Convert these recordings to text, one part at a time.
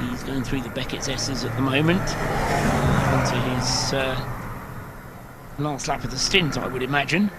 He's going through the Beckett's S's at the moment, onto his last lap of the stint, I would imagine.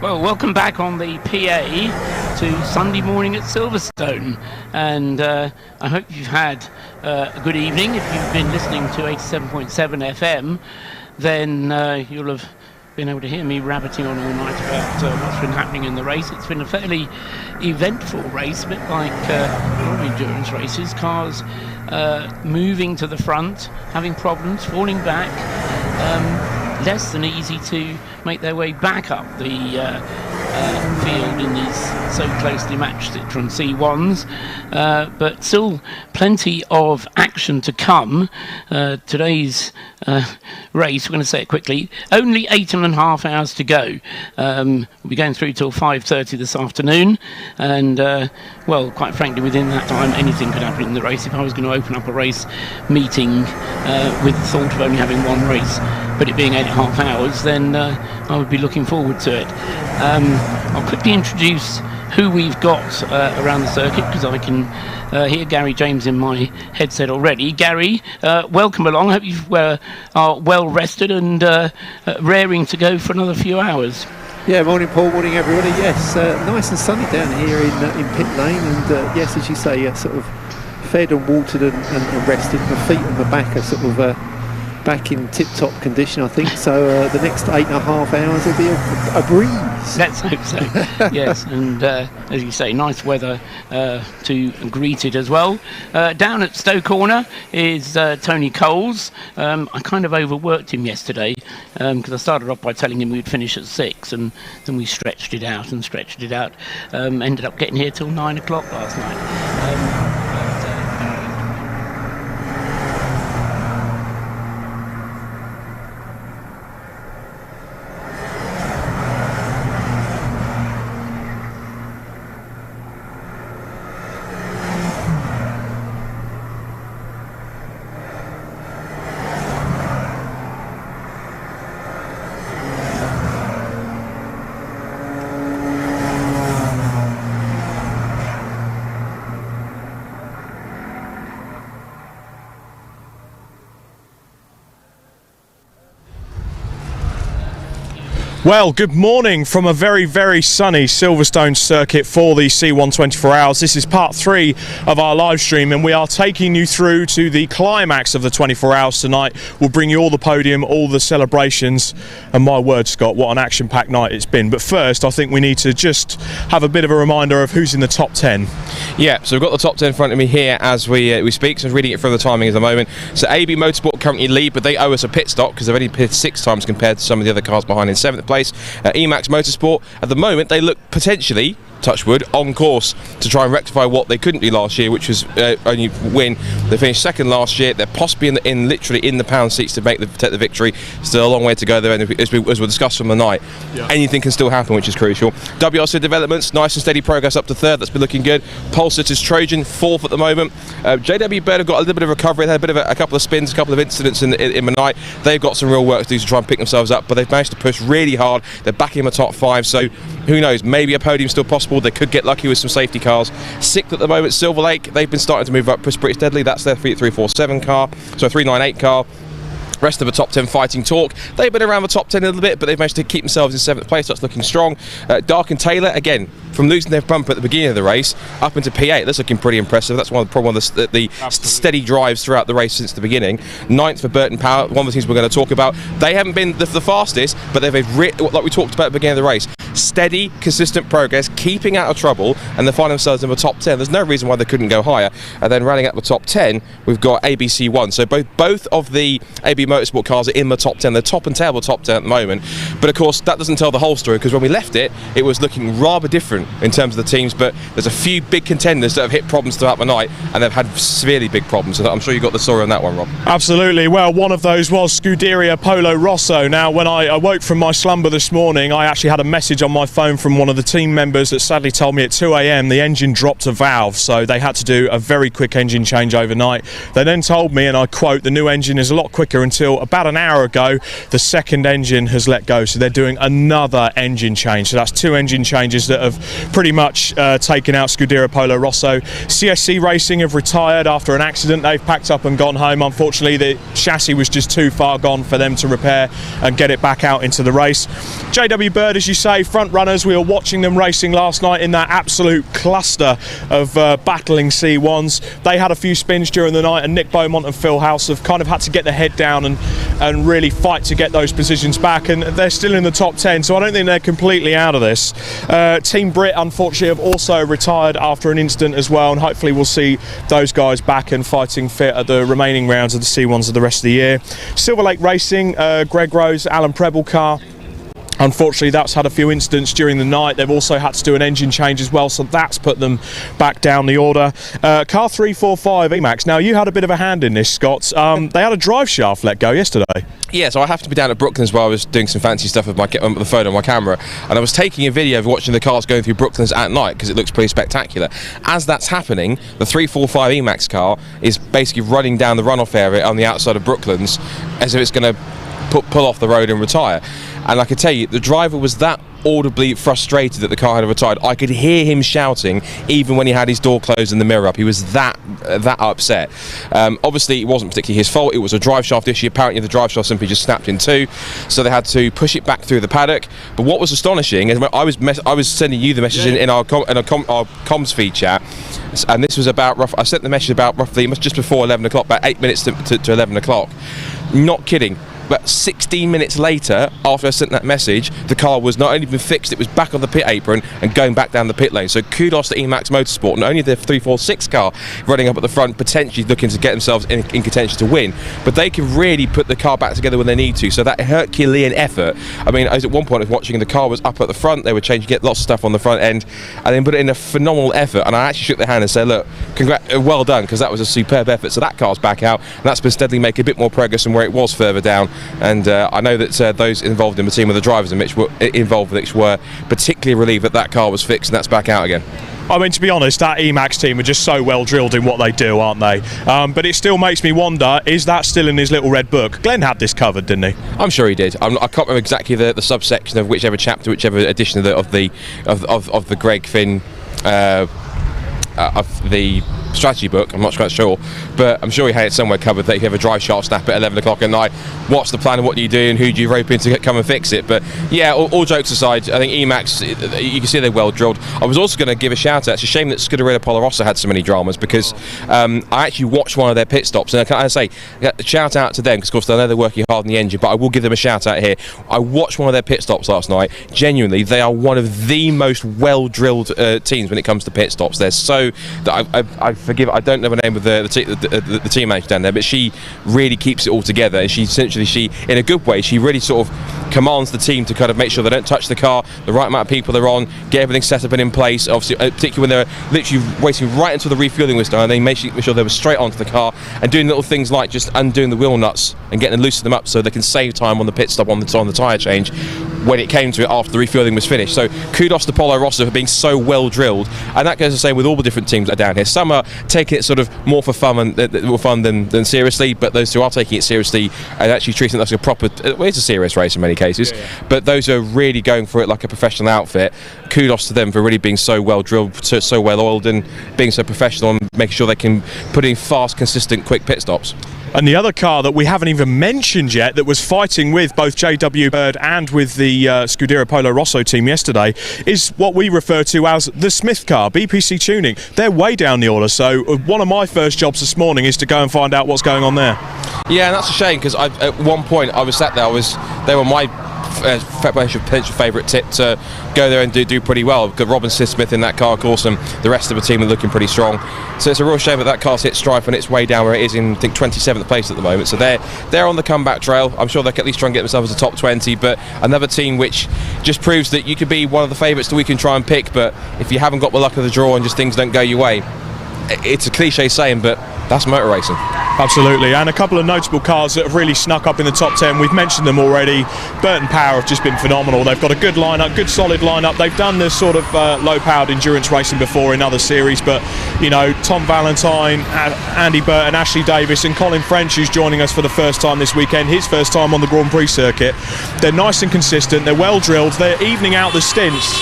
Well, welcome back on the PA to Sunday morning at Silverstone, and I hope you've had a good evening. If you've been listening to 87.7 FM, then you'll have been able to hear me rabbiting on all night about what's been happening in the race. It's been a fairly eventful race, a bit like all endurance races. Cars moving to the front, having problems, falling back. Less than easy to make their way back up the field in these so closely matched Citroen C1s, but still plenty of action to come. Today's race, we're going to say it quickly, only 8.5 hours to go. We'll be going through till 5:30 this afternoon, and well, quite frankly, within that time anything could happen in the race. If I was going to open up a race meeting with the thought of only having one race, but it being 8.5 hours, then I would be looking forward to it. I'll quickly introduce who we've got around the circuit, because I can hear Gary James in my headset already. Gary, welcome along. I hope you are well rested and raring to go for another few hours. Yeah, morning Paul, morning everybody. Yes, nice and sunny down here in pit lane, and yes, as you say, sort of fed and watered and rested. My feet and my back are sort of back in tip-top condition, I think. So the next 8.5 hours will be a breeze. Let's hope so. Yes, and as you say, nice weather to greet it as well. Down at Stowe Corner is Tony Coles. I kind of overworked him yesterday because I started off by telling him we'd finish at 6, and then we stretched it out. Ended up getting here till 9 o'clock last night. Well, good morning from a very, very sunny Silverstone circuit for the C1 24 Hours. This is part 3 of our live stream, and we are taking you through to the climax of the 24 Hours tonight. We'll bring you all the podium, all the celebrations, and my word, Scott, what an action-packed night it's been. But first, I think we need to just have a bit of a reminder of who's in the top 10. Yeah, so we've got the top 10 in front of me here as we speak, so I'm reading it for the timing at the moment. So AB Motorsport currently lead, but they owe us a pit stop because they've only pitted 6 times compared to some of the other cars behind in 7th place. Emax Motorsport, at the moment, they look potentially, touch wood, on course to try and rectify what they couldn't do last year, which was only win. They finished 2nd last year. They're possibly literally in the pound seats to take the victory. Still a long way to go there, and as we'll discuss from the night, anything can still happen, which is crucial. WRC Developments, nice and steady progress up to 3rd. That's been looking good. Pole Sitters Trojan, 4th at the moment. JW Bird have got a little bit of recovery. They had a couple of spins, a couple of incidents in the night. They've got some real work to do to try and pick themselves up, but they've managed to push really hard. They're back in the top 5, so who knows, maybe a podium still possible. They could get lucky with some safety cars. 6th at the moment, Silverlake. They've been starting to move up pretty steadily. That's their 347 car, so 398 car. Rest of the top 10 fighting Torque. They've been around the top 10 a little bit, but they've managed to keep themselves in 7th place. That's looking strong. Dark and Taylor, again, from losing their bumper at the beginning of the race up into P8, that's looking pretty impressive. That's probably one of the steady drives throughout the race since the beginning. 9th for Burton Power, one of the things we're going to talk about. They haven't been the fastest, but like we talked about at the beginning of the race, steady, consistent progress, keeping out of trouble, and they find themselves in the top 10. There's no reason why they couldn't go higher. And then running up the top 10, we've got ABC1. So both of the AB Motorsport cars are in the top 10. They're top and tail of the top 10 at the moment. But of course, that doesn't tell the whole story, because when we left it, it was looking rather different in terms of the teams. But there's a few big contenders that have hit problems throughout the night, and they've had severely big problems. So I'm sure you got the story on that one, Rob. Absolutely. Well, one of those was Scuderia Polo Rosso. Now, when I awoke from my slumber this morning, I actually had a message on my phone from one of the team members that sadly told me at 2 a.m. the engine dropped a valve, so they had to do a very quick engine change overnight. They then told me, and I quote, the new engine is a lot quicker until about an hour ago the second engine has let go, so they're doing another engine change. So that's 2 engine changes that have pretty much taken out Scuderia Polo Rosso. CSC Racing have retired after an accident. They've packed up and gone home. Unfortunately, the chassis was just too far gone for them to repair and get it back out into the race. JW Bird, as you say, front runners. We were watching them racing last night in that absolute cluster of battling C1s. They had a few spins during the night, and Nick Beaumont and Phil House have kind of had to get their head down and really fight to get those positions back, and they're still in the top 10, so I don't think they're completely out of this. Team Brit, unfortunately, have also retired after an incident as well, and hopefully we'll see those guys back and fighting fit at the remaining rounds of the C1s of the rest of the year. Silverlake Racing, Greg Rose, Alan Preble car. Unfortunately, that's had a few incidents during the night. They've also had to do an engine change as well, so that's put them back down the order. Car 345 Emax. Now, you had a bit of a hand in this, Scott. They had a drive shaft let go yesterday. Yeah, so I happened to be down at Brooklands while I was doing some fancy stuff with the phone on my camera, and I was taking a video of watching the cars going through Brooklands at night because it looks pretty spectacular. As that's happening, the 345 Emax car is basically running down the runoff area on the outside of Brooklands as if it's going to pull off the road and retire. And I can tell you, the driver was that audibly frustrated that the car had retired. I could hear him shouting even when he had his door closed and the mirror up. He was that upset. Obviously, it wasn't particularly his fault. It was a drive shaft issue. Apparently, the drive shaft simply just snapped in two, so they had to push it back through the paddock. But what was astonishing is I was sending you the message in our comms feed chat, and this was about I sent the message about roughly just before 11 o'clock, about 8 minutes to 11 o'clock. Not kidding. But 16 minutes later, after I sent that message, the car was not only been fixed, it was back on the pit apron and going back down the pit lane. So kudos to Emax Motorsport. Not only the 346 car running up at the front, potentially looking to get themselves in contention to win, but they can really put the car back together when they need to. So that Herculean effort. I mean, at one point I was watching, the car was up at the front, they were changing, get lots of stuff on the front end, and then put it in a phenomenal effort. And I actually shook their hand and said, look, well done, because that was a superb effort. So that car's back out, and that's been steadily making a bit more progress from where it was further down. And I know that those involved in the team of the drivers and which were involved with it were particularly relieved that car was fixed and that's back out again. I mean, to be honest, that Emax team are just so well drilled in what they do, aren't they? But it still makes me wonder, is that still in his little red book? Glenn had this covered, didn't he? I'm sure he did. I can't remember exactly the subsection of whichever chapter, whichever edition of the Greg Finn of the strategy book. I'm not quite sure, but I'm sure he had it somewhere covered that if you have a drive shaft snap at 11 o'clock at night, what's the plan and what do you do and who do you rope in to come and fix it? But yeah, all jokes aside, I think Emax, you can see they're well drilled. I was also going to give a shout out. It's a shame that Scuderia Polo Rosso had so many dramas, because I actually watched one of their pit stops, and I say shout out to them because of course I know they're working hard on the engine, but I will give them a shout out here. I watched one of their pit stops last night. Genuinely, they are one of the most well drilled teams when it comes to pit stops. They're so I forgive, I don't know the name of the team manager down there, but she really keeps it all together, and she in a good way, she really sort of commands the team to kind of make sure they don't touch the car, the right amount of people they're on, get everything set up and in place, obviously, particularly when they're literally waiting right until the refueling was done, and they make sure they were straight onto the car and doing little things like just undoing the wheel nuts and getting them loosen them up so they can save time on the pit stop on the tyre change when it came to it after the refueling was finished. So kudos to Polo Rosso for being so well drilled, and that goes the same with all the different teams that are down here. Some are taking it sort of more for fun than seriously, but those who are taking it seriously and actually treating it like a proper, well, it's a serious race in many cases, but those who are really going for it like a professional outfit, kudos to them for really being so well drilled, so well oiled, and being so professional and making sure they can put in fast, consistent, quick pit stops. And the other car that we haven't even mentioned yet that was fighting with both JW Bird and with the Scuderia Polo Rosso team yesterday is what we refer to as the Smith car, BPC Tuning. They're way down the order, so one of my first jobs this morning is to go and find out what's going on there. Yeah, and that's a shame, because at one point I was sat there, they were my potential favourite tip to go there and do pretty well. Got Robin Smith in that car, of course, and the rest of the team are looking pretty strong. So it's a real shame that car's hit strife on its way down where it is in, I think, 27th place at the moment. So they're on the comeback trail. I'm sure they can at least try and get themselves a top 20, but another team which just proves that you could be one of the favourites that we can try and pick, but if you haven't got the luck of the draw and just things don't go your way, it's a cliche saying, but that's motor racing. Absolutely, and a couple of notable cars that have really snuck up in the top 10. We've mentioned them already. Burton Power have just been phenomenal. They've got a good lineup, good solid lineup. They've done this sort of low-powered endurance racing before in other series, but you know, Tom Valentine, Andy Burton, Ashley Davis, and Colin French, who's joining us for the first time this weekend, his first time on the Grand Prix circuit. They're nice and consistent. They're well drilled. They're evening out the stints.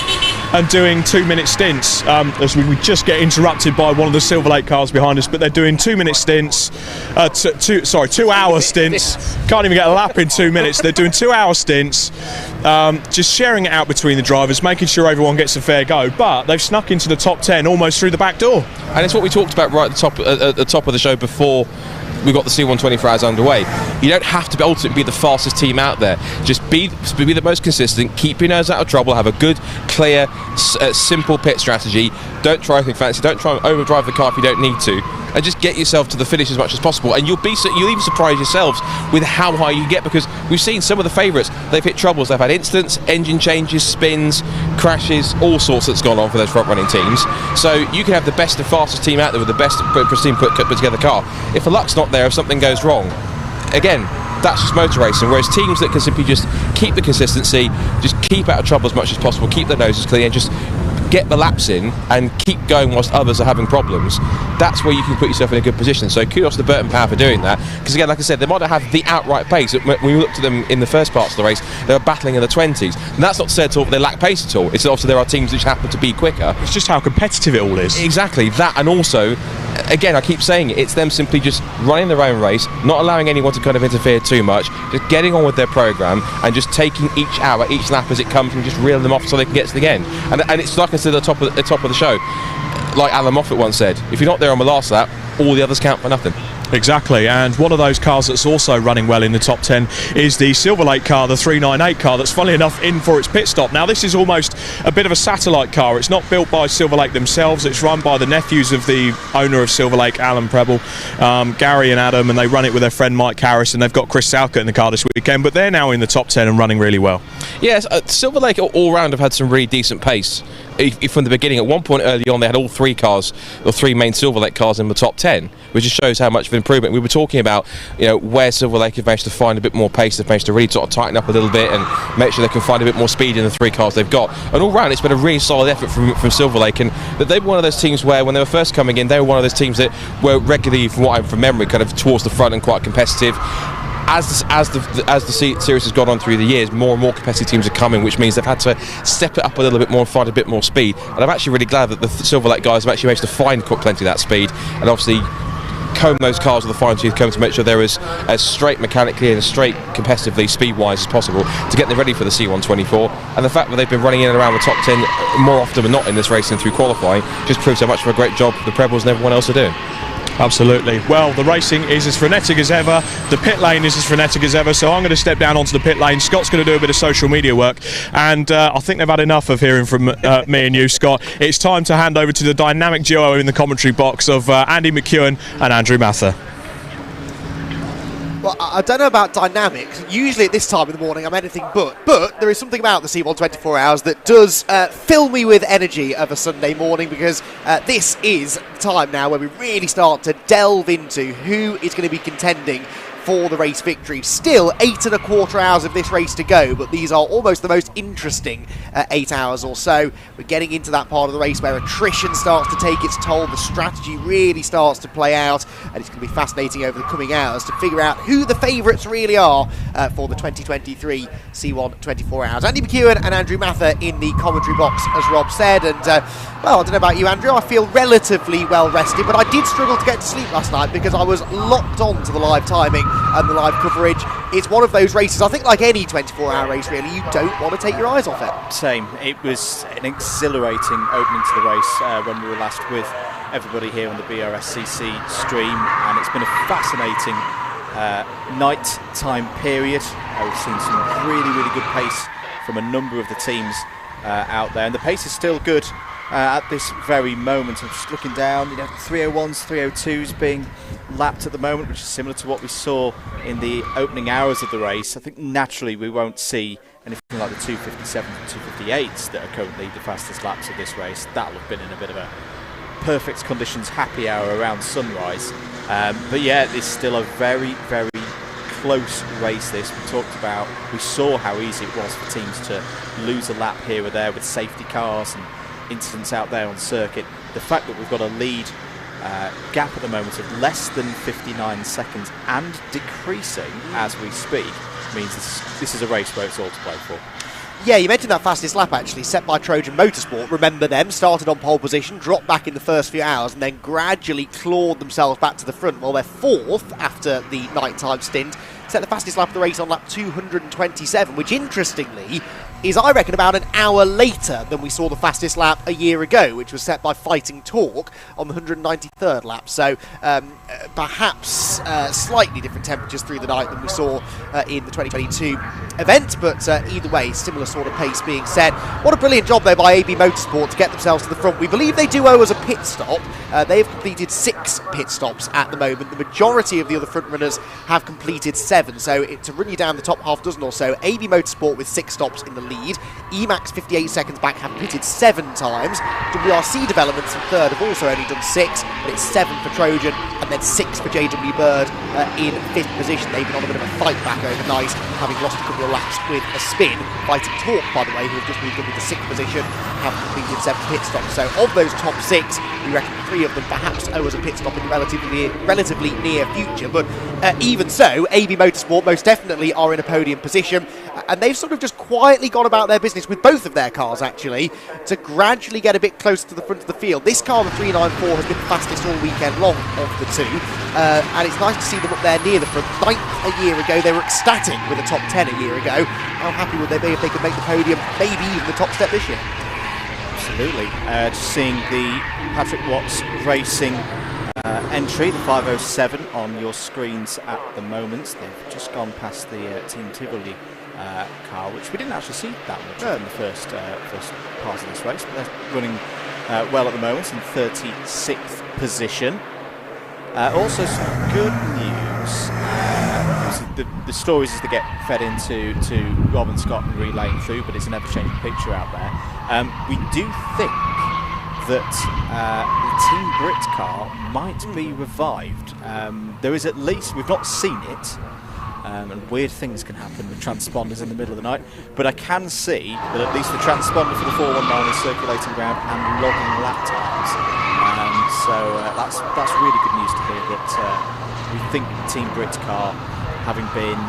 and doing 2-minute stints. As we just get interrupted by one of the Silverlake cars behind us, but they're doing 2-minute stints, 2-hour stints. Can't even get a lap in 2 minutes. They're doing 2-hour stints, just sharing it out between the drivers, making sure everyone gets a fair go. But they've snuck into the top 10 almost through the back door. And it's what we talked about right at the top of the show before we got the C1 24 hours underway. You don't have to ultimately be the fastest team out there. Just be the most consistent, keep your nose out of trouble, have a good, clear, simple pit strategy. Don't try anything fancy, don't try and overdrive the car if you don't need to, and just get yourself to the finish as much as possible. And you'll even surprise yourselves with how high you get, because we've seen some of the favourites, they've hit troubles, they've had incidents, engine changes, spins, crashes, all sorts that's gone on for those front running teams. So you can have the best and fastest team out there with the best pristine put together car. If the luck's not there, if something goes wrong, again, that's just motor racing. Whereas teams that can simply just keep the consistency, just keep out of trouble as much as possible, keep their noses clear, and just get the laps in and keep going whilst others are having problems, that's where you can put yourself in a good position. So kudos to Burton Power for doing that, because again, like I said, they might not have the outright pace. When we looked at them in the first parts of the race, they were battling in the 20s, and that's not to say at all they lack pace at all. It's obviously there are teams which happen to be quicker. It's just how competitive it all is. Exactly that, and also, again, I keep saying it, it's them simply just running their own race, not allowing anyone to kind of interfere too much, just getting on with their programme and just taking each hour, each lap as it comes, and just reeling them off so they can get to the end. And it's like I said at the top of the show, like Alan Moffat once said, if you're not there on the last lap, all the others count for nothing. Exactly, and one of those cars that's also running well in the top 10 is the Silverlake car, the 398 car, that's funnily enough in for its pit stop. Now this is almost a bit of a satellite car. It's not built by Silverlake themselves, it's run by the nephews of the owner of Silverlake, Alan Preble, Gary and Adam, and they run it with their friend Mike Harris, and they've got Chris Salcott in the car this weekend, but they're now in the top 10 and running really well. Yes, Silverlake all round have had some really decent pace from the beginning. At one point early on, they had all three main Silverlake cars in the top 10, which just shows how much of an improvement. We were talking about, where Silverlake have managed to find a bit more pace, they've managed to really sort of tighten up a little bit and make sure they can find a bit more speed in the three cars they've got. And all round, it's been a really solid effort from Silverlake, and that they were one of those teams where, when they were first coming in, they were one of those teams that were regularly, from memory, kind of towards the front and quite competitive. As the series has gone on through the years, more and more competitive teams are coming, which means they've had to step it up a little bit more and find a bit more speed. And I'm actually really glad that the Silverlake guys have actually managed to find plenty of that speed, and obviously comb those cars with a fine-tooth comb to make sure they're as straight mechanically and as straight competitively, speed-wise as possible, to get them ready for the C1 24. And the fact that they've been running in and around the top 10 more often than not in this race and through qualifying just proves how much of a great job the Prebles and everyone else are doing. Absolutely. Well, the racing is as frenetic as ever, the pit lane is as frenetic as ever, so I'm going to step down onto the pit lane. Scott's going to do a bit of social media work, and I think they've had enough of hearing from me and you, Scott. It's time to hand over to the dynamic duo in the commentary box of Andy McEwen and Andrew Mather. Well, I don't know about dynamics. Usually at this time in the morning I'm anything but there is something about the C1 24 hours that does fill me with energy of a Sunday morning, because this is the time now where we really start to delve into who is going to be contending for the race victory. Still 8.25 hours of this race to go, but these are almost the most interesting 8 hours or so. We're getting into that part of the race where attrition starts to take its toll, the strategy really starts to play out, and it's going to be fascinating over the coming hours to figure out who the favourites really are for the 2023 C1 24 hours. Andy McEwen and Andrew Mather in the commentary box, as Rob said, and well, I don't know about you, Andrew, I feel relatively well rested, but I did struggle to get to sleep last night because I was locked on to the live timing and the live coverage. It's one of those races, I think like any 24-hour race really, you don't want to take your eyes off it. Same. It was an exhilarating opening to the race when we were last with everybody here on the Brscc stream, and it's been a fascinating night-time period. We've seen some really, really good pace from a number of the teams out there, and the pace is still good at this very moment. I'm just looking down, 301s, 302s being lapped at the moment, which is similar to what we saw in the opening hours of the race. I think naturally we won't see anything like the 257 and 258s that are currently the fastest laps of this race. That'll have been in a bit of a perfect conditions happy hour around sunrise. But yeah, it's still a very, very close race this. We saw how easy it was for teams to lose a lap here or there with safety cars and incidents out there on circuit. The fact that we've got a lead gap at the moment of less than 59 seconds and decreasing as we speak means this is a race where it's all to play for. Yeah, you mentioned that fastest lap actually, set by Trojan Motorsport. Remember them, started on pole position, dropped back in the first few hours, and then gradually clawed themselves back to the front. Well, they're fourth after the nighttime stint. Set the fastest lap of the race on lap 227, which interestingly is, I reckon, about an hour later than we saw the fastest lap a year ago, which was set by Fighting Torque on the 193rd lap. So perhaps slightly different temperatures through the night than we saw in the 2022 event, but either way, similar sort of pace being set. What a brilliant job, though, by AB Motorsport to get themselves to the front. We believe they do owe us a pit stop. They have completed 6 pit stops at the moment. The majority of the other front runners have completed 7. So to run you down the top half dozen or so, AB Motorsport with 6 stops in the lead. Emax 58 seconds back have pitted 7 times. WRC Developments in third have also only done 6, but it's 7 for Trojan and then 6 for JW Bird in 5th position. They've been on a bit of a fight back overnight, having lost a couple of laps with a spin. Fighting Torque, by the way, who have just moved up into 6th position, have completed 7 pit stops. So of those top 6, we reckon 3 of them perhaps owe us a pit stop in the relatively near future. But even so, AB Motorsport most definitely are in a podium position, and they've sort of just quietly gone about their business with both of their cars actually to gradually get a bit closer to the front of the field. This car, the 394, has been the fastest all weekend long of the two, and it's nice to see them up there near the front. 9th a year ago, they were ecstatic with a top 10 a year ago. How happy would they be if they could make the podium, maybe even the top step this year? Absolutely. Just seeing the Patrick Watts Racing entry, the 507 on your screens at the moment. They've just gone past the Team Tivoli car, which we didn't actually see that much in the first part of this race, but they're running well at the moment in 36th position. Also some good news. The stories as they get fed into Rob and Scott and relaying through, but it's an ever-changing picture out there. We do think that the Team Brit car might be revived. There is at least, we've not seen it, and weird things can happen with transponders in the middle of the night, but I can see that at least the transponder for the 419 is circulating around and logging lap times. So that's really good news to hear that we think the Team Brit car, having been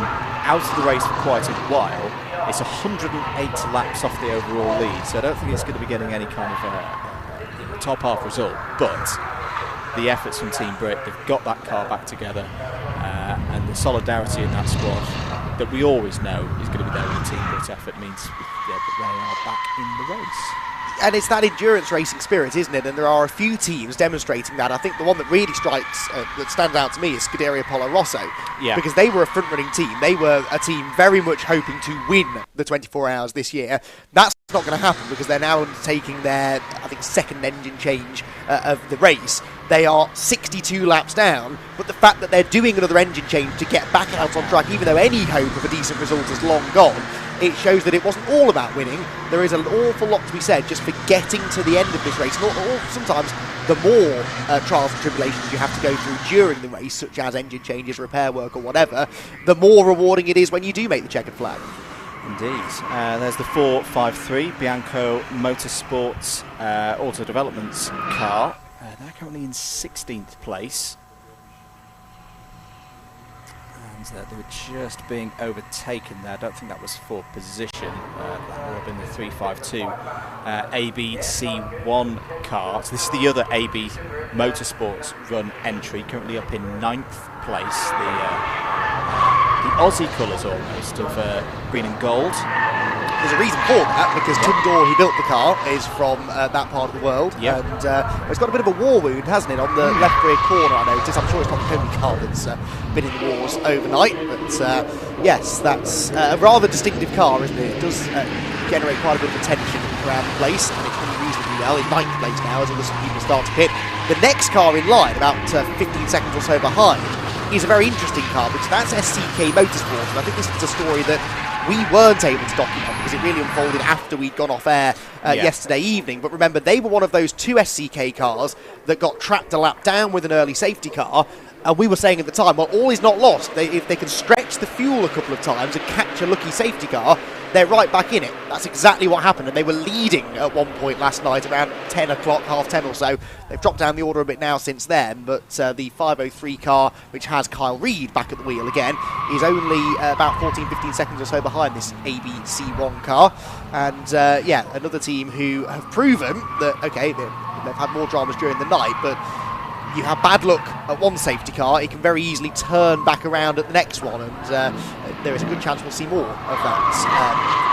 out of the race for quite a while, it's 108 laps off the overall lead, so I don't think it's going to be getting any kind of top half result, but the efforts from Team Brit, they've got that car back together, and the solidarity in that squad that we always know is going to be there with the Team Brit effort means that they are back in the race. And it's that endurance racing spirit, isn't it? And there are a few teams demonstrating that. I think the one that really strikes, that stands out to me, is Scuderia Polo Rosso. Yeah. Because they were a front-running team. They were a team very much hoping to win the 24 Hours this year. That's not going to happen because they're now undertaking their, I think, second engine change of the race. They are 62 laps down, but the fact that they're doing another engine change to get back out on track, even though any hope of a decent result is long gone, it shows that it wasn't all about winning. There is an awful lot to be said just for getting to the end of this race. And sometimes the more trials and tribulations you have to go through during the race, such as engine changes, repair work or whatever, the more rewarding it is when you do make the checkered flag. Indeed. There's the 453 Bianco Motorsports Auto Developments car. They're currently in 16th place. And they were just being overtaken there. I don't think that was for position. That would have been the 352 ABC1 car. So this is the other AB Motorsports run entry, currently up in 9th place. The Aussie colours almost of green and gold. There's a reason for that, because Tim Dorr, who built the car, is from that part of the world. Yep. And it's got a bit of a war wound, hasn't it, on the left rear corner, I noticed. I'm sure it's not the only car that's been in the wars overnight, but yes, that's a rather distinctive car, isn't it? It does generate quite a bit of attention around the place, and it's running reasonably well in 9th place now as other people start to pit. The next car in line, about 15 seconds or so behind, is a very interesting car, because that's SCK Motorsport, and I think this is a story that we weren't able to document because it really unfolded after we'd gone off air yesterday evening. But remember, they were one of those 2 SCK cars that got trapped a lap down with an early safety car. And we were saying at the time, well, all is not lost. If they can stretch ditch the fuel a couple of times and catch a lucky safety car, they're right back in it. That's exactly what happened, and they were leading at one point last night around 10 o'clock, half 10 or so. They've dropped down the order a bit now since then, but the 503 car, which has Kyle Reid back at the wheel again, is only about 14-15 seconds or so behind this ABC1 car. And yeah, another team who have proven that, okay, they've had more dramas during the night, but you have bad luck at one safety car, it can very easily turn back around at the next one, and there is a good chance we'll see more of that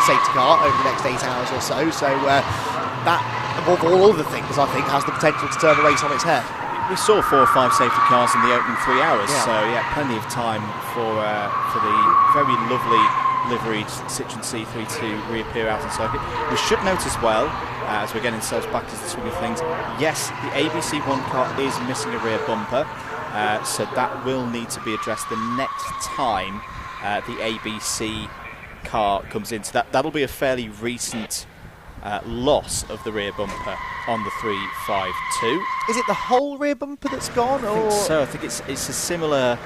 safety car over the next 8 hours or so. So that, above all other things, I think, has the potential to turn the race on its head. We saw 4 or 5 safety cars in the opening 3 hours, so yeah, plenty of time for the very lovely liveried Citroen C3 to reappear out on circuit. We should note as well, as we're getting ourselves back to the swing of things, yes, the ABC1 car is missing a rear bumper, so that will need to be addressed the next time the ABC car comes in. So that'll be a fairly recent loss of the rear bumper on the 352. Is it the whole rear bumper that's gone? I think so. I think it's a similar.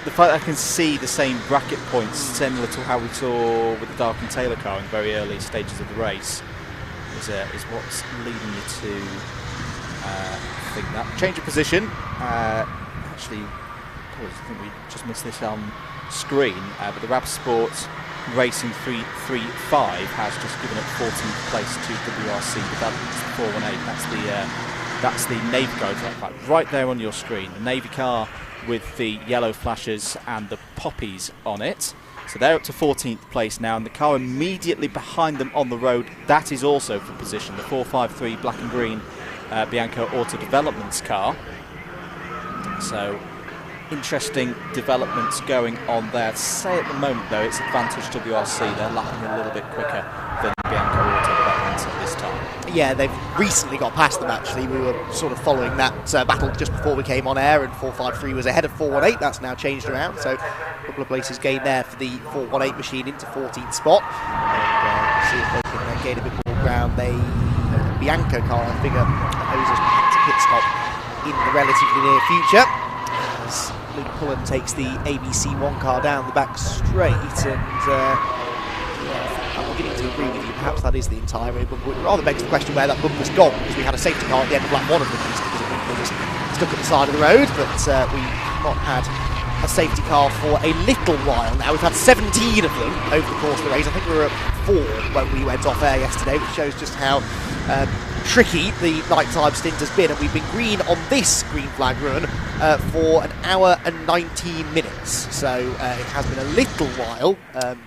The fact that I can see the same bracket points, similar to how we saw with the Darkin Taylor car in the very early stages of the race, is what's leading you to think that. Change of position. Actually, I think we just missed this on screen, but the Rab Sports Racing 335 has just given up 14th place to WRC Developments 418. That's the Navy car, right there on your screen. The Navy car with the yellow flashes and the poppies on it. So they're up to 14th place now, and the car immediately behind them on the road, that is also for position, the 453 black and green Bianco Auto Developments car. So interesting developments going on there. Say at the moment though, it's advantage WRC. They're lapping a little bit quicker than Bianco Auto Developments at this time. Yeah, they've recently got past them actually. We were sort of following that battle just before we came on air, and 453 was ahead of 418. That's now changed around, so a couple of places gained there for the 418 machine into 14th spot. And see if they can gain a bit more ground. Bianco car, I figure, owes perhaps a pit stop in the relatively near future, as Luke Pullen takes the ABC1 car down the back straight, and I'm beginning to agree with you, perhaps that is the entire rear bumper. It rather begs the question where that bumper's gone, because we had a safety car at the end of lap 1 of the race because it was stuck at the side of the road, but we've not had a safety car for a little while now. We've had 17 of them over the course of the race. I think we were at 4 when we went off air yesterday, which shows just how tricky the nighttime stint has been, and we've been green on this green flag run for 1 hour and 19 minutes, so it has been a little while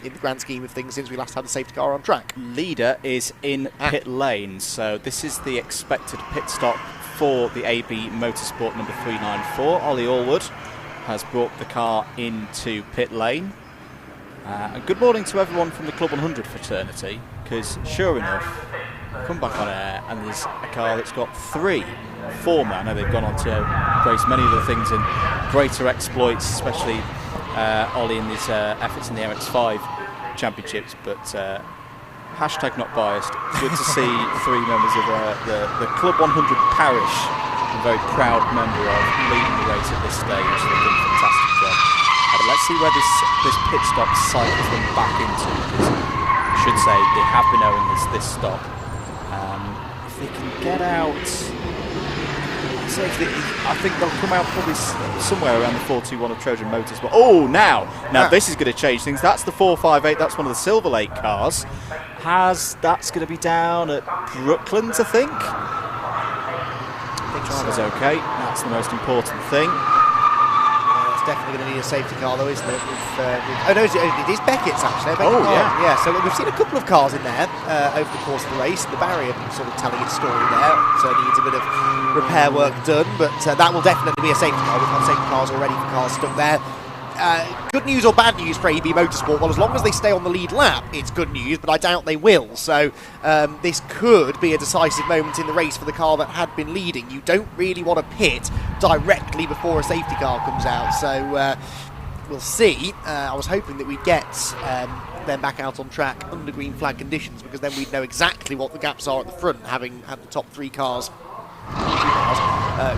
in the grand scheme of things since we last had a safety car on track. Leader is in pit lane, so this is the expected pit stop for the AB Motorsport number 394. Ollie Allwood has brought the car into pit lane. And good morning to everyone from the Club 100 fraternity, because sure enough, come back on air and there's a car that's got 3 former, I know they've gone on to race many other things in greater exploits, especially Ollie in his efforts in the MX5 championships, but hashtag not biased, good to see 3 members of the Club 100 parish, I'm a very proud member of, leading the race at this stage. They've done a fantastic job. But let's see where this pit stop cycles them back into, because I should say they have been owing this stop. If they can get out, I think they'll come out probably somewhere around the 421 of Trojan Motors. But oh, now this is going to change things. That's the 458. That's one of the Silverlake cars. That's going to be down at Brooklands, I think. Driver's okay. That's the most important thing. It's definitely going to need a safety car, though, isn't it? Oh no, it is Beckett's actually. Yeah. So we've seen a couple of cars in there over the course of the race. The barrier sort of telling its story there. So it needs a bit of repair work done, but that will definitely be a safety car. We've had safety cars already for cars stuck there. Good news or bad news for AB Motorsport? Well, as long as they stay on the lead lap, it's good news, but I doubt they will. So this could be a decisive moment in the race for the car that had been leading. You don't really want to pit directly before a safety car comes out. So we'll see. I was hoping that we'd get them back out on track under green flag conditions, because then we'd know exactly what the gaps are at the front, having had the top 3 cars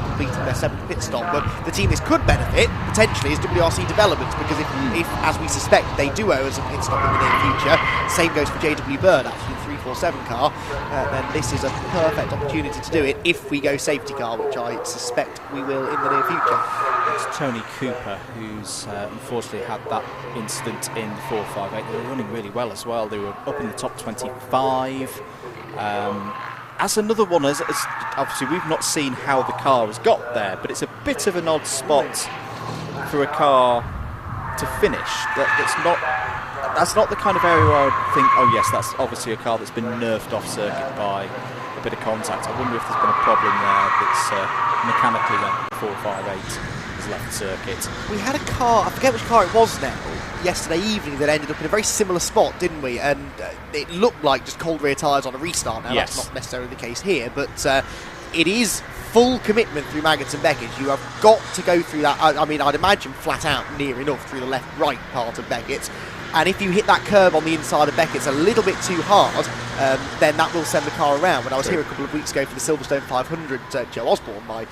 completing their 7th pit stop. But the team this could benefit, potentially, is WRC Developments, because if, as we suspect, they do owe us a pit stop in the near future, same goes for JW Bird, actually, the 347 car, then this is a perfect opportunity to do it if we go safety car, which I suspect we will in the near future. It's Tony Cooper, who's unfortunately had that incident in the 458. They were running really well as well. They were up in the top 25. As another one, as obviously we've not seen how the car has got there, but it's a bit of an odd spot for a car to finish. That's not the kind of area where I would think, oh yes, that's obviously a car that's been nerfed off circuit by a bit of contact. I wonder if there's been a problem there that's mechanically when 458 has left the circuit. We had a car, I forget which car it was now, yesterday evening that ended up in a very similar spot, didn't we? And it looked like just cold rear tyres on a restart. Now yes. That's not necessarily the case here, but it is full commitment through Maggots and Beckett. You have got to go through that. I mean, I'd imagine flat out near enough through the left-right part of Beckett's. And if you hit that curb on the inside of Beckett's a little bit too hard, then that will send the car around. When I was here a couple of weeks ago for the Silverstone 500, Joe Osborne, my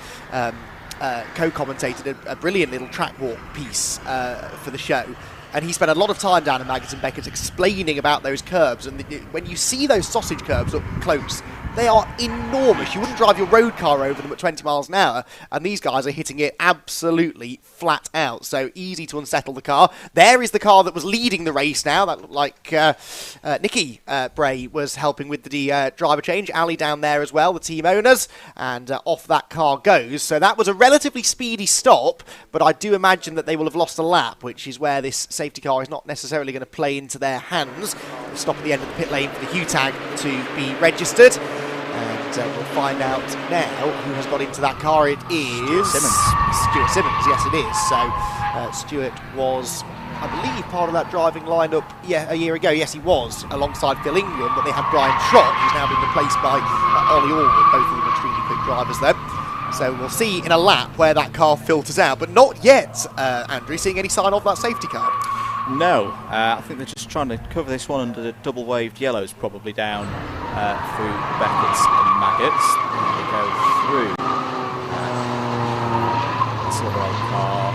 co-commentated a brilliant little track walk piece for the show. And he spent a lot of time down in Maggots and Beckett's explaining about those curbs. And when you see those sausage curbs up close, they are enormous. You wouldn't drive your road car over them at 20 miles an hour, and these guys are hitting it absolutely flat out. So easy to unsettle the car. There is the car that was leading the race now. That looked like Nicky Bray was helping with the driver change. Ali down there as well, the team owners, and off that car goes. So that was a relatively speedy stop, but I do imagine that they will have lost a lap, which is where this safety car is not necessarily going to play into their hands. We'll stop at the end of the pit lane for the Hugh tag to be registered. And we'll find out now who has got into that car. It is Stuart Simmons, yes it is. So Stuart was, I believe, part of that driving lineup a year ago. Yes, he was, alongside Phil Ingram, but they had Brian Trott, who's now been replaced by Ollie Allwood, both of them extremely quick drivers there. So we'll see in a lap where that car filters out, but not yet, Andrew, seeing any sign of that safety car. No, I think they're just trying to cover this one under the double waved yellows, probably down through Beckett's and Maggots. They go through the Silverlake car.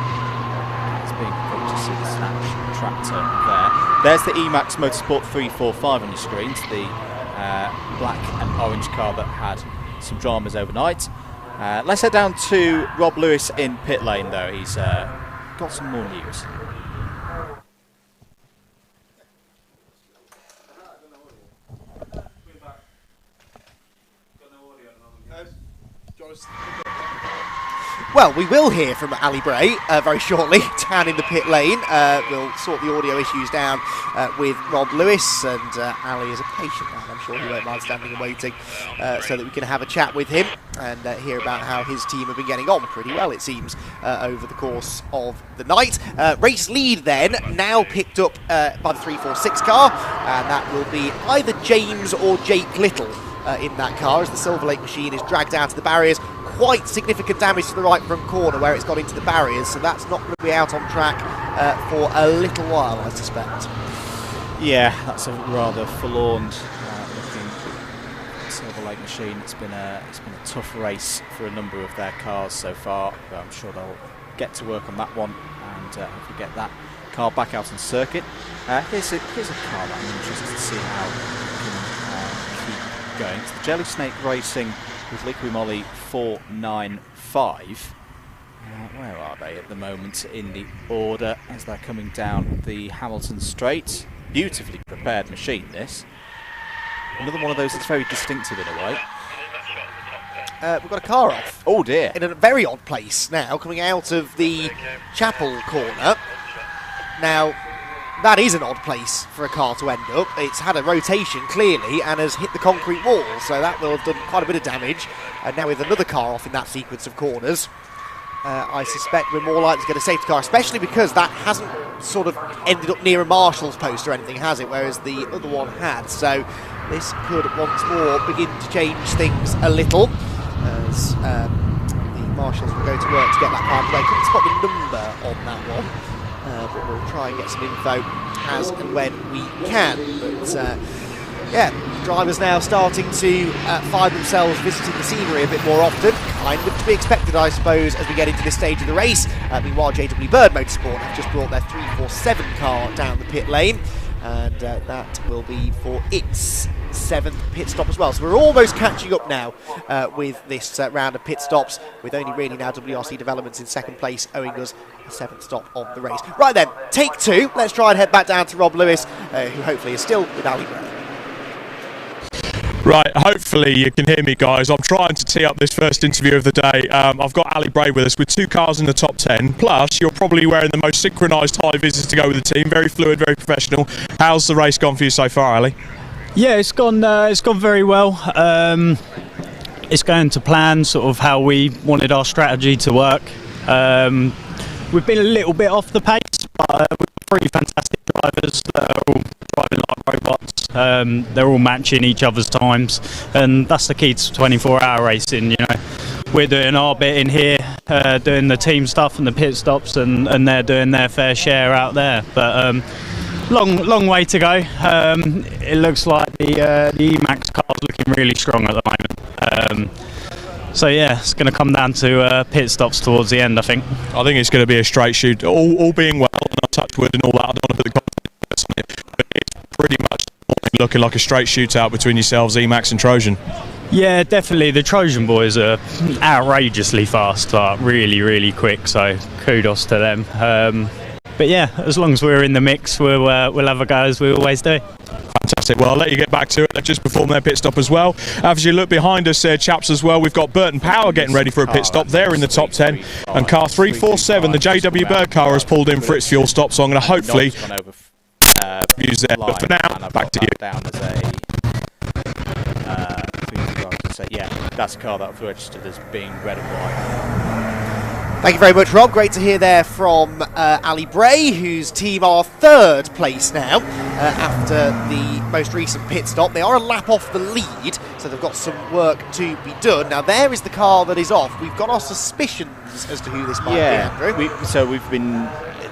It's being good to see the Snatch tractor there. There's the Emax Motorsport 345 on your screen, the black and orange car that had some dramas overnight. Let's head down to Rob Lewis in pit lane, though. He's got some more news. Well, we will hear from Ali Bray very shortly, down in the pit lane. We'll sort the audio issues down with Rob Lewis, and Ali is a patient man. I'm sure he won't mind standing and waiting so that we can have a chat with him and hear about how his team have been getting on pretty well, it seems, over the course of the night. Race lead then, now picked up by the 346 car, and that will be either James or Jake Little in that car as the Silverlake machine is dragged out of the barriers. Quite significant damage to the right front corner where it's got into the barriers, so that's not going to be out on track for a little while, I suspect. Yeah, that's a rather forlorn looking Silverlake machine. It's been a tough race for a number of their cars so far, but I'm sure they'll get to work on that one and hopefully get that car back out on circuit. Here's a car that I'm interested to see how it can keep going. It's the Jelly Snake Racing with Liqui Moly 495. Where are they at the moment in the order as they're coming down the Hamilton Straight? Beautifully prepared machine, this. Another one of those that's very distinctive in a way. We've got a car off. Oh dear. In a very odd place now, coming out of the Chapel corner. Now, that is an odd place for a car to end up. It's had a rotation, clearly, and has hit the concrete wall, so that will have done quite a bit of damage. And now with another car off in that sequence of corners, I suspect we're more likely to get a safety car, especially because that hasn't sort of ended up near a marshal's post or anything, has it, whereas the other one had. So this could once more begin to change things a little, as the marshals will go to work to get that car away. Couldn't spot the number on that one. But we'll try and get some info as and when we can. But Yeah, drivers now starting to find themselves visiting the scenery a bit more often. Kind of to be expected, I suppose, as we get into this stage of the race. Meanwhile, JW Bird Motorsport have just brought their 347 car down the pit lane, and that will be for its 7th pit stop as well. So we're almost catching up now with this round of pit stops, with only really now WRC Developments in 2nd place, owing us a 7th stop of the race. Right then, take 2. Let's try and head back down to Rob Lewis, who hopefully is still with Ali Gray. Right, hopefully you can hear me, guys. I'm trying to tee up this first interview of the day. I've got Ali Bray with us with 2 cars in the top 10. Plus, you're probably wearing the most synchronised high visors to go with the team. Very fluid, very professional. How's the race gone for you so far, Ali? Yeah, it's gone very well. It's going to plan, sort of how we wanted our strategy to work. We've been a little bit off the pace, but we've got 3 fantastic drivers that are all driving like robots. They're all matching each other's times, and that's the key to 24-hour racing. You know, we're doing our bit in here, doing the team stuff and the pit stops, and they're doing their fair share out there. But long way to go. It looks like the Emax car's looking really strong at the moment. So yeah, it's going to come down to pit stops towards the end, I think. I think it's going to be a straight shoot, all being well, and I'll touch wood and all that. I don't want to put the context on it, but it's pretty much looking like a straight shootout between yourselves, Emax and Trojan. Yeah, definitely. The Trojan boys are outrageously fast, but really, really quick. So kudos to them. But yeah, as long as we're in the mix, we'll have a go as we always do. Fantastic. Well, I'll let you get back to it. They've just performed their pit stop as well. As you look behind us, chaps, as well, we've got Burton Power getting ready for a pit stop. They're in the top 10. And car 347, the JW Bird car, has pulled in for its fuel stop. So I'm going to hopefully use that. But for now, back to you. Yeah, that's a car that I've registered as being red and white. Thank you very much, Rob. Great to hear there from Ali Bray, whose team are 3rd place now after the most recent pit stop. They are a lap off the lead, so they've got some work to be done. Now, there is the car that is off. We've got our suspicions as to who this might be, Andrew.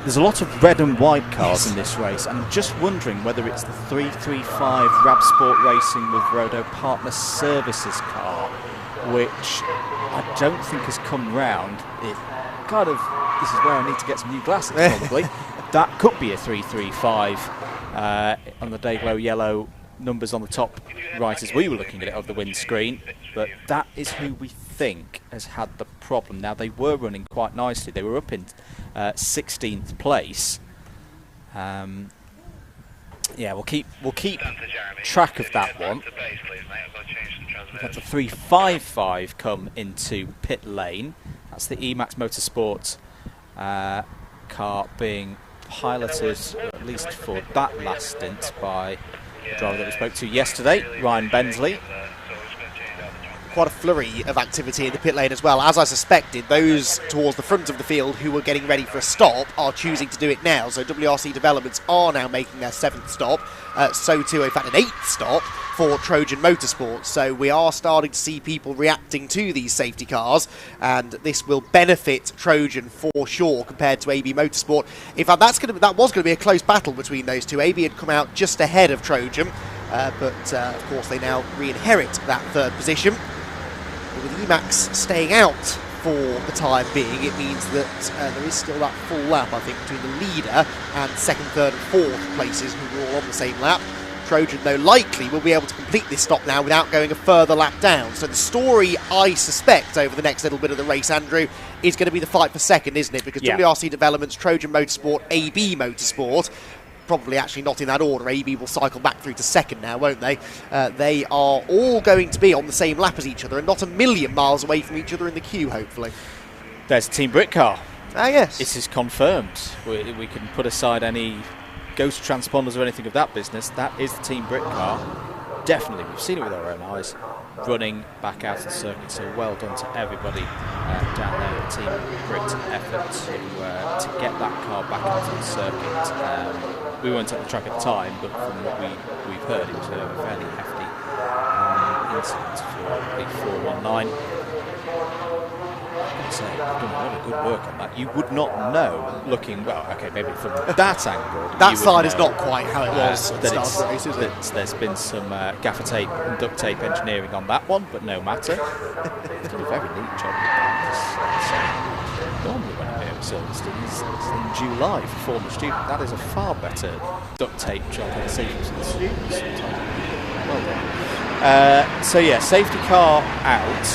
There's a lot of red and white cars in this race. I'm just wondering whether it's the 335 Rab Sport Racing with Rodo Partner Services car, which I don't think has come round. This is where I need to get some new glasses, probably. That could be a 335 on the Dayglow yellow numbers on the top right as we were looking at it over the windscreen, but that is who we think has had the problem. Now, they were running quite nicely. They were up in 16th place. Yeah, we'll keep track of that one. We've had the 355 come into pit lane. That's the Emax Motorsport car being piloted, at least for that last stint, by the driver that we spoke to yesterday, Ryan Bensley. Quite a flurry of activity in the pit lane as well. As I suspected, those towards the front of the field who were getting ready for a stop are choosing to do it now. So WRC Developments are now making their 7th stop. So too, in fact, an 8th stop for Trojan Motorsport. So we are starting to see people reacting to these safety cars, and this will benefit Trojan for sure compared to AB Motorsport. In fact, that was going to be a close battle between those two. AB had come out just ahead of Trojan, but of course they now re-inherit that 3rd position. With Emax staying out for the time being, it means that there is still that full lap, I think, between the leader and 2nd, 3rd and 4th places who are all on the same lap. Trojan, though, likely will be able to complete this stop now without going a further lap down. So the story, I suspect, over the next little bit of the race, Andrew, is going to be the fight for 2nd, isn't it? Because WRC Developments, Trojan Motorsport, AB Motorsport, probably actually not in that order. AB will cycle back through to 2nd now, won't they? They are all going to be on the same lap as each other and not a million miles away from each other in the queue, hopefully. There's Team Brit car. Ah, yes. This is confirmed. We can put aside any ghost transponders or anything of that business. That is the Team Brit car. Definitely, we've seen it with our own eyes, running back out of the circuit. So well done to everybody down there at Team Brit effort to get that car back out of the circuit. We weren't at the track at the time, but from what we've heard, it was a fairly hefty incident for the 419. So you've done a lot of good work on that. You would not know, looking, well, okay, maybe from that angle. That side is not quite how it was at the that start of the race, is it? there's been some gaffer tape and duct tape engineering on that one, but no matter. He's done a very neat job with that. Normally when I'm here at Silverstone, it's in July for former student. That is a far better duct tape job than I see from some students sometimes. Well done. So yeah, safety car out.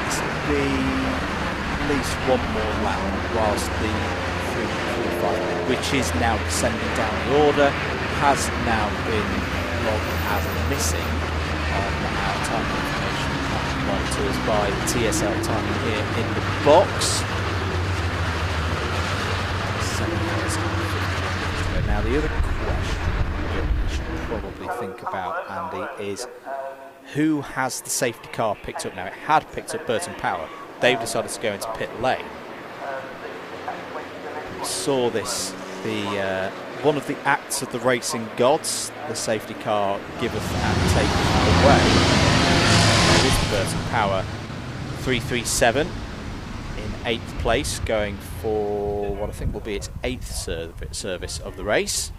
This will be at least one more lap whilst the 345, which is now descending down the order, has now been logged as missing on our time information provided to us by the TSL timing here in the box. Now the other question you should probably think about, Andy, is who has the safety car picked up now? It had picked up Burton Power. They've decided to go into pit lane. We saw this, one of the acts of the racing gods, the safety car giveth and taketh away. It is Burton Power 337 in 8th place, going for what I think will be its 8th service of the race.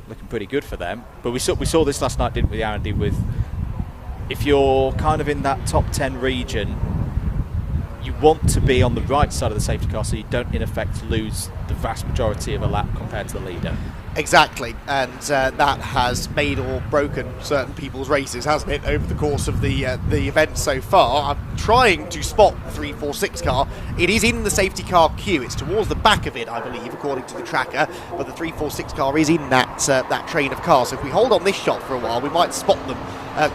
Looking pretty good for them. But we saw this last night, didn't we, Andy, with if you're kind of in that top 10 region, you want to be on the right side of the safety car so you don't in effect lose the vast majority of a lap compared to the leader. Exactly, and that has made or broken certain people's races, hasn't it, over the course of the event so far. I'm trying to spot the 346 car. It is in the safety car queue. It's towards the back of it, I believe, according to the tracker, but the 346 car is in that train of cars. So if we hold on this shot for a while, we might spot them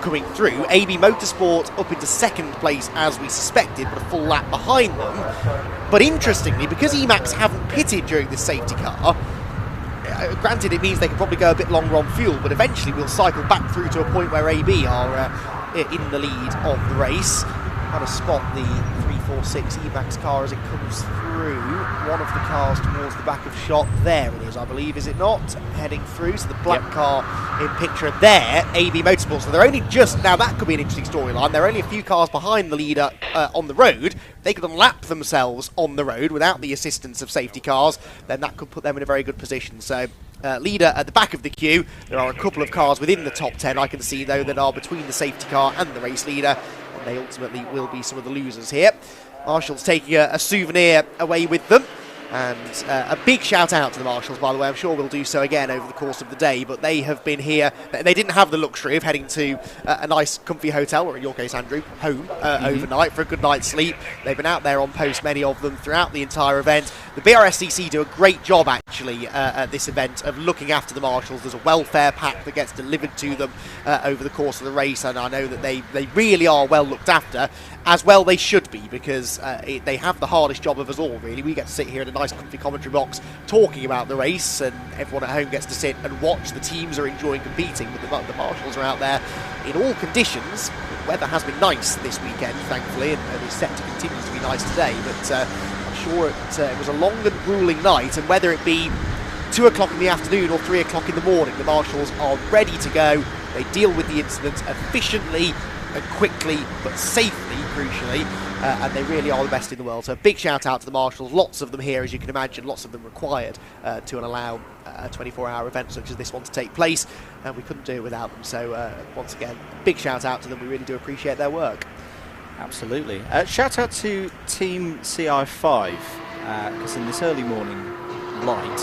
coming through. AB Motorsport up into 2nd place as we suspected, but a full lap behind them. But interestingly, because Emax haven't pitted during this safety car, granted, it means they can probably go a bit longer on fuel, but eventually we'll cycle back through to a point where AB are in the lead of the race. Trying to spot the 346 Emax car as it comes through. One of the cars towards the back of shot. There it is, I believe, is it not? Heading through, so the black car in picture there, AB Motorsport. So they're only just, now that could be an interesting storyline, they're only a few cars behind the leader on the road. They could unlap themselves on the road without the assistance of safety cars, then that could put them in a very good position. So leader at the back of the queue. There are a couple of cars within the top 10 I can see, though, that are between the safety car and the race leader, and they ultimately will be some of the losers here. Marshall's taking a souvenir away with them, and a big shout out to the Marshals, by the way. I'm sure we'll do so again over the course of the day, but they have been here. They didn't have the luxury of heading to a nice comfy hotel, or in your case, Andrew, home overnight for a good night's sleep. They've been out there on post, many of them, throughout the entire event. The Brscc do a great job, actually, at this event of looking after the Marshals. There's a welfare pack that gets delivered to them over the course of the race, and I know that they really are well looked after, as well they should be, because they have the hardest job of us all, really. We get to sit here in a nice comfy commentary box talking about the race, and everyone at home gets to sit and watch. The teams are enjoying competing, but the Marshals are out there in all conditions. The weather has been nice this weekend, thankfully, and is set to continue to be nice today, but I'm sure it was a long and grueling night, and whether it be 2 o'clock in the afternoon or 3 o'clock in the morning, the Marshals are ready to go. They deal with the incident efficiently and quickly, but safely, crucially, and they really are the best in the world. So a big shout out to the Marshals. Lots of them here, as you can imagine, lots of them required to allow a 24-hour event such as this one to take place, and we couldn't do it without them. So once again, big shout out to them. We really do appreciate their work. Absolutely. Shout out to Team CI5, because in this early morning light,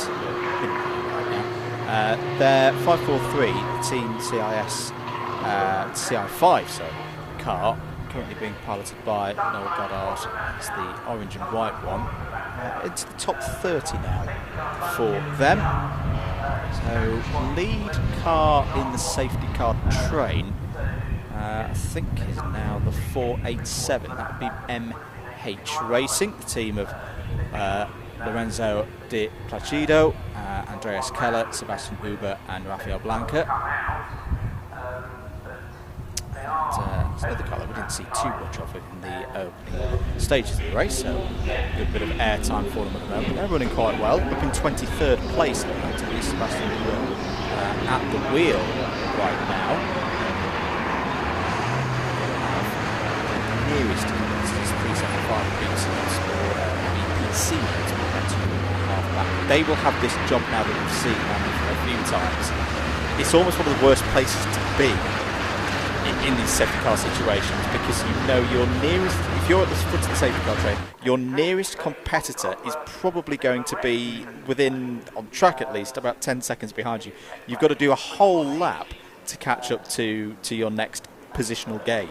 their 543 Team CIS CI5 car, currently being piloted by Noel Goddard. It's the orange and white one. Into the top 30 now for them. So lead car in the safety car train, I think is now the 487. That would be MH Racing, the team of Lorenzo de Placido, Andreas Keller, Sebastian Huber and Rafael Blanca. It's another car that we didn't see too much of in the opening stages of the race, so a good bit of airtime for them at the moment. They're running quite well, up in 23rd place at the moment, at least Sebastian Huber at the wheel right now. nearest competitors, 375 Brscc or BPC, they will have this jump now that we've seen a few times. It's almost one of the worst places to be in these safety car situations, because you know your nearest, if you're at the front of the safety car train, your nearest competitor is probably going to be within, on track at least, about 10 seconds behind you. You've got to do a whole lap to catch up to your next positional gain.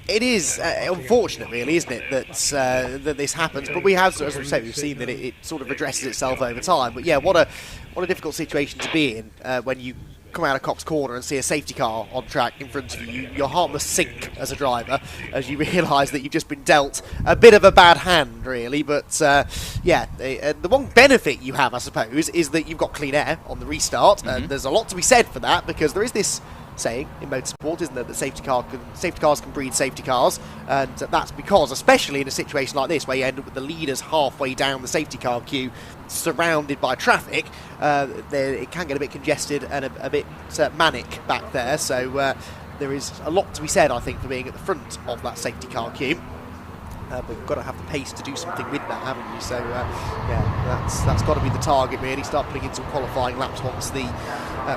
It is unfortunate, really, isn't it, that this happens? But we have, as we say, we've seen that it sort of addresses itself over time. But yeah, what a difficult situation to be in when you come out of Cox Corner and see a safety car on track in front of you. Your heart must sink as a driver as you realise that you've just been dealt a bit of a bad hand, really. But yeah, the one benefit you have, I suppose, is that you've got clean air on the restart, and there's a lot to be said for that, because there is this saying in motorsport, isn't there, that safety cars can breed safety cars, and that's because, especially in a situation like this where you end up with the leaders halfway down the safety car queue surrounded by traffic, it can get a bit congested and a bit manic back there. So there is a lot to be said, I think, for being at the front of that safety car queue. But we've got to have the pace to do something with that, haven't we? So, yeah, that's got to be the target, really. Start putting in some qualifying laps once the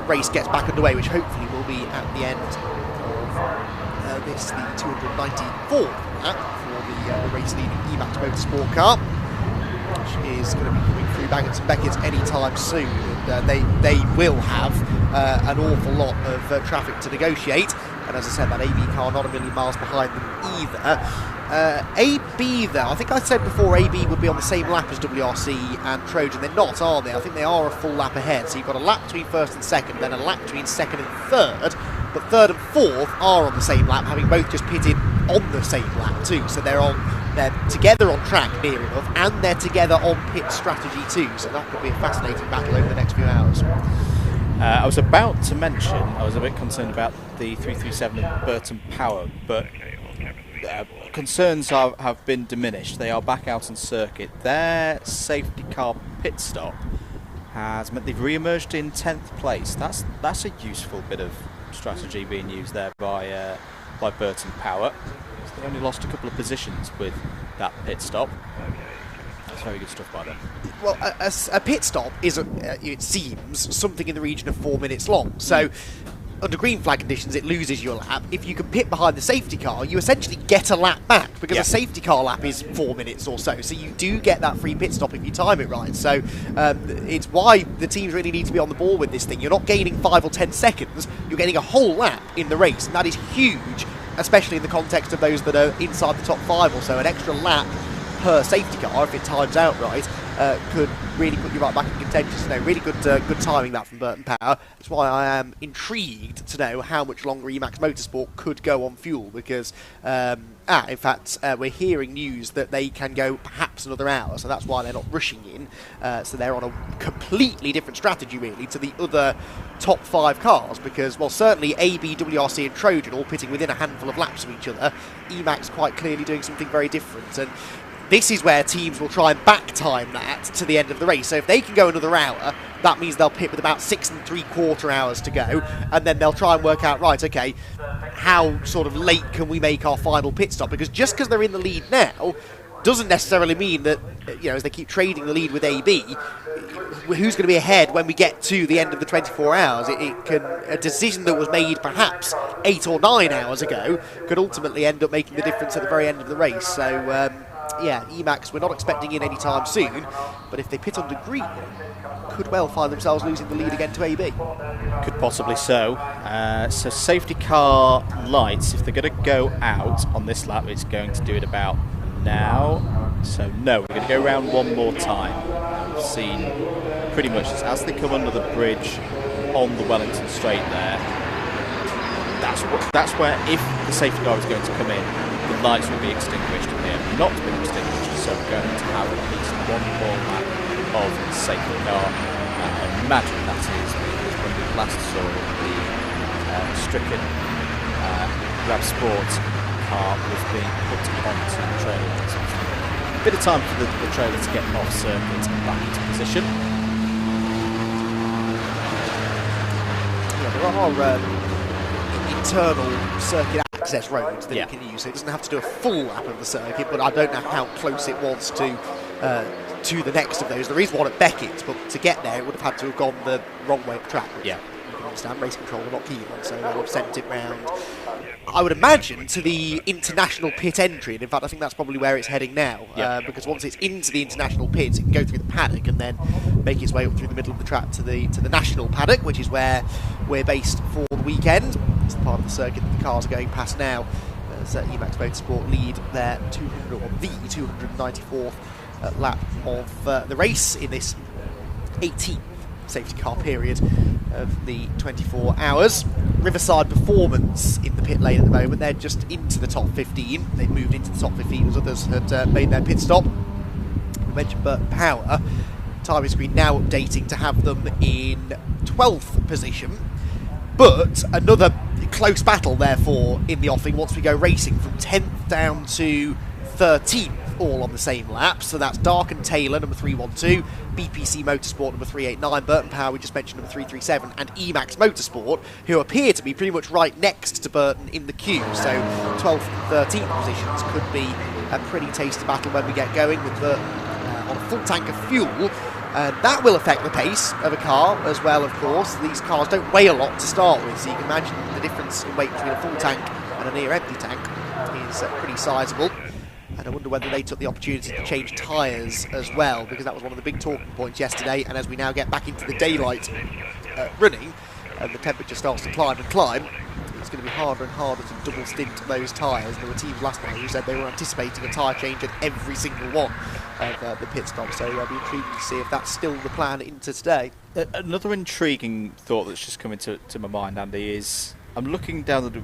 race gets back underway, which hopefully will be at the end of the 294th lap for the race-leading Emax Motorsport car, which is going to be coming through Bangers and Beckett's anytime soon. And they will have an awful lot of traffic to negotiate. And as I said, that AB car not a million miles behind them either. AB, though, I think I said before AB would be on the same lap as WRC and Trojan. They're not, are they? I think they are a full lap ahead. So you've got a lap between first and second, then a lap between second and third. But third and fourth are on the same lap, having both just pitted on the same lap too. So they're together on track near enough, and they're together on pit strategy too. So that could be a fascinating battle over the next few hours. I was about to mention, I was a bit concerned about the 337 of Burton Power, but concerns have been diminished. They are back out on circuit. Their safety car pit stop has meant they've re-emerged in 10th place. That's a useful bit of strategy being used there by Burton Power. So they only lost a couple of positions with that pit stop. That's very good stuff by them. Well, a pit stop is, it seems, something in the region of 4 minutes long. So under green flag conditions, it loses your lap. If you can pit behind the safety car, you essentially get a lap back, because a safety car lap is 4 minutes or so. So you do get that free pit stop if you time it right. So it's why the teams really need to be on the ball with this thing. You're not gaining 5 or 10 seconds, you're getting a whole lap in the race, and that is huge, especially in the context of those that are inside the top 5 or so. An extra lap per safety car, if it times out right, could really put you right back in contention. So, really good timing that from Burton Power. That's why I am intrigued to know how much longer Emax Motorsport could go on fuel, because in fact, we're hearing news that they can go perhaps another hour, so that's why they're not rushing in. So they're on a completely different strategy, really, to the other top 5 cars, because, well, certainly AB, WRC and Trojan all pitting within a handful of laps of each other. Emax quite clearly doing something very different, and this is where teams will try and back time that to the end of the race. So if they can go another hour, that means they'll pit with about 6 3/4 hours to go, and then they'll try and work out, right, okay, how sort of late can we make our final pit stop? Because just because they're in the lead now doesn't necessarily mean that, you know, as they keep trading the lead with AB, who's going to be ahead when we get to the end of the 24 hours? A decision that was made perhaps 8 or 9 hours ago could ultimately end up making the difference at the very end of the race. So yeah, Emax, we're not expecting in any time soon, but if they pit under green, could well find themselves losing the lead again to AB. Could possibly so. So safety car lights, if they're going to go out on this lap, it's going to do it about now. So no, we're going to go around one more time. We've seen pretty much as they come under the bridge on the Wellington Straight there, that's where, if the safety car is going to come in, the lights will be extinguished, and they have not been extinguished, so we're going to have at least one more lap of safety car. I imagine that is because when we last saw the stricken Grab Sport car was being put onto the trailer. So a bit of time for the trailer to get off circuit and back into position. Yeah, there are internal circuit access roads that it can use. So it doesn't have to do a full lap of the circuit, but I don't know how close it was to the next of those. There is one at Beckett's, but to get there, it would have had to have gone the wrong way of track. Which you can understand, race control are not keen on, so they'll have sent it round, I would imagine, to the international pit entry, and in fact I think that's probably where it's heading now, because once it's into the international pits it can go through the paddock and then make its way up through the middle of the track to the national paddock, which is where we're based for the weekend. It's the part of the circuit that the cars are going past now as Emax Motorsport lead their 294th lap of the race in this 18th safety car period of the 24 hours. Riverside Performance in the pit lane at the moment. They're just into the top 15. They've moved into the top 15 as others had made their pit stop. We mentioned Burton Power. Timing screen now updating to have them in 12th position. But another close battle, therefore, in the offing once we go racing from 10th down to 13th, all on the same lap. So that's Dark and Taylor, number 312, BPC Motorsport, number 389, Burton Power, we just mentioned, number 337, and Emax Motorsport, who appear to be pretty much right next to Burton in the queue. So 12th and 13th positions could be a pretty tasty battle when we get going, with Burton on a full tank of fuel. That will affect the pace of a car as well, of course. These cars don't weigh a lot to start with, so you can imagine the difference in weight between a full tank and a near empty tank is pretty sizable. And I wonder whether they took the opportunity to change tyres as well, because that was one of the big talking points yesterday. And as we now get back into the daylight running, and the temperature starts to climb and climb, it's going to be harder and harder to double stint those tyres. There were teams last night who said they were anticipating a tyre change at every single one of the pit stops. So I'll be intrigued to see if that's still the plan into today. Another intriguing thought that's just come into my mind, Andy, is I'm looking down the...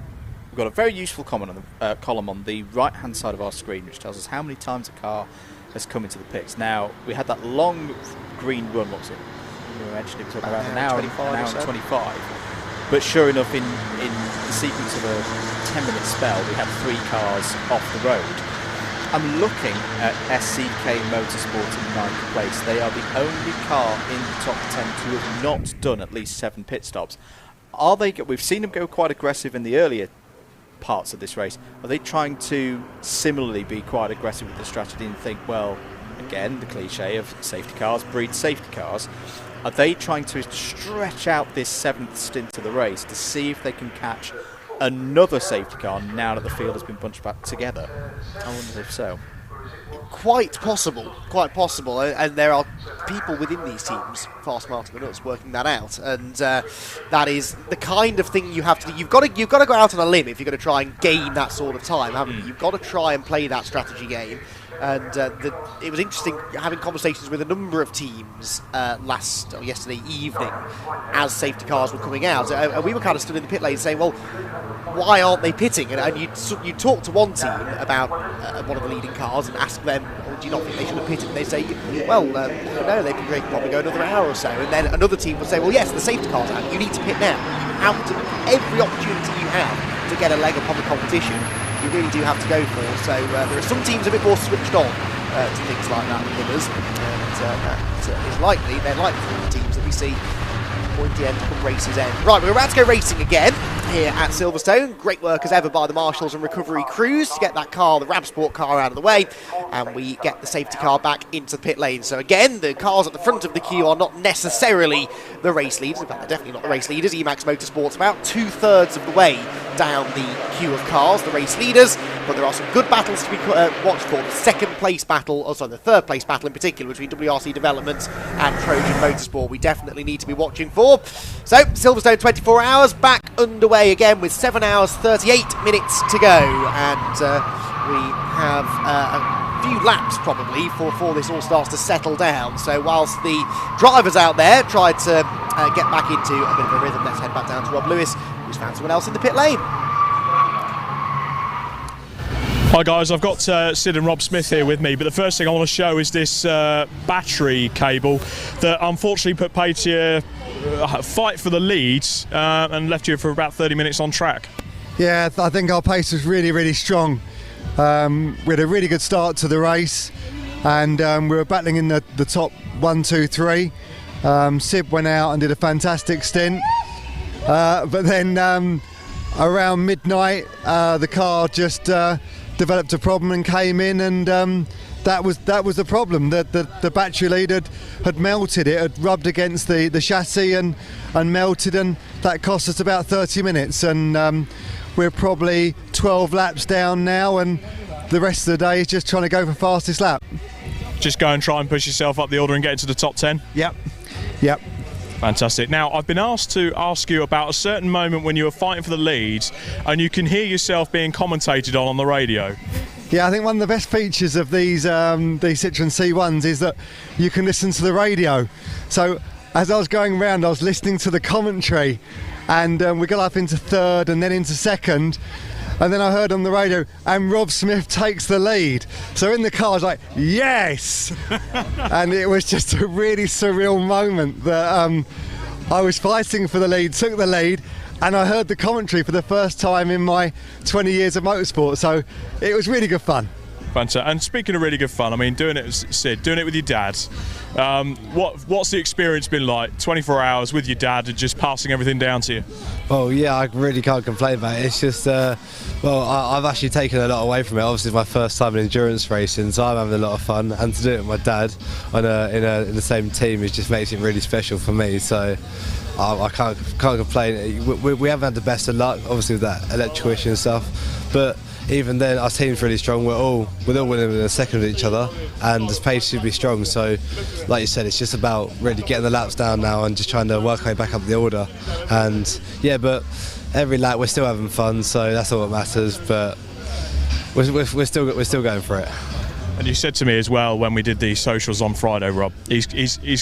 We've got a very useful column on the right-hand side of our screen, which tells us how many times a car has come into the pits. Now, we had that long green run, what was it? We mentioned it was around an hour and 25. But sure enough, in the sequence of a 10-minute spell, we had 3 cars off the road. I'm looking at SCK Motorsport in 9th place. They are the only car in the top 10 to have not done at least 7 pit stops. Are they? We've seen them go quite aggressive in the earlier parts of this race. Are they trying to similarly be quite aggressive with the strategy and think, well, again, the cliche of safety cars breed safety cars? Are they trying to stretch out this 7th stint of the race to see if they can catch another safety car now that the field has been bunched back together? I wonder if so. Quite possible, and there are people within these teams far smarter than us working that out, and that is the kind of thing you have to do. You've got to go out on a limb if you're going to try and gain that sort of time, haven't you? You've got to try and play that strategy game. And it was interesting having conversations with a number of teams yesterday evening as safety cars were coming out. And we were kind of stood in the pit lane saying, well, why aren't they pitting? And you talk to one team about one of the leading cars and ask them, do you not think they should have pitted? And they say, well, no, they could probably go another hour or so. And then another team would say, well, yes, the safety car's out. You need to pit now. You have to, every opportunity you have to get a leg up on the competition, you really do have to go for. So there are some teams a bit more switched on to things like that than others, and that is likely. They're likely to be the teams that we see pointy end come races end. Right, we're about to go racing again here at Silverstone. Great work as ever by the marshals and recovery crews to get that car, the Ram Sport car, out of the way, and we get the safety car back into the pit lane. So again, the cars at the front of the queue are not necessarily the race leaders. In fact, they're definitely not the race leaders. Emax Motorsport's about 2/3 of the way down the queue of cars, the race leaders, but there are some good battles to be watched for. The third place battle in particular between WRC Developments and Trojan Motorsport, we definitely need to be watching for. So Silverstone 24 hours back underway again with 7 hours 38 minutes to go, and we have a few laps probably before this all starts to settle down. So whilst the drivers out there tried to get back into a bit of a rhythm, let's head back down to Rob Lewis, who's found someone else in the pit lane. Hi guys, I've got Sid and Rob Smith here with me, but the first thing I want to show is this battery cable that unfortunately put paid to you fight for the leads and left you for about 30 minutes on track. Yeah, I think our pace was really, really strong. We had a really good start to the race, and we were battling in the top 1, 2, 3. Sid went out and did a fantastic stint, but then around midnight, the car just developed a problem and came in, and that was the problem. The battery lead had melted. It had rubbed against the chassis and melted, and that cost us about 30 minutes. And we're probably 12 laps down now, and the rest of the day is just trying to go for fastest lap. Just go and try and push yourself up the order and get into the top 10? Yep. Fantastic. Now, I've been asked to ask you about a certain moment when you were fighting for the lead and you can hear yourself being commentated on the radio. Yeah, I think one of the best features of these Citroen C1s is that you can listen to the radio. So as I was going around, I was listening to the commentary, and we got up into third and then into second. And then I heard on the radio, and Rob Smith takes the lead. So in the car, I was like, yes! And it was just a really surreal moment that I was fighting for the lead, took the lead, and I heard the commentary for the first time in my 20 years of motorsport. So it was really good fun. Fantastic. And speaking of really good fun, I mean, doing it, as Sid, doing it with your dad, what's the experience been like? 24 hours with your dad and just passing everything down to you? Well, yeah, I really can't complain about it. It's just, I've actually taken a lot away from it. Obviously, it's my first time in endurance racing, so I'm having a lot of fun. And to do it with my dad in the same team, it just makes it really special for me. So I can't complain. We haven't had the best of luck, obviously, with that electrical issue and stuff, but even then, our team's really strong. We're all winning within a second of each other, and the pace should be strong. So, like you said, it's just about really getting the laps down now and just trying to work our way back up the order. And yeah, but every lap we're still having fun, so that's all that matters. But we're still going for it. And you said to me as well when we did the socials on Friday, Rob, he's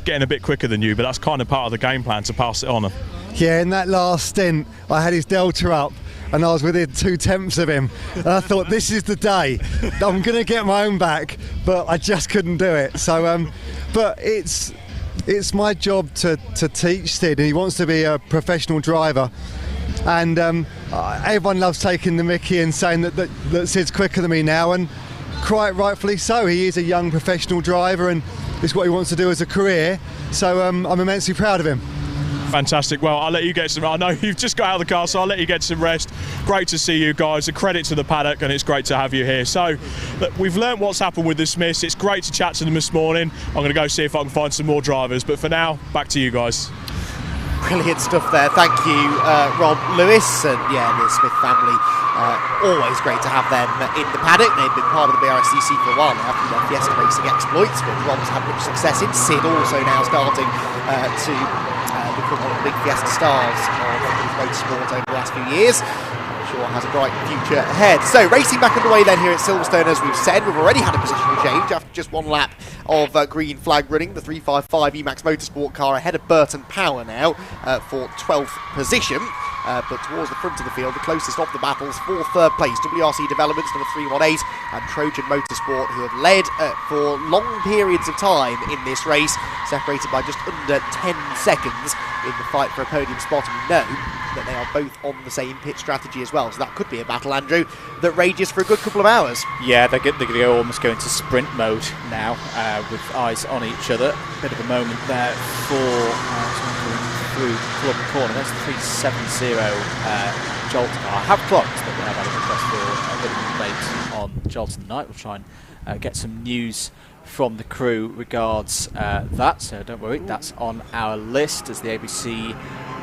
getting a bit quicker than you, but that's kind of part of the game plan to pass it on. Yeah, in that last stint, I had his delta up, and I was within 2/10 of him, and I thought, this is the day. I'm going to get my own back, but I just couldn't do it. So, but it's my job to teach Sid, and he wants to be a professional driver. And everyone loves taking the mickey and saying that Sid's quicker than me now, and quite rightfully so. He is a young professional driver, and it's what he wants to do as a career. So I'm immensely proud of him. Fantastic. Well, I'll let you get some. I know you've just got out of the car, so I'll let you get some rest. Great to see you guys. A credit to the paddock, and it's great to have you here. So, look, we've learnt what's happened with the Smiths. It's great to chat to them this morning. I'm going to go see if I can find some more drivers. But for now, back to you guys. Brilliant stuff there. Thank you, Rob Lewis. And yeah, the Smith family, always great to have them in the paddock. They've been part of the Brscc for a while now through their Fiesta racing exploits, but Rob's had much success in. Sid also now starting to become one of the big Fiesta stars of motorsport over the last few years. I'm sure has a bright future ahead. So racing back underway then here at Silverstone, as we've said. We've already had a positional change after just one lap of green flag running. The 355 Emax Motorsport car ahead of Burton Power now for 12th position. But towards the front of the field, the closest of the battles for third place, WRC Developments number 318 and Trojan Motorsport, who have led for long periods of time in this race, separated by just under 10 seconds in the fight for a podium spot. And we know that they are both on the same pit strategy as well, so that could be a battle, Andrew, that rages for a good couple of hours. Yeah, they're going to almost go into sprint mode now, with eyes on each other. Bit of a moment there for through Club Corner. That's the 370 Jolt car. I have clocked that we have had a request for a little late on Jolt tonight. We'll try and get some news from the crew regards that, so don't worry, that's on our list as the ABC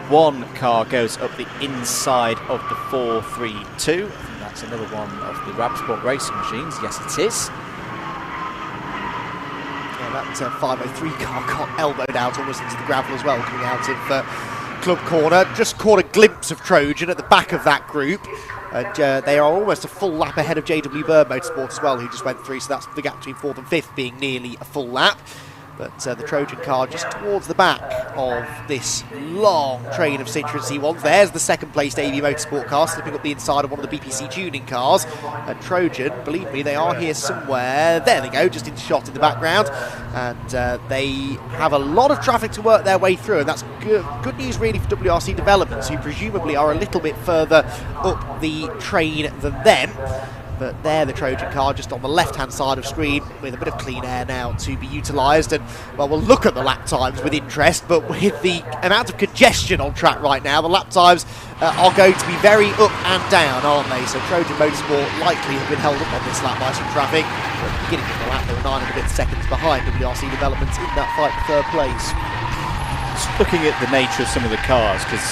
1 car goes up the inside of the 432. I think that's another one of the Brscc racing machines. Yes, it is. That 503 car got elbowed out almost into the gravel as well, coming out of Club Corner. Just caught a glimpse of Trojan at the back of that group, and they are almost a full lap ahead of JW Bird Motorsport as well, who just went through, so that's the gap between 4th and 5th being nearly a full lap. But the Trojan car just towards the back of this long train of Citroen C1s. There's the second placed AV Motorsport car slipping up the inside of one of the BPC tuning cars. And Trojan, believe me, they are here somewhere. There they go, just in shot in the background. And they have a lot of traffic to work their way through. And that's good news really for WRC Developments, who presumably are a little bit further up the train than them. but they're the Trojan car just on the left-hand side of screen with a bit of clean air now to be utilised. And, well, we'll look at the lap times with interest, but with the amount of congestion on track right now, the lap times are going to be very up and down, aren't they? So Trojan Motorsport likely have been held up on this lap by some traffic. But at the beginning of the lap, they were 9 and a bit seconds behind WRC Developments in that fight for third place. Just looking at the nature of some of the cars, because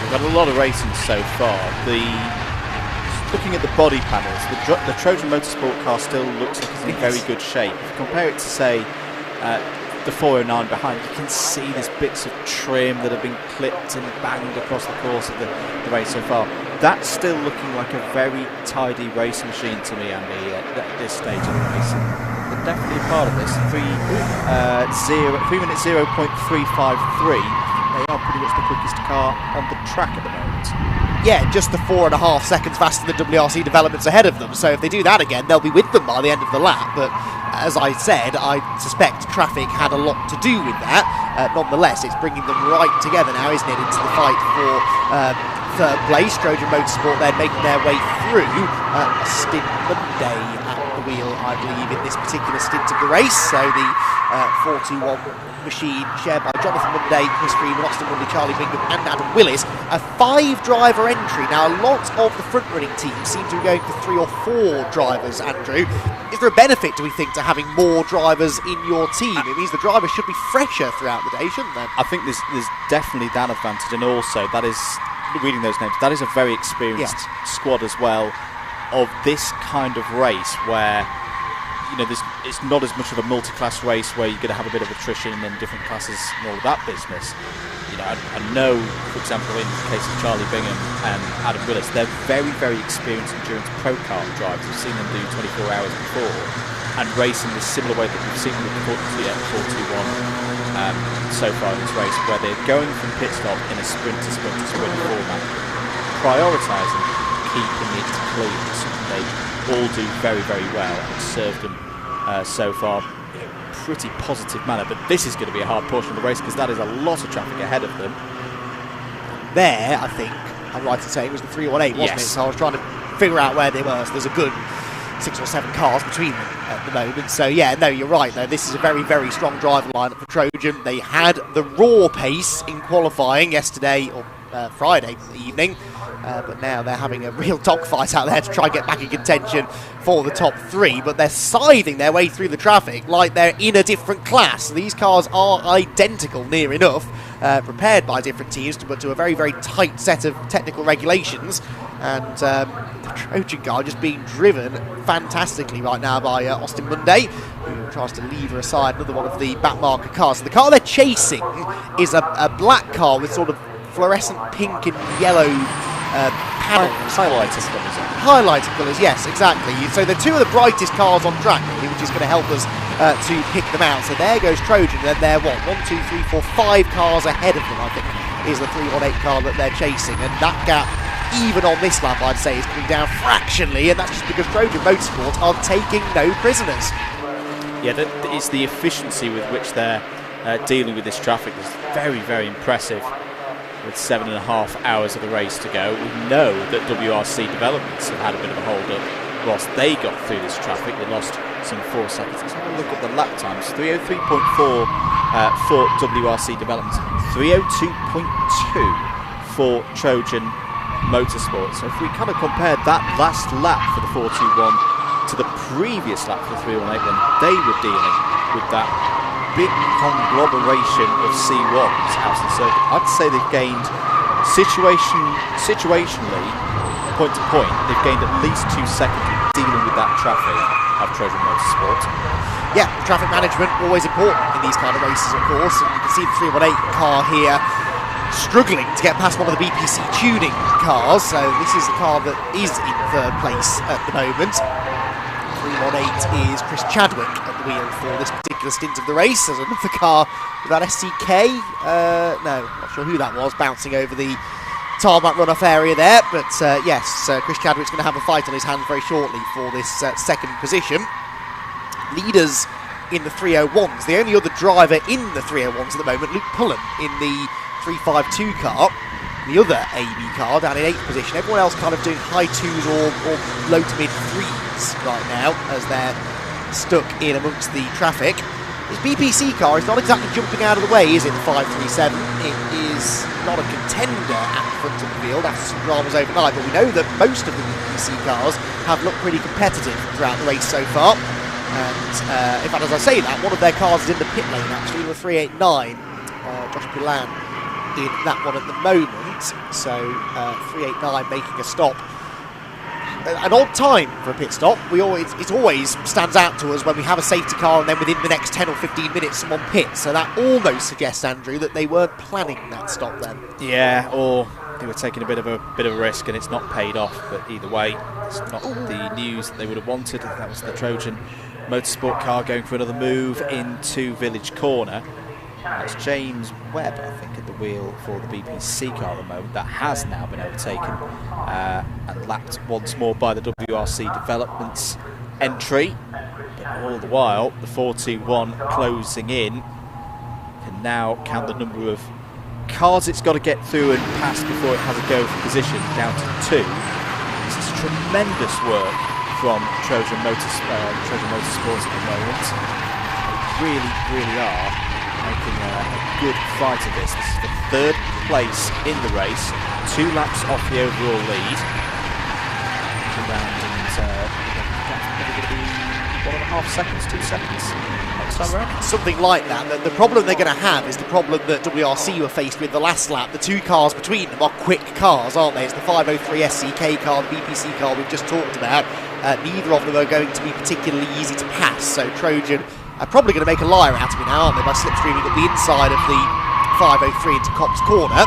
we've got a lot of racing so far. Looking at the body panels, the Trojan Motorsport car still looks like it's in very good shape. If you compare it to, say, the 409 behind, you can see there's bits of trim that have been clipped and banged across the course of the race so far. That's still looking like a very tidy racing machine to me, Andy, at this stage of the race. They're definitely a part of this. 3 minutes 0.353. They are pretty much the quickest car on the track at the moment. Yeah, just the 4.5 seconds faster than WRC Developments ahead of them. So if they do that again, they'll be with them by the end of the lap. But as I said, I suspect traffic had a lot to do with that. Nonetheless, it's bringing them right together now, isn't it, into the fight for third place. Trojan Motorsport then making their way through. Austin Monday at the wheel, I believe, in this particular stint of the race. So the 421 machine shared by Jonathan Monday, Chris Freeman, Austin Monday, Charlie Bingham and Adam Willis. A 5-driver entry. Now, a lot of the front-running teams seem to be going for 3 or 4 drivers, Andrew. Is there a benefit, do we think, to having more drivers in your team? It means the drivers should be fresher throughout the day, shouldn't they? I think there's definitely that advantage, and also that is, reading those names, that is a very experienced squad as well of this kind of race where, you know, it's not as much of a multi-class race where you're going to have a bit of attrition and different classes and all of that business. You know, I know, for example, in the case of Charlie Bingham and Adam Willis, they're very, very experienced endurance pro kart drivers. We've seen them do 24 hours before and race in the similar way that we've seen them with the 421 so far in this race, where they're going from pit stop in a sprint format, prioritising keeping it clean. Something they all do very, very well and served them so far in a pretty positive manner. But this is going to be a hard portion of the race because that is a lot of traffic ahead of them. There, I think, I'm right in saying, it was the 318, wasn't it? So I was trying to figure out where they were. So there's a good 6 or 7 cars between them at the moment. So yeah, no, you're right though. This is a very, very strong driver lineup for Trojan. They had the raw pace in qualifying yesterday, or Friday evening. But now they're having a real dogfight out there to try and get back in contention for the top 3. But they're scything their way through the traffic like they're in a different class. These cars are identical, near enough, prepared by different teams, but to a very, very tight set of technical regulations. And the Trojan car just being driven fantastically right now by Austin Monday, who tries to lever aside another one of the backmarker cars. So the car they're chasing is a black car with sort of fluorescent pink and yellow panels. Highlighted colours, yes, exactly. So they're 2 of the brightest cars on track, really, which is going to help us to pick them out. So there goes Trojan, and they're what, 1, 2, 3, 4, 5 cars ahead of them, I think, is the 318 car that they're chasing. And that gap, even on this lap, I'd say, is coming down fractionally, and that's just because Trojan Motorsport are taking no prisoners. Yeah, it's the efficiency with which they're dealing with this traffic that's very, very impressive. With 7.5 hours of the race to go, we know that WRC Developments have had a bit of a hold-up whilst they got through this traffic. They lost some 4 seconds. Let's have a look at the lap times. 303.4 for WRC Developments, 302.2 for Trojan Motorsport. So if we kind of compared that last lap for the 421 to the previous lap for the 318, then they were dealing with that big conglomeration of C1s out in the circuit. I'd say they've gained situationally, point to point, they've gained at least 2 seconds in dealing with that traffic of Trojan Motorsport. Yeah, traffic management always important in these kind of races, of course, and you can see the 318 car here struggling to get past one of the BPC tuning cars. So this is the car that is in third place at the moment. 318 is Chris Chadwick at the wheel for this particular stint of the race. There's another car with that SCK. No, not sure who that was, bouncing over the tarmac runoff area there. But yes, Chris Chadwick's going to have a fight on his hands very shortly for this second position. Leaders in the 301s. The only other driver in the 301s at the moment, Luke Pullen in the 352 car. the other AB car down in 8th position. Everyone else kind of doing high 2s or low to mid 3s right now as they're stuck in amongst the traffic. This BPC car is not exactly jumping out of the way, is it, the 537? It is not a contender at the front of the field after some dramas overnight, but we know that most of the BPC cars have looked pretty competitive throughout the race so far. And in fact, as I say that, one of their cars is in the pit lane actually, the 389, Josh Pilan in that one at the moment. So 389 making a stop. An odd time for a pit stop. It always stands out to us when we have a safety car and then within the next 10 or 15 minutes someone pits. So that almost suggests, Andrew, that they weren't planning that stop then. Yeah, or they were taking a bit of a risk and it's not paid off. But either way, it's not the news that they would have wanted. That was the Trojan Motorsport car going for another move into Village Corner. That's James Webb, I think, at the wheel for the BPC car at the moment. That has now been overtaken and lapped once more by the WRC Developments entry. But all the while, the 421 closing in can now count the number of cars it's got to get through and pass before it has a go for position down to 2. This is tremendous work from Trojan Motorsports at the moment. They really are making a good fight of this. This is the 3rd place in the race, 2 laps off the overall lead. Around and that's probably going to be 1.5 seconds, 2 seconds next time around. Something like that. The problem they're going to have is the problem that WRC were faced with the last lap. The 2 cars between them are quick cars, aren't they? It's the 503 SCK car, the BPC car we've just talked about. Neither of them are going to be particularly easy to pass, so Trojan are probably going to make a liar out of it now, aren't they, by slipstreaming up the inside of the 503 into Cops Corner.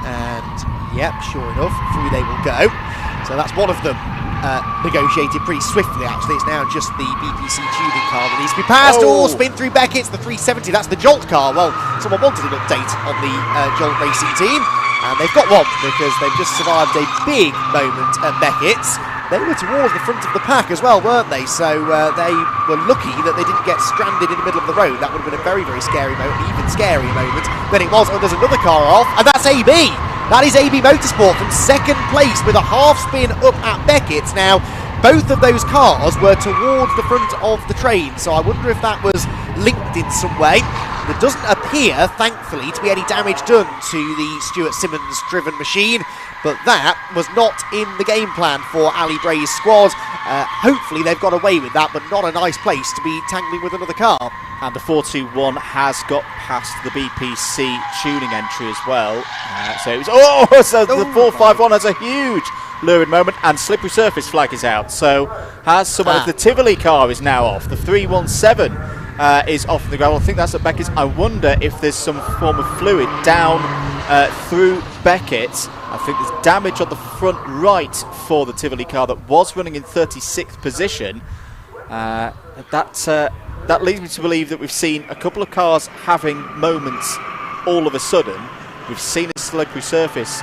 And, yep, sure enough, through they will go. So that's one of them negotiated pretty swiftly, actually. It's now just the BPC tuning car that needs to be passed. Oh, spin through Beckett's, the 370, that's the Jolt car. Well, someone wanted an update on the Jolt racing team, and they've got one, because they've just survived a big moment at Beckett's. They were towards the front of the pack as well, weren't they? So they were lucky that they didn't get stranded in the middle of the road. That would have been a very, very scary moment, even scarier moment than it was. Oh, there's another car off, and that's AB. That is AB Motorsport from 2nd place with a half spin up at Beckett's. Now, both of those cars were towards the front of the train, so I wonder if that was linked in some way. There doesn't appear, thankfully, to be any damage done to the Stuart Simmons driven machine, but that was not in the game plan for Ali Bray's squad. Hopefully they've got away with that, but not a nice place to be tangling with another car. And the 421 has got past the BPC tuning entry as well. The 451 has a huge lurid moment, and slippery surface flag is out. So has someone of the Tivoli car is now off. The 317 is off the gravel. I think that's at Beckett's. I wonder if there's some form of fluid down through Beckett's. I think there's damage on the front right for the Tivoli car that was running in 36th position. That leads me to believe that we've seen a couple of cars having moments all of a sudden. We've seen a slippery surface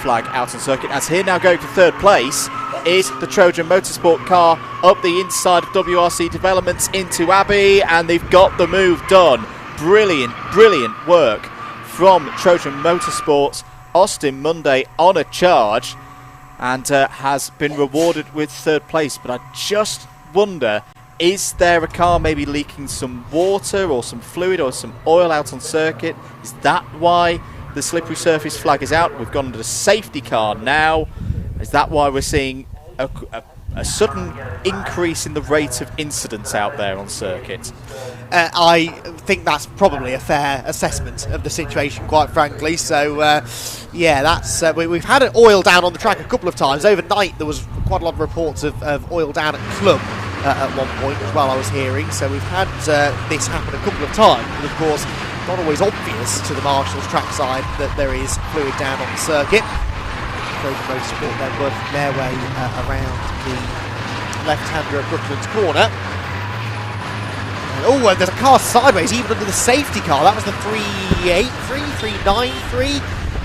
flag out on circuit. As here now going for 3rd place is the Trojan Motorsport car up the inside of WRC Developments into Abbey, and they've got the move done. Brilliant work from Trojan Motorsports. Austin Monday on a charge and has been rewarded with 3rd place. But I just wonder, is there a car maybe leaking some water or some fluid or some oil out on circuit? Is that why the slippery surface flag is out? We've gone to the safety car now. Is that why we're seeing a sudden increase in the rate of incidents out there on circuit? I think that's probably a fair assessment of the situation, quite frankly. So, yeah, that's we've had it oil down on the track a couple of times. Overnight, there was quite a lot of reports of oil down at Club at one point as well, I was hearing. So we've had this happen a couple of times. But of course, not always obvious to the Marshall's trackside that there is fluid down on the circuit. Trojan Motorsport then working their way around the left-hander at Brooklands Corner. Oh, and there's a car sideways, even under the safety car. That was the 393,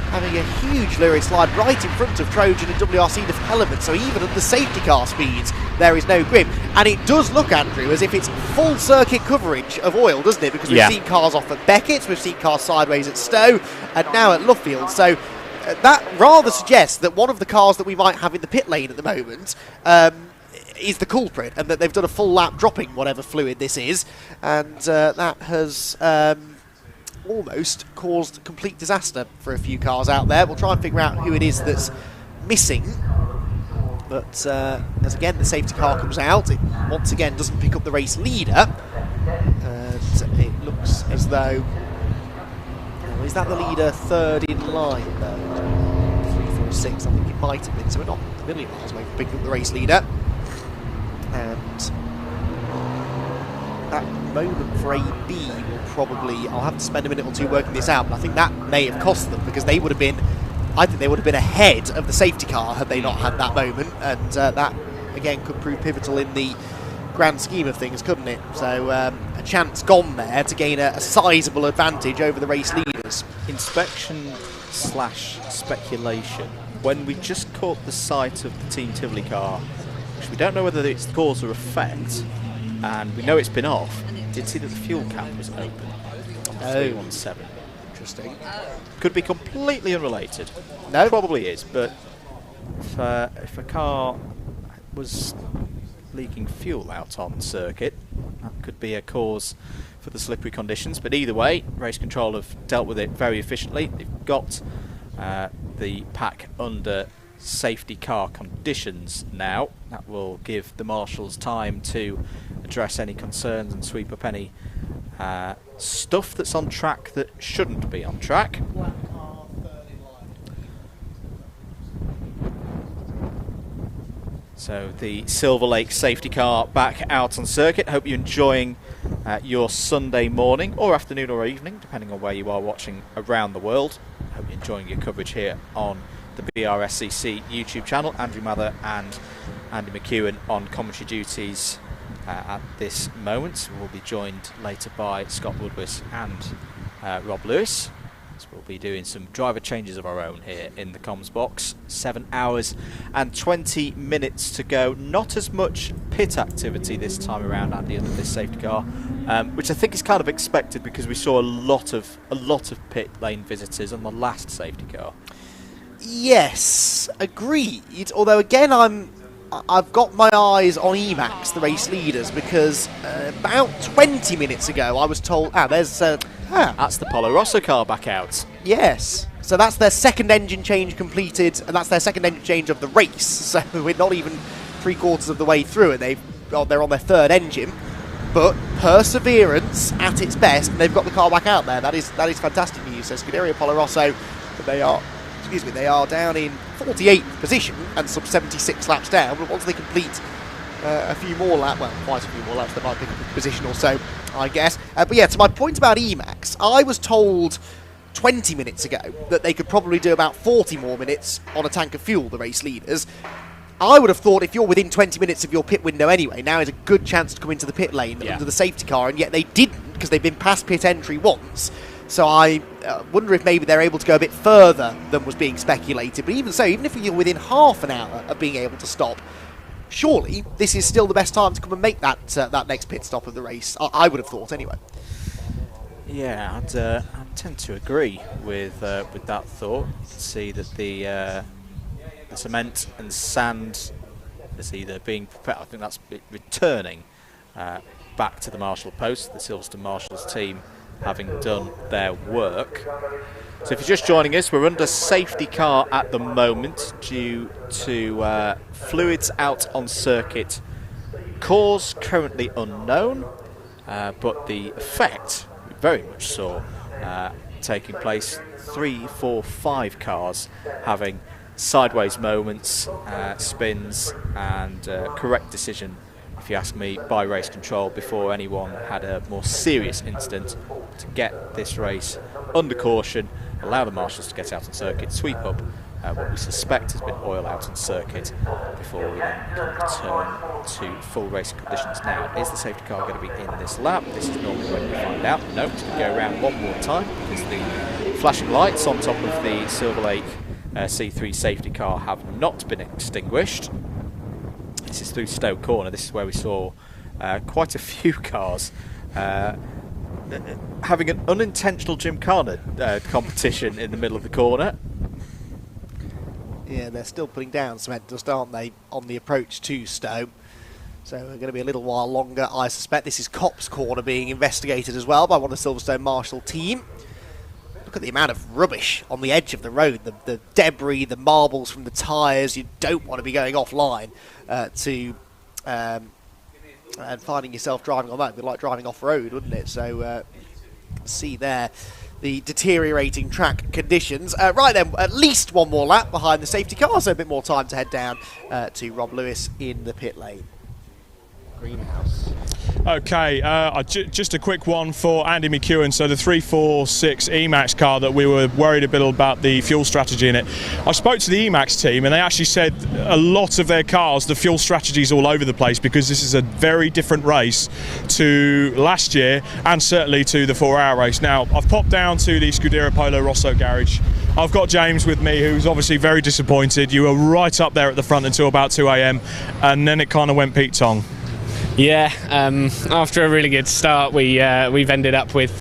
having a huge lurid slide right in front of Trojan and WRC Development. So even at the safety car speeds, there is no grip. And it does look, Andrew, as if it's full circuit coverage of oil, doesn't it? Because we've seen cars off at Beckett's, we've seen cars sideways at Stowe, and now at Luffield. So that rather suggests that one of the cars that we might have in the pit lane at the moment is the culprit, and that they've done a full lap dropping whatever fluid this is, and that has almost caused complete disaster for a few cars out there. We'll try and figure out who it is that's missing, but as again the safety car comes out, it once again doesn't pick up the race leader, and it looks as though, is that the leader third in line though? 3, 4, 6, I think it might have been, so we're not a million miles away from picking up the race leader. And that moment for AB will probably, I'll have to spend a minute or two working this out, but I think that may have cost them, because they would have been, I think they would have been ahead of the safety car had they not had that moment, and that again could prove pivotal in the grand scheme of things, couldn't it? So a chance gone there to gain a sizable advantage over the race leaders. Inspection / speculation. When we just caught the sight of the Team Tivoli car, which we don't know whether it's cause or effect, and we know it's been off, did see that the fuel cap was open on the 317. Interesting. Could be completely unrelated. No, probably is, but if a car was leaking fuel out on circuit, that could be a cause for the slippery conditions. But either way, race control have dealt with it very efficiently. They've got the pack under safety car conditions now. That will give the marshals time to address any concerns and sweep up any stuff that's on track that shouldn't be on track. So the Silverlake safety car back out on circuit. Hope you're enjoying your Sunday morning or afternoon or evening, depending on where you are watching around the world. Hope you're enjoying your coverage here on the Brscc YouTube channel. Andrew Mather and Andy McEwen on commentary duties at this moment. We'll be joined later by Scott Woodward and Rob Lewis. So we'll be doing some driver changes of our own here in the comms box. 7 hours and 20 minutes to go. Not as much pit activity this time around, Andy, under this safety car, which I think is kind of expected because we saw a lot of pit lane visitors on the last safety car. Yes, agreed. Although again, I've got my eyes on Emacs, the race leaders, because about 20 minutes ago I was told, that's the Polo Rosso car back out. Yes, so that's their second engine change completed, and that's their second engine change of the race. So we're not even 3/4 of the way through, and they're on their third engine. But perseverance at its best, and they've got the car back out there. That is fantastic news. So Scuderia Polo Rosso, they are down in 48th position and some 76 laps down. But once they complete a few more laps, well, quite a few more laps, they might pick up a position or so, I guess. But yeah, to my point about Emacs, I was told 20 minutes ago that they could probably do about 40 more minutes on a tank of fuel, the race leaders. I would have thought if you're within 20 minutes of your pit window anyway, now is a good chance to come into the pit lane under the safety car, and yet they didn't because they've been past pit entry once. So I wonder if maybe they're able to go a bit further than was being speculated. But even so, even if you're within half an hour of being able to stop, surely this is still the best time to come and make that next pit stop of the race. I would have thought anyway. Yeah, I'd tend to agree with that thought. You can see that the cement and sand is either being prepared. I think that's returning back to the marshal post. The Silverstone Marshals team having done their work. So if you're just joining us, we're under safety car at the moment due to fluids out on circuit. Cause currently unknown, but the effect we very much saw taking place. 3, 4, 5 cars having sideways moments, spins, and correct decision, if you ask me, by race control before anyone had a more serious incident to get this race under caution, allow the marshals to get out on circuit, sweep up what we suspect has been oil out on circuit before we then can return to full racing conditions. Now, is the safety car going to be in this lap? This is normally when we find out. No, it's going to go around one more time because the flashing lights on top of the Silverlake C3 safety car have not been extinguished. This is through Stoke Corner. This is where we saw quite a few cars having an unintentional gymkhana competition in the middle of the corner. Yeah, they're still putting down cement dust, aren't they, on the approach to Stowe. So we're going to be a little while longer, I suspect. This is Copse Corner being investigated as well by one of the Silverstone Marshall team. Look at the amount of rubbish on the edge of the road, the debris, the marbles from the tyres. You don't want to be going offline and finding yourself driving on that. It'd be like driving off-road, wouldn't it? So see there the deteriorating track conditions. Right then, at least one more lap behind the safety car, so a bit more time to head down to Rob Lewis in the pit lane. Greenhouse. Okay, just a quick one for Andy McEwen. So the 346 Emax car that we were worried a bit about the fuel strategy in it. I spoke to the Emax team and they actually said a lot of their cars, the fuel strategy is all over the place because this is a very different race to last year and certainly to the 4-hour race. Now, I've popped down to the Scuderia Polo Rosso garage. I've got James with me, who's obviously very disappointed. You were right up there at the front until about 2 a.m. and then it kind of went Pete Tong. Yeah, after a really good start, we've ended up with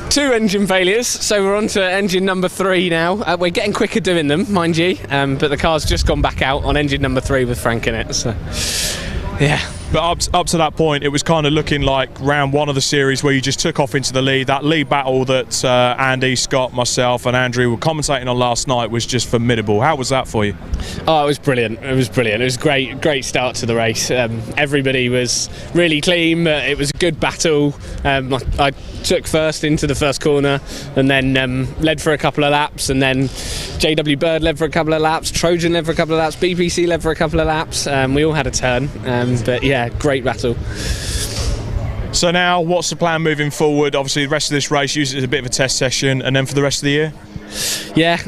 2 engine failures, so we're on to engine number 3 now. We're getting quicker doing them, mind you, but the car's just gone back out on engine number 3 with Frank in it, so yeah. But up to that point, it was kind of looking like round 1 of the series where you just took off into the lead. That lead battle that Andy, Scott, myself and Andrew were commentating on last night was just formidable. How was that for you? Oh, it was brilliant. It was brilliant. It was great start to the race. Everybody was really clean, but it was a good battle. I took first into the first corner and then led for a couple of laps, and then JW Bird led for a couple of laps, Trojan led for a couple of laps, BPC led for a couple of laps. We all had a turn, but yeah, great battle. So now, what's the plan moving forward? Obviously, the rest of this race, use it as a bit of a test session, and then for the rest of the year? Yeah,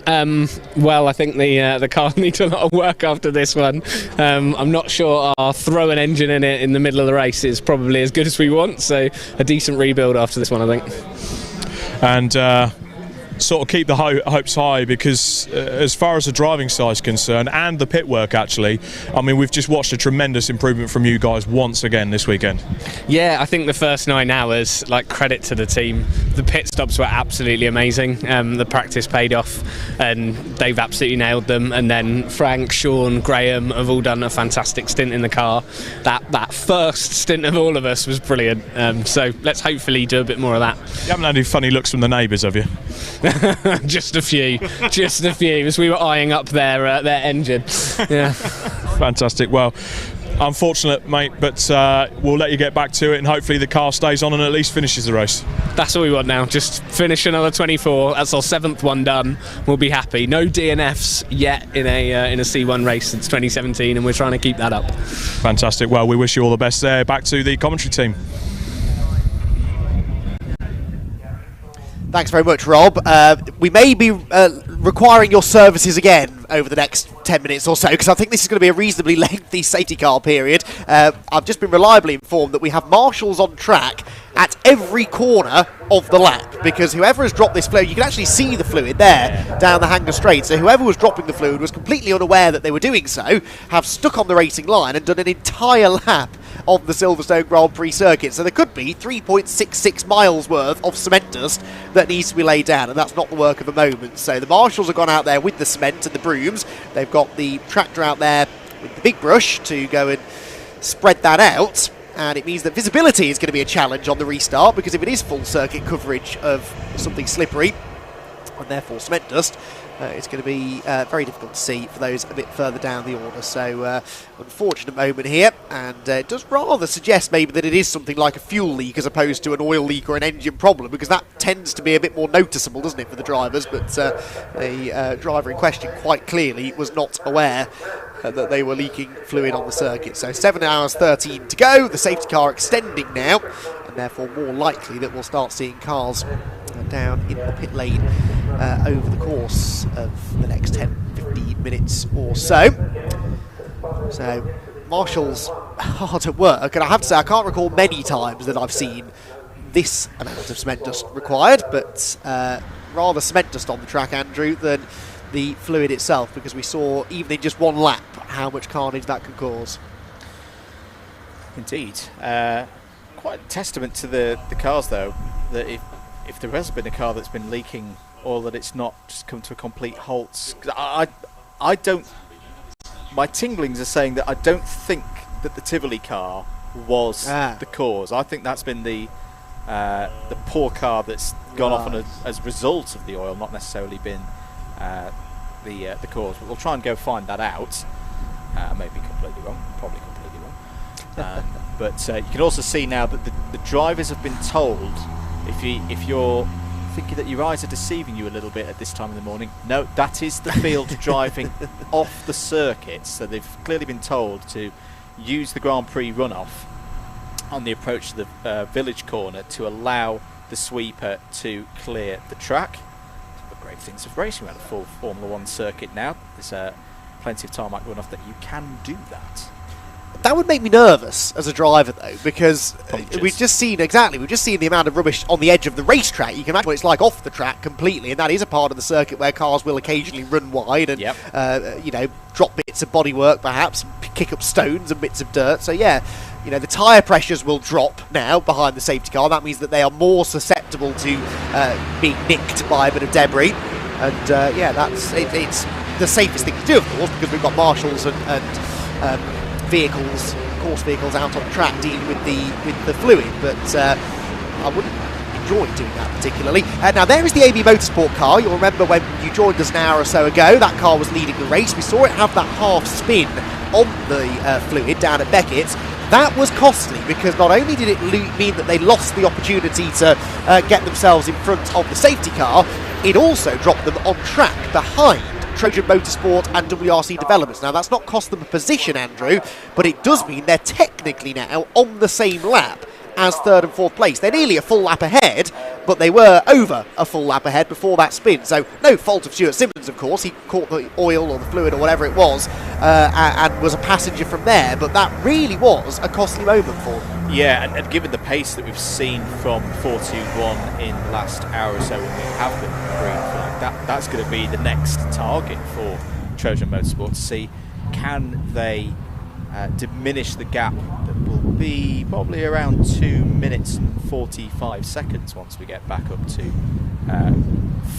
well, I think the car needs a lot of work after this one. I'm not sure our throw an engine in it in the middle of the race is probably as good as we want, so a decent rebuild after this one, I think. And sort of keep the hopes high, because as far as the driving side is concerned and the pit work, actually, I mean, we've just watched a tremendous improvement from you guys once again this weekend. Yeah, I think the first 9 hours, like, credit to the team. The pit stops were absolutely amazing. The practice paid off and they've absolutely nailed them, and then Frank, Sean, Graham have all done a fantastic stint in the car. That first stint of all of us was brilliant, so let's hopefully do a bit more of that. You haven't had any funny looks from the neighbours, have you? Just a few, as we were eyeing up their engine. Yeah. Fantastic. Well, unfortunate, mate, but we'll let you get back to it, and hopefully the car stays on and at least finishes the race. That's all we want now. Just finish another 24. That's our 7th one done. We'll be happy. No DNFs yet in a C1 race since 2017, and we're trying to keep that up. Fantastic. Well, we wish you all the best there. Back to the commentary team. Thanks very much, Rob. We may be requiring your services again over the next 10 minutes or so, because I think this is going to be a reasonably lengthy safety car period. I've just been reliably informed that we have marshals on track at every corner of the lap, because whoever has dropped this fluid, you can actually see the fluid there down the Hanger Straight, so whoever was dropping the fluid was completely unaware that they were doing so, have stuck on the racing line and done an entire lap on the Silverstone Grand Prix circuit. So there could be 3.66 miles worth of cement dust that needs to be laid down, and that's not the work of a moment. So the marshals have gone out there with the cement and the brooms. They've got the tractor out there with the big brush to go and spread that out, and it means that visibility is going to be a challenge on the restart, because if it is full circuit coverage of something slippery and therefore cement dust, it's going to be very difficult to see for those a bit further down the order. So unfortunate moment here, and it does rather suggest maybe that it is something like a fuel leak as opposed to an oil leak or an engine problem, because that tends to be a bit more noticeable, doesn't it, for the drivers. But the driver in question quite clearly was not aware that they were leaking fluid on the circuit. So 7 hours 13 to go, the safety car extending now, and therefore more likely that we'll start seeing cars down in the pit lane over the course of the next 10-15 minutes or so. So marshals hard at work, and I have to say I can't recall many times that I've seen this amount of cement dust required, but rather cement dust on the track, Andrew, than the fluid itself, because we saw even in just one lap how much carnage that could cause. Indeed. Quite a testament to the cars, though, that if there has been a car that's been leaking, or that it's not just come to a complete halt. I I don't. My tinglings are saying that I don't think that the Tivoli car was the cause. I think that's been the poor car that's gone off on as a result of the oil, not necessarily been the cause. But we'll try and go find that out. I may be completely wrong, probably completely wrong. But you can also see now that the drivers have been told, if you're thinking that your eyes are deceiving you a little bit at this time in the morning, no, that is the field driving off the circuit. So they've clearly been told to use the Grand Prix runoff on the approach to the village corner to allow the sweeper to clear the track. It's one of the great things of racing around a full Formula 1 circuit now. There's plenty of tarmac runoff that you can do that. That would make me nervous as a driver, though, because we've just seen the amount of rubbish on the edge of the racetrack. You can imagine what it's like off the track completely, and that is a part of the circuit where cars will occasionally run wide and drop bits of bodywork, perhaps kick up stones and bits of dirt. So yeah, the tyre pressures will drop now behind the safety car. That means that they are more susceptible to being nicked by a bit of debris, and it's the safest thing to do, of course, because we've got marshals and course vehicles out on the track dealing with the fluid, but I wouldn't enjoy doing that particularly. Now there is the AB Motorsport car. You'll remember when you joined us an hour or so ago, that car was leading the race. We saw it have that half spin on the fluid down at Beckett's. That was costly because not only did it mean that they lost the opportunity to get themselves in front of the safety car, it also dropped them on track behind Trojan Motorsport and WRC Developments. Now that's not cost them a position, Andrew, but it does mean they're technically now on the same lap as third and fourth place. They're nearly a full lap ahead, but they were over a full lap ahead before that spin. So no fault of Stuart Simmons, of course. He caught the oil or the fluid or whatever it was and was a passenger from there, but that really was a costly moment for them. Yeah, and given the pace that we've seen from 421 in the last hour or so when we have the green flag, that's going to be the next target for Trojan Motorsport, to see can they diminish the gap that will be probably around 2 minutes and 45 seconds once we get back up to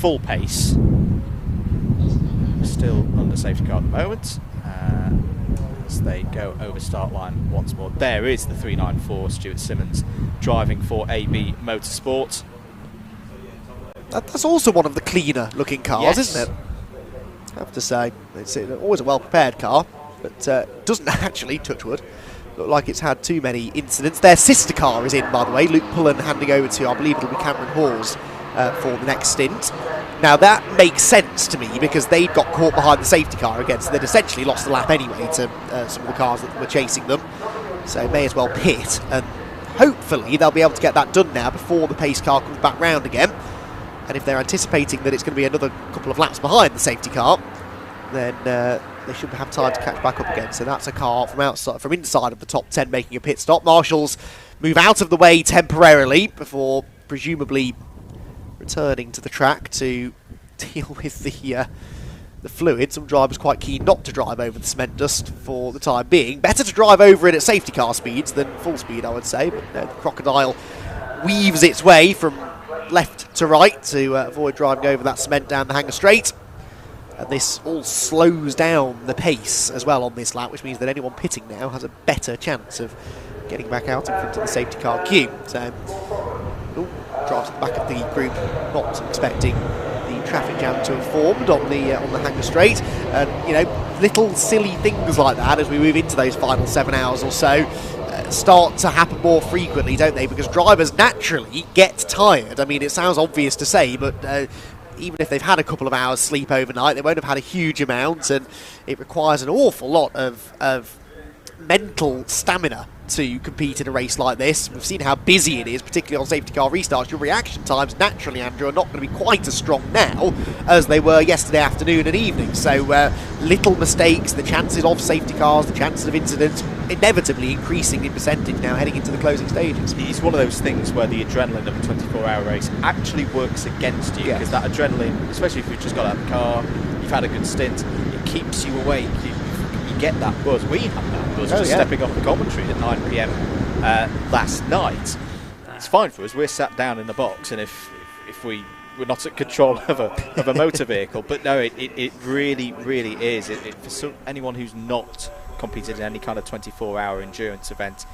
full pace. Still under safety car at the moment. As they go over start line once more. There is the 394 Stuart Simmons driving for AB Motorsport. That's also one of the cleaner looking cars, isn't it? I have to say, it's always a well prepared car, but doesn't actually, touch wood, look like it's had too many incidents. Their sister car is in, by the way. Luke Pullen handing over to, I believe it'll be Cameron Hawes for the next stint. Now that makes sense to me because they got caught behind the safety car again, so they'd essentially lost the lap anyway to some of the cars that were chasing them. So may as well pit, and hopefully they'll be able to get that done now before the pace car comes back round again. And if they're anticipating that it's going to be another couple of laps behind the safety car, then they should have time to catch back up again. So that's a car from inside of the top 10 making a pit stop. Marshals move out of the way temporarily before presumably returning to the track to deal with the fluid. Some drivers quite keen not to drive over the cement dust for the time being. Better to drive over it at safety car speeds than full speed, I would say. But the Crocodile weaves its way from left to right to avoid driving over that cement down the Hanger Straight. And this all slows down the pace as well on this lap, which means that anyone pitting now has a better chance of getting back out in front of the safety car queue. So, drives at the back of the group, not expecting the traffic jam to have formed on the Hanger Straight. And little silly things like that as we move into those final 7 hours or so start to happen more frequently, don't they? Because drivers naturally get tired. I mean, it sounds obvious to say, but even if they've had a couple of hours sleep overnight, they won't have had a huge amount, and it requires an awful lot of mental stamina to compete in a race like this. We've seen how busy it is, particularly on safety car restarts. Your reaction times naturally, Andrew, are not going to be quite as strong now as they were yesterday afternoon and evening. So little mistakes, the chances of safety cars, the chances of incidents, inevitably increasing in percentage now heading into the closing stages. It's one of those things where the adrenaline of a 24-hour race actually works against you, because that adrenaline, especially if you've just got out of the car, you've had a good stint, it keeps you awake. You get that buzz. We had that buzz stepping off the commentary at 9 PM last night. It's fine for us. We're sat down in the box, and if we we're not at control of a motor vehicle. But no, it really is. For anyone who's not competed in any kind of 24-hour endurance event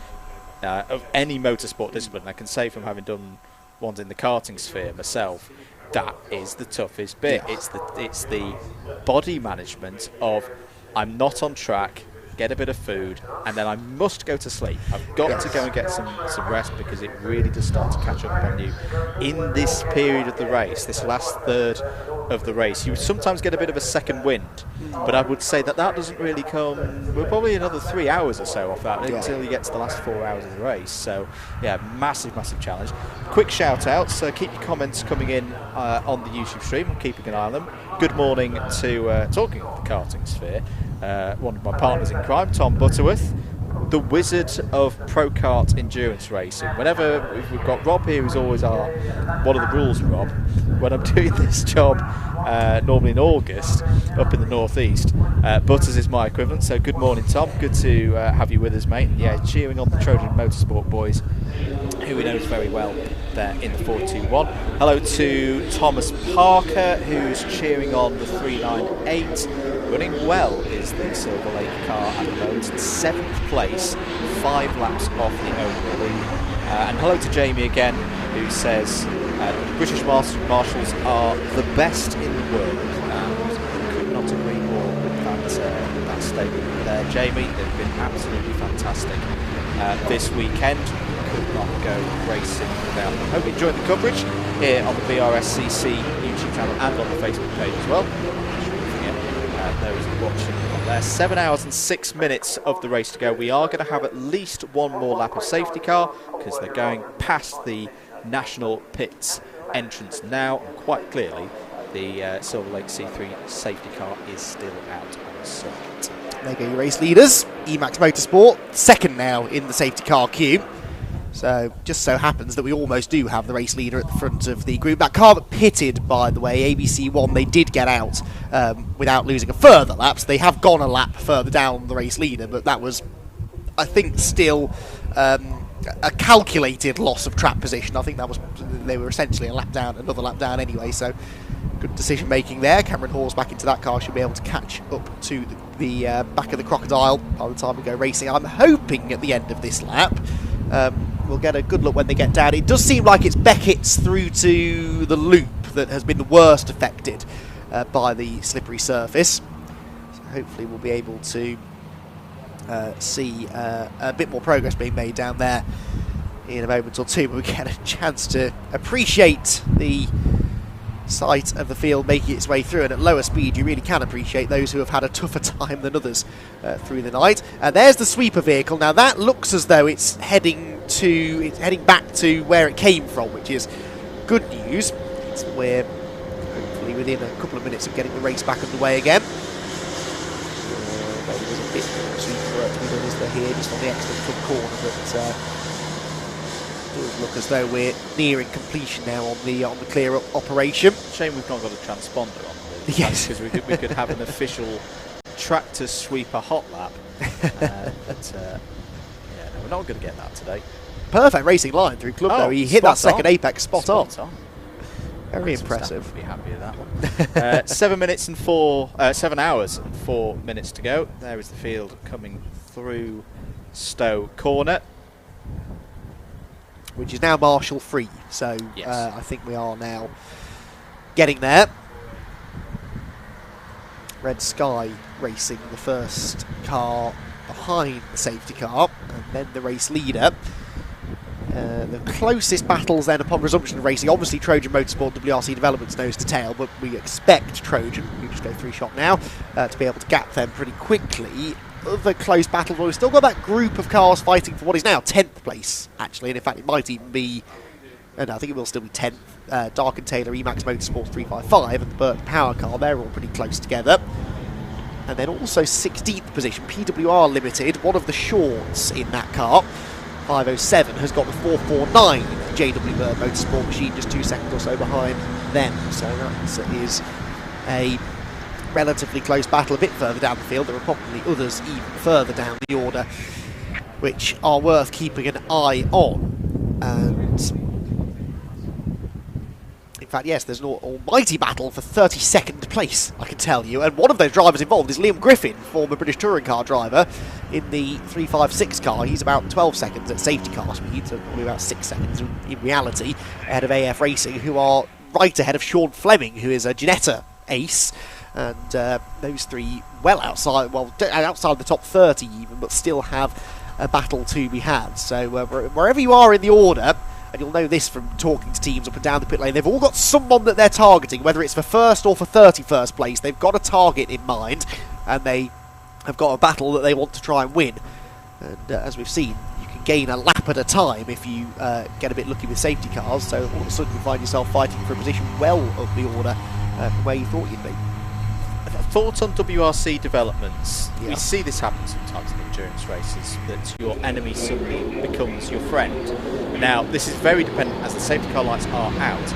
of any motorsport discipline, I can say from having done ones in the karting sphere myself, that is the toughest bit. It's the body management of, I'm not on track, get a bit of food, and then I must go to sleep. I've got to go and get some rest, because it really does start to catch up on you in this period of the race, this last third of the race. You sometimes get a bit of a second wind, but I would say that doesn't really come. We're probably another 3 hours or so off that until you get to the last 4 hours of the race. So yeah, massive challenge. Quick shout outs, keep your comments coming in on the YouTube stream. I'm keeping an eye on them. Good morning to talking of the karting sphere, one of my partners in crime, Tom Butterworth, the wizard of pro kart endurance racing. Whenever we've got Rob here, who's always what are the rules, Rob? When I'm doing this job, normally in August, up in the northeast, Butters is my equivalent. So good morning, Tom. Good to have you with us, mate. Yeah, cheering on the Trojan Motorsport boys, who he knows very well there in the 421. Hello to Thomas Parker, who's cheering on the 398. Running well is the Silverlake car at the moment, in 7th place, 5 laps off the overall lead. And hello to Jamie again, who says British Marshals are the best in the world. And could not agree more with that statement there, Jamie. They've been absolutely fantastic this weekend. Could not go racing without them. Hope you enjoyed the coverage here on the Brscc YouTube channel and on the Facebook page as well. Those watching on there. 7 hours and 6 minutes of the race to go. We are going to have at least one more lap of safety car, because they're going past the National Pits entrance now. And quite clearly, the Silverlake C3 safety car is still out on the circuit. There go your race leaders. Emax Motorsport, second now in the safety car queue. So, just so happens that we almost do have the race leader at the front of the group. That car that pitted, by the way, ABC1, they did get out without losing a further lap. So they have gone a lap further down the race leader, but that was, I think, still a calculated loss of track position. I think they were essentially a lap down, another lap down anyway. So, good decision making there. Cameron Hall's back into that car, should be able to catch up to the back of the Crocodile by the time we go racing. I'm hoping at the end of this lap, we'll get a good look when they get down. It does seem like it's Beckett's through to the loop that has been the worst affected by the slippery surface. So hopefully we'll be able to see a bit more progress being made down there in a moment or two, but we get a chance to appreciate the sight of the field making its way through. And at lower speed, you really can appreciate those who have had a tougher time than others through the night. There's the sweeper vehicle. Now that looks as though it's heading back to where it came from, which is good news. We're hopefully within a couple of minutes of getting the race back underway again. Maybe there's a bit of sweeper work to be done, is there, here, just on the excellent front corner, but does look as though we're nearing completion now on the clear-up operation. Shame we've not got a transponder on the yes, because we could have an official tractor sweeper hot lap. Yeah, no, we're not going to get that today. Perfect racing line through club though. He hit that second apex spot on. Very impressive. Would be happy with that one. 7 hours and 4 minutes to go. There is the field coming through Stowe Corner, which is now marshal free. So yes. I think we are now getting there. Red Sky racing the first car behind the safety car, and then the race leader. The closest battles then upon resumption of racing, obviously Trojan Motorsport WRC Development's nose to tail, but we expect Trojan, we just go 3-shot now, to be able to gap them pretty quickly. Other close battles, well, we've still got that group of cars fighting for what is now 10th place, actually, and in fact it might even be, no, I think it will still be 10th. Dark and Taylor, Emax Motorsport 355 and the Burton Power car, they're all pretty close together. And then also 16th position, PWR Limited, one of the shorts in that car, 507, has got the 449 JW Bird Motorsport machine, just 2 seconds or so behind them. So that is a relatively close battle a bit further down the field. There are probably others even further down the order which are worth keeping an eye on. And in fact, yes, there's an almighty battle for 32nd place, I can tell you. And one of those drivers involved is Liam Griffin, former British touring car driver, in the 356 car. He's about 12 seconds at safety car speed, so probably about 6 seconds in reality, ahead of AF Racing, who are right ahead of Sean Fleming, who is a Ginetta ace. And those three outside the top 30 even, but still have a battle to be had. So wherever you are in the order, and you'll know this from talking to teams up and down the pit lane, they've all got someone that they're targeting, whether it's for first or for 31st place. They've got a target in mind, and they have got a battle that they want to try and win. And as we've seen, you can gain a lap at a time if you get a bit lucky with safety cars, so all of a sudden you find yourself fighting for a position well up the order from where you thought you'd be. Thoughts on WRC developments? Yeah. We see this happen sometimes in endurance races, that your enemy suddenly becomes your friend. Now, this is very dependent as the safety car lights are out.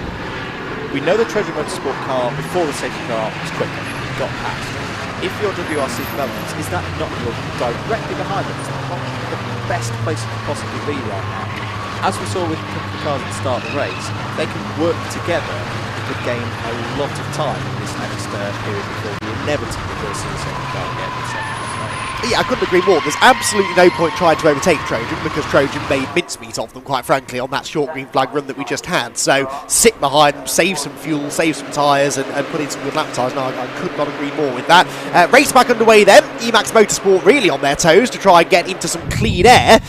We know the Trojan Motorsport car before the safety car was quicker, got past. If your WRC developments, is that not you're directly behind them? Is that not the best place you could possibly be right now? As we saw with the cars at the start of the race, they can work together. Could gain a lot of time in this next period before we inevitably will see the second car again in the second race. Yeah, I couldn't agree more. There's absolutely no point trying to overtake Trojan, because Trojan made mincemeat of them, quite frankly, on that short green flag run that we just had. So sit behind them, save some fuel, save some tyres, and put in some good lap times. No, I could not agree more with that. Race back underway then. Emax Motorsport really on their toes to try and get into some clean air.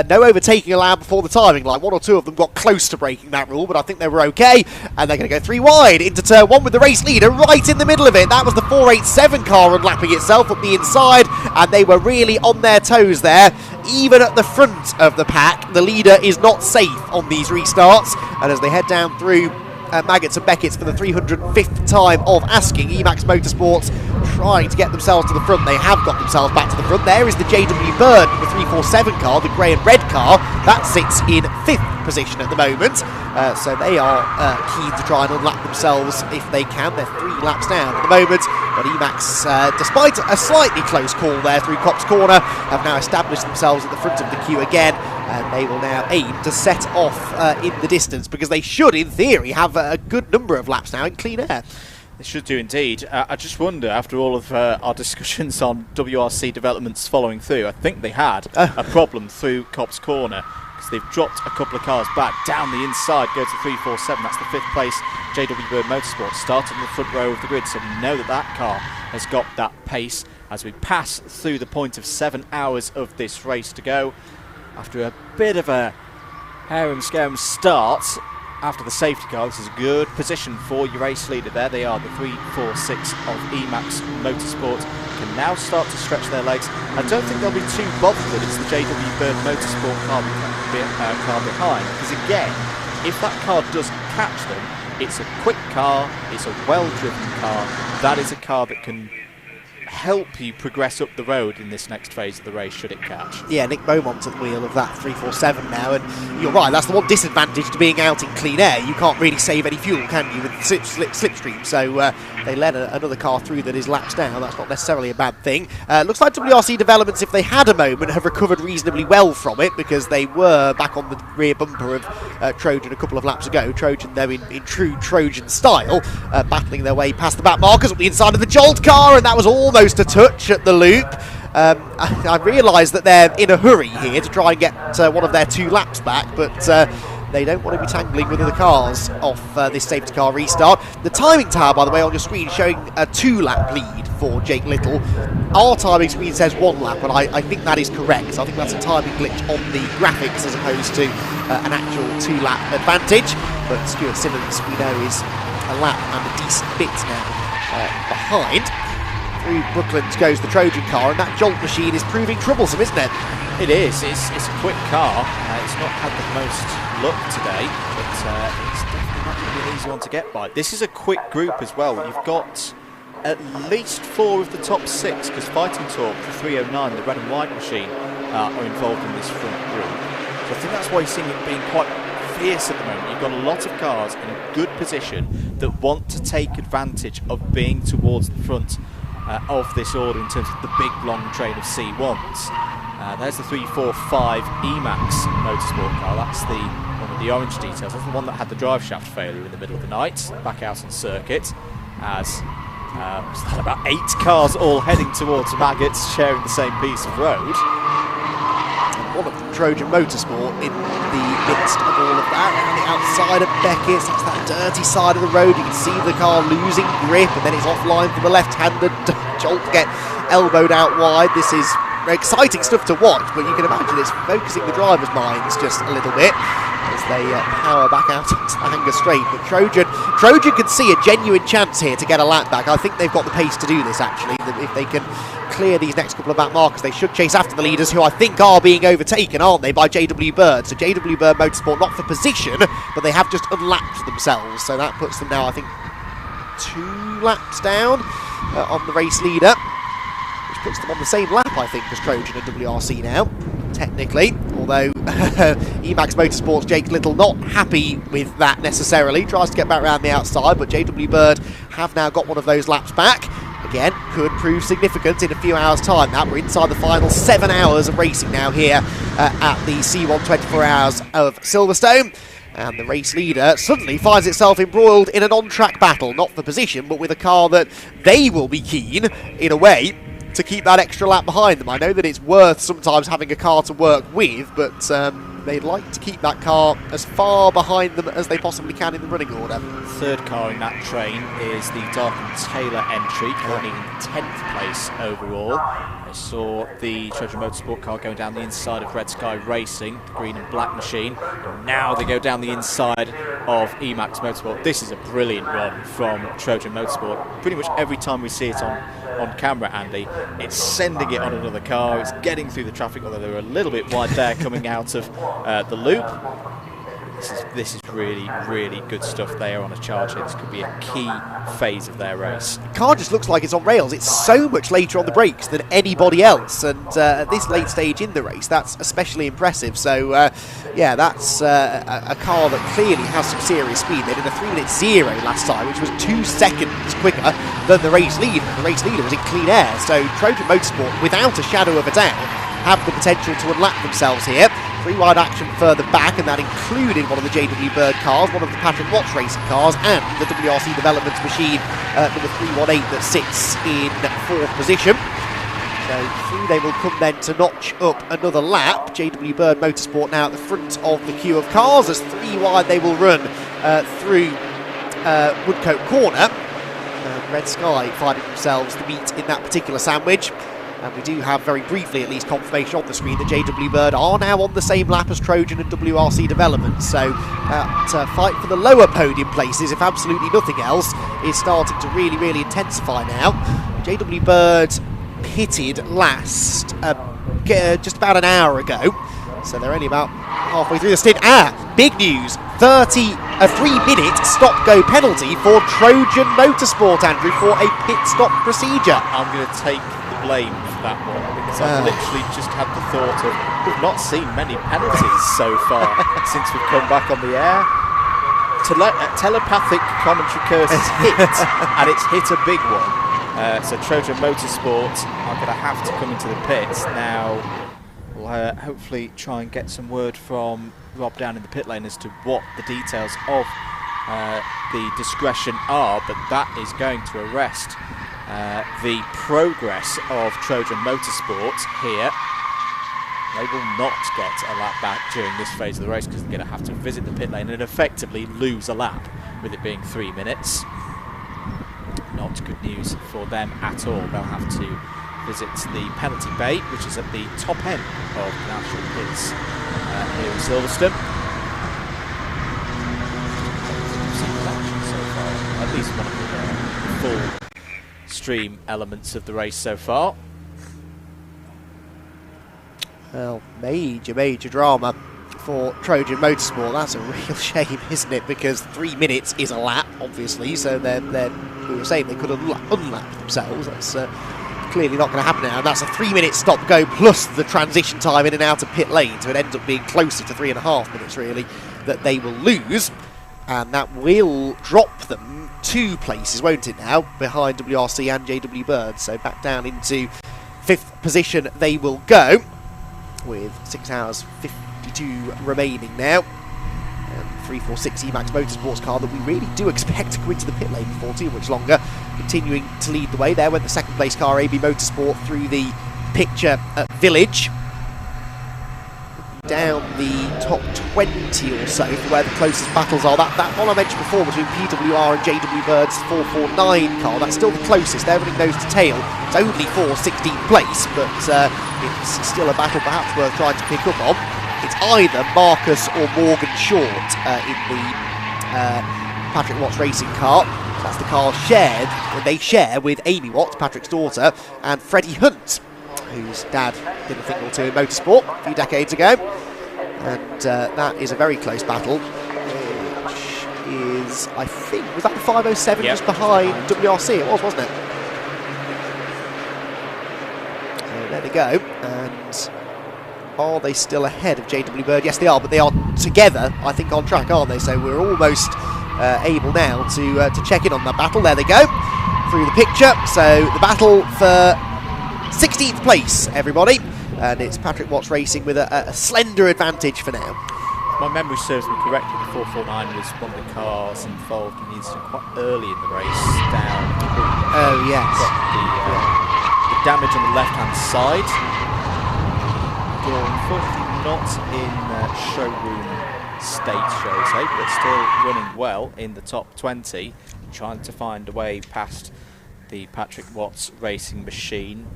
No overtaking allowed before the timing line. One or two of them got close to breaking that rule, but I think they were okay. And they're going to go 3 wide into turn 1 with the race leader right in the middle of it. That was the 487 car unlapping itself up the inside, and they were really on their toes there. Even at the front of the pack, the leader is not safe on these restarts. And as they head down through Maggots and Beckett's for the 305th time of asking, Emax Motorsports trying to get themselves to the front. They have got themselves back to the front. There is the JW Bird, the 347 car, the grey and red car. That sits in 5th position at the moment. So they are keen to try and unlap themselves if they can. They're 3 laps down at the moment. But Emax, despite a slightly close call there through Cops Corner, have now established themselves at the front of the queue again. And they will now aim to set off in the distance, because they should, in theory, have a good number of laps now in clean air. They should do indeed. I just wonder, after all of our discussions on WRC developments following through, I think they had a problem through Cops Corner, because they've dropped a couple of cars back down the inside, go to 347. That's the 5th place JW Bird Motorsport, started in the front row of the grid, so we know that that car has got that pace as we pass through the point of 7 hours of this race to go. After a bit of a harem-scarum start after the safety car, this is a good position for your race leader there. They are the 346 of Emax Motorsport. Can now start to stretch their legs. I don't think they'll be too bothered that it's the JW Bird Motorsport car behind, because again, if that car does catch them, it's a quick car, it's a well-driven car. That is a car that can help you progress up the road in this next phase of the race, should it catch. Yeah, Nick Beaumont's at the wheel of that 347 now, and you're right, that's the one disadvantage to being out in clean air. You can't really save any fuel, can you, with slipstream, so they let another car through that is laps down. That's not necessarily a bad thing. Looks like WRC developments, if they had a moment, have recovered reasonably well from it, because they were back on the rear bumper of Trojan a couple of laps ago. Trojan, though, in true Trojan style, battling their way past the back markers up the inside of the Jolt car, and that was almost a touch at the loop. I realise that they're in a hurry here to try and get one of their 2 laps back, but they don't want to be tangling with other cars off this safety car restart. The timing tower, by the way, on your screen showing a 2-lap lead for Jake Little. Our timing screen says 1 lap, and I think that is correct. I think that's a timing glitch on the graphics as opposed to an actual 2-lap advantage. But Stuart Simmons, we know, is a lap and a decent bit now behind. Through Brooklands goes the Trojan car, and that Jolt machine is proving troublesome, isn't it? It is. It's a quick car. It's not had the most luck today, but it's definitely not going to be an easy one to get by. This is a quick group as well. You've got at least 4 of the top 6, because Fighting Talk, the 309, the red and white machine, are involved in this front group. So I think that's why you're seeing it being quite fierce at the moment. You've got a lot of cars in a good position that want to take advantage of being towards the front of this order in terms of the big long train of C1s. There's the 345 Emax Motorsport car. That's the one with the orange details. That's the one that had the drive shaft failure in the middle of the night, back out on circuit, as about 8 cars all heading towards Maggots, sharing the same piece of road. One of them, Trojan Motorsport, in the midst of all of that, around the outside of Beckett's. That's that dirty side of the road. You can see the car losing grip, and then it's offline for the left-hander. Jolt get elbowed out wide. This is exciting stuff to watch, but you can imagine it's focusing the drivers' minds just a little bit as they power back out onto the Hanger Straight. But Trojan can see a genuine chance here to get a lap back. I think they've got the pace to do this, actually. If they can clear these next couple of back markers, they should chase after the leaders, who I think are being overtaken, aren't they, by JW Bird. So JW Bird Motorsport not for position, but they have just unlapped themselves. So that puts them now, I think, 2 laps down on the race leader, which puts them on the same lap, I think, as Trojan and WRC now, technically. Although Emax Motorsport's Jake Little not happy with that necessarily, tries to get back around the outside, but JW Bird have now got one of those laps back. Again, could prove significant in a few hours' time. Now we're inside the final 7 hours of racing now here at the C1 24 Hours of Silverstone. And the race leader suddenly finds itself embroiled in an on-track battle, not for position, but with a car that they will be keen, in a way, to keep that extra lap behind them. I know that it's worth sometimes having a car to work with, but they'd like to keep that car as far behind them as they possibly can in the running order. Third car in that train is the Darken Taylor entry, currently in 10th place overall. I saw the Trojan Motorsport car going down the inside of Red Sky Racing, the green and black machine. And now they go down the inside of Emax Motorsport. This is a brilliant run from Trojan Motorsport. Pretty much every time we see it on camera, Andy, it's sending it on another car, it's getting through the traffic, although they're a little bit wide there coming out of the loop. This is really, really good stuff. They are on a charge here. This could be a key phase of their race. The car just looks like it's on rails. It's so much later on the brakes than anybody else, and at this late stage in the race, that's especially impressive. So, yeah, that's a car that clearly has some serious speed. They did a 3-minute 0 last time, which was 2 seconds quicker than the race leader. The race leader was in clean air, so Trojan Motorsport, without a shadow of a doubt, have the potential to unlap themselves here. 3 wide action further back, and that included one of the JW Bird cars, one of the Patrick Watts racing cars, and the WRC Developments machine number 318 that sits in 4th position. So through they will come then to notch up another lap. JW Bird Motorsport now at the front of the queue of cars, as 3 wide they will run through Woodcote Corner. Red Sky finding themselves the meat in that particular sandwich. And we do have, very briefly at least, confirmation on the screen that JW Bird are now on the same lap as Trojan and WRC Development. So that fight for the lower podium places, if absolutely nothing else, is starting to really, really intensify now. JW Bird pitted last just about an hour ago. So they're only about halfway through the stint. Big news. 3-minute stop-go penalty for Trojan Motorsport, Andrew, for a pit stop procedure. I'm going to take the blame for that one, because I've literally just had the thought of, we've not seen many penalties so far since we've come back on the air. Telepathic commentary curse is hit, and it's hit a big one. So Trojan Motorsport are going to have to come into the pits now. We'll hopefully try and get some word from Rob down in the pit lane as to what the details of the discretion are, but that is going to arrest the progress of Trojan Motorsport here. They will not get a lap back during this phase of the race, because they're going to have to visit the pit lane and effectively lose a lap, with it being 3 minutes. Not good news for them at all. They'll have to visit the penalty bay, which is at the top end of the national pits here in Silverstone. So far, at least one of the full stream elements of the race so far. Well, major drama for Trojan Motorsport. That's a real shame, isn't it? Because 3 minutes is a lap, obviously, so we were saying they could unlap themselves. That's clearly not going to happen now. And that's a 3-minute stop-go plus the transition time in and out of pit lane, so it ends up being closer to 3.5 minutes, really, that they will lose. And that will drop them 2 places, won't it now, behind WRC and JW Bird. So back down into 5th position they will go, with 6 hours 52 remaining now. 346 Emax Motorsports car that we really do expect to go into the pit lane before too much longer. Continuing to lead the way, there went the second place car, AB Motorsport, through the picture at Village. Down the top 20 or so for where the closest battles are. That one I mentioned before between PWR and JW Bird's 449 car, that's still the closest. They're running nose to tail. It's only for 16th place, but it's still a battle perhaps worth trying to pick up on. It's either Marcus or Morgan Short in the Patrick Watts racing car. That's the car they share with Amy Watts, Patrick's daughter, and Freddie Hunt, whose dad did a thing or two in motorsport a few decades ago. And that is a very close battle, which is, I think, was that the 507 just behind WRC? It was, wasn't it? So there they go. And are they still ahead of JW Bird? Yes, they are, but they are together, I think, on track, aren't they? So we're almost able now to check in on that battle. There they go, through the picture. So the battle for 16th place, everybody, and it's Patrick Watts Racing with a slender advantage for now. If my memory serves me correctly, the 449 was one of the cars involved in the incident quite early in the race, down. Oh yes. The damage on the left-hand side. Unfortunately, not in showroom state, shall we say, but still running well in the top 20, trying to find a way past the Patrick Watts Racing machine.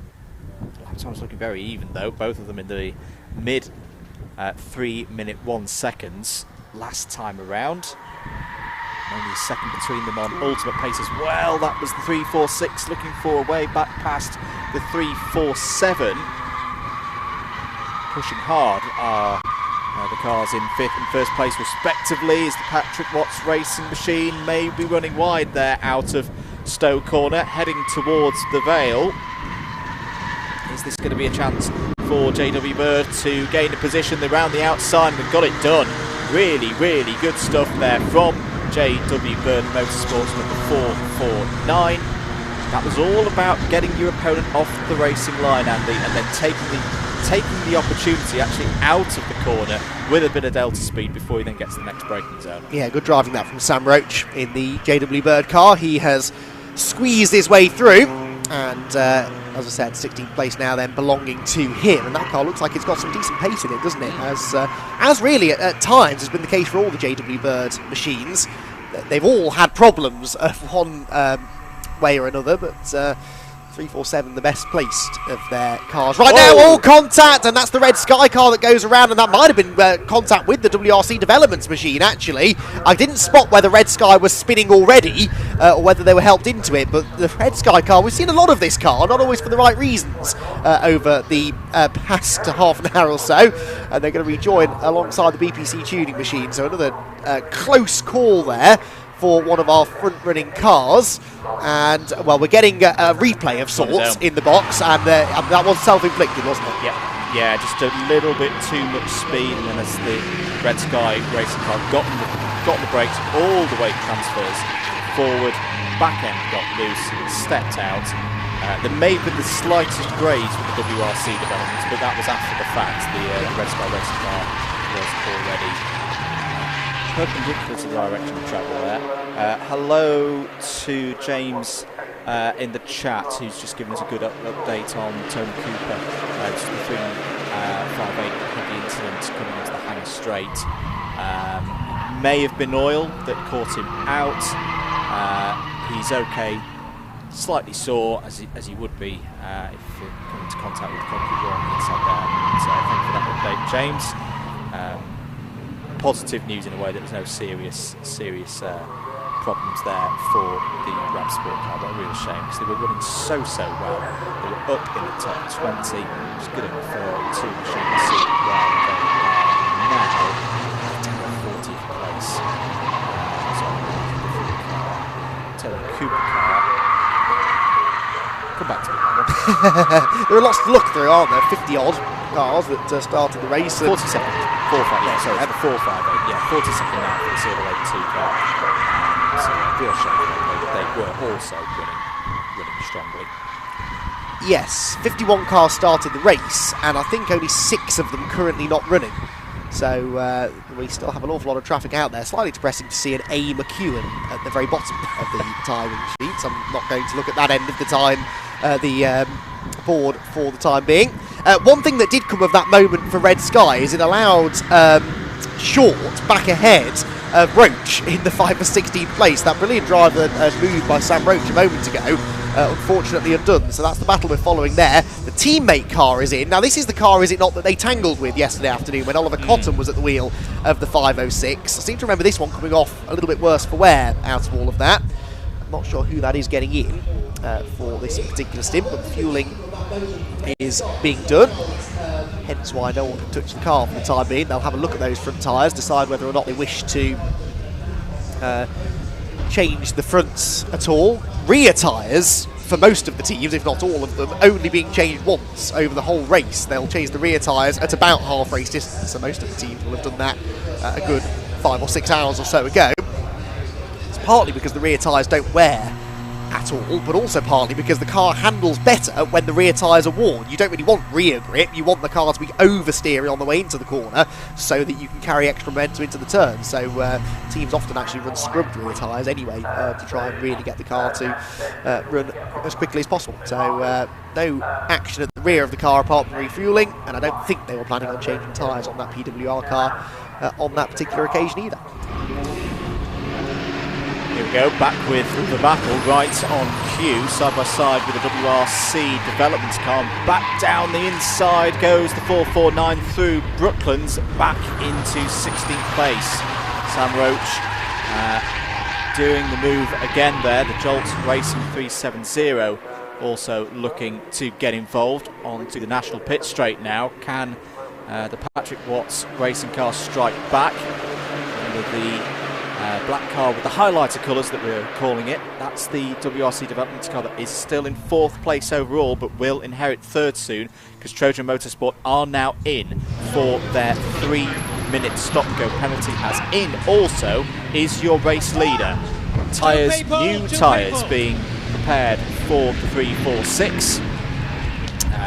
Lap time's looking very even though, both of them in the mid 3 minute 1 seconds last time around. Only a second between them on ultimate pace as well. That was the 346 looking for a way back past the 347. Pushing hard are the cars in 5th and 1st place respectively, as the Patrick Watts Racing machine may be running wide there out of Stowe Corner, heading towards the Vale. Is this going to be a chance for JW Bird to gain a position around the outside? And they've got it done. Really, really good stuff there from JW Bird Motorsports number 449. That was all about getting your opponent off the racing line, Andy, and then taking the opportunity actually out of the corner with a bit of delta speed before he then gets to the next braking zone. Yeah, good driving that from Sam Roach in the JW Bird car. He has squeezed his way through, and as I said, 16th place now then belonging to him, and that car looks like it's got some decent pace in it, doesn't it? As really at times has been the case for all the JW Bird machines. They've all had problems of one way or another, but 347 the best placed of their cars. Right now, all contact, and that's the Red Sky car that goes around, and that might have been contact with the WRC Developments machine, actually. I didn't spot whether Red Sky was spinning already, or whether they were helped into it, but the Red Sky car, we've seen a lot of this car, not always for the right reasons, over the past half an hour or so, and they're going to rejoin alongside the BPC tuning machine, so another close call there for one of our front-running cars. And, well, we're getting a replay of sorts in the box, and that was self-inflicted, wasn't it? Yeah, just a little bit too much speed, and then as the Red Sky racing car got the brakes, all the weight transfers forward, back end got loose, stepped out. There may have been the slightest graze with the WRC Developments, but that was after the fact. The Red Sky racing car was already perpendicular to the direction of travel there. Hello to James in the chat, who's just given us a good update on Tony Cooper. Just the 358 heavy incident coming into the Hang Straight. May have been oil that caught him out. He's okay, slightly sore as he would be if he come into contact with the concrete wall on the inside there. So thank you for that update, James. Positive news in a way that there's no serious problems there for the Ram Sport car, but a real shame because they were running so well. They were up in the top 20, which is good enough for two machines to see where they are now. 40th place. Taylor Cooper car. Come back to me. There are lots to look through, aren't there? 50 odd cars that started the race. 42nd. 458, sorry, the 458, yeah, 42nd now for the Silverlake C1 car. So, real shame, they were also running strongly. Yes, 51 cars started the race, and I think only 6 of them currently not running. So we still have an awful lot of traffic out there. Slightly depressing to see an A. McEwen at the very bottom of the timing sheets. I'm not going to look at that end of the time, the board for the time being. One thing that did come of that moment for Red Sky is it allowed Short back ahead of Roach in the 5 for 16th place. That brilliant drive that moved by Sam Roach a moment ago, unfortunately undone. So that's the battle we're following there. The teammate car is in. Now this is the car, is it not, that they tangled with yesterday afternoon when Oliver Cotton was at the wheel of the 506. I seem to remember this one coming off a little bit worse for wear out of all of that. I'm not sure who that is getting in for this particular stint, but the fueling is being done. Hence why no one can touch the car for the time being. They'll have a look at those front tyres, decide whether or not they wish to change the fronts at all. Rear tyres, for most of the teams, if not all of them, only being changed once over the whole race. They'll change the rear tyres at about half race distance, so most of the teams will have done that a good 5 or 6 hours or so ago. It's partly because the rear tyres don't wear at all, but also partly because the car handles better when the rear tyres are worn. You don't really want rear grip, you want the car to be oversteering on the way into the corner so that you can carry extra momentum into the turn. So teams often actually run scrubbed rear tyres anyway to try and really get the car to run as quickly as possible. So no action at the rear of the car apart from refuelling, and I don't think they were planning on changing tyres on that PWR car on that particular occasion either. Here we go, back with the battle right on cue, side by side with the WRC developments car. Back down the inside goes the 449 through Brooklands, back into 16th place. Sam Roach doing the move again there. The Jolt Racing 370 also looking to get involved onto the national pit straight now. Can the Patrick Watts racing car strike back under the black car with the highlighter colours that we're calling it? That's the WRC development car that is still in 4th place overall, but will inherit 3rd soon, because Trojan Motorsport are now in for their 3-minute stop-go penalty. As in also is your race leader. Tyres, new tyres being prepared for the 346.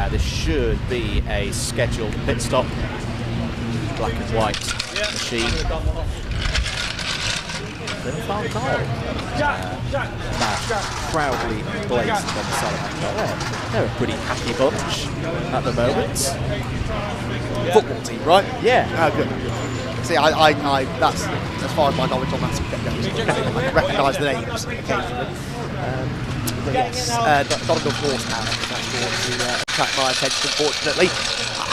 This should be a scheduled pit stop. Black and white machine. Proudly blazed on the side of that car. They're a pretty happy bunch at the moment. Football team, right? Yeah. Oh, good. See, I that's as far as my knowledge on that subject goes. I can recognise the names occasionally. But yes, not enough horsepower to attract my attention, unfortunately.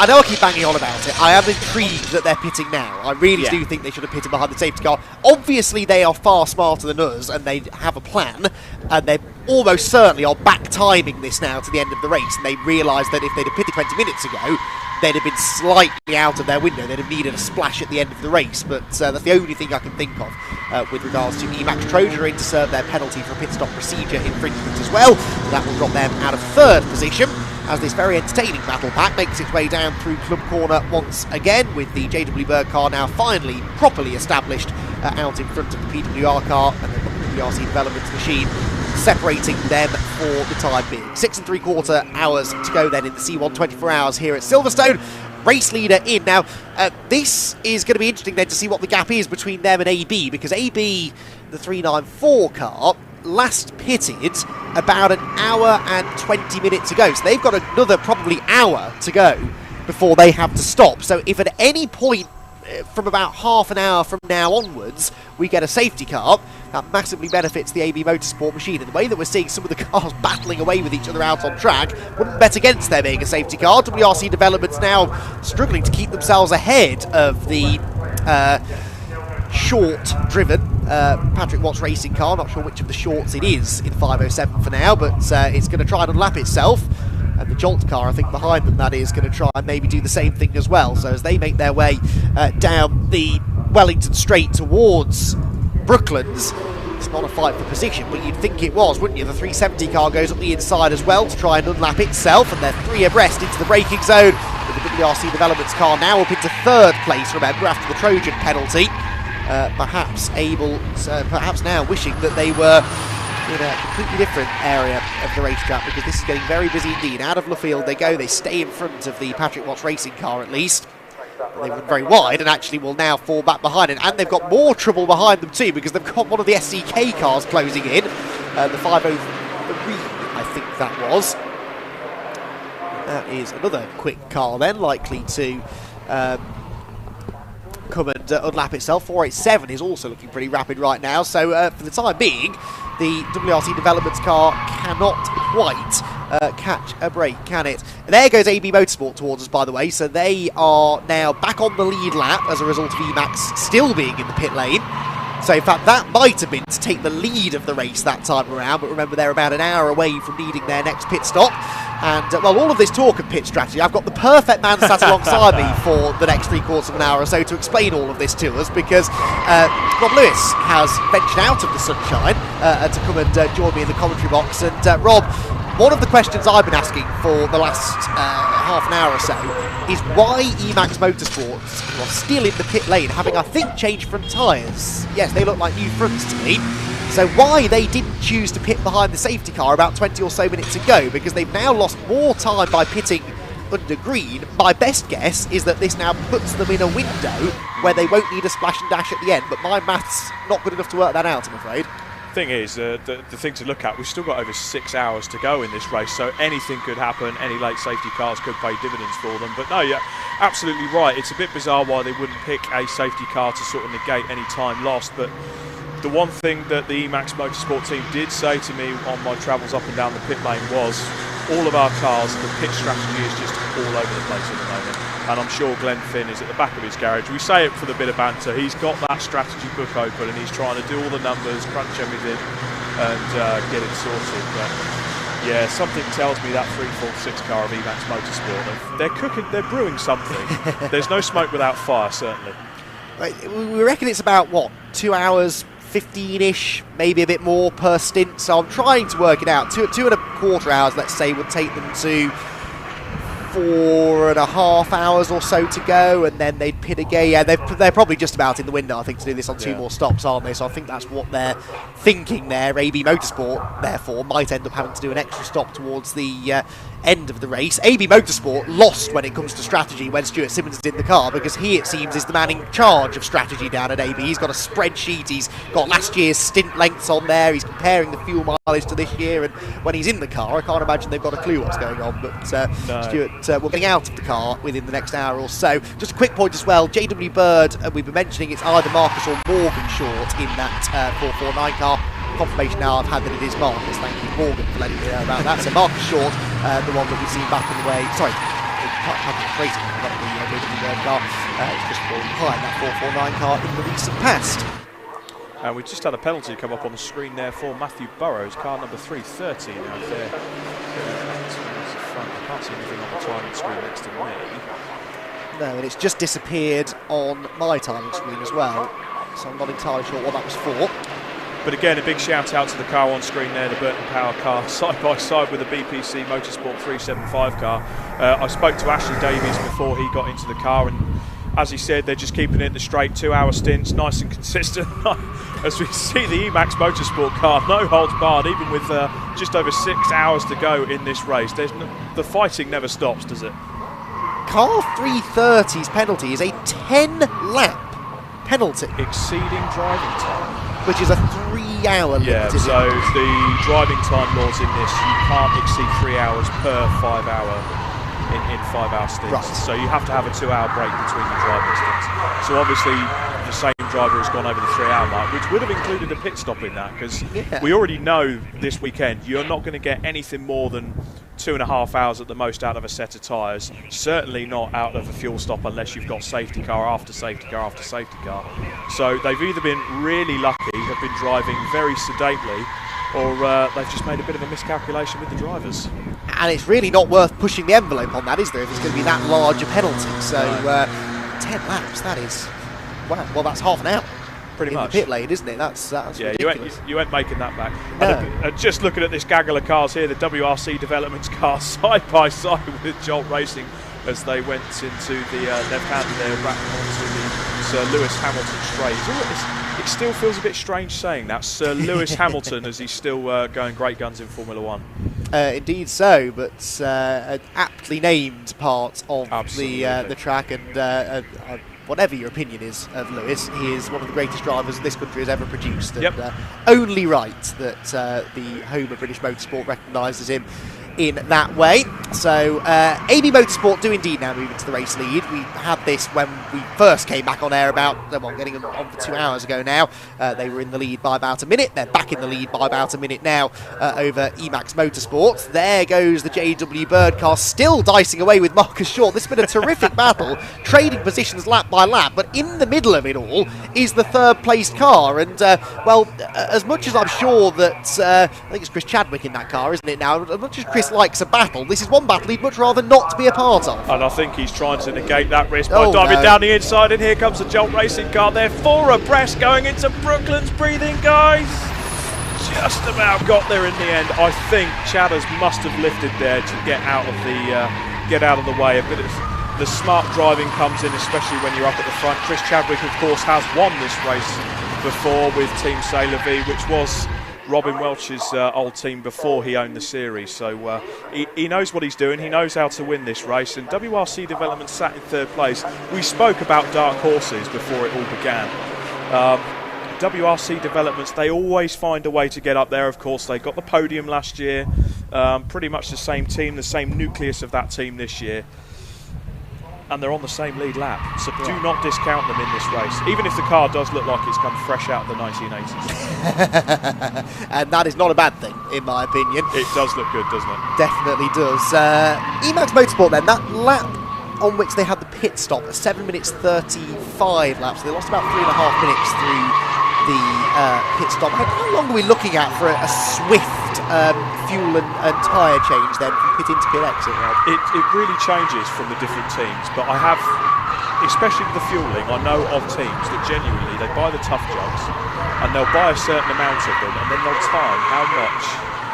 I know I keep banging on about it. I am intrigued that they're pitting now. I really do think they should have pitted behind the safety car. Obviously, they are far smarter than us, and they have a plan, and they almost certainly are back timing this now to the end of the race, and they realise that if they'd have pitted 20 minutes ago, they'd have been slightly out of their window. They'd have needed a splash at the end of the race, but that's the only thing I can think of with regards to Emax Trojan to serve their penalty for pit stop procedure infringement as well. So that will drop them out of 3rd position, as this very entertaining battle pack makes its way down through Club Corner once again, with the JW Berg car now finally properly established out in front of the PWR car and the WRC development machine, separating them for the time being. 6 3/4 hours to go then in the C1 24 hours here at Silverstone. Race leader in. Now, this is going to be interesting then to see what the gap is between them and AB, because AB, the 394 car, last pitted about an hour and 20 minutes ago. So they've got another probably hour to go before they have to stop. So if at any point from about half an hour from now onwards we get a safety car, that massively benefits the AB Motorsport machine. And the way that we're seeing some of the cars battling away with each other out on track wouldn't bet against there being a safety car. WRC Developments now struggling to keep themselves ahead of the short-driven Patrick Watts racing car. Not sure which of the shorts it is in 507 for now, but it's going to try and unlap itself. And the Jolt car, I think behind them, that is going to try and maybe do the same thing as well. So as they make their way down the Wellington Straight towards Brooklands, it's not a fight for position, but you'd think it was, wouldn't you? The 370 car goes up the inside as well to try and unlap itself, and they're 3 abreast into the braking zone, with the WRC Developments car now up into 3rd place, remember, after the Trojan penalty. Perhaps now wishing that they were in a completely different area of the racetrack, because this is getting very busy indeed. Out of Luffield they go, they stay in front of the Patrick Watts racing car at least. They run very wide and actually will now fall back behind it. And they've got more trouble behind them too, because they've got one of the SCK cars closing in. The 503, I think that was. That is another quick car then, likely to come and unlap itself. 487 is also looking pretty rapid right now. So for the time being, the WRC Developments car cannot quite catch a break, can it? And there goes AB Motorsport towards us, by the way. So they are now back on the lead lap as a result of Emax still being in the pit lane. So in fact, that might have been to take the lead of the race that time around, but remember they're about an hour away from needing their next pit stop. And well, all of this talk of pit strategy, I've got the perfect man sat alongside me for the next 3/4 of an hour or so to explain all of this to us, because Rob Lewis has ventured out of the sunshine to come and join me in the commentary box. And Rob, one of the questions I've been asking for the last half an hour or so is why Emax Motorsports are still in the pit lane, having, I think, changed front tyres. Yes, they look like new fronts to me. So why they didn't choose to pit behind the safety car about 20 or so minutes ago, because they've now lost more time by pitting under green. My best guess is that this now puts them in a window where they won't need a splash and dash at the end, but my maths not good enough to work that out, I'm afraid. Thing is, the thing to look at, we've still got over 6 hours to go in this race, so anything could happen. Any late safety cars could pay dividends for them. But no, you're absolutely right. It's a bit bizarre why they wouldn't pick a safety car to sort of negate any time lost. But the one thing that the Emax Motorsport team did say to me on my travels up and down the pit lane was all of our cars, the pit strategy is just all over the place at the moment. And I'm sure Glenn Finn is at the back of his garage. We say it for the bit of banter. He's got that strategy book open and he's trying to do all the numbers, crunch everything and get it sorted. But yeah, something tells me that 346 car of Emax Motorsport, they're cooking, they're brewing something. There's no smoke without fire, certainly. We reckon it's about, what, 2 hours 15-ish, maybe a bit more per stint. So I'm trying to work it out. 2.25 hours, let's say, would take them to 4.5 hours or so to go, and then they'd pit again. Yeah, they're probably just about in the window, I think, to do this on 2 more stops, aren't they? So I think that's what they're thinking there. AB Motorsport, therefore, might end up having to do an extra stop towards the end of the race. AB Motorsport lost when it comes to strategy when Stuart Simmons is in the car, because he, it seems, is the man in charge of strategy down at AB. He's got a spreadsheet, he's got last year's stint lengths on there, he's comparing the fuel mileage to this year, and when he's in the car, I can't imagine they've got a clue what's going on. But no. Stuart, we're getting out of the car within the next hour or so. Just a quick point as well, JW Bird, we've been mentioning it's either Marcus or Morgan Short in that 449 car. Confirmation now I've had that it is Marcus. Thank you, Morgan, for letting me know about that. So Marcus Short, the one that we've seen back in the way. Sorry, racing, not the JW Bird car. It's just behind that 449 car in the recent past. And we just had a penalty come up on the screen there for Matthew Burrows, car number 330 now there. I can't see anything on the timing screen next to me. No, and it's just disappeared on my timing screen as well. So I'm not entirely sure what that was for. But again, a big shout out to the car on screen there, the Burton Power car, side by side with the BPC Motorsport 375 car. I spoke to Ashley Davies before he got into the car, and as he said, they're just keeping it the straight 2 hour stints, nice and consistent. As we see the Emax Motorsport car, no holds barred, even with just over 6 hours to go in this race. The fighting never stops, does it? Car 330's penalty is a 10-lap penalty. Exceeding driving time. Which is a 3 hour limit. Yeah, so the driving time laws in this, you can't exceed 3 hours per 5 hour in 5 hour stints. Right. So you have to have a 2 hour break between your driving stints. So obviously the same driver has gone over the 3 hour mark, which would have included a pit stop in that, because we already know this weekend you're not going to get anything more than 2.5 hours at the most out of a set of tyres. Certainly not out of a fuel stop unless you've got safety car after safety car after safety car. So they've either been really lucky, have been driving very sedately, or they've just made a bit of a miscalculation with the drivers. And it's really not worth pushing the envelope on that, is there, if it's going to be that large a penalty? So 10 laps, that is, wow, well, that's half an hour. Pretty much. The pit lane, isn't it? That's yeah, ridiculous. you ain't making that back. No. And just looking at this gaggle of cars here, the WRC Developments car side by side with Jolt Racing as they went into the left-hand there back onto the Sir Lewis Hamilton straight. It still feels a bit strange saying that. Sir Lewis Hamilton, as he's still going great guns in Formula 1. Indeed so, but an aptly named part of the track, and whatever your opinion is of Lewis, he is one of the greatest drivers this country has ever produced, and only right that the home of British motorsport recognises him in that way. So AB Motorsport do indeed now move into the race lead. We had this when we first came back on air about, getting them on for 2 hours ago now. They were in the lead by about a minute. They're back in the lead by about a minute now over Emax Motorsports. There goes the JW Bird car, still dicing away with Marcus Short. This has been a terrific battle, trading positions lap by lap, but in the middle of it all is the third placed car. And as much as I'm sure that I think it's Chris Chadwick in that car, isn't it now? As much as Chris likes a battle, this is one battle he'd much rather not be a part of. And I think he's trying to negate that risk by diving down the inside, and here comes the Jolt Racing car there for a Brscc going into Brooklands. Breathing, guys. Just about got there in the end. I think Chadders must have lifted there to get out of the way. A bit of the smart driving comes in, especially when you're up at the front. Chris Chadwick, of course, has won this race before with Team Sailor V, which was Robin Welch's old team before he owned the series, so he knows what he's doing. He knows how to win this race, and WRC Development sat in third place. We spoke about dark horses before it all began. WRC Developments, they always find a way to get up there. Of course, they got the podium last year, pretty much the same team, the same nucleus of that team this year, and they're on the same lead lap, so do not discount them in this race, even if the car does look like it's come fresh out of the 1980s. And that is not a bad thing, in my opinion. It does look good, doesn't it? Definitely does. Emax Motorsport then, that lap on which they had the pit stop at 7 minutes 35 laps, they lost about 3.5 minutes through the pit stop. How long are we looking at for a swift fuel and tyre change then from pit into pit exit? It really changes from the different teams, but I have, especially with the fuelling, I know of teams that genuinely, they buy the tough jugs and they'll buy a certain amount of them, and then they'll time how much,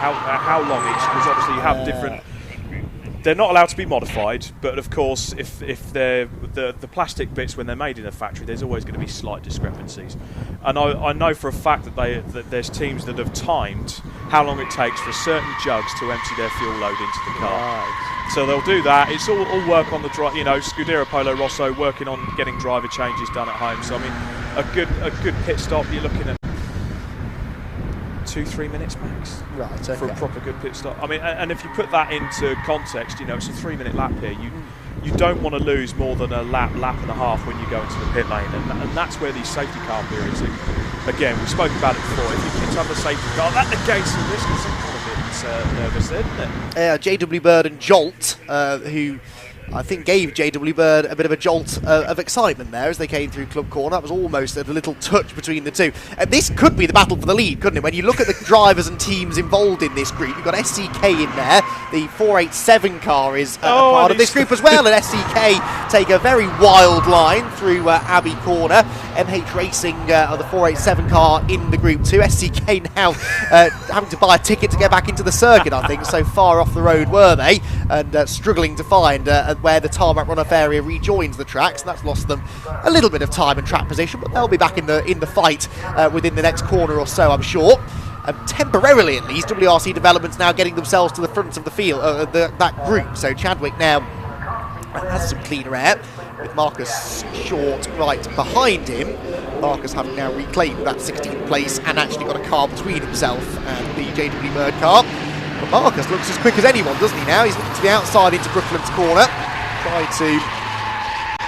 how long each, because obviously you have different. They're not allowed to be modified, but of course, if they're the plastic bits when they're made in a factory, there's always going to be slight discrepancies. And I know for a fact that there's teams that have timed how long it takes for certain jugs to empty their fuel load into the car. Right. So they'll do that. It's all work on the drive. Scuderia Polo Rosso working on getting driver changes done at home. So I mean, a good pit stop, you're looking at 2-3 minutes max, right? Okay. For a proper good pit stop. I mean, and if you put that into context, it's a 3-minute lap here. You don't want to lose more than a lap and a half when you go into the pit lane, and that's where these safety car periods. Again, we spoke about it before. If you hit up a safety car, that negates the risk of some kind of nervous, isn't it? JW Bird and Jolt, who I think gave JW Bird a bit of a jolt of excitement there as they came through Club Corner. That was almost a little touch between the two. This could be the battle for the lead, couldn't it? When you look at the drivers and teams involved in this group, you've got SCK in there. The 487 car is part of this group as well, and SCK take a very wild line through Abbey Corner. MH Racing are the 487 car in the group too. SCK now having to buy a ticket to get back into the circuit, I think. So far off the road were they, and struggling to find where the tarmac runoff area rejoins the tracks, and that's lost them a little bit of time and track position, but they'll be back in the fight within the next corner or so, I'm sure. Temporarily at least, WRC Development's now getting themselves to the front of the field, that group. So Chadwick now has some cleaner air, with Marcus Short right behind him. Marcus having now reclaimed that 16th place and actually got a car between himself and the JW Bird car. But Marcus looks as quick as anyone, doesn't he now? He's looking to the outside into Brooklands Corner, trying to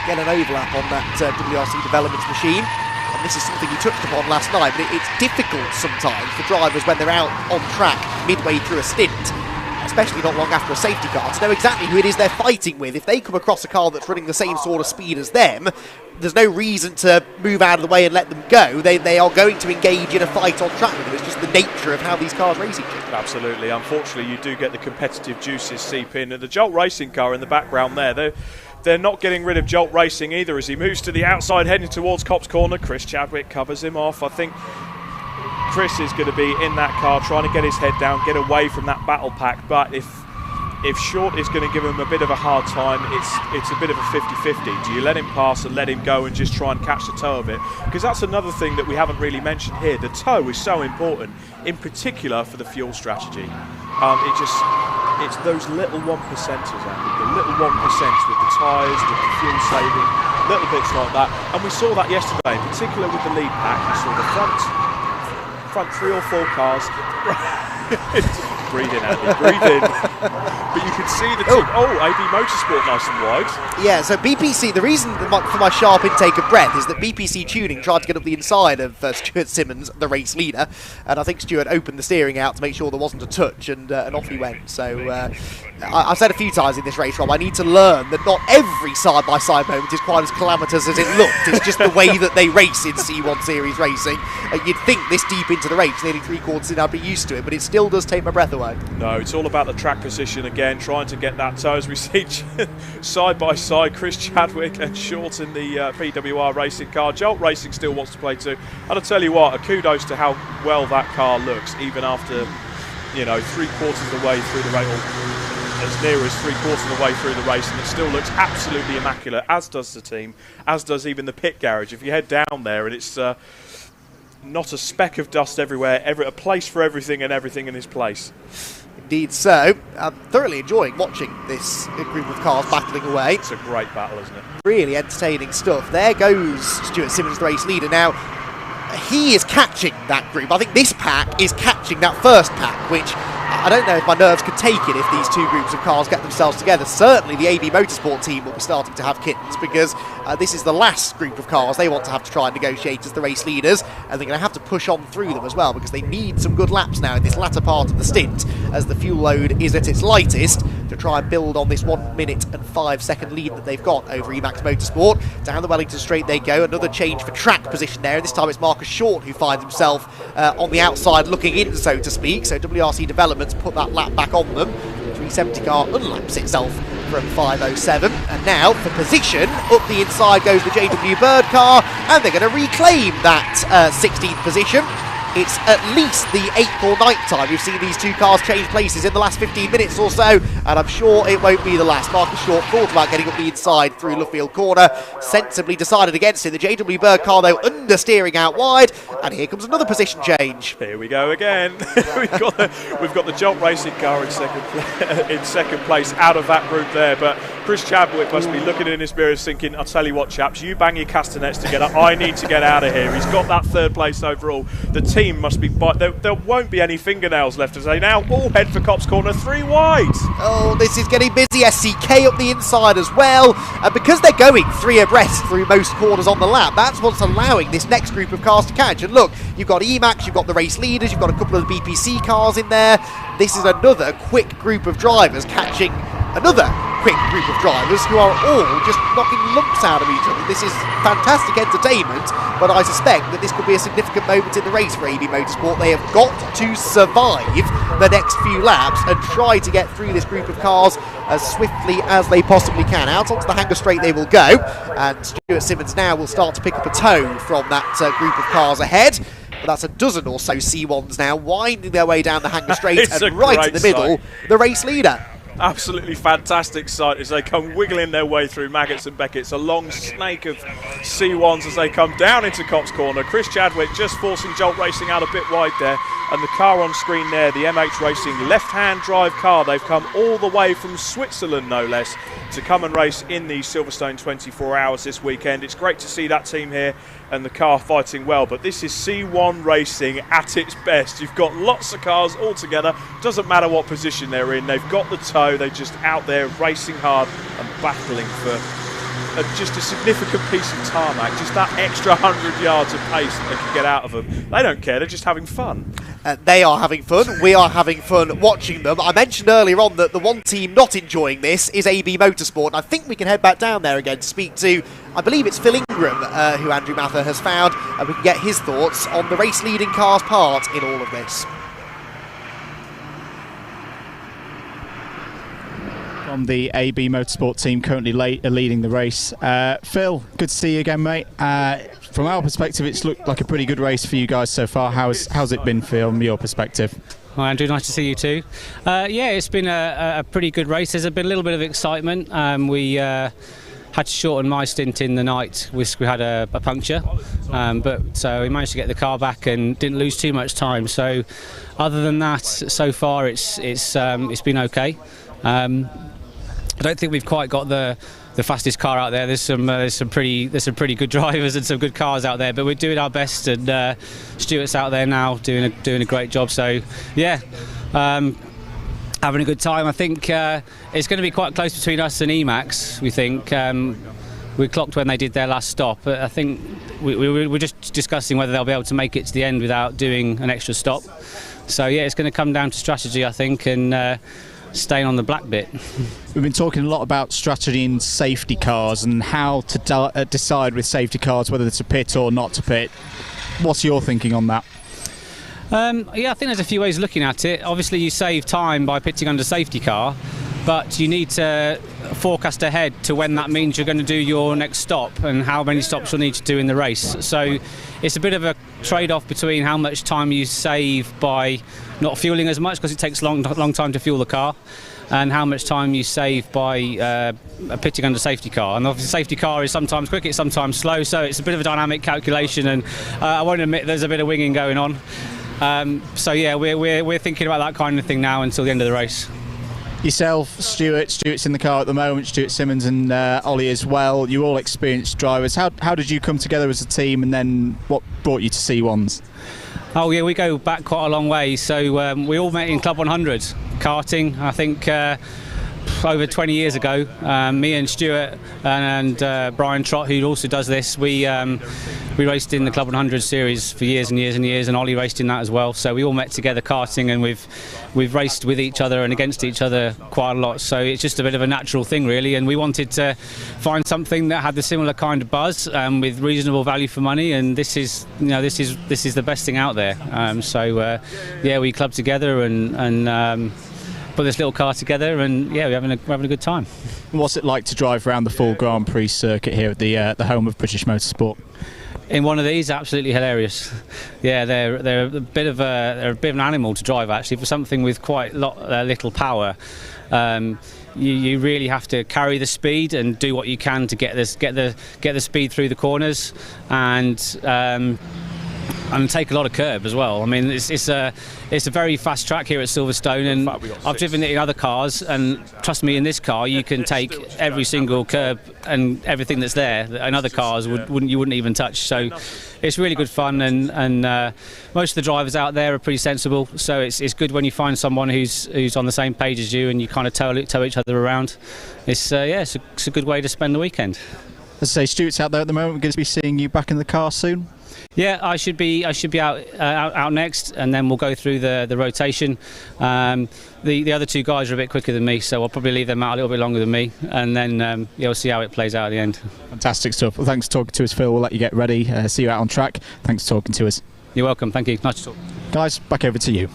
get an overlap on that WRC Developments machine. And this is something we touched upon last night, but it's difficult sometimes for drivers when they're out on track midway through a stint, especially not long after a safety car, to know exactly who it is they're fighting with. If they come across a car that's running the same sort of speed as them, there's no reason to move out of the way and let them go. They are going to engage in a fight on track with them. It's just the nature of how these cars race each other. Absolutely. Unfortunately, you do get the competitive juices seep in. And the Jolt Racing car in the background there, they're not getting rid of Jolt Racing either. As he moves to the outside, heading towards Copse Corner, Chris Chadwick covers him off. I think Chris is going to be in that car trying to get his head down, get away from that battle pack. But if if Short is going to give him a bit of a hard time, it's a bit of a 50-50. Do you let him pass and let him go and just try and catch the toe of it? Because that's another thing that we haven't really mentioned here. The toe is so important, in particular for the fuel strategy. It's those little 1%ers, Andy, the little 1% with the tyres, with the fuel saving, little bits like that. And we saw that yesterday, in particular with the lead pack. We saw the front 3 or 4 cars. Breathe in, Andy, breathe in. But you can see the team. Oh, AB Motorsport nice and wide. Yeah, so BPC, the reason for my sharp intake of breath is that BPC Tuning tried to get up the inside of Stuart Simmons, the race leader, and I think Stuart opened the steering out to make sure there wasn't a touch, and off he went. So I've said a few times in this race, Rob, I need to learn that not every side-by-side moment is quite as calamitous as it looked. It's just the way that they race in C1 Series racing. You'd think this deep into the race, nearly 3/4 in, I'd be used to it, but it still does take my breath away. No, it's all about the track position again, trying to get that toe. As we see side by side, Chris Chadwick and Short in the PWR racing car. Jolt Racing still wants to play too. And I'll tell you what, a kudos to how well that car looks, even after, 3/4 of the way through the race, or as near as 3/4 of the way through the race, and it still looks absolutely immaculate, as does the team, as does even the pit garage. If you head down there, and it's not a speck of dust everywhere, a place for everything and everything in its place. Indeed so. I'm thoroughly enjoying watching this group of cars battling away. It's a great battle, isn't it? Really entertaining stuff. There goes Stuart Simmons, the race leader. Now, he is catching that group. I think this pack is catching that first pack, which I don't know if my nerves could take it if these two groups of cars get themselves together. Certainly the AB Motorsport team will be starting to have kittens, because this is the last group of cars they want to have to try and negotiate as the race leaders, and they're going to have to push on through them as well, because they need some good laps now in this latter part of the stint as the fuel load is at its lightest, to try and build on this 1 minute and 5 second lead that they've got over Emax Motorsport. Down the Wellington Straight they go. Another change for track position there, and this time it's Marcus Short who finds himself on the outside looking in, so to speak. So WRC Developments put that lap back on them. 370 car unlaps itself from 5:07, and now for position up the inside goes the JW Bird car, and they're going to reclaim that 16th position. It's at least the 8th or 9th time we've seen these two cars change places in the last 15 minutes or so, and I'm sure it won't be the last. Marcus Short thought about getting up the inside through Luffield Corner, sensibly decided against it. The JW Bird car, though, understeering out wide, and here comes another position change. Here we go again. we've got the Jolt Racing car in second place out of that group there, but Chris Chadwick must be looking in his mirrors thinking, I'll tell you what, chaps, you bang your castanets together, I need to get out of here. He's got that 3rd place overall. The team must be, there won't be any fingernails left to say now. All head for Copse Corner, 3 wide. Oh, this is getting busy. SCK up the inside as well, and because they're going 3 abreast through most corners on the lap, that's what's allowing this next group of cars to catch. And look, you've got Emax, you've got the race leaders, you've got a couple of the BPC cars in there. This is another quick group of drivers catching another quick group of drivers who are all just knocking lumps out of each other. This is fantastic entertainment, but I suspect that this could be a significant moment in the race for AB Motorsport. They have got to survive the next few laps and try to get through this group of cars as swiftly as they possibly can. Out onto the Hanger Straight they will go, and Stuart Simmons now will start to pick up a toe from that group of cars ahead. But that's a dozen or so C1s now winding their way down the Hanger Straight, and right in the middle, the race leader. Absolutely fantastic sight as they come wiggling their way through Maggots and Beckett's, a long snake of C1s as they come down into Copse Corner. Chris Chadwick just forcing Jolt Racing out a bit wide there, and the car on screen there, the MH Racing left-hand drive car. They've come all the way from Switzerland, no less, to come and race in the Silverstone 24 Hours this weekend. It's great to see that team here and the car fighting well, but this is C1 racing at its best. You've got lots of cars all together, doesn't matter what position they're in, they've got the toe, they're just out there racing hard and battling for just a significant piece of tarmac, just that extra 100 yards of pace that they can get out of them. They don't care, they're just having fun. They are having fun, we are having fun watching them. I mentioned earlier on that the one team not enjoying this is AB Motorsport, and I think we can head back down there again to speak to, I believe it's Phil Ingram, who Andrew Mather has found, and we can get his thoughts on the race leading car's part in all of this. From the AB Motorsport team currently leading the race. Phil, good to see you again, mate. From our perspective, it's looked like a pretty good race for you guys so far. How's it been from your perspective? Hi Andrew, nice to see you too. Yeah, it's been a pretty good race. There's been a little bit of excitement. We had to shorten my stint in the night. We had a puncture, but so we managed to get the car back and didn't lose too much time. So other than that, so far it's been okay. I don't think we've quite got the fastest car out there. There's some pretty good drivers and some good cars out there, but we're doing our best, and Stuart's out there now doing a great job. So yeah, having a good time. I think it's going to be quite close between us and Emacs. We think we clocked when they did their last stop, but I think we're just discussing whether they'll be able to make it to the end without doing an extra stop. So yeah, it's going to come down to strategy, I think, and staying on the black bit. We've been talking a lot about strategy in safety cars and how to decide with safety cars whether to pit or not to pit. What's your thinking on that? Yeah, I think there's a few ways of looking at it. Obviously you save time by pitting under safety car, but you need to forecast ahead to when that means you're going to do your next stop and how many stops you'll need to do in the race. So it's a bit of a trade-off between how much time you save by not fueling as much, because it takes a long time to fuel the car, and how much time you save by pitting under safety car. And obviously safety car is sometimes quick, it's sometimes slow, so it's a bit of a dynamic calculation, and I won't admit there's a bit of winging going on. So yeah, we're thinking about that kind of thing now until the end of the race. Yourself, Stuart's in the car at the moment, Stuart Simmons and Ollie as well. You're all experienced drivers. How did you come together as a team, and then what brought you to C1s? Oh yeah, we go back quite a long way. So we all met in Club 100 karting, I think over 20 years ago. Me and Stuart and Brian Trott, who also does this, we raced in the Club 100 series for years and years and years, and Ollie raced in that as well. So we all met together karting, and we've raced with each other and against each other quite a lot. So it's just a bit of a natural thing, really. And we wanted to find something that had the similar kind of buzz with reasonable value for money. And this is the best thing out there. Yeah, we clubbed together and put this little car together, and yeah, we're having a good time. What's it like to drive around the full Grand Prix circuit here at the home of British motorsport? In one of these, absolutely hilarious. Yeah, they're a bit of an animal to drive, actually, for something with quite little power. You really have to carry the speed and do what you can to get the speed through the corners, and take a lot of curb as well. I mean, it's a very fast track here at Silverstone, and I've driven it in other cars, and trust me, in this car you can take every single curb and everything that's there in other cars you wouldn't even touch. So it's really good fun, and most of the drivers out there are pretty sensible. So it's good when you find someone who's on the same page as you, and you kind of tow each other around. It's a good way to spend the weekend. As I say, Stuart's out there at the moment. We're going to be seeing you back in the car soon. Yeah, I should be out next, and then we'll go through the rotation. The other two guys are a bit quicker than me, so I'll probably leave them out a little bit longer than me, and then we'll see how it plays out at the end. Fantastic stuff. Well, thanks for talking to us, Phil. We'll let you get ready. See you out on track. Thanks for talking to us. You're welcome. Thank you. Nice to talk. Guys, back over to you.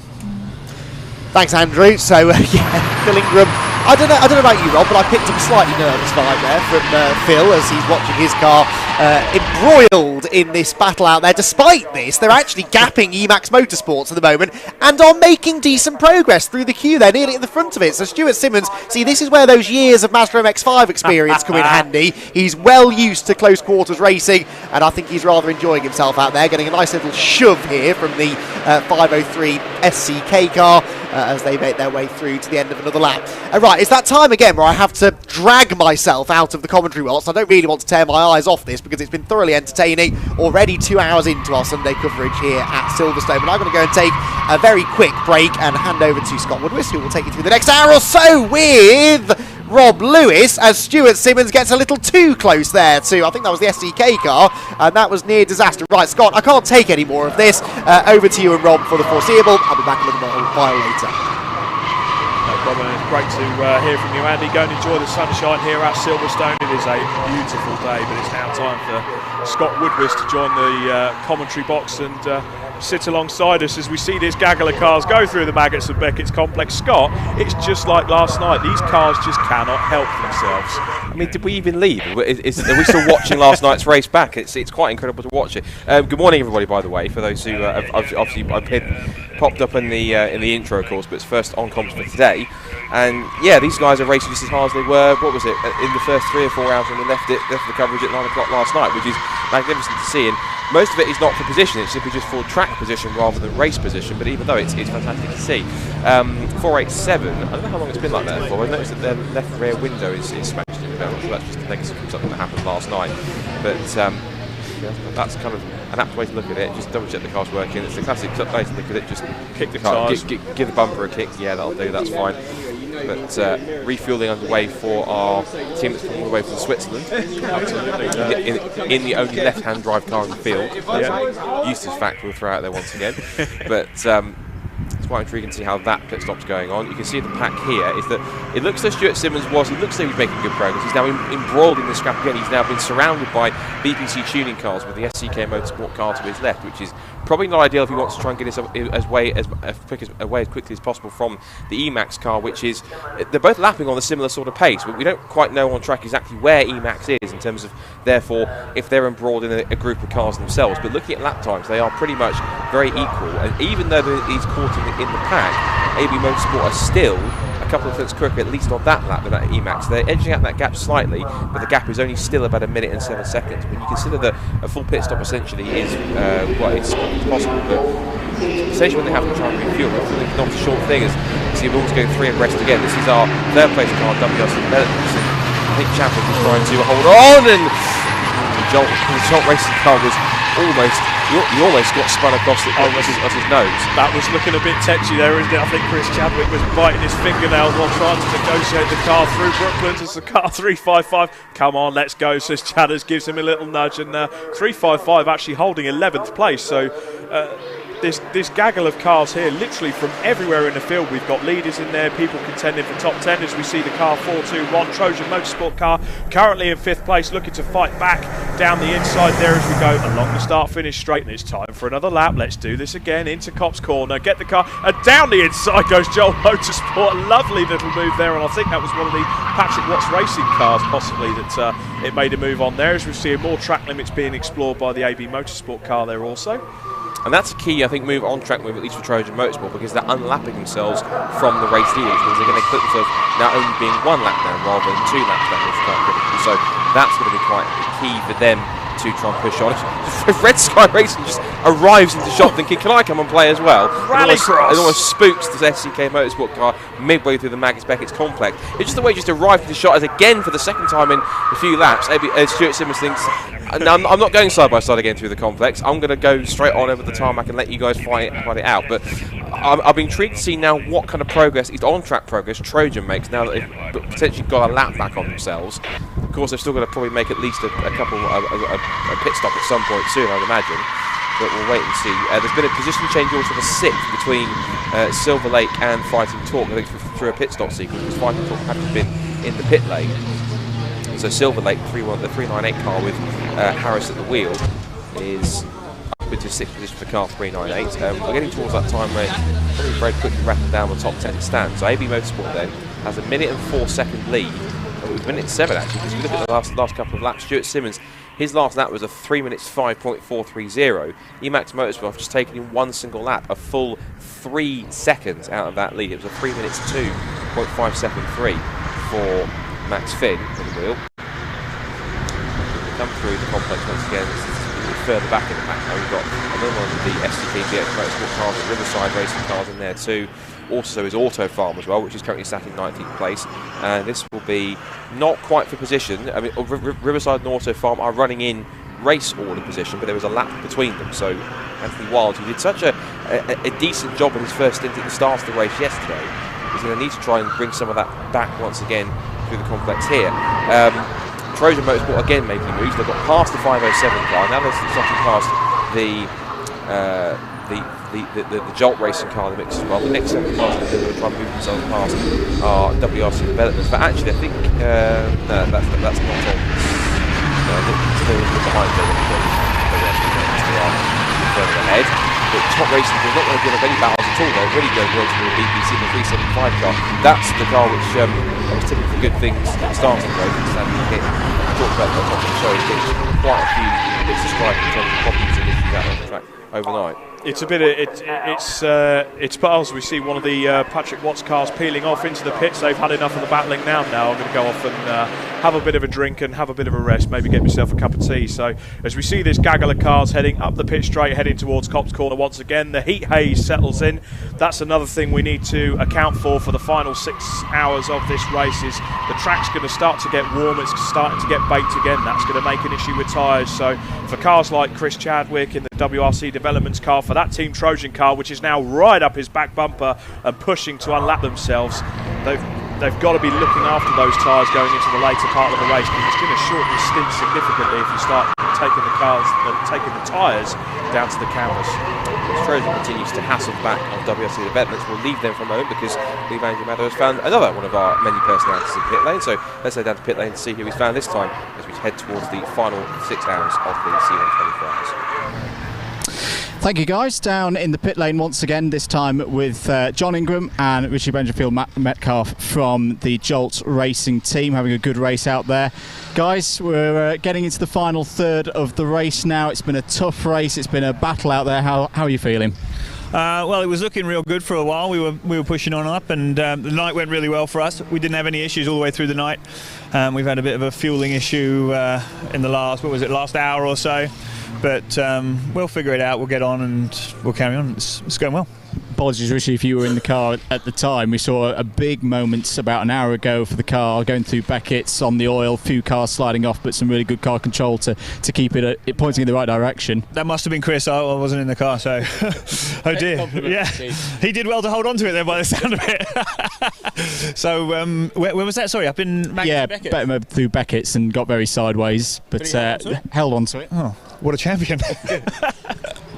Thanks, Andrew. So, yeah, Phil Ingram. I don't know about you, Rob, but I picked up a slightly nervous vibe there from Phil as he's watching his car embroiled in this battle out there. Despite this, they're actually gapping Emacs Motorsports at the moment and are making decent progress through the queue. They're nearly at the front of it. So Stuart Simmons, see, this is where those years of Mazda MX-5 experience come in handy. He's well used to close quarters racing, and I think he's rather enjoying himself out there, getting a nice little shove here from the 503 SCK car as they make their way through to the end of another lap. Right, it's that time again where I have to drag myself out of the commentary whilst I don't really want to tear my eyes off this, because it's been thoroughly entertaining. Already 2 hours into our Sunday coverage here at Silverstone, but I'm going to go and take a very quick break and hand over to Scott Woodwist, who will take you through the next hour or so with Rob Lewis, as Stuart Simmons gets a little too close there to, I think that was the SDK car, and that was near disaster. Right, Scott, I can't take any more of this. Over to you and Rob for the foreseeable. I'll be back a little while later. No problem. It's great to hear from you, Andy. Go and enjoy the sunshine here at Silverstone. It is a beautiful day, but it's now time for Scott Woodwist to join the commentary box and sit alongside us as we see this gaggle of cars go through the Maggots and Beckett's complex. Scott, it's just like last night. These cars just cannot help themselves. I mean, did we even leave? Are we still watching last night's race back? It's quite incredible to watch it. Good morning, everybody. By the way, for those who obviously popped up in the intro, of course, but it's first on comms for today. And yeah, these guys are racing just as hard as they were. What was it in the first 3 or 4 hours when we left the coverage at 9 o'clock last night, which is magnificent to see. And most of it is not for position; it's simply just for track position rather than race position. But even though it's fantastic to see. 487. I don't know how long it's been like that for. I noticed that the left rear window is smashed in. I'm not sure that's just a legacy from something that happened last night. But that's kind of an apt way to look at it. Just double check the car's working. It's the classic way to look at it. Just kick the car, give the bumper a kick. Yeah, that'll do. That's fine. But refueling underway for our team that's come all the way from Switzerland. Absolutely. In the only left-hand drive car in the field. Eustace fact we'll throw out there once again. But it's quite intriguing to see how that pit stop's going on. You can see the pack here is that it looks like Stuart Simmons he looks like he's making good progress. He's now embroiled in this scrap again. He's now been surrounded by BPC tuning cars with the SCK Motorsport car to his left, which is probably not ideal if he wants to try and get his away as quickly as possible from the Emax car, which is they're both lapping on a similar sort of pace, but we don't quite know on track exactly where Emax is in terms of therefore if they're embroiled in a group of cars themselves. But looking at lap times, they are pretty much very equal, and even though he's caught in the pack, AB Motorsport are still a couple of tenths quicker, at least on that lap, than that Emax. They're edging out that gap slightly, but the gap is only still about 1 minute and 7 seconds. When you consider that a full pit stop essentially is it's possible, but essentially when they have to try and refuel, it's not a short thing. As you see, we're almost going 3 abreast again. This is our third place car, WRC Developments. I think Chapman was trying to hold on, and the Jolt racing car was he almost got spun across his nose. That was looking a bit tetchy there, isn't it? I think Chris Chadwick was biting his fingernails while trying to negotiate the car through Brooklands as the car 355. Come on, let's go, says Chadders, gives him a little nudge, and 355 actually holding 11th place. So this gaggle of cars here, literally from everywhere in the field. We've got leaders in there, people contending for top 10 as we see the car 421 Trojan Motorsport car currently in 5th place, looking to fight back down the inside there as we go along the start-finish straight. And it's time for another lap. Let's do this again into Copse Corner, get the car, and down the inside goes Joel Motorsport. A lovely little move there, and I think that was one of the Patrick Watts racing cars possibly that it made a move on there, as we see more track limits being explored by the AB Motorsport car there also. And that's a key, I think, on-track move, at least for Trojan Motorsport, because they're unlapping themselves from the race leader, which means they're going to put themselves now only being 1 lap down rather than 2 laps down, which is quite critical. So that's going to be quite key for them to try and push on. Red Sky Racing just arrives into shot thinking, can I come and play as well? It almost spooks the SCK Motorsport car midway through the Maggots Beckett's complex. It's just the way it just arrived into shot as again for the second time in a few laps. Stuart Simmons thinks, no, I'm not going side by side again through the complex. I'm going to go straight on over the tarmac and let you guys fight it out. But I've been intrigued to see now what kind of progress, on-track progress, Trojan makes now that they've potentially got a lap back on themselves. Of course, they're still going to probably make at least a pit stop at some point soon, I'd imagine. But we'll wait and see. There's been a position change also for 6th between Silverlake and Fighting Talk, I think through a pit stop sequence, because Fighting Talk hadn't been in the pit lane. So Silverlake, the 398 car with Harris at the wheel, is up into 6th position for car 398. We're getting towards that time where probably very quickly wrapping down the top 10 stand. So AB Motorsport then has a 1 minute and 4 second lead. It was 1 minute 7 actually, because if you look at the last couple of laps, Stuart Simmons, his last lap was a 3 minutes 5.430. Emax Motorsport just taken in 1 single lap, a full 3 seconds out of that lead. It was a 3 minutes 2.573 for Max Finn on the wheel. Come through the complex once again, further back in the pack. Now we've got another one of the SCK BX Motorsport cars and Riverside racing cars in there too. Also is Auto Farm as well, which is currently sat in 19th place. And this will be not quite for position. I mean, Riverside and Auto Farm are running in race order position, but there was a lap between them. So Anthony Wild, who did such a decent job in his first stint at the start of the race yesterday, is going to need to try and bring some of that back once again through the complex here. Trojan Motorsport again making moves. They've got past the 507 car. Now they're starting past the Jolt racing car in the mix as well. The next 7 cars that they're going to try and move themselves past are WRC Developments. But actually, I think no, that's not on. No, they're behind WRC Developments. They are further ahead. But top racing is not going to give up any battles at all. They're really going to go to the BBC, the 375 car. That's the car which I was tipping for good things at the start of the race. And sadly hit. I talked about that top of the show. It's quite a few bits described in terms of problems and issues out on the track overnight. It's a bit of it's battles. We see one of the Patrick Watts cars peeling off into the pits. They've had enough of the battling now. I'm going to go off and have a bit of a drink and have a bit of a rest, maybe get myself a cup of tea. So as we see this gaggle of cars heading up the pit straight, heading towards Copse Corner once again, the heat haze settles in. That's another thing we need to account for the final 6 hours of this race. Is the track's going to start to get warm, it's starting to get baked again. That's going to make an issue with tyres. So for cars like Chris Chadwick in the WRC Developments car, for that Team Trojan car, which is now right up his back bumper and pushing to unlap themselves, they've got to be looking after those tyres going into the later part of the race, because it's going to shorten the stint significantly if you start taking the tyres down to the canvas. Trojan continues to hassle back on WRC Developments. We'll leave them for a moment because Lee Andrew Maddow has found another one of our many personalities in pit lane. So let's head down to pit lane to see who he's found this time as we head towards the final 6 hours of the C1 24 hours. Thank you, guys. Down in the pit lane once again, this time with John Ingram and Richie Benjafield Metcalf from the Jolt Racing team, having a good race out there. Guys, we're getting into the final third of the race now. It's been a tough race. It's been a battle out there. How are you feeling? Well, it was looking real good for a while. We were pushing on up, and the night went really well for us. We didn't have any issues all the way through the night. We've had a bit of a fueling issue in the last hour or so. But we'll figure it out, we'll get on and we'll carry on. It's going well. Apologies, Richie, if you were in the car at the time. We saw a big moment about an hour ago for the car, going through Beckett's on the oil, few cars sliding off, but some really good car control to keep it pointing in the right direction. That must have been Chris. I wasn't in the car, so oh dear. Yeah, he did well to hold on to it then by the sound of it. So where was that? Sorry, up in Beckett? Through Beckett's and got very sideways, but held on to it. Oh, what a champion.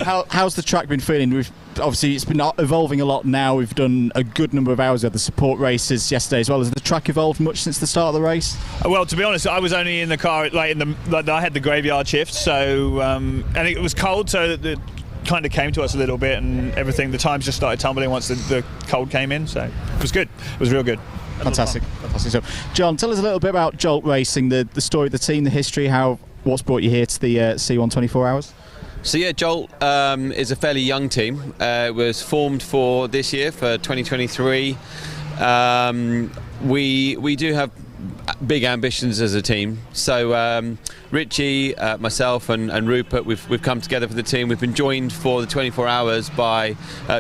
How's the track been feeling? Obviously it's been evolving a lot now. We've done a good number of hours of the support races yesterday as well. Has the track evolved much since the start of the race? Well, to be honest, I was only in the car I had the graveyard shift, so and it was cold, so it kind of came to us a little bit, and everything, the times just started tumbling once the cold came in, so it was good. It was real good. Fantastic. So, John, tell us a little bit about Jolt Racing, the story of the team, the history, what's brought you here to the C1 24 hours? So yeah, Jolt is a fairly young team. It was formed for this year, for 2023. We do have big ambitions as a team. So Richie, myself and Rupert, we've come together for the team. We've been joined for the 24 hours by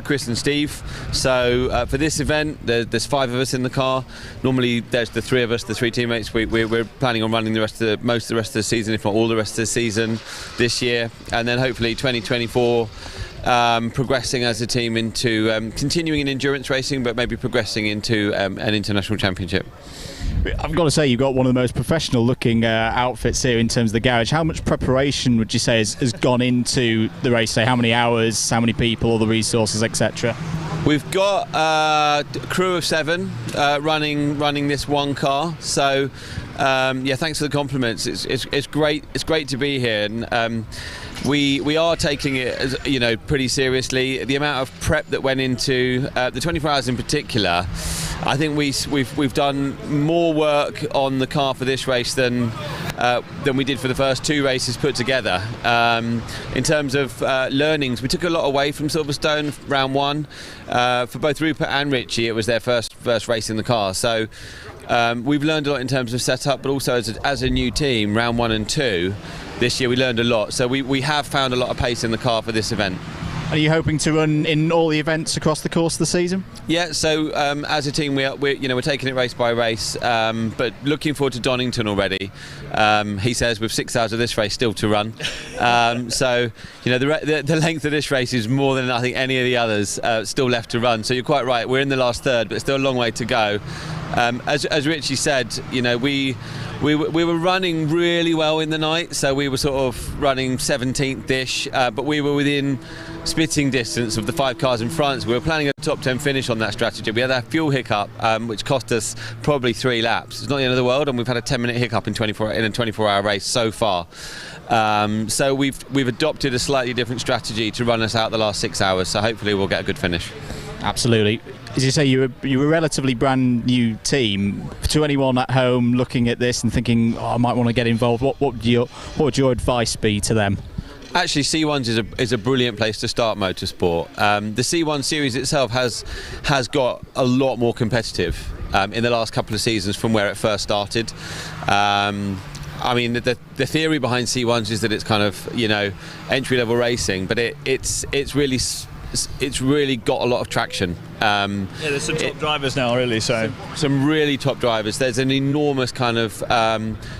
Chris and Steve. So for this event, there's 5 of us in the car. Normally there's the 3 of us, the 3 teammates. We're planning on running most of the rest of the season, if not all the rest of the season this year. And then hopefully 2024, progressing as a team into continuing in endurance racing, but maybe progressing into an international championship. I've got to say, you've got one of the most professional looking outfits here in terms of the garage. How much preparation would you say has gone into the race? Say, how many hours, how many people, all the resources, etc.? We've got a crew of 7 running this one car. So yeah, thanks for the compliments. It's great. It's great to be here, and we are taking it, as pretty seriously. The amount of prep that went into the 24 hours in particular, I think we've done more work on the car for this race than we did for the first 2 races put together. In terms of learnings, we took a lot away from Silverstone round 1. For both Rupert and Richie, it was their first race in the car. So we've learned a lot in terms of setup, but also as a new team, round 1 and 2. This year we learned a lot, so we have found a lot of pace in the car for this event. Are you hoping to run in all the events across the course of the season? Yeah, so as a team we're taking it race by race, but looking forward to Donington already. He says with 6 hours of this race still to run, so the length of this race is more than I think any of the others still left to run. So you're quite right, we're in the last third, but still a long way to go. As Richie said, you know, we were running really well in the night, so we were sort of running 17th-ish, but we were within spitting distance of the 5 cars in front. We were planning a top 10 finish on that strategy. We had a fuel hiccup, which cost us probably 3 laps. It's not the end of the world, and we've had a 10-minute hiccup in a 24-hour race so far. So we've adopted a slightly different strategy to run us out the last 6 hours. So hopefully we'll get a good finish. Absolutely. As you say, you were a relatively brand new team. To anyone at home looking at this and thinking, I might want to get involved, what would your advice be to them? Actually, C1s is a brilliant place to start motorsport. The C1 series itself has got a lot more competitive in the last couple of seasons from where it first started. I mean, the theory behind C1s is that it's kind of, you know, entry-level racing, but it's really got a lot of traction. Yeah, there's some top drivers now, really. So some really top drivers. There's an enormous kind of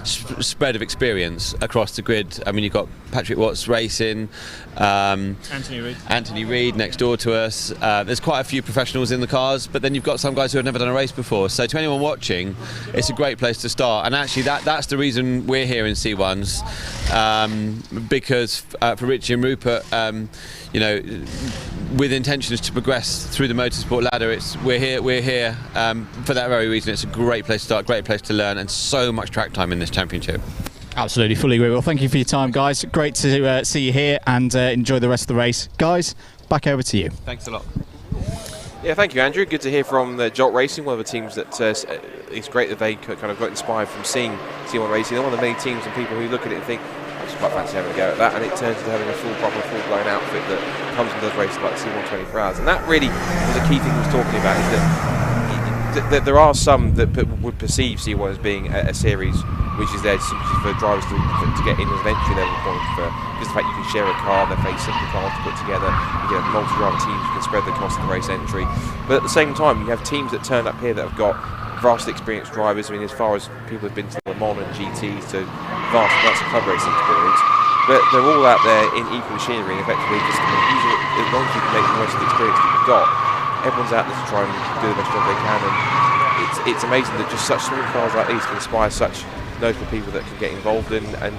spread of experience across the grid. I mean, you've got Patrick Watts racing, Anthony Reid next door to us. There's quite a few professionals in the cars, but then you've got some guys who have never done a race before. So to anyone watching, it's a great place to start. And actually, that's the reason we're here in C1s, because for Richie and Rupert, you know, with intentions to progress through the motorsport ladder, we're here for that very reason. It's a great place to start, great place to learn, and so much track time in this championship. Absolutely, fully agree. Well, thank you for your time, guys. Great to see you here, and enjoy the rest of the race. Guys, back over to you. Thanks a lot. Yeah, thank you, Andrew. Good to hear from Jolt Racing, one of the teams that it's great that they kind of got inspired from seeing C1 racing. They're one of the many teams and people who look at it and think, I just quite fancy having a go at that, and it turns into having a full-blown outfit that comes and does races like the C1 24 Hours. And that really was a key thing he was talking about, is that there are some that would perceive C1 as being a series which is there simply for drivers to get in as an entry-level point, because the fact you can share a car, they're very simple cars to put together, you get multi-driver teams, you can spread the cost of the race entry. But at the same time, you have teams that turn up here that have got vastly experienced drivers. I mean, as far as people who've been to Le Mans and GTs to vast amounts of club racing experience, but they're all out there in equal machinery, and effectively just using it as long as you can make the most of the experience that you've got. Everyone's out there to try and do the best job they can, and it's amazing that just such small cars like these can inspire such notable people that can get involved in and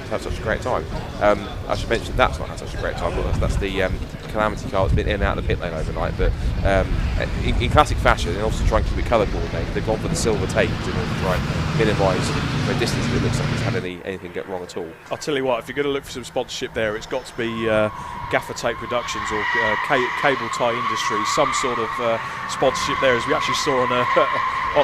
have such a great time. I should mention that's not had such a great time, but that's the Calamity car that's been in and out of the pit lane overnight. But in classic fashion, and also try and keep it colour coordinated, they've gone for the silver tape in order to try and minimise the distance that it looks like it's had anything get wrong at all. I'll tell you what, if you're going to look for some sponsorship there, it's got to be Gaffer Tape Productions or Cable Tie Industries, some sort of sponsorship there, as we actually saw on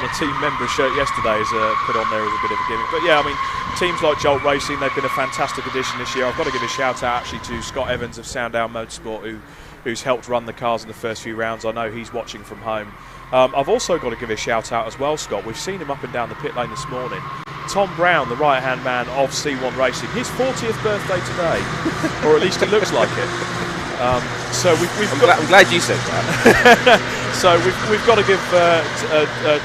a team member shirt yesterday, is put on there as a bit of a gimmick. But yeah, I mean, teams like Jolt Racing, they've been a fantastic addition this year. I've got to give a shout out actually to Scott Evans of Sandown Motorsport, who's helped run the cars in the first few rounds. I know he's watching from home. I've also got to give a shout out as well, Scott. We've seen him up and down the pit lane this morning. Tom Brown, the right-hand man of C1 Racing, his 40th birthday today, or at least it looks like it. So I'm glad you said that. So we've got to give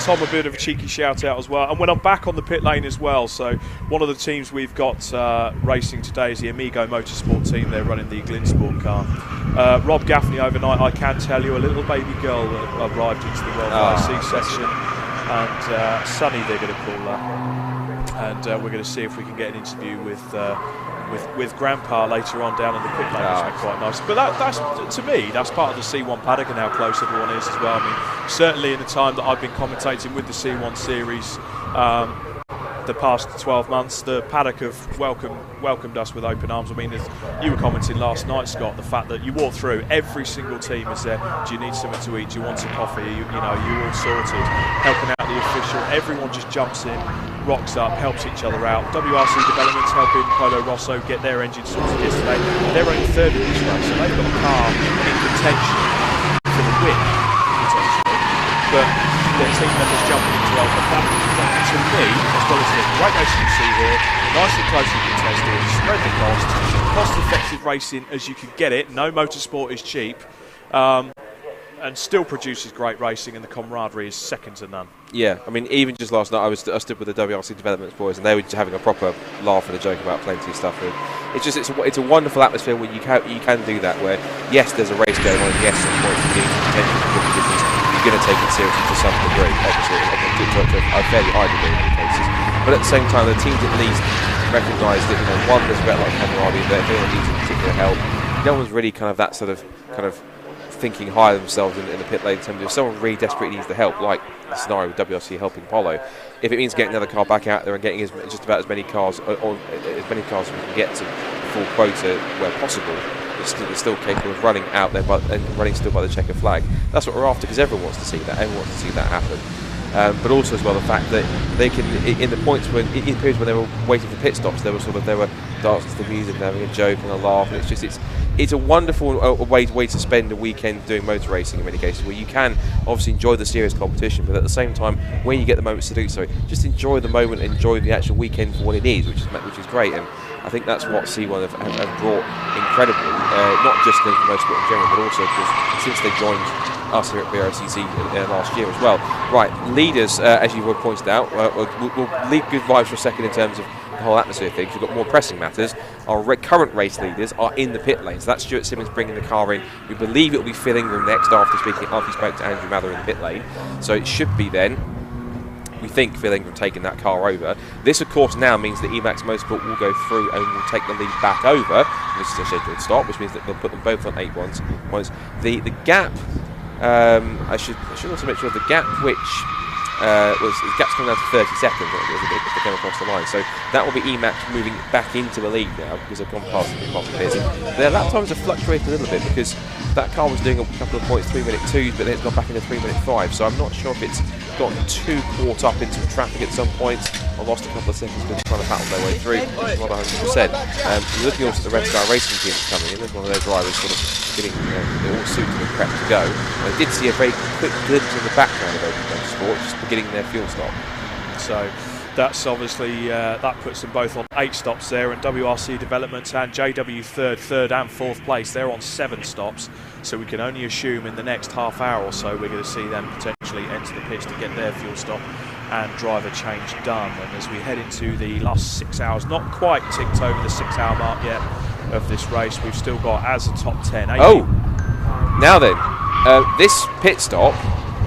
Tom a bit of a cheeky shout out as well. And when I'm back on the pit lane as well, so one of the teams we've got racing today is the Amigo Motorsport team. They're running the Glinsport car. Rob Gaffney overnight, I can tell you, a little baby girl arrived into the World IC session, and Sunny they're going to call that. And we're going to see if we can get an interview with Grandpa later on down in the pit lane, which would be quite nice. But that's to me, that's part of the C1 paddock and how close everyone is as well. I mean, certainly in the time that I've been commentating with the C1 series, the past 12 months, the paddock have welcomed us with open arms. I mean, as you were commenting last night, Scott, the fact that you walk through, every single team is there. Do you need something to eat? Do you want some coffee? You know, you're all sorted, helping out the official. Everyone just jumps in, rocks up, helps each other out. WRC Development's helping Polo Rosso get their engine sorted yesterday. They're only third in this race, so they've got a car in contention for the win, potentially. But their team members jumping into well. But that, to me, as well as the great racing you see here, nice and closely contested, spread the cost-effective racing as you can get it. No motorsport is cheap. And still produces great racing, and the camaraderie is second to none. Yeah, I mean, even just last night, I stood with the WRC Developments boys, and they were just having a proper laugh and a joke about plenty of stuff. And it's a wonderful atmosphere where you can do that. Where yes, there's a race going on. Yes, some points are being potentially difference. you're going to take it seriously to some degree, obviously, to a fairly high degree in many cases. But at the same time, the teams at least recognise that, you know, one, there's a bit like Cameradi, that if anyone needs particular help, no one's really kind of that sort of thinking higher themselves in the pit lane in terms of if someone really desperately needs the help, like the scenario with WRC helping Polo, if it means getting another car back out there and getting just about as many cars or as many cars as we can get to full quota where possible, they're still capable of running out there and running still by the checker flag. That's what we're after, because everyone wants to see that. Everyone wants to see that happen. But also as well the fact that they can, in the points when in periods when they were waiting for pit stops, there were dancing to the music and having a joke and a laugh, and it's a wonderful way to spend a weekend doing motor racing in many cases, where you can obviously enjoy the serious competition, but at the same time, when you get the moments to do so, just enjoy the moment, enjoy the actual weekend for what it is, which is great. And I think that's what C1 have brought incredibly, not just in motorsport in general, but also because since they joined us here at Brscc last year as well. Right, leaders, as you were pointed out, we'll leave good vibes for a second in terms of the whole atmosphere thing. We've got more pressing matters. Our current race leaders are in the pit lane, so that's Stuart Simmons bringing the car in. We believe it will be Phil Ingram next after he spoke to Andrew Mather in the pit lane. So it should be then, we think, Phil Ingram taking that car over. This, of course, now means that Emax Motorsport will go through and will take the lead back over. This is a scheduled stop, which means that they'll put them both on 8 points. The gap, I should also make sure the gap which the gap's coming down to 30 seconds if they come across the line. So that will be Emax moving back into the lead now because they've gone past the Pearson. Their lap times have fluctuated a little bit because that car was doing a couple of points 3-minute 2s, but then it's gone back into 3-minute 5. So I'm not sure if it's gotten too caught up into traffic at some points. I lost a couple of seconds because trying to battle their way through. It's not 100%. You're looking also at the Red Star Racing team coming in. There's one of their drivers sort of getting they're all suited and prepped to go. I did see a very quick glimpse in the background of Open Motorsport, just beginning their fuel stop. So that's obviously that puts them both on 8 stops there, and WRC Developments and JW third and fourth place, they're on 7 stops. So we can only assume in the next half hour or so we're going to see them potentially enter the pits to get their fuel stop and driver change done. And as we head into the last 6 hours, not quite ticked over the 6-hour mark yet of this race, we've still got as a top 10. Now then, this pit stop,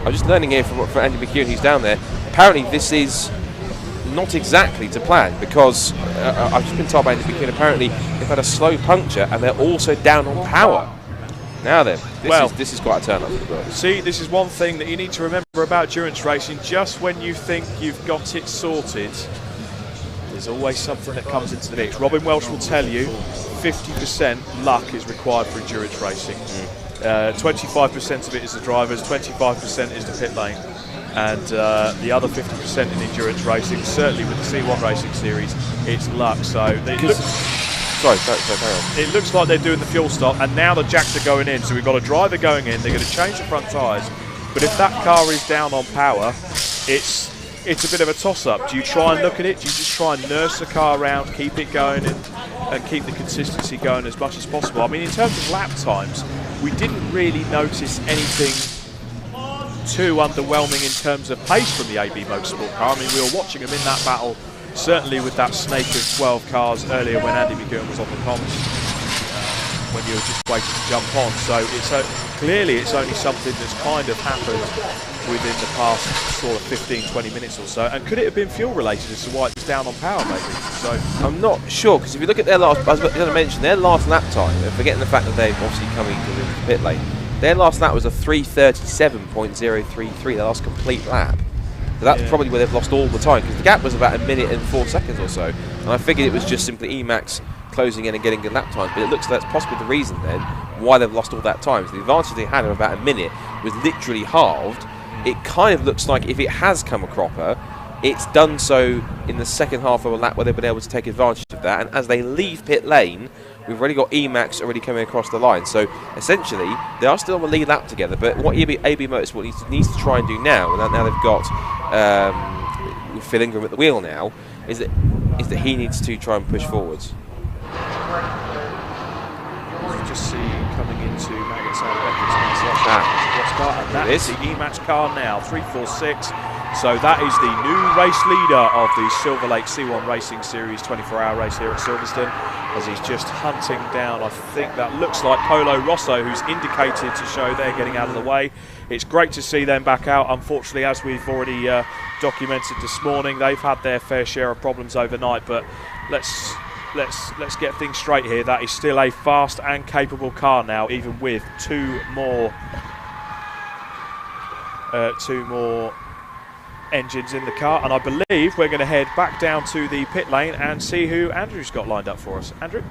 I'm just learning here from Andy McEwen, who's down there. Apparently this is not exactly to plan, because I've just been told by Andy McEwen apparently they've had a slow puncture and they're also down on power. Now then, this is quite a turn up for the book. See, this is one thing that you need to remember about endurance racing. Just when you think you've got it sorted, there's always something that comes into the mix. Robin Welsh will tell you 50% luck is required for endurance racing. 25% of it is the drivers, 25% is the pit lane, and the other 50% in endurance racing, certainly with the C1 Racing Series, it's luck. So it looks like they're doing the fuel stop, and now the jacks are going in, so we've got a driver going in. They're going to change the front tyres, but if that car is down on power, it's a bit of a toss-up. Do you try and look at it? Do you just try and nurse the car around, keep it going, and keep the consistency going as much as possible? I mean, in terms of lap times, we didn't really notice anything too underwhelming in terms of pace from the AB Motorsport car. I mean, we were watching them in that battle, certainly with that snake of 12 cars earlier when Andy McEwen was on the comms, when you were just waiting to jump on. So clearly it's only something that's kind of happened within the past sort of 15-20 minutes or so. And could it have been fuel related as to why it's down on power maybe? So I'm not sure, because if you look at their last, I was going to mention their last lap time, forgetting the fact that they've obviously coming to the pit lane, their last lap was a 3:37.033, their last complete lap. So that's probably where they've lost all the time, because the gap was about 1 minute and 4 seconds or so. And I figured it was just simply Emax closing in and getting good lap times, but it looks like that's possibly the reason then why they've lost all that time. So the advantage they had of about 1 minute was literally halved. It kind of looks like if it has come a cropper, it's done so in the second half of a lap where they've been able to take advantage of that. And as they leave pit lane, we've already got Emax already coming across the line. So essentially, they are still on the lead lap together. But what AB Motorsport needs to try and do now, and now they've got Phil Ingram at the wheel now, is that he needs to try and push forwards. You just see coming into Maggot's and Beckett's car, and that is the Emax car now. 346. So that is the new race leader of the Silverlake C1 Racing Series 24-hour race here at Silverstone, as he's just hunting down, I think that looks like Polo Rosso, who's indicated to show they're getting out of the way. It's great to see them back out. Unfortunately, as we've already documented this morning, they've had their fair share of problems overnight, but let's get things straight here. That is still a fast and capable car now, even with two more engines in the car, and I believe we're going to head back down to the pit lane and see who Andrew's got lined up for us. Andrew?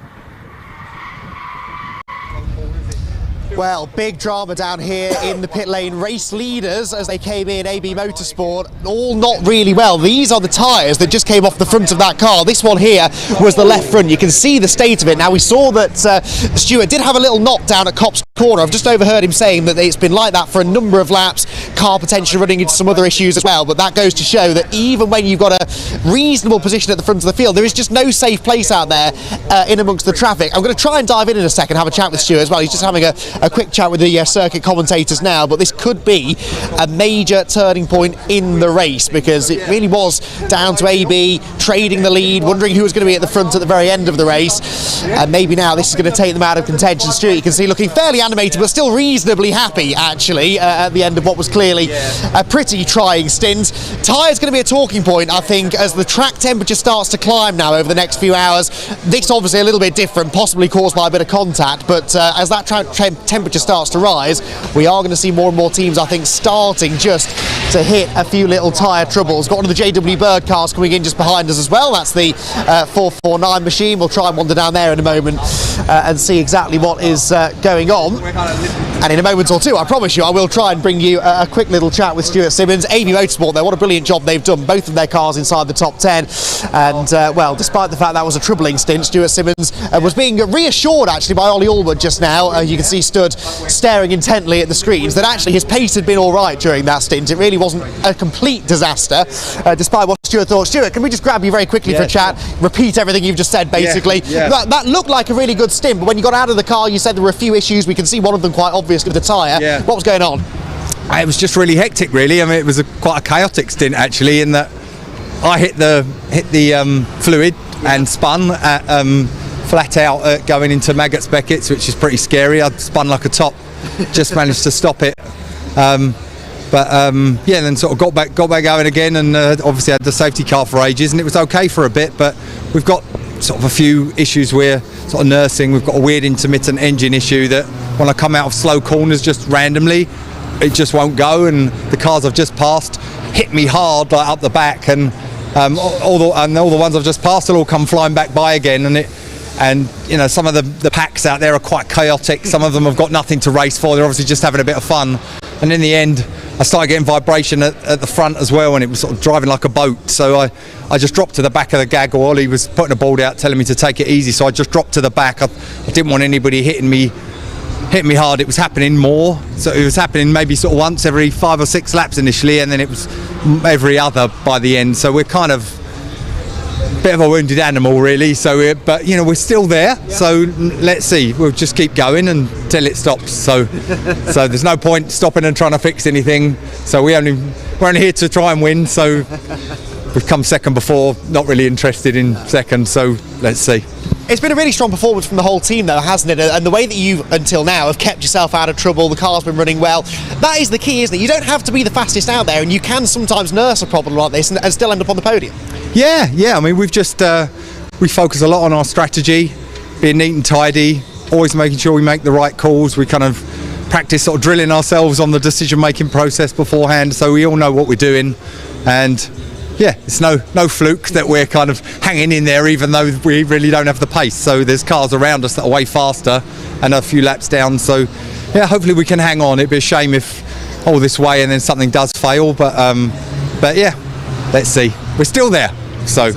Well, big drama down here in the pit lane. Race leaders, as they came in, AB Motorsport, all not really well. These are the tyres that just came off the front of that car. This one here was the left front. You can see the state of it. Now, we saw that Stuart did have a little knock down at Copse Corner. I've just overheard him saying that it's been like that for a number of laps. Car potentially running into some other issues as well, but that goes to show that even when you've got a reasonable position at the front of the field, there is just no safe place out there in amongst the traffic. I'm going to try and dive in a second, have a chat with Stuart as well. He's just having a quick chat with the circuit commentators now, but this could be a major turning point in the race, because it really was down to AB trading the lead, wondering who was going to be at the front at the very end of the race, and maybe now this is going to take them out of contention. Stuart, you can see, looking fairly animated but still reasonably happy actually at the end of what was clearly a pretty trying stint. Tyre's going to be a talking point, I think, as the track temperature starts to climb now over the next few hours. This obviously a little bit different, possibly caused by a bit of contact, but as that temperature starts to rise, we are going to see more and more teams, I think, starting just to hit a few little tyre troubles. Got one of the JW Bird cars coming in just behind us as well. That's the 449 machine. We'll try and wander down there in a moment and see exactly what is going on. And in a moment or two, I promise you, I will try and bring you a quick little chat with Stuart Simmons. AB Motorsport, though, what a brilliant job they've done. Both of their cars inside the top 10. And, well, despite the fact that was a troubling stint, Stuart Simmons was being reassured, actually, by Ollie Allwood just now. You can see stood staring intently at the screens, that actually his pace had been all right during that stint. It really wasn't a complete disaster, despite what Stuart thought. Stuart, can we just grab you very quickly for a chat? Repeat everything you've just said, basically. That looked like a really good stint, but when you got out of the car, you said there were a few issues. We can see one of them quite obvious with the tyre. What was going on? It was just really hectic, really. I mean, it was quite a chaotic stint, actually, in that I hit the fluid and spun at, flat out going into Maggots Beckett's, which is pretty scary. I spun like a top, just managed to stop it. And then sort of got back going again, and obviously had the safety car for ages, and it was okay for a bit, but we've got sort of a few issues we're sort of nursing. We've got a weird intermittent engine issue that when I come out of slow corners just randomly, it just won't go, and the cars I've just passed hit me hard like up the back, and all the ones I've just passed will all come flying back by again, and you know, some of the packs out there are quite chaotic. Some of them have got nothing to race for. They're obviously just having a bit of fun. And in the end, I started getting vibration at the front as well, and it was sort of driving like a boat. So I just dropped to the back of the gaggle. Ollie was putting a board out telling me to take it easy, so I just dropped to the back. I didn't want anybody hitting me hard. It was happening more. So it was happening maybe sort of once every 5 or 6 laps initially, and then it was every other by the end. So we're kind of a bit of a wounded animal, really. So but you know, we're still there. So let's see. We'll just keep going until it stops. So there's no point stopping and trying to fix anything. So we're only here to try and win. So we've come second before, not really interested in second. So let's see. It's been a really strong performance from the whole team, though, hasn't it? And the way that you, until now, have kept yourself out of trouble, the car's been running well. That is the key, isn't it? You don't have to be the fastest out there, and you can sometimes nurse a problem like this and still end up on the podium. Yeah. I mean, we've just we focus a lot on our strategy, being neat and tidy, always making sure we make the right calls. We kind of practice sort of drilling ourselves on the decision-making process beforehand, so we all know what we're doing. And yeah, it's no fluke that we're kind of hanging in there, even though we really don't have the pace. So there's cars around us that are way faster and a few laps down. So yeah, hopefully we can hang on. It'd be a shame if all this way and then something does fail. But yeah, let's see. We're still there. So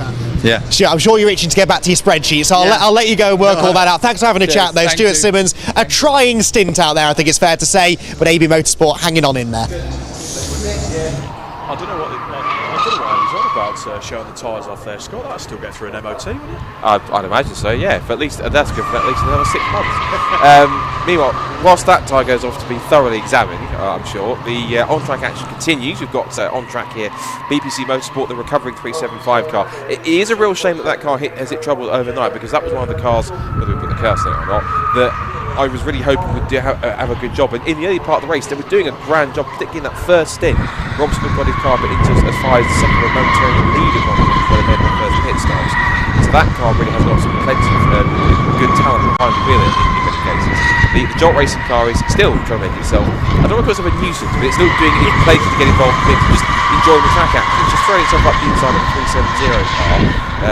yeah. I'm sure you're itching to get back to your spreadsheet, so I'll let you go and work all that out. Thanks for having a chat, though. Stuart Simmons, a trying stint out there, I think it's fair to say, but AB Motorsport hanging on in there. I don't know what he's on about showing the tyres off there, Scott. That'll still get through an MOT, wouldn't it? I'd imagine so, yeah. But at least that's good for at least another 6 months. Meanwhile, whilst that tyre goes off to be thoroughly examined, I'm sure, the on-track action continues. We've got on track here BPC Motorsport, the recovering 375 car. It is a real shame that car has hit trouble overnight, because that was one of the cars, whether we put the cursor on or not, that I was really hoping would have a good job. And in the early part of the race, they were doing a grand job, particularly in that first stint. Robson got his car but into as far as the second or momentarily lead of one before they made their first pit stops. So that car really has got some plenty of good talent behind the wheel in many cases. The Jolt Racing car is still trying to make itself, I don't want to call itself a nuisance, but it's still doing it in places to get involved in things, just enjoying the track action. It's just throwing itself up the inside of a 370 car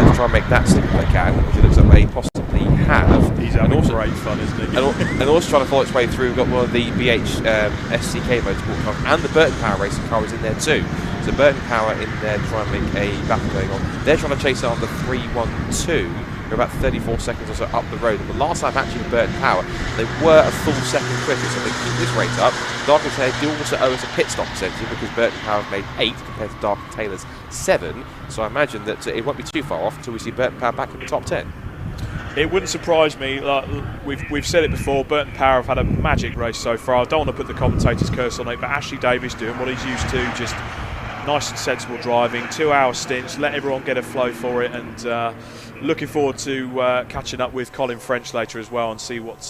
to try and make that slip if they can, which it looks like they possibly have. He's having great fun, isn't he? And also trying to follow its way through. We've got one of the Brscc Motorsport cars, and the Burton Power Racing car is in there too. So Burton Power in there trying to make a battle going on. They're trying to chase on the 312. They're about 34 seconds or so up the road. And the last lap actually with Burton Power, they were a full second quicker, so they keep this race up. Dark and Taylor do also owe us a pit stop essentially, because Burton Power have made 8 compared to Dark and Taylor's 7. So I imagine that it won't be too far off until we see Burton Power back in the top 10. It wouldn't surprise me. Like we've said it before, Burton Power have had a magic race so far. I don't want to put the commentator's curse on it, but Ashley Davies doing what he's used to, just nice and sensible driving, 2-hour stints, let everyone get a flow for it, and looking forward to catching up with Colin French later as well and see what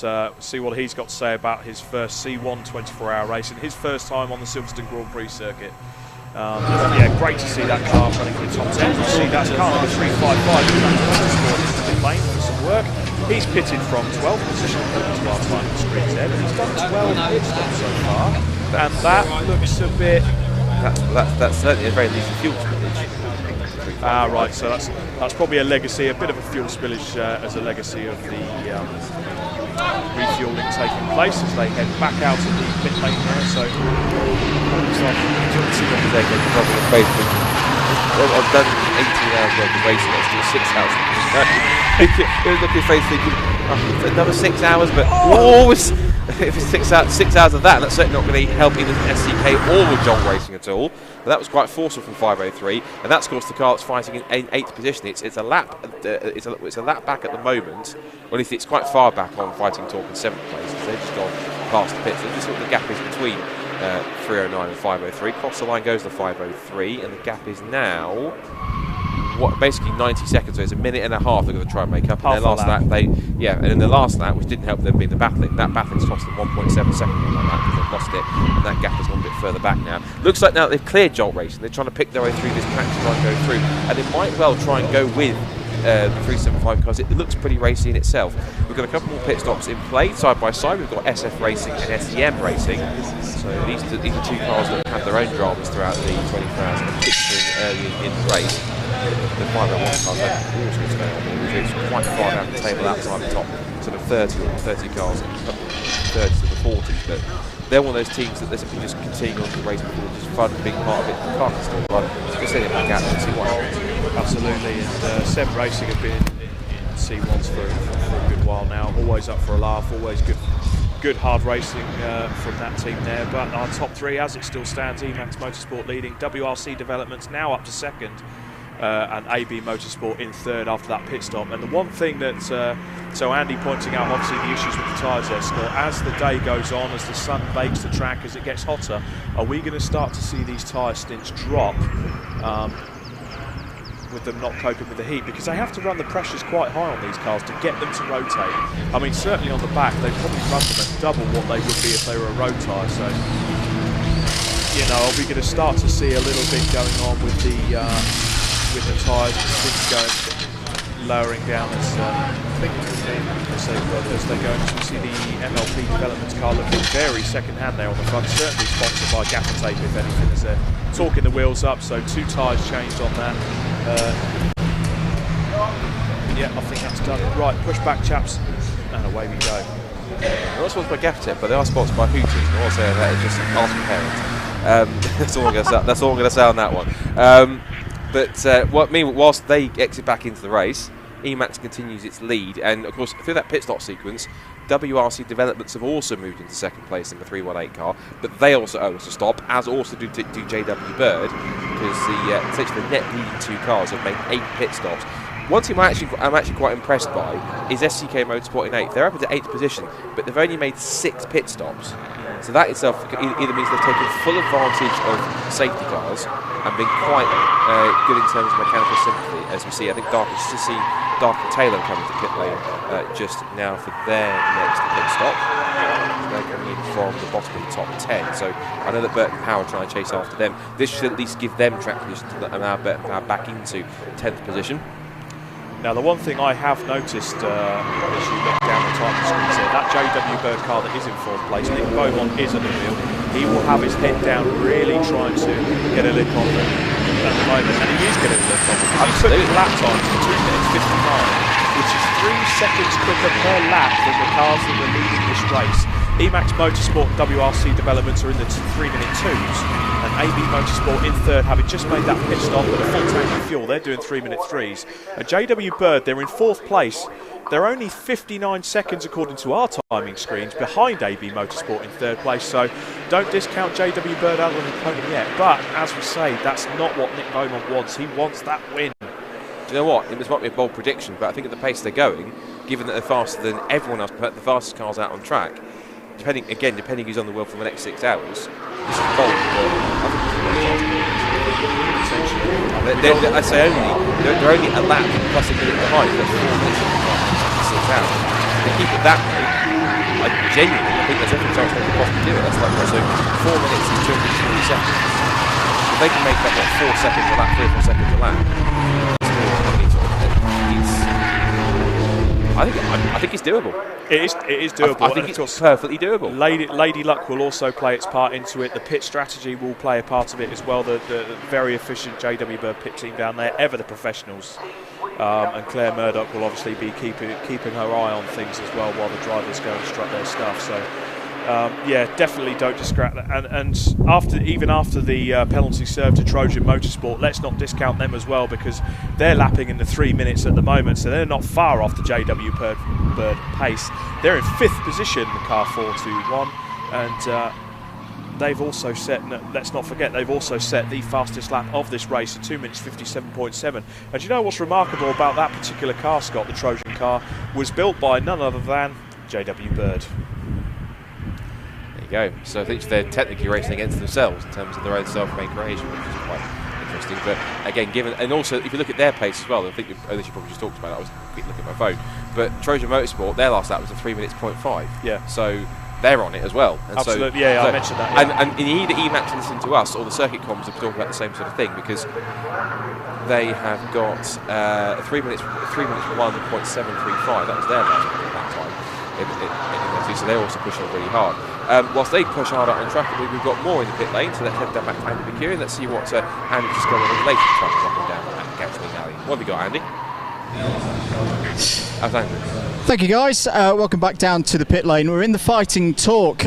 he's got to say about his first C1 24-hour race and his first time on the Silverstone Grand Prix circuit. Yeah, great to see that car running for the top 10. You see that's car number 355 in the lane for some work. He's pitted from 12th position as last time on the screen there, but he's done 12 pit stops so far, and that looks a bit. That's certainly at the very least a fuel spillage. Right, so that's probably a legacy, a bit of a fuel spillage as a legacy of the refueling taking place as they head back out of the pit lane there. So I've done 18 hours worth of racing, let's do 6 hours. Look at his face thinking, another 6 hours, but always. If it's 6 hours of that, that's certainly not going to help either the SCK or the Jolt Racing at all. But that was quite forceful from 503, and that's of course the car that's fighting in 8th position. It's a lap, it's a lap back at the moment. Well, it's quite far back on Fighting Talk in 7th place. They've just gone past the pits. So just what the gap is between 309 and 503. Cross the line goes to 503, and the gap is now basically 90 seconds, so it's a minute and a half they're going to try and make up. And their last lap, and in the last lap, which didn't help them being the battling, that battling's cost them 1.7 seconds on that because they've lost it, and that gap has gone a bit further back now. Looks like now they've cleared Jolt Racing, they're trying to pick their way through this patch to try and go through, and they might well try and go with the 375 cars. It looks pretty racy in itself. We've got a couple more pit stops in play, side by side. We've got SF Racing and SEM Racing. So these are two cars that have had their own dramas throughout the 24 hours, particularly early in the race. The 501 cars had all sorts going on. It's quite far down the table outside the top, sort of 30 cars, 30 to the 40s. But they're one of those teams that they're simply just continuing on to the race before just fun being part of it. The car can still run. Just send it back out and see what happens. Absolutely, and SEM Racing have been in C1s for a good while now. Always up for a laugh, always good hard racing from that team there. But our top 3, as it still stands, Emax Motorsport leading, WRC Developments now up to 2nd, and AB Motorsport in 3rd after that pit stop. And the one thing that, so Andy pointing out obviously the issues with the tyres there, Scott, as the day goes on, as the sun bakes the track, as it gets hotter, are we going to start to see these tyre stints drop? With them not coping with the heat, because they have to run the pressures quite high on these cars to get them to rotate. I mean, certainly on the back, they probably run them at double what they would be if they were a road tyre. So, you know, are we going to start to see a little bit going on with the tyres, things going lowering down as they go into see the MLP Developments car looking very second-hand there on the front, certainly sponsored by gaffer tape if anything, as they're torquing the wheels up, so 2 tyres changed on that. Yeah, I think that's done. Right, push back, chaps, and away we go. They're not sponsored by gaffer tape, but they are sponsored by Hooters, and also that is just ask for parents. That's all I'm going to say on that one. Whilst they exit back into the race, Emax continues its lead, and of course through that pit stop sequence, WRC Developments have also moved into second place in the 318 car, but they also owe us a stop, as also do JW Bird, because essentially the net leading 2 cars have made 8 pit stops. One team I'm actually quite impressed by is SCK Motorsport in 8th. They're up into 8th position, but they've only made 6 pit stops. So that itself either means they've taken full advantage of safety cars and been quite good in terms of mechanical sympathy, as we see. I think Dark and Taylor coming to pit lane just now for their next pit stop. They're coming in from the bottom of the top 10. So I know that Burton Power are trying to chase after them. This should at least give them track position to allow Burton Power back into 10th position. Now, the one thing I have noticed as you look down the timing screens here, that JW Bird car that is in 4th place, Nick Beaumont is at the wheel. He will have his head down, really trying to get a lick on them at the moment, and he is getting a lick on them. He took his lap time to 2 minutes 59, which is 3 seconds quicker per lap than the cars that are leading this race. Emax Motorsport and WRC Developments are in the 3-minute 2s, and AB Motorsport in 3rd, having just made that pit stop with a full tank of fuel. They're doing 3-minute 3s. And JW Bird, they're in 4th place. They're only 59 seconds, according to our timing screens, behind AB Motorsport in 3rd place. So don't discount JW Bird out on the podium yet. But as we say, that's not what Nick Beaumont wants. He wants that win. Do you know what? It might be a bold prediction, but I think at the pace they're going, given that they're faster than everyone else, the fastest cars out on track, depending who's on the wheel for the next 6 hours, this is bold. I say they're only a lap plus a minute behind. That's 4 minutes and 6 hours. If they keep it that way, I genuinely think there's every chance they could possibly do it. That's like so 4 minutes and 240 seconds. If they can make that 4 seconds a lap, 3 or 4 seconds a lap, I think it's doable. It is doable. I think it's perfectly doable. Lady Luck will also play its part into it. The pit strategy will play a part of it as well. The very efficient JW Bird pit team down there, ever the professionals. And Claire Murdoch will obviously be keeping her eye on things as well while the drivers go and strut their stuff. So yeah, definitely don't discount that. And even after the penalty served to Trojan Motorsport, let's not discount them as well, because they're lapping in the 3 minutes at the moment, so they're not far off the JW Bird pace. They're in 5th position, the car 421, and they've also set, let's not forget, they've also set the fastest lap of this race at 2 minutes 57.7. And you know what's remarkable about that particular car, Scott? The Trojan car was built by none other than JW Bird. Go. So I think they're technically racing against themselves in terms of their own self-made creation, which is quite interesting. But again, given, and also if you look at their pace as well, I think you probably just talked about it. I was looking at my phone, but Trojan Motorsport, their last lap was a 3 minutes 0.5. Yeah. So they're on it as well. And absolutely. So, I mentioned that. Yeah. And either Emax listen to us or the circuit comms are talking about the same sort of thing, because they have got 3 minutes 1.735. That was their last lap time. So they're also pushing it really hard. Whilst they push harder on track, we've got more in the pit lane, so let's head down back to Andy McCure and let's see what Andy just got on his latest truck up and down at Gatsby Alley. What have we got, Andy? How's Andrew? Thank you, guys. Welcome back down to the pit lane. We're in the Fighting Talk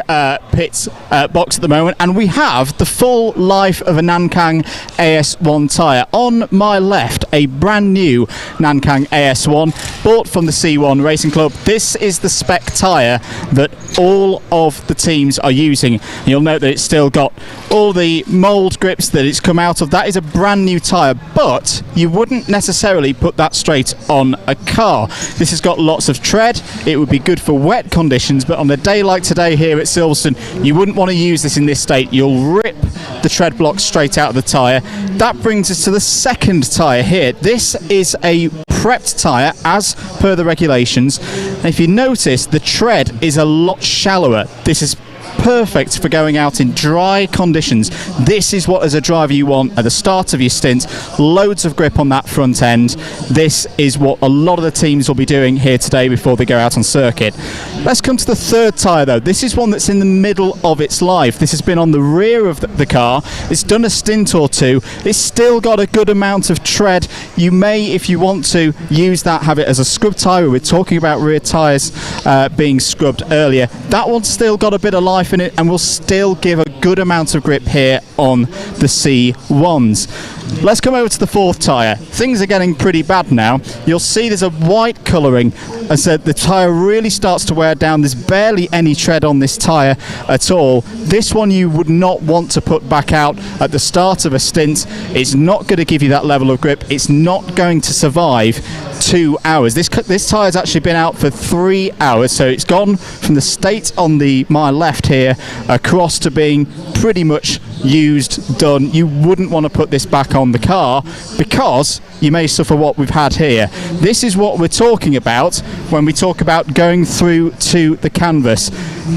pits box at the moment, and we have the full life of a Nankang AS1 tyre. On my left, a brand new Nankang AS1 bought from the C1 Racing Club. This is the spec tyre that all of the teams are using. And you'll note that it's still got all the mould grips that it's come out of. That is a brand new tyre, but you wouldn't necessarily put that straight on a car. This has got lots of tread. It would be good for wet conditions, but on a day like today here at Silverstone, you wouldn't want to use this in this state. You'll rip the tread block straight out of the tyre. That brings us to the second tyre here. This is a prepped tyre as per the regulations, and if you notice, the tread is a lot shallower. This is perfect for going out in dry conditions. This is what, as a driver, you want at the start of your stint. Loads of grip on that front end. This is what a lot of the teams will be doing here today before they go out on circuit. Let's come to the third tyre though. This is one that's in the middle of its life. This has been on the rear of the car. It's done a stint or two. It's still got a good amount of tread You may, if you want to, use that, have it as a scrub tyre. We're talking about rear tyres being scrubbed earlier. That one's still got a bit of life in it and will still give a good amount of grip here on the C1s. Let's come over to the fourth tyre. Things are getting pretty bad now. You'll see there's a white colouring as the tyre really starts to wear down. There's barely any tread on this tyre at all. This one you would not want to put back out at the start of a stint. It's not going to give you that level of grip. It's not going to survive 2 hours. This tyre's actually been out for 3 hours, so it's gone from the state on my left here across to being pretty much used, done. You wouldn't want to put this back on the car because you may suffer what we've had here. This is what we're talking about when we talk about going through to the canvas.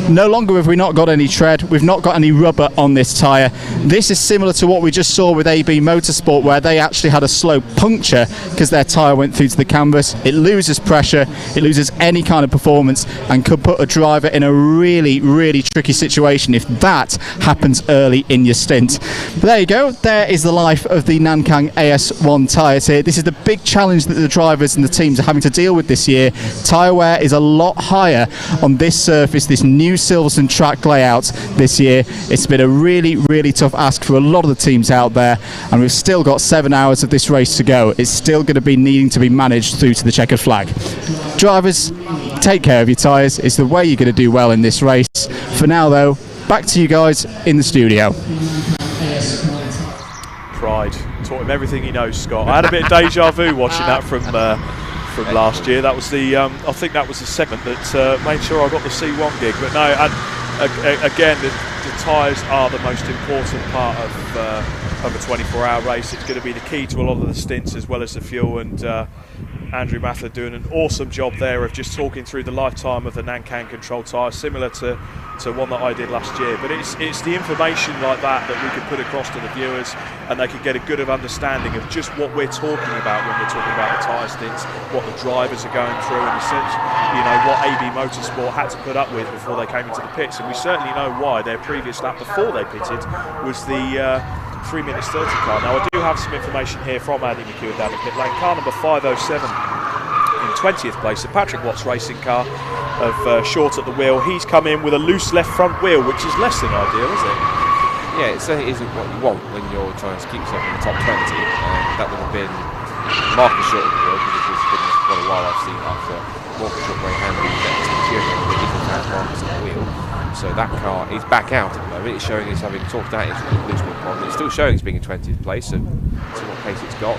No longer have we not got any tread, we've not got any rubber on this tyre. This is similar to what we just saw with AB Motorsport, where they actually had a slow puncture because their tyre went through to the canvas. It loses pressure, it loses any kind of performance, and could put a driver in a really, really tricky situation if that happens early in your stint. But there you go, there is the life of the Nankang AS1 tyres here. This is the big challenge that the drivers and the teams are having to deal with this year. Tyre wear is a lot higher on this surface, this new Silverstone track layout this year. It's been a really, really tough ask for a lot of the teams out there, and we've still got 7 hours of this race to go. It's still going to be needing to be managed through to the checkered flag. Drivers, take care of your tyres. It's the way you're going to do well in this race. For now though, back to you guys in the studio. Pride. Taught him everything he knows, Scott. I had a bit of deja vu watching that from last year. That was the I think that was the segment that made sure I got the C1 gig. But no, again, the tyres are the most important part of a 24-hour race. It's going to be the key to a lot of the stints as well as the fuel, and Andrew Mather doing an awesome job there of just talking through the lifetime of the Nankang control tyre, similar to one that I did last year. But it's the information like that we could put across to the viewers, and they could get a good understanding of just what we're talking about when we're talking about the tyre stints, what the drivers are going through, and essentially, what AB Motorsport had to put up with before they came into the pits. And we certainly know why. Their previous lap before they pitted was the 3 minutes 30 car. Now I do have some information here from Andy McEwen down the pit lane. Car number 507 in 20th place, the Patrick Watts racing car of Short at the wheel. He's come in with a loose left front wheel, which is less than ideal, is it? Yeah, it certainly isn't what you want when you're trying to keep yourself in the top 20. That would have been Marcus Short at the wheel, because it's been quite a while I've seen after Marcus Short very handy next to Kieran, but it isn't had Marcus at the wheel. So that car is back out at the moment. It's showing it's having talked out its loose wheel problem. It's still showing it's being in 20th place, so see what pace it's got.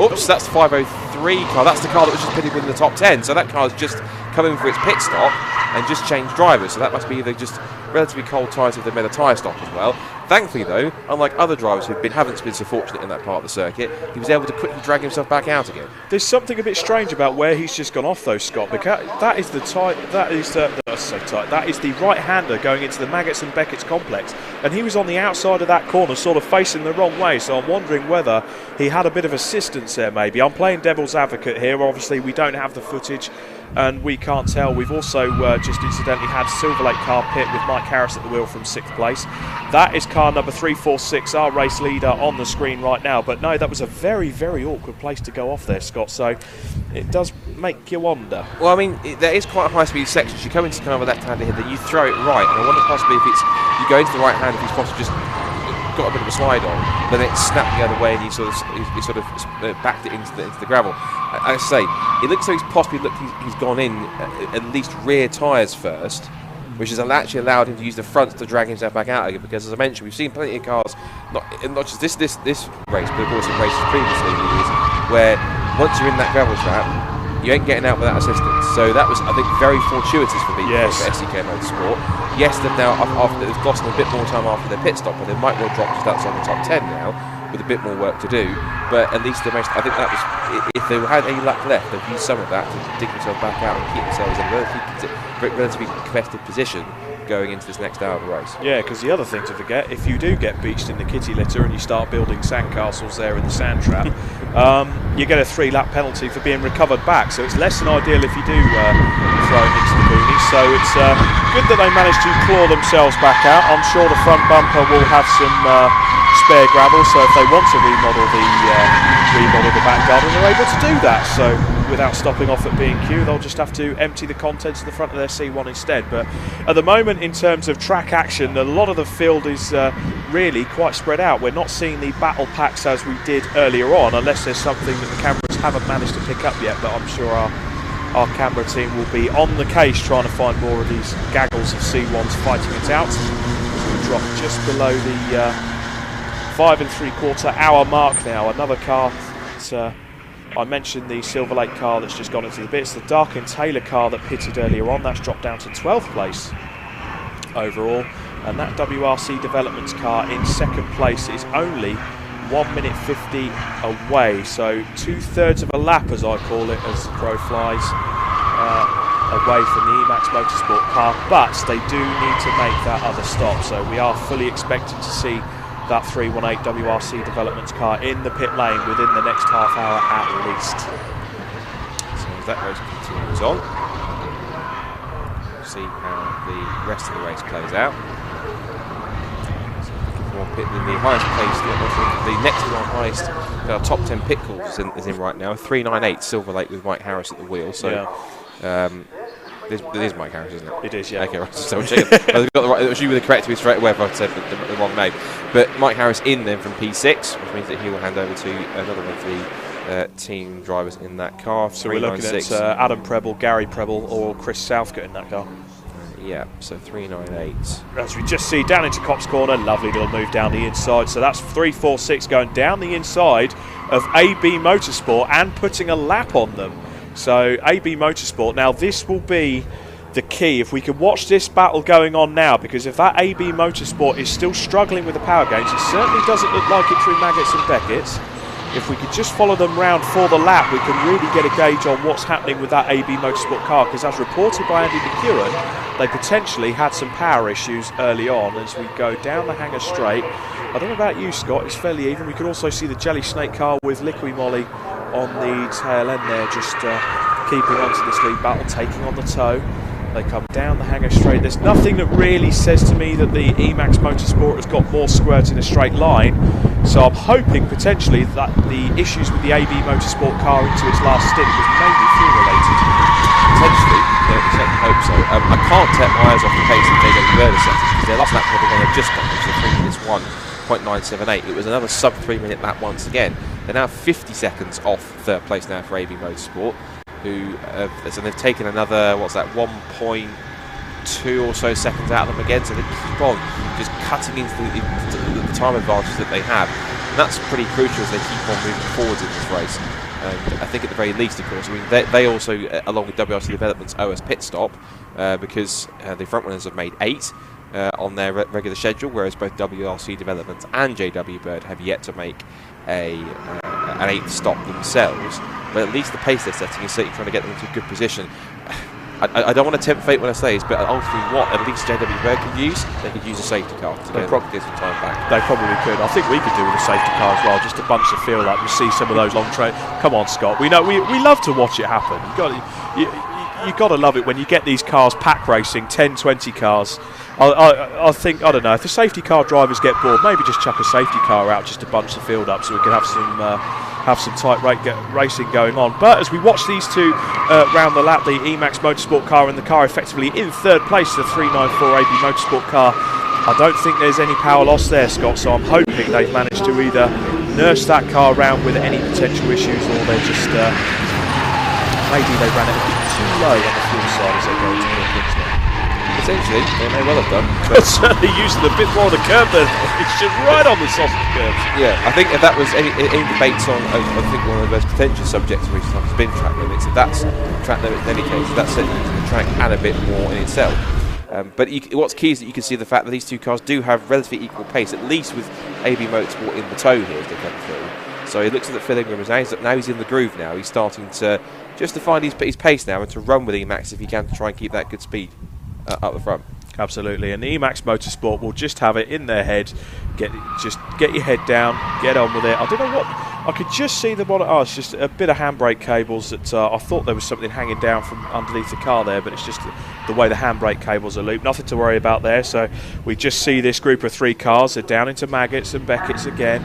Oops, that's the 503 car. That's the car that was just pitted within the top 10. So that car's just come in for its pit stop and just changed drivers. So that must be either just relatively cold tyres if they've made a tyre stop as well. Thankfully though, unlike other drivers who haven't been so fortunate in that part of the circuit, he was able to quickly drag himself back out again. There's something a bit strange about where he's just gone off though, Scott, because that is the right-hander going into the Maggots and Beckett's complex, and he was on the outside of that corner sort of facing the wrong way, so I'm wondering whether he had a bit of assistance there maybe. I'm playing devil's advocate here. Obviously we don't have the footage and we can't tell. We've also just incidentally had Silverlake car pit with Mike Harris at the wheel from 6th place. That is car number 346, our race leader, on the screen right now. But no, that was a very, very awkward place to go off there, Scott, so it does make you wonder. Well, I mean, there is quite a high-speed section. You come into kind of a left-hander here, then you throw it right, and I wonder possibly if you go into the right hand, if he's possibly just got a bit of a slide on, then it snapped the other way and he sort of backed it into the gravel. As I say, it looks like he's gone in at least rear tyres first, which has actually allowed him to use the fronts to drag himself back out again, because as I mentioned, we've seen plenty of cars, not just this race, but of course in races previously, where once you're in that gravel trap, you ain't getting out without assistance. So that was, I think, very fortuitous for the for SCK Motorsport. Yes, they've now they've lost a bit more time after their pit stop, and they might well drop just outside the top 10 now, with a bit more work to do. But at least I think that was, if they had any luck left, they've used some of that to dig themselves back out and keep themselves in a relatively competitive position going into this next hour of the race. Yeah, because the other thing to forget, if you do get beached in the kitty litter and you start building sandcastles there in the sand trap, you get a 3-lap penalty for being recovered back. So it's less than ideal if you do throw it into the boonies. So it's good that they managed to claw themselves back out. I'm sure the front bumper will have some spare gravel, so if they want to remodel the back garden, they're able to do that. So without stopping off at B&Q, they'll just have to empty the contents of the front of their C1 instead. But at the moment, in terms of track action, a lot of the field is really quite spread out. We're not seeing the battle packs as we did earlier on, unless there's something that the cameras haven't managed to pick up yet. But I'm sure our camera team will be on the case trying to find more of these gaggles of C1s fighting it out. We drop just below the 5 3/4 hour mark now. Another car that I mentioned, the Silverlake car that's just gone into the bits. The Dark and Taylor car that pitted earlier on, that's dropped down to 12th place overall. And that WRC Developments car in second place is only 1 minute 50 away. So 2/3 of a lap, as I call it, as the crow flies, away from the Emax Motorsport car. But they do need to make that other stop. So we are fully expecting to see that 318 WRC Developments car in the pit lane within the next half hour at least. So as that race continues on, we'll see how the rest of the race plays out. So looking for more pit in the highest place, the next one highest, our top 10 pit calls is in right now. 398 Silverlake with Mike Harris at the wheel. So it is Mike Harris, isn't it? It is, yeah. Okay, right. So I got the right. You would have corrected me straight away if I said the wrong name. But Mike Harris in then from P6, which means that he will hand over to another of the team drivers in that car. So we're looking at Adam Preble, Gary Preble, or Chris Southcott in that car. Yeah, so 398. As we just see down into Cops Corner, lovely little move down the inside. So that's 346 going down the inside of AB Motorsport and putting a lap on them. So AB Motorsport, now this will be the key. If we can watch this battle going on now, because if that AB Motorsport is still struggling with the power gains, it certainly doesn't look like it through Maggots and Beckett's. If we could just follow them round for the lap, we can really get a gauge on what's happening with that AB Motorsport car, because as reported by Andy McEwen, they potentially had some power issues early on as we go down the hangar straight. I don't know about you, Scott, it's fairly even. We could also see the Jelly Snake car with Liqui Moly on the tail end there, just keeping on to this lead battle, taking on the toe. They come down the hangar straight. There's nothing that really says to me that the Emax Motorsport has got more squirt in a straight line, so I'm hoping potentially that the issues with the AB Motorsport car into its last stint was mainly fuel related. Potentially, certainly hope so. I can't take my eyes off the pace of JW Bird settings, because their last lap was the one they've just done, which is 3 minutes 1.978. It was another sub 3 minute lap once again. They're now 50 seconds off third place now for AB Motorsport, who so they've taken another, 1.2 or so seconds out of them again, so they keep on just cutting into the time advantage that they have, and that's pretty crucial as they keep on moving forwards in this race. And I think at the very least, of course, I mean, they also, along with WRC Developments, owe us pit stop, because the front runners have made 8 on their regular schedule, whereas both WRC Developments and JW Bird have yet to make an 8th stop themselves. But at least the pace they're setting is certainly trying to get them into a good position. I don't want to tempt fate when I say this, but ultimately what at least JW Bird could use, they could use a safety car to get some time back. They probably could. I think we could do with a safety car as well, just to bunch the field up and see some of those long trains. Come on, Scott. We know we love to watch it happen. You got to love it when you get these cars pack racing, 10, 20 cars. I think, I don't know, if the safety car drivers get bored, maybe just chuck a safety car out just to bunch the field up so we can have some tight racing going on. But as we watch these two round the lap, the Emax Motorsport car and the car effectively in third place, the 394 AB Motorsport car, I don't think there's any power loss there, Scott, so I'm hoping they've managed to either nurse that car around with any potential issues, or they're just maybe they ran it a bit too low on the fuel side as they go into the pits now. Potentially, they may well have done. But certainly using a bit more of the curb there. It's just right on the sausage curbs. Yeah, I think if that was any debates on, I think one of the most contentious subjects of recent times has been track limits. If that's track limits in any case, that's certainly into the track and a bit more in itself. But what's key is that you can see the fact that these two cars do have relatively equal pace, at least with AB Motorsport in the tow here as they come through. So he looks at the filling room now he's in the groove now. He's starting to just to find his pace now and to run with Emax if he can to try and keep that good speed up the front. Absolutely, and the Emax Motorsport will just have it in their head get your head down, get on with it. I don't know what, I could just see them on. Oh, it's just a bit of handbrake cables that I thought there was something hanging down from underneath the car there, but it's just the way the handbrake cables are looped. Nothing to worry about there. So we just see this group of 3 cars. They're down into Maggotts and Beckett's again.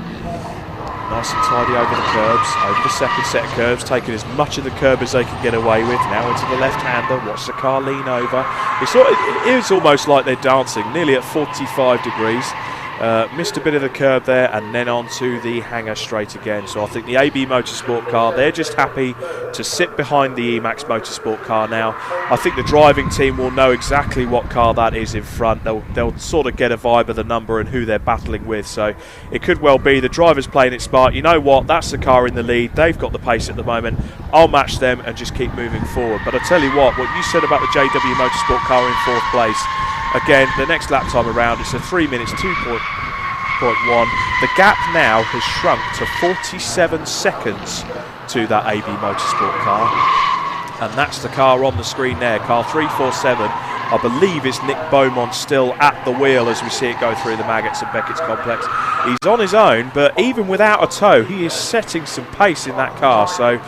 Nice and tidy over the curbs, over the second set of curbs, taking as much of the curb as they can get away with. Now into the left-hander, watch the car lean over. It is almost like they're dancing, nearly at 45 degrees. Missed a bit of the curb there, and then onto the hanger straight again. So I think the AB Motorsport car, they're just happy to sit behind the Emax Motorsport car now. I think the driving team will know exactly what car that is in front. They'll sort of get a vibe of the number and who they're battling with. So it could well be the driver's playing it smart. You know what? That's the car in the lead. They've got the pace at the moment. I'll match them and just keep moving forward. But I tell you what you said about the JW Motorsport car in 4th place. Again, the next lap time around, it's a 3 minutes 2.1. The gap now has shrunk to 47 seconds to that AB Motorsport car. And that's the car on the screen there, car 347. I believe it's Nick Beaumont still at the wheel as we see it go through the Maggotts and Beckett's complex. He's on his own, but even without a tow, he is setting some pace in that car. So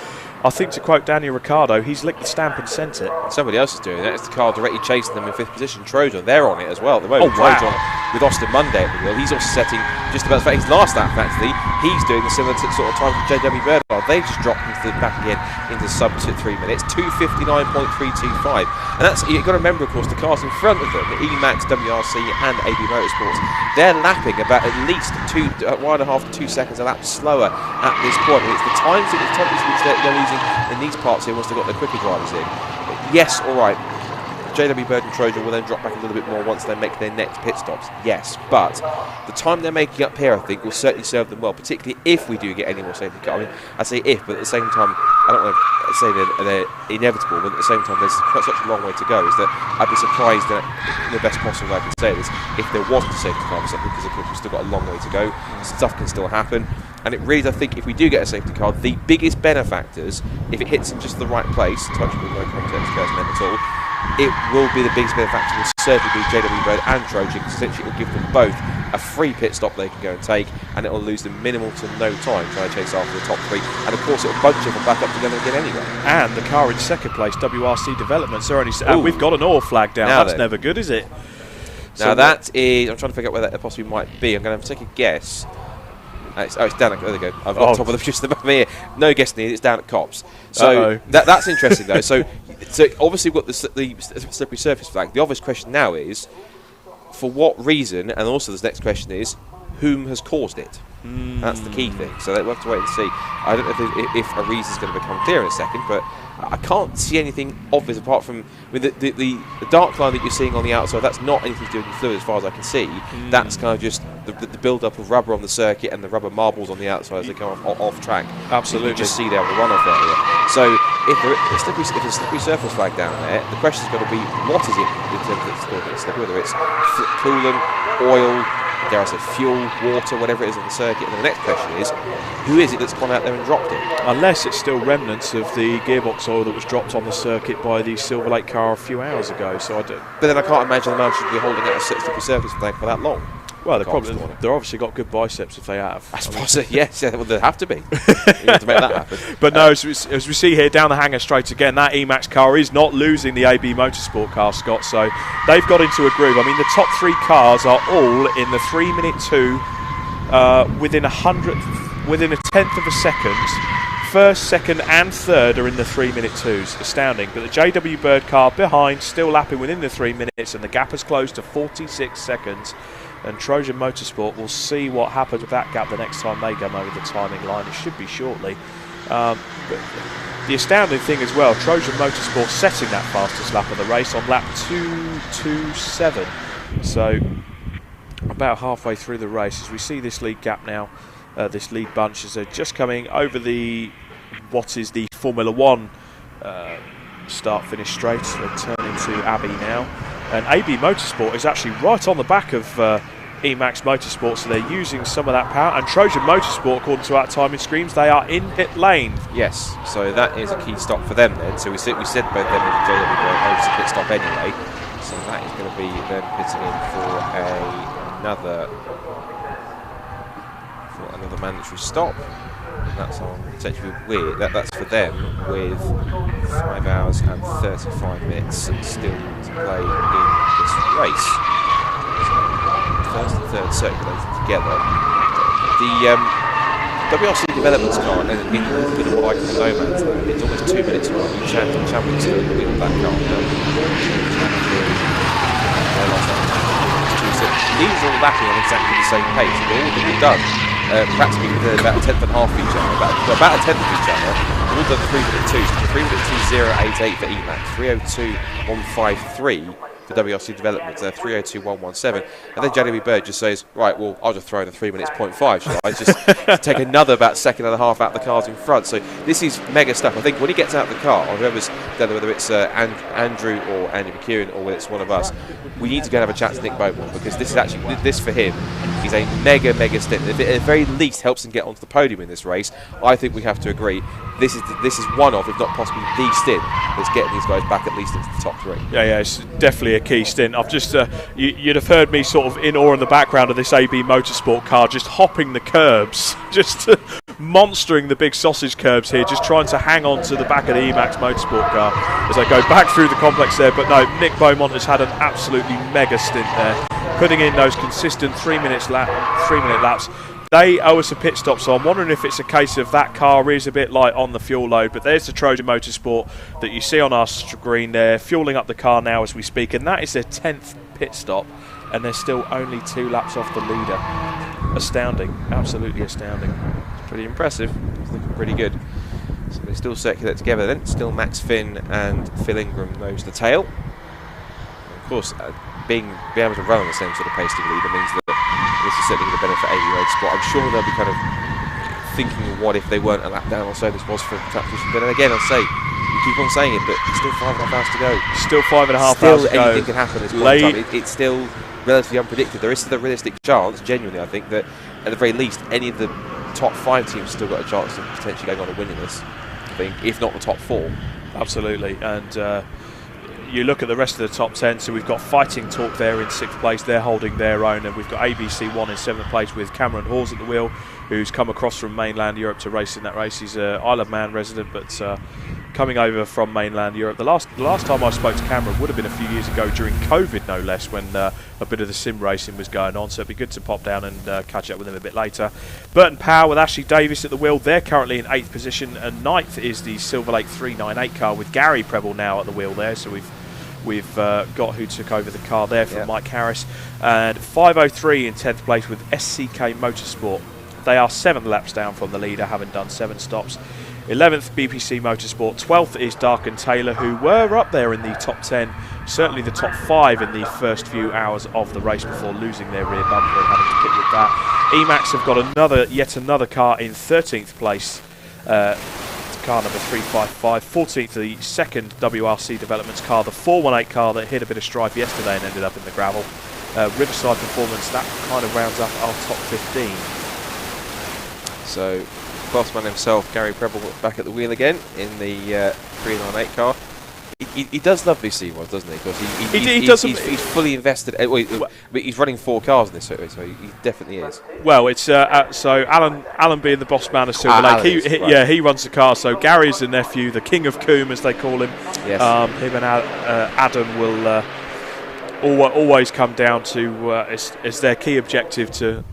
I think, to quote Daniel Ricciardo, he's licked the stamp and sent it. Somebody else is doing that. It's the car directly chasing them in 5th position. Trojan, they're on it as well at the moment. Oh, wow. Trojan with Austin Monday at the wheel. He's also setting just about his last lap, actually. He's doing the similar sort of time to JW Bird. They've just dropped into the back again into sub 3 minutes, 2:59.325. And that's, you've got to remember, of course, the cars in front of them, the Emax, WRC, and AB Motorsports, they're lapping about at least 1.5 to 2 seconds a lap slower at this point. And it's the times which they're losing in these parts here once they've got the quicker drivers in. But yes, all right. JW Bird and Trojan will then drop back a little bit more once they make their next pit stops. Yes, but the time they're making up here, I think, will certainly serve them well, particularly if we do get any more safety cars. I mean, I say if, but at the same time, I don't want to say they're inevitable, but at the same time, there's such a long way to go, is that I'd be surprised that, in the best possible way I can say this, if there wasn't a safety car, because of course we've still got a long way to go. Stuff can still happen. And it really, I think, if we do get a safety car, the biggest benefactors, if it hits in just the right place, touch with no context curse meant at all, it will be the biggest benefactor, will certainly be JW Bird and Trojan, because essentially it will give them both a free pit stop they can go and take, and it will lose them minimal to no time trying to chase after the top 3. And of course, it will bunch them back up together again anyway. And the car in 2nd place, WRC Developments, are only. We've got an oil flag down. That's never good, is it? Now that is. I'm trying to figure out where that possibly might be. I'm going to take a guess. It's down at, there they go. I've got top of the just above me here. No guess needed. It's down at Cops. So that's interesting though. So obviously we've got the slippery surface flag. The obvious question now is, for what reason? And also the next question is, whom has caused it? That's the key thing. So we'll have to wait and see. I don't know if a reason is going to become clear in a second, but I can't see anything obvious apart from with the dark line that you're seeing on the outside. That's not anything to do with the fluid as far as I can see. That's kind of just the build-up of rubber on the circuit and the rubber marbles on the outside as they come off track. Absolutely. You just see there on the runoff area. So if there's a slippery surface flag down there, the question's got to be, what is it in terms of slippery, whether it's coolant, oil, dare I say fuel, water, whatever it is on the circuit. And the next question is, who is it that's gone out there and dropped it? Unless it's still remnants of the gearbox oil that was dropped on the circuit by the Silverlake car a few hours ago. So I do. But then I can't imagine the man should be holding out a slippery surface flag for that long. Well, they're obviously got good biceps if they have. I suppose, yes, well, they have to be. You have to make that happen. But no, as we see here down the hanger straight again, that Emax car is not losing the AB Motorsport car, Scott. So they've got into a groove. I mean, the top 3 cars are all in the 3-minute 2, within a tenth of a second. 1st, 2nd and 3rd are in the 3-minute 2s. Astounding. But the JW Bird car behind, still lapping within the 3 minutes, and the gap has closed to 46 seconds. And Trojan Motorsport will see what happens with that gap the next time they come over the timing line. It should be shortly. But the astounding thing as well, Trojan Motorsport setting that fastest lap of the race on lap 2:27. So about halfway through the race, as we see this lead gap now, this lead bunch, as they're just coming over what is the Formula 1 start-finish straight. They're turning to Abbey now. And AB Motorsport is actually right on the back of Emax Motorsport, so they're using some of that power. And Trojan Motorsport, according to our timing screens, they are in pit lane. Yes, so that is a key stop for them then. So we said both them and JW over to pit stop anyway. So that is going to be them pitting in for another mandatory stop. And that's on potentially that's for them with 5 hours and 35 minutes still to play in this race. So first and third circulating together. The WRC developments car in a little bit of what I call no man's land. It's almost 2 minutes away. Champions still in the wheel of that car. These are all lapping on exactly the same pace. They're all done. Practically within about a tenth and a half of each other, about a tenth of each other. They've all done 3:02. 3:02.088 for EMAC, 3:02.153 for WRC Development, 3:02.117. And then Jeremy Bird just says, right, well, I'll just throw in a 3 minutes 0.5, shall I? Just take another about second and a half out the cars in front. So this is mega stuff. I think when he gets out of the car, or whoever's done it, whether it's Andrew or Andy McEwen or whether it's one of us, we need to go and have a chat to Nick Beaumont, because this is actually, this for him is a mega stint. If it at the very least helps him get onto the podium in this race, I think we have to agree this is one of, if not possibly the stint that's getting these guys back at least into the top 3. Yeah, it's definitely a key stint. I've just you'd have heard me sort of in awe in the background of this AB Motorsport car, just hopping the curbs, just monstering the big sausage curbs here, just trying to hang on to the back of the Emax Motorsport car as I go back through the complex there. But no, Nick Beaumont has had an absolutely mega stint there, putting in those consistent 3 minute laps. They owe us a pit stop, so I'm wondering if it's a case of that car is a bit light on the fuel load. But there's the Trojan Motorsport that you see on our screen there, fueling up the car now as we speak, and that is their 10th pit stop, and they're still only 2 laps off the leader. Astounding, absolutely astounding. It's pretty impressive. It's looking pretty good. So they still circulate together then. Still Max Finn and Phil Ingram knows the tail. And of course, being able to run on the same sort of pace to leader means that this is certainly going to benefit AB Motorsport. I'm sure they'll be kind of thinking of what if they weren't a lap down, or so this was for competition. But then again, I'll say, you keep on saying it, but it's still 5.5 hours to go. Still 5.5 hours to go. Still anything can happen at this point in time. It's still relatively unpredicted. There is still a realistic chance, genuinely, I think, that at the very least, any of the top 5 teams still got a chance of potentially going on and winning this, I think, if not the top 4. Absolutely. And you look at the rest of the top 10, so we've got Fighting Talk there in 6th place, they're holding their own, and we've got ABC1 in 7th place with Cameron Hawes at the wheel, who's come across from mainland Europe to race in that race. He's an Isle of Man resident, but coming over from mainland Europe. The last time I spoke to Cameron would have been a few years ago during COVID, no less, when a bit of the sim racing was going on, so it'd be good to pop down and catch up with him a bit later. Burton Power with Ashley Davis at the wheel, they're currently in 8th position, and 9th is the Silverlake 398 car with Gary Preble now at the wheel there, so we've got who took over the car there from Mike Harris. And 503 in 10th place with SCK Motorsport. They are 7 laps down from the leader, having done 7 stops. 11th BPC Motorsport. 12th is Dark and Taylor, who were up there in the top 10, certainly the top 5 in the first few hours of the race before losing their rear bumper and having to pit with that. Emax have got yet another car in 13th place. Car number 355, 14th, the second WRC Developments car, the 418 car that hit a bit of strife yesterday and ended up in the gravel. Riverside Performance, that kind of rounds up our top 15. So, bossman himself, Gary Preble, back at the wheel again in the 398 car. He does love these C1s, doesn't he? Because he's fully invested. He's running 4 cars in this, so he definitely is. Well, it's so Alan being the boss man of Silverlake, he runs the car. So Gary's the nephew, the king of Coombe, as they call him. Yes. Him and Adam will always come down to as their key objective to.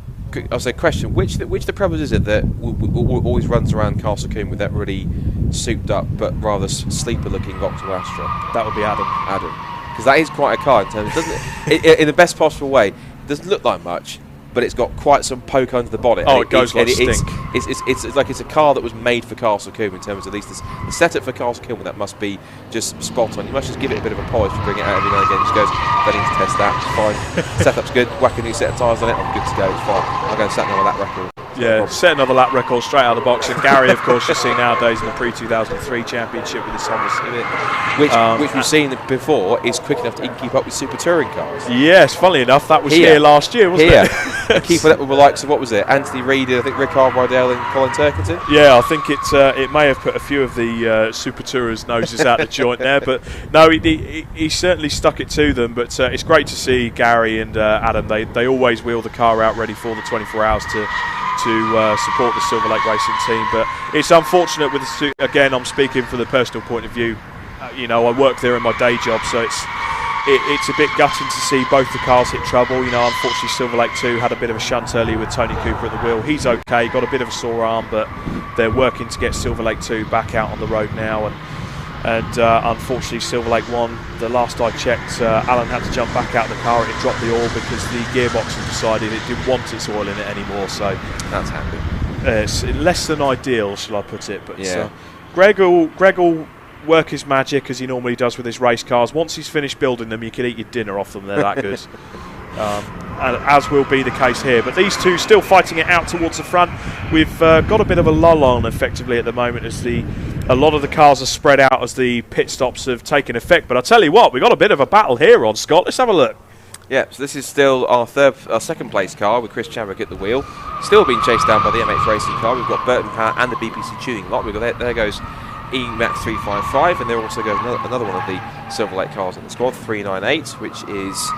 I'll say question: which the Prebbles is it that always runs around Castle Coombe with that really souped up but rather sleeper-looking Vauxhall Astra? That would be Adam. Because that is quite a car in terms, doesn't it? In the best possible way. It doesn't look like much, but it's got quite some poke under the bonnet. Oh, it goes like stink. It's like it's a car that was made for Castle Coombe in terms of at least the setup for Castle Coombe. That must be just spot on. You must just give it a bit of a polish and bring it out every now and again. Just goes, I need to test that. It's fine. Setup's good. Whack a new set of tyres on it. I'm good to go. It's fine. I'll go and set another lap record. Yeah, set another lap record straight out of the box. And Gary, of course, you see nowadays in the pre-2003 championship with his Honda Civic, which we've seen before is quick enough to keep up with Super Touring cars. Yes, funnily enough, that was here last year, wasn't it? keep it up with the likes of, what was it, Anthony Reid, I think Rick Arbridale and Colin Turkington? Yeah, I think it may have put a few of the Super Tourers' noses out the joint there, but no, he certainly stuck it to them. But it's great to see Gary and Adam. They always wheel the car out ready for the 24 hours to support the Silverlake Racing team. But it's unfortunate with again, I'm speaking from the personal point of view. I work there in my day job, so it's a bit gutting to see both the cars hit trouble. Unfortunately, Silverlake 2 had a bit of a shunt earlier with Tony Cooper at the wheel. He's okay, got a bit of a sore arm, but they're working to get Silverlake 2 back out on the road now. And unfortunately, Silverlake 1, the last I checked, Alan had to jump back out of the car and it dropped the oil because the gearbox had decided it didn't want its oil in it anymore. So that's handy. It's less than ideal, shall I put it? But yeah. Greg will work his magic as he normally does with his race cars. Once he's finished building them, you can eat your dinner off them. They're that good. And as will be the case here. But these two still fighting it out towards the front. We've got a bit of a lull on effectively at the moment as a lot of the cars are spread out as the pit stops have taken effect. But I tell you what, we've got a bit of a battle here on Scott. Let's have a look. Yeah, so this is still our second place car with Chris Chadwick at the wheel. Still being chased down by the MH Racing car. We've got Burton Power and the BBC tuning lot. We've got there goes EMAX 355, and there also goes another one of the Silverlake cars in the squad, 398, which is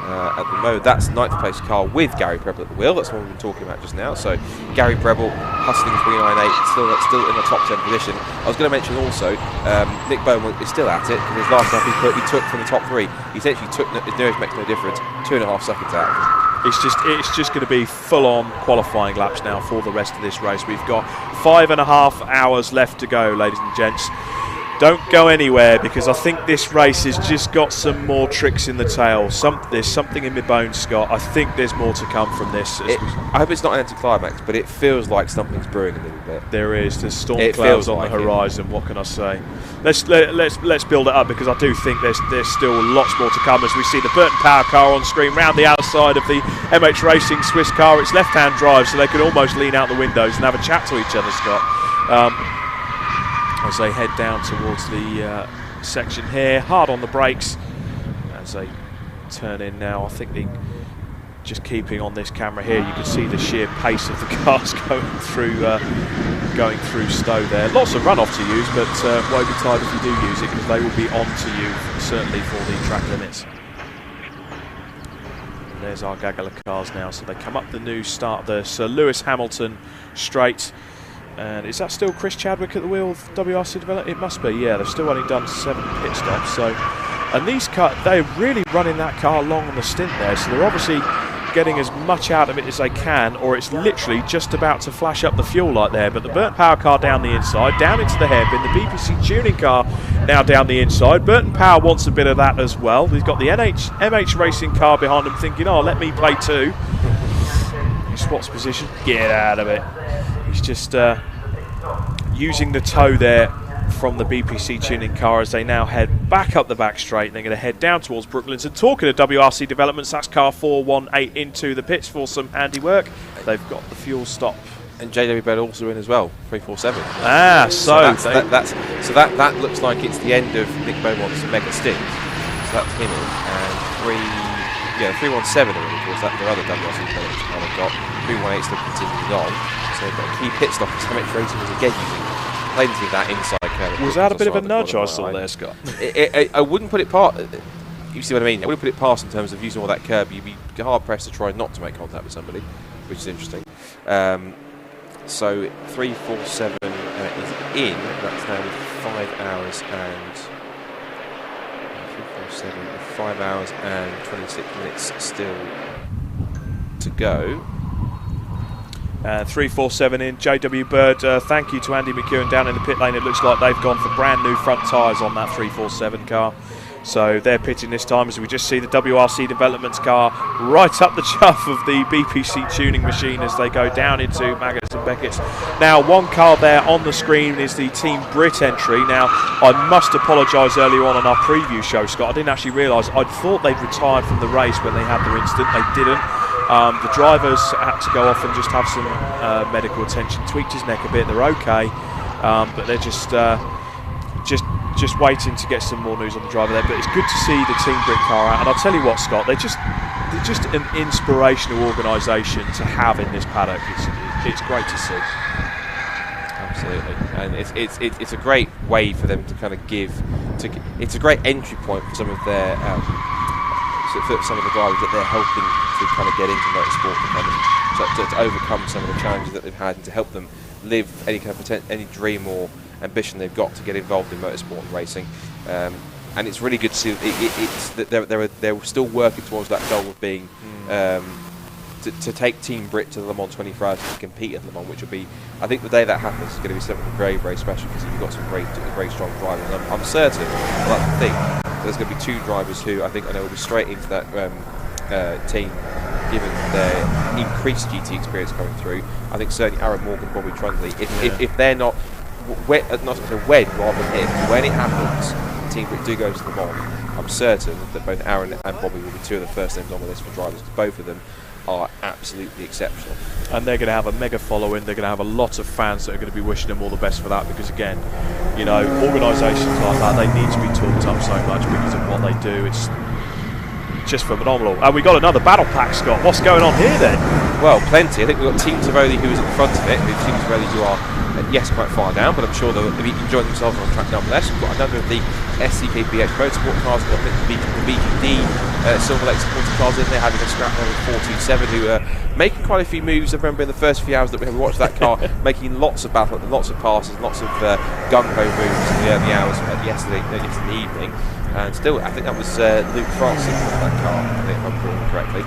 at the moment, that's 9th place car with Gary Preble at the wheel. That's what we've been talking about just now. So Gary Preble hustling 398, still in the top 10 position. I was going to mention also Nick Bowman is still at it because his last lap he took from the top 3. He essentially took his nearest makes no difference, 2.5 seconds out. It's just going to be full-on qualifying laps now for the rest of this race. We've got 5.5 hours left to go, ladies and gents. Don't go anywhere because I think this race has just got some more tricks in the tail. There's something in my bones, Scott. I think there's more to come from this. I hope it's not an anticlimax, but it feels like something's brewing a little bit. There is. There's storm clouds on the horizon. What can I say? Let's build it up because I do think there's still lots more to come as we see the Burton Power car on screen round the outside of the MH Racing Swiss car. It's left-hand drive, so they can almost lean out the windows and have a chat to each other, Scott. As they head down towards the section here, hard on the brakes as they turn in now. I think just keeping on this camera here, you can see the sheer pace of the cars going through Stowe there. Lots of runoff to use, but woe betide if you do use it because they will be on to you certainly for the track limits. And there's our gaggle of cars now, so they come up the new start, the Sir Lewis Hamilton straight. And is that still Chris Chadwick at the wheel of WRC Development? It must be, yeah. They've still only done 7 pit stops. So, and these cars, they're really running that car long on the stint there. So they're obviously getting as much out of it as they can, or it's literally just about to flash up the fuel light there. But the Burton Power car down the inside, down into the hairpin. The BBC tuning car now down the inside. Burton Power wants a bit of that as well. He's got the MH Racing car behind him thinking, oh, let me play too. He spots position. Get out of it. He's just using the tow there from the BPC tuning car as they now head back up the back straight and they're going to head down towards Brooklands. And talking of WRC Developments, that's car 418 into the pits for some handiwork. They've got the fuel stop. And JW Bed also in as well, 347. So that looks like it's the end of Nick Beaumont's mega stint. So that's him in. And 317 already, of course, that's their other WRC Developments car they've got. 318 still continuing on. So they've got a key pit stop as MH Racing was again using plenty of that inside curve. Was that a bit of a nudge I saw there, Scott? I wouldn't put it past. You see what I mean? I wouldn't put it past in terms of using all that curb. You'd be hard pressed to try not to make contact with somebody, which is interesting. So 347 is in. That's now with 5 hours and 347 with 5 hours and 26 minutes still to go. 347 in. JW Bird, thank you to Andy McEwen down in the pit lane. It looks like they've gone for brand new front tyres on that 347 car. So they're pitting this time as we just see the WRC Developments car right up the chuff of the BPC tuning machine as they go down into Maggots and Beckett's. Now, one car there on the screen is the Team Brit entry. Now, I must apologise earlier on in our preview show, Scott. I didn't actually realise. I'd thought they'd retired from the race when they had their incident. They didn't. The drivers had to go off and just have some medical attention. Tweaked his neck a bit. They're okay, but they're just waiting to get some more news on the driver there. But it's good to see the Team Brit car out. And I'll tell you what, Scott, they're just an inspirational organisation to have in this paddock. It's great to see. Absolutely, and it's a great way for them to kind of give. It's a great entry point for some of their for some of the drivers that they're helping to kind of get into motorsport and kind of to overcome some of the challenges that they've had, and to help them live any kind of any dream or ambition they've got to get involved in motorsport and racing. And it's really good to see that they're still working towards that goal of being to take Team Brit to the Le Mans 24 Hours to compete at Le Mans, which will be, I think the day that happens is going to be something very, very special, because you've got some very strong drivers. And I'm certain, I like to think, there's going to be 2 drivers who I think will be straight into that team, given their increased GT experience coming through. I think certainly Aaron Morgan, Bobby Trundley, if they're not wed rather than if, when it happens, Team Brit do go to the Mans, I'm certain that both Aaron and Bobby will be 2 of the first names on the list for drivers, because both of them are absolutely exceptional. And they're going to have a mega following. They're going to have a lot of fans that are going to be wishing them all the best for that, because again, you know, organisations like that, they need to be talked up so much because of what they do. It's just phenomenal. And we got another battle pack, Scott. What's going on here then? Well, plenty. I think we've got Team Tivoli who is at the front of it. Team Tivoli who are, yes, quite far down, but I'm sure they'll be enjoying themselves on track nonetheless. We've got a number of the SCKPH Motorsport cars. We've got the BGD Silverlake supported cars in there, having a scrap with 427 who are making quite a few moves. I remember in the first few hours that we watched that car, making lots of battle, lots of passes, lots of gung-ho moves in the early hours yesterday evening. And still, I think that was Luke Francis in that car, I think if I'm recalling correctly.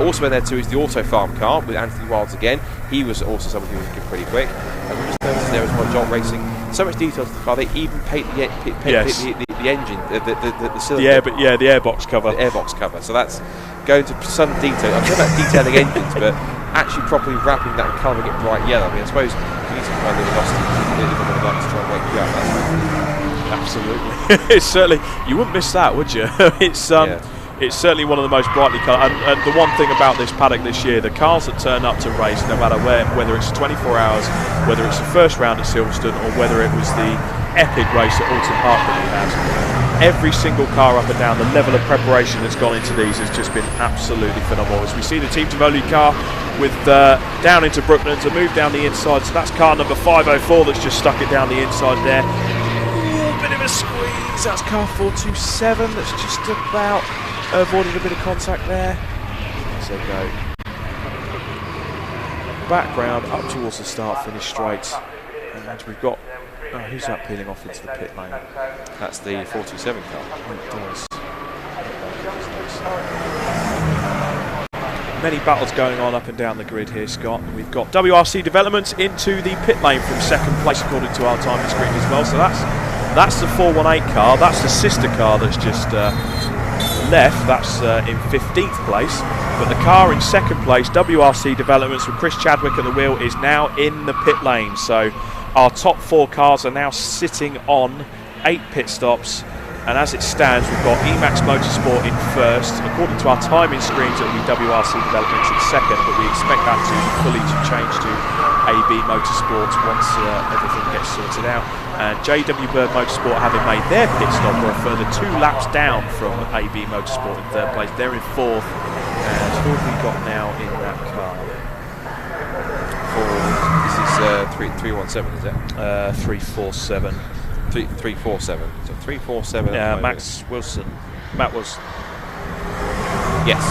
Also in there too is the Auto Farm car with Anthony Wilds again. He was also somebody who was looking pretty quick. And we just noticed there as well, Jolt Racing, so much detail to the car. They even paint the engine, the cylinder. The airbox cover. The airbox cover. So that's going to some detail. I'm talking about detailing engines, but actually properly wrapping that and colouring it bright yellow. I mean, I suppose you need to find luminosity if you're going to like to try and wake you up. Absolutely. It's certainly, you wouldn't miss that, would you? It's certainly one of the most brightly coloured. And the one thing about this paddock this year, the cars that turn up to race, no matter whether it's 24 hours, whether it's the first round at Silverstone, or whether it was the epic race at Alton Park that we had, every single car up and down, the level of preparation that's gone into these has just been absolutely phenomenal. As we see the Team Tivoli car with down into Brooklands, a move down the inside, so that's car number 504 that's just stuck it down the inside there. Bit of a squeeze, that's car 427 that's just about avoided a bit of contact there. So go background up towards the start, finish straight, and we've got who's that peeling off into the pit lane? That's the 427 car. It does. Many battles going on up and down the grid here, Scott. We've got WRC Developments into the pit lane from second place according to our timing screen as well. So that's the 418 car. That's the sister car that's just left. That's in 15th place. But the car in second place, WRC Developments with Chris Chadwick at the wheel, is now in the pit lane. So our top 4 cars are now sitting on 8 pit stops. And as it stands, we've got Emax Motorsport in first. According to our timing screens, it will be WRC Developments in second, but we expect that to fully change to AB Motorsport once everything gets sorted out. And JW Bird Motorsport, having made their pit stop, are a further 2 laps down from AB Motorsport in third place. They're in fourth. And who have we got now in that car? This is 317, is it? 347. 347. So 347. Yeah, Max Wilson. Matt was. Yes.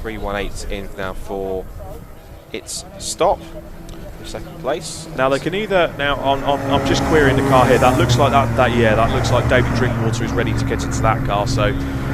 318 in now for its stop. Second place. Now they can either I'm just querying the car here. That looks like that looks like David Drinkwater is ready to get into that car. So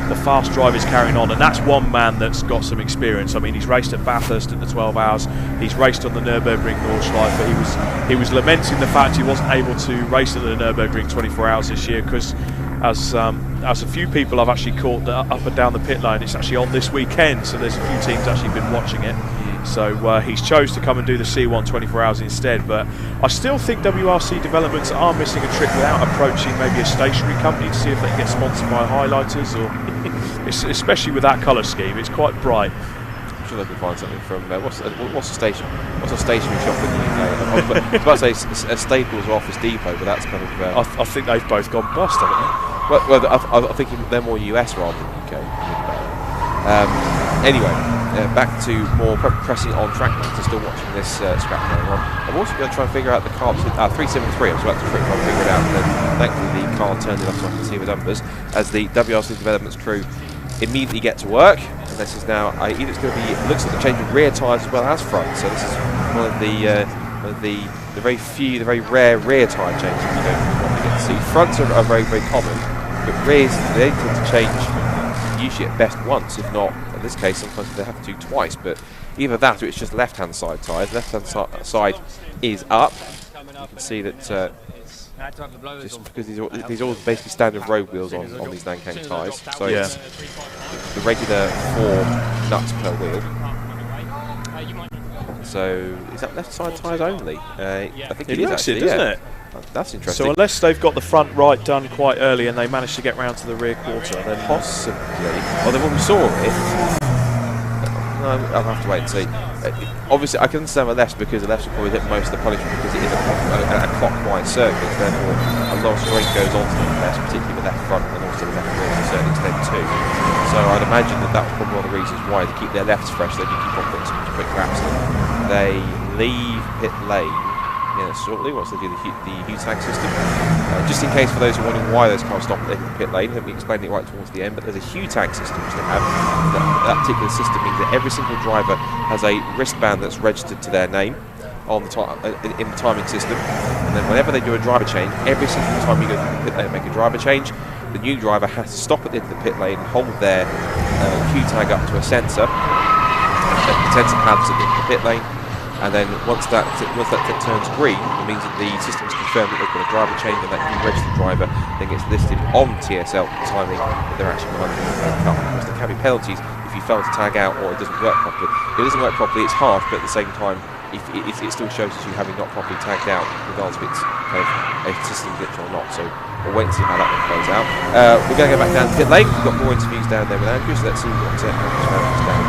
the fast drive is carrying on, and that's one man that's got some experience. I mean, he's raced at Bathurst in the 12 hours. He's raced on the Nürburgring Nordschleife, but he was lamenting the fact he wasn't able to race at the Nürburgring 24 hours this year because, as a few people I've actually caught up and down the pit lane, it's actually on this weekend. So there's a few teams actually been watching it. So he's chose to come and do the C1 24 hours instead, but I still think WRC Developments are missing a trick without approaching maybe a stationary company to see if they can get sponsored by highlighters, or especially with that colour scheme, it's quite bright. I'm sure they can find something from what's the station? What's a stationery shop in the UK? I was about to say a Staples or Office Depot, but that's kind of. I think they've both gone bust, haven't they? Well, I think they're more US rather than UK. Anyway, back to more pressing on track matters. Still watching this scrap going on. I'm also going to try and figure out the car 373. I was about to try and figure it out, and then thankfully the car turned it off so I can see the numbers as the WRC Developments crew immediately get to work. And this is now either it's going to be, it looks like the change of rear tyres as well as front. So this is one of the very few, the very rare rear tyre changes you don't normally get to see. Fronts are very, very common, but rears they tend to change usually at best once, if not in this case sometimes they have to do twice. But either that or it's just left-hand side tyres. Left-hand side is up. You can see that just because these are all basically standard road wheels on these Nankang tyres. So it's the regular 4 nuts per wheel. So is that left side tyres only? I think it is actually, doesn't it? That's interesting. So unless they've got the front right done quite early and they managed to get round to the rear quarter, then possibly. Although when we saw it, I'll have to wait and see. Obviously, I can understand the lefts because the lefts will probably hit most of the punishment because it is a clockwise circuit. Therefore, a lot of strength goes onto the left, particularly the left front and also the left rear to a certain extent too. So I'd imagine that was probably one of the reasons why they keep their lefts fresh. They do keep on putting some quick laps in. They leave pit lane shortly once they do the Hugh tag system. Just in case for those who are wondering why those cars stop at the pit lane, let me explain it right towards the end. But there's a Hugh tag system which they have. That particular system means that every single driver has a wristband that's registered to their name on the in the timing system, and then whenever they do a driver change, every single time you go to the pit lane and make a driver change, the new driver has to stop at the end of the pit lane and hold their Hugh tag up to a sensor. The sensor pads at the end of the pit lane. And then once that turns green, it means that the system has confirmed that they've got a driver change, and that new registered driver then gets listed on TSL at the timing that they're actually behind the car. Because there can be penalties if you fail to tag out or it doesn't work properly. If it doesn't work properly, it's harsh, but at the same time, it still shows as you having not properly tagged out, regardless if it's kind of a system glitch or not. So we'll wait and see how that one plays out. We're going to go back down to pit lane. We've got more interviews down there with Andrew, so let's see what Andrew's down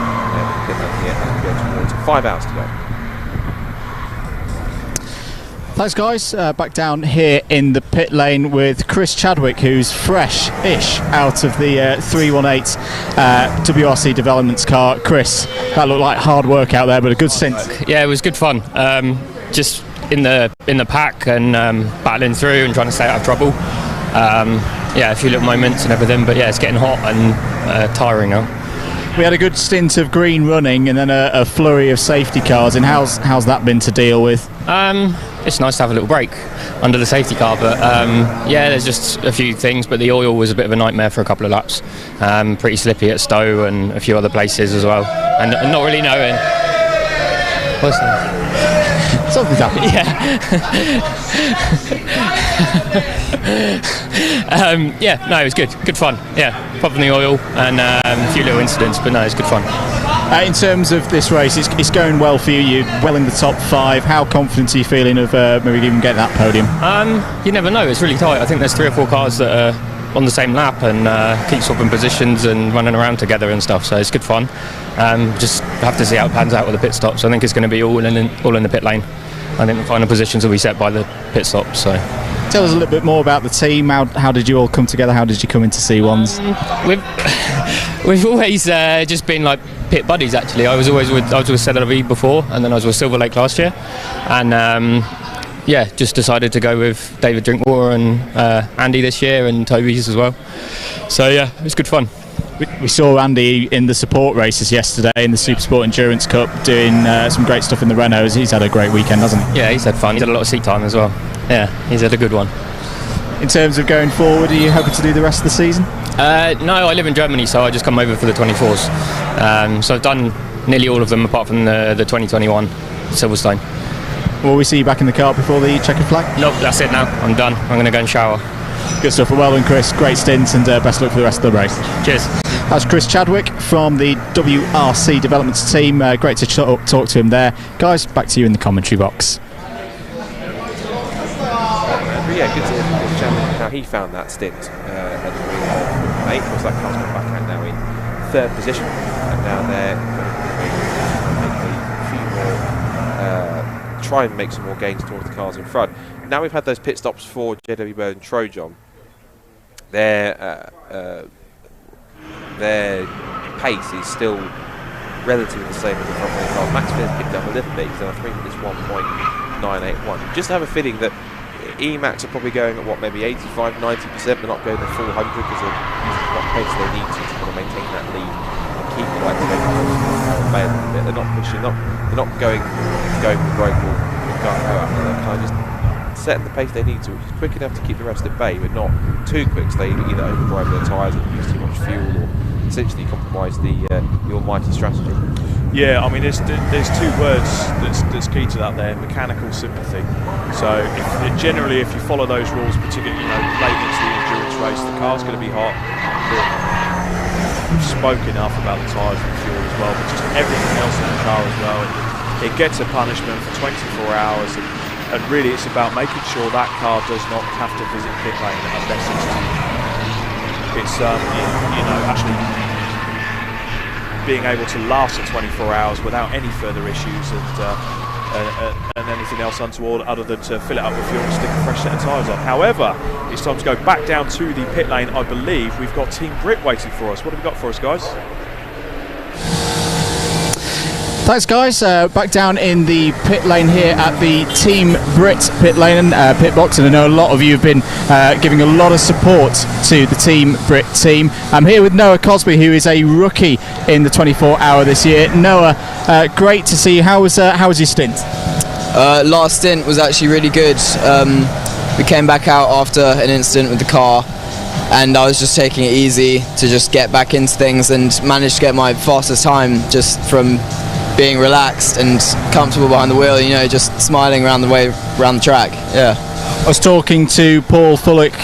pit lane here, and go towards 5 hours to go. Thanks guys, back down here in the pit lane with Chris Chadwick, who's fresh-ish out of the 318 WRC Developments car. Chris, that looked like hard work out there, but a good stint. Yeah, it was good fun. Just in the pack and battling through and trying to stay out of trouble. Yeah, a few little moments and everything, but yeah, it's getting hot and tiring now. We had a good stint of green running and then a flurry of safety cars, and how's that been to deal with? It's nice to have a little break under the safety car, but yeah, there's just a few things, but the oil was a bit of a nightmare for a couple of laps. Pretty slippy at Stowe and a few other places as well, and not really knowing. What's that? Something's happened. Yeah. Yeah, no, it was good fun. Yeah, popping the oil and a few little incidents, but no, it's good fun. In terms of this race, it's going well for you. You're well in the top 5. How confident are you feeling of maybe even getting that podium? You never know. It's really tight. I think there's 3 or 4 cars that are on the same lap and keep swapping positions and running around together and stuff. So it's good fun. Just have to see how it pans out with the pit stops. I think it's going to be all in the pit lane. I think the final positions will be set by the pit stops. So. Tell us a little bit more about the team. How did you all come together? How did you come into C1s? We've always just been like pit buddies. Actually, I was with CLV before, and then I was with Silverlake last year, and yeah, just decided to go with David Drinkwater and Andy this year, and Toby's as well. So yeah, it was good fun. We saw Andy in the support races yesterday in the Supersport Endurance Cup doing some great stuff in the Renaults. He's had a great weekend, hasn't he? Yeah, he's had fun. He's had a lot of seat time as well. Yeah, he's had a good one. In terms of going forward, are you hoping to do the rest of the season? No, I live in Germany, so I just come over for the 24s. So I've done nearly all of them apart from the 2021 Silverstone. Will we see you back in the car before the checkered flag? Nope, that's it now. I'm done. I'm going to go and shower. Good stuff. Well done, Chris. Great stint, and best luck for the rest of the race. Cheers. That's Chris Chadwick from the WRC Developments team. Great to talk to him there. Guys, back to you in the commentary box. Yeah, good to hear how he found that stint at the wheel of 8. Of course, that car's gone back out now in 3rd position, and now they're try and make some more gains towards the cars in front. Now we've had those pit stops for JW Bird and Trojan. Their pace is still relatively the same as the front wheel car. Max Fierce picked up a little bit. He's done a 3 minutes 1.981. Just have a feeling that Emacs are probably going at maybe 85-90%. They're not going the full 100 because they're using what pace they need to kind of maintain that lead and keep the lights going a little bit. They're not pushing, they're not going with road ball and gun out. They're kind of just setting the pace they need to, which is quick enough to keep the rest at bay, but not too quick, so they either overdrive their tyres or use too much fuel, or essentially compromise the almighty strategy. Yeah, I mean, there's 2 words that's key to that there: mechanical sympathy. So generally, if you follow those rules, particularly late into the endurance race, the car's going to be hot. We've spoke enough about the tyres and fuel as well, but just everything else in the car as well. It gets a punishment for 24 hours, and really it's about making sure that car does not have to visit pit lane unless it's actually being able to last for 24 hours without any further issues and anything else untoward other than to fill it up with fuel and stick a fresh set of tyres on. However, it's time to go back down to the pit lane. I believe we've got Team Brit waiting for us. What have we got for us, guys? Thanks, guys. Back down in the pit lane here at the Team Brit pit lane and pit box, and I know a lot of you have been giving a lot of support to the Team Brit team. I'm here with Noah Cosby, who is a rookie in the 24-hour this year. Noah, great to see you. How was your stint? Last stint was actually really good. We came back out after an incident with the car, and I was just taking it easy to just get back into things, and managed to get my fastest time just from being relaxed and comfortable behind the wheel, just smiling around the track. Yeah. I was talking to Paul Fullick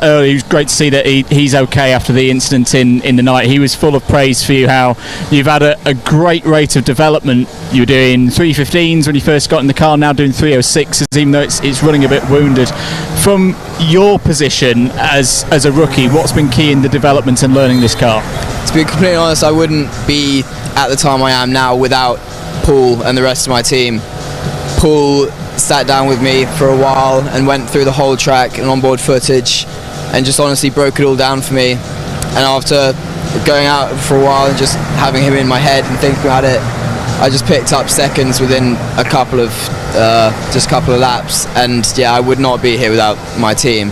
earlier. It was great to see that he's okay after the incident in the night. He was full of praise for you, how you've had a great rate of development. You were doing 315s when you first got in the car, now doing 306s, even though it's running a bit wounded. From your position as a rookie, what's been key in the development and learning this car? To be completely honest, I wouldn't be at the time I am now without Paul and the rest of my team. Paul sat down with me for a while and went through the whole track and onboard footage and just honestly broke it all down for me. And after going out for a while and just having him in my head and thinking about it, I just picked up seconds within a couple of laps, and yeah, I would not be here without my team.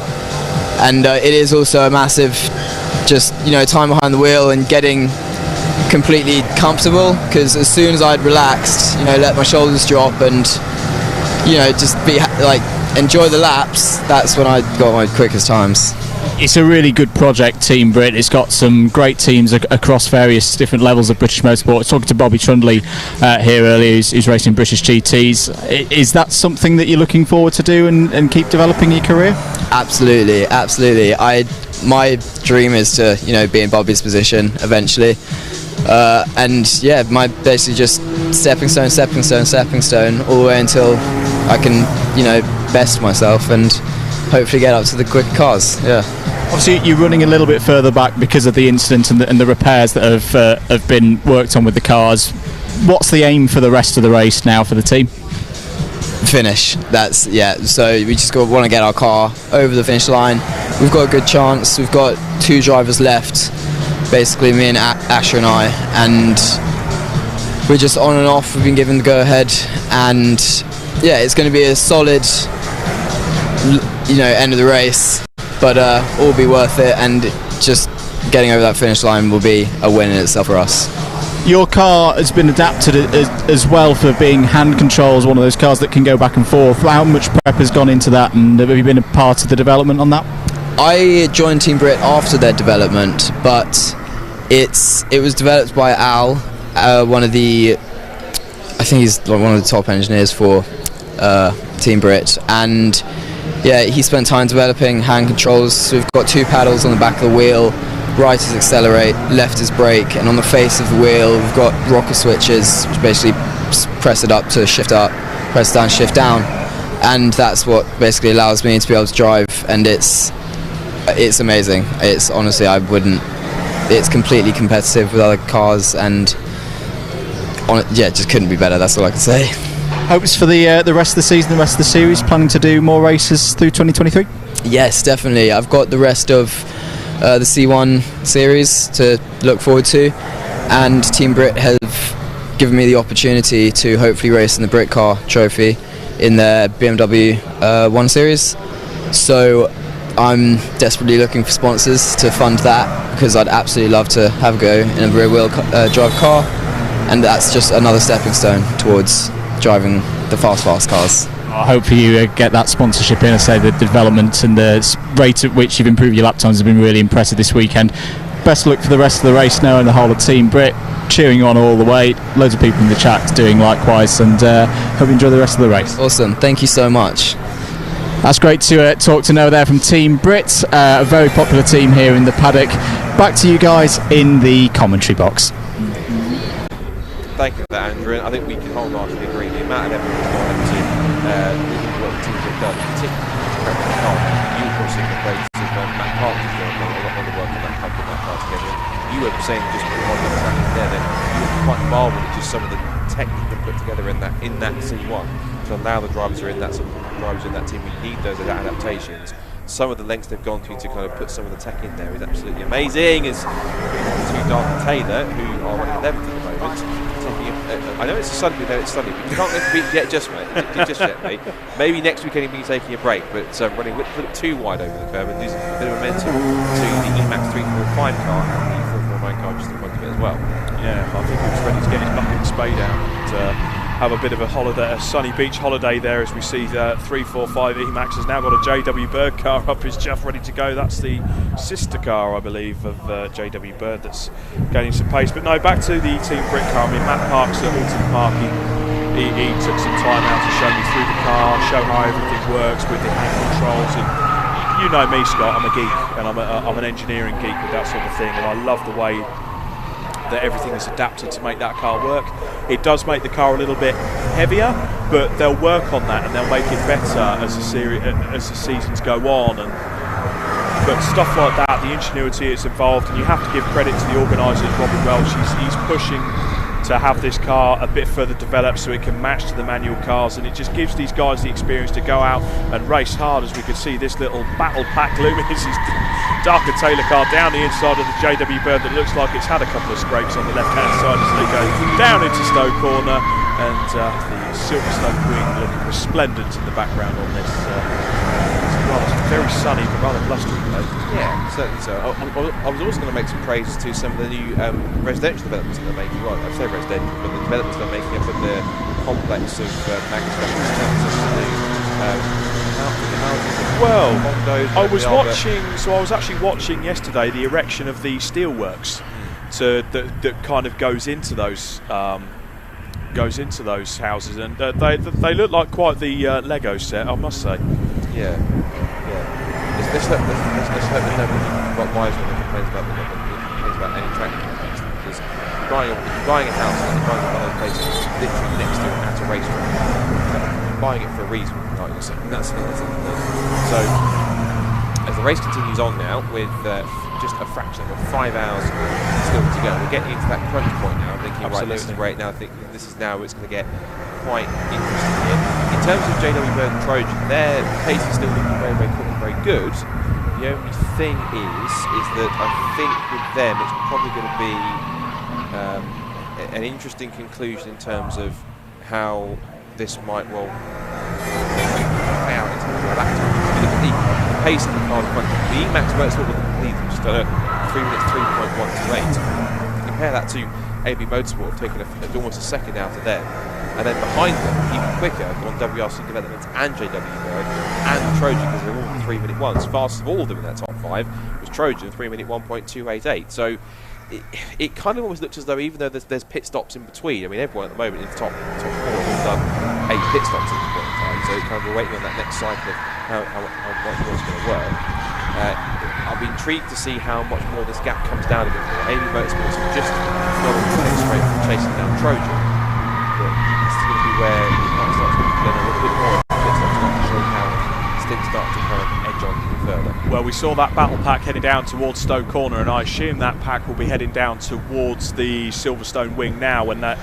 And it is also a massive time behind the wheel and getting completely comfortable, because as soon as I'd relaxed, let my shoulders drop and just be enjoy the laps, that's when I got my quickest times. It's a really good project, Team Brit. It's got some great teams across various different levels of British motorsport. I was talking to Bobby Trundley here earlier, who's racing British GTs. Is that something that you're looking forward to do and keep developing your career? Absolutely. My dream is to be in Bobby's position eventually. And yeah, my basically just stepping stone all the way until I can best myself and hopefully get up to the quick cars. Yeah. Obviously, you're running a little bit further back because of the incident and the repairs that have been worked on with the cars. What's the aim for the rest of the race now for the team? Finish. So we just want to get our car over the finish line. We've got a good chance. We've got 2 drivers left, basically me and Asher and I, and we're just on and off. We've been given the go-ahead, and yeah, it's going to be a solid end of the race, but all be worth it, and just getting over that finish line will be a win in itself for us. Your car has been adapted as well for being hand controls, one of those cars that can go back and forth. How much prep has gone into that, and have you been a part of the development on that? I joined Team Brit after their development, but it was developed by Al, I think he's one of the top engineers for Team Brit, and yeah, he spent time developing hand controls. So we've got 2 paddles on the back of the wheel. Right is accelerate, left is brake, and on the face of the wheel we've got rocker switches, which basically press it up to shift up, press down, shift down, and that's what basically allows me to be able to drive. And it's amazing. It's honestly, it's completely competitive with other cars, and just couldn't be better. That's all I can say. Hopes for the rest of the season, the rest of the series. Planning to do more races through 2023? Yes, definitely. I've got the rest of the C1 series to look forward to, and Team Brit have given me the opportunity to hopefully race in the Brit Car Trophy in their BMW 1 Series. So I'm desperately looking for sponsors to fund that, because I'd absolutely love to have a go in a rear-wheel drive car, and that's just another stepping stone towards driving the fast cars. I hope you get that sponsorship in. I say the development and the rate at which you've improved your lap times has been really impressive this weekend. Best of luck for the rest of the race now, and the whole of Team Brit cheering you on all the way. Loads of people in the chat doing likewise, and hope you enjoy the rest of the race. Awesome, thank you so much. That's great to talk to Noah there from Team Brit, a very popular team here in the paddock. Back to you guys in the commentary box. Thank you for that, Andrew. I think we can wholeheartedly agree. The amount of effort that's gone into what the teams have done, particularly to prep the car. You of course in the places Matt Park has done a lot of the work on that car, putting that car together. You were saying just on the track there that you were quite marvelled at just some of the tech you can put together in that C1 to allow the drivers who are in that team who need those adaptations. Some of the lengths they've gone to kind of put some of the tech in there is absolutely amazing. As to Dark and Taylor, who are running 11th at the moment. I know it's sunny, but you can't go to beat yet, just yet, mate. Maybe next weekend you'll be taking a break, but running a little bit too wide over the curve and losing a bit of momentum to the EMAX 345 car and the 449 car just in front of it as well. Yeah, I think he was ready to get his bucket and spade out and have a bit of a holiday, a sunny beach holiday there, as we see 345 EMAX has now got a JW Bird car up his chuff ready to go. That's the sister car, I believe, of JW Bird that's gaining some pace. But no, back to the Team Brit car. I mean, Matt Parks at Alton Park, he took some time out to show me through the car, show how everything works with the hand controls. And you know me, Scott, I'm a geek, and I'm an engineering geek with that sort of thing, and I love the way that everything is adapted to make that car work. It does make the car a little bit heavier, but they'll work on that and they'll make it better as the seasons go on. But stuff like that, the ingenuity is involved, and you have to give credit to the organisers. Robin Welch, he's pushing to have this car a bit further developed so it can match to the manual cars, and it just gives these guys the experience to go out and race hard. As we can see, this little battle pack luminous Darker Taylor car down the inside of the JW Bird that looks like it's had a couple of scrapes on the left hand side as they go down into Stowe Corner, and the Silverstone Queen looking resplendent in the background on this. It's very sunny but rather blustery though. Yeah, certainly so. I was also going to make some praises to some of the new residential developments that they're making. Well, I say residential, but the developments they're making up in the complex of I was actually watching yesterday the erection of the steelworks that kind of goes into those houses, and they look like quite the Lego set, I must say. Yeah. Let's hope that nobody got wise when they complains about any track complex, because you're buying a house and you're buying one of those places literally next to at a racetrack. You're buying it for a reason, like you're saying. That's it. So as the race continues on now with just a fraction of 5 hours still to go, we're getting into that crunch point now. I'm thinking, right, this is great. Now I think this is now it's going to get quite interesting here. In terms of JW Bird and Trojan, their pace is still looking very, very quick and very good. The only thing is that I think with them it's probably going to be an interesting conclusion in terms of how this might play out in terms of lap time. If you look at the pace of the car in front, the EMAX Motorsport will lead them just at 3 minutes 3.128. Compare that to AB Motorsport taking almost a second out of them. And then behind them, even quicker, on WRC Developments and JW Bird and Trojan, because they're all 3 minute ones. Fastest of all of them in that top 5 was Trojan, 3 minute 1.288. So it kind of almost looks as though, even though there's pit stops in between, I mean, everyone at the moment in the top 4 has done 8 pit stops at this point in time. So kind of we're waiting on that next cycle of how what's going to work. I'll be intrigued to see how much more this gap comes down a bit more. AB Motorsports have just not on straight from chasing down Trojan. Where it might start to learn a little bit more, to show how stints start to kind of edge on even further. Well, we saw that battle pack heading down towards Stoke Corner, and I assume that pack will be heading down towards the Silverstone wing now, and that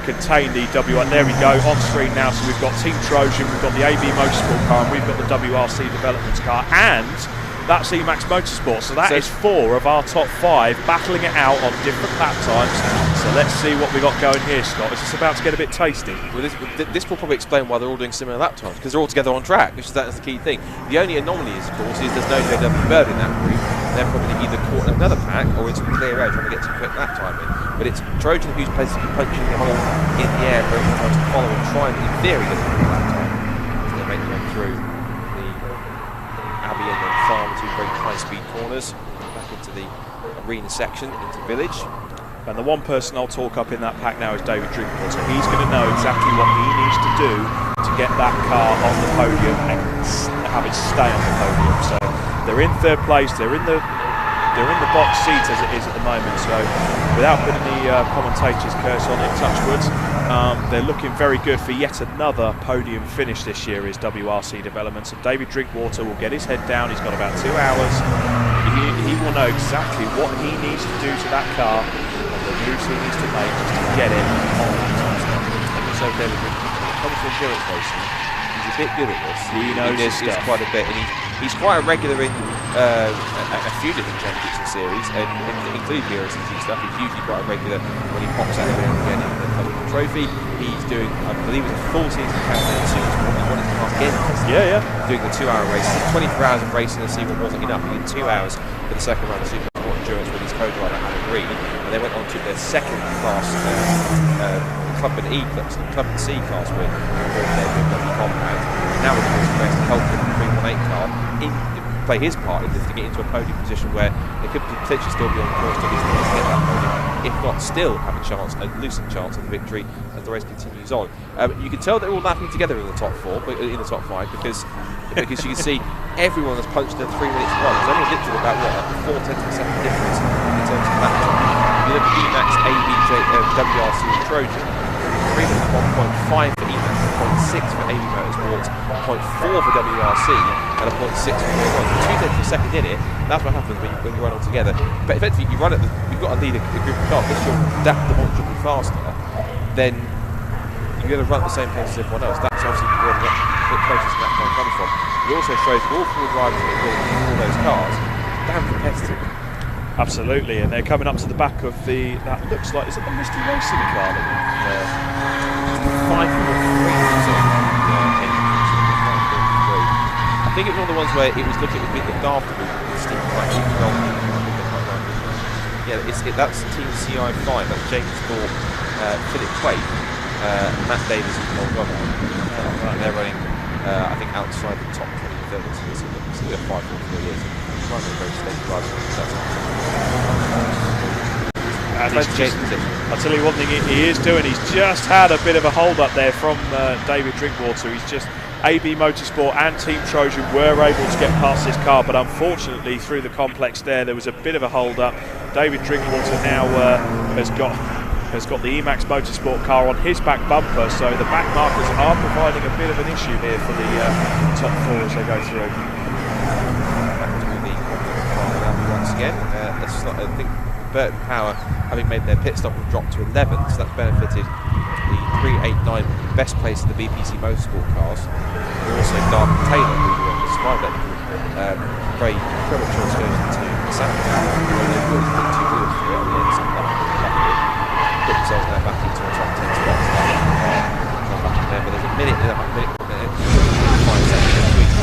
contained the W1. There we go, on screen now. So we've got Team Trojan, we've got the AB Motorsport car, and we've got the WRC Developments car, and that's Emax Motorsport. So that is 4 of our top 5 battling it out on different lap times. So let's see what we got going here, Scott. Is this about to get a bit tasty? Well, this will probably explain why they're all doing similar lap times, because they're all together on track, which that's the key thing. The only anomaly is, of course, is there's no JW Bird in that group. They're probably either caught in another pack or it's a clear edge trying to get some quick lap time in. But it's Trojan who's basically punching the hole in the air for everyone to follow and try and, in theory, get a quick lap time. As they make their way through the Abbey and then Farm, 2 very high-speed corners, back into the arena section, into Village. And the one person I'll talk up in that pack now is David Drinkwater. He's going to know exactly what he needs to do to get that car on the podium and have it stay on the podium. So they're in 3rd place, they're in the box seat as it is at the moment. So without putting the commentator's curse on it, touch wood, they're looking very good for yet another podium finish this year is WRC Developments. And David Drinkwater will get his head down. He's got about 2 hours. He will know exactly what he needs to do to that car, the moves he needs to make just to get it on that time. So David, when it comes to endurance racing, he's a bit good at this. He knows his stuff quite a bit, and he's quite a regular in a few different championships and series, and including BRSCC stuff. He's usually quite a regular when he pops out every now and again in the Public Trophy. He's doing, I believe, it's a full season countdown soon. He wanted to pass again. Yeah. Doing the 2-hour race. 24 hours of racing and C1 wasn't enough. He did 2 hours for the second round of Super Endurance with his co-driver Alan Green, and they went on to their second class Club and C class win for their BMW compound. Now of course he has to help the 318 car play his part in this to get into a podium position where they could potentially still be on course to at least get that podium, if not still have a chance, a lucid chance of the victory as the race continues on. You can tell they're all lapping together in the top 4, in the top 5, because you can see everyone has punched in 3 minutes one. There's only literally about 4/10 of a second difference in terms of lap time. If you look at Emax, ABJ, WRC and Trojan, 3 minutes 1.5 for Emax, 0.6 for AB Motorsports, 0.4 for WRC, and a 0.6 for Q1. 2/10 of a second in it. That's what happens when you run all together. But effectively, you run at you've got to lead a group of cars. If you're that demonstrably faster, then you're going to run at the same pace as everyone else. That's obviously where the closest that time comes from. It also shows that all 4 drivers that are in all those cars, damn competitive. Absolutely, and they're coming up to the back of that looks like, is it the Mystery Racing car that we've 5.3 I think it was one of the ones where it was looking a bit looked after with Steve quite that's Team CI5, that's James Moore, Philip Quaid, Matt Davis and Noel Goddard. And they're running, I think, outside the top 20 30, so it's still 5 or 4 years. Trying to very steady drive. I'll tell you one thing he is doing, he's just had a bit of a hold up there from David Drinkwater. He's just, AB Motorsport and Team Trojan were able to get past this car, but unfortunately through the complex there was a bit of a hold up. David Drinkwater now has got the Emax Motorsport car on his back bumper, so the back markers are providing a bit of an issue here for the top 4 as they go through. Once again, I think Burton Power, having made their pit stop, have dropped to 11, so that's benefited the 389 best place in the BPC Motorsport cars. And also Dark Taylor, who described that very premature excursion to Saturday, where they really put 2 wheels through at the end, so put themselves now back into a top 10 spot. Come back in there, but there's a minute, 5 seconds between.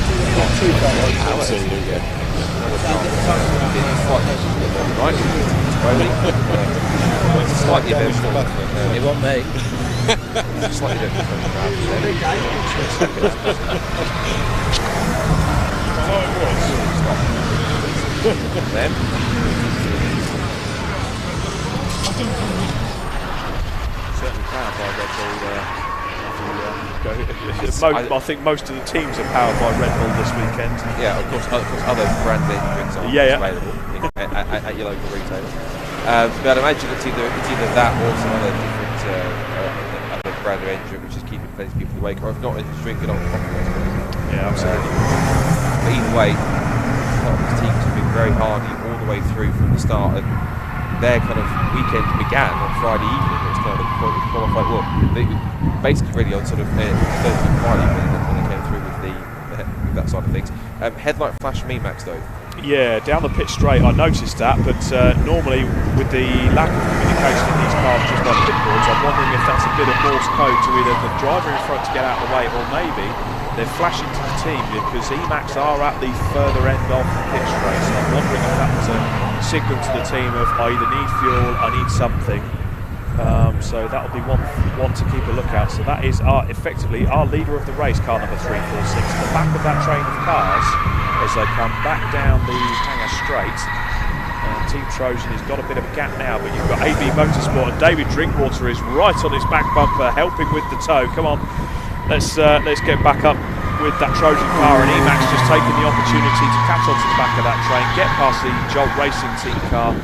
Slightly eventful. It won't me. Slightly eventful. Certainly powered by Red Bull there. I think most of the teams are powered by Red Bull this weekend. Yeah, of course other brand drinks are available at your local retailer. But I imagine it's either that or some other different other brand of engine which is keeping plenty of people awake, or if not, it's drinking on coffee. Yeah, absolutely. But either way, a lot of these teams have been very hardy all the way through from the start, and their kind of weekend began on Friday evening. It was kind of qualified. Well, basically really on sort of Thursday, Friday when they came through with that side of things. Headlight flash for me, Max, though. Yeah, down the pit straight, I noticed that, but normally with the lack of communication in these cars just by the pit boards, I'm wondering if that's a bit of Morse code to either the driver in front to get out of the way, or maybe they're flashing to the team because Emax are at the further end of the pit straight. So I'm wondering if that was a signal to the team of I either need fuel, I need something. So that'll be one to keep a look at. So that is effectively our leader of the race, car number 346. The back of that train of cars as they come back down the hangar straight. Team Trojan has got a bit of a gap now, but you've got AB Motorsport and David Drinkwater is right on his back bumper, helping with the tow. Come on, let's get back up with that Trojan car, and Emax just taking the opportunity to catch onto the back of that train, get past the Jolt Racing team car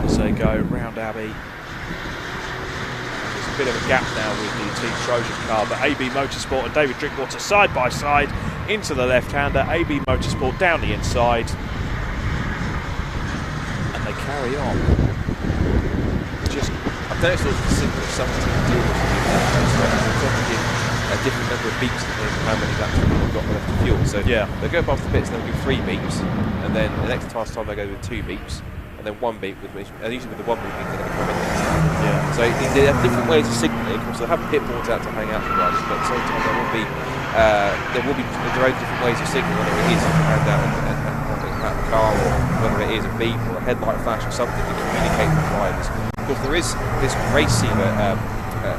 as they go round Abbey. There's a bit of a gap now with the Team Trojan car, but AB Motorsport and David Drinkwater side by side into the left-hander. AB Motorsport down the inside, and they carry on. Just, I don't know if it's simple if someone can deal with it. A different number of beeps depending on how many laps they've got left of fuel. So yeah, they go past the pits, they'll do 3 beeps, and then the next time they go with 2 beeps, and then 1 beep, and usually with the 1 beep means they're going to come in. Yeah. So they have different ways of signalling. Of course, they'll have pit boards out to hang out the riders, but at the same time there will be their own different ways of signalling, whether it is a hand out and out the car, or whether it is a beep or a headlight flash or something to communicate with the drivers. Of course, there is this receiver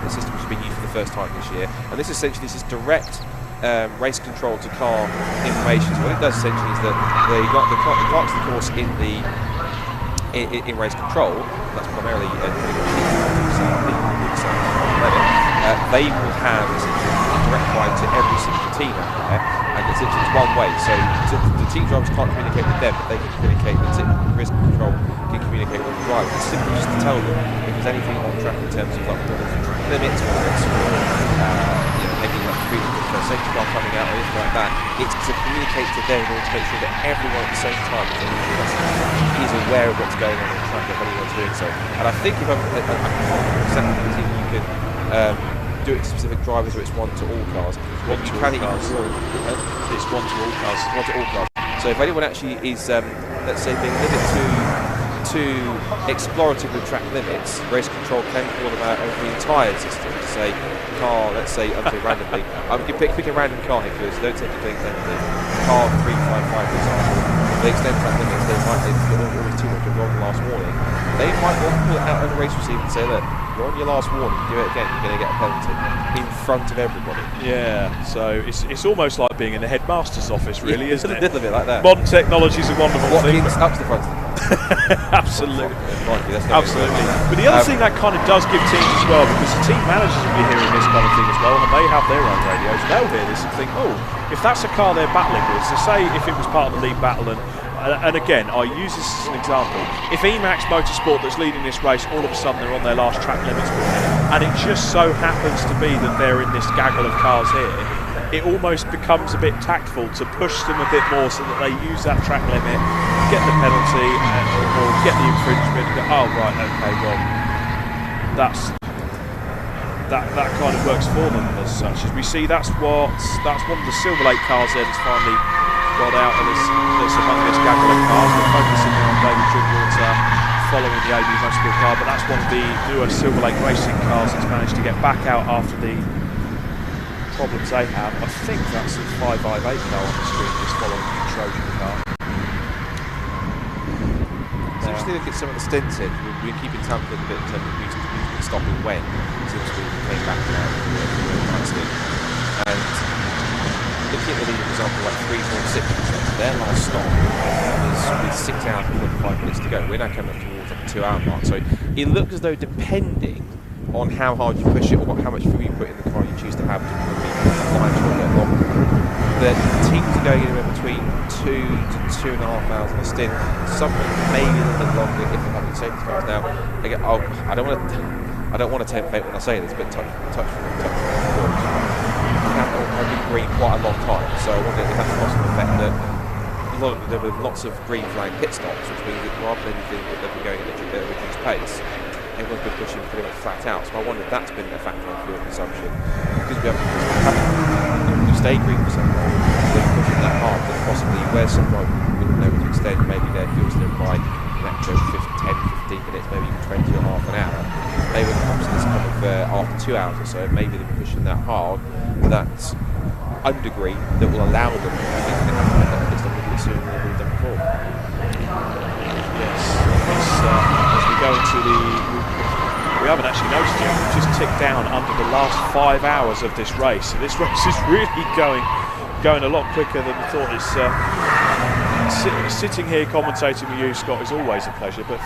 system which has been used for the first time this year, and this essentially is direct race control to car information. So what it does essentially is that the clerks of the course in race control, that's primarily they will have essentially a direct line to every single team out there, and essentially it's one way. So the team drivers can't communicate with them, but they can communicate. The risk control can communicate with the drivers. It's simply just to tell them if there's anything on track in terms of like limits, whether it's maybe like freedom of the safety car coming out or anything like that. It's to communicate to them in order to make sure that everyone at the same time is aware of what's going on the track, if anyone's doing so. And I think if I'm you can do it to specific drivers, or it's one to all cars. It's one to all cars. One to all cars. So if anyone actually is, let's say, being limited to explorative with track limits, race control can call them out over the entire system to say, car, let's say, randomly, I'm going to pick a random car here because don't take anything extended. Car 355, for example, they extend track limits, they might, if you're always too much of wrong last warning, they might want to pull it out on the race receiver and say, look, you're on your last warning, do it again, you're going to get a penalty in front of everybody. Yeah, so it's almost like being in the headmaster's office, really, isn't it? A little bit like that. Modern technology is a wonderful thing. Up to the front. Absolutely. Absolutely. But the other thing that kind of does give teams as well, because the team managers will be hearing this kind of thing as well, and they have their own radios, they'll hear this and think, oh, if that's a car they're battling with, so say if it was part of the league battle, and again, I use this as an example, if Emax Motorsport that's leading this race, all of a sudden they're on their last track limits warning, and it just so happens to be that they're in this gaggle of cars here, it almost becomes a bit tactful to push them a bit more so that they use that track limit, get the penalty or get the infringement and go, oh right, okay, well that kind of works for them as such. As we see, that's one of the Silverlake cars there that's finally got out of this among this gaggle of cars. We're focusing on David Drinkwater following the AB Motorsport car, but that's one of the newer Silverlake racing cars that's managed to get back out after the problems they have. I think that's the 558 car on the screen just following the Trojan car. So just look at some of the stints here. We're keeping tabs a little bit in terms of who's stopping when, since we came back now to stint. And looking at the lead, for example, like 346, their last stop was with 6 hours and 45 minutes to go. We're now coming up towards the 2 hour mark. So it looks as though, depending on how hard you push it or how much fuel you put in the car you choose to have to lines will get longer. The teams are going anywhere between 2 to 2.5 hours on a stint. Some maybe a little bit longer if they're having safety cars. Now, again, I don't want to tempt fate when I say this, but touch can be green quite a long time. So I wonder if that's a possible effect that there were lots of green flag pit stops, which means that rather than anything that they've been going at a reduced pace, everyone's been pushing pretty much flat out. So I wonder if that's been a factor on fuel consumption, because we've stayed green for so long, they're pushing that hard that possibly where someone wouldn't know to extend maybe their fuel slip by an extra 10, 15 minutes, maybe even 20 or half an hour. Maybe when it comes to this kind of after 2 hours or so, maybe they're pushing that hard, that's undergreen that will allow them to think they have to end up pit stop a little bit sooner than they've done before. Yes, as we go into we haven't actually noticed yet, we've just ticked down under the last 5 hours of this race. So this race is really going a lot quicker than we thought. It's sitting here commentating with you, Scott, is always a pleasure, but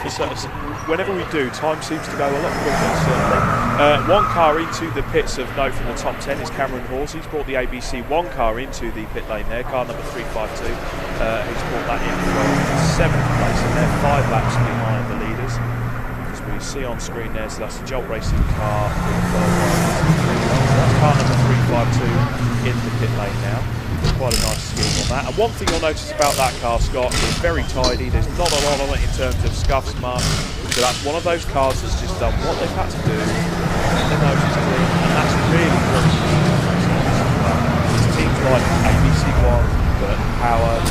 whenever we do, time seems to go a lot quicker, certainly. One car into the pits of note from the top 10 is Cameron Hawes. He's brought the ABC one car into the pit lane there, car number 352. He's brought that in from 7th place, and they're 5 laps behind the leaders. As we see on screen there, so that's the Jolt Racing car. That's car number 352 in the pit lane now. Quite a nice scheme on that. And one thing you'll notice about that car, Scott, is very tidy. There's not a lot on it in terms of scuffs, marks. So that's one of those cars that's just done what they've had to do. The nose is clean, and that's really what it's teams like ABC1, but Power,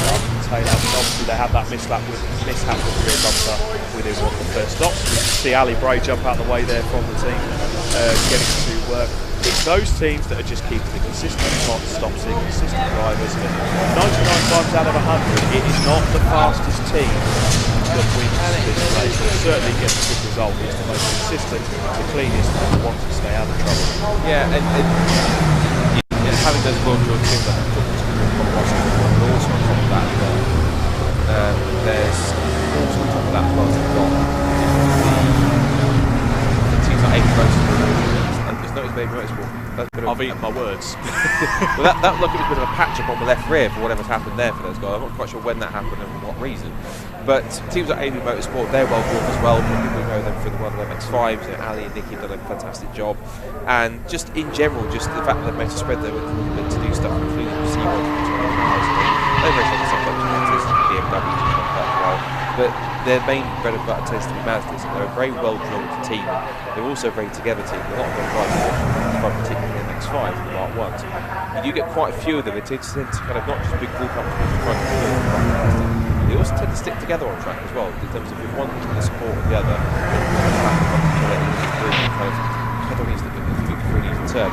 Taylor, and obviously they had that mishap with the rear bumper within one of the first stops. We can see Ali Bray jump out of the way there from the team, getting to work. It's those teams that are just keeping the consistent stops in, consistent drivers, and 99 times out of 100, it is not the fastest team that wins this race. It certainly gets a good result. It's the most consistent, the cleanest, and the ones that stay out of trouble. Yeah, and having those world tour teams like but also on top of that, there's also on top of that as well, you've got the teams like AB Motorsport. I've eaten my words. Well, that looked like a bit of a patch up on the left rear for whatever's happened there for those guys. I'm not quite sure when that happened and for what reason. But teams like AB Motorsport, they're well groomed as well. People know them through the world of MX-5s. Ali and Nicky have done a fantastic job. And just in general, just the fact that they've managed to spread their to do stuff, including the C1, they're very focused on Genesis, BMW, quite well. But their main bread and butter tends to be Mazdas, and they're a very well-drilled team. They're also a very together team. A lot of them drive particularly the MX-5 and the Mark 1s. You do get quite a few of them. They tend to kind of not just big group up trying to do it. They also tend to stick together on track as well, in terms of if one is going to support the other, I don't use the term.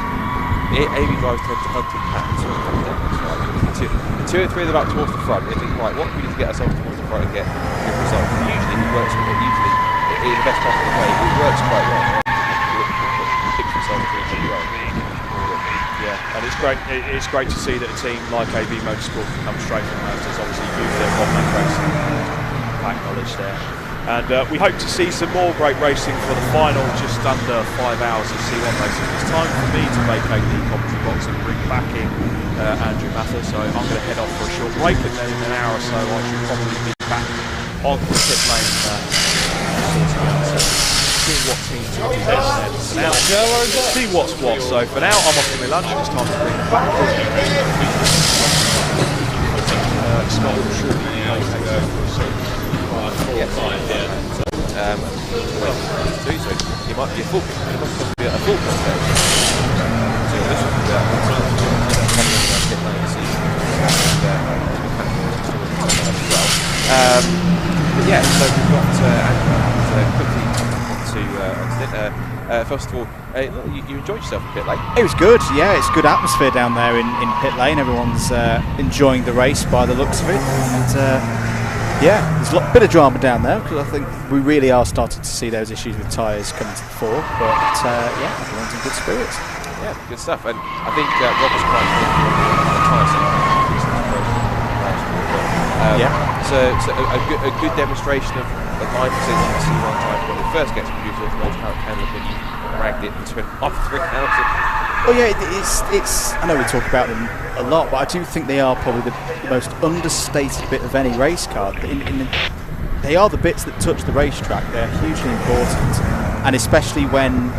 AB drivers tend to hunt in patterns when it comes down to the 2 and 3 of them up towards the front. They think, right, what can we need to get ourselves towards the front and get good results? And usually it works. Usually, in the best possible way, it works quite well. Yeah, and it's great to see that a team like AB Motorsport can come straight from Mazdas, obviously use their Rodman racing knowledge there. And we hope to see some more great racing for the final just under 5 hours of C1 racing. It's time for me to vacate the commentary box and bring back in Andrew Mather, so I'm going to head off for a short break, and then in an hour or so I should probably be back on the pit lane seeing what teams will be there. Now, see what's what. So for now I'm off for my lunch, and it's time to bring it back. Scott will shortly so it might be a full contest. So this will be yeah, so we've got quickly onto first of all, you enjoyed yourself in pit lane? It was good, yeah, it's good atmosphere down there in pit lane. Everyone's enjoying the race by the looks of it, and yeah, there's a bit of drama down there because I think we really are starting to see those issues with tyres coming to the fore, but yeah, everyone's in good spirits. Yeah, good stuff, and I think Rob was quite good on the tyre section. So a good demonstration of the 9% of the C1 type when it first gets produced off the most how it can look when you ragged it between off 3 hours. Well, yeah, it's. I know we talk about them a lot, but I do think they are probably the most understated bit of any race car. They are the bits that touch the racetrack. They're hugely important, and especially when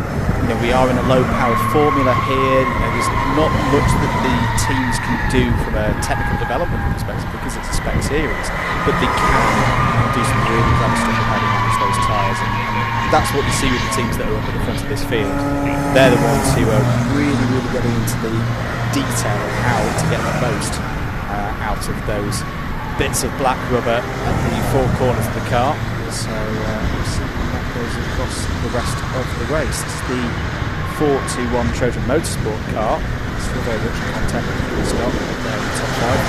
we are in a low-power formula here. There's not much that the teams can do from a technical development perspective because it's a spec series, but they can do some really clever stuff with how they manage those tyres, and that's what you see with the teams that are up at the front of this field. They're the ones who are really, really getting into the detail of how to get the most out of those bits of black rubber at the four corners of the car. So we'll see how that goes across the rest of the race. It's the 421 Trojan Motorsport car. Still very rich in content. It's got there in the top 5.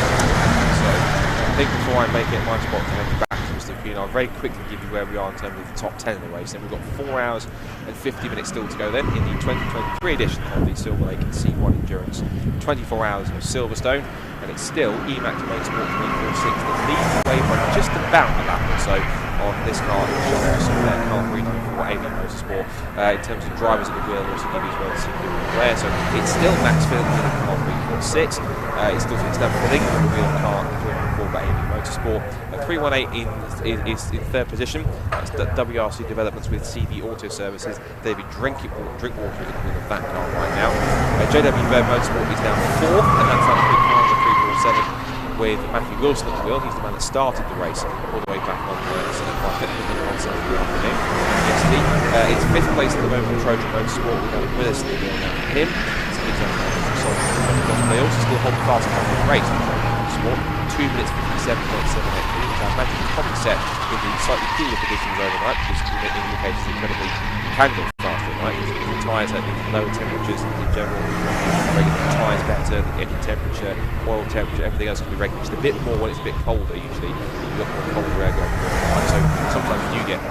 So I think before I make it my spot to head back to Mr. Kuhn, I'll very quickly give you where we are in terms of the top 10 of the race. And we've got 4 hours and 50 minutes still to go then in the 2023 edition of the Silverlake C1 Endurance. 24 hours of Silverstone, and it's still Emax Motorsport 346 that leads the way by just about a lap or so on this car, car 394 AB Motorsport. In terms of drivers at the wheel, also give you as well to see where. So it's still Max Field in the car 346. It's still fixed up filling on the wheel car 394 by AB Motorsport. 318 is in third position. That's WRC Developments with CV Auto Services. They'll be drink water at the wheel of that car right now. JW Bird Motorsport is now fourth, and that's on the big car on the 347 with Matthew Wilson at the wheel. He's the man that started the race all the way back on Saturday afternoon. Yesterday, it's fifth place at the moment for Trojan Motorsport. We've got Willis at the wheel now for him. They also still hold the fastest time in the race. Motorsport 2 minutes 57.78, which I imagine is probably set in the slightly cooler conditions overnight, because in the case it's incredibly can go faster at night because the tyres at lower temperatures in general, regular tyres better, the engine temperature, oil temperature, everything else can be regulated just a bit more when it's a bit colder usually. You've got more colder air going on, so sometimes you do get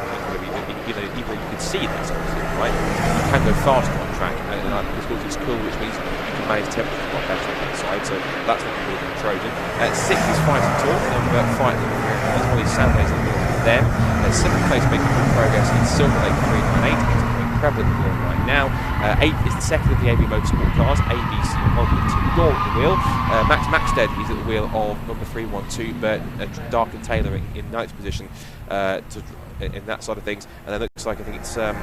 even you can see that something, right? You can go faster on track, and because it's cool, which means you can manage temperature a lot better on that side, so that's what we're doing in Trojan. Sixth is Fighting Talk, and we're fighting as well as Saturdays and there. Seventh place making good progress in Silverlake 398, it's incredible at the wheel right now. Eighth is the second of the AB Motorsport cars, ABC Holden to Gore at the wheel. Max Maxted is at the wheel of number 312, but Dark and Taylor in ninth position in that side of things. And then it looks like I think it's Burt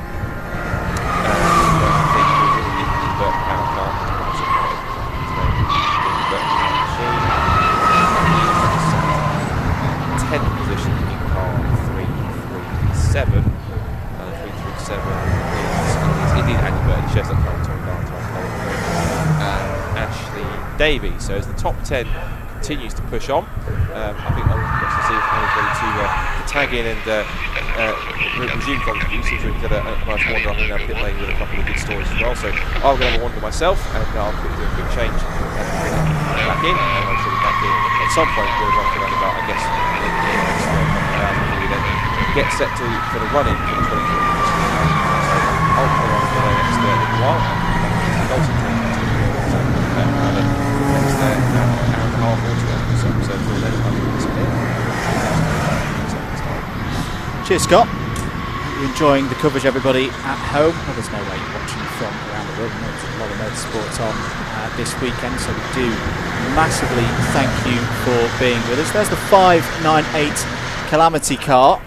Power car. 10th position in car 337. 337 is indeed Andy Burt. He shares that car and Ashley Davies. So as the top 10 continues to push on, I think I'll watch to see if anyone's ready to tag in and resume contributions. We've got a nice wander on in our pit lane with a couple of good stories as well. So I'm going to have a wander myself, and I'll quickly do a quick change and bring it back in, and I'll show you back in at some point. We're around about, I guess, we then get set for the run-in for the 24 hours. So I'll come on for the next little while, and concentrate on the next hour and a half or so until then I'll disappear. Cheers, Scott. You're enjoying the coverage, everybody at home. Well, there's no way you're watching from around the world. There's a lot of motorsports on this weekend, so we do massively thank you for being with us. There's the 598 Calamity car.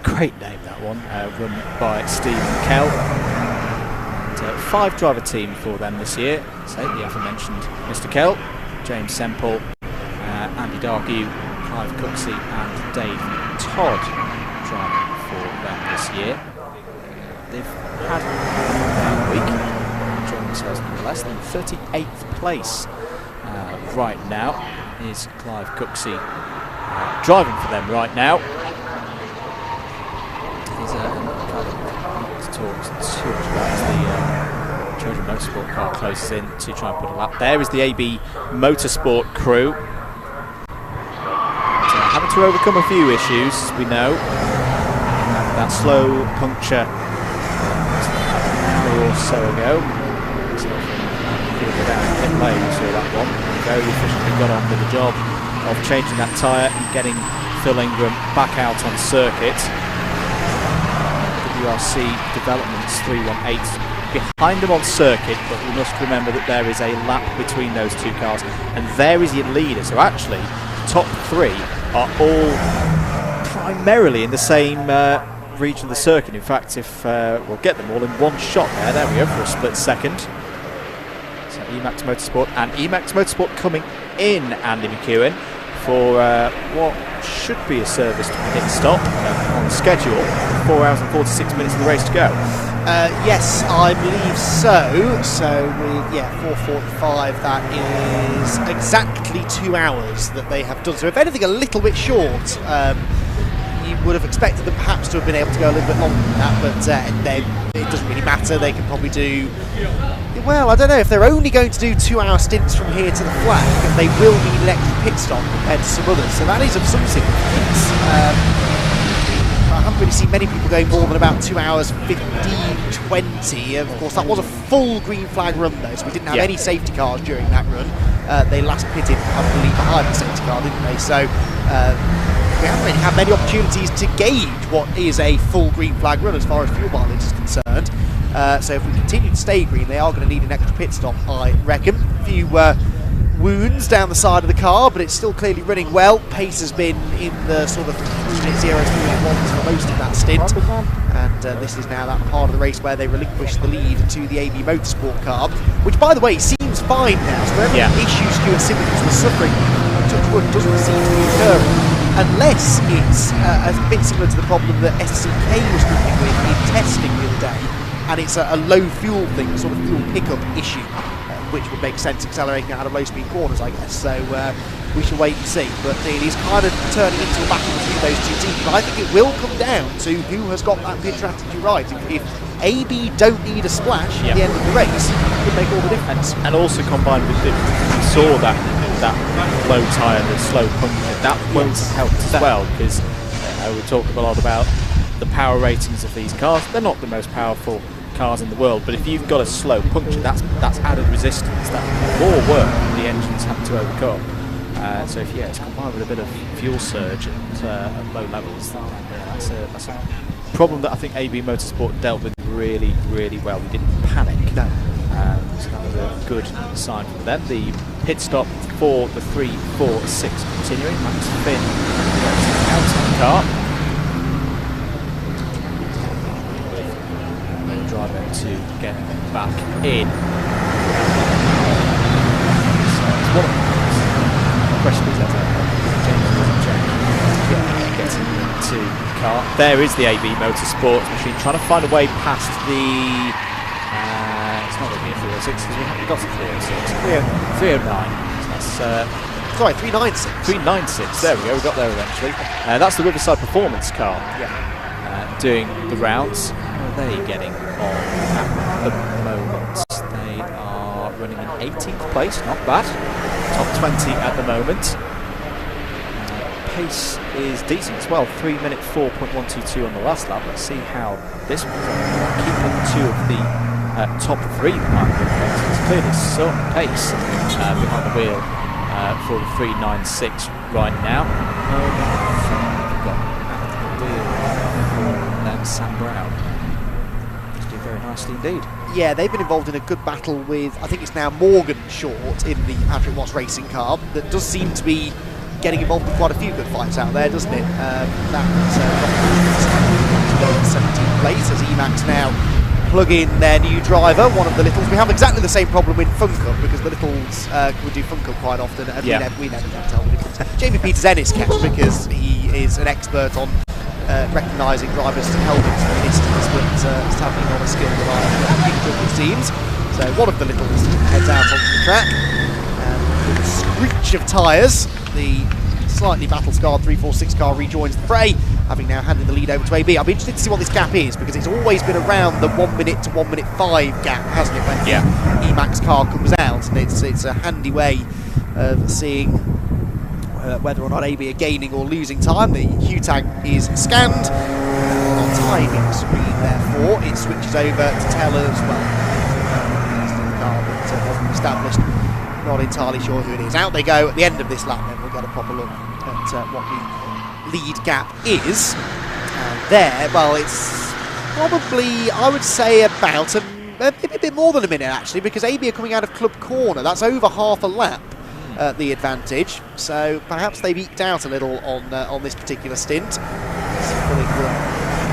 Great name, that one, run by Stephen Kell. And 5-driver team for them this year. So the aforementioned Mr. Kell, James Semple, Andy Dargue, Clive Cooksey and Dave Todd driving for them this year. They've had a week, enjoying themselves nonetheless. They're in 38th place right now is Clive Cooksey driving for them right now. He's not to talk too much about as the Trojan Motorsport car closes in to try and put a lap. There is the AB Motorsport crew. Having to overcome a few issues, we know. That slow puncture an hour or so ago. So down in pit lane, we saw that one. Very efficiently got on with the job of changing that tyre and getting Phil Ingram back out on circuit. WRC Developments 318 behind them on circuit, but we must remember that there is a lap between those two cars, and there is your leader. So actually, top three are all primarily in the same region of the circuit. In fact, if we'll get them all in one shot there we go for a split second. So Emax Motorsport and Emax Motorsport coming in, Andy McEwen, for what should be a service pit stop on schedule. 4 hours and 46 minutes of the race to go. Yes, I believe so. So with 4:45, that is exactly 2 hours that they have done. So if anything, a little bit short. You would have expected them perhaps to have been able to go a little bit longer than that, but it doesn't really matter. They can probably do, well, I don't know, if they're only going to do 2 hour stints from here to the flag, they will need an extra pit stop compared to some others, so that is of some significance. I haven't really seen many people going more than about 2 hours 15-20. Of course, that was a full green flag run though, so we didn't have any safety cars during that run. They last pitted, I believe, behind the safety car, didn't they? So we haven't really had many opportunities to gauge what is a full green flag run as far as fuel mileage is concerned. So if we continue to stay green, they are going to need an extra pit stop, I reckon. A few wounds down the side of the car, but it's still clearly running well. Pace has been in the sort of 3.0s, 3.1s for most of that stint. And this is now that part of the race where they relinquish the lead to the AB Motorsport car, which, by the way, seems fine now. So whatever issues Stuart Simmons was suffering, touch wood, doesn't seem to be occurring. Unless it's a bit similar to the problem that SCK was dealing with in testing the other day, and it's a low fuel thing, a sort of fuel pickup issue, which would make sense accelerating out of low speed corners, I guess. So we shall wait and see. But it is kind of turning into a battle between those two teams. But I think it will come down to who has got that pit strategy right. If AB don't need a splash at the end of the race, it could make all the difference. And also combined with we saw that low tyre, the slow puncture, that won't help as well, because we talked a lot about the power ratings of these cars. They're not the most powerful cars in the world, but if you've got a slow puncture, that's added resistance, that's more work the engines have to overcome. So if it's combined with a bit of fuel surge at low levels, that's a problem that I think AB Motorsport dealt with really, really well. We didn't panic. No. So that was a good sign for them. The pit stop for the 3-4-6 continuing. Max Finn out of the car. Driver to get back in. So it's one of the questions that James doesn't check. Getting into the car. There is the AB Motorsport machine trying to find a way past the. It's not going to be a 306 because we haven't got a 306. 309. So that's sorry, 396. 396. There we go. We got there eventually. That's the Riverside Performance car. Doing the rounds. What are they getting on at the moment? They are running in 18th place, not bad. Top 20 at the moment. Pace is decent as well, 3 minute 4.122 on the last lap. Let's see how this one's keeping two of the top three behind the wheel. It's clearly some pace behind the wheel for the 396 right now. We've got the wheel and Sam Brown. Very nicely indeed. Yeah, they've been involved in a good battle with, I think it's now Morgan Short in the Patrick Watts racing car. That does seem to be getting involved in quite a few good fights out there, doesn't it? That's 17th place as Emax now plug in their new driver, one of the Littles. We have exactly the same problem in Fun Cup because the Littles would do Fun Cup quite often, and we never can tell the difference. Jamie Peters Ennis kept because he is an expert on recognising drivers' helmets from a distance, but sadly not a skill that I've picked up, it seems. So one of the Littles heads out onto the track, and with a screech of tyres, the slightly battle-scarred 346 car rejoins the fray, having now handed the lead over to AB. I'll be interested to see what this gap is, because it's always been around the 1 minute to 1 minute 5 gap, hasn't it, when the Emax car comes out, and it's a handy way of seeing whether or not AB are gaining or losing time. The Hue tag is scanned on timing screen, therefore it switches over to Taylor as well. The car that wasn't established, not entirely sure who it is. Out they go at the end of this lap, then we'll get a proper look at what the lead gap is. There, well, it's probably, I would say, about a bit more than a minute actually, because AB are coming out of Club Corner. That's over half a lap. The advantage, so perhaps they've eked out a little on this particular stint.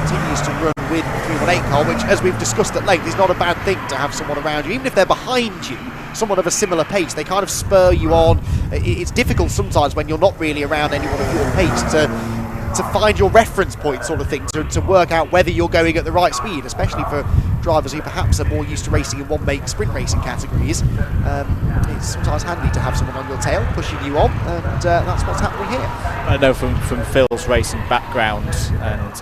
continues to run with the 318 car, which, as we've discussed at length, is not a bad thing to have someone around you. Even if they're behind you, someone of a similar pace, they kind of spur you on. It's difficult sometimes when you're not really around anyone of your pace to find your reference point, sort of thing, to work out whether you're going at the right speed, especially for drivers who perhaps are more used to racing in one-make sprint racing categories. It's sometimes handy to have someone on your tail pushing you on, and that's what's happening here. I know from Phil's racing background and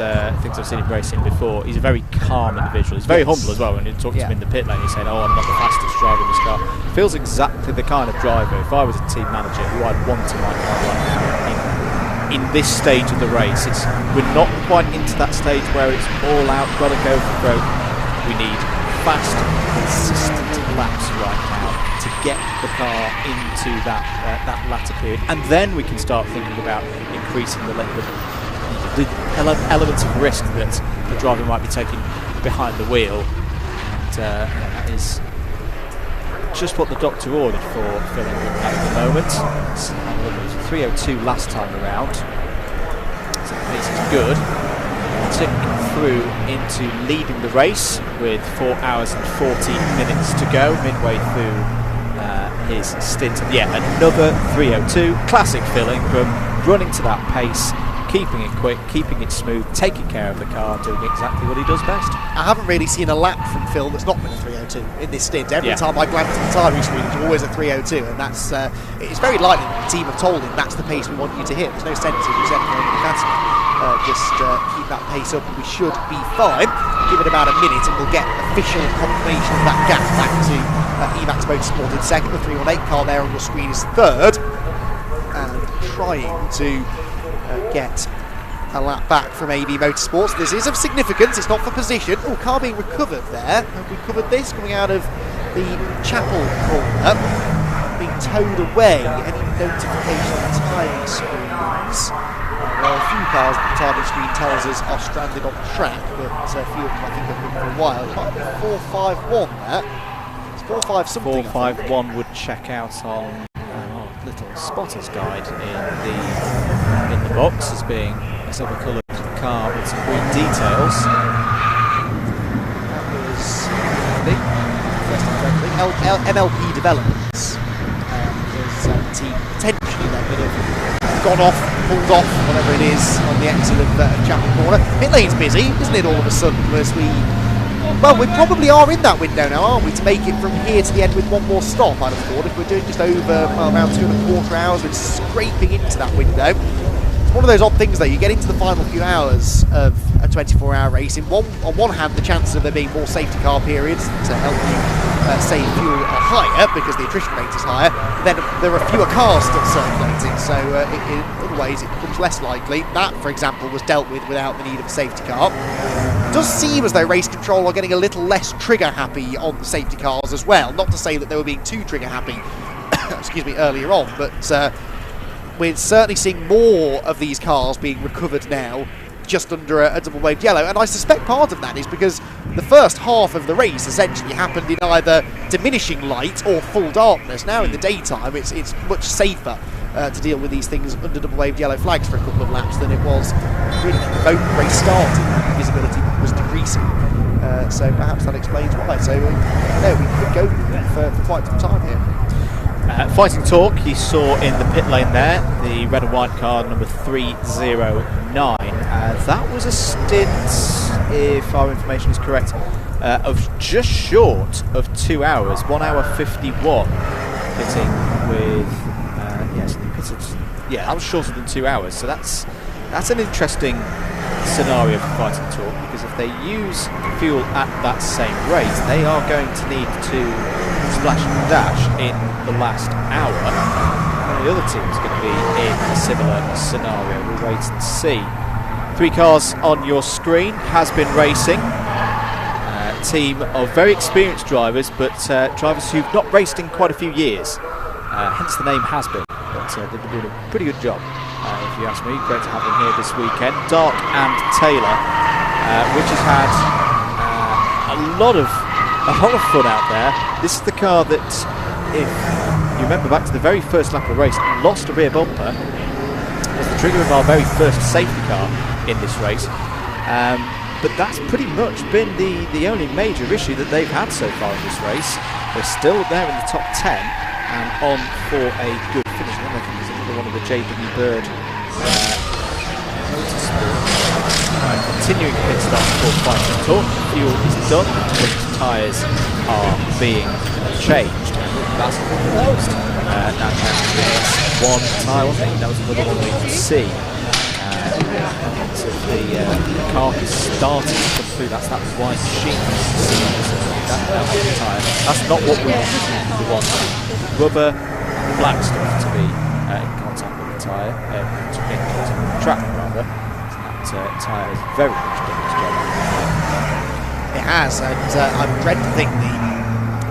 things I've seen him racing before, he's a very calm individual. He's very humble as well. When you talk to him in the pit lane, he's saying, "Oh, I'm not the fastest driver in this car." Phil's exactly the kind of driver, if I was a team manager, who I'd want in my car right now. In this stage of the race, we're not quite into that stage where it's all out, got to go for broke. We need fast, consistent laps right now to get the car into that latter period, and then we can start thinking about increasing the elements of risk that the driver might be taking behind the wheel. And that is just what the doctor ordered for Phil Ingram at the moment. It was 3:02 last time around, so the pace is good. Ticking through into leading the race with 4 hours and 14 minutes to go, midway through his stint. And yet another 3:02, classic Phil Ingram, running to that pace, keeping it quick, keeping it smooth, taking care of the car, doing exactly what he does best. I haven't really seen a lap from Phil that's not been a 3:02 in this stint. Every time I glance at the timing screen, it's always a 3:02, and that's it's very likely that the team have told him that's the pace we want you to hit. There's no sense in you setting anything faster. Just keep that pace up and we should be fine. Give it about a minute and we'll get official confirmation of that gap back to Emax Motorsport in second. The 318 car there on your screen is third, and trying to get a lap back from AB Motorsports. This is of significance, it's not for position. Oh, car being recovered there. Have we covered this? Coming out of the Chapel corner, being towed away. Any notification on the timing screens? Well, a few cars that the timing screen tells us are stranded on the track, but a few of them I think have been for a while. It might be 451 there. It's 45 something. 451 would check out on little spotter's guide in the box as being a silver coloured car with some green details. That was MLP Developments. There's a team potentially that could have gone off, pulled off, whatever it is, on the exit of Chapel Corner. Pit lane's busy, isn't it, all of a sudden, as we probably are in that window now, aren't we, to make it from here to the end with one more stop, I'd have thought. If we're doing just over around 2.25 hours, we're scraping into that window. It's one of those odd things, though. You get into the final few hours of a 24-hour race. On one hand, the chances of there being more safety car periods to help you save fuel are higher because the attrition rate is higher. Then there are fewer cars still circulating, so in other ways it becomes less likely. That, for example, was dealt with without the need of a safety car. It does seem as though race control are getting a little less trigger happy on the safety cars as well. Not to say that they were being too trigger happy excuse me, earlier on, but we're certainly seeing more of these cars being recovered now just under a double waved yellow, and I suspect part of that is because the first half of the race essentially happened in either diminishing light or full darkness. Now in the daytime it's much safer to deal with these things under double waved yellow flags for a couple of laps than it was really from the moment the race started. Visibility was decreasing, so perhaps that explains why. So no, we could go for quite some time here. Fighting Talk, you saw in the pit lane there, the red and white car number 309. That was a stint, if our information is correct, of just short of 2 hours, 1 hour 51, pitting with, that was shorter than 2 hours. So that's an interesting scenario for Fighting Talk, because if they use fuel at that same rate, they are going to need to splash and dash in the last hour. And the other team is going to be in a similar scenario. We'll wait and see. 3 cars on your screen, Has Been Racing. Team of very experienced drivers, but drivers who've not raced in quite a few years. Hence the name Has Been. But they've been doing a pretty good job, if you ask me. Great to have them here this weekend. Dark and Taylor, which has had a lot of fun out there. This is the car that, if you remember back to the very first lap of the race, lost a rear bumper. It was the trigger of our very first safety car in this race. but that's pretty much been the only major issue that they've had so far in this race. They're still there in the top 10 and on for a good finish. I think there's another one of the JW Bird Motorsport. Continuing pit stop for Fighting Talk. Fuel is done, but tyres are being changed. That's closed. Now down to the one tyre, wasn't it? That was another one we could see. So the car is starting to come through. That's that white machine. That's not what we want. We want rubber, black stuff to be in contact with the tyre, in contact with the track rather. So that tyre is very much done its job. It has, and I dread to think the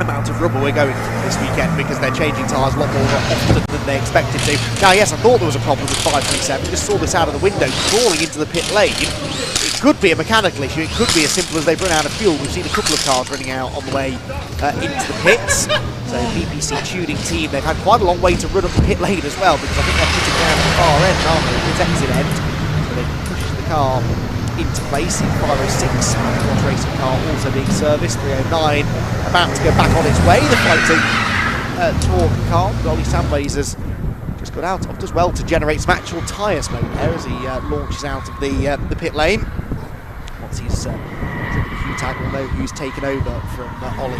amount of rubber we're going through this weekend because they're changing tyres a lot more often than they expected to. Now, yes, I thought there was a problem with 537. Just saw this out of the window, crawling into the pit lane. It could be a mechanical issue. It could be as simple as they've run out of fuel. We've seen a couple of cars running out on the way into the pits. So BPC tuning team, they've had quite a long way to run up the pit lane as well because I think they're putting down at the far end, aren't they? The exit end. So they push the car into place in 506. The racing car also being serviced. 309 about to go back on its way. The Fighting Talk car, Ollie Sandways has just got out of, does well to generate some actual tyre smoke there as he launches out of the pit lane. Once he's Hugh Tag will know who's taken over from Ollie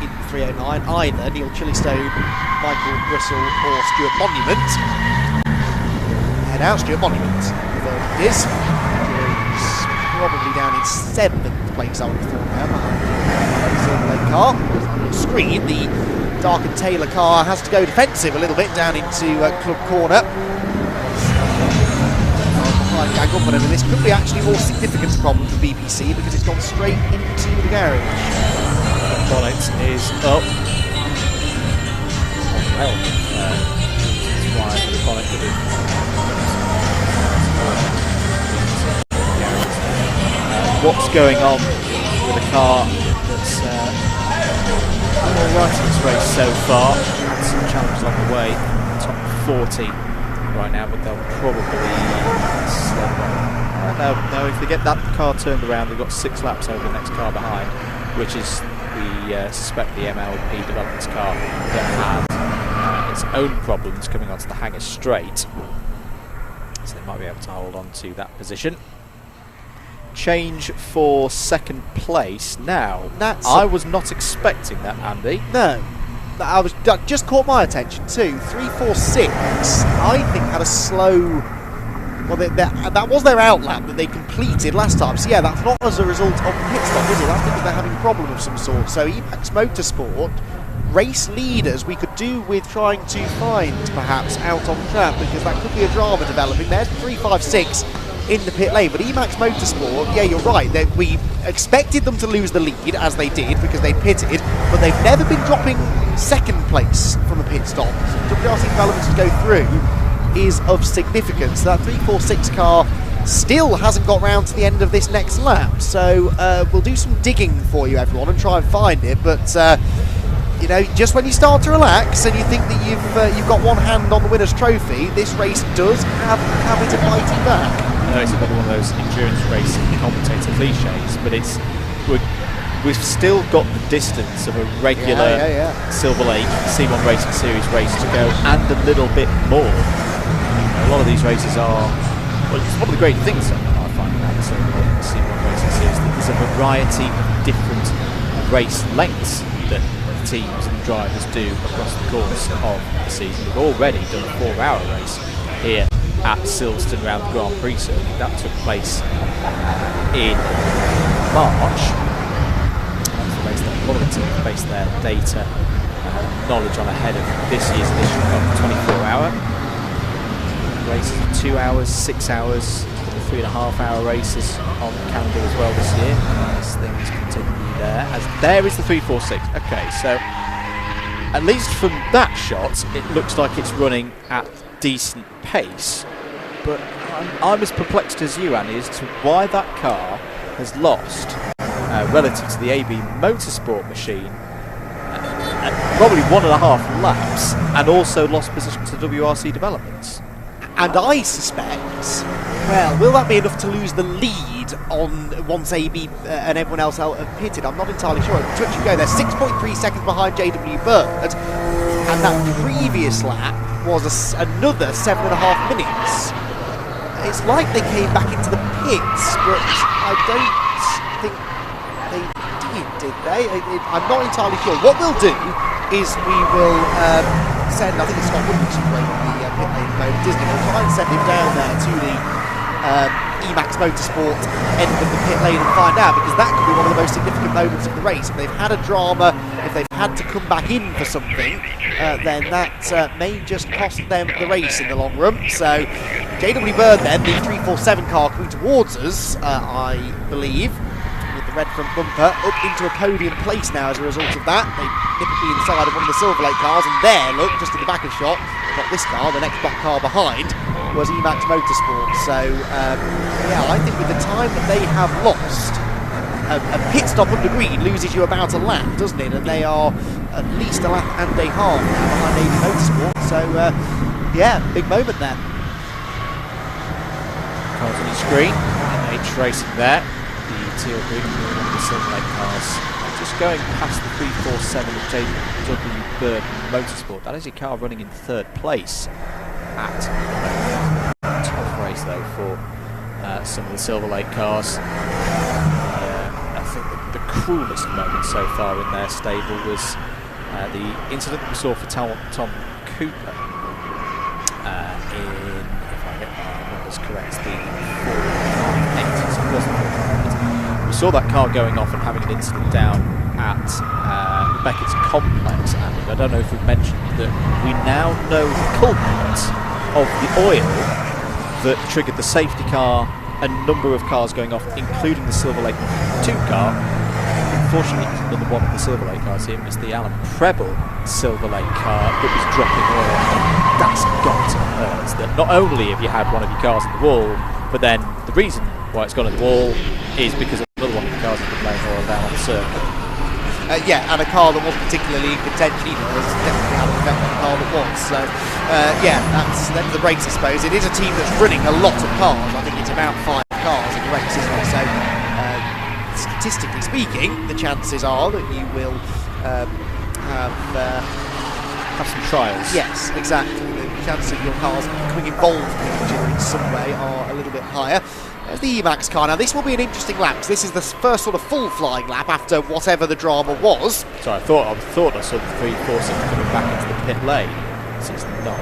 in 309. Either Neil Chillystone, Michael Russell or Stuart Monument. Head out, Stuart Monument. It is. Probably down in 7th place, I would have thought now, behind the Silverlake car. On the screen, the Dark and Taylor car has to go defensive a little bit down into Club Corner. Behind gang up, but this could be actually a more significant problem for BPC because it's gone straight into the garage. The bonnet is up. Well, that's why the bonnet could have. What's going on with a car that's done all right in this race so far. Had some challenges on the way. Top 40 right now, but they'll probably slow down. No, if they get that car turned around, they've got 6 laps over the next car behind, which is we suspect the MLP Developments car that had its own problems coming onto the hangar straight. So they might be able to hold on to that position. Change for 2nd place now. I was not expecting that, Andy. No, that just caught my attention too. 346, I think, had a slow. Well, that was their outlap that they completed last time. So yeah, that's not as a result of the pit stop, is it? That's because they're having a problem of some sort. So Emax Motorsport, race leaders, we could do with trying to find perhaps out on track because that could be a drama developing. There's 356. In the pit lane, but Emax Motorsport, yeah, you're right, we expected them to lose the lead as they did because they pitted, but they've never been dropping 2nd place from a pit stop. So WRC development to go through is of significance. That 346 car still hasn't got round to the end of this next lap, so we'll do some digging for you, everyone, and try and find it, but you know, just when you start to relax and you think that you've got one hand on the winner's trophy, this race does have a habit of biting back. It's another one of those endurance racing commentator cliches, but we've still got the distance of a regular Silverlake C1 Racing Series race to go, and a little bit more. A lot of these races are, well, it's one of the great things that I find about the Silverlake C1 Racing Series, that there's a variety of different race lengths that teams and drivers do across the course of the season. We've already done a 4-hour race here at Silverstone Grand Prix circuit. That took place in March. A lot of the teams based their data knowledge on ahead of this year's edition of the 24-hour. Races of 2 hours, 6 hours, 3.5-hour races on the calendar as well this year. As things continue there. As there is the 346. Okay, so at least from that shot, it looks like it's running at decent pace. But I'm as perplexed as you, Annie, as to why that car has lost relative to the AB Motorsport machine probably 1.5 laps, and also lost position to WRC Developments. And I suspect, well, will that be enough to lose the lead lead on once AB and everyone else have pitted. I'm not entirely sure. Touch and go. They're 6.3 seconds behind JW Bird, and that previous lap was another 7.5 minutes. It's like they came back into the pits, but I don't think they did they? I'm not entirely sure. What we'll do is we will send, I think it's Scott Woodward's playing on the pit lane at the moment, isn't it? We'll try and send him down there to the Emax Motorsport end of the pit lane and find out, because that could be one of the most significant moments of the race. If they've had a drama, if they've had to come back in for something, then that may just cost them the race in the long run. So JW Bird then, the 347 car coming towards us, I believe, with the red front bumper, up into a podium place now as a result of that. They nip at the inside of one of the Silverlake cars, and there, look, just in the back of shot, not this car, the next black car behind, was Emax Motorsport. So, yeah, I think with the time that they have lost, a pit stop under green loses you about a lap, doesn't it? And they are at least a lap and a half behind AB Motorsport. So, yeah, big moment there. Cars on the screen, H racing there. The teal green and the Silverlake cars just going past the 347 of JW Bird Motorsport. That is a car running in third place at the moment. Tough race though for some of the Silverlake cars. I think the cruelest moment so far in their stable was the incident that we saw for Tom Cooper in, if I get my numbers correct, the 4.8. So it wasn't 4.8. We saw that car going off and having an incident down at Beckett's complex, and I don't know if we've mentioned that we now know the culprit of the oil that triggered the safety car, a number of cars going off, including the Silverlake 2 car. Unfortunately, another one of the Silverlake cars here was the Alan Preble Silverlake car that was dropping oil. That's got to hurt. That not only have you had one of your cars in the wall, but then the reason why it's gone in the wall is because another one of your cars has been laying oil down on the circuit. Yeah, and a car that wasn't particularly in contention either. It was definitely had an effect on the car that was. So, yeah, that's the race, I suppose. It is a team that's running a lot of cars. I think it's about 5 cars in the race, isn't it? So, statistically speaking, the chances are that you will have some trials. Yes, exactly. The chances of your cars becoming involved with each other in some way are a little bit higher. There's the Emax car now. This will be an interesting lap, because this is the first sort of full flying lap after whatever the drama was. So I thought I saw the 346 coming back into the pit lane. This is not.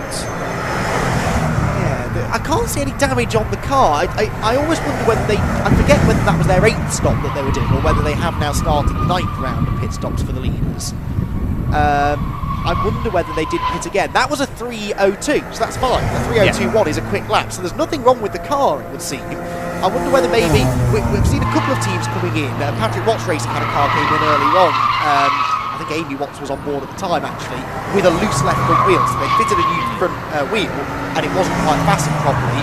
Yeah, I can't see any damage on the car. I always wonder whether I forget whether that was their 8th stop that they were doing, or whether they have now started the 9th round of pit stops for the leaders. I wonder whether they did pit again. That was a 3:02, so that's fine. A 3:02.1 is a quick lap, so there's nothing wrong with the car, it would seem. I wonder whether maybe we've seen a couple of teams coming in. Patrick Watts Racing had a car came in early on. I think Amy Watts was on board at the time, actually, with a loose left front wheel. So they fitted a new front wheel, and it wasn't quite fastened properly.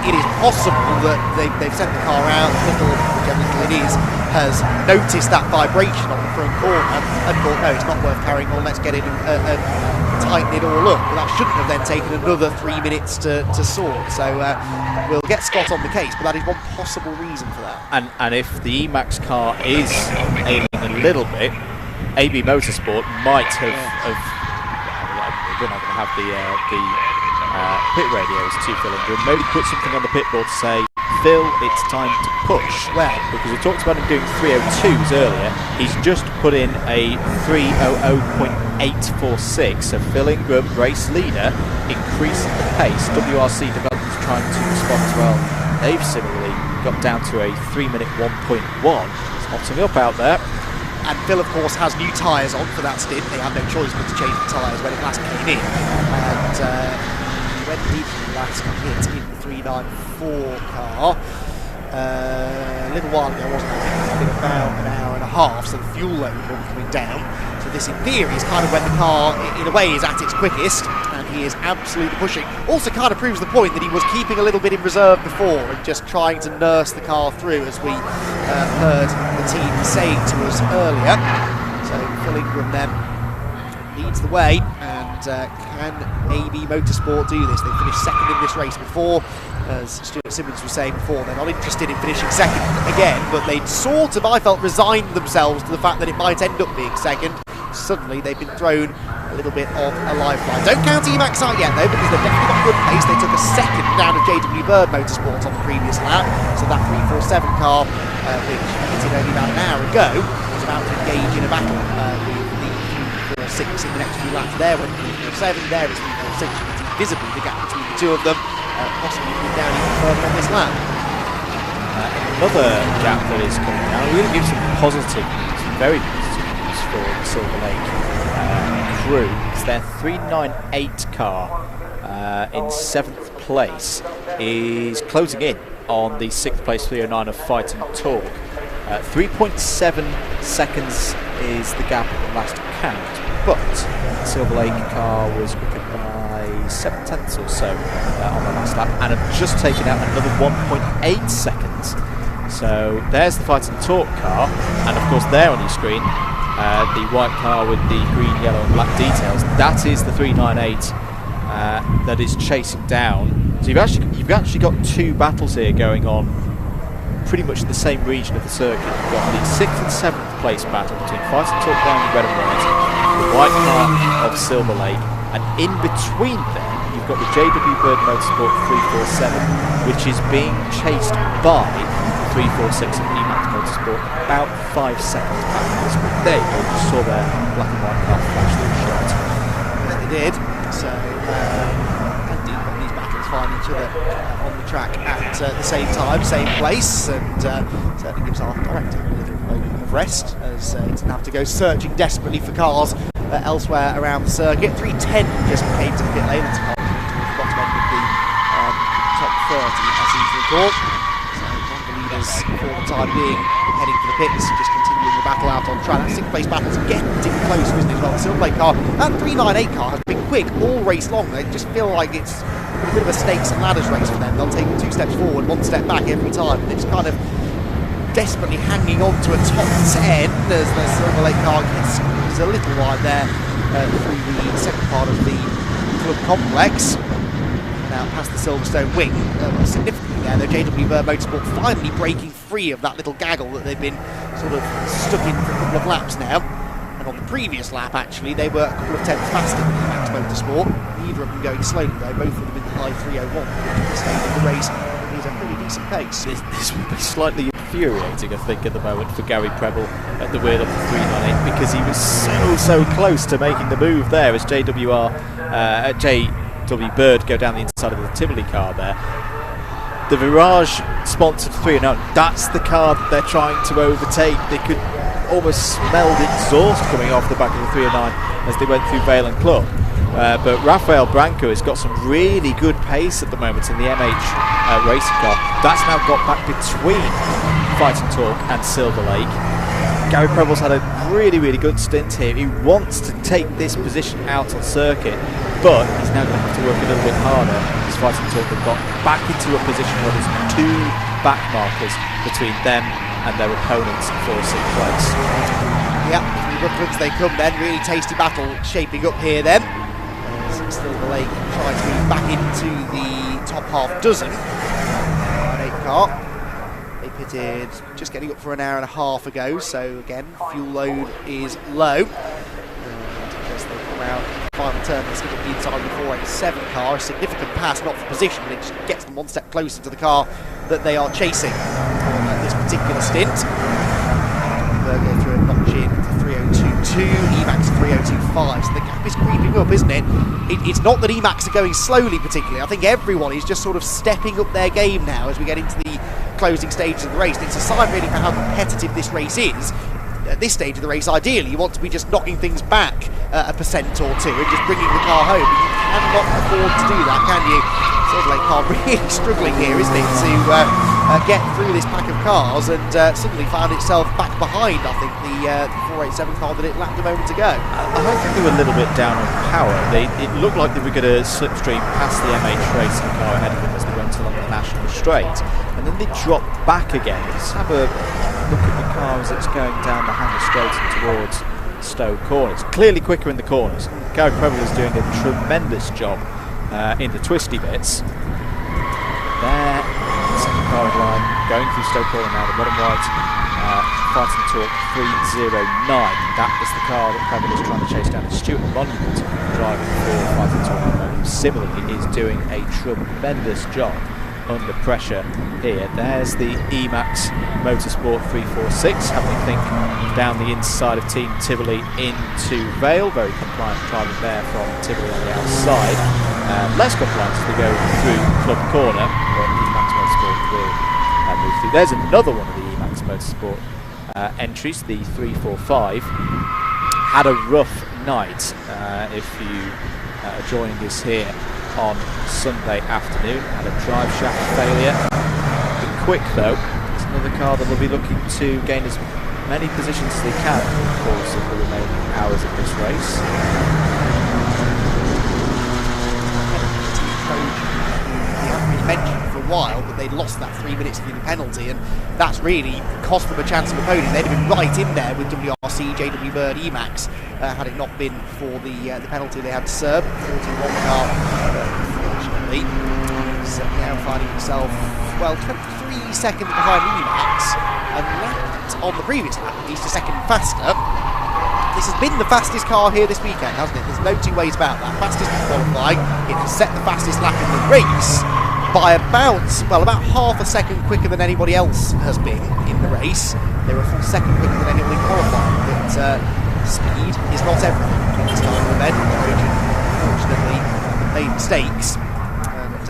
It is possible that they've sent the car out, whichever little it is, has noticed that vibration on the front corner and thought, no, it's not worth carrying on, let's get it and tighten it all up. But that shouldn't have then taken another 3 minutes to sort. So we'll get Scott on the case, but that is one possible reason for that. And if the Emax car is ailing a little bit, AB Motorsport might have we're not going to have the pit radios to Phil Ingram. Maybe put something on the pit board to say, Phil, it's time to push. Well, because we talked about him doing 3:02s earlier, he's just put in a 3:00.846. So Phil Ingram, race leader, increasing the pace. WRC Development's trying to respond as well. They've similarly got down to a 3-minute 1.1. It's hotting up out there. And Phil, of course, has new tyres on for that stint. They had no choice but to change the tyres when it last came in. And when did he last hit in the 394 car? A little while ago, wasn't it? I think it's been about an hour and a half, so the fuel load will be coming down. So this, in theory, is kind of when the car, in a way, is at its quickest, and he is absolutely pushing. Also kind of proves the point that he was keeping a little bit in reserve before and just trying to nurse the car through, as we heard the team saying to us earlier. So Phil Ingram then leads the way, and can AB Motorsport do this? They finished second in this race before. As Stuart Simmons was saying before, they're not interested in finishing second again, but they'd sort of, I felt, resigned themselves to the fact that it might end up being second. Suddenly they've been thrown a little bit of a lifeline. Don't count Emax out yet though, because they've definitely got good pace. They took a second down of JW Bird Motorsport on the previous lap, so that 347 car, which pitted only about an hour ago, was about to engage in a battle with the 346 in the next few laps. There went 347, there is 346. You can see visibly the gap between the two of them, possibly moving down even further on this lap. Another gap that is coming down. It really gives some positive news, very positive news for the Silverlake crew, because their 398 car in 7th place is closing in on the 6th place 309 of Fight and Talk. 3.7 seconds is the gap at the last count, but the Silverlake car was quicker by 7/10 or so on the last lap, and have just taken out another 1.8 seconds. So there's the Fight and Talk car, and of course there on your screen, the white car with the green, yellow and black details, that is the 398 that is chasing down. So you've actually got two battles here going on pretty much in the same region of the circuit. You've got the 6th and 7th place battle between Fight and Talk down in red and white, the white car of Silverlake, and in between them you've got the JW Bird Motorsport 347, which is being chased by 346 of Emax Motorsport, about 5 seconds back from this. But there you go, you saw their black and white car flash through the shot. Yeah, they did. So, indeed, when these battles find each other on the track at the same time, same place, and certainly gives our director a little moment of rest, as he doesn't have to go searching desperately for cars elsewhere around the circuit. 310 just came to the pit lane, it's towards the bottom end of the top 30 as he's recalled. For the time being, heading for the pits, just continuing the battle out on track. That 6th place battle's getting close, isn't it? Well, the Silverlake car, that 398 car has been quick all race long. They just feel like it's a bit of a snakes and ladders race for them. They'll take 2 steps forward, 1 step back every time. They're just kind of desperately hanging on to a top 10 as the Silverlake car gets squeezed a little wide there through the second part of the club complex. Now past the Silverstone wing, significantly there, though JW Bird Motorsport finally breaking free of that little gaggle that they've been sort of stuck in for a couple of laps now. And on the previous lap, actually, they were a couple of tenths faster than Emax Motorsport. Neither of them going slowly, though, both of them in the high 301, which at the stage of the race is a pretty decent pace. This would be slightly infuriating, I think, at the moment for Gary Preble at the wheel of the 398, because he was so close to making the move there as JW Bird go down the inside of the Tivoli car there. The Virage sponsored 309, that's the car that they're trying to overtake. They could almost smell the exhaust coming off the back of the 309 as they went through Vale and Club. But Rafael Branco has got some really good pace at the moment in the MH racing car. That's now got back between Fight and Talk and Silverlake. Gary Preble's had a really good stint here. He wants to take this position out on circuit, but he's now going to have to work a little bit harder as Fight and Talk have got back into a position where there's 2 back markers between them and their opponents for 6th place. Yep, through Brooklands they come then. Really tasty battle shaping up here then. Silverlake tries to move back into the top half dozen. 8 car. They pitted just getting up for an hour and a half ago, so again, fuel load is low. And as they come out, final turn, let's get up the inside of the 487 car. A significant pass, not for position, but it just gets them 1 step closer to the car that they are chasing on this particular stint. Go through a notch in to 302.2, Emax 302.5, so the gap is creeping up, isn't it? It's not that Emax are going slowly particularly. I think everyone is just sort of stepping up their game now as we get into the closing stages of the race. It's a sign really for how competitive this race is. At this stage of the race, ideally, you want to be just knocking things back a percent or two and just bringing the car home. But you cannot afford to do that, can you? Silverlake car really struggling here, isn't it, to get through this pack of cars, and suddenly found itself back behind, I think, the 487 car that it lapped a moment ago. I think they were a little bit down on power. It looked like they were going to slipstream past the MH racing car ahead of them as they went along the National Straight, and then they dropped back again. Let's have a look at the car as it's going down the Hammer Straight and towards Stowe corner. It's clearly quicker in the corners. Gary Preble is doing a tremendous job in the twisty bits. There, second car in line, going through Stowe corner now, the bottom right, fighting torque 309. That is the car that Preble is trying to chase down. Stuart Monument driving for fighting torque, who similarly is doing a tremendous job under pressure here. There's the Emax Motorsport 346 having a think down the inside of Team Tivoli into Vale. Very compliant driving there from Tivoli on the outside. Less compliant as they go through Club Corner, but Emax Motorsport will move through. There's another one of the Emax Motorsport entries, the 345. Had a rough night if you are joining us here on Sunday afternoon. Had a drive shaft failure. Been quick though. It's another car that will be looking to gain as many positions as they can in the course of the remaining hours of this race. They haven't been mentioned for a while, but they lost that 3 minutes through the penalty, and that's really cost them a chance of a podium. They'd have been right in there with WRC, JW Bird, Emax, had it not been for the penalty they had to serve. 41 car, unfortunately, is now finding himself, well, 23 seconds behind Emax, and left on the previous lap, at least a second faster. This has been the fastest car here this weekend, hasn't it? There's no two ways about that. Fastest in qualifying, it has set the fastest lap in the race by about half a second quicker than anybody else has been in the race. They were a full second quicker than anybody qualifying, but speed is not everything in this kind of event. Trojan, unfortunately, made mistakes, and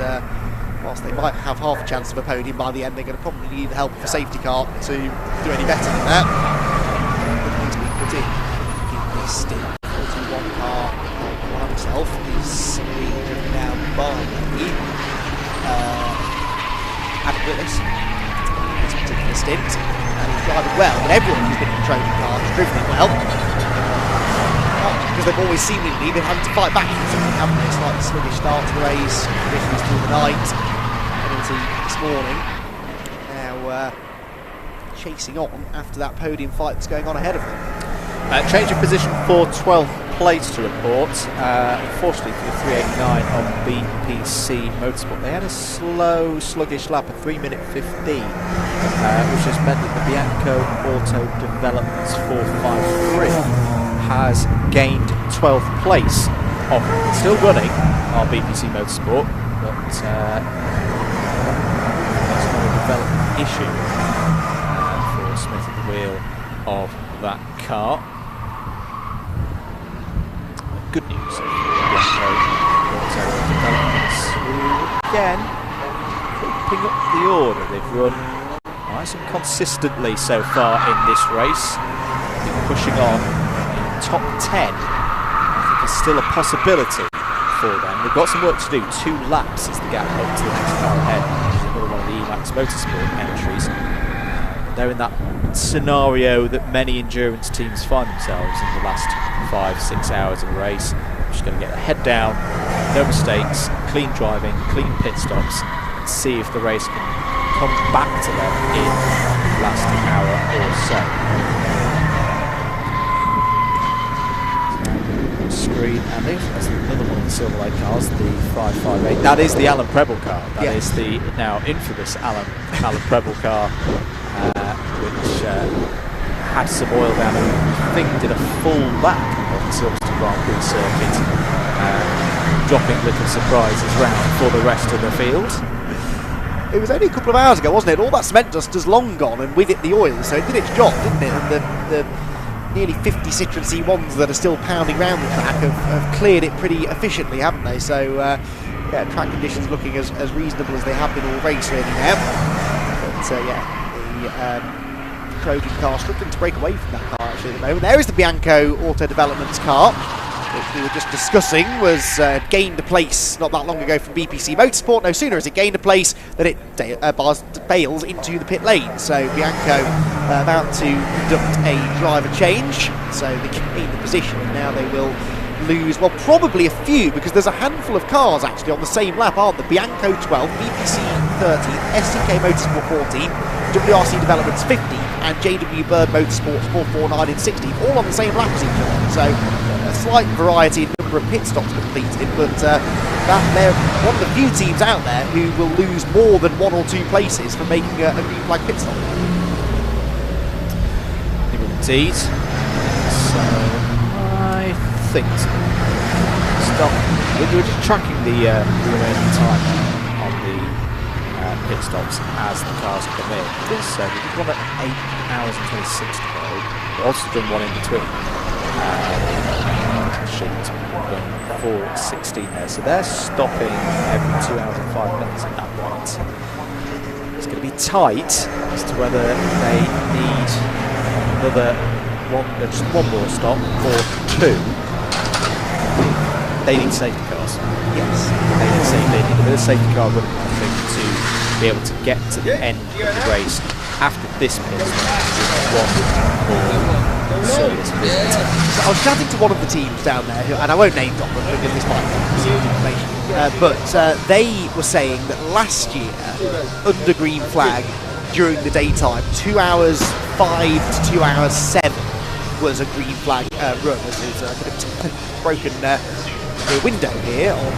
whilst they might have half a chance of a podium by the end, they're going to probably need the help of a safety car to do any better than that. Needs to be put in this stint. 41 car on himself is being driven down by Adam Willis in this particular stint, and he's driving well, but everyone who's been in the Trojan car has driven it well. Because they've always seemingly been having to fight back from something, haven't they? Slightly sluggish start to the race, conditions through the night, penalty this morning. Now chasing on after that podium fight that's going on ahead of them. Change of position for 12th place to report. Unfortunately for the 389 on BPC Motorsport, they had a slow, sluggish lap, a 3-minute 15, which has meant that the Bianco Auto Developments 453 has gained 12th place. It's still running on BPC Motorsport, but that's not a development issue for Smith at the wheel of that car. Good news for Bianco Auto Developments, who again creeping up the order. They've run nice and consistently so far in this race. Been pushing on in top 10. I think is still a possibility for them. They've got some work to do. 2 laps is the gap up to the next car ahead, which is another one of the Emax Motorsport entries. They're in that scenario that many endurance teams find themselves in the last 5-6 hours of a race. Just going to get their head down, no mistakes, clean driving, clean pit stops, and see if the race can come back to them in the last hour or so. Screen, and that's another one of the Silverlake cars, the 558. That is the Alan Preble car. That is the now infamous Alan Preble car, which had some oil down and I think did a full lap of the Silverstone Grand Prix circuit, dropping little surprises round for the rest of the field. It was only a couple of hours ago, wasn't it? All that cement dust has long gone, and with it the oil, so it did its job, didn't it? And the nearly 50 Citroen C1s that are still pounding around the track have cleared it pretty efficiently, haven't they? So, yeah, track conditions looking as reasonable as they have been all race really now. But, yeah, the Trojan car struggling to break away from that car actually at the moment. There is the Bianco Auto Developments car, which we were just discussing, was gained a place not that long ago from BPC Motorsport. No sooner has it gained a place than it bails into the pit lane. So Bianco about to conduct a driver change, so they gain the position, and now they will lose, well, probably a few, because there's a handful of cars actually on the same lap, aren't there? Bianco 12, BPC 13, SCK Motorsport 14, WRC Developments 15, and JW Bird Motorsports 449 in 16, all on the same lap as each other. So a slight variety in number of pit stops completed, but they're one of the few teams out there who will lose more than 1 or 2 places for making a green flag pit stop. Indeed. So I think we were just tracking the remaining time on the pit stops as the cars come in. We did one at 8 hours and 26 to go. We also done one in between. Sheet 4:16 there. So they're stopping every 2 hours and 5 minutes at that point. It's going to be tight as to whether they need just one more stop or 2. They need safety cars. Yes, they need a bit of safety car running, I think, to be able to get to the end of the race after this pit stop. One more serious visit. So I was chatting to one of the teams down there, and I won't name drop them because this might be information, but they were saying that last year, under green flag, during the daytime, 2 hours 5 to 2 hours 7 was a green flag run. There's a bit of broken window here on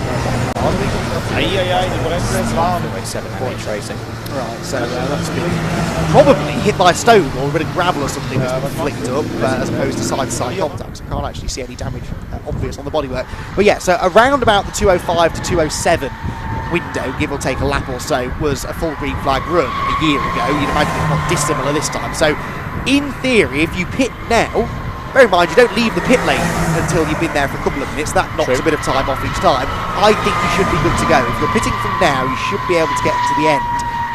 race 7 points racing. Right, so that's been probably hit by a stone or a bit of gravel or something that's been flicked up as opposed to side-to-side contact. I can't actually see any damage obvious on the bodywork. But yeah, so around about the 205 to 207 window, give or take a lap or so, was a full green flag run a year ago. You'd imagine it's not dissimilar this time. So in theory, if you pit now, bear in mind you don't leave the pit lane until you've been there for a couple of minutes. That knocks a bit of time off each time. I think you should be good to go. If you're pitting from now, you should be able to get to the end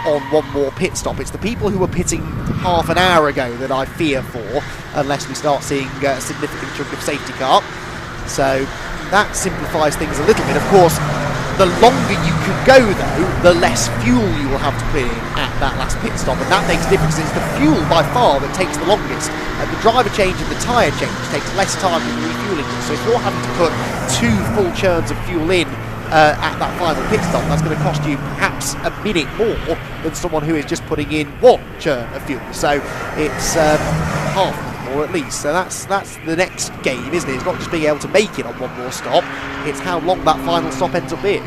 on one more pit stop. It's the people who were pitting half an hour ago that I fear for, unless we start seeing a significant chunk of safety car. So that simplifies things a little bit. Of course, the longer you can go though, the less fuel you will have to put in at that last pit stop, and that makes a difference. It's the fuel by far that takes the longest. The driver change and the tyre change takes less time than refueling. So if you're having to put 2 full churns of fuel in at that final pit stop, that's going to cost you perhaps a minute more than someone who is just putting in 1 churn of fuel. So it's half more at least. So that's the next game, isn't it? It's not just being able to make it on 1 more stop, it's how long that final stop ends up being.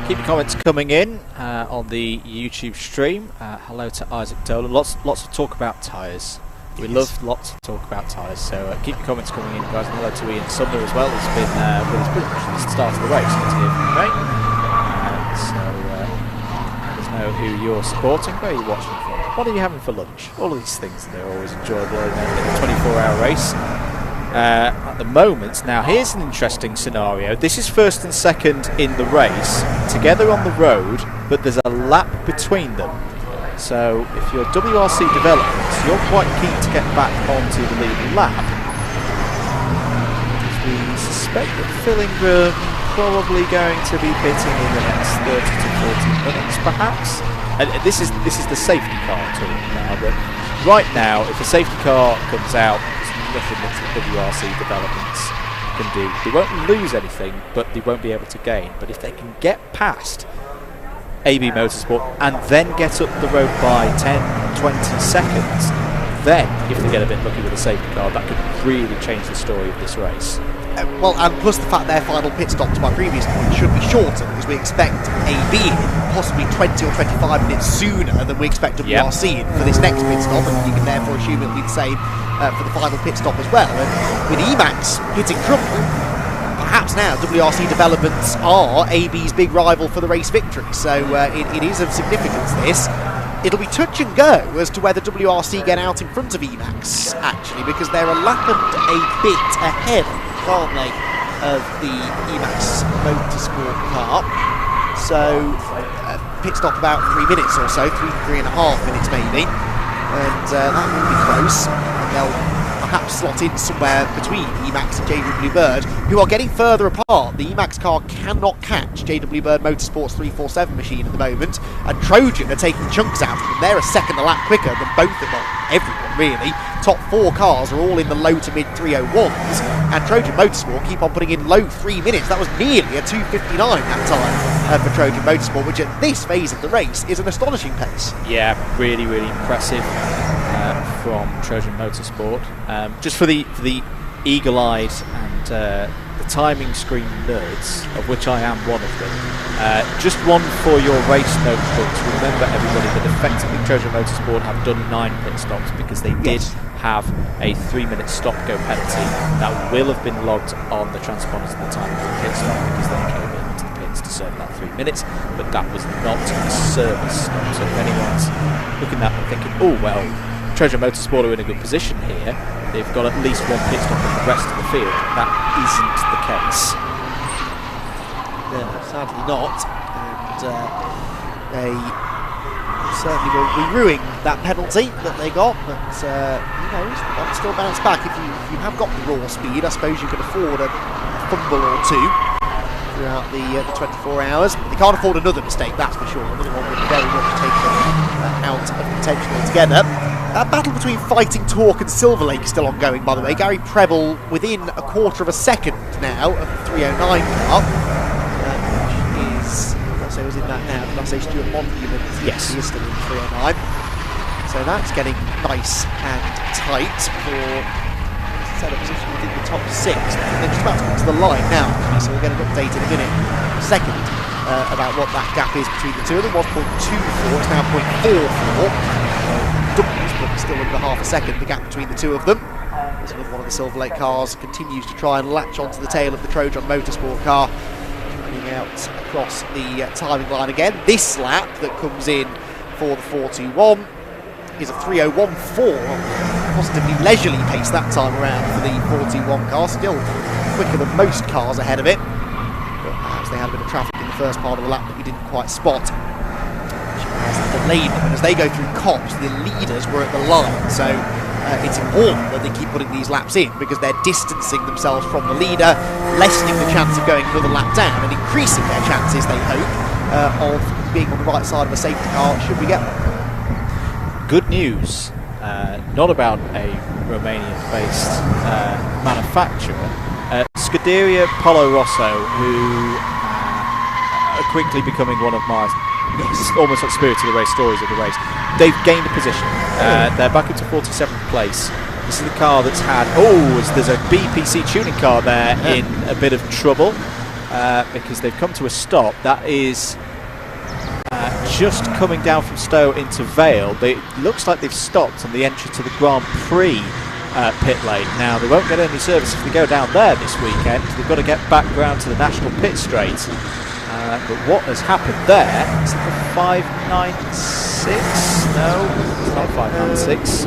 Keep your comments coming in on the YouTube stream. Hello to Isaac Dolan. Lots of talk about tyres. We love lots of talk about tyres, so keep your comments coming in, guys. And hello to Ian Sumner as well. He's been with us pretty much from the start of the race. Good to hear from you, mate. So let us know who you're supporting, where you're watching from, what are you having for lunch. All of these things, they're always enjoyable in a 24-hour race. At the moment, now here's an interesting scenario. This is first and second in the race, together on the road, but there's a lap between them. So if you're WRC Developments, you're quite keen to get back onto the leading lap. We suspect that Phil Ingram probably going to be pitting in the next 30 to 40 minutes, perhaps. And this is the safety car tool now. But right now, if a safety car comes out, there's nothing that the WRC Developments can do. They won't lose anything, but they won't be able to gain. But if they can get past AB Motorsport and then get up the road by 10-20 seconds, then if they get a bit lucky with a safety car, that could really change the story of this race. Well, and plus the fact their final pit stop, to my previous point, should be shorter, because we expect AB in possibly 20 or 25 minutes sooner than we expect WRC in for this next pit stop, and you can therefore assume it'll be the same for the final pit stop as well. And with Emax hitting trouble, perhaps now WRC Developments are AB's big rival for the race victory, so it is of significance this. It'll be touch and go as to whether WRC get out in front of Emax, actually, because they're a lap and a bit ahead, aren't they, of the Emax Motorsport car. So pit stop about 3 minutes or so, 3.5 minutes maybe, and that will be close. They'll perhaps slot in somewhere between Emax and JW Bird, who are getting further apart. The Emax car cannot catch JW Bird Motorsport's 347 machine at the moment, and Trojan are taking chunks out of them. They're a second a lap quicker than both of them, everyone really. Top 4 cars are all in the low to mid 301s, and Trojan Motorsport keep on putting in low 3 minutes. That was nearly a 2:59 that time for Trojan Motorsport, which at this phase of the race is an astonishing pace. Yeah, really, really impressive. from Trojan Motorsport. Just for the eagle-eyed and the timing screen nerds, of which I am one of them, just one for your race notebooks. Remember, everybody, that effectively Trojan Motorsport have done 9 pit stops because they did have a 3-minute stop-go penalty that will have been logged on the transponders at the time of the pit stop because they came into the pits to serve that 3 minutes, but that was not a service stop. So if anyone's looking at that and thinking, oh well, Trojan Motorsport are in a good position here, they've got at least 1 pit stop in the rest of the field. That isn't the case. No, sadly not. And they certainly will be ruining that penalty that they got, but you know, might still bounce back. If you have got the raw speed, I suppose you can afford a fumble or two throughout the 24 hours. They can't afford another mistake, that's for sure. Another one would very much take them out of contention altogether. That battle between Fighting Torque and Silverlake is still ongoing, by the way. Gary Preble within a quarter of a second now of the 309 car, which is, I say was in that now, did I say Stuart Monument? Yes, he is still in 309. So that's getting nice and tight for set a position within the top 6. They're just about to come to the line now, so we'll get an update in a minute, a second, about what that gap is between the two of them. 1.24, it's now 0.44. But still under half a second, the gap between the two of them. There's another one of the Silverlake cars continues to try and latch onto the tail of the Trojan Motorsport car, running out across the timing line again. This lap that comes in for the 421 is a 3:01.4, positively leisurely pace that time around for the 421 car, still quicker than most cars ahead of it, but perhaps they had a bit of traffic in the first part of the lap that we didn't quite spot. Delayed them, and as they go through cops, the leaders were at the line, so it's important that they keep putting these laps in because they're distancing themselves from the leader, lessening the chance of going another lap down and increasing their chances, they hope, of being on the right side of a safety car should we get one. Good news, not about a Romanian-based manufacturer. Scuderia Polo Rosso, who are quickly becoming one of my almost like spirit of the race stories of the race. They've gained a position. They're back up to 47th place. This is the car that's had, there's a BPC tuning car there in a bit of trouble because they've come to a stop. That is just coming down from Stowe into Vale. It looks like they've stopped on the entry to the Grand Prix pit lane. Now, they won't get any service if they go down there this weekend. They've got to get back round to the National Pit Straight. But what has happened there, is it the 596? No, it's not 596. I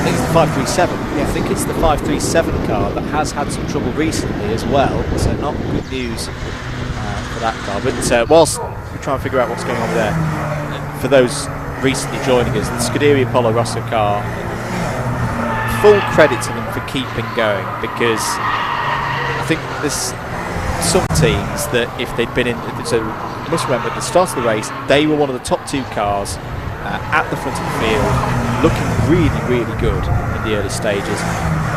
think it's the 537. Yeah, I think it's the 537 car that has had some trouble recently as well, so not good news for that car. But whilst we try and figure out what's going on there, for those recently joining us, the Scuderia Polo Rosso car, full credit to them for keeping going, because I think this some teams that if they'd been in, so you must remember at the start of the race they were one of the top 2 cars at the front of the field, looking really, really good in the early stages.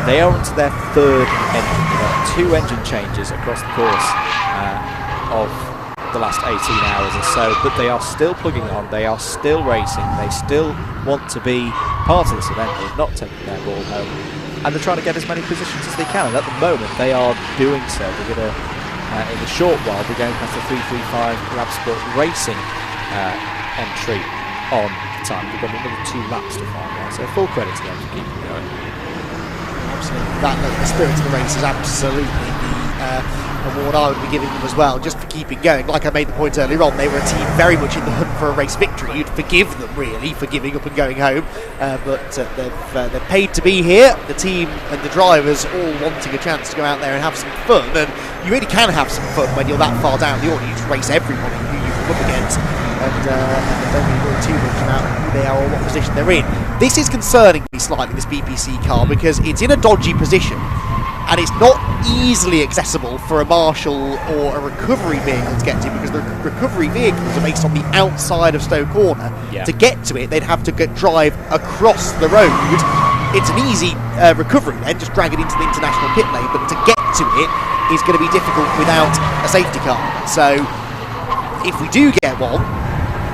They are onto their 3rd engine. They've got 2 engine changes across the course of the last 18 hours or so, but they are still plugging on, they are still racing, they still want to be part of this event, they're not taking their ball home, and they're trying to get as many positions as they can, and at the moment they are doing so. They're going to in a short while we're going past the 335 Lab Sport Racing entry on time. We've got another 2 laps to find there, so full credit to them for keeping going. Absolutely, the spirit of the race is absolutely the award I would be giving them as well, just for keeping going. Like I made the point earlier on, they were a team very much in the hunt for a race victory. You'd forgive them really for giving up and going home, but they're paid to be here. The team and the drivers all wanting a chance to go out there and have some fun, and you really can have some fun when you're that far down the order. You just race everybody who you come up against, and don't really worry too much about who they are or what position they're in. This is concerning me slightly, this BPC car, because it's in a dodgy position and it's not easily accessible for a marshal or a recovery vehicle to get to, because the recovery vehicles are based on the outside of Stowe Corner. Yeah. To get to it, they'd have to drive across the road. It's an easy recovery then, just drag it into the international pit lane, but to get to it is going to be difficult without a safety car. So if we do get one,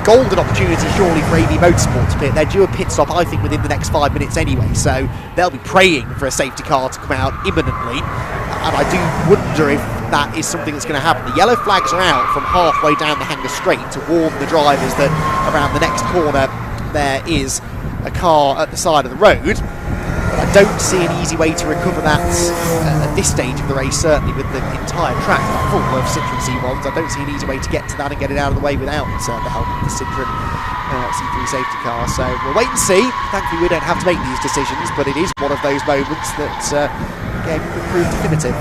golden opportunity surely for AB Motorsport to pit. They're due a pit stop, I think, within the next 5 minutes anyway, so they'll be praying for a safety car to come out imminently, and I do wonder if that is something that's going to happen. The yellow flags are out from halfway down the Hanger Straight to warn the drivers that around the next corner there is a car at the side of the road. But I don't see an easy way to recover that at this stage of the race, certainly with the entire track full of Citroen C1s. I don't see an easy way to get to that and get it out of the way without the help of the Citroen C3 safety car. So we'll wait and see. Thankfully we don't have to make these decisions, but it is one of those moments that again could prove definitive.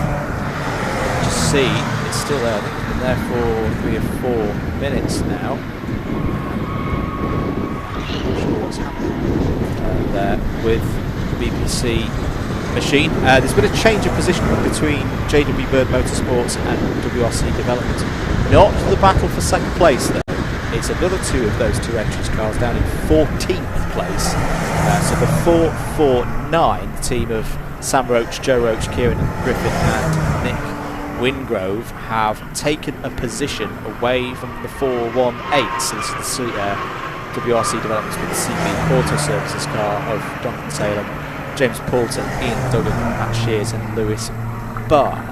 Just see, it's still there. It's been there for 3 or 4 minutes now. Not sure what's happening there with the BPC machine. There's been a change of position between JW Bird Motorsports and WRC Development. Not the battle for second place though. It's another two of those two entrance cars down in 14th place. So the 449, the team of Sam Roach, Joe Roach, Kieran Griffin and Nick Wingrove have taken a position away from the 418. So this is the WRC Developments with the CB Auto Services car of Jonathan Salem, James Poulton, Ian Duggan, Matt Shears and Lewis Barr.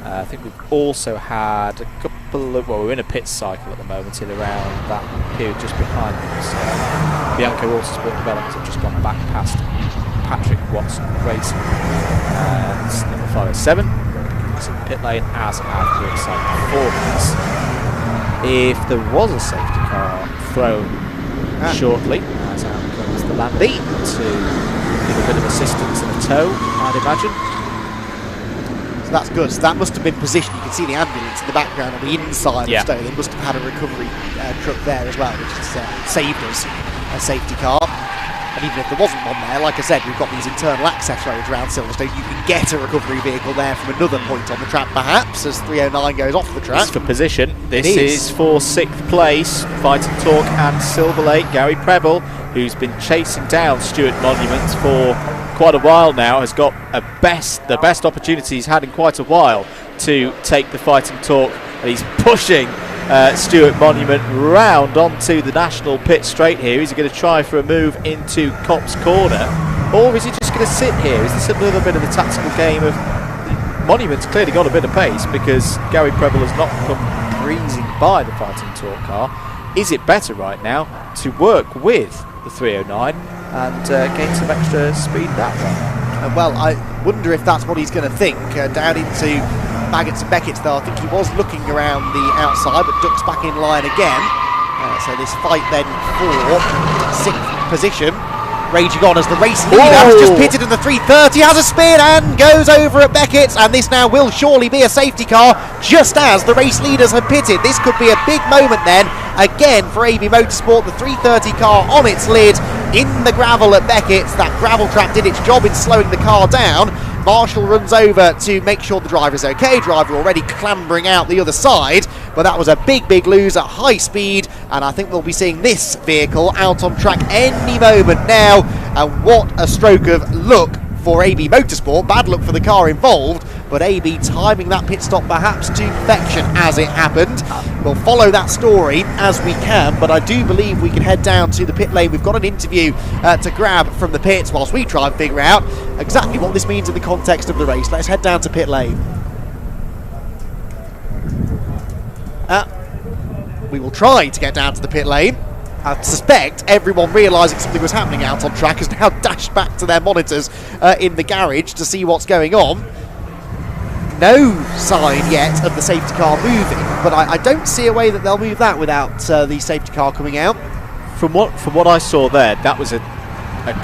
I think we've also had a couple of, well, we're in a pit cycle at the moment in around that period just behind us. Bianco Autosport Developments have just gone back past Patrick Watson Racing. It's number 507. It's in the pit lane as have Ringside Performance. If there was a safety car thrown shortly, as out comes the Landy to give a bit of assistance and a tow, I'd imagine. So that's good. So that must have been positioned. You can see the ambulance in the background on the inside of Stowe. They must have had a recovery truck there as well, which has saved us a safety car. And even if there wasn't one there, like I said, we've got these internal access roads around Silverstone. You can get a recovery vehicle there from another point on the track, perhaps, as 309 goes off the track. This for position. This is for 6th place. Fighting Talk and Silverlake. Gary Preble, who's been chasing down Stuart Monument for quite a while now, has got the best opportunity he's had in quite a while to take the Fighting Talk, and he's pushing Stuart Monument round onto the national pit straight here. Is he going to try for a move into Copse Corner, or is he just going to sit here? Is this another bit of the tactical game of Monument's clearly got a bit of pace because Gary Preble has not come breezing by the Fighting Talk car? Is it better right now to work with the 309 and gain some extra speed that way? Well, I wonder if that's what he's going to think. Down into Baggett's and Beckett's though, I think he was looking around the outside but ducks back in line again. So this fight then for 6th position raging on as the race leader has just pitted in the 330, has a spin and goes over at Beckett's, and this now will surely be a safety car just as the race leaders have pitted. This could be a big moment then again for AB Motorsport. The 330 car on its lid in the gravel at Beckett's. That gravel trap did its job in slowing the car down. Marshall runs over to make sure the driver's okay. Driver already clambering out the other side, but that was a big lose at high speed, and I think we'll be seeing this vehicle out on track any moment now. And what a stroke of luck for AB Motorsport. Bad luck for the car involved, but AB timing that pit stop perhaps to perfection as it happened. We'll follow that story as we can, but I do believe we can head down to the pit lane. We've got an interview to grab from the pits whilst we try and figure out exactly what this means in the context of the race. Let's head down to pit lane. We will try to get down to the pit lane. I suspect everyone realising something was happening out on track has now dashed back to their monitors in the garage to see what's going on. No sign yet of the safety car moving, but I don't see a way that they'll move that without the safety car coming out. From what I saw there, that was a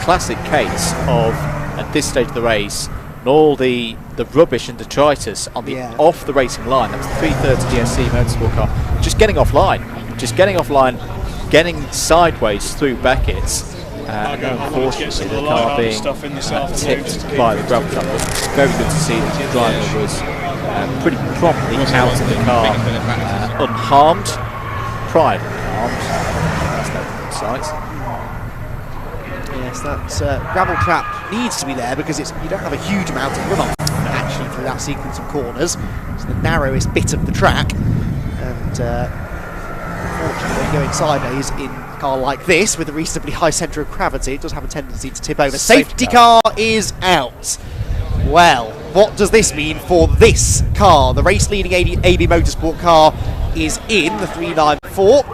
classic case of, at this stage of the race, and all the rubbish and detritus on the off the racing line. That was the 330 DSC motorsport car just getting offline, getting sideways through Beckett's, and unfortunately the car being tipped by the gravel trap. It's very good to see that the driver was pretty promptly out of the car unharmed, prior unharmed. Yes, that gravel trap needs to be there because you don't have a huge amount of runoff actually through that sequence of corners. It's the narrowest bit of the track, and Unfortunately, when going sideways in a car like this with a reasonably high centre of gravity, it does have a tendency to tip over. Safety car is out. Well, what does this mean for this car? The race-leading AB Motorsport car is in, the 394.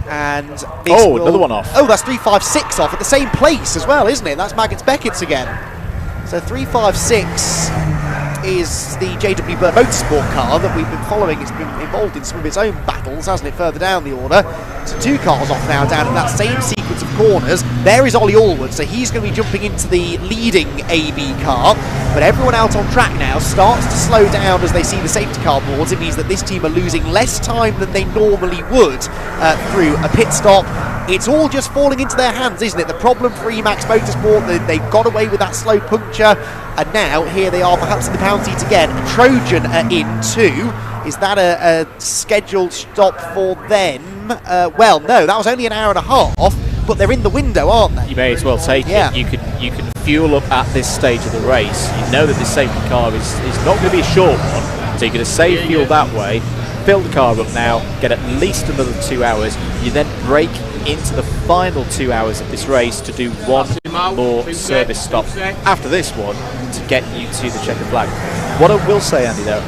And this another one off. Oh, that's 356 off at the same place as well, isn't it? That's Maggotts Beckett's again. So 356 is the JW Bird Motorsport car that we've been following. It's been involved in some of its own battles, hasn't it, further down the order. So 2 cars off now down in that same sequence of corners. There is Ollie Allwood, so he's going to be jumping into the leading AB car. But everyone out on track now starts to slow down as they see the safety car boards. It means that this team are losing less time than they normally would through a pit stop. It's all just falling into their hands, isn't it? The problem for Emax Motorsport, they got away with that slow puncture, and now here they are perhaps in the pound seat again. Trojan are in too. Is that a scheduled stop for them? Well, no, that was only an hour and a half, but they're in the window, aren't they? You may as well take it. You can fuel up at this stage of the race. You know that this safety car is not going to be a short one, so you're going to save fuel that way, fill the car up now, get at least another 2 hours. You then break into the final 2 hours of this race to do one more service stop after this one to get you to the checkered flag. What I will say, Andy, though,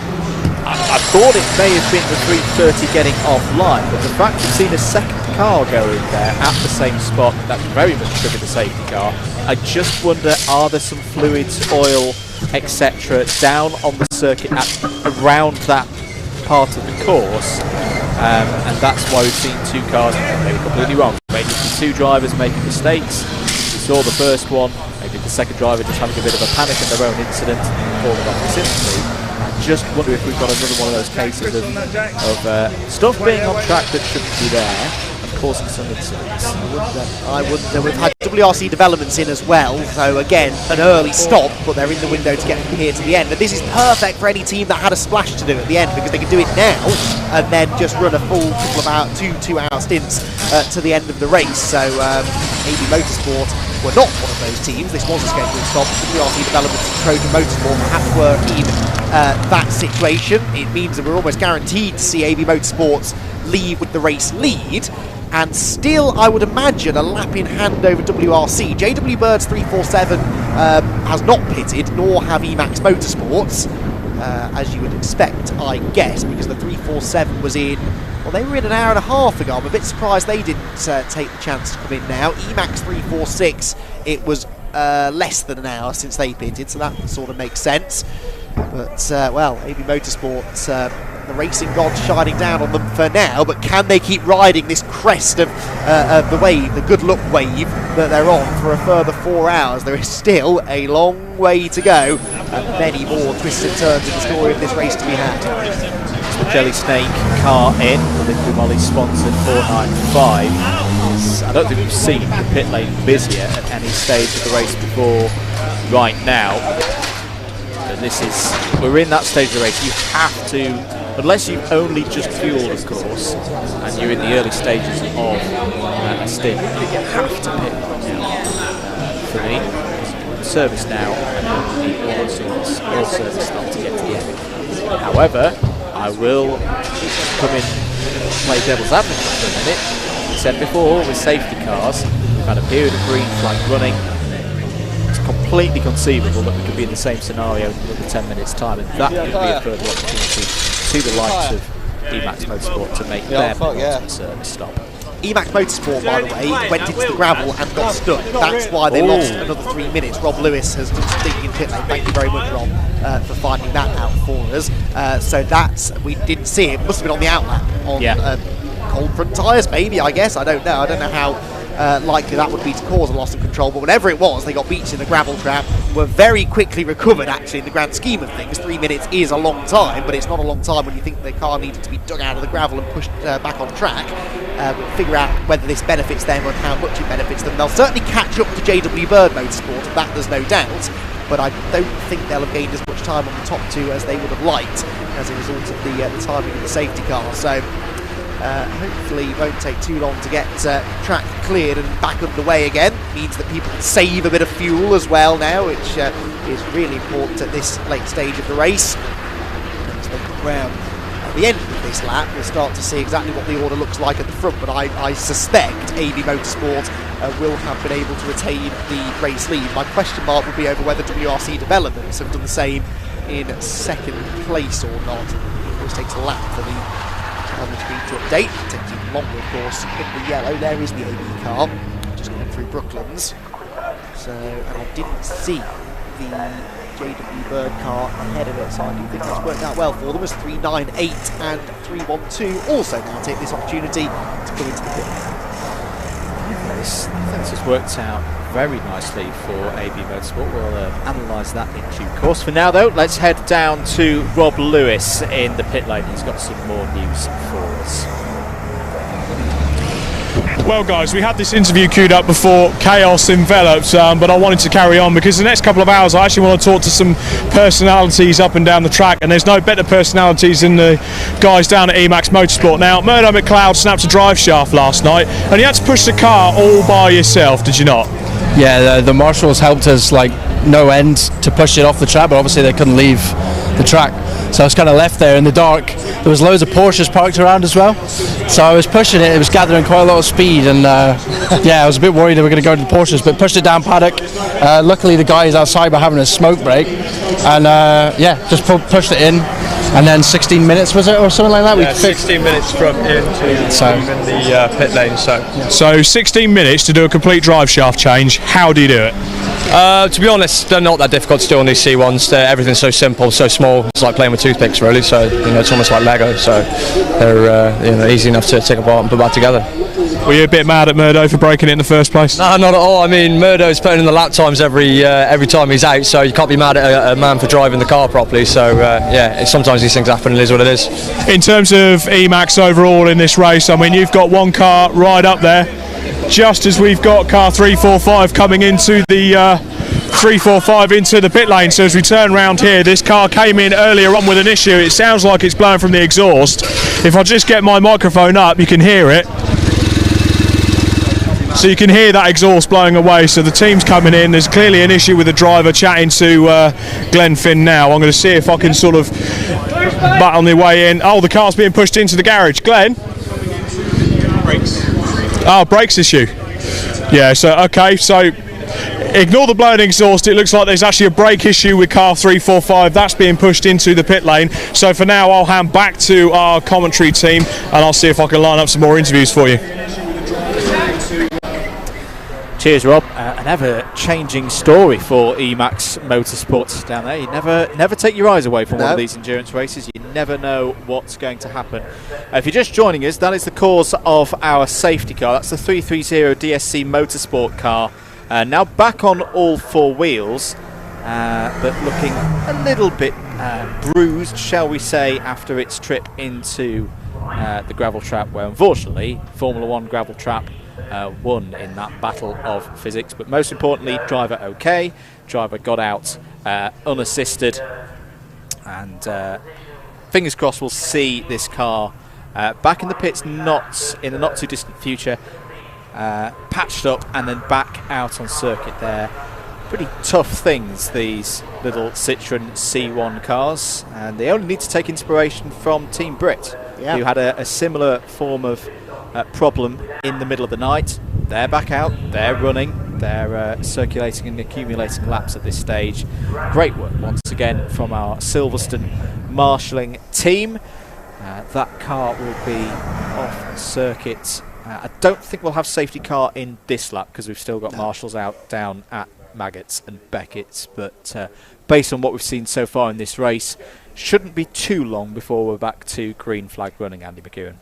I thought it may have been the 330 getting offline, but the fact you've seen a second car go in there at the same spot, that's very much triggered the safety car. I just wonder, are there some fluids, oil, etc. down on the circuit at around that part of the course? And that's why we've seen 2 cars, maybe completely wrong, maybe 2 drivers making mistakes. We saw the first one, maybe the second driver just having a bit of a panic in their own incident and falling off precipitously. I just wonder if we've got another one of those cases of stuff being on track that shouldn't be there and causing some incidents. I wouldn't. We've had WRC developments in as well, so again, an early stop, but they're in the window to get from here to the end. And this is perfect for any team that had a splash to do at the end, because they can do it now and then just run a full couple of hour, two-hour stints to the end of the race. So AB Motorsport were not one of those teams. This was a scheduled stop. WRC developments and Trojan Motorsport perhaps were in that situation. It means that we're almost guaranteed to see AB Motorsports leave with the race lead. And still, I would imagine, a lap in hand over WRC. JW Bird's 347 has not pitted, nor have Emax Motorsports, as you would expect, I guess, because the 347 was in, well, they were in an hour and a half ago. I'm a bit surprised they didn't take the chance to come in now. Emax 346, it was less than an hour since they pitted, so that sort of makes sense. But, well, AB Motorsports, the racing gods shining down on them for now, but can they keep riding this crest of the wave, the good luck wave that they're on for a further 4 hours? There is still a long way to go and many more twists and turns in the story of this race to be had. It's the Jelly Snake car in, the Kumali sponsored 495. I don't think we've seen the pit lane busier at any stage of the race before right now. We're in that stage of the race. You have to, unless you've only just fueled, of course, and you're in the early stages of a stint, you have to pit for the service now, and you need all service stop to get to the end. However, I will come in and play devil's advocate for a minute. As I said before, with safety cars, we've had a period of green flag running. Completely conceivable that we could be in the same scenario in another 10 minutes time, and that could be a further opportunity to the likes of Emax Motorsport to make their service stop. Emax Motorsport, by the way, went into the gravel and got stuck. That's why they lost another 3 minutes. Rob Lewis has done stinking in pit lane. Thank you very much, Rob, for finding that out for us. So we didn't see it. Must have been on the outlap on cold front tyres, maybe. I guess I don't know. I don't know how likely that would be to cause a loss of control, but whatever it was, they got beached in the gravel trap, were very quickly recovered actually in the grand scheme of things. 3 minutes is a long time, but it's not a long time when you think the car needed to be dug out of the gravel and pushed back on track. We'll figure out whether this benefits them and how much it benefits them. They'll certainly catch up to JW Bird Motorsport, that there's no doubt, but I don't think they'll have gained as much time on the top 2 as they would have liked as a result of the timing of the safety car. So hopefully it won't take too long to get track cleared and back underway again. Means that people can save a bit of fuel as well now, which is really important at this late stage of the race. As they come round at the end of this lap, we'll start to see exactly what the order looks like at the front, but I suspect AB Motorsport will have been able to retain the race lead. My question mark would be over whether WRC Developments have done the same in second place or not. It always takes a lap for the on the screen to update. It takes even longer, of course. In the yellow, there is the AB car, just going through Brooklands. So, and I didn't see the JW Bird car ahead of it, so I do think that's worked out well for them, as 398 and 312 also now take this opportunity to come into the pit. I think this has worked out very nicely for AB Motorsport. We'll analyse that in due course. For now, though, let's head down to Rob Lewis in the pit lane. He's got some more news for us. Well, guys, we had this interview queued up before chaos enveloped, but I wanted to carry on because the next couple of hours I actually want to talk to some personalities up and down the track, and there's no better personalities than the guys down at Emax Motorsport. Now, Murdo McLeod snapped a drive shaft last night, and you had to push the car all by yourself, did you not? Yeah, the marshals helped us like no end to push it off the track, but obviously they couldn't leave the track, so I was kind of left there in the dark. There was loads of Porsches parked around as well, so I was pushing it. It was gathering quite a lot of speed, and yeah, I was a bit worried they were going to go to the Porsches, but pushed it down paddock. Luckily the guys outside were having a smoke break, and yeah, just pushed it in, and then 16 minutes was it, or something like that? Yeah, 16 minutes from in to the pit lane. So 16 minutes to do a complete drive shaft change. How do you do it? To be honest, they're not that difficult to do on these C1s. Everything's so simple, so small. It's like playing with toothpicks, really. So it's almost like Lego. So they're easy enough to take apart and put back together. Were you a bit mad at Murdo for breaking it in the first place? No, not at all. I mean, Murdo's putting in the lap times every time he's out, so you can't be mad at a man for driving the car properly. So yeah, sometimes these things happen, and it is what it is. In terms of Emax overall in this race, I mean, you've got one car right up there, just as we've got car 345 coming into the 345 into the pit lane. So as we turn round here, this car came in earlier on with an issue. It sounds like it's blowing from the exhaust. If I just get my microphone up, you can hear it. So you can hear that exhaust blowing away. So the team's coming in. There's clearly an issue with the driver chatting to Glenn Finn now. I'm going to see if I can sort of butt on the way in. Oh, the car's being pushed into the garage. Glenn? Brakes. Oh, brakes issue. Yeah, so okay, so ignore the blowing exhaust. It looks like there's actually a brake issue with car 345. That's being pushed into the pit lane. So for now, I'll hand back to our commentary team, and I'll see if I can line up some more interviews for you. Cheers, Rob. An ever-changing story for Emax Motorsports down there. You never take your eyes away from one of these endurance races. You never know what's going to happen. If you're just joining us, that is the cause of our safety car. That's the 330 DSC Motorsport car. Now back on all four wheels, but looking a little bit bruised, shall we say, after its trip into the gravel trap, where unfortunately Formula One gravel trap won in that battle of physics. But most importantly, driver okay. Driver got out unassisted, and fingers crossed we'll see this car back in the pits, not in the not too distant future, patched up and then back out on circuit there. Pretty tough things, these little Citroen C1 cars, and they only need to take inspiration from Team Brit, who had a similar form of problem in the middle of the night. They're back out, they're running, they're circulating and accumulating laps at this stage. Great work once again from our Silverstone marshalling team. That car will be off circuit. I don't think we'll have safety car in this lap because we've still got marshals out down at Maggots and Beckett's, but based on what we've seen so far in this race, shouldn't be too long before we're back to green flag running, Andy McEwen.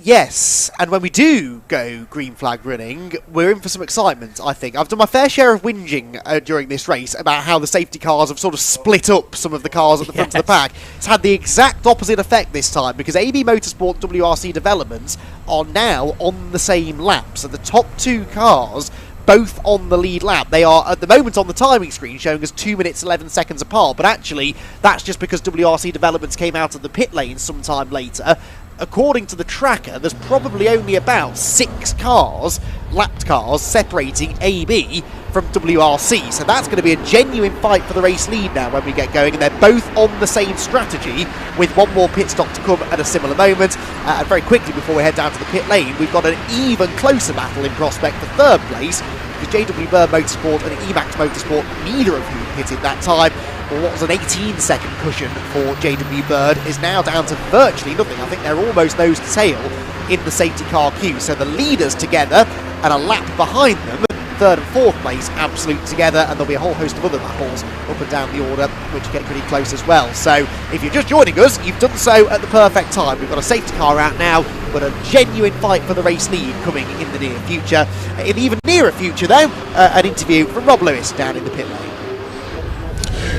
Yes, and when we do go green flag running, we're in for some excitement, I think. I've done my fair share of whinging during this race about how the safety cars have sort of split up some of the cars at the front of the pack. It's had the exact opposite effect this time, because AB Motorsport WRC Developments are now on the same lap. So the top two cars, both on the lead lap. They are at the moment on the timing screen showing us 2 minutes 11 seconds apart, but actually that's just because WRC Developments came out of the pit lane sometime later. According to the tracker, there's probably only about 6 cars, lapped cars, separating AB from WRC. So that's going to be a genuine fight for the race lead now when we get going, and they're both on the same strategy with one more pit stop to come at a similar moment. And very quickly before we head down to the pit lane, we've got an even closer battle in prospect for third place, because JW Bird Motorsport and Emax Motorsport, neither of whom pitted that time. Well, what was an 18-second cushion for JW Bird is now down to virtually nothing. I think they're almost nose to tail in the safety car queue. So the leaders together and a lap behind them, third and fourth place, absolute together, and there'll be a whole host of other battles up and down the order, which get pretty close as well. So if you're just joining us, you've done so at the perfect time. We've got a safety car out now, but a genuine fight for the race lead coming in the near future. In the even nearer future, though, an interview from Rob Lewis down in the pit lane.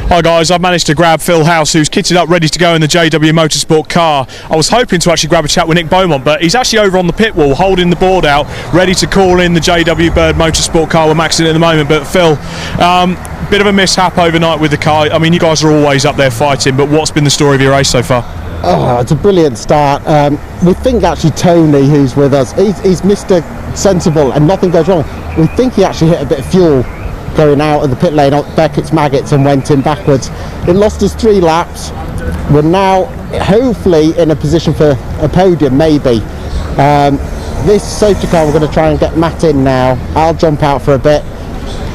Hi guys, I've managed to grab Phil House, who's kitted up ready to go in the JW Motorsport car. I was hoping to actually grab a chat with Nick Beaumont, but he's actually over on the pit wall holding the board out, ready to call in the JW Bird Motorsport car. We're maxing it at the moment, but Phil, bit of a mishap overnight with the car. I mean, you guys are always up there fighting, but what's been the story of your race so far? Oh, it's a brilliant start. We think actually Tony, who's with us, he's Mr. Sensible and nothing goes wrong. We think he actually hit a bit of fuel going out of the pit lane on Beckett's Maggots and went in backwards. It lost us 3 laps. We're now hopefully in a position for a podium, maybe. This safety car, we're going to try and get Matt in now. I'll jump out for a bit.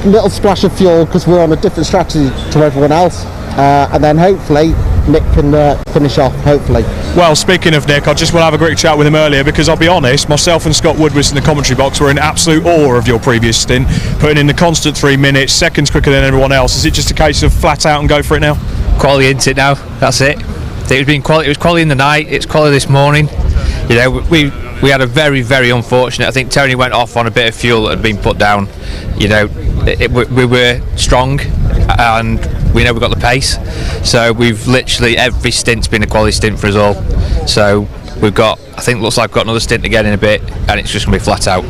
Little splash of fuel because we're on a different strategy to everyone else. And then hopefully Nick can finish off, hopefully. Well, speaking of Nick, I just want to have a quick chat with him earlier, because I'll be honest, myself and Scott Woodward in the commentary box were in absolute awe of your previous stint, putting in the constant 3 minutes, seconds quicker than everyone else. Is it just a case of flat out and go for it now? Quality into it now, that's it. It was quality in the night, it's quality this morning. You know, we had a very, very unfortunate, I think Tony went off on a bit of fuel that had been put down. You know, we were strong and we know we've got the pace, so we've literally, every stint's been a quality stint for us all. So we've got, I think looks like we've got another stint again in a bit, and it's just going to be flat out.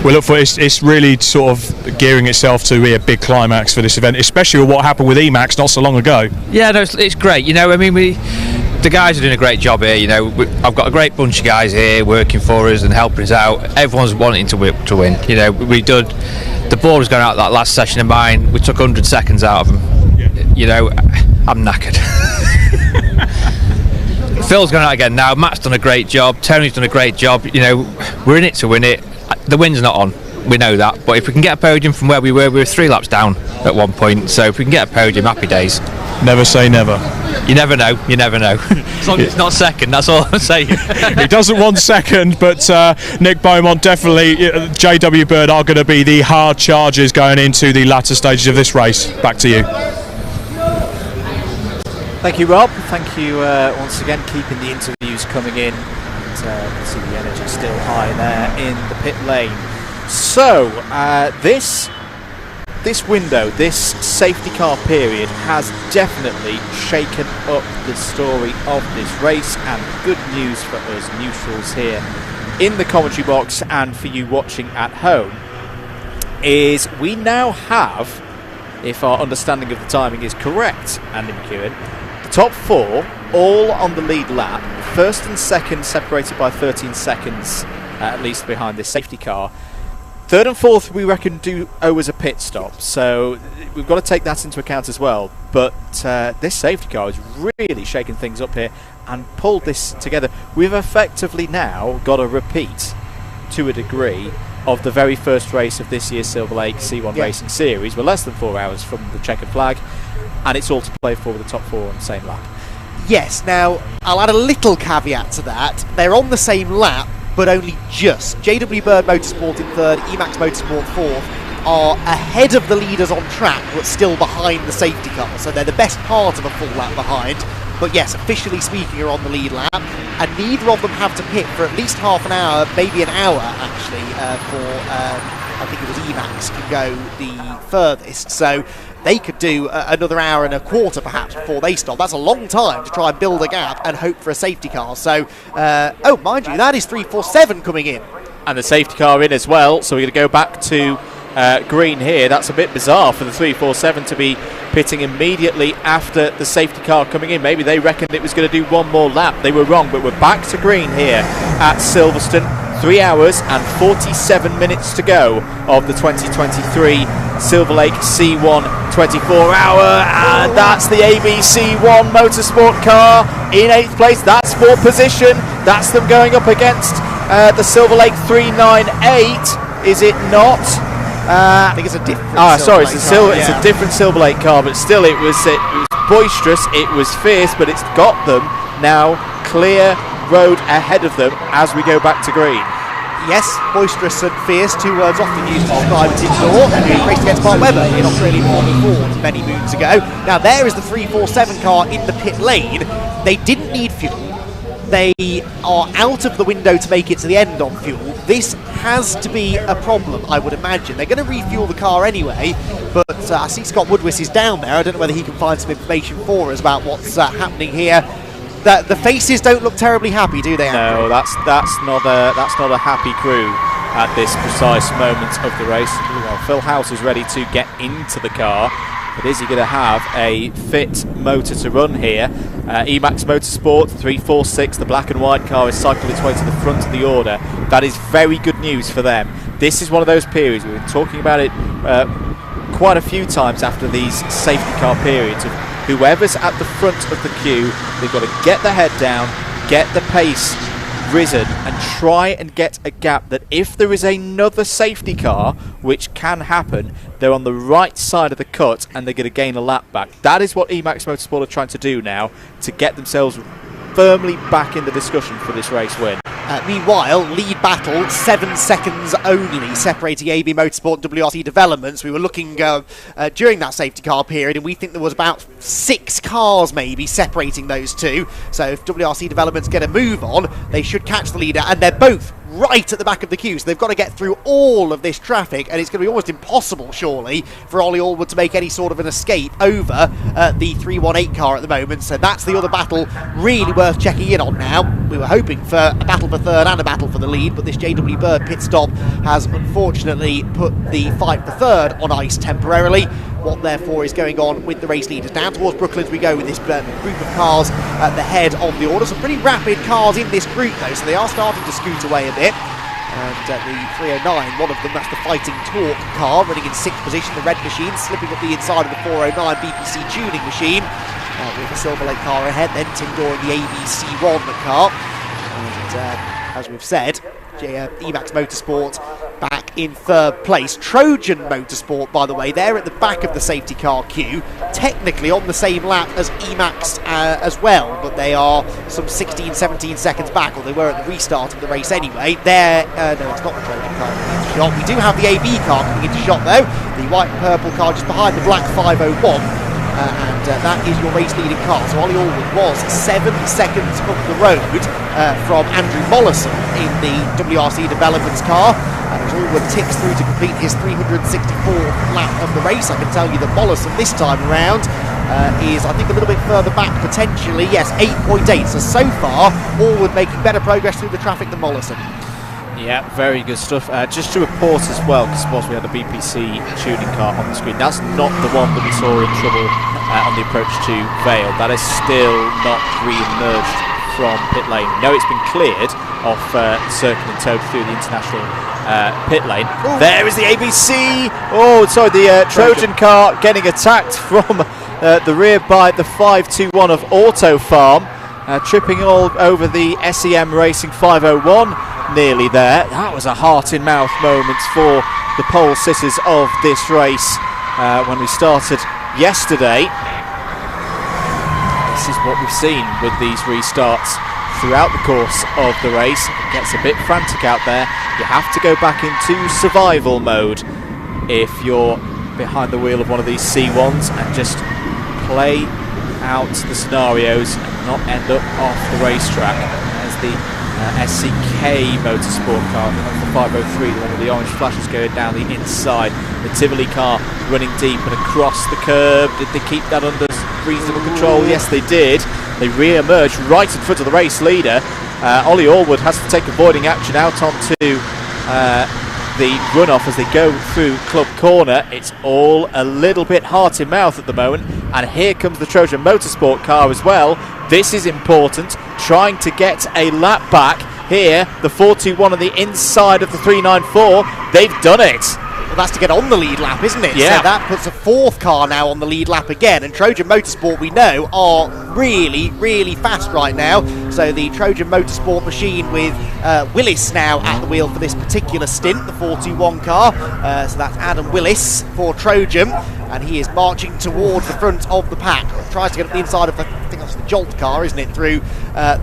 We look for it's really sort of gearing itself to be a big climax for this event, especially with what happened with Emax not so long ago. Yeah, no, it's great. You know, I mean, the guys are doing a great job here. You know, I've got a great bunch of guys here working for us and helping us out. Everyone's wanting to win. You know, the ball was going out that last session of mine. We took 100 seconds out of them. Yeah. You know, I'm knackered. Phil's going out again now. Matt's done a great job. Tony's done a great job. You know, we're in it to win it. The win's not on. We know that. But if we can get a podium from where we were 3 laps down at one point. So if we can get a podium, happy days. Never say never. You never know. As long as it's not second, that's all I'm saying. He doesn't want second, but Nick Beaumont, definitely, JW Bird are going to be the hard chargers going into the latter stages of this race. Back to you. Thank you, Rob. Thank you once again, keeping the interviews coming in. And, you can see the energy still high there in the pit lane. So, this window, this safety car period has definitely shaken up the story of this race, and good news for us neutrals here in the commentary box and for you watching at home is we now have, if our understanding of the timing is correct, Andy McEwen, the top 4 all on the lead lap, first and second separated by 13 seconds at least behind this safety car. Third and fourth, we reckon, do owe us a pit stop, so we've got to take that into account as well. But this safety car is really shaking things up here and pulled this together. We've effectively now got a repeat, to a degree, of the very first race of this year's Silverlake C1 Racing Series. We're less than 4 hours from the checkered flag, and it's all to play for with the top 4 on the same lap. Yes, now, I'll add a little caveat to that. They're on the same lap, but only just. JW Bird Motorsport in third, Emax Motorsport fourth, are ahead of the leaders on track, but still behind the safety car. So they're the best part of a full lap behind. But yes, officially speaking, are on the lead lap, and neither of them have to pit for at least half an hour, maybe an hour actually, I think it was Emax can go the furthest. So they could do another hour and a quarter perhaps before they stop. That's a long time to try and build a gap and hope for a safety car. So, oh, mind you, that is 347 coming in. And the safety car in as well, so we're going to go back to green here. That's a bit bizarre for the 347 to be pitting immediately after the safety car coming in. Maybe they reckoned it was going to do one more lap. They were wrong, but we're back to green here at Silverstone. 3 hours and 47 minutes to go of the 2023 Silverlake C1 24-hour, and that's the ABC1 Motorsport car in 8th place. That's for position. That's them going up against the Silverlake 398, is it not? I think it's a different sorry, Silverlake it's car, a different Silverlake car, but still it was boisterous, it was fierce, but it's got them now clear road ahead of them as we go back to green. Yes, boisterous and fierce, two words often used to describe Tim Law, who raced against Mark Webber in Australian Formula Ford many moons ago. Now there is the 347 car in the pit lane. They didn't need fuel. They are out of the window to make it to the end on fuel. This has to be a problem, I would imagine. They're going to refuel the car anyway, but I see Scott Woodwiss is down there. I don't know whether he can find some information for us about what's happening here. The faces don't look terribly happy, do they, Andrew? No, that's not a happy crew at this precise moment of the race. Well, Phil House is ready to get into the car, but is he going to have a fit motor to run here? Emax Motorsport 346, the black and white car, has cycled its way to the front of the order. That is very good news for them. This is one of those periods, we've been talking about it quite a few times after these safety car periods, of whoever's at the front of the queue, they've got to get the head down, get the pace risen, and try and get a gap that if there is another safety car, which can happen, they're on the right side of the cut and they're going to gain a lap back. That is what Emax Motorsport are trying to do now, to get themselves firmly back in the discussion for this race win. Meanwhile, lead battle, 7 seconds only separating AB Motorsport and WRC Developments. We were looking during that safety car period, and we think there was about 6 cars maybe separating those two. So if WRC Developments get a move on, they should catch the leader, and they're both right at the back of the queue, so they've got to get through all of this traffic, and it's going to be almost impossible, surely, for Ollie Allwood to make any sort of an escape over the 318 car at the moment. So that's the other battle really worth checking in on now. We were hoping for a battle for third and a battle for the lead, but this JW Bird pit stop has unfortunately put the fight for third on ice temporarily. What therefore is going on with the race leaders? Down towards Brooklyn as we go with this group of cars at the head of the order. Some pretty rapid cars in this group though, so they are starting to scoot away a bit. And the 309, one of them, that's the Fighting Torque car, running in 6th position, the red machine, slipping up the inside of the 409 BPC tuning machine. With the Silverlake car ahead, then Tim Dorr in the ABC1 car. And as we've said, Emax Motorsport back in 3rd place. Trojan Motorsport, by the way, they're at the back of the safety car queue, technically on the same lap as Emax as well, but they are some 16-17 seconds back, or they were at the restart of the race anyway. No, it's not the Trojan car coming into shot. We do have the AB car coming into shot though, the white and purple car just behind the black 501. And that is your race leading car. So Ollie Allwood was 7 seconds up the road from Andrew Mollison in the WRC Developments car. As Allwood ticks through to complete his 364th lap of the race, I can tell you that Mollison this time around is, I think, a little bit further back potentially. Yes, 8.8. So far, Allwood making better progress through the traffic than Mollison. Yeah, very good stuff. Just to report as well, because of course we had a BPC tuning car on the screen. That's not the one that we saw in trouble on the approach to Vale. That is still not re-emerged from pit lane. No, it's been cleared off circuit and towed through the international pit lane. There is the ABC. Oh, sorry, the Trojan car getting attacked from the rear by the 521 of Auto Farm, tripping all over the SEM Racing 501. Nearly there. That was a heart-in-mouth moment for the pole sitters of this race when we started yesterday. This is what we've seen with these restarts throughout the course of the race. It gets a bit frantic out there. You have to go back into survival mode if you're behind the wheel of one of these C1s and just play out the scenarios and not end up off the racetrack. There's the SCK Motorsport car, the 503, the one with the orange flashes going down the inside. The Tivoli car running deep and across the curb. Did they keep that under reasonable control? Yes, they did. They re-emerged right in front of the race leader. Ollie Allwood has to take avoiding action out onto the runoff as they go through Club Corner. It's all a little bit heart in mouth at the moment, and here comes the Trojan Motorsport car as well. This is important, trying to get a lap back here. The 421 on the inside of the 394. They've done it. Well, that's to get on the lead lap, isn't it? Yeah. So that puts a fourth car now on the lead lap again. And Trojan Motorsport, we know, are really, really fast right now. So the Trojan Motorsport machine with Willis now at the wheel for this particular stint, the 421 car. So that's Adam Willis for Trojan. And he is marching towards the front of the pack. Tries to get up the inside of the, I think that's the Jolt car, isn't it, through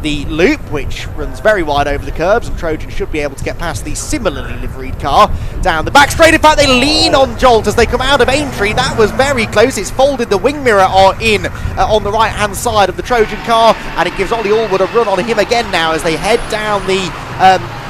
the loop, which runs very wide over the curbs, and Trojan should be able to get past the similarly liveried car down the back straight. In fact, they lean on Jolt as they come out of Aintree. That was very close. It's folded the wing mirror in on the right-hand side of the Trojan car, and it gives Ollie Allwood a run on him again now as they head down the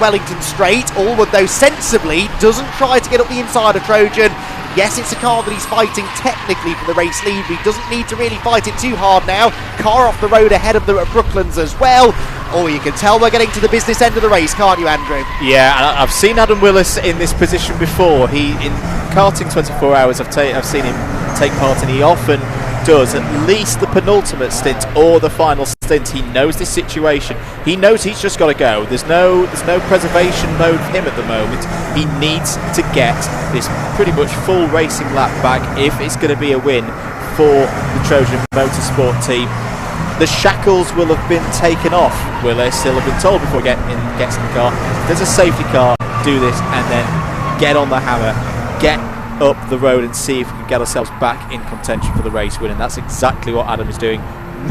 Wellington Straight. Allwood, though, sensibly doesn't try to get up the inside of Trojan. Yes, it's a car that he's fighting technically for the race lead, but he doesn't need to really fight it too hard now. Car off the road ahead of the Brooklands as well. Oh, you can tell we're getting to the business end of the race, can't you, Andrew? Yeah, and I've seen Adam Willis in this position before. He, in karting 24 hours, I've seen him take part, and he often does at least the penultimate stint or the final stint. He knows this situation. He knows he's just got to go. There's no preservation mode for him at the moment. He needs to get this pretty much full racing lap back if it's going to be a win for the Trojan Motorsport team. The shackles will have been taken off. Willis, he'll have been told before he gets in the car, there's a safety car, do this, and then get on the hammer, get up the road and see if we can get ourselves back in contention for the race win. And that's exactly what Adam is doing.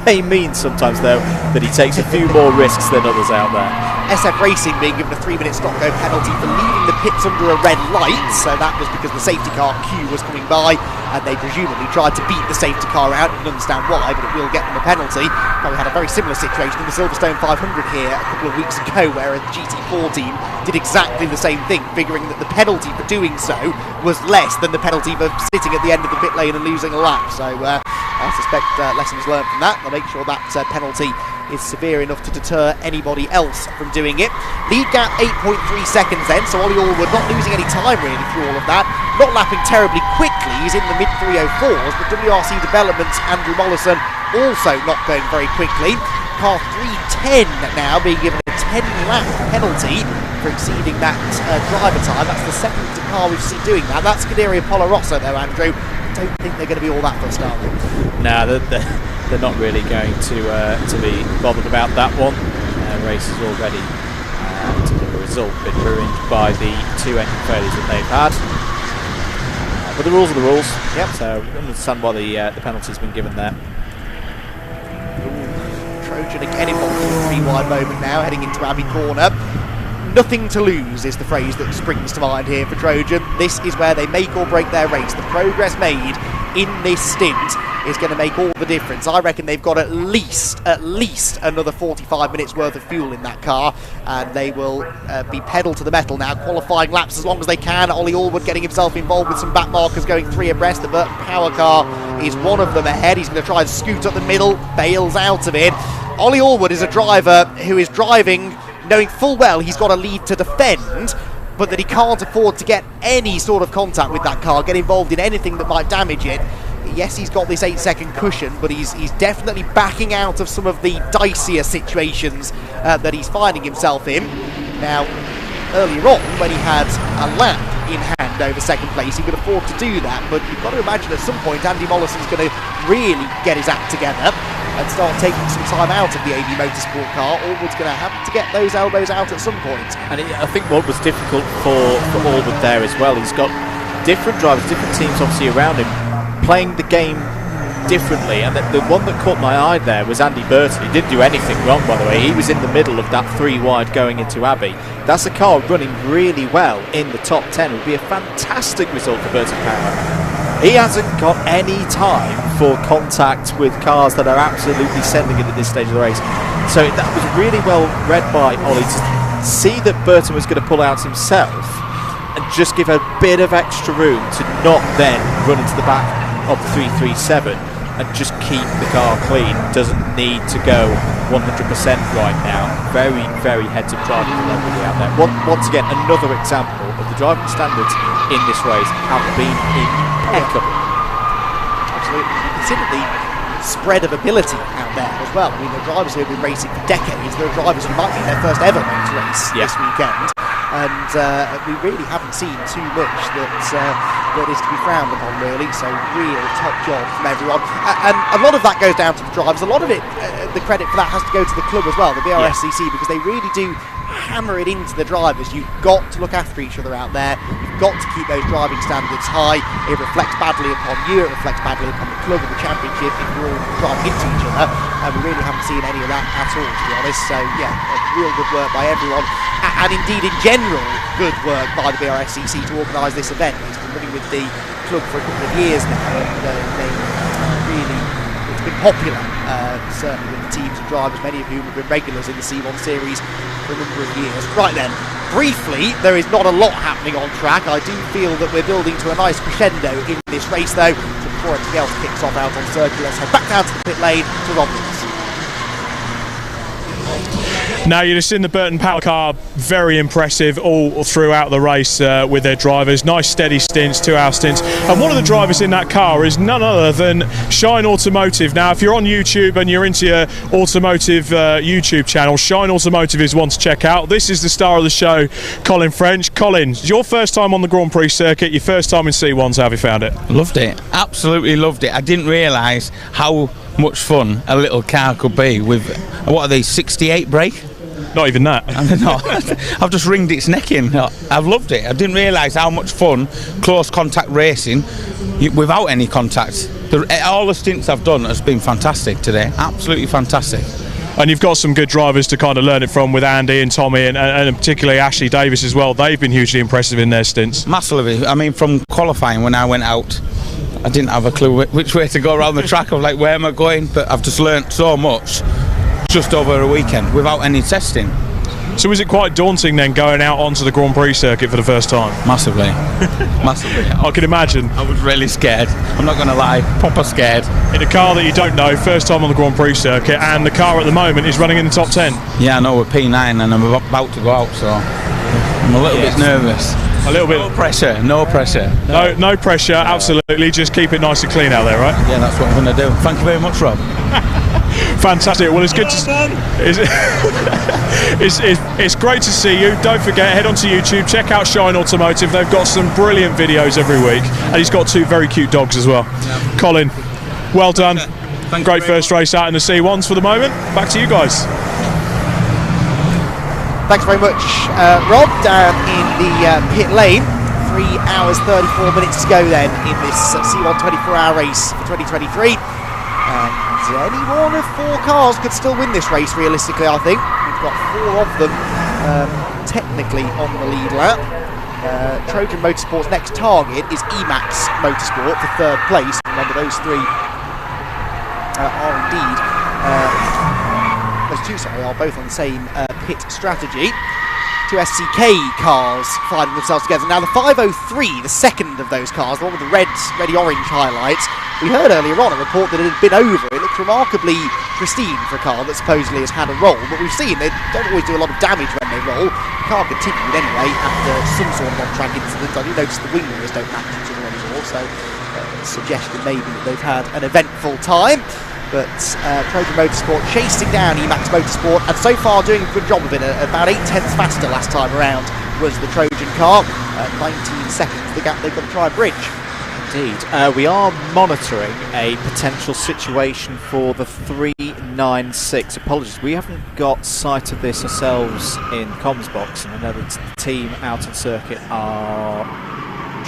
May mean sometimes, though, that he takes a few more risks than others out there. SF Racing being given a 3-minute stop-go penalty for leaving the pits under a red light. So that was because the safety car Q was coming by, and they presumably tried to beat the safety car out. You can understand why, but it will get them a penalty. Now, we had a very similar situation in the Silverstone 500 here a couple of weeks ago, where a GT4 team did exactly the same thing, figuring that the penalty for doing so was less than the penalty for sitting at the end of the pit lane and losing a lap. So I suspect lessons learned from that. They'll make sure that penalty is severe enough to deter anybody else from doing it. Lead gap 8.3 seconds then, so Ollie Allwood not losing any time really through all of that. Not lapping terribly quickly, he's in the mid 304s, but WRC Developments Andrew Mollison also not going very quickly. Car 310 now being given a 10-lap penalty for exceeding that driver time. That's the second car we've seen doing that. That's Scuderia Polarossa though, Andrew. I don't think they're going to be all that fussed, are they? No, they're not really going to be bothered about that one. Race is already, to the result, been ruined by the two engine failures that they've had. But the rules are the rules. Yep. So I understand why the penalty's been given there. Trojan again involved in a 3-wide moment now, heading into Abbey Corner. Nothing to lose is the phrase that springs to mind here for Trojan. This is where they make or break their race. The progress made in this stint is going to make all the difference. I reckon they've got at least another 45 minutes worth of fuel in that car, and they will be pedal to the metal now, qualifying laps as long as they can. Ollie Allwood getting himself involved with some back markers, going 3 abreast. The Burton Power car is one of them ahead. He's going to try and scoot up the middle, bails out of it. Ollie Allwood is a driver who is driving knowing full well he's got a lead to defend, but that he can't afford to get any sort of contact with that car, get involved in anything that might damage it. Yes, he's got this 8-second cushion, but he's definitely backing out of some of the dicier situations that he's finding himself in. Now, earlier on, when he had a lap in hand over second place, he could afford to do that, but you've got to imagine at some point Andy Mollison's going to really get his act together and start taking some time out of the AB Motorsport car. Allwood's going to have to get those elbows out at some point. And I think what was difficult for Allwood there as well, he's got different drivers, different teams obviously around him, playing the game differently, and the one that caught my eye there was Andy Burton. He didn't do anything wrong, by the way. He was in the middle of that 3-wide going into Abbey. That's a car running really well in the top 10. It would be a fantastic result for Burton Power. He hasn't got any time for contact with cars that are absolutely sending it at this stage of the race. So that was really well read by Ollie to see that Burton was going to pull out himself and just give a bit of extra room to not then run into the back of the 337 and just keep the car clean. Doesn't need to go 100% right now. Very, very heads-up driving for everybody out there. Once again, another example of the driving standards in this race have been impeccable. Absolutely. Consider the spread of ability out there as well. I mean, there are drivers who have been racing for decades. There are drivers who might be in their first ever motor race this weekend. And we really haven't seen too much that is to be frowned upon, really. So real top job from everyone. And a lot of that goes down to the drivers. A lot of it, the credit for that has to go to the club as well, the Brscc, because they really do hammer it into the drivers. You've got to look after each other out there. You've got to keep those driving standards high. It reflects badly upon you. It reflects badly upon the club and the championship if you're all driving into each other. And we really haven't seen any of that at all, to be honest. So yeah, real good work by everyone. And indeed, in general, good work by the Brscc to organise this event. It's been running with the club for a couple of years now, and it's been popular, certainly with the teams and drivers, many of whom have been regulars in the C1 series for a number of years. Right then, briefly, there is not a lot happening on track. I do feel that we're building to a nice crescendo in this race, though. So before anything else kicks off out on circuit, let's head back down to the pit lane to Romulus. Now you've seen the Burton Power car, very impressive all throughout the race with their drivers. Nice steady stints, 2-hour stints. And one of the drivers in that car is none other than Shine Automotive. Now if you're on YouTube and you're into your automotive YouTube channel, Shine Automotive is one to check out. This is the star of the show, Colin French. Colin, it's your first time on the Grand Prix circuit, your first time in C1s. How have you found it? Loved it, absolutely loved it. I didn't realise how much fun a little car could be with, what are these, 68 brake? Not even that. No, I've just ringed its neck in. I've loved it. I didn't realise how much fun close contact racing without any contact. All the stints I've done has been fantastic today. Absolutely fantastic. And you've got some good drivers to kind of learn it from with Andy and Tommy and particularly Ashley Davis as well. They've been hugely impressive in their stints. Massively. I mean, from qualifying when I went out, I didn't have a clue which way to go around the track. I was like, where am I going? But I've just learnt so much just over a weekend without any testing. So is it quite daunting then going out onto the Grand Prix circuit for the first time? Massively. Massively. I can imagine. I was really scared. I'm not going to lie, proper scared. In a car that you don't know, first time on the Grand Prix circuit, and the car at the moment is running in the top 10. Yeah, I know, we're P9 and I'm about to go out, so I'm a little bit nervous. A little bit. No pressure, no pressure. No pressure, absolutely. Just keep it nice and clean out there, right? Yeah, that's what I'm going to do. Thank you very much, Rob. Fantastic. Well, it's good it's great to see you. Don't forget, head onto YouTube, check out Shine Automotive. They've got some brilliant videos every week, and he's got 2 very cute dogs as well. Yeah. Colin, well done. Great first race out in the C1s for the moment. Back to you guys. Thanks very much, Rob, down in the pit lane. 3 hours 34 minutes to go then in this C1 24-hour race for 2023. And any one of 4 cars could still win this race, realistically, I think. We've got 4 of them technically on the lead lap. Trojan Motorsport's next target is Emax Motorsport for 3rd place. Remember, those 3 are indeed... those 2, sorry, are both on the same pit strategy. 2 SCK cars finding themselves together. Now the 503, the second of those cars, the one with the reddy-orange highlights, we heard earlier on a report that it had been over. It looked remarkably pristine for a car that supposedly has had a roll, but we've seen they don't always do a lot of damage when they roll. The car continued anyway after some sort of on-track incident. I do notice the wing mirrors don't match each other anymore, so suggestion maybe that they've had an eventful time. But Trojan Motorsport chasing down Emax Motorsport, and so far doing a good job of it. About 8 tenths faster last time around was the Trojan car. 19 seconds, the gap they've got to try and bridge. Indeed. We are monitoring a potential situation for the 396. Apologies, we haven't got sight of this ourselves in comms box, and I know that the team out on circuit are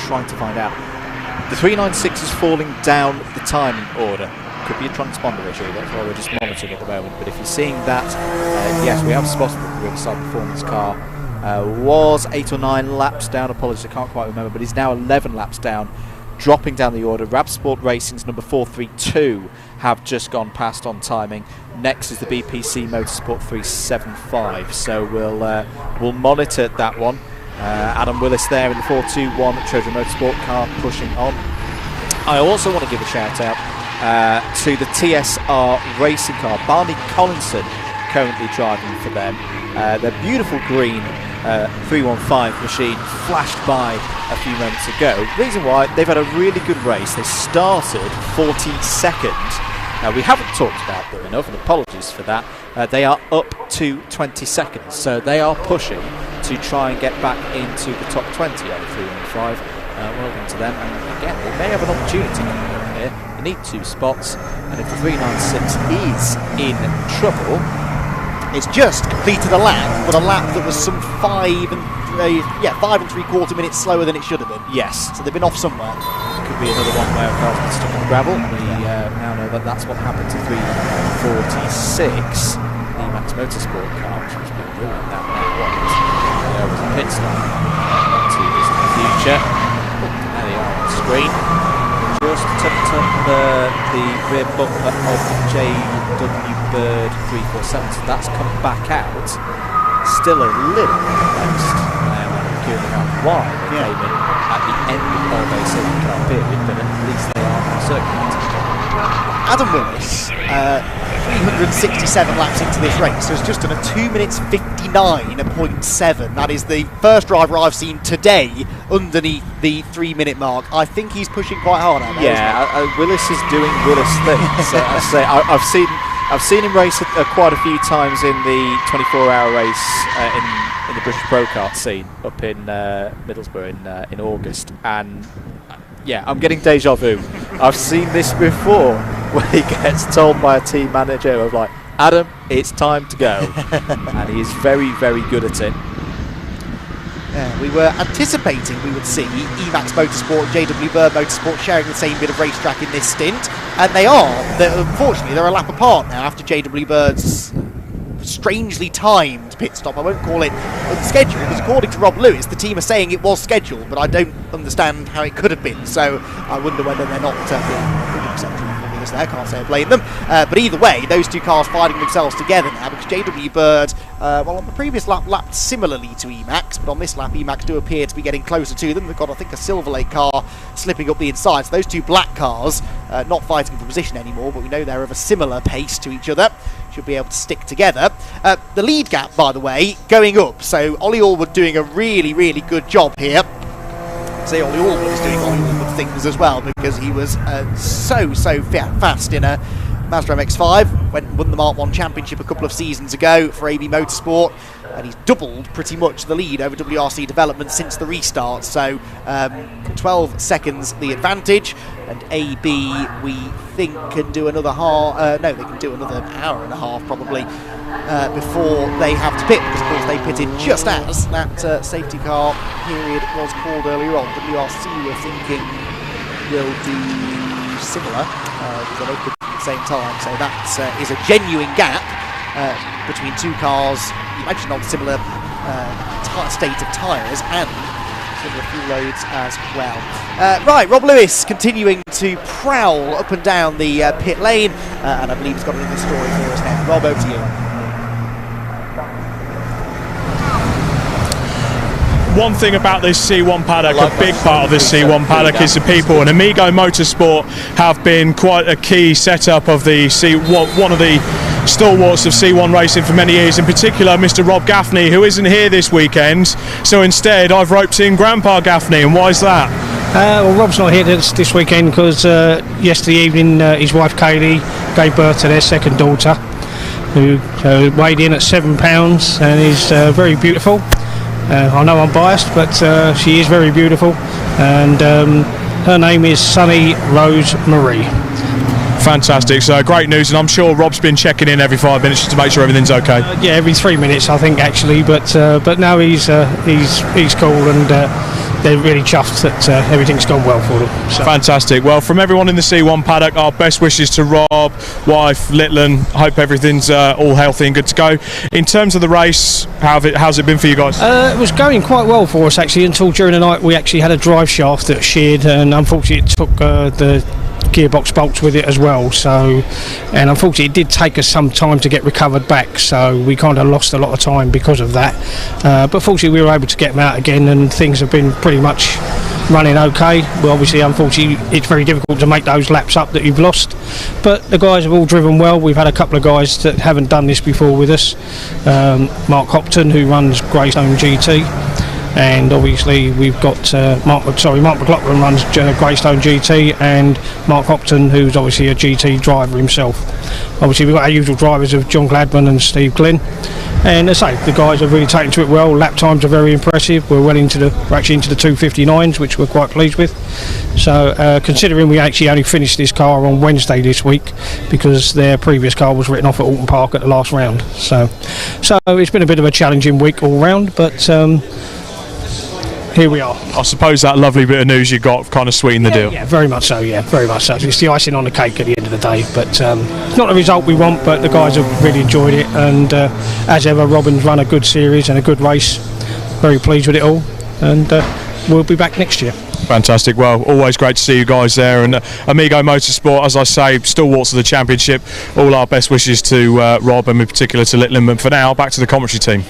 trying to find out. The 396 is falling down the timing order. Could be a transponder issue, that's why we're just monitoring at the moment. But if you're seeing that, yes, we have spotted the Riverside Performance car. Was 8 or 9 laps down, apologies, I can't quite remember, but he's now 11 laps down, dropping down the order. Rabsport Racing's number 432 have just gone past on timing. Next is the BPC Motorsport 375, so we'll monitor that one. Adam Willis there in the 421 Trojan Motorsport car pushing on. I also want to give a shout out to the TSR racing car. Barney Collinson currently driving for them. Their beautiful green 315 machine flashed by a few moments ago. Reason why, they've had a really good race. They started 14th second Now, we haven't talked about them enough, and apologies for that. They are up to 20 seconds, so they are pushing to try and get back into the top 20 over 315. Well done to them, and again, they may have an opportunity coming up here. They need 2 spots, and if the 396 is in trouble, it's just completed a lap, but a lap that was some 5 and 3/4 minutes slower than it should have been. Yes. So they've been off somewhere. Could be another one where a car's been stuck on the gravel. We now know that that's what happened to 346, the Max Motorsport car, which was been ruined that now was. There was a pit stop. Not too distant in the future. Oh, there they are on the screen. Just tucked up the rear bumper of JW Bird 347, so that's come back out. Still a little perplexed when queuing out why they came in at the end of a safety car period, but at least they are on circuit. Adam Willis, 367 laps into this race, so it's just done a 2 minutes 59.7. That is the first driver I've seen today underneath the 3 minute mark. I think he's pushing quite hard out there. Yeah, Willis is doing Willis things. I've seen him race quite a few times in the 24-hour race in the British Pro Kart scene up in Middlesbrough in August, and yeah, I'm getting deja vu. I've seen this before, where he gets told by a team manager of like, Adam, it's time to go, and he is very, very good at it. We were anticipating we would see Emax Motorsport and JW Bird Motorsport sharing the same bit of racetrack in this stint, and they are. Unfortunately, they're a lap apart now after JW Bird's strangely timed pit stop. I won't call it unscheduled, because according to Rob Lewis, the team are saying it was scheduled, but I don't understand how it could have been, so I wonder whether they're not being 100% truthful with us there. Can't say I blame them. But either way, those two cars fighting themselves together now, because JW Bird, on the previous lap, lapped similarly to Emax, but on this lap, Emax do appear to be getting closer to them. They've got, I think, a Silverlake car slipping up the inside, so those two black cars not fighting for position anymore, but we know they're of a similar pace to each other. Should be able to stick together. The lead gap, by the way, going up, so Ollie Allwood doing a really, really good job here. Say Ollie Allwood is doing Ollie Allwood things as well, because he was so fast in a Mazda MX-5, won the Mark 1 Championship a couple of seasons ago for AB Motorsport, and he's doubled pretty much the lead over WRC Development since the restart, so 12 seconds the advantage, and AB we think can do another they can do another hour and a half probably before they have to pit, because of course they pitted just as that safety car period was called earlier on. WRC were thinking will do similar, because they could at the same time, so that is a genuine gap between two cars, imagine on similar state of tyres and similar fuel loads as well. Right, Rob Lewis continuing to prowl up and down the pit lane, and I believe he's got another story for us now. Rob, over to you. One thing about this C1 paddock, a big part of this C1 paddock is the people, and Amigo Motorsport have been quite a key setup of the one of the stalwarts of C1 racing for many years, in particular Mr. Rob Gaffney, who isn't here this weekend, so instead I've roped in Grandpa Gaffney, and why is that? Well, Rob's not here this weekend because yesterday evening his wife Kaylee gave birth to their second daughter, who weighed in at £7 and is very beautiful. I know I'm biased, but she is very beautiful, and her name is Sunny Rose Marie. Fantastic, so great news, and I'm sure Rob's been checking in every 5 minutes just to make sure everything's okay. Yeah, every 3 minutes I think actually, but no, he's cool, and they're really chuffed that everything's gone well for them. So. Fantastic. Well, from everyone in the C1 paddock, our best wishes to Rob, wife, Litland. Hope everything's all healthy and good to go. In terms of the race, how's it been for you guys? It was going quite well for us actually, until during the night we actually had a drive shaft that sheared, and unfortunately it took the gearbox bolts with it as well, so, and unfortunately it did take us some time to get recovered back, so we kind of lost a lot of time because of that, but fortunately we were able to get them out again, and things have been pretty much running okay. Well, obviously unfortunately it's very difficult to make those laps up that you've lost, but the guys have all driven well. We've had a couple of guys that haven't done this before with us, Mark Hopton, who runs Greystone GT, and obviously we've got Mark McLaughlin runs Greystone GT, and Mark Hopton, who's obviously a GT driver himself. Obviously we've got our usual drivers of John Gladman and Steve Glynn, and as I say, the guys have really taken to it well. Lap times are very impressive. We're actually into the 2:59s, which we're quite pleased with. So considering we actually only finished this car on Wednesday this week because their previous car was written off at Alton Park at the last round, so it's been a bit of a challenging week all round, but here we are. I suppose that lovely bit of news you got kind of sweetened the deal. Yeah, very much so. Yeah, very much so. It's the icing on the cake at the end of the day, but it's not the result we want. But the guys have really enjoyed it, and as ever, Robin's run a good series and a good race. Very pleased with it all, and we'll be back next year. Fantastic. Well, always great to see you guys there, and Amigo Motorsport, as I say, stalwarts of the championship. All our best wishes to Rob, and in particular to Little But for now, back to the commentary team.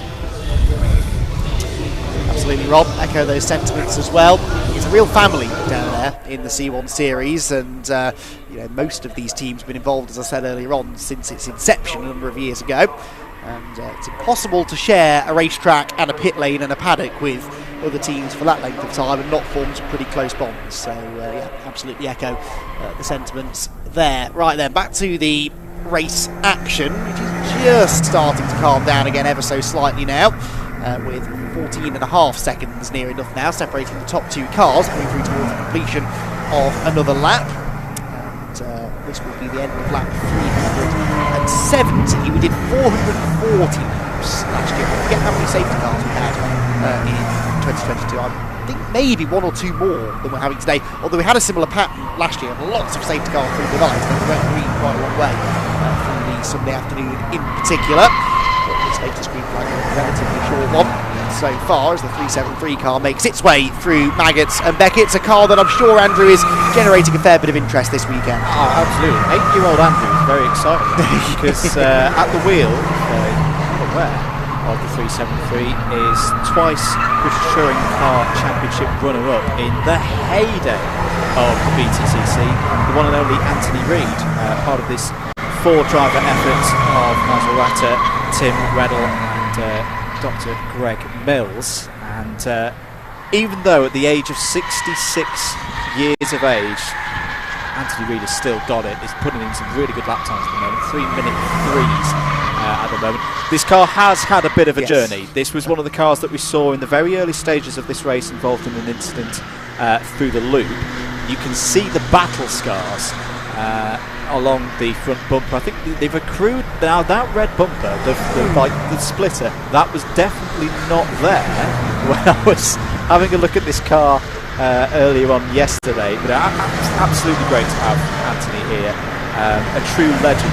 Absolutely, Rob. Echo those sentiments as well. It's a real family down there in the C1 series, and most of these teams have been involved, as I said earlier on, since its inception a number of years ago. And it's impossible to share a racetrack and a pit lane and a paddock with other teams for that length of time and not form some pretty close bonds. So absolutely echo the sentiments there. Right then, back to the race action, which is just starting to calm down again ever so slightly now, with 14.5 seconds near enough now separating the top two cars, going through towards the completion of another lap. And this will be the end of lap 370. We did 440 laps last year. I forget how many safety cars we had in 2022. I think maybe one or two more than we're having today, although we had a similar pattern last year, lots of safety cars through the night, and we went green quite a long way through the Sunday afternoon in particular. But this latest green flag is a relatively short one so far, as the 373 car makes its way through Maggots and Beckett's, a car that I'm sure Andrew is generating a fair bit of interest this weekend. Oh, absolutely. 8-year-old Andrew is very excited because at the wheel, aware of the 373 is twice British Touring Car Championship runner-up in the heyday of the BTCC, the one and only Anthony Reid, part of this four-driver effort of Nigel Ratter, Tim Reddle and Dr. Greg Mills. And even though at the age of 66 years of age, Anthony Reid has still got it, is putting in some really good lap times at the moment, 3-minute 3s at the moment. This car has had a bit of a journey. This was one of the cars that we saw in the very early stages of this race involved in an incident through the loop. You can see the battle scars along the front bumper. I think they've accrued now. That red bumper, the splitter, that was definitely not there when I was having a look at this car earlier on yesterday. But absolutely great to have Anthony here, a true legend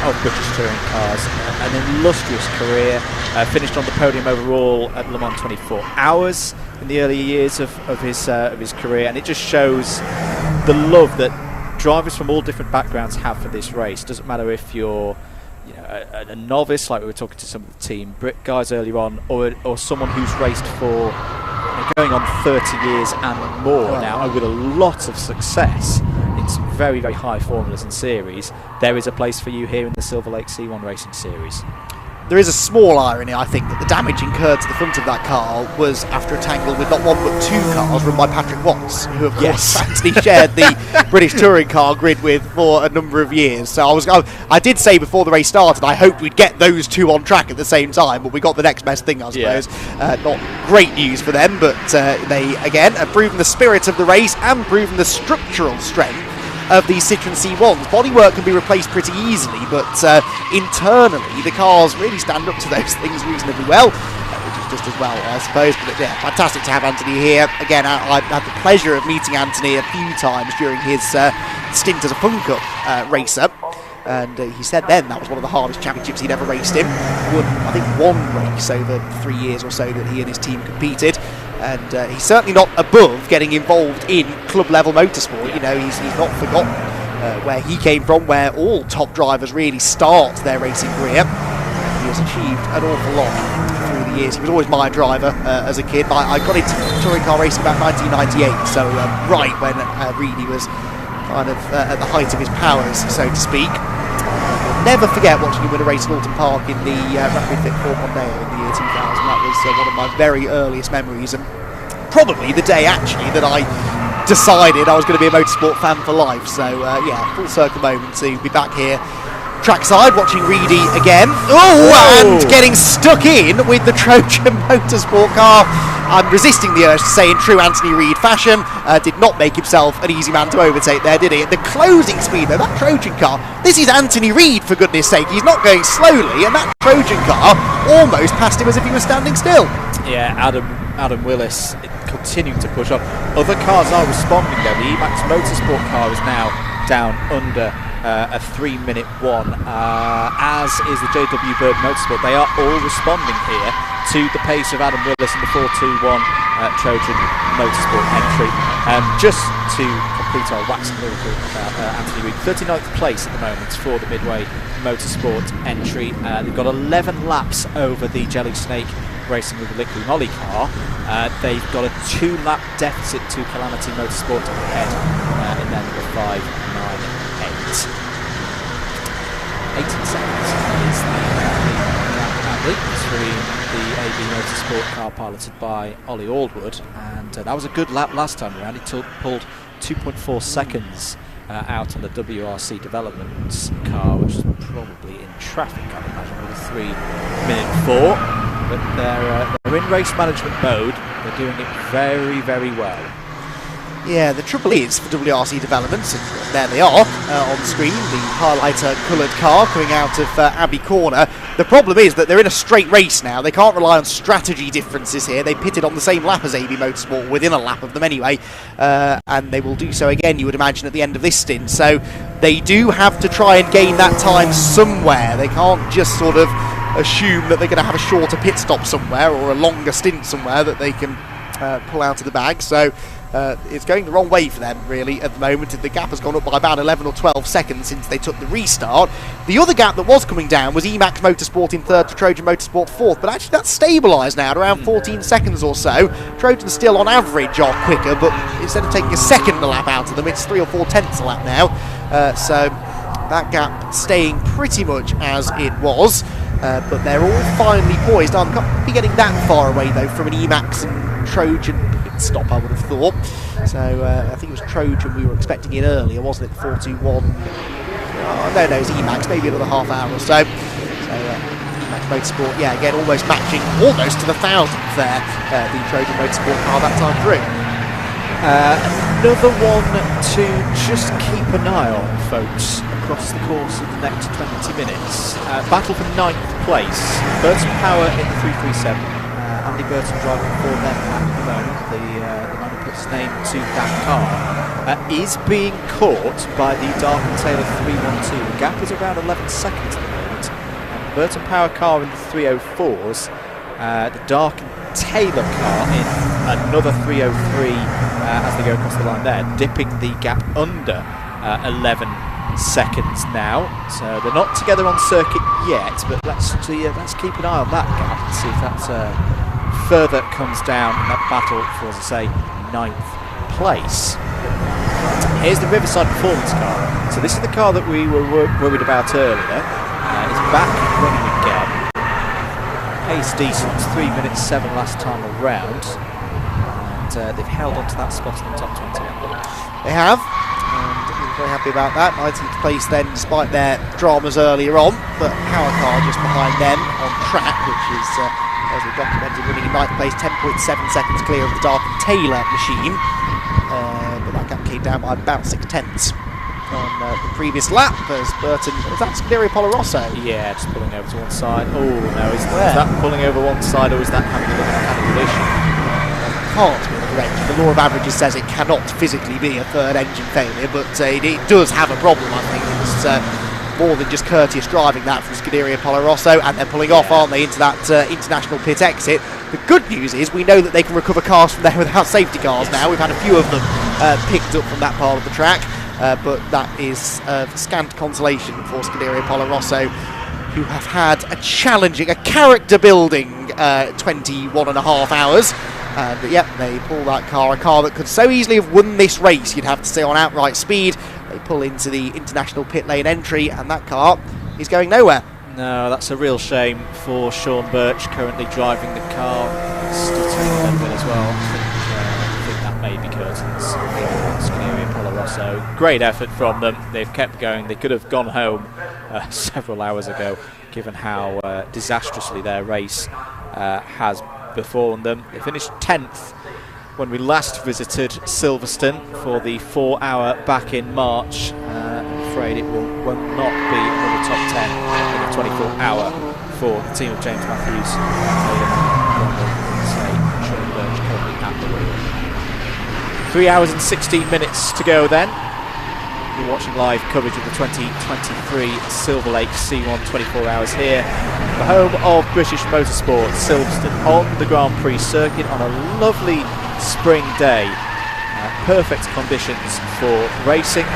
of British touring cars, an illustrious career, finished on the podium overall at Le Mans 24 Hours in the early years of his career, and it just shows the love that drivers from all different backgrounds have for this race. Doesn't matter if you're a novice, like we were talking to some of the Team Brit guys earlier on, or someone who's raced for going on 30 years and more now, and with a lot of success in some very, very high formulas and series. There is a place for you here in the Silverlake C1 Racing Series. There is a small irony, I think, that the damage incurred to the front of that car was after a tangle with not one but two cars run by Patrick Watts, who of course actually shared the British Touring Car grid with for a number of years. So I did say before the race started I hoped we'd get those two on track at the same time, but we got the next best thing, I suppose. Not great news for them, but they again have proven the spirit of the race and proven the structural strength of these Citroen C1s. Bodywork can be replaced pretty easily, but internally the cars really stand up to those things reasonably well, which is just as well, I suppose. But yeah, fantastic to have Anthony here. Again, I had the pleasure of meeting Anthony a few times during his stint as a Fun Cup racer, and he said then that was one of the hardest championships he'd ever raced in. Won, I think, one race over 3 years or so that he and his team competed. And he's certainly not above getting involved in club-level motorsport. You know, he's not forgotten where he came from, where all top drivers really start their racing career. He has achieved an awful lot through the years. He was always my driver as a kid. I got into touring car racing about 1998, so right when Reedy was kind of at the height of his powers, so to speak. I'll never forget watching him win a race at Alton Park in the Rapid Fit Ford Mondeo in the year 2000. That was one of my very earliest memories, and probably the day actually that I decided I was going to be a motorsport fan for life. So yeah, full circle moment to be back here trackside watching Reedy again. And getting stuck in with the Trojan Motorsport car. I'm resisting the urge to say in true Anthony Reid fashion, did not make himself an easy man to overtake there, did he? The closing speed though, that Trojan car, this is Anthony Reid for goodness sake, he's not going slowly, and that Trojan car almost passed him as if he was standing still. Yeah, Adam Willis continuing to push on. Other cars are responding though. The Emax Motorsport car is now down under a 3-minute one, as is the JW Bird Motorsport. They are all responding here to the pace of Adam Willis in the 421 Trojan Motorsport entry. Just to complete our waxing lyrical about Anthony Reid, 39th place at the moment for the Midway Motorsport entry. They've got 11 laps over the Jelly Snake racing with the Liquid Molly car. They've got a 2-lap deficit to Calamity Motorsport ahead in their number 598. 18 seconds is the gap between the AB Motorsport car piloted by Ollie Aldwood, and that was a good lap last time around. He pulled 2.4 seconds out on the WRC Developments car, which is probably in traffic, I'd imagine, with a 3-minute 4. But they're in race management mode. They're doing it very, very well. Yeah, the trouble is for WRC Developments, and there they are on screen, the highlighter coloured car coming out of Abbey Corner. The problem is that they're in a straight race now. They can't rely on strategy differences here. They pitted on the same lap as AB Motorsport, within a lap of them anyway, and they will do so again, you would imagine, at the end of this stint. So they do have to try and gain that time somewhere. They can't just sort of assume that they're going to have a shorter pit stop somewhere or a longer stint somewhere that they can pull out of the bag. So it's going the wrong way for them, really, at the moment. The gap has gone up by about 11 or 12 seconds since they took the restart. The other gap that was coming down was Emax Motorsport in third to Trojan Motorsport fourth, but actually that's stabilised now at around 14 seconds or so. Trojan's still on average are quicker, but instead of taking a second a lap out of them, it's 3 or 4 tenths a lap now. So that gap staying pretty much as it was, but they're all finely poised. I can't be getting that far away though from an Emax and Trojan stop, I would have thought. So I think it was Trojan we were expecting it earlier, wasn't it? 421. No, it was Emax, maybe another half hour or so. So Emax Motorsport, yeah, again almost matching almost to the 1,000th there, the Trojan Motorsport car that time through. Another one to just keep an eye on, folks, across the course of the next 20 minutes. Battle for 9th place. Burton Power in the 337. Andy Burton driving for them at the moment. The man who puts his name to that car is being caught by the Dark and Taylor 312. The gap is around 11 seconds at the moment. The Burton Power car in the 304s. The Dark and Taylor car in another 303 as they go across the line there, dipping the gap under 11 seconds now. So they're not together on circuit yet, but let's keep an eye on that gap and see if that's further comes down in that battle for, as I say, 9th place. Here's the Riverside Performance car. So this is the car that we were worried about earlier. It's back running again. Pace decent, 3 minutes 7 last time around. And they've held on to that spot in the top 20. They have, and we're very happy about that. 19th place then, despite their dramas earlier on, but Power car just behind them on track, which is, as we documented, running in 9th place, 10.7 seconds clear of the Dark and Taylor machine. But that gap came down by about 6 tenths on the previous lap as Burton. Was that Scuderia Polarosso? Yeah, just pulling over to one side. Oh no, is that pulling over one side, or is that having a look at mechanical issue? Can't be the engine. The law of averages says it cannot physically be a third engine failure, but it does have a problem. I think it's more than just courteous driving that from Scuderia Polarosso, and they're pulling off, aren't they, into that international pit exit. The good news is we know that they can recover cars from there without safety cars now. We've had a few of them picked up from that part of the track, but that is scant consolation for Scuderia Polarosso, who have had a challenging, a character-building 21 and a half hours. But yep, they pull that car, a car that could so easily have won this race, you'd have to say, on outright speed. They pull into the international pit lane entry, and that car is going nowhere. No, that's a real shame for Sean Birch, currently driving the car, stuttering a little bit as well. I think that may be curtains. Scaneri and Polo Rosso. Great effort from them. They've kept going. They could have gone home several hours ago, given how disastrously their race has befallen them. They finished 10th when we last visited Silverstone for the 4-hour back in March. I'm afraid it will not be another top 10 in a 24-hour for the team of James Matthews. 3 hours and 16 minutes to go then. You're watching live coverage of the 2023 Silverlake C1 24 hours here, the home of British motorsport, Silverstone, on the Grand Prix circuit on a lovely spring day. Perfect conditions for racing.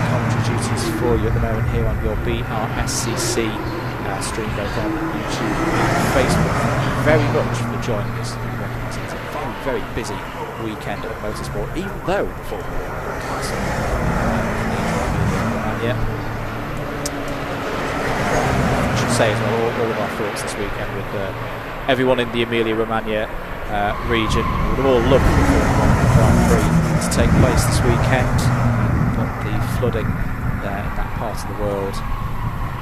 Commentary duties for you at the moment here on your Brscc stream, both on YouTube and Facebook. Thank you very much for joining us. It's a very, very busy weekend of motorsport, even though the Formula 1 broadcast I should say as well, all of our thoughts this weekend with everyone in the Emilia-Romagna region. We would have all loved the Formula 1 Grand Prix to take place this weekend, but the flooding there in that part of the world,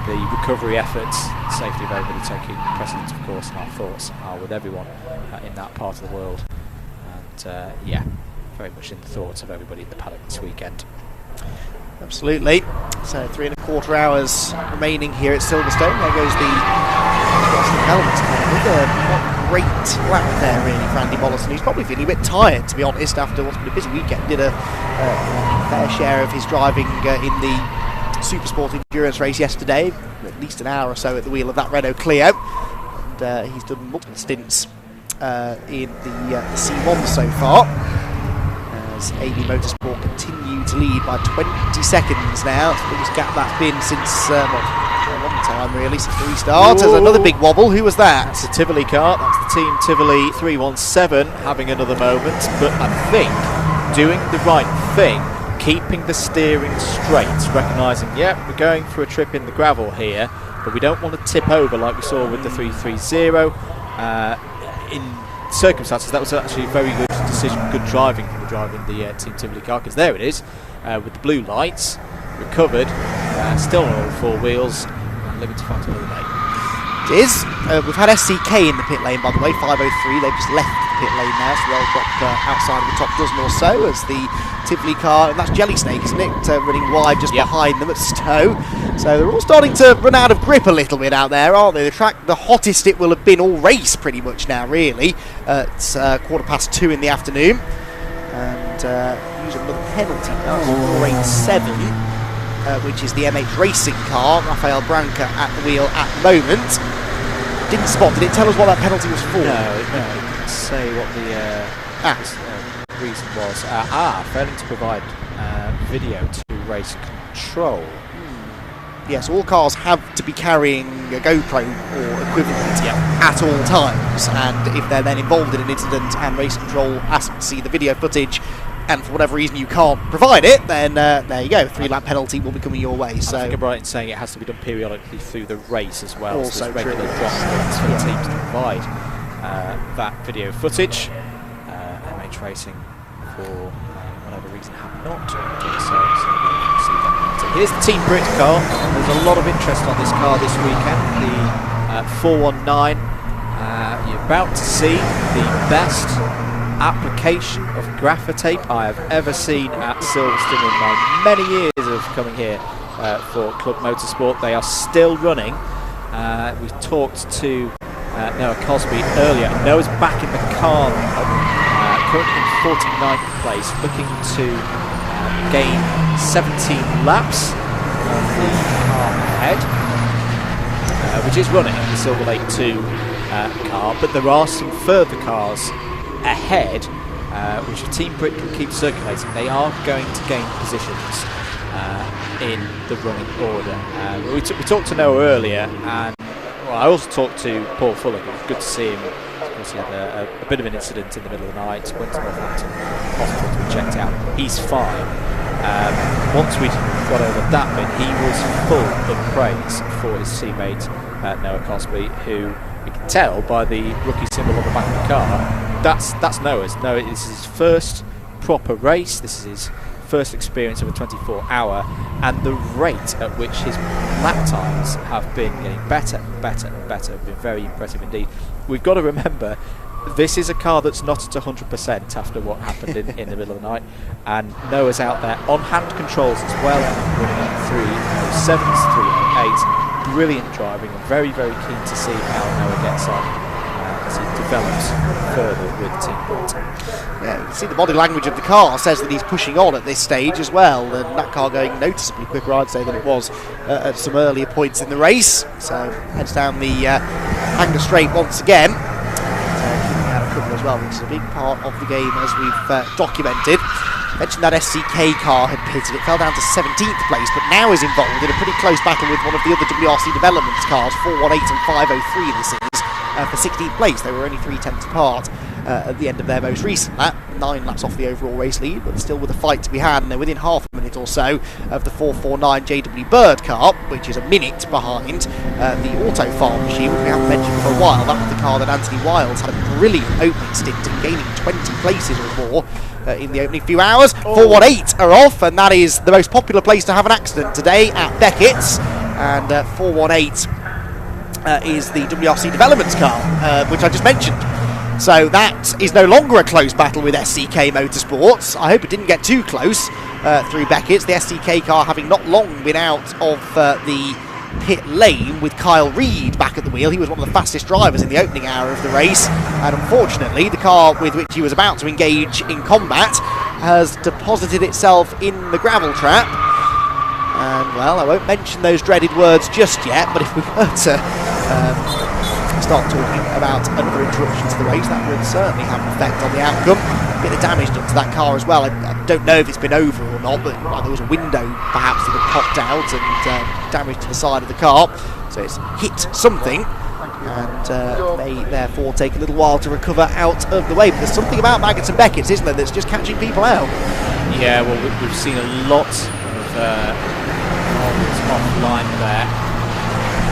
the recovery efforts, the safety of everybody taking precedence, of course, and our thoughts are with everyone in that part of the world. And yeah, very much in the thoughts of everybody in the paddock this weekend. Absolutely. So 3¼ hours remaining here at Silverstone. There goes the helmet. A great lap there, really, for Andy Mollison, who's probably feeling a bit tired, to be honest, after what's been a busy weekend. Did a fair share of his driving in the Supersport endurance race yesterday, at least an hour or so at the wheel of that Renault Clio. And he's done multiple stints in the C1 so far, as AB Motorsport continue to lead by 20 seconds now. It's the biggest gap that's been since a long time, really, since the restart. There's another big wobble. Who was that? That's the Tivoli car. That's the Team Tivoli 317 having another moment, but I think doing the right thing, keeping the steering straight, recognising, yeah, we're going for a trip in the gravel here, but we don't want to tip over like we saw with the 330. In circumstances, that was actually a very good decision, good driving from the driver in the Team Tivoli car, because there it is, with the blue lights, recovered, still on all four wheels, and living to fight another day. It is. We've had SCK in the pit lane, by the way, 503. They've just left the pit lane now, so they'll drop outside of the top dozen or so as the Tivoli car, and that's Jelly Snake, isn't it, running wide just behind them at Stowe. So they're all starting to run out of grip a little bit out there, aren't they? The track, the hottest it will have been all race pretty much now, really. It's 2:15 in the afternoon, and use another penalty now, 487. Which is the MH Racing car. Rafael Branca at the wheel at the moment. Didn't spot. Did it tell us what that penalty was for? No, it didn't say what the reason was. Failing to provide video to race control. Yes, all cars have to be carrying a GoPro or equivalent at all times, and if they're then involved in an incident and race control asks to see the video footage, and for whatever reason you can't provide it, then there you go, 3-lap penalty will be coming your way. So I think I'm right in saying it has to be done periodically through the race as well. Also so there's regular drop-ins for the teams to provide that video footage. MH Racing, for whatever reason, have not done so here's the Team Brit car. There's a lot of interest on this car this weekend. The 419. You're about to see the best application of gaffer tape I have ever seen at Silverstone in my many years of coming here for Club Motorsport. They are still running. We talked to Noah Cosby earlier. Noah's back in the car now, currently in 49th place, looking to gain 17 laps on the car ahead, which is running the Silverlake 2 car, but there are some further cars ahead, which if Team Brit can keep circulating, they are going to gain positions in the running order. We talked to Noah earlier, and I also talked to Paul Fuller. It was good to see him. Of course, he had a bit of an incident in the middle of the night, went to Northampton Hospital to be checked out. He's fine. Once we'd got over that bit, he was full of praise for his teammate Noah Cosby, who we can tell by the rookie symbol on the back of the car. That's Noah's. Noah, this is his first proper race. This is his first experience of a 24-hour, and the rate at which his lap times have been getting better and better and better have been very impressive indeed. We've got to remember, this is a car that's not at 100% after what happened in the middle of the night, and Noah's out there on hand controls as well, running at 307s, 308s. Brilliant driving, and very, very keen to see how Noah gets on as he develops further with Team Bolt. Yeah, you can see the body language of the car says that he's pushing on at this stage as well, and that car going noticeably quicker, I'd say, than it was at some earlier points in the race. So heads down the Hanger Straight once again. Keeping out a couple as well, which is a big part of the game as we've documented. Mentioned that SCK car had pitted. It fell down to 17th place, but now is involved in a pretty close battle with one of the other WRC Developments cars, 418 and 503 this is, for 16th place. They were only 3/10 apart at the end of their most recent lap. 9 laps off the overall race lead, but still with a fight to be had, and they're within half a minute or so of the 449 JW Bird car, which is a minute behind the Auto Farm machine, which we haven't mentioned for a while. That was the car that Anthony Wiles had a brilliant opening stint in, gaining 20 places or more in the opening few hours. 418 are off, and that is the most popular place to have an accident today at Beckett's, and 418 is the WRC Developments car, which I just mentioned. So that is no longer a close battle with SCK Motorsports. I hope it didn't get too close through Beckett's. The SCK car having not long been out of the pit lane with Kyle Reid back at the wheel. He was one of the fastest drivers in the opening hour of the race, and unfortunately the car with which he was about to engage in combat has deposited itself in the gravel trap. And well, I won't mention those dreaded words just yet, but if we were to start talking about another interruption to the race, that would certainly have an effect on the outcome. A bit of damage done to that car as well. I don't know if it's been over or not, but there was a window perhaps that had popped out and damage to the side of the car, so it's hit something, and may therefore take a little while to recover out of the way. But there's something about Maggots and Beckett's, isn't there, that's just catching people out. Yeah, well, we've seen a lot of offline there.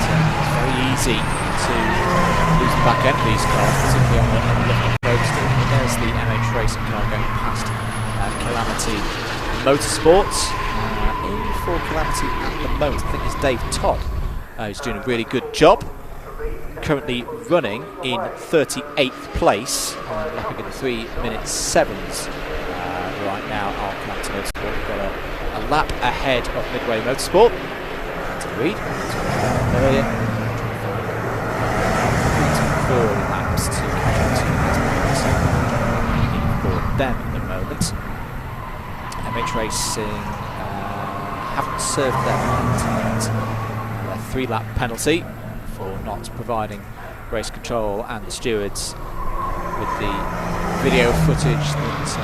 It's very easy to lose the back end of these cars, particularly on the left road still. But there's the MH Racing car going past Calamity Motorsports. In for Calamity at the moment, I think it's Dave Todd who's doing a really good job. Currently running in 38th place, lapping in the 3:07s right now on Calamity Motorsport. We've got a lap ahead of Midway Motorsport. To Reid, earlier. 4 laps to catch for them at the moment. MH Racing haven't served their yet. A 3-lap penalty for not providing race control and the stewards with the video footage that's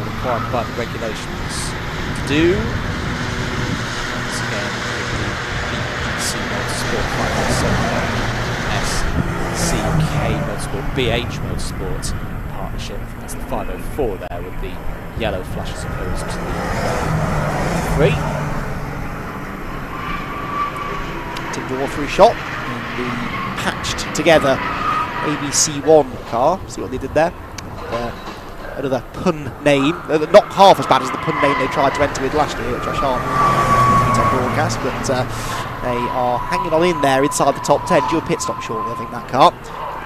required by the regulations to do. Once again, the BC Motorsport 507 SCK Motorsport, BH Motorsport partnership. That's the 504 there with the yellow flash as opposed to the 3. Door through shot in the patched together ABC1 car. See what they did there? Another pun name, not half as bad as the pun name they tried to enter with last year, which I shan't broadcast, but they are hanging on in there inside the top 10. Due a pit stop shortly, I think, that car.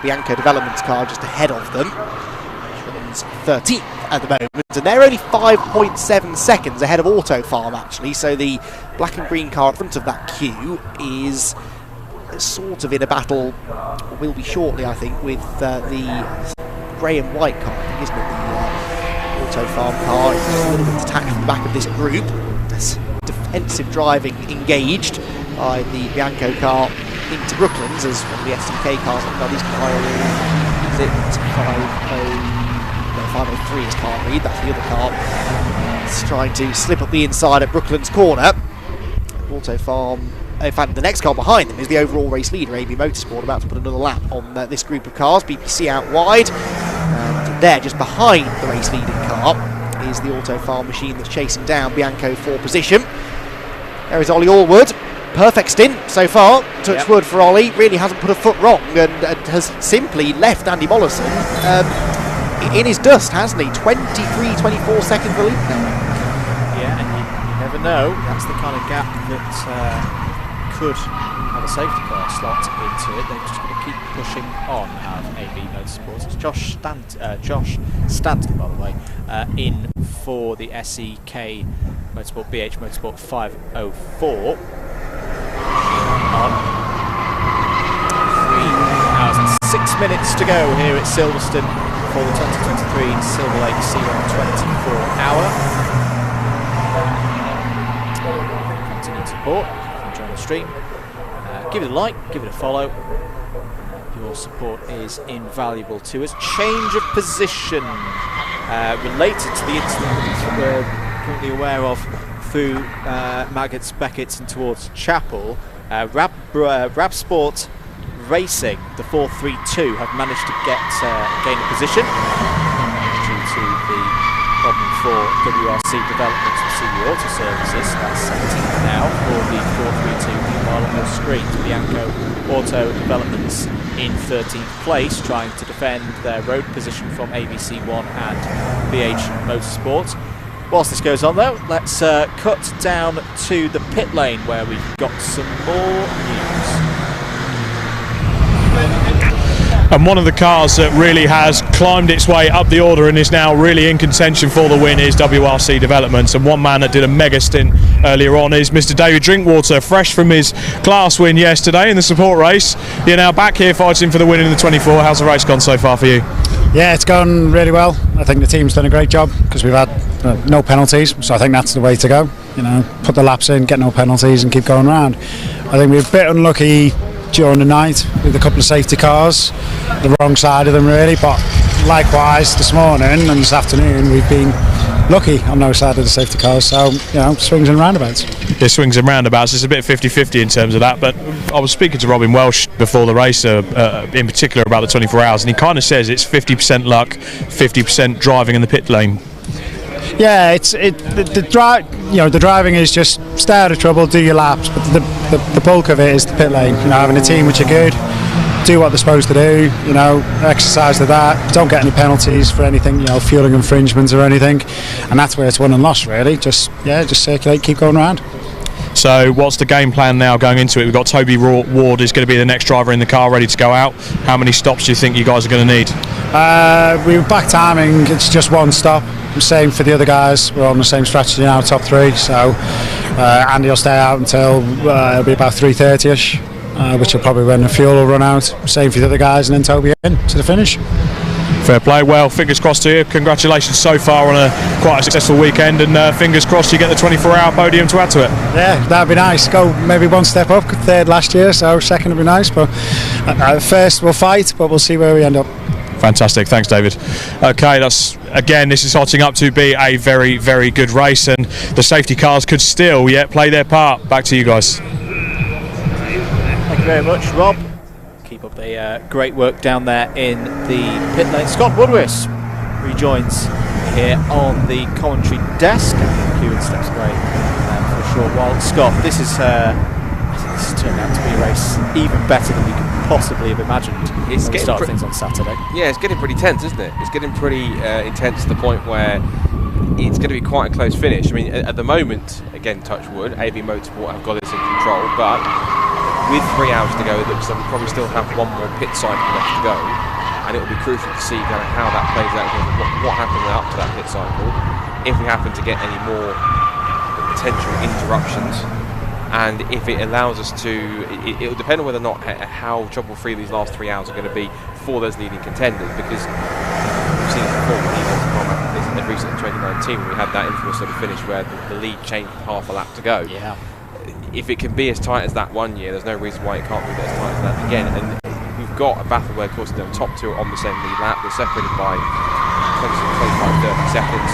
Bianco Developments car just ahead of them, which runs 13th at the moment, and they're only 5.7 seconds ahead of Auto Farm actually, so the black and green car in front of that queue is sort of in a battle, will be shortly I think, with the grey and white car, I think, isn't it? The Auto Farm car is just a little bit detached from the back of this group. There's defensive driving engaged by the Bianco car into Brooklands as one of the SCK cars. Now these cars is it 503 is Kyle Reid, that's the other car. It's trying to slip up the inside at Brooklands corner. Auto Farm, in fact the next car behind them is the overall race leader, AB Motorsport, about to put another lap on this group of cars. BBC out wide, and they're just behind the race leading car. is the Auto Farm machine that's chasing down Bianco for position. There is Ollie Allwood. Perfect stint so far. Touch wood for Ollie. Really hasn't put a foot wrong and has simply left Andy Mollison in his dust, hasn't he? 23-24 seconds the lead now. Yeah, and you never know. That's the kind of gap that could have a safety car slot into it. They've just got to keep pushing on, have AB Motorsports. It's Josh Stanton, by the way, in for the SEK Motorsport BH Motorsport 504. On 3 hours and 6 minutes to go here at Silverstone for the 2023 Silverlake C1 24 hour. Continued support. Join the stream. Give it a like, give it a follow. Your support is invaluable to us. Change of position related to the incident that we're currently aware of through Maggots, Beckett's and towards Chapel. Rab Sport Racing, the 432, have managed to gain a position due to the problem for WRC Development and CV Auto Services. That's 17th now for the 432. Meanwhile on the screen, Bianco Auto Developments in 13th place, trying to defend their road position from ABC1 and BH Motorsport. Whilst this goes on though, let's cut down to the pit lane where we've got some more news. And one of the cars that really has climbed its way up the order and is now really in contention for the win is WRC Developments. And one man that did a mega stint earlier on is Mr. David Drinkwater, fresh from his class win yesterday in the support race. You're now back here fighting for the win in the 24. How's the race gone so far for you? Yeah, it's gone really well. I think the team's done a great job because we've had no penalties, so I think that's the way to go. You know, put the laps in, get no penalties and keep going around. I think we were a bit unlucky during the night with a couple of safety cars, the wrong side of them really, but likewise this morning and this afternoon we've been lucky on no side of the safety cars, so you know, swings and roundabouts. Yeah, swings and roundabouts. It's a bit 50-50 in terms of that, but I was speaking to Robin Welsh before the race in particular about the 24 hours, and he kind of says it's 50% luck, 50% driving in the pit lane. Yeah, the driving is just stay out of trouble, do your laps, but the bulk of it is the pit lane. You know, having a team which are good, do what they're supposed to do. You know, exercise to that. Don't get any penalties for anything. You know, fueling infringements or anything, and that's where it's won and lost really. Just circulate, keep going around. So what's the game plan now going into it? We've got Toby Ward is going to be the next driver in the car ready to go out. How many stops do you think you guys are going to need? We were back timing, it's just one stop. Same for the other guys, we're on the same strategy now, top three. So Andy will stay out until it'll be about 3:30ish, which will probably when the fuel will run out. Same for the other guys, and then Toby in to the finish. Fair play. Well, fingers crossed to you. Congratulations so far on quite a successful weekend, and fingers crossed you get the 24-hour podium to add to it. Yeah, that'd be nice. Go maybe one step up. Third last year, so second would be nice. But first we'll fight, but we'll see where we end up. Fantastic. Thanks, David. Okay, this is hotting up to be a very, very good race, and the safety cars could still yet play their part. Back to you guys. Thank you very much, Rob. Keep up the great work down there in the pit lane. Scott Woodward rejoins here on the commentary desk. Kieran steps away for a short while. Scott, this is turned out to be a race even better than we could possibly have imagined. It's when we started things on Saturday. Yeah, it's getting pretty tense, isn't it? It's getting pretty intense to the point where it's going to be quite a close finish. I mean, at the moment, again, touch wood, AB Motorsport have got this in control, but with 3 hours to go, it looks like we probably still have one more pit cycle left to go, and it will be crucial to see kind of how that plays out, what happens up to that pit cycle, if we happen to get any more potential interruptions, and if it allows us to, it will depend on whether or not how trouble-free these last 3 hours are going to be for those leading contenders, because we've seen it before when he was recently in 2019 when we had that infamous sort of finish where the lead changed with half a lap to go. Yeah. If it can be as tight as that one year, there's no reason why it can't be as tight as that again. And we've got a battle where, of course, the top two are on the same lead lap. They're separated by 25, 30 seconds.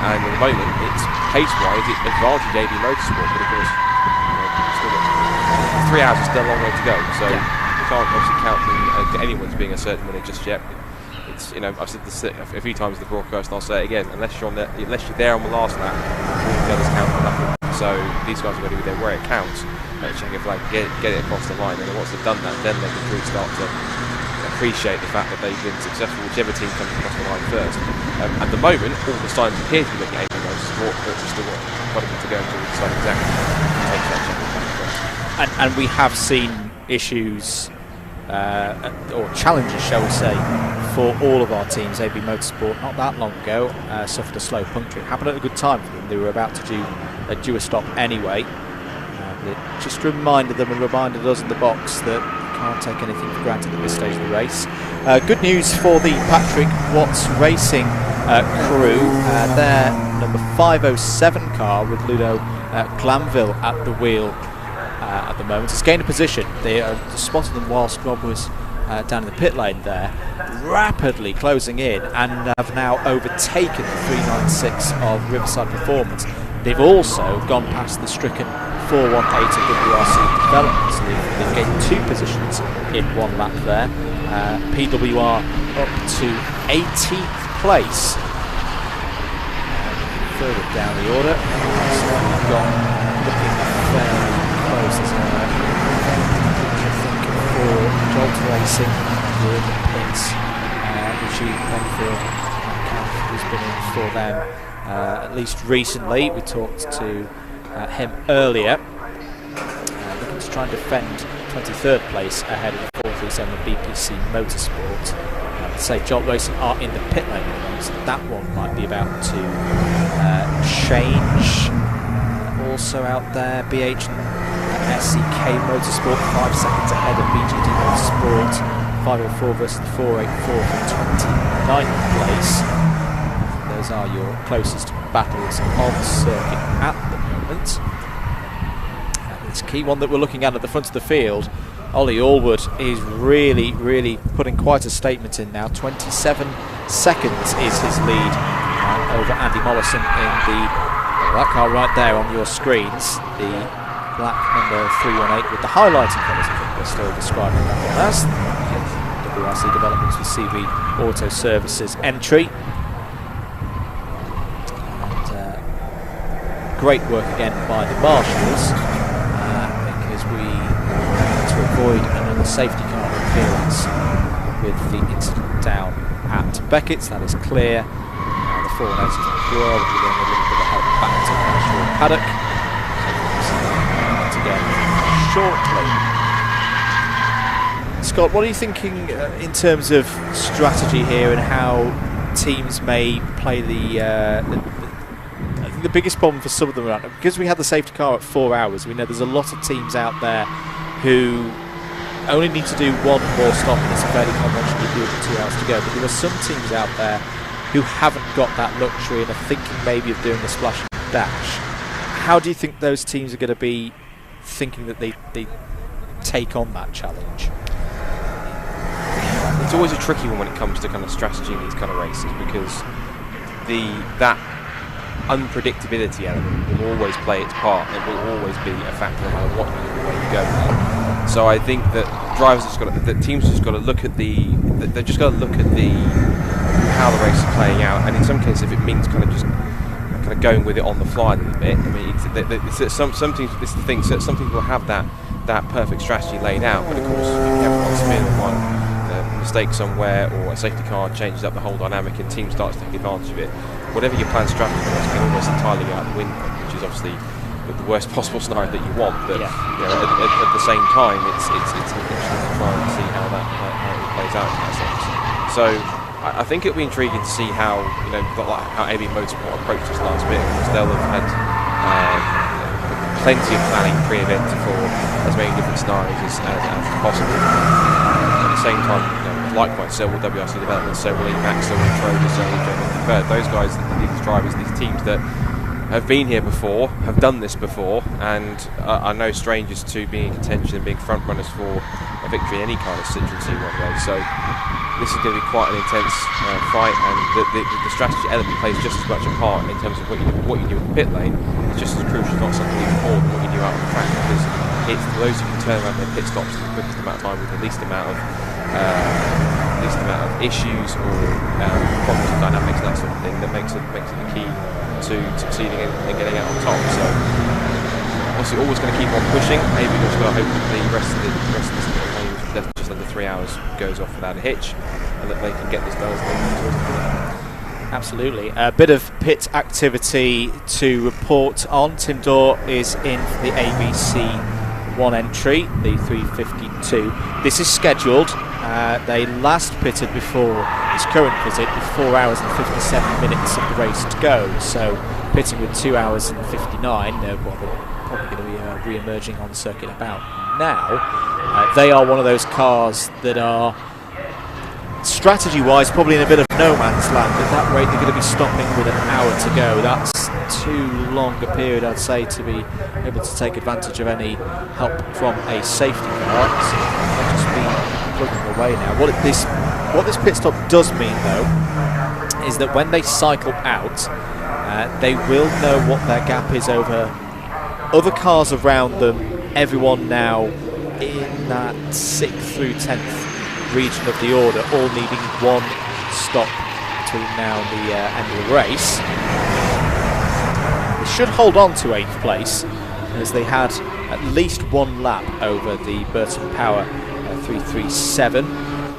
And at the moment, it's pace-wise, it's advantage AB Motorsport. But of course, still got 3 hours is still a long way to go. So we can't obviously count them anyone's being a certain winner just yet. it's, you know, I've said this a few times in the broadcast, and I'll say it again. Unless you're there on the last lap, all the others count for nothing. So these guys are going to be there where it counts. Check a flag, get it across the line, and then once they've done that, then they can really start to appreciate the fact that they've been successful, whichever team comes across the line first. At the moment, all the signs appear to be looking at AB Motorsport, but we've still got to go until we decide exactly who takes that championship first. And we have seen issues, or challenges, shall we say, for all of our teams. AB Motorsport, not that long ago, suffered a slow puncture. It happened at a good time for them. They were about to do a stop anyway. It just reminded them and reminded us in the box that you can't take anything for granted at this stage of the race. Good news for the Patrick Watts Racing crew. Their number 507 car with Ludo Glanville at the wheel at the moment has gained a position. They spotted them whilst Rob was down in the pit lane there, rapidly closing in, and have now overtaken the 396 of Riverside Performance. They've also gone past the stricken 418 of WRC Developments. They've gained 2 positions in 1 lap there. PWR up to 18th place. Further down the order, slightly gone, looking fairly close. There's for Jolt Racing with Prince, Richie Penfield, who's been in for them at least recently. We talked to him earlier, looking to try and defend 23rd place ahead of the 437 BPC Motorsport. Say Jolt Racing are in the pit lane at the moment, so that one might be about to change. Also out there, BH and SCK Motorsport 5 seconds ahead of BGD Motorsport. 504 versus the 484 for 29th place. Those are your closest battles on circuit at the moment. It's a key one that we're looking at the front of the field. Ollie Allwood is really putting quite a statement in now. 27 seconds is his lead over Andy Mollison in that car right there on your screens. The black number 318 with the highlighting colours, I think we're still describing that one as. WRC Developments with CV Auto Services entry. And great work again by the marshals, because we to avoid another safety car appearance with the incident down at Beckett's. That is clear. The 418 is on the floor. We're doing a little bit of help back to the paddock. So again shortly. Scott, what are you thinking in terms of strategy here and how teams may play I think the biggest problem for some of them, because we had the safety car at 4 hours, we know there's a lot of teams out there who only need to do one more stop, and it's a fairly conventional do with 2 hours to go. But there are some teams out there who haven't got that luxury and are thinking maybe of doing the splash and dash. How do you think those teams are going to be thinking that they take on that challenge? It's always a tricky one when it comes to kind of strategy in these kind of races, because that unpredictability element will always play its part. It will always be a factor no matter what way you go. So I think that drivers have got the teams have just got to look at they've just got to look at how the race is playing out, and in some cases, if it means kind of going with it on the fly a little bit. I mean, some teams. This is the thing. So some people will have that perfect strategy laid out, but of course, if you have one spin or one mistake somewhere, or a safety car changes up the whole dynamic and team starts to take advantage of it, whatever your planned strategy was can almost entirely go out the window, which is obviously the worst possible scenario that you want. But at the same time, it's interesting to try and see how it plays out in that sense. So I think it'll be intriguing to see how how AB Motorsport approached this last bit, because they'll have had plenty of planning pre-event for as many different scenarios as possible. At the same time, likewise, so will WRC Developments, so will Emax, so will Trojan, so will J1. Those guys, these drivers, these teams that have been here before, have done this before, and are no strangers to being in contention and being front runners for a victory in any kind of Citroen C1 race. So this is going to be quite an intense fight, and the strategy element plays just as much a part in terms of what you do in the pit lane. It's just as crucial, not something even more than what you do out on the track, because it's those who can turn around their pit stops in the quickest amount of time with the least amount of issues or problems with dynamics, that sort of thing, that makes it the key to succeeding and getting out on top. So obviously always going to keep on pushing. Maybe we're just going to hope that the rest of this just under 3 hours goes off without a hitch, and that they can get this done as they need to. Absolutely. A bit of pit activity to report on. Tim Dorr is in for the ABC1 entry, the 352. This is scheduled. They last pitted before his current visit with 4 hours and 57 minutes of the race to go. So pitting with 2 hours and 59, they're probably going to be re-emerging on the circuit about now. They are one of those cars that are, strategy-wise, probably in a bit of no man's land. At that rate, they're going to be stopping with an hour to go. That's too long a period, I'd say, to be able to take advantage of any help from a safety car. So they'll just be plugging away now. What this pit stop does mean, though, is that when they cycle out, they will know what their gap is over other cars around them. Everyone now in that 6th through 10th region of the order, all needing one stop between now and the end of the race. They should hold on to 8th place, as they had at least one lap over the Burton Power 337.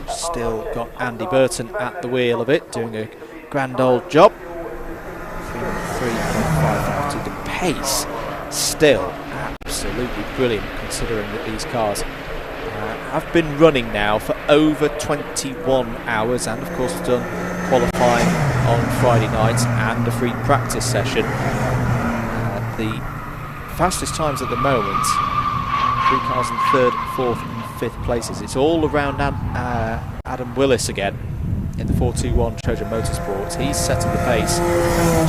Still got Andy Burton at the wheel of it, doing a grand old job. 3.5 to the pace. Still absolutely brilliant, considering that these cars have been running now for over 21 hours, and of course done qualifying on Friday night and a free practice session. The fastest times at the moment, 3 cars in 3rd, 4th and 5th places. It's all around Adam Willis again in the 421 Trojan Motorsports. He's setting the pace,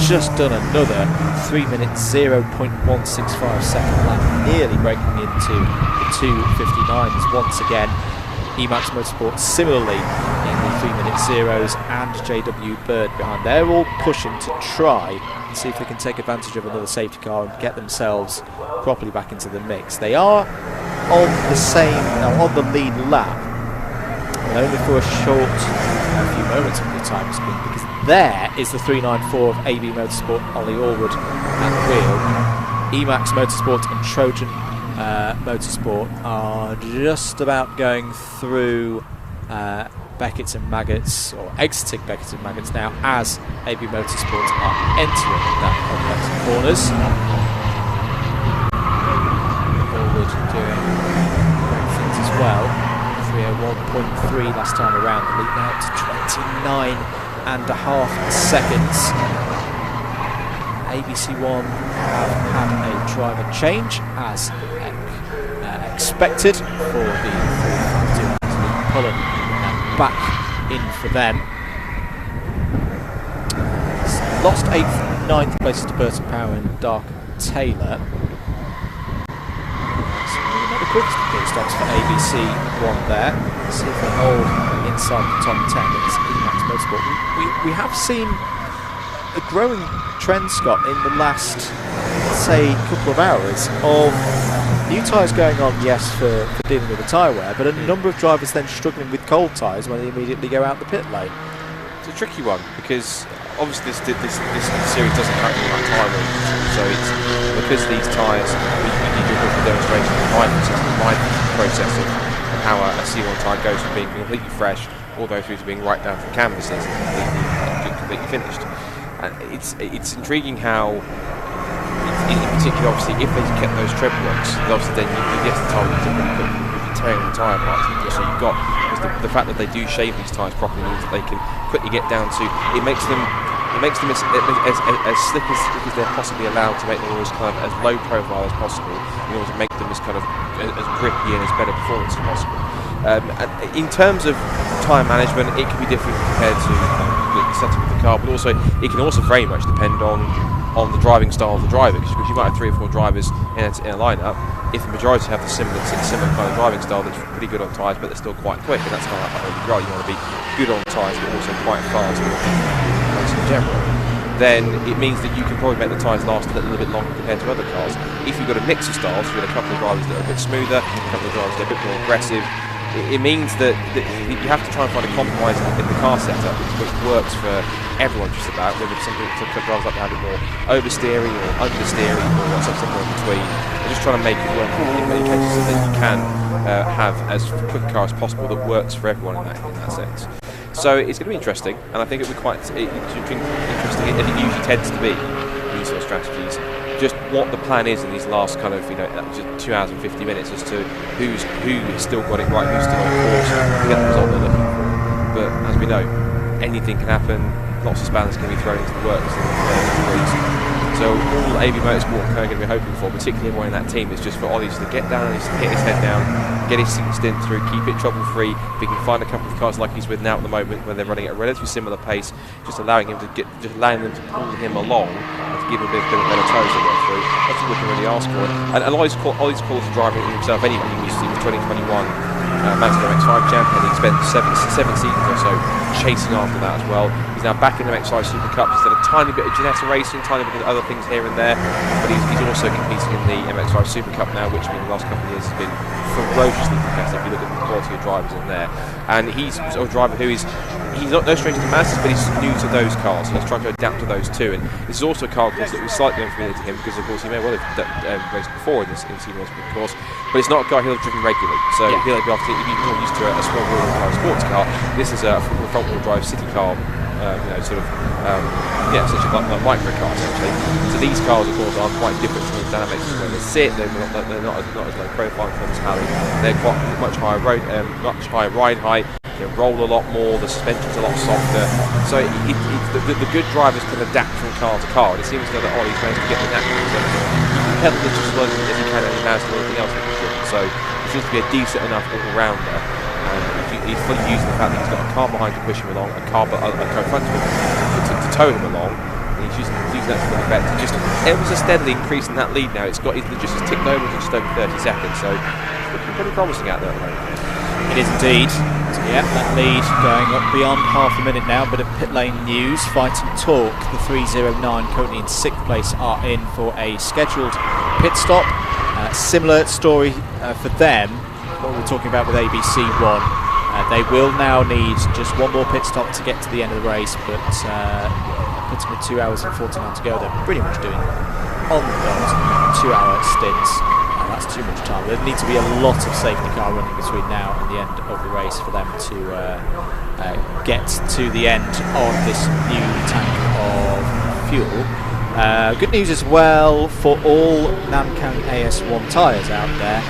just done another 3 minutes 0.165 second lap, nearly breaking into the 2:59s once again. Emax Motorsports similarly in the 3 minute zeros, and JW Bird behind. They're all pushing to try and see if they can take advantage of another safety car and get themselves properly back into the mix. They are on the lead lap, but only for a few moments of the time screen, because there is the 394 of AB Motorsport, Ollie Allwood at the wheel. Emax Motorsport and Trojan Motorsport are just about going through Beckett's and Maggots, or exiting Beckett's and Maggots now, as AB Motorsport are entering that complex of corners. Allwood doing great things as well. 301.3 last time around, the lead now to 29.5 seconds. ABC1 have had a driver change, as expected, for the 352. Cullen back in for them. So lost 8th and 9th places to Burton Power and Dark Taylor. Quick stops for ABC1 there. Let's see if they hold inside the top 10. It's Emax Motorsport. We have seen a growing trend, Scott, in the last, say, couple of hours of new tyres going on, yes, for dealing with the tyre wear, but a number of drivers then struggling with cold tyres when they immediately go out the pit lane. It's a tricky one, because obviously this series doesn't currently run tyre wear, so it's because these tyres, we do a demonstration of the process of how a C1 tyre goes from being completely fresh all the way through to being right down to the canvases and completely finished. And it's intriguing how, in particular, obviously, if they kept those tread blocks, obviously then you get the tyre to really quickly tearing the tyre apart. So you've got the fact that they do shave these tyres properly means that they can quickly get down to, it makes them as slick as they're possibly allowed to make them as kind of as low profile as possible in order to make them as kind of as grippy and as better performance as possible. In terms of tyre management, it can be different compared to the setup of the car, but also it can also very much depend on the driving style of the driver, because you might have 3 or 4 drivers in a lineup. If the majority have the similar kind of driving style that's pretty good on tyres, but they're still quite quick, and that's kind of like you want to be good on tyres but also quite fast in general, then it means that you can probably make the tyres last a little bit longer compared to other cars. If you've got a mix of styles, you've got a couple of drivers that are a bit smoother, a couple of drivers that are a bit more aggressive, it means that you have to try and find a compromise in the car setup which works for everyone just about, whether some drivers like to have it more oversteering or understeering or something in between. They're just trying to make it work in many cases so that you can have as quick a car as possible that works for everyone in that sense. So it's going to be interesting, and I think it'll be quite interesting, as it usually tends to be, these sort of strategies. Just what the plan is in these last kind of, just 2 hours and 50 minutes as to who has still got it right, who's still on course to get the result they're looking for. But as we know, anything can happen, lots of spanners can be thrown into the works in the so all AB Motorsport are going to be hoping for, particularly everyone in that team, is just for Ollie to get down, to hit his head down, get his stint through, keep it trouble-free. If he can find a couple of cars like he's with now at the moment, when they're running at a relatively similar pace, just allowing them to pull him along and to give him a bit of better toes to go through. That's all we can really ask for. And Ollie's quality driving himself anyway. He was 2021 Mazda MX-5 champion. He spent seven seasons or so chasing after that as well. He's now back in the MX-5 Super Cup. He's done a tiny bit of Ginetta racing, tiny bit of other things here and there, but he's also competing in the MX-5 Super Cup now, which in the last couple of years has been ferociously competitive. If you look at the quality of drivers in there, and he's a driver who he's not no stranger to Mazdas, but he's new to those cars. He's trying to adapt to those too, and this is also a car course that was slightly unfamiliar to him because, of course, he may well have raced before in the C1 course, but it's not a car he'll have driven regularly. So he'll be obviously, if he's more used to a small wheel drive sports car, this is a front wheel drive city car. Essentially like micro cars essentially. So these cars, of course, are quite different from the dynamics where they sit. They're not as low profile in terms of how they're quite much higher ride height. They roll a lot more. The suspension's a lot softer. So the good drivers can adapt from car to car. And it seems that Ollie's managed to get the knack of it. You can pedal just as well as you can any Mazda or anything else. So it seems to be a decent enough all-rounder. He's fully using the fact that he's got a car behind to push him along, a car in front of him to tow him along, and he's using that to the effect. Just ever so steadily increasing that lead now. He's just ticked over to just over 30 seconds, so it's looking pretty promising out there at the moment. It is indeed. Yeah, that lead going up beyond half a minute now. Bit of pit lane news. Fight and Talk, the 309 currently in 6th place, are in for a scheduled pit stop. Similar story for them. What we're talking about with ABC1, they will now need just one more pit stop to get to the end of the race, but puts them at 2 hours and 49 to go. They're pretty much doing on the dot 2-hour stints. That's too much time. There needs to be a lot of safety car running between now and the end of the race for them to get to the end of this new tank of fuel. Good news as well for all Namkhang AS1 tyres out there.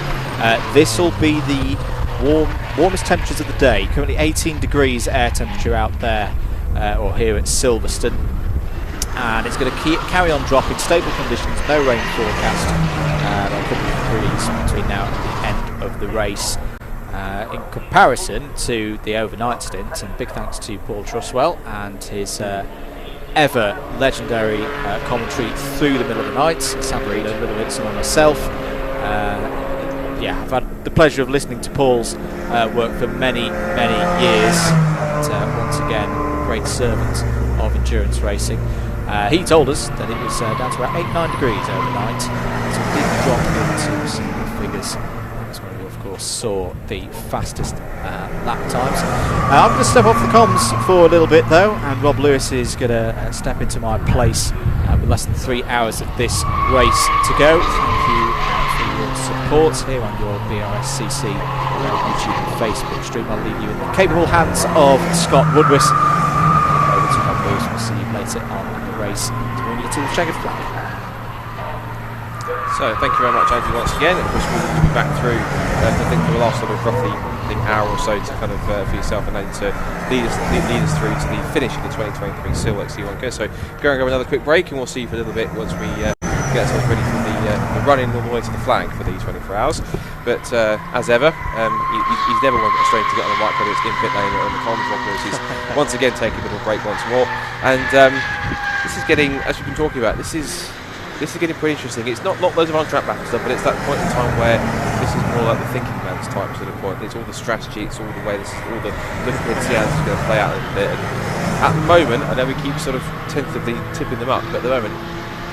This will be the warmest temperatures of the day. Currently 18 degrees air temperature out there, or here at Silverstone, and it's going to carry on dropping. Stable conditions, no rain forecast. A couple of degrees between now and the end of the race. In comparison to the overnight stint, and big thanks to Paul Truswell and his ever legendary commentary through the middle of the night. Sam Reed, a little bit, some of myself. I've had the pleasure of listening to Paul's work for many, many years. And, once again, a great servant of endurance racing. He told us that it was down to about 8-9 degrees overnight. So it did drop into single figures. That's when we, of course, saw the fastest lap times. I'm going to step off the comms for a little bit, though, and Rob Lewis is going to step into my place with less than 3 hours of this race to go. Thank you your support here on your Brscc YouTube and Facebook stream. I'll leave you in the capable hands of Scott Woodward. Over to Rob Lewis. We'll see you later on in the race to bring you to the checkered flag. So thank you very much, Andrew, once again. Of course, we'll be back through I think for the last sort of roughly hour or so to kind of for yourself and then to lead us through to the finish of the 2023 Silverlake C1 go. So go and go another quick break, and we'll see you for a little bit once we get ourselves ready for the run-in all the way to the flag for the 24 hours. But as ever, he's never one strained to get on the mic, whether it's in pit lane or in the comms box. He's once again taking a bit of a break once more, and this is getting, as we've been talking about, this is getting pretty interesting. It's not loads of on-track battle stuff, but it's that point in time where this is more like the thinking man's type sort of point. It's all the strategy, it's all the way, this is all the looking at see how this is going to play out a little bit. And at the moment, I know we keep sort of tentatively tipping them up, but at the moment,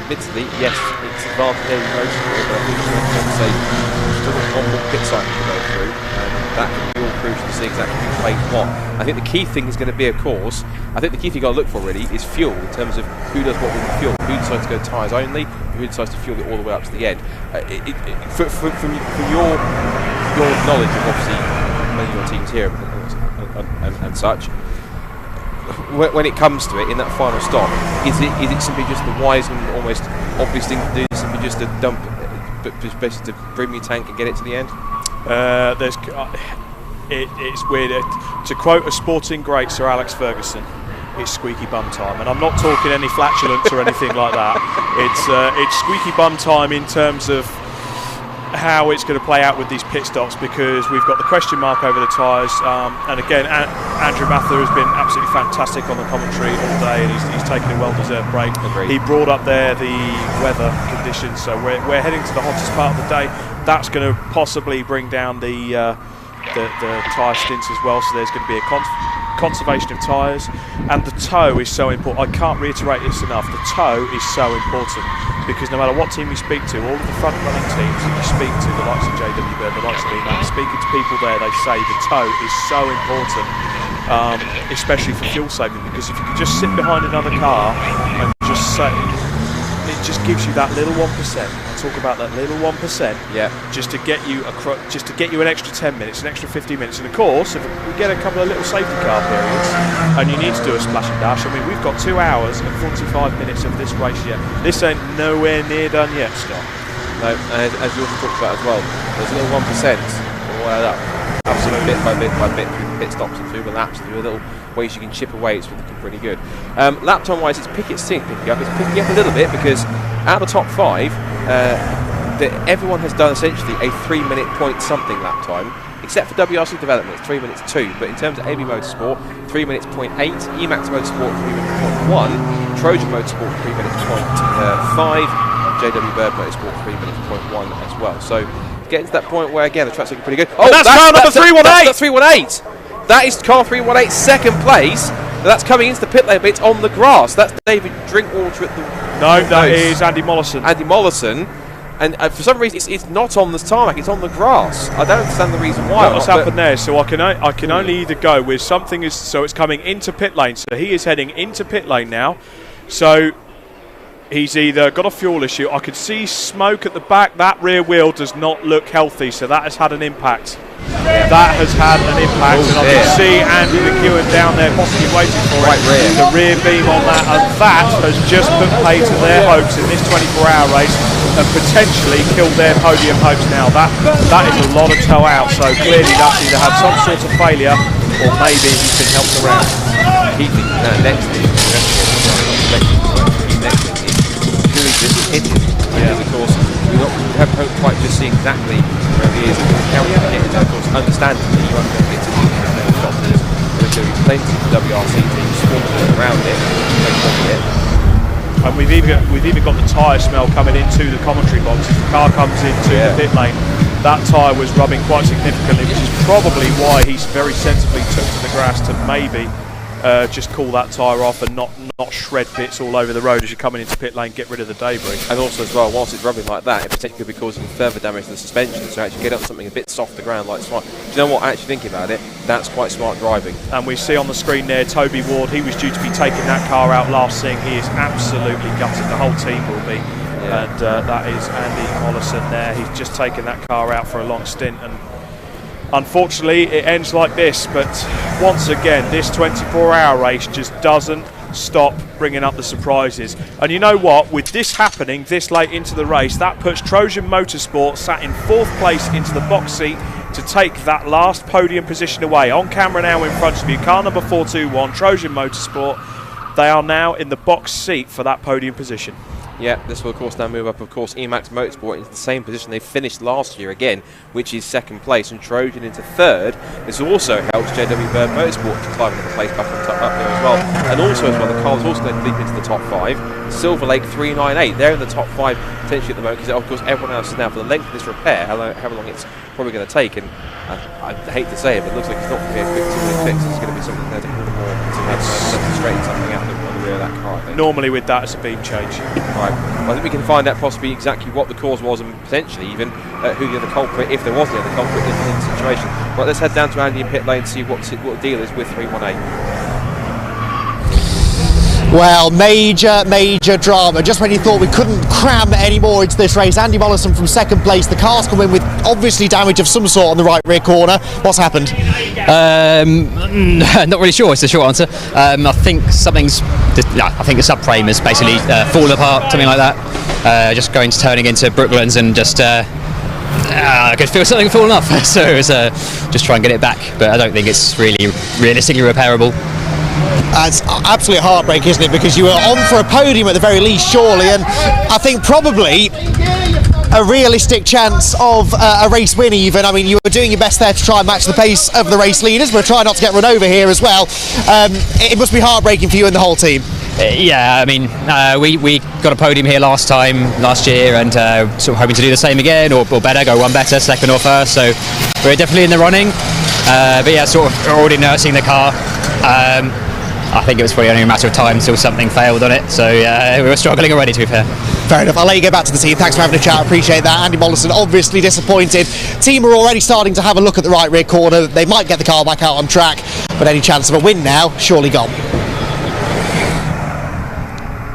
admittedly, yes, it's advantage in motorsport, but I think it's fair to say there's still got one more pit cycle to go through, and that can be all crucial to see exactly who plays what. I think the key thing is going to be, of course, I think the key thing you've got to look for really is fuel, in terms of who does what with the fuel, who decides to go tyres only, who decides to fuel it all the way up to the end. From your knowledge of obviously many of your teams here and such, when it comes to it in that final stop, is it simply just the wise and almost obvious thing to do, simply just to dump, but just basically to bring your tank and get it to the end? It's weird. To quote a sporting great, Sir Alex Ferguson, it's squeaky bum time, and I'm not talking any flatulence or anything like that. It's squeaky bum time in terms of how it's going to play out with these pit stops, because we've got the question mark over the tyres, and again Andrew Mather has been absolutely fantastic on the commentary all day, and he's taken a well-deserved break. Agreed. He brought up there the weather conditions, so we're heading to the hottest part of the day. That's going to possibly bring down the tyre stints as well, so there's going to be a conservation of tyres, and the tow is so important. I can't reiterate this enough. The tow is so important, because no matter what team you speak to, all of the front-running teams that you speak to, the likes of JW Bird, the likes of EMAX, speaking to people there, they say the tow is so important, especially for fuel saving, because if you can just sit behind another car and just say, it just gives you that little 1%. I talk about that little 1%. Yeah. Just to get you an extra 10 minutes, an extra 15 minutes, and of course, if we get a couple of little safety car periods, and you need to do a splash and dash. I mean, we've got 2 hours and 45 minutes of this race yet. This ain't nowhere near done yet, Scott. No, and as you also talked about as well, there's a little 1% all add up. Absolutely, bit by bit through the pit stops and through the laps, through the little ways you can chip away. It's looking pretty good. Lap time wise, it's Pickett's picking up. It's picking up a little bit, because out of the top 5, everyone has done essentially a 3-minute point something lap time, except for WRC Development, 3 minutes 2. But in terms of AB Motorsport, 3 minutes 0.8, Emax Motorsport 3 minutes 0.1, Trojan Motorsport 3 minutes 0.5, JW Bird Motorsport 3 minutes 0.1 as well. So getting to that point where again the track's looking pretty good. Oh, that's car number 318. That's 318. That is car 318, second place. That's coming into the pit lane, but it's on the grass. That's David Drinkwater at the... No, that is Andy Mollison. Andy Mollison. And for some reason, it's not on the tarmac, it's on the grass. I don't understand the reason why. What's happened there? So I can only either go with something, so it's coming into pit lane. So he is heading into pit lane now. So he's either got a fuel issue. I could see smoke at the back. That rear wheel does not look healthy, so that has had an impact. That has had an impact, and I can see Andy McEwen down there possibly waiting for it. The rear beam on that, and that has just put pay to their hopes in this 24-hour race and potentially killed their podium hopes now. That is a lot of tow out, so clearly that's either had some sort of failure or maybe he's been helped around. Next thing is who is this engine? Because of course we haven't quite just seen exactly where he is and how we can get into, of course, understandably you won't get to the doctors. There's going to be plenty of WRC teams swarming around it, and we've even got the tyre smell coming into the commentary box. As the car comes into the pit lane, that tyre was rubbing quite significantly, which is probably why he's very sensibly took to the grass to maybe just cool that tyre off and not shred bits all over the road as you're coming into pit lane, get rid of the debris. And also as well, whilst it's rubbing like that, it potentially could be causing further damage to the suspension, so actually get on something a bit soft to ground like smart. Do you know what, actually thinking about it, that's quite smart driving. And we see on the screen there Toby Ward, he was due to be taking that car out last thing. He is absolutely gutted, the whole team will be. Yeah. And that is Andy Mollison there, he's just taken that car out for a long stint, and unfortunately it ends like this. But once again, this 24-hour race just doesn't stop bringing up the surprises. And you know what, with this happening this late into the race, that puts Trojan Motorsport sat in 4th place into the box seat to take that last podium position away. On camera now in front of you, car number 421, Trojan Motorsport. They are now in the box seat for that podium position. Yeah, this will of course now move up, of course, Emax Motorsport into the same position they finished last year again, which is 2nd place, and Trojan into 3rd. This also helps JW Bird Motorsport to climb another place back on top up there as well. And also as well, the car was also going to leap into the top 5. Silverlake 398, they're in the top 5 potentially at the moment, because of course everyone else is now, for the length of this repair, however long it's probably going to take, and I hate to say it, but it looks like it's not going to be a quick 2-minute fix. It's going to be something that's a little more to straighten something out on the rear of that car. Right, normally with that it's a beam change. Right. Well, I think we can find out possibly exactly what the cause was and potentially even who the other culprit, if there was the other culprit in the situation. Right, let's head down to Andy in pit lane and see what the deal is with 318. Well, major drama. Just when you thought we couldn't cram any more into this race, Andy Mollison from second place. The car's come in with obviously damage of some sort on the right rear corner. What's happened? Not really sure. It's the short answer. I think something's. I think the subframe has basically fallen apart, something like that. Just turning into Brooklands and just. I could feel something falling off, so it's just try and get it back. But I don't think it's really realistically repairable. It's absolutely heartbreak, isn't it? Because you were on for a podium at the very least, surely, and I think probably a realistic chance of a race win even. I mean, you were doing your best there to try and match the pace of the race leaders, but try not to get run over here as well. It must be heartbreaking for you and the whole team. Yeah, I mean, we got a podium here last year, and sort of hoping to do the same again, or better, go one better, second or first. So we're definitely in the running. But yeah, sort of already nursing the car. I think it was probably only a matter of time until something failed on it. So we were struggling already, to be fair. Fair enough. I'll let you go back to the team. Thanks for having a chat. Appreciate that. Andy Mollison obviously disappointed. Team are already starting to have a look at the right rear corner. They might get the car back out on track, but any chance of a win now surely gone.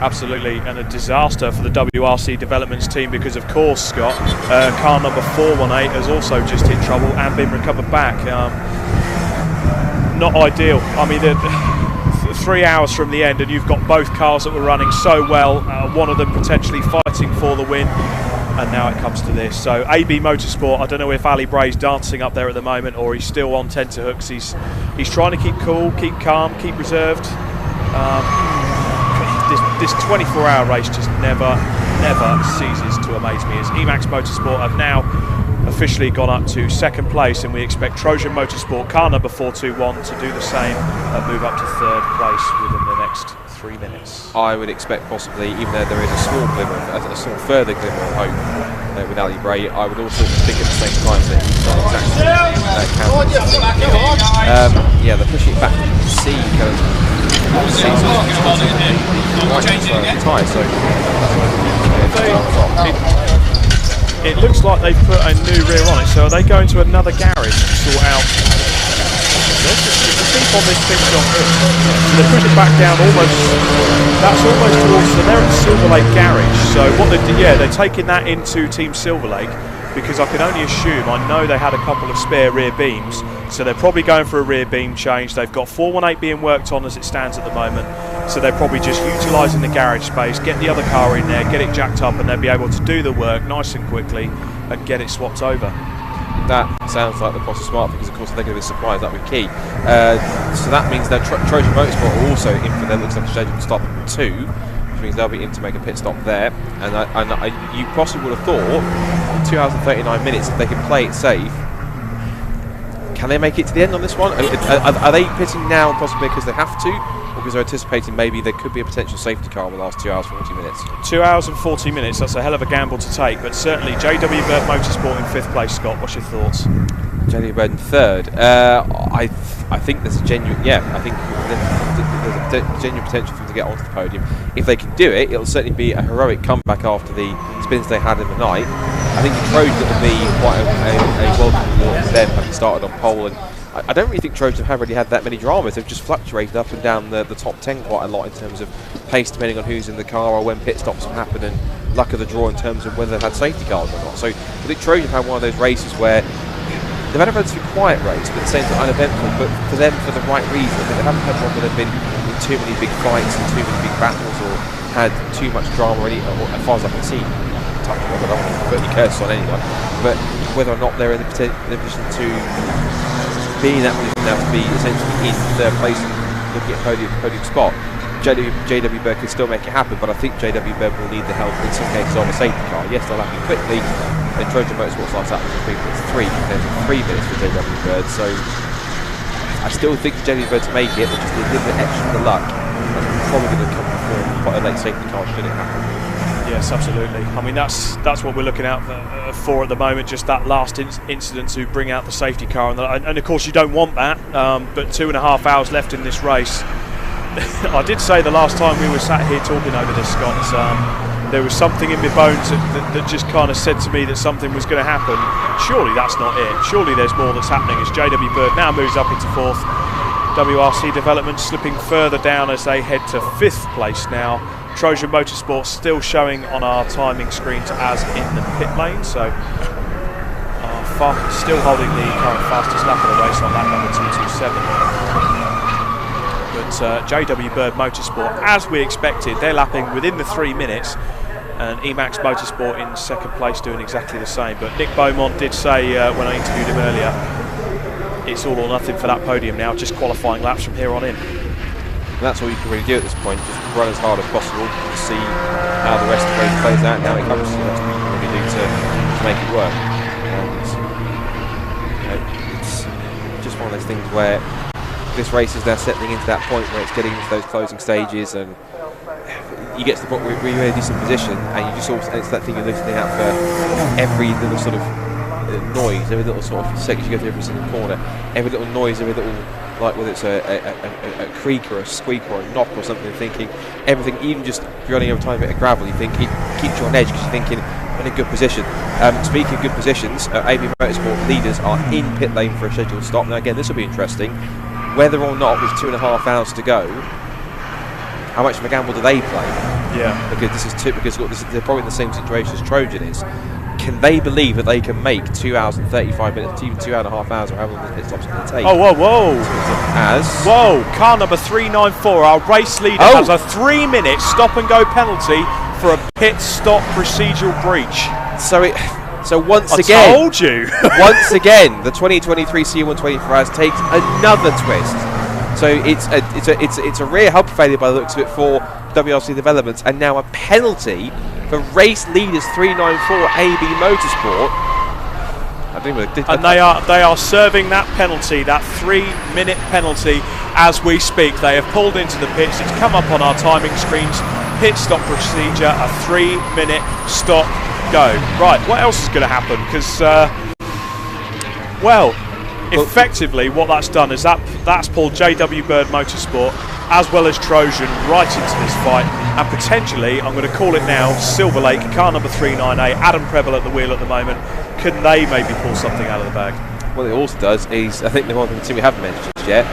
Absolutely, and a disaster for the WRC developments team because, of course, Scott, car number 418 has also just hit trouble and been recovered back. Not ideal. I mean, 3 hours from the end, and you've got both cars that were running so well, one of them potentially fighting for the win, and now it comes to this. So AB Motorsport, I don't know if Ali Bray's dancing up there at the moment or he's still on tenterhooks. He's trying to keep cool, keep calm, keep reserved. This 24-hour race just never ceases to amaze me, as Emax Motorsport have now officially gone up to second place, and we expect Trojan Motorsport, car number 421, to do the same and move up to third place within the next 3 minutes. I would expect possibly, even though there is a small glimmer, a small further glimmer of hope with Ali Bray, I would also think at the same time that he's not exactly yeah, they're pushing it back. You can see kind of it looks like they've put a new rear on it, so are they going to another garage to sort out the keep on this pit stop here? So they push it back down almost, that's almost towards, so they're at Silverlake garage, so what they do, yeah, they're taking that into Team Silverlake, because I can only assume, I know they had a couple of spare rear beams, so they're probably going for a rear beam change. They've got 418 being worked on as it stands at the moment, so they're probably just utilising the garage space, get the other car in there, get it jacked up, and they'll be able to do the work nice and quickly and get it swapped over. That sounds like the process smart, because of course they're going to be surprised, that would be key. So that means that Trojan Motorsport are also in for their looks like a scheduled stop 2, which means they'll be in to make a pit stop there. And you possibly would have thought 2 hours and 39 minutes, if they can play it safe. Can they make it to the end on this one? Are they pitting now possibly because they have to, or because they're anticipating maybe there could be a potential safety car in the last 2 hours 40 minutes? 2 hours and 40 minutes, that's a hell of a gamble to take, but certainly JW Bird Motorsport in 5th place. Scott, what's your thoughts? JW Bird in 3rd. I think there's a genuine, I think there's a genuine potential for them to get onto the podium. If they can do it, it'll certainly be a heroic comeback after the spins they had in the night. I think the Trojans will be quite a welcome reward for them, having started on pole, and I don't really think Trojans have really had that many dramas. They've just fluctuated up and down the top 10 quite a lot in terms of pace, depending on who's in the car or when pit stops have happened, and luck of the draw in terms of whether they've had safety cars or not. So I think Trojans have had one of those races where they've had a relatively quiet race, but at the same time uneventful, but for them for the right reason. They haven't had one where they've been in too many big fights and too many big battles, or had too much drama already, as far as I can see. I don't want to put any curse on anyone, but whether or not they're in the position to be in that position now to be essentially in 3rd place and looking at podium spot, JW Bird can still make it happen, but I think JW Bird will need the help in some cases of a safety car. Yes, they'll have to quickly, and Trojan Motorsport starts out with 3 minutes 3 compared to 3 minutes for JW Bird, so I still think JW Bird to make it, but just a little bit extra luck, that's probably going to come before quite a late safety car should it happen. Yes, absolutely. I mean, that's what we're looking out for at the moment, just that last incident to bring out the safety car. And of course, you don't want that, but 2.5 hours left in this race. I did say the last time we were sat here talking over this, Scott, there was something in my bones that just kind of said to me that something was going to happen. Surely that's not it. Surely there's more that's happening as JW Bird now moves up into 4th. WRC Development slipping further down as they head to 5th place now. Trojan Motorsport still showing on our timing screens as in the pit lane, so still holding the current fastest lap of the race on lap number 227. But JW Bird Motorsport, as we expected, they're lapping within the 3 minutes, and Emax Motorsport in 2nd place doing exactly the same. But Nick Beaumont did say when I interviewed him earlier, it's all or nothing for that podium now, just qualifying laps from here on in. And that's all you can really do at this point, just run as hard as possible to see how the rest of the race plays out. Now it comes to what you can really do to make it work. And it's just one of those things where this race is now settling into that point where it's getting into those closing stages, and you get to the point where you're in a decent position, and you just also, it's that thing you're listening out for every little sort of noise, every little sort of second you go through every single corner, every little noise, every little, like whether it's a creak or a squeak or a knock or something, thinking everything, even just running over a tiny bit of gravel, you think it keeps you on edge because you're thinking in a good position. Speaking of good positions, AB Motorsport leaders are in pit lane for a scheduled stop. Now again, this will be interesting, whether or not with 2.5 hours to go, how much of a gamble do they play? Yeah. Because they're probably in the same situation as Trojan is. Can they believe that they can make 2 hours and 35 minutes, even 2.5 hours, or however long this pit stop's going to take? Oh, whoa! Car number 394, our race leader, has a 3-minute stop-and-go penalty for a pit stop procedural breach. So once again, I told you. Once again, the 2023 C1 24 Hours takes another twist. So it's a rear hub failure by the looks of it for WRC Developments, and now a penalty for race leaders 394 AB Motorsport. They are serving that penalty, that 3-minute penalty, as we speak. They have pulled into the pits. It's come up on our timing screens. Pit stop procedure, a 3-minute stop go. Right, what else is going to happen? Because, effectively what that's done is that's pulled JW Bird Motorsport as well as Trojan right into this fight, and potentially, I'm going to call it now, Silverlake, car number 398, Adam Preble at the wheel at the moment. Can they maybe pull something out of the bag? What it also does is, I think the one thing we haven't mentioned yet,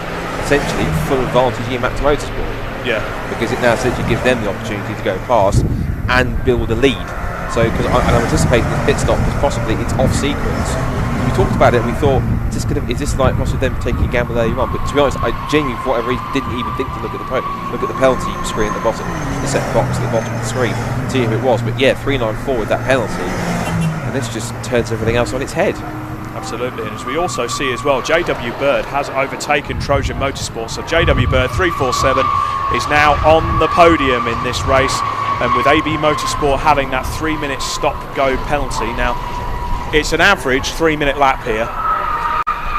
essentially full advantage Emax Motorsport. Yeah. Because it now essentially gives them the opportunity to go past and build a lead. So, I'm anticipating this pit stop because possibly it's off sequence. We talked about it and we thought, is this like possibly them taking a gamble earlier on? But to be honest, I genuinely, for whatever reason, didn't even think to look at the penalty screen at the bottom, the set box at the bottom of the screen, to see if it was. But yeah, 394 with that penalty, and this just turns everything else on its head. Absolutely, and as we also see as well, JW Bird has overtaken Trojan Motorsport. So JW Bird 347 is now on the podium in this race, and with AB Motorsport having that 3-minute stop-go penalty. Now, it's an average 3-minute lap here,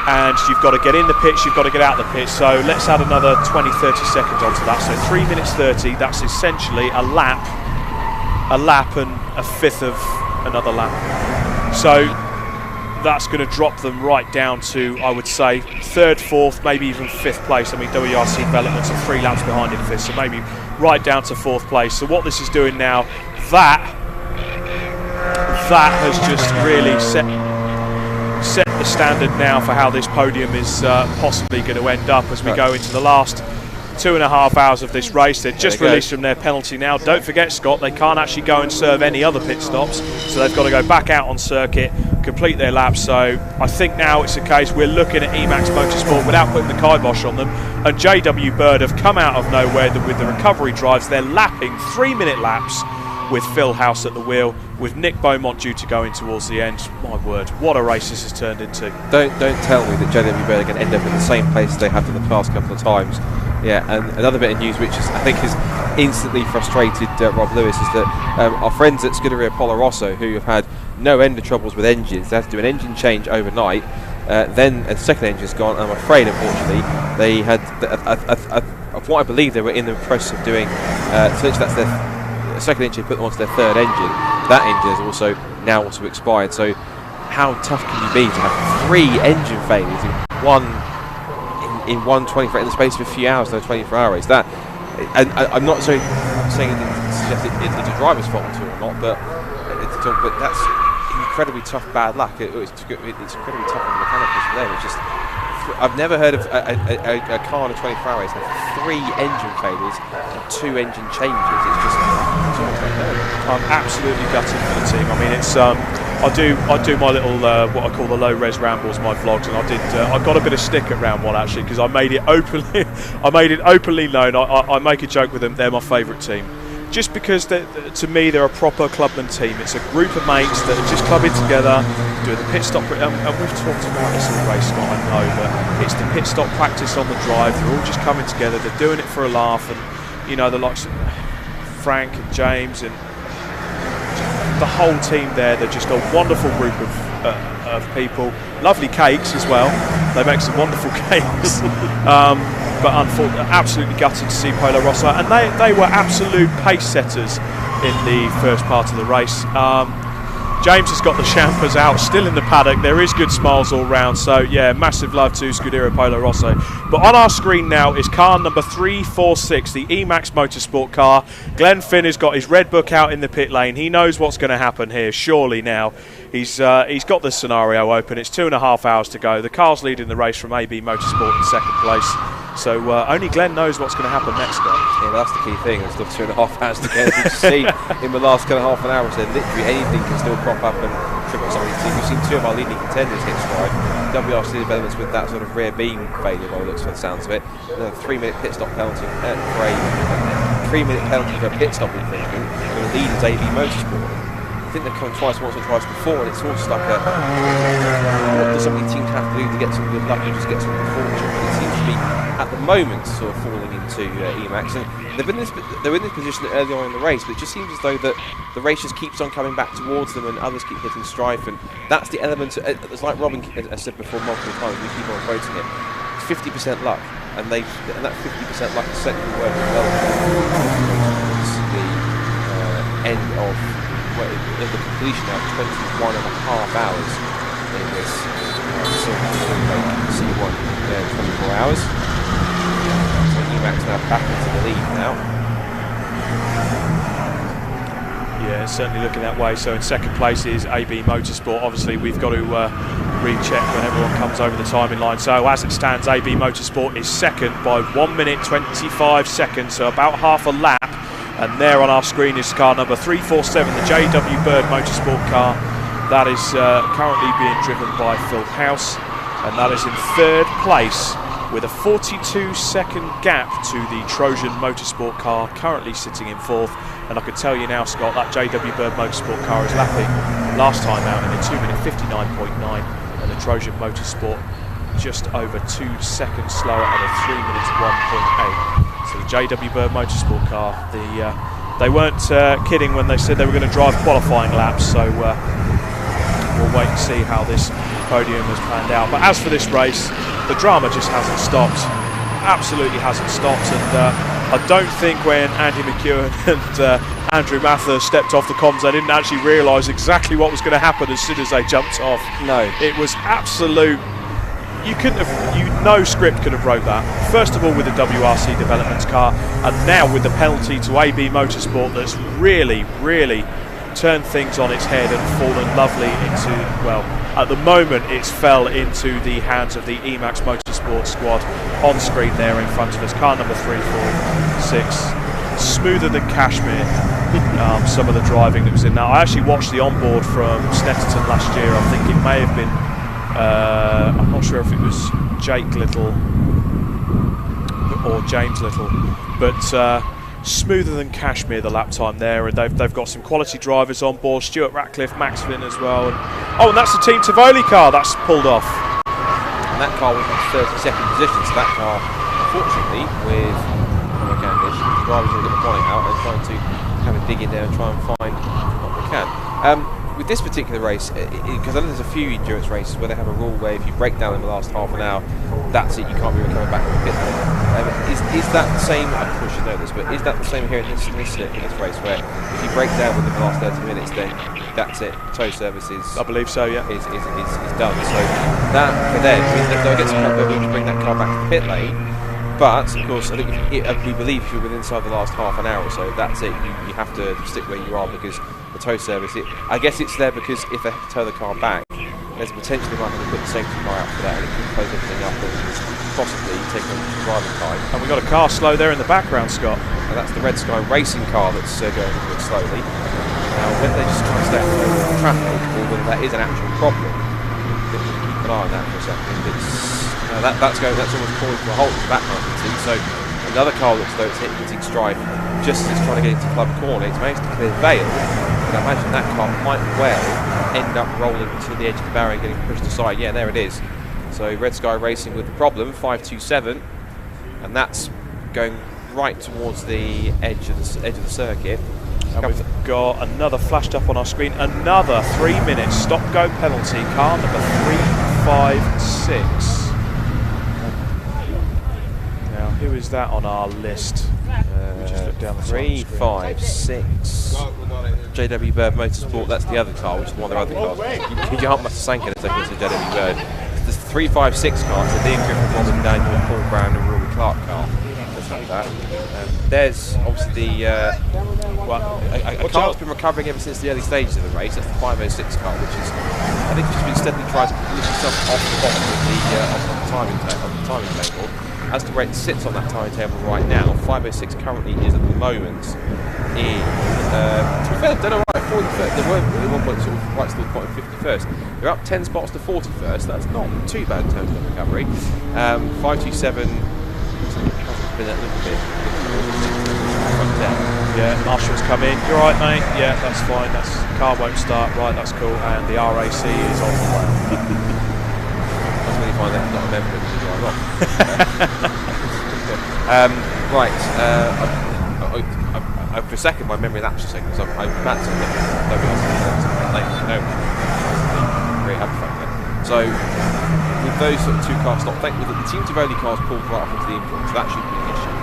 and you've got to get in the pits, you've got to get out the pits, so let's add another 20-30 seconds onto that. So 3 minutes 30, that's essentially a lap and a fifth of another lap. So that's going to drop them right down to, I would say, 3rd, 4th, maybe even 5th place. I mean, WRC Developments are 3 laps behind in 5th, so maybe right down to 4th place. So what this is doing now, that has just really set the standard now for how this podium is possibly going to end up as we go into the last 2.5 hours of this race. They're just released from their penalty now. Don't forget, Scott, they can't actually go and serve any other pit stops, so they've got to go back out on circuit, complete their laps. So I think now it's a case we're looking at Emax Motorsport without putting the kibosh on them, and JW Bird have come out of nowhere with the recovery drives. They're lapping 3-minute laps with Phil House at the wheel, with Nick Beaumont due to go in towards the end. My word, what a race this has turned into. Don't tell me that JW Bird are going to end up in the same place they have for the past couple of times. Yeah, and another bit of news which I think has instantly frustrated Rob Lewis is that our friends at Scuderia Polo Rosso, who have had no end of troubles with engines, they had to do an engine change overnight, then a second engine's gone, and I'm afraid, unfortunately, they had, of what I believe they were in the process of doing, so that's their second engine, put them onto their 3rd engine. That engine has also expired, so how tough can you be to have 3 engine failures in one 24 in the space of a few hours, no 24 hours? That I'm not saying it suggest it's a driver's fault at all or not, but that's incredibly tough bad luck. It's incredibly tough on the mechanicals for them. It's just, I've never heard of a car in a 24 hours have 3 engine failures and 2 engine changes. It's just I'm absolutely gutted for the team. I mean, it's I do my little what I call the low res rambles, my vlogs, and I got a bit of stick at round 1 actually, because I made it openly known. I make a joke with them. They're my favourite team. Just because to me they're a proper clubman team. It's a group of mates that are just clubbing together, doing the pit stop, and we've talked about this all race, Scott, I know, but it's the pit stop practice on the drive. They're all just coming together, they're doing it for a laugh, and you know, the likes of Frank and James and the whole team there, they're just a wonderful group of people. Lovely cakes as well, they make some wonderful cakes. But unfortunately, absolutely gutted to see Polo Rosso, and they were absolute pace setters in the first part of the race. James has got the champers out, still in the paddock. There is good smiles all round, so yeah, massive love to Scuderia Polo Rosso. But on our screen now is car number 346, the Emax Motorsport car. Glenn Finn has got his red book out in the pit lane. He knows what's going to happen here, surely now. He's got the scenario open. It's 2.5 hours to go. The car's leading the race from AB Motorsport in second place. So only Glenn knows what's going to happen next, Scott. Yeah, that's the key thing. There's still 2.5 hours to go. As you see in the last kind of half an hour, so literally anything can still crop up and trip up somebody's team. We've seen 2 of our leading contenders hit stride. WRC developments with that sort of rear beam failure, by the looks for the sounds of it. A 3-minute pit stop penalty for a 3-minute penalty for a pit stop infringement. And the lead is AB Motorsport. I think they've come twice, once or twice before, and it's almost like what does somebody teams have to do to get some good luck and just get some good fortune? But it seems to be, at the moment, sort of falling into Emax. And they're in this position early on in the race, but it just seems as though that the race just keeps on coming back towards them and others keep hitting strife. And that's the element, it's like Robin has said before multiple times, we keep on quoting it, it's 50% luck. And that 50% luck is certainly working well. It's the end of the completion now, 21.5 hours in this Silverlake C1 24 hours. So Emax now back into the lead now. Yeah, it's certainly looking that way. So in second place is AB Motorsport. Obviously we've got to recheck when everyone comes over the timing line. So as it stands, AB Motorsport is second by 1 minute 25 seconds, so about half a lap. And there on our screen is car number 347, the JW Bird Motorsport car. That is currently being driven by Phil House, and that is in third place with a 42-second gap to the Trojan Motorsport car, currently sitting in fourth. And I can tell you now, Scott, that JW Bird Motorsport car is lapping last time out in a 2 minute 59.9, and the Trojan Motorsport just over 2 seconds slower at a 3 minutes 1.8. So the JW Bird Motorsport car, they weren't kidding when they said they were going to drive qualifying laps, so we'll wait and see how this podium has planned out. But as for this race, the drama just hasn't stopped, absolutely hasn't stopped, and I don't think when Andy McEwen and Andrew Mather stepped off the comms, they didn't actually realise exactly what was going to happen as soon as they jumped off. No. It was absolute. No script could have wrote that. First of all with the WRC Developments car, and now with the penalty to AB Motorsport that's really, really turned things on its head and fallen lovely into, well, at the moment it's fell into the hands of the Emax Motorsport squad on screen there in front of us. Car number 346, smoother than Kashmir. Some of the driving that was in that. I actually watched the onboard from Snetterton last year. I think it may have been I'm not sure if it was Jake Little or James Little, but smoother than Kashmir the lap time there, and they've got some quality drivers on board. Stuart Ratcliffe, Max Finn as well, and that's the Team Tivoli car that's pulled off. And that car was in 32nd position, so that car, unfortunately, with the drivers will get the bonnet out and trying to have a dig in there and try and find what they can. With this particular race, because I know there's a few endurance races where they have a rule where if you break down in the last half an hour, that's it, you can't be coming back to the pit lane. Is that the same, I probably should know this, but is that the same here in this race, where if you break down within the last 30 minutes, then that's it, tow service is... I believe so, yeah. Is done. So that, for them, means that they'll get some help to bring that car back to the pit lane. But of course, I think we believe if you're within inside the last half an hour or so, that's it. You have to stick where you are, because the tow service. I guess it's there because if they have to tow the car back, there's potentially might have to put the safety car out for that, and it could close everything up and possibly take on driving time. And we've got a car slow there in the background, Scott. And that's the Red Sky Racing car that's going a bit slowly. Now, whether they just try and stay over the traffic, or whether that is an actual problem, keep an eye on that for a second. That's almost calling to a halt in the background, you can see. So another car looks though it's hitting stride just as it's trying to get into Club Corner. It's managed to clear Vale, but I imagine that car might well end up rolling to the edge of the barrier, getting pushed aside. Yeah, there it is. So Red Sky Racing with the problem, 527, and that's going right towards the edge of the circuit. And we've got another flashed up on our screen, another 3 minute stop-go penalty, car number 356. Now, who is that on our list? We just look down the 356. JW Bird Motorsport, that's the other car, which is one of the other cars. You help Mr. Sankin a second to JW Bird. The 356 car, it's a Liam Griffin, Robin Daniel, Paul Brown and Rory Clark car. Like that. There's obviously a car that's been recovering ever since the early stages of the race. That's the 506 car, which is, I think, just been steadily trying to push itself off the bottom of the timing table. As to where it sits on that timing table right now, 506 currently is at the moment in. To be fair, they've done alright at 41st. They were at one point sort of right still quite 51st. They're up 10 spots to 41st. That's not too bad in terms of recovery. 527. Been a little bit. Yeah, Marshall's come in. You're right, mate. Yeah, that's fine. That's car won't start. Right, that's cool. And the RAC is on the way. That's when you find that not a member of the drive off. Right. For a second, my memory lapsed a second because I'm about to look at very happy fact there. So, with those sort of two cars stopped, the team Tivoli cars pulled right off into the influence, so that should be an issue.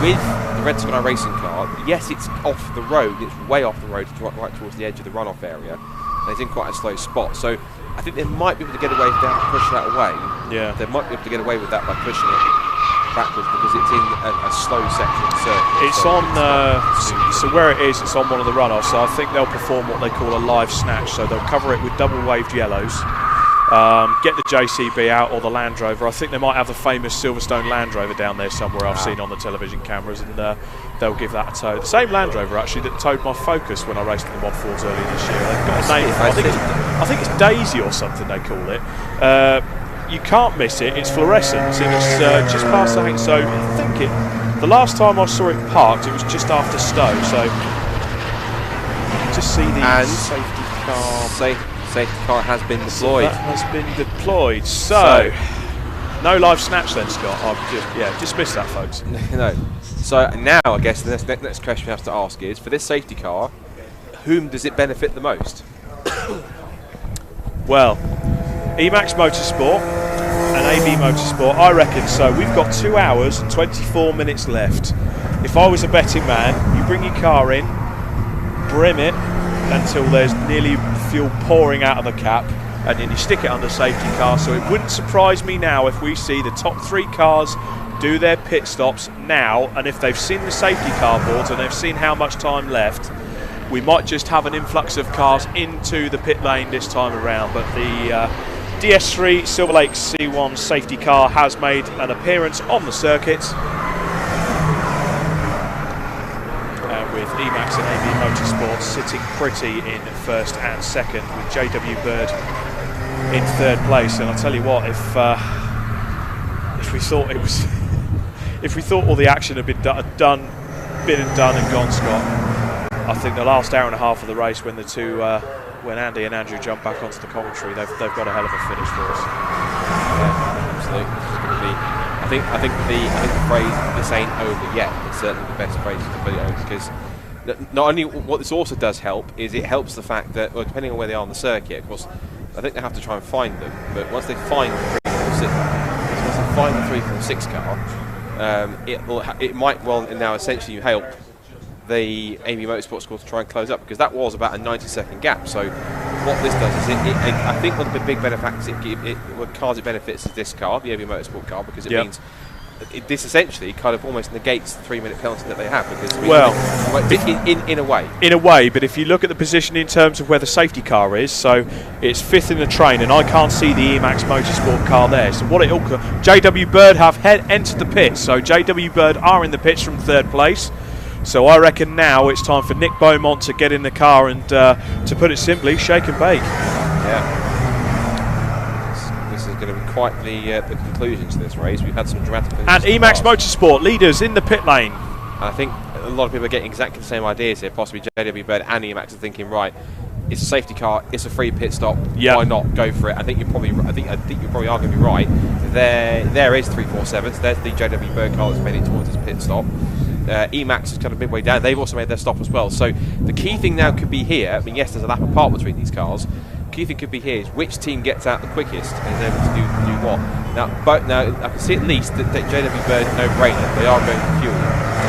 With the Red Sky Racing car, yes, it's off the road, it's way off the road, right towards the edge of the runoff area, and it's in quite a slow spot, so I think they might be able to get away with that, push that away. Yeah. They might be able to get away with that by pushing it backwards because it's in a slow section of the circuit. It's on, so where it is, it's on one of the runoffs, so I think they'll perform what they call a live snatch, so they'll cover it with double waved yellows. Get the JCB out or the Land Rover. I think they might have the famous Silverstone Land Rover down there somewhere I've seen on the television cameras, and they'll give that a tow. The same Land Rover actually that towed my Focus when I raced in the Mod 4s earlier this year. They've got a name. I think it's Daisy or something they call it. You can't miss it. It's fluorescent and it's just past something. So I think the last time I saw it parked, it was just after Stowe. So just see the safety car. Safety car has been deployed. That has been deployed. So no live snatch then, Scott. I've just missed that, folks. No. So now I guess the next question we have to ask is, for this safety car, whom does it benefit the most? Well, Emax Motorsport and AB Motorsport, I reckon so. We've got 2 hours and 24 minutes left. If I was a betting man, you bring your car in, brim it until there's nearly fuel pouring out of the cap, and then you stick it under safety car. So it wouldn't surprise me now if we see the top 3 cars do their pit stops now, and if they've seen the safety car boards and they've seen how much time left, we might just have an influx of cars into the pit lane this time around. But the DS3 Silverlake C1 safety car has made an appearance on the circuit, with Emax and AB Motorsport sitting pretty in first and second, with JW Bird in third place. And I'll tell you what, if we thought it was, if we thought all the action had been done and gone, Scott, I think the last hour and a half of the race, when the two, when Andy and Andrew jump back onto the commentary, they've got a hell of a finish for us. Yeah, absolutely. It's going to be. I think the phrase "this ain't over yet" is certainly the best phrase to put it on, because not only what this also does help is it helps the fact that, well, depending on where they are on the circuit, of course, I think they have to try and find them. But once they find the 346 car, it might well now essentially help the AB Motorsport score to try and close up, because that was about a 90-second gap. So what this does is I think one of the big benefits cars it benefits is this car, the AB Motorsport car, because it means this essentially kind of almost negates the 3-minute penalty that they have, because in a way. In a way, but if you look at the position in terms of where the safety car is, so it's 5th in the train, and I can't see the Emax Motorsport car there. So what it'll JW Bird have entered the pits, so JW Bird are in the pits from 3rd place. So I reckon now it's time for Nick Beaumont to get in the car and, to put it simply, shake and bake. Yeah. This is going to be quite the conclusion to this race. We've had some dramatic and Emax Motorsport leaders in the pit lane. And I think a lot of people are getting exactly the same ideas here. Possibly JW Bird and Emax are thinking, right, it's a safety car, it's a free pit stop. Yep. Why not go for it? I think you probably are going to be right. There is 347. So there's the JW Bird car that's made it towards its pit stop. Emax is kind of midway down. They've also made their stop as well. So the key thing now could be here. I mean, yes, there's a lap apart between these cars. The key thing could be here is which team gets out the quickest and is able to do what. Now I can see at least that JW Bird no-brainer. They are going for fuel.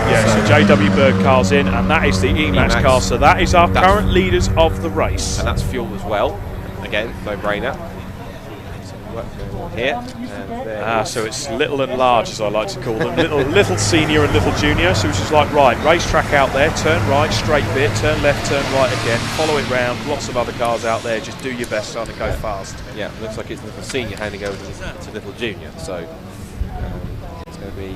Yeah, so JW Bird car's in, and that is the Emax car. So that is our current leaders of the race. And that's fuel as well. Again, no-brainer. Work going on here. So it's little and large, as I like to call them. little senior and little junior. So it's just like, right, racetrack out there, turn right, straight bit, turn left, turn right again, follow it round. Lots of other cars out there. Just do your best, trying to go fast. Yeah, looks like it's little senior handing over to little junior. So it's going to be,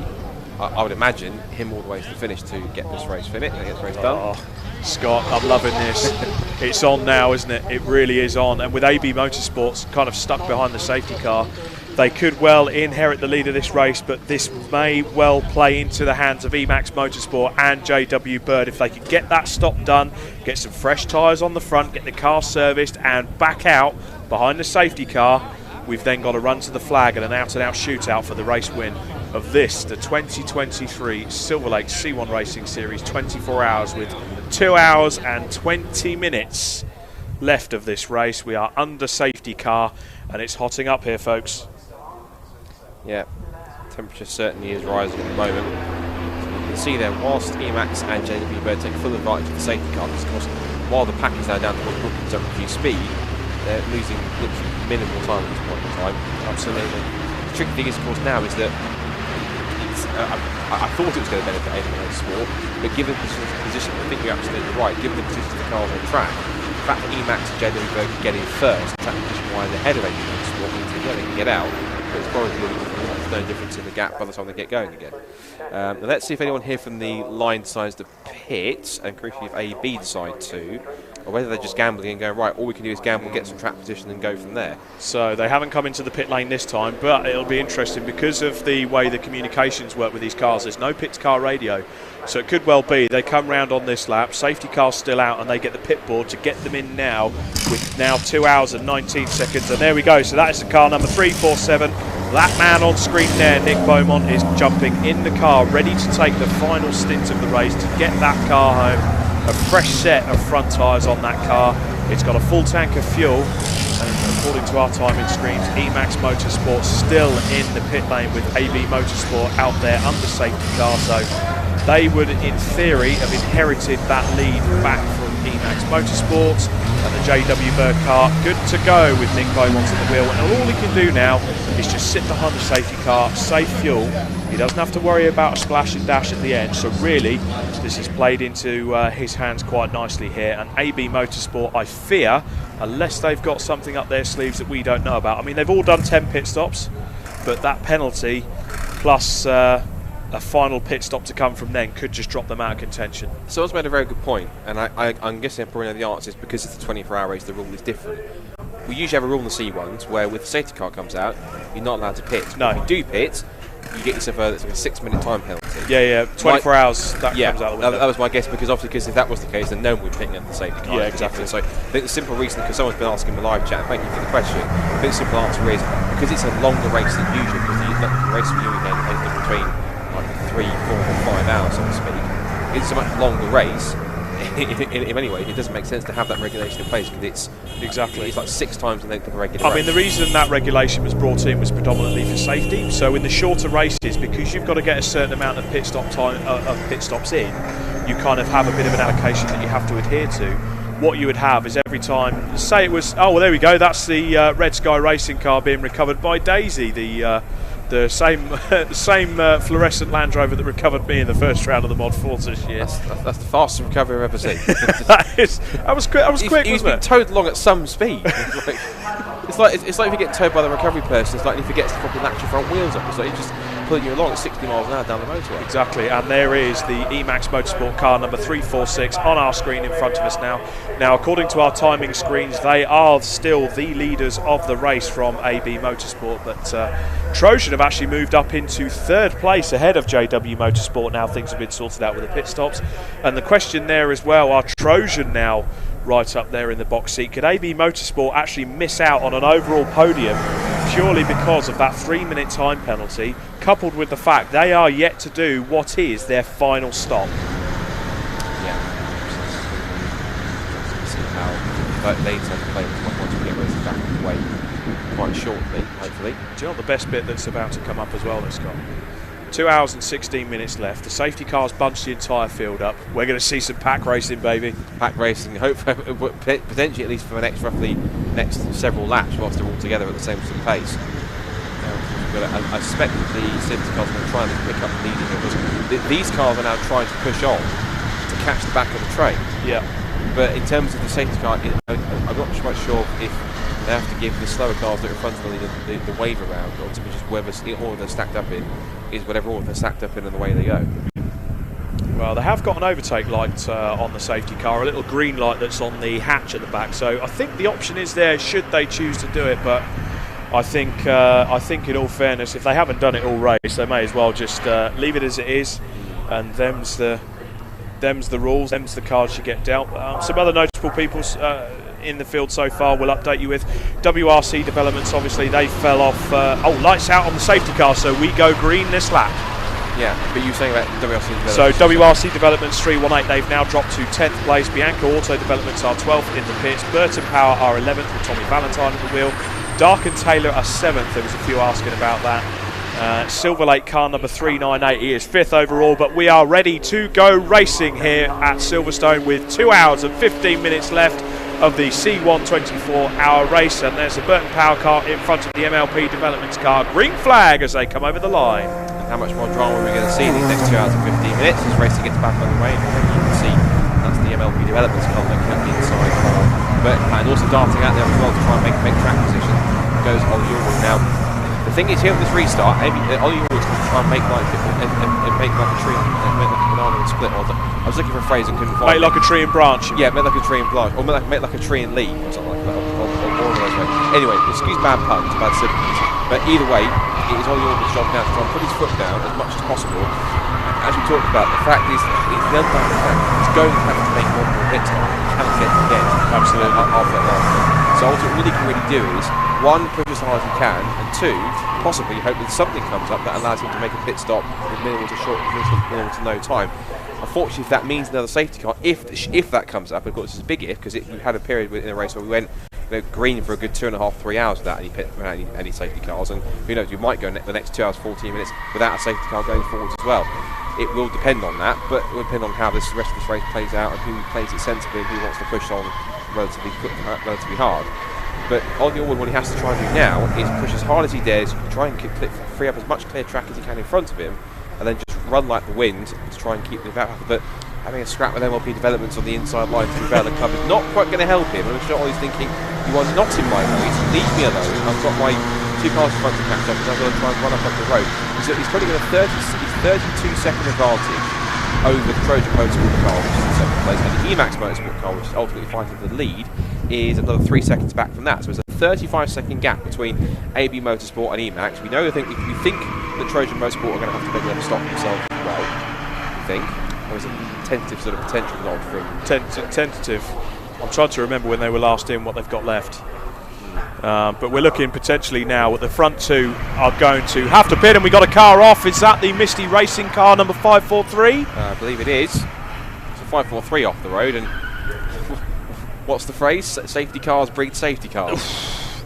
I would imagine, him all the way to the finish to get this race finished and get this race done. Scott, I'm loving this. It's on now, isn't it? It really is on. And with AB Motorsports kind of stuck behind the safety car, they could well inherit the lead of this race, but this may well play into the hands of Emax Motorsport and JW Bird. If they could get that stop done, get some fresh tyres on the front, get the car serviced and back out behind the safety car, we've then got to run to the flag and an out-and-out shootout for the race win of this, the 2023 Silverlake C1 Racing Series 24 hours, with 2 hours and 20 minutes left of this race. We are under safety car and it's hotting up here, folks. Yeah, temperature certainly is rising at the moment. So you can see there, whilst Emax and JW Bird take full advantage of the safety car, because of course, while the pack is now down to what Brookings don't reduce speed, they're losing literally minimal time at this point in time. Absolutely. The tricky thing is, of course, now is that I thought it was going to benefit anyone sport, but given the position, I think you're absolutely right, given the position of the cars on track, the fact that Emax and JW Bird can get in first, that position why they're ahead of anyone sport means they can get out, but it's probably no difference in the gap by the time they get going again. Now let's see if anyone here from the line decides to pit, and crucially if A, B decide to, or whether they're just gambling and going, right, all we can do is gamble, get some track position and go from there. So they haven't come into the pit lane this time, but it'll be interesting because of the way the communications work with these cars. There's no pit car radio, so it could well be they come round on this lap, safety car's still out, and they get the pit board to get them in now, with now 2 hours and 19 seconds. And there we go, so that is the car number 347. That man on screen there, Nick Beaumont, is jumping in the car, ready to take the final stint of the race to get that car home. A fresh set of front tyres on that car. It's got a full tank of fuel, and according to our timing screens, Emax Motorsport still in the pit lane with AB Motorsport out there under safety car, so they would in theory have inherited that lead back from Emax Motorsport, and the JW Bird car good to go with Nick Beaumont at the wheel, and all he can do now is just sit behind the safety car, save fuel. He doesn't have to worry about a splash and dash at the end, so really this is played into his hands quite nicely here. And AB Motorsport, I fear, unless they've got something up their sleeves that we don't know about. I mean, they've all done 10 pit stops, but that penalty plus a final pit stop to come from then could just drop them out of contention. Someone's made a very good point, and I'm guessing I probably know the answer is because it's a 24-hour race, the rule is different. We usually have a rule in the C1s where with the safety car comes out, you're not allowed to pit. No. If you do pit, you get yourself a 6-minute time penalty. Yeah, 24 hours, that comes out the window. That was my guess, because obviously, because if that was the case, then no one would be pitting under the safety car. Yeah, exactly. So I think the simple reason, because someone's been asking in the live chat, thank you for the question, I think the simple answer is, because it's a longer race than usual, because the race for you again is between like 3, 4 or 5 hours, so to speak. It's a much longer race. In many ways, it doesn't make sense to have that regulation in place, because it's like 6 times the length of a regular race. I mean, the reason that regulation was brought in was predominantly for safety. So in the shorter races, because you've got to get a certain amount of pit stop time of pit stops in, you kind of have a bit of an allocation that you have to adhere to. What you would have is every time, say it was, oh well, there we go, that's the Red Sky Racing car being recovered by Daisy, the The same fluorescent Land Rover that recovered me in the first round of the Mod 4s this year. That's the fastest recovery I've ever seen. I was quick. He's been towed along at some speed. It's like if you get towed by the recovery person. It's like if he gets to fucking latch your front wheels up. It's like he's just pulling you along at 60 miles an hour down the motorway. Exactly, and there is the Emax Motorsport car number 346 on our screen in front of us now. Now, according to our timing screens, they are still the leaders of the race from AB Motorsport, but Trojan have actually moved up into third place ahead of JW Motorsport. Now things have been sorted out with the pit stops, and the question there as well, are Trojan now right up there in the box seat? Could AB Motorsport actually miss out on an overall podium purely because of that 3-minute time penalty, coupled with the fact they are yet to do what is their final stop? Yeah. See how they tend to play once we get racing back on the way quite shortly, hopefully. Do you know the best bit that's about to come up as well, Scott? 2 hours and 16 minutes left. The safety cars bunched the entire field up. We're going to see some pack racing, baby. Pack racing, hopefully, potentially at least for the next several laps, whilst they're all together at the same sort of pace. I suspect that the safety cars are going to try and pick up the leading because these cars are now trying to push on to catch the back of the train. Yeah. But in terms of the safety car, I'm not quite sure if they have to give the slower cars that are in front of the wave around, or to be just whether order they're stacked up in is whatever order they're stacked up in and the way they go. Well, they have got an overtake light on the safety car, a little green light that's on the hatch at the back. So I think the option is there should they choose to do it. But I think in all fairness, if they haven't done it all race, they may as well just leave it as it is. And them's the rules, them's the cards you get dealt. Some other notable people in the field so far we'll update you with. WRC Developments, obviously they fell off. Lights out on the safety car, so we go green this lap. Yeah, but you were saying about WRC Developments. So WRC Developments 318, they've now dropped to 10th place. Bianca Auto Developments are 12th in the pits. Burton Power are 11th with Tommy Valentine at the wheel. Dark and Taylor are 7th. There was a few asking about that. Silverlake car number 398, he is 5th overall, but we are ready to go racing here at Silverstone with 2 hours and 15 minutes left of the C1 24-hour race, and there's a Burton Power car in front of the MLP Developments car. Green flag as they come over the line. And how much more drama are we going to see in these next 2 hours and 15 minutes as racing gets back on the way? And you can see that's the MLP Developments car looking at the inside car, and also darting out there as well to try and make track position. Goes Ollie Yorwood. Now the thing is, here with this restart, Ollie Yorwood's going to try and make like a tree, make like a banana and split. I was looking for a phrase and couldn't find it. Make like a tree and branch. Yeah, make like a tree and branch, or make like a tree and leaf, or something like that. Or one of those ways. Anyway, excuse bad puns, bad symptoms. But either way, it is Ollie Yorwood's job now to try and put his foot down as much as possible. As we talked about, the fact is, he's going to have to make one more hits. He cannot get to the end. Absolutely. After that. So all he can really do is, one, push as hard as he can, and two, possibly hope that something comes up that allows him to make a pit stop with minimal to no time. Unfortunately, if that means another safety car, if that comes up, of course it's a big if, because we had a period in a race where we went green for a good 2.5-3 hours without any safety cars, and who knows, we might go the next 2 hours 14 minutes without a safety car going forwards as well. It will depend on that, but it will depend on how the rest of this race plays out and who plays it sensibly and who wants to push on relatively hard. But Ollie Yorwood, what he has to try and do now is push as hard as he dares, try and free up as much clear track as he can in front of him, and then just run like the wind to try and keep the back. But having a scrap with MLP Developments on the inside line to prevail and cover is not quite going to help him. And I'm sure Ollie's thinking, you are not in my race, leave me alone. I've got my 2 cars in front to catch up, and I'm going to try and run up the road. So he's probably got a 32-second advantage over the Trojan Motorsport car, which is in 7th place, and the Emax Motorsport car, which is ultimately fighting for the lead, is another 3 seconds back from that. So it's a 35-second gap between AB Motorsport and Emax. We think that Trojan Motorsport are going to have to make them stop themselves as well. We think. There was a tentative sort of potential nod from tentative. I'm trying to remember when they were last in, what they've got left. But we're looking potentially now at the front two are going to have to pit, and we got a car off. Is that the Misty Racing car number 543? I believe it is. It's a 543 off the road, and what's the phrase? Safety cars breed safety cars.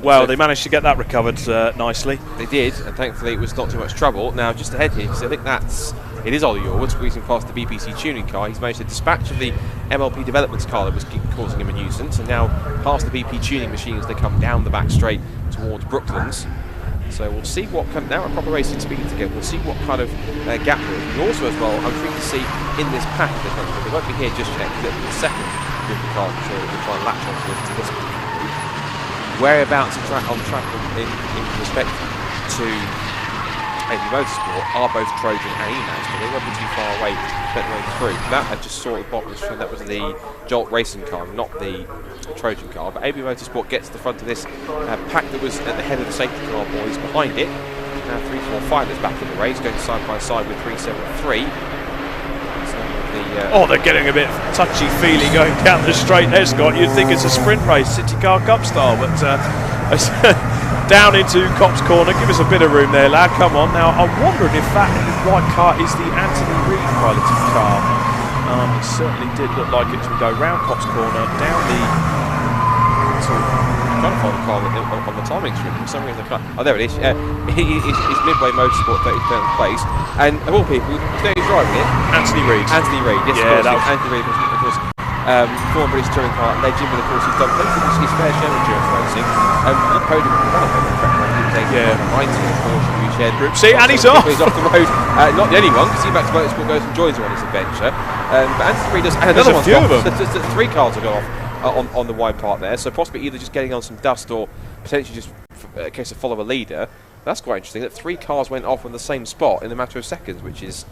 Well, they managed to get that recovered nicely. They did, and thankfully it was not too much trouble. Now, just ahead here, because I think it is Ollie Yorwood squeezing past the BPC tuning car. He's managed to dispatch of the MLP Developments car that was causing him a nuisance, and now past the BP tuning machine as they come down the back straight towards Brooklands. So we'll see what kind of, now at proper racing speed again, we'll see what kind of gap there is. And also as well, I'm intrigued to see in this pack, they won't be here just yet, because the second group of cars, I'm sure we'll try and latch on to this group. Whereabouts on track in respect to AB Motorsport are both Trojan and Emacs, but they won't be too far away to get their way through. That I just saw at the bottom of the screen, that was the Jolt racing car, not the Trojan car. But AB Motorsport gets to the front of this pack that was at the head of the safety car boys. Behind it, now 345 is back in the race, going side by side with 373. They're getting a bit touchy-feely going down the straight there, Scott. You'd think it's a sprint race, City Car Cup style, but down into Copse Corner. Give us a bit of room there, lad. Come on. Now, I'm wondering if that white car is the Anthony Reid piloted car. It certainly did look like it as we go round Copse Corner, down the... I'm trying to find the car on the timing screen. For some reason, oh, there it is. It's Midway Motorsport, 37th place. And of all people, who's driving it? Anthony Reid. Anthony Reid, yes, yeah, of course. Anthony Reid, of course. Former British touring car legend, but of course he's done his fair share of endurance racing. The podium, yeah, 90, of course, we shared Group C, and he's off. He's off the road. Not the only one, because Emacs Motorsport goes and joins him on his adventure. But Anthony Reid does, and another one's off. There's 3 cars have gone off on the wide part there, so possibly either just getting on some dust or potentially just a case of follow a leader. That's quite interesting that 3 cars went off on the same spot in a matter of seconds, which is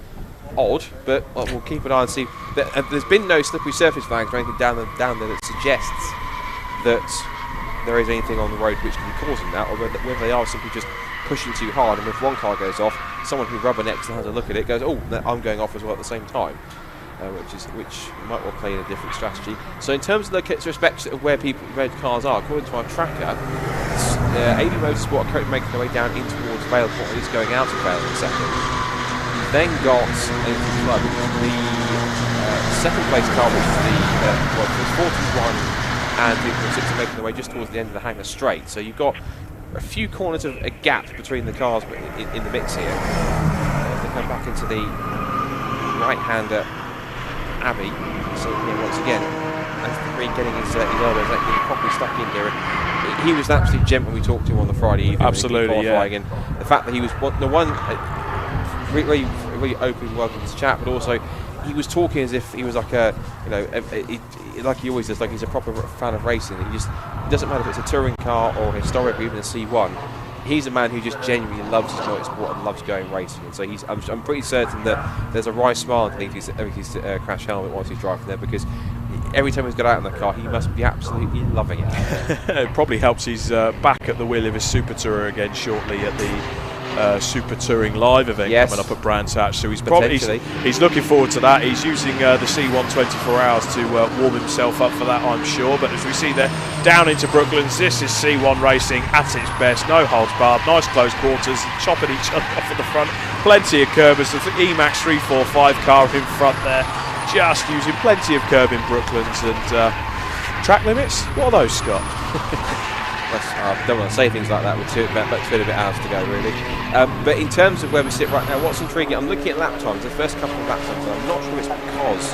odd, but we'll keep an eye and see. There's been no slippery surface flags or anything down there that suggests that there is anything on the road which can be causing that, or whether they are simply just pushing too hard, and if one car goes off, someone who rubbernecks and has a look at it goes, oh, I'm going off as well at the same time. Which might well play in a different strategy. So in terms of the respect of where cars are, according to our tracker, AB Motorsport are currently making their way down in towards Vale, or at least going out of Vale in a second. Then got the second place car, which is the 41 and the 6 are making their way just towards the end of the hangar straight. So you've got a few corners of a gap between the cars in the mix here. They come back into the right-hander Abbey, so here once again, Anthony Reid getting his elbows getting properly stuck in there. He was an absolute gent when we talked to him on the Friday evening. Absolutely, yeah. And the fact that he was really open, welcome to chat, but also he was talking as if he was like like he always does, like he's a proper fan of racing. It doesn't matter if it's a touring car or historic or even a C1. He's a man who just genuinely loves his motorsport and loves going racing, and so I'm pretty certain that there's a wry smile underneath his crash helmet once he's driving there, because every time he's got out in the car he must be absolutely loving it. It probably helps he's back at the wheel of his Super Tourer again shortly at the Super Touring Live event coming up at Brands Hatch, so he's looking forward to that. He's using the C1 24 hours to warm himself up for that, I'm sure. But as we see there, down into Brooklands, this is C1 racing at its best. No holds barred, nice close quarters, chopping each other off at the front. Plenty of curbers. The Emacs 345 car in front there, just using plenty of curb in Brooklands. And track limits, what are those, Scott? I don't want to say things like that, we're a bit hours to go really. But in terms of where we sit right now, what's intriguing, I'm looking at lap times, the first couple of lap times, I'm not sure it's because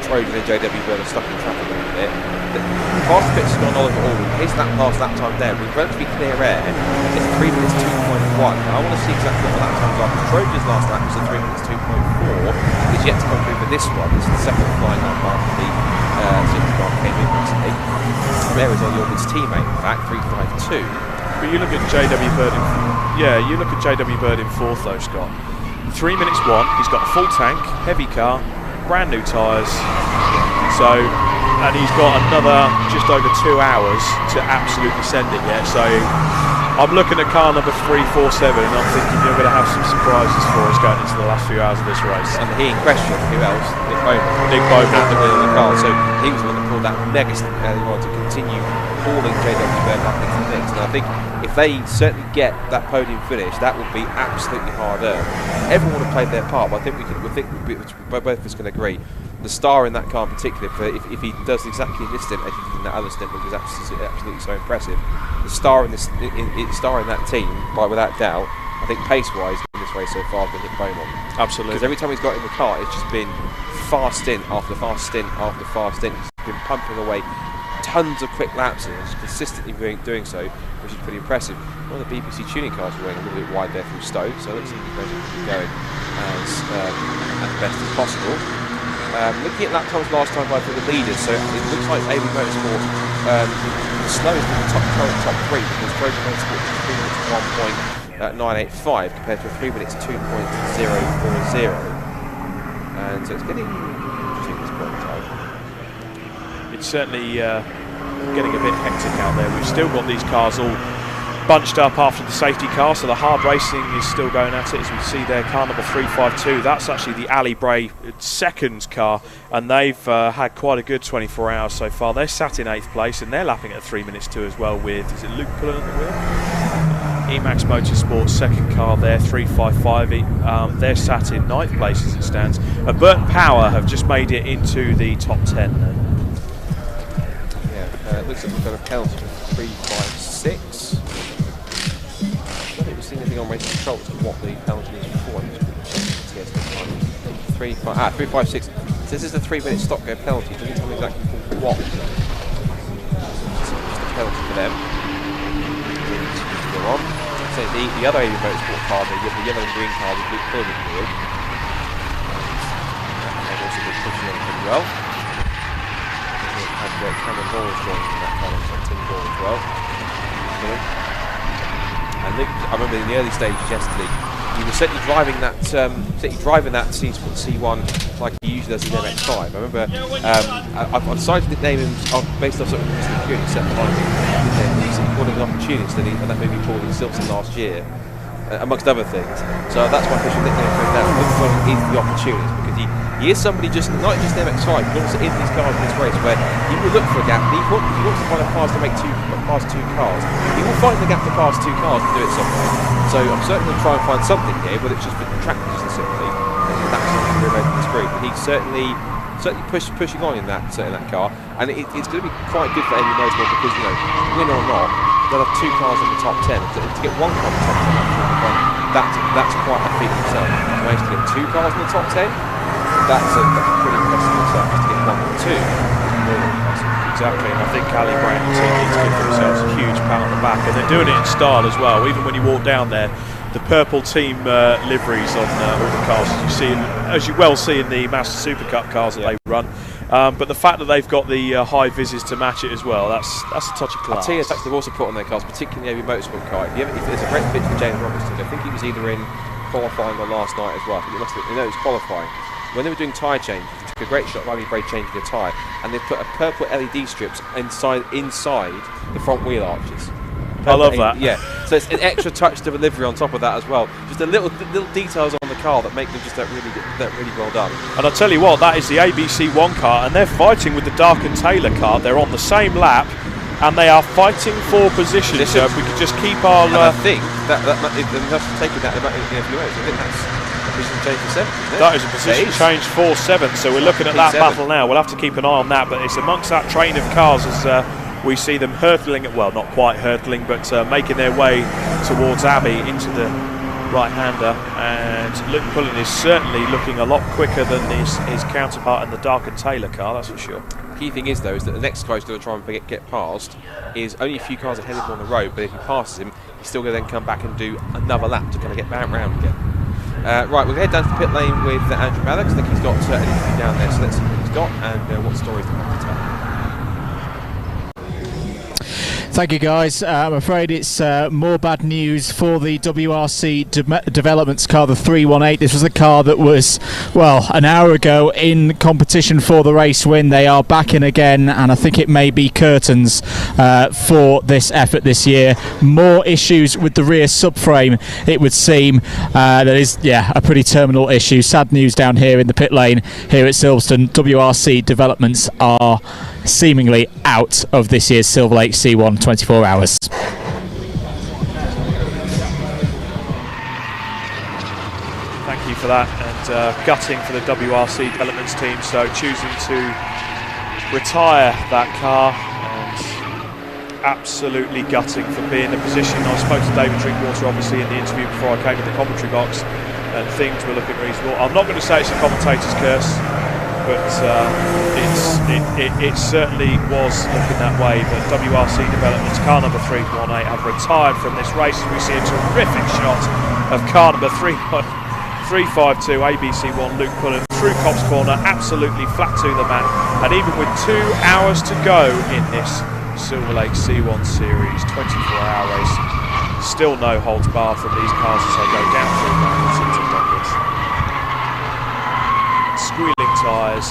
Trojan and JW Bird are stuck in traffic a little bit. The past pits has gone Oliver Alden, his lap time there, with relatively clear air, it's 3 minutes 2.1. Now I want to see exactly what the lap times are, because Trojan's last lap was a 3 minutes 2.4, is yet to come through for this one. This is the second flying lap after the Silverstone Grand Prix came in recently. There is Jorgen's teammate, in fact, 352. But you look at JW Bird JW Bird in fourth though, Scott. 3 minutes 1. He's got a full tank, heavy car, brand new tyres. So, and he's got another just over 2 hours to absolutely send it yet. So, I'm looking at car number 347 and I'm thinking you're going to have some surprises for us going into the last few hours of this race. And he in question, who else? Nick Bowman at the wheel of the car. So he was the one that pulled that mega stint early on to continue hauling JW Bird back into the mix. And I think if they certainly get that podium finish, that would be absolutely hard earned. Everyone would have played their part, but I think both of us can agree. The star in that car in particular, if he does exactly in this stint as he did in that other stint, which is absolutely so impressive, the star in that team, without doubt, I think pace-wise in this race so far has been Nick Beaumont. Absolutely. Because every time he's got in the car, it's just been fast stint after fast stint after fast stint. He's been pumping away tons of quick laps and is consistently doing so, which is pretty impressive. One of the BBC tuning cars were going a little bit wide there through Stowe, so it looks like he's going to be going as best as possible. Looking at lap times last time by the leaders, so it looks like AB Motorsport the slowest in the current top three, because Trojan Motorsport is 3 minutes 1.985 compared to a 3 minutes 2.040. And so it's getting interesting at this point in time. It's certainly getting a bit hectic out there. We've still got these cars all bunched up after the safety car, so the hard racing is still going at it, as we see there. Car number 352, that's actually the Ali Bray second car, and they've had quite a good 24 hours so far. They're sat in 8th place and they're lapping at 3 minutes 2 as well, with, is it Luke Pullen at the wheel? Emax Motorsports second car there, 355. They're sat in 9th place as it stands. Burton Power have just made it into the top 10 now. Yeah, it looks like we've got a penalty for 356. I don't think we've seen anything on race control as to what the penalty is before. 356. So this is the 3 minute stop go penalty. It doesn't tell me exactly for what. Just a penalty for them. Go on. So the other AB Motorsport car, the yellow and green car, with Luke Pullen in the wheel. They've also been pushing on pretty well. And Cameron Ball is joining in that car, and Tim Ball as well. And Luke, I remember in the early stages yesterday, he was certainly driving that C1 like he usually does in MX-5. I remember I've decided to name him based off something Mr. Kuhn set behind him. He called him an opportunist, and that made me call him Silverstone last year, amongst other things. So that's my official nickname for him now. Luke Pullen is the opportunist, because he is somebody just not just in MX-5, but also in these cars in this race, where he will look for a gap. He wants to find a pass to make past two cars. He will find the gap to pass two cars and do it somewhere. So I'm certainly going to try and find something here, but it's just been tracked just simply. That's not going to over the screen. But he's certainly pushing on in that car, and it's going to be quite good for AB Motorsport, because win or not, they'll have two cars in the top 10. To get one car in the top 10, that's quite a feat itself. To manage to get two cars in the top 10, that's pretty impressive itself. Just to get one or two, really impressive. Exactly, and I think Ali Bray and the team need to give themselves a huge pat on the back, and they're doing it in style as well. Even when you walk down there, the purple team liveries on all the cars, as you well see in the Master Super Cup cars that they run. But the fact that they've got the high vises to match it as well, that's a touch of class. I'll tell you, they've also put on their cars, particularly the AB Motorsport car. If there's a great pitch for James Robinson, I think he was either in qualifying or last night as well. I think it was qualifying. When they were doing tyre change, they took a great shot of Ali Bray changing a tyre, and they put a purple LED strips inside the front wheel arches. I love that. Yeah, so it's an extra touch to delivery on top of that as well. Just the little details on the car that make them just really well done. And I'll tell you what, that is the ABC1 car, and they're fighting with the Dark and Taylor car. They're on the same lap, and they are fighting for position. So if we could just keep our... And I think that that's taking that about in a few minutes. I think that's a position change for 7th, isn't it? That is a position change for 7th, so we're looking at that battle now. We'll have to keep an eye on that, but it's amongst that train of cars as we see them hurtling, well, not quite hurtling, but making their way towards Abbey into the right-hander, and Luke Pullen is certainly looking a lot quicker than his counterpart in the Dark and Taylor car, that's for sure. The key thing is, though, is that the next guy who's going to try and get past is only a few cars ahead of him on the road, but if he passes him, he's still going to then come back and do another lap to kind of get back round again. Right, we'll head down to the pit lane with Andrew Mallock. I think he's got an interview down there, so let's see what he's got and what stories they have to tell. Thank you, guys. I'm afraid it's more bad news for the WRC Developments car, the 318. This was a car that was, well, an hour ago in competition for the race win. They are back in again, and I think it may be curtains for this effort this year. More issues with the rear subframe, it would seem. That is, yeah, a pretty terminal issue. Sad news down here in the pit lane here at Silverstone. WRC Developments are seemingly out of this year's Silverlake C1 24 hours. Thank you for that, and gutting for the WRC Developments team, so choosing to retire that car, and absolutely gutting for being in a position. I spoke to David Drinkwater obviously in the interview before I came to the commentary box, and things were looking reasonable. I'm not going to say it's a commentator's curse, but it certainly was looking that way. But WRC Developments car number 318 have retired from this race as we see a terrific shot of car number 352 ABC1 Luke Pullen through Cobb's Corner, absolutely flat to the mat, and even with 2 hours to go in this Silverlake C1 Series 24-hour race, still no holds barred from these cars as they go down through rounds into buckets. Squealing tyres,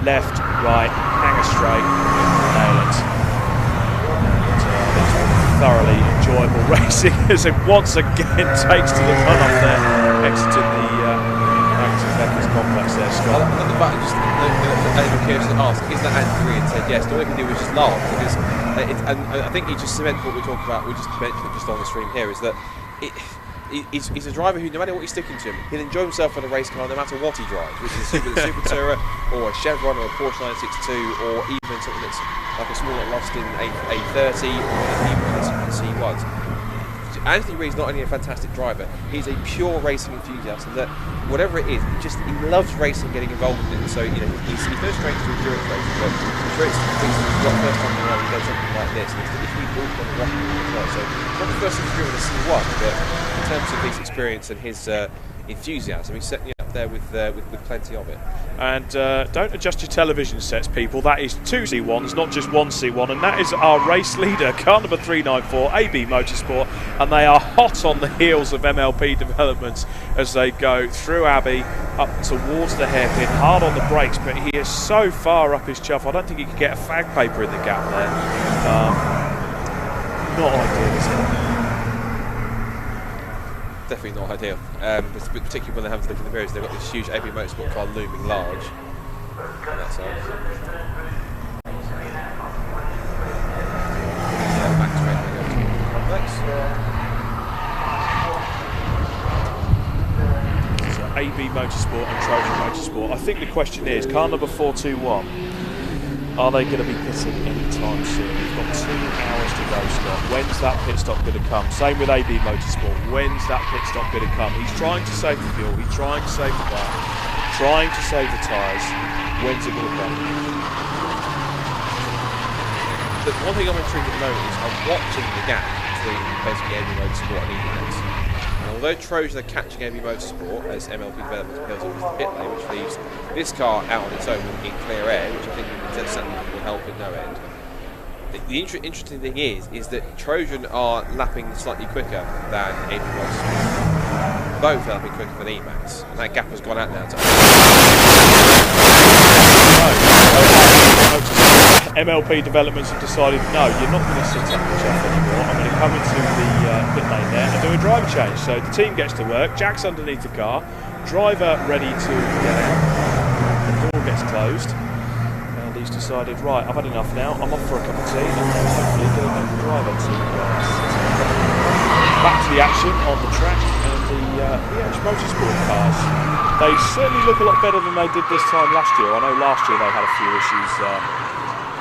left, right, hanger straight, nail it. And it's thoroughly enjoyable racing as it once again takes to the run-off there, exiting the Becker's complex there, Scott. I love the fact that curious to ask, is that Andrew and said yes? All we can do is just laugh, because and I think he just cements what we talked about. We just mentioned it just on the stream here, is that he's a driver who, no matter what you're sticking to him, he'll enjoy himself on a race car no matter what he drives, which is a Super Tourer or a Chevron or a Porsche 962 or even something that's like a small Austin A30 or even a C1. Anthony Reid's not only a fantastic driver, he's a pure racing enthusiast, and that whatever it is, he loves racing, getting involved in it. So he's no stranger to endurance racing, but I'm sure it's not the first time he's done something like this. And if we walked on the rock as well, so it's not the first time he's driven a C1, but in terms of his experience and his enthusiasm, he's certainly up there with plenty of it. And don't adjust your television sets, people. That is 2 C1s, not just 1 C1, and that is our race leader, car number 394, AB Motorsport, and they are hot on the heels of MLP Developments as they go through Abbey up towards the hairpin, hard on the brakes, but he is so far up his chuff, I don't think he could get a fag paper in the gap there. Not ideal, is it? Definitely not ideal, particularly when they have to look in the mirrors. They've got this huge AB Motorsport car looming large on that side. Back to complex. So AB Motorsport and Trojan Motorsport. I think the question is, car number 421, are they going to be pitting anytime soon? We've got 2 hours to go, Scott. When's that pit stop going to come? Same with AB Motorsport. When's that pit stop going to come? He's trying to save the fuel. He's trying to save the car. Trying to save the tyres. When's it going to come? The one thing I'm intrigued at the moment is I'm watching the gap between basically AB Motorsport and EMAX. And although Trojan are catching AB Motorsport as MLP Developments builds up the pit lane, which leaves this car out on its own in clear air, which I think will help at no end. The interesting thing is that Trojan are lapping slightly quicker than AB Motorsport. Both are lapping quicker than EMAX, and that gap has gone out now to MLP Developments have decided, no, you're not going to sit up the chuff anymore. I'm going to come into the pit lane there and do a driver change. So the team gets to work, Jack's underneath the car, driver ready to get out, the door gets closed, and he's decided, right, I've had enough now, I'm off for a cup of tea, and hopefully get another driver to back to the action on the track and the H Motorsport cars. They certainly look a lot better than they did this time last year. I know last year they had a few issues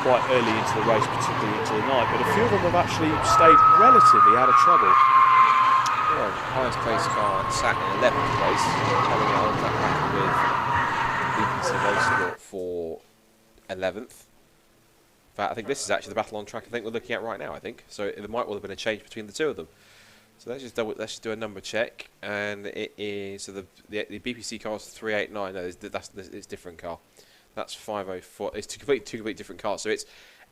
quite early into the race, particularly into the night, but a few of them have actually stayed relatively out of trouble. Well, highest place car sat in 11th place, coming out on that battle with BBC Motorsport for 11th. In fact, I think this is actually the battle on track I think we're looking at right now, I think. So there might well have been a change between the two of them. So let's just do a number check, and it is, so the BPC car is 389, no, it's different car. That's 504. It's two complete different cars. So it's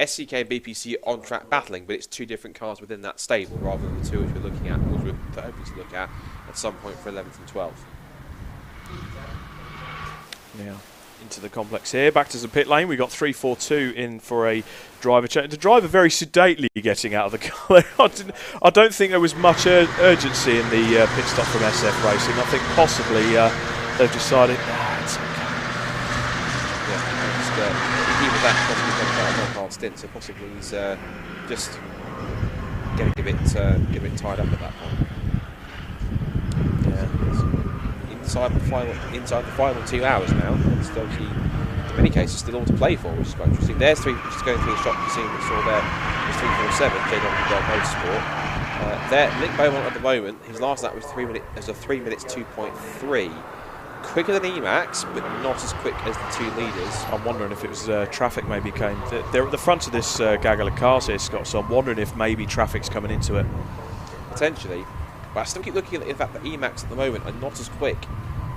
SCK and BPC on track battling, but it's 2 different cars within that stable rather than the 2 which we're looking at, or we're hoping to look at some point for 11th and 12th. Now into the complex here, back to the pit lane. We got 342 in for a driver change. The driver very sedately getting out of the car. I don't think there was much urgency in the pit stop from SF Racing. I think possibly they've decided, it's okay. Even that possibly got quite a hard stint, so possibly he's just getting a bit tied up at that point. Yeah, inside the final 2 hours now. It's obviously, in many cases, still all to play for, which is quite interesting. There's just going through the shop, you see what we saw there. It's 347 JW Motorsport. There, Nick Beaumont at the moment, his last lap was 3 minutes 2.3. quicker than Emacs, but not as quick as the two leaders. I'm wondering if it was traffic maybe came. They're at the front of this gaggle of cars here, Scott, so I'm wondering if maybe traffic's coming into it. Potentially. But I still keep looking at the fact that Emacs at the moment are not as quick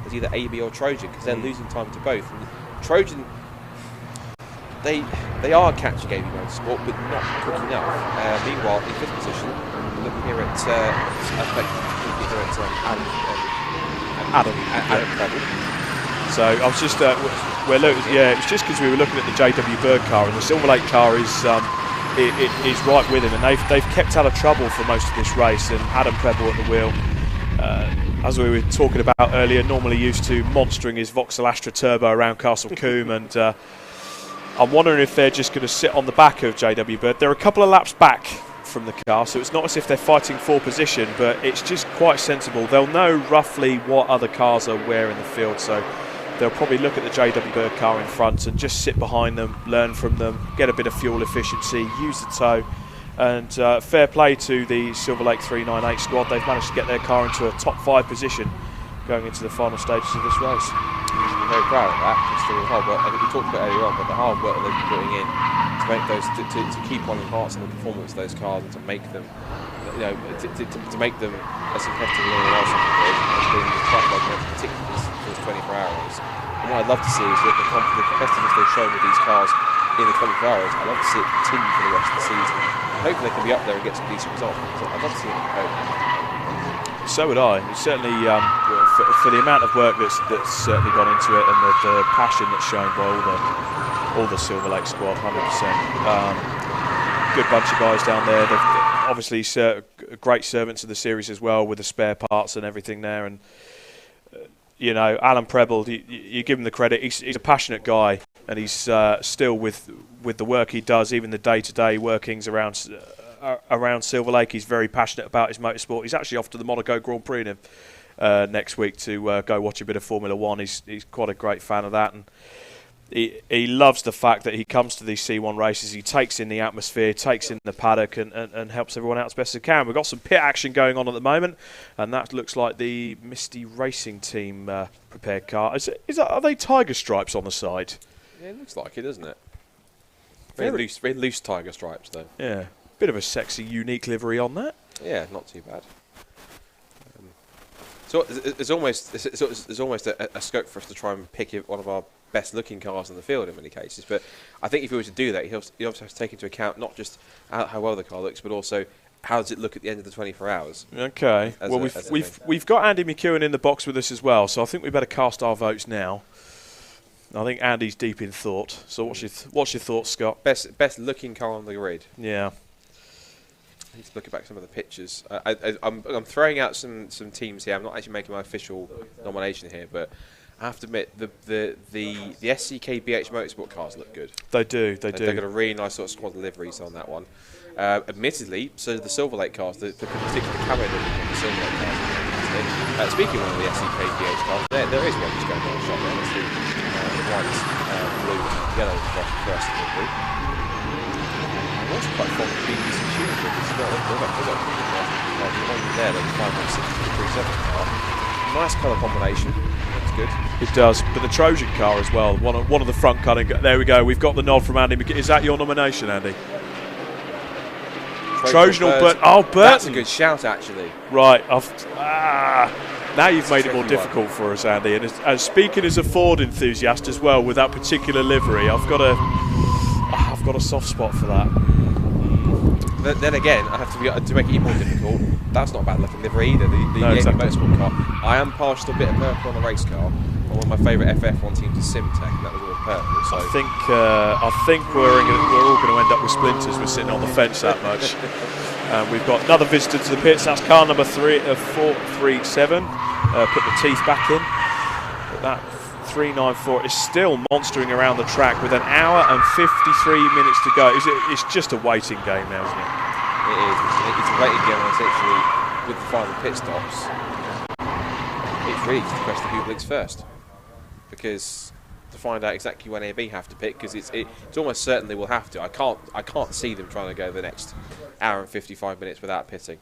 as either AB or Trojan, because they're losing time to both. And Trojan, they are catching AB Motorsport, but not quick enough. Meanwhile, in fifth position, looking here at Adam Preble. So I was just, it's just because we were looking at the JW Bird car, and the Silverlake car is is right with him, and they've kept out of trouble for most of this race. And Adam Preble at the wheel, as we were talking about earlier, normally used to monstering his Vauxhall Astra Turbo around Castle Combe, and I'm wondering if they're just going to sit on the back of JW Bird. They're a couple of laps back from the car, so it's not as if they're fighting for position, but it's just quite sensible. They'll know roughly what other cars are where in the field, so they'll probably look at the JW Bird car in front and just sit behind them, learn from them, get a bit of fuel efficiency, use the tow. And fair play to the Silverlake 398 squad. They've managed to get their car into a top 5 position going into the final stages of this race. I'm very proud of that, considering the hard work. We talked about it earlier on, but the hard work that they've been putting in to make those, to keep on enhancing the performance of those cars and to make them, to make them as competitive as anyone else has been quite well, particularly for this 24 hours. And what I'd love to see is that the competitiveness they've shown with these cars in the 24 hours, I'd love to see it continue for the rest of the season. Hopefully they can be up there and get some decent results. So I'd love to see them go. So would I. It's certainly for the amount of work that's certainly gone into it, and the passion that's shown by all the Silverlake squad, 100%. Good bunch of guys down there. They're obviously great servants of the series as well, with the spare parts and everything there. And Alan Preble, you give him the credit. He's a passionate guy, and he's still with the work he does, even the day-to-day workings around Silverlake. He's very passionate about his motorsport. He's actually off to the Monaco Grand Prix next week to go watch a bit of Formula One. He's quite a great fan of that, and he loves the fact that he comes to these C1 races. He takes in the atmosphere, takes in the paddock, and helps everyone out as best as he can. We've got some pit action going on at the moment, and that looks like the Misty Racing Team prepared car. Are they tiger stripes on the side? Yeah, it looks like it, doesn't it? Very loose tiger stripes, though. Yeah, bit of a sexy, unique livery on that. Yeah, not too bad. So there's almost a scope for us to try and pick one of our best-looking cars in the field in many cases. But I think if we were to do that, you also have to take into account not just how well the car looks, but also how does it look at the end of the 24 hours. Okay. Well, we've got Andy McEwen in the box with us as well, so I think we better cast our votes now. I think Andy's deep in thought. So what's your thoughts, Scott? Best looking car on the grid. Yeah. I need to look back some of the pictures. I'm throwing out some teams here. I'm not actually making my official nomination here, but I have to admit the SCK BH Motorsport cars look good. They do. They've got a really nice sort of squad liveries on that one. Admittedly, so the Silverlake cars, the particular camo looking on the Silverlake cars. Speaking of the SCK BH cars, there is one just going on the shot there. Let's see the white, blue, and yellow first of the group. I'm also quite fond of BBC shooting because they've got there, like 516 car. Nice colour combination. That's good. It does, but the Trojan car as well. One of the front cutting. There we go. We've got the nod from Andy. Is that your nomination, Andy? Trojan or Burton? Oh, Burton. That's a good shout, actually. Right. Now you've made it more difficult for us, Andy. And as speaking as a Ford enthusiast as well, with that particular livery, I've got a soft spot for that. Then again, I have to make it even more difficult. That's not a bad looking livery either. The exactly. Motorsport car. I am partial to a bit of purple on the race car. One of my favourite FF1 teams is Simtech, and that was all purple. So I think we're all going to end up with splinters. We're sitting on the fence that much. We've got another visitor to the pits. That's car number 437. Put the teeth back in. But that 394 is still monstering around the track with an hour and 53 minutes to go. It's just a waiting game now, isn't it? It is. It's a waiting game, essentially, with the final pit stops. It's really just a question of who blinks first, because to find out exactly when AB have to pick, because it's almost certain they will have to. I can't see them trying to go the next hour and 55 minutes without pitting.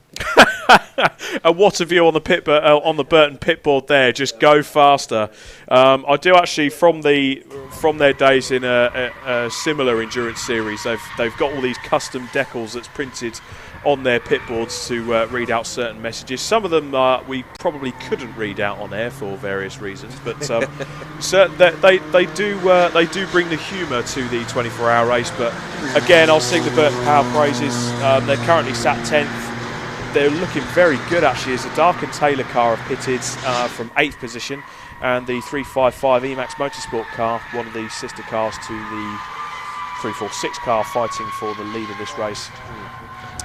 And what a view on the Burton pit board there. Just go faster. I do actually from their days in a similar endurance series. They've got all these custom decals that's printed on their pit boards to read out certain messages. Some of them we probably couldn't read out on air for various reasons, but they do bring the humour to the 24-hour race. But again, I'll sing the Burton Power praises. They're currently sat 10th. They're looking very good actually, as the Dark and Taylor car have pitted from 8th position, and the 355 Emax Motorsport car, one of the sister cars to the 346 car, fighting for the lead of this race.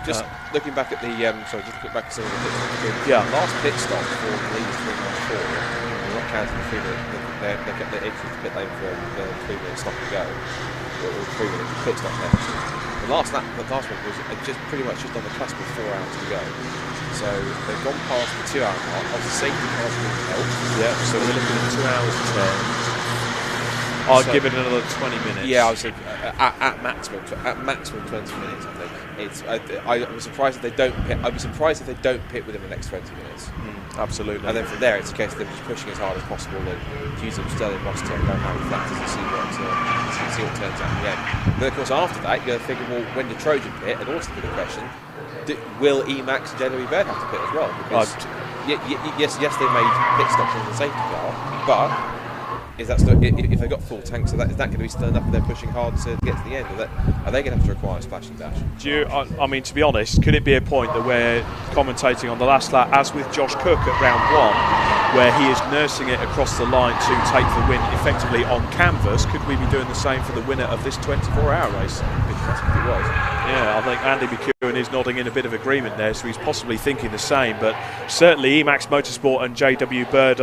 Just looking back at the just looking back at some of the pit stops. Yeah. Last pit stop for the lead 314. Not counting the 3 minute. They kept the entry to pit lane for 3 minutes stop to go. Or 3 minute pit stop left. The last one was just pretty much just on the cusp of 4 hours to go. So they've gone past the 2 hour mark. Obviously, safety cars will help. Yeah. So we're looking at 2 hours 10. I'll give it another 20 minutes. Yeah, I was at maximum 20 minutes. I think I'm surprised if they don't pit. I'd be surprised if they don't pit within the next 20 minutes. Absolutely. And then from there, it's a case of them just pushing as hard as possible and using Sterling Moss to go around the flatters and see what turns out in the end. But of course, after that, you're going to figure, well, when did Trojan pit? And also the big question: will Emax and JW Bird have to pit as well? Because yes, they made pit stops on the safety car, but is that still, if they've got full tanks, is that going to be still enough and they're pushing hard to get to the end? Are they going to have to require a splash and dash? I mean, to be honest, could it be a point that we're commentating on the last lap, as with Josh Cook at round 1, where he is nursing it across the line to take the win effectively on canvas? Could we be doing the same for the winner of this 24-hour race? It was. Yeah, I think Andy McEwen is nodding in a bit of agreement there, so he's possibly thinking the same. But certainly Emax Motorsport and JW Bird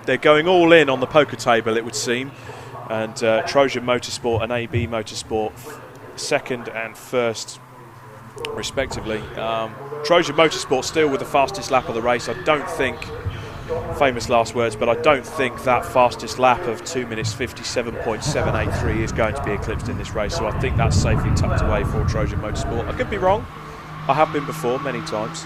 they're going all in on the poker table, it would seem. And Trojan Motorsport and AB Motorsport second and first respectively. Trojan Motorsport still with the fastest lap of the race. I don't think, famous last words, but I don't think that fastest lap of 2 minutes 57.783 is going to be eclipsed in this race. So I think that's safely tucked away for Trojan Motorsport. I could be wrong. I have been before many times.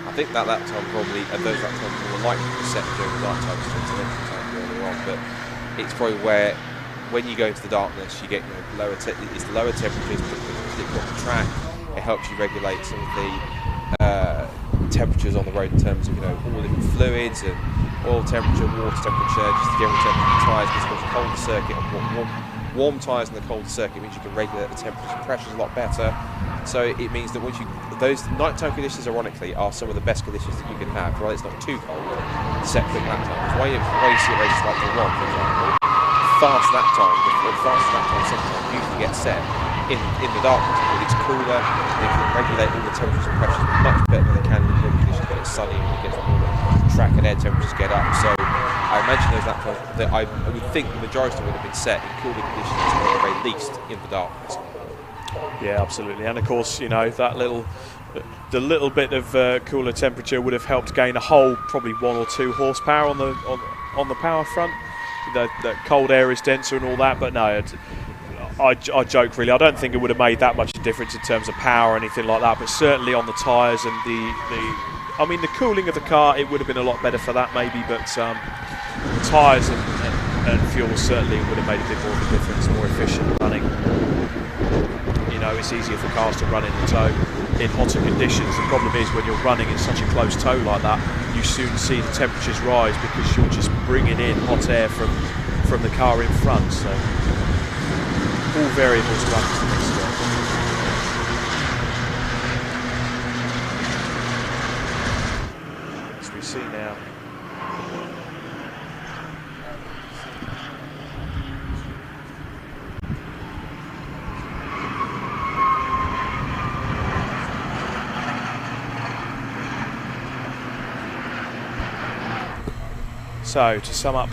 I think that lap time probably, and those lap times are likely to be set during the night time, earlier on. But it's probably where, when you go into the darkness, you get lower. It's the lower temperatures particularly on the track. It helps you regulate some of the temperatures on the road in terms of all different fluids and oil temperature, water temperature, just the general temperature of the tyres. Because a colder circuit, warm tyres in the colder circuit means you can regulate the temperatures and pressures a lot better. So it means that those nighttime conditions, ironically, are some of the best conditions that you can have. Right, it's not too cold. Set quick lap times. Why you see at races like the one, for example, fast lap time second time usually gets set in the darkness. But it's cooler. They can regulate all the temperatures and pressures much better than they can in the conditions when it's sunny and it gets warmer. Track and air temperatures get up. So I imagine those lap times that I would think the majority would have been set in cooler conditions, or at the very least in the darkness. Yeah, absolutely. And of course, the little bit of cooler temperature would have helped gain a whole probably 1 or 2 horsepower on the power front. The cold air is denser and all that, but no, I joke really. I don't think it would have made that much difference in terms of power or anything like that, but certainly on the tyres and the cooling of the car, it would have been a lot better for that maybe, but tyres and fuel certainly would have made a bit more of a difference, more efficient running. It's easier for cars to run in the tow in hotter conditions. The problem is when you're running in such a close tow like that, you soon see the temperatures rise because you're just bringing in hot air from the car in front. So all variables to understand. As we see now. So to sum up,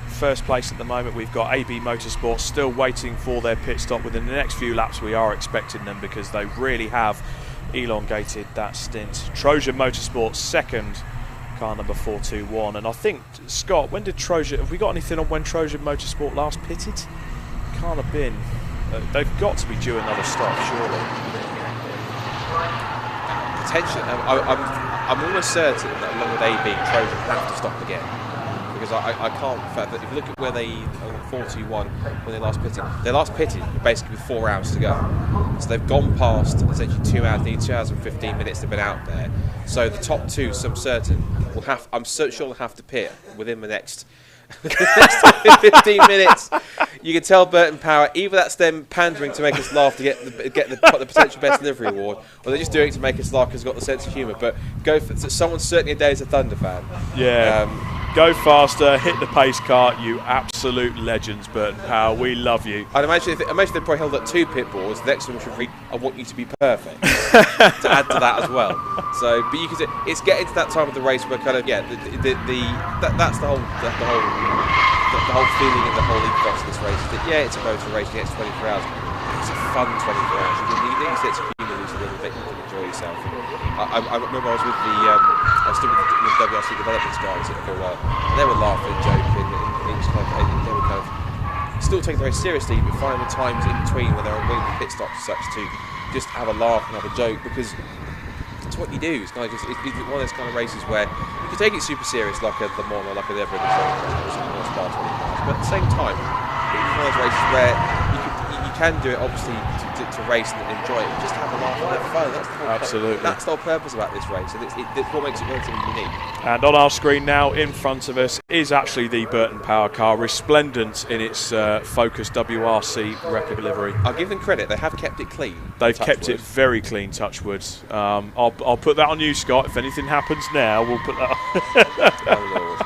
first place at the moment we've got AB Motorsport still waiting for their pit stop. Within the next few laps we are expecting them because they really have elongated that stint. Trojan Motorsport second, car number 421, and I think, Scott, when did Trojan, have we got anything on when Trojan Motorsport last pitted? Can't have been, they've got to be due another stop surely. potentially, I'm almost certain that along with AB, Trojan have to stop again. Because I can't. In fact, if you look at where they on 421 when they last pitted basically with 4 hours to go. So they've gone past essentially 2 hours, nearly 2 hours and 15 minutes they've been out there. So the top two, so I'm certain, I'm so sure they'll have to pit within the next 15 minutes. You can tell Burton Power either that's them pandering to make us laugh to get the potential best delivery award, or they're just doing it to make us laugh because they've got the sense of humour. But someone's certainly a Days of Thunder fan. Yeah. Go faster, hit the pace car, you absolute legends, Burton Power. We love you. I'd imagine if they probably held up 2 pit boards, the next one should read, I want you to be perfect, to add to that as well. So, but you can say, it's getting to that time of the race where kind of, that's the whole feeling and the whole ethos of this race. Is that, it's a motor race, it's 24 hours. It's a fun 24 hours. You need to get some humour loose a little bit, you can enjoy yourself. I remember I was with I was still with the WRC development guys for a while, and they were laughing, joking, and it was they were kind of still taking it very seriously, but finding the times in between when they were winning pit stops and such to just have a laugh and have a joke, because it's what you do. It's kind of just it's one of those kind of races where you can take it super serious, like a Le Mans or like a Everett, but at the same time, it's one of those races where you can do it obviously to race and enjoy it, just have a laugh and have fun. That's the whole purpose about this race, and it's what makes it relatively unique. And on our screen now in front of us is actually the Burton Power car, resplendent in its Focus WRC record livery. I'll give them credit, they have kept it clean. They've kept it very clean, touch wood. I'll put that on you, Scott. If anything happens now, we'll put that on. Oh Lord.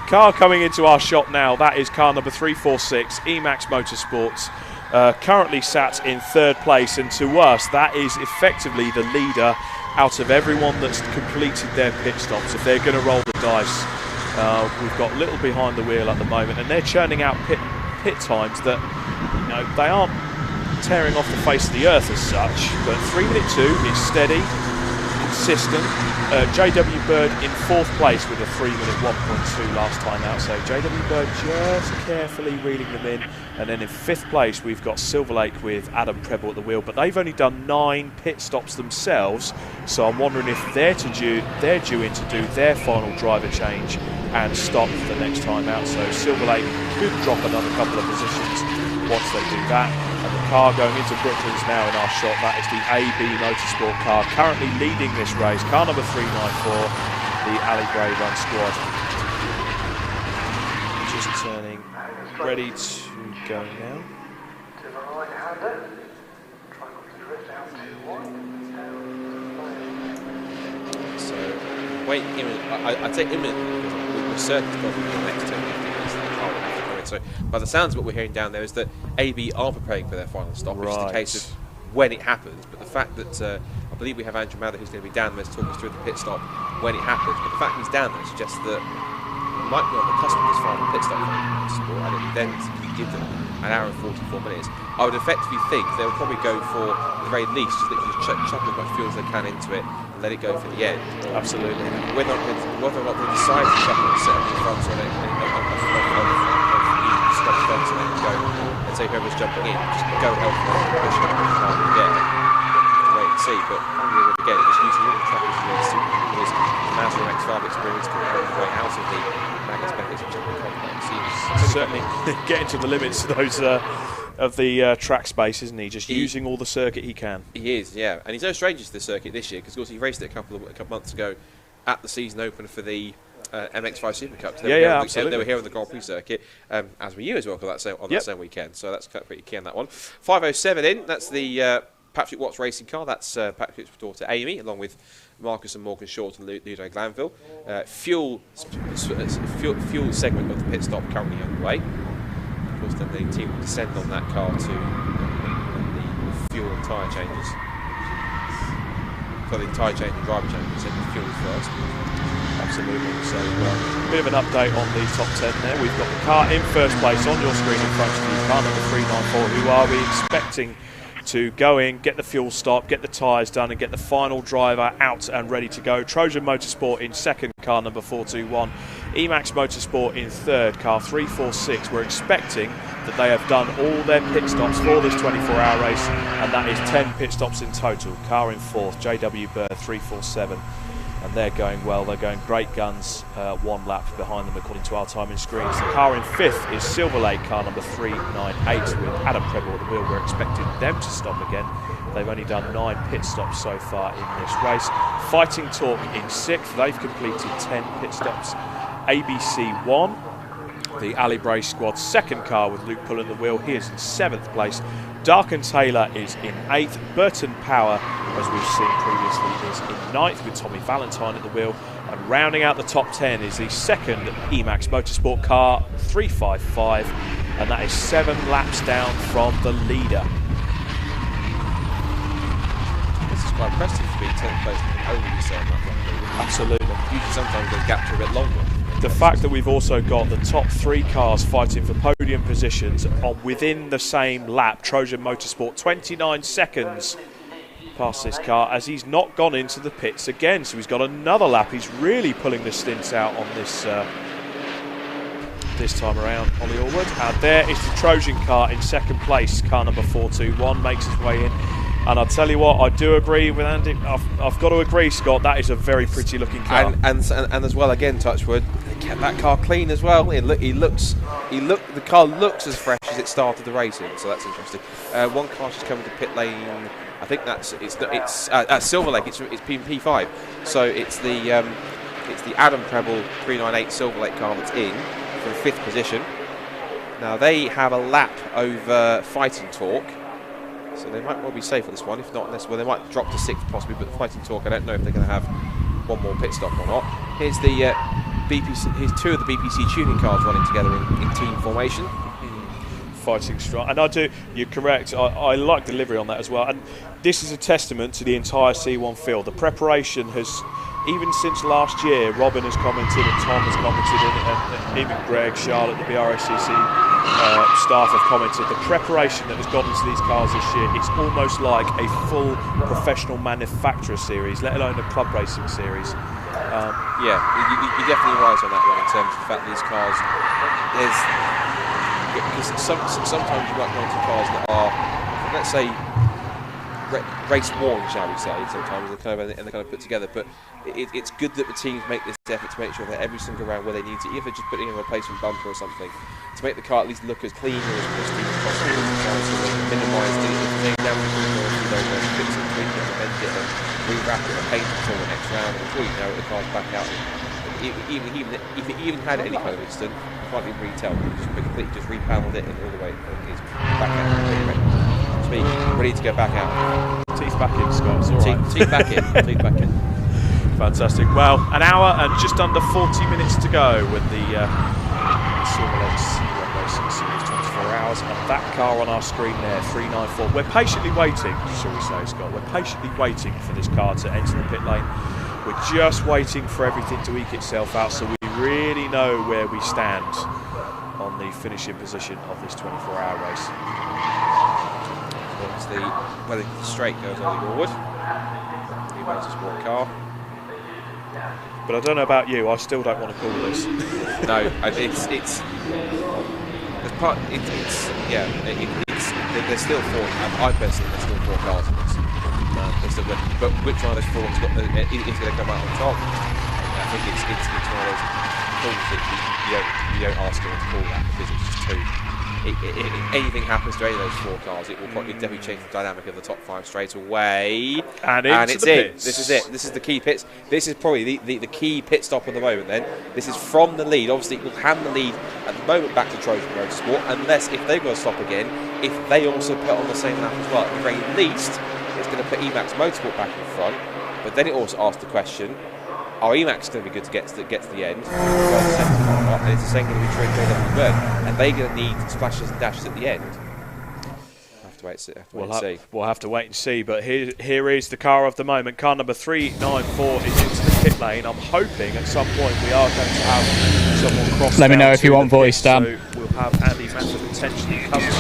Car coming into our shot now, that is car number 346, Emax Motorsports, currently sat in 3rd place, and to us that is effectively the leader out of everyone that's completed their pit stops. If they're going to roll the dice, we've got little behind the wheel at the moment, and they're churning out pit times that, they aren't tearing off the face of the earth as such, but 3 minute 2 is steady, consistent. JW Bird in 4th place with a 3 minute 1.2 last time out, so JW Bird just carefully reeling them in. And then in 5th place we've got Silverlake with Adam Preble at the wheel, but they've only done 9 pit stops themselves, so I'm wondering if they're due in to do their final driver change and stop the next time out. So Silverlake could drop another couple of positions once they do that. And the car going into Brooklands now in our shot, that is the AB Motorsport car, currently leading this race, car number 394, the Ali Gray Run squad. Just turning, ready to go now. So, wait, I'd say imminently, because we're certain it's got to be the next 10 minutes. So by the sounds of what we're hearing down there is that AB are preparing for their final stop, which is the case of when it happens. But the fact that I believe we have Andrew Mather who's going to be down there to talk us through the pit stop when it happens. But the fact he's down there suggests that he might be on the cusp of this final pit stop for and it then give them an hour and 44 minutes. I would effectively think they would probably go for, at the very least, just chuck as much fuel as they can into it and let it go for the end. Absolutely. Whether or not they decide to chuck it and set up in front of it and go and say whoever's jumping in, just go help them push it again. Wait and see, but again, just using all the track as you want to because Mazda X5 experience can go the way out of the Magnus Beckett's jumping complex. Certainly getting to the limits of the track space, isn't he? Just using all the circuit he can. He is, yeah, and he's no stranger to the circuit this year because, of course, he raced it a couple of months ago at the season opener for the MX5 Super Cup. Absolutely. They were here on the Grand Prix circuit, as were you as well on that same weekend. So that's pretty key on that one. 507 in. That's the Patrick Watts racing car. That's Patrick's daughter Amy, along with Marcus and Morgan Short and Ludo Glanville. Fuel segment of the pit stop currently underway. Of course, then the team will descend on that car to the fuel and tyre changes. So the tyre change and driver changes, then the fuel first. Absolutely. So a bit of an update on the top 10 there. We've got the car in 1st place on your screen in front of you, car number 394. Who are we expecting to go in, get the fuel stop, get the tyres done and get the final driver out and ready to go? Trojan Motorsport in 2nd, car number 421 Emax Motorsport in third, car 346. We're expecting that they have done all their pit stops for this 24-hour race, and that is 10 pit stops in total. Car in fourth, JW Bird 347. And they're going well, they're going great guns, one lap behind them according to our timing screens. The car in fifth is Silverlake, car number 398 with Adam Preble at the wheel. We're expecting them to stop again. They've only done 9 pit stops so far in this race. Fighting Talk in sixth, they've completed 10 pit stops. ABC 1, the Ali Bray squad's second car with Luke Pull at the wheel, he is in 7th place. Dark and Taylor is in 8th. Burton Power, as we've seen previously, is in 9th with Tommy Valentine at the wheel. And rounding out the top 10 is the second Emax Motorsport car, 355, and that is 7 laps down from the leader. This is quite impressive to be 10th place and only be 7 laps down the leader. Absolutely. Usually sometimes those gaps are a bit longer. The fact that we've also got the top 3 cars fighting for podium positions on within the same lap. Trojan Motorsport 29 seconds past this car as he's not gone into the pits again, so he's got another lap. He's really pulling the stints out on this this time around. Ollie Allwood, and there is the Trojan car in second place. Car number 421 makes his way in. And I'll tell you what, I do agree with Andy. I've got to agree, Scott, that is a very pretty looking car. And as well, again, Touchwood, they kept that car clean as well. The car looks as fresh as it started the racing, so that's interesting. One car's just coming to pit lane. I think it's Silverlake. It's P5, so it's the Adam Preble 398 Silverlake car that's in for the 5th position. Now they have a lap over Fighting Talk. So they might well be safe on this one, if not, unless, well, they might drop to 6th possibly, but Fighting Talk, I don't know if they're going to have one more pit stop or not. Here's the here's 2 of the BPC tuning cars running together in team formation. Fighting strong, and you're correct, I like the livery on that as well, and this is a testament to the entire C1 field. The preparation has, even since last year, Robin has commented and Tom has commented, and even Greg, Charlotte, the Brscc staff have commented. The preparation that has gone into these cars this year, it's almost like a full professional manufacturer series, let alone a club racing series. Yeah, you're definitely right on that one in terms of the fact these cars, because sometimes you might run into cars that are, let's say, race worn, shall we say, sometimes they're kind of put together, but it's good that the teams make this effort to make sure that every single round where they need to, even if they're just putting in a replacement bumper or something, to make the car at least look as clean or as pristine as possible, to minimise the damage or fix it, tweak it, amend it, and rewrap it and paint it until the next round, and before you know it, the car's back out. Even if it even had any kind of incident, you can't even really tell. You just repanelled it and all the way, and it's back out. Ready to go back out. Teeth back in, Scott. It's all right. Teeth back in. Teeth back in. Fantastic. Well, an hour and just under 40 minutes to go with the Silverlake C1 Racing Series 24 hours, and that car on our screen there, 394. We're patiently waiting, shall we say, Scott? We're patiently waiting for this car to enter the pit lane. We're just waiting for everything to eke itself out, so we really know where we stand on the finishing position of this 24-hour race. It's the Wellington Straight goes Ollie Allwood. New Motorsport car. But I don't know about you, I still don't want to call this. No, there's still 4. I personally, there's still 4 cars in this. But which one of those 4 is going to come out on top? I think it's one of those calls that you don't ask anyone to call that, because it's just too. If anything happens to any of those 4 cars, it will probably definitely change the dynamic of the top 5 straight away. And it's in. This is it. This is the key pits. This is probably the key pit stop at the moment then. This is from the lead. Obviously, it will hand the lead at the moment back to Trojan Motorsport, unless if they've got to stop again, if they also put on the same lap as well. At the very least, it's going to put Emax Motorsport back in front. But then it also asks the question, are Emax going to be good to get to the end? And it's the same going to be true for JW Bird. And they're going to need splashes and dashes at the end. We'll have to wait and see. We'll have to wait and see. But here is the car of the moment. Car number 394 is into the pit lane. I'm hoping at some point we are going to have someone cross. Let me know if you want voice, Dan. So we'll have Andy Mather potentially cover.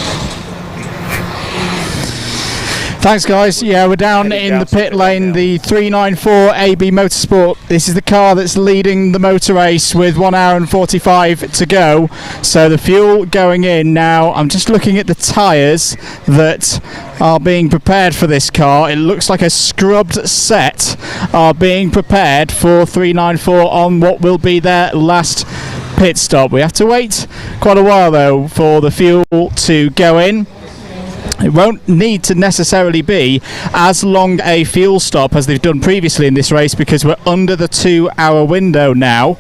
Thanks, guys. Yeah, we're down in the pit lane, the 394 AB Motorsport. This is the car that's leading the motor race with 1 hour and 45 to go. So the fuel going in now. I'm just looking at the tyres that are being prepared for this car. It looks like a scrubbed set are being prepared for 394 on what will be their last pit stop. We have to wait quite a while though for the fuel to go in. It won't need to necessarily be as long a fuel stop as they've done previously in this race, because we're under the 2 hour window now.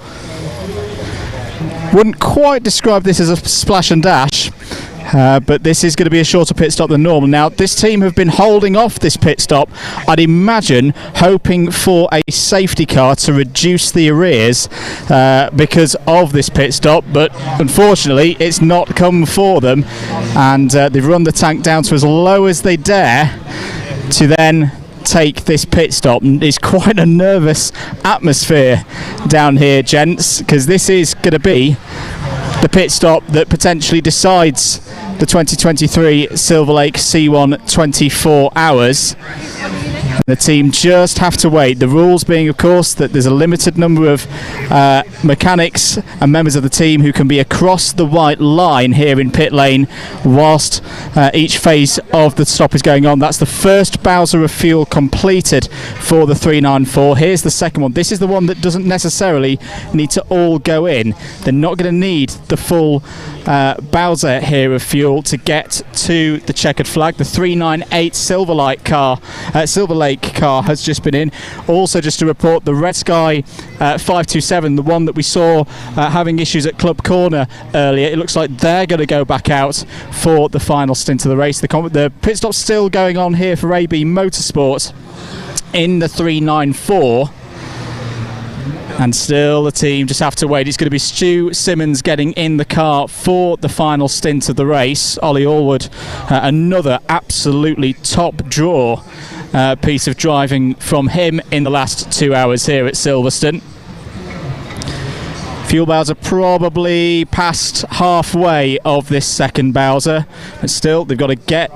Wouldn't quite describe this as a splash and dash, but this is going to be a shorter pit stop than normal. Now, this team have been holding off this pit stop, I'd imagine, hoping for a safety car to reduce the arrears because of this pit stop, but unfortunately it's not come for them, and they've run the tank down to as low as they dare to then take this pit stop. And it's quite a nervous atmosphere down here, gents, because this is going to be the pit stop that potentially decides the 2023 Silverlake C1 24 hours. The team just have to wait. The rules being, of course, that there's a limited number of mechanics and members of the team who can be across the white line here in pit lane whilst each phase of the stop is going on. That's the first Bowser of fuel completed for the 394. Here's the second one. This is the one that doesn't necessarily need to all go in. They're not going to need the full Bowser here of fuel to get to the checkered flag. The 398 Silverlake car has just been in. Also, just to report, the Red Sky 527, the one that we saw having issues at Club Corner earlier, it looks like they're going to go back out for the final stint of the race. The pit stop's still going on here for AB Motorsport in the 394. And still the team just have to wait. It's going to be Stu Simmons getting in the car for the final stint of the race. Ollie Allwood, another absolutely top draw piece of driving from him in the last 2 hours here at Silverstone. Fuel Bowser probably past halfway of this second Bowser, but still they've got to get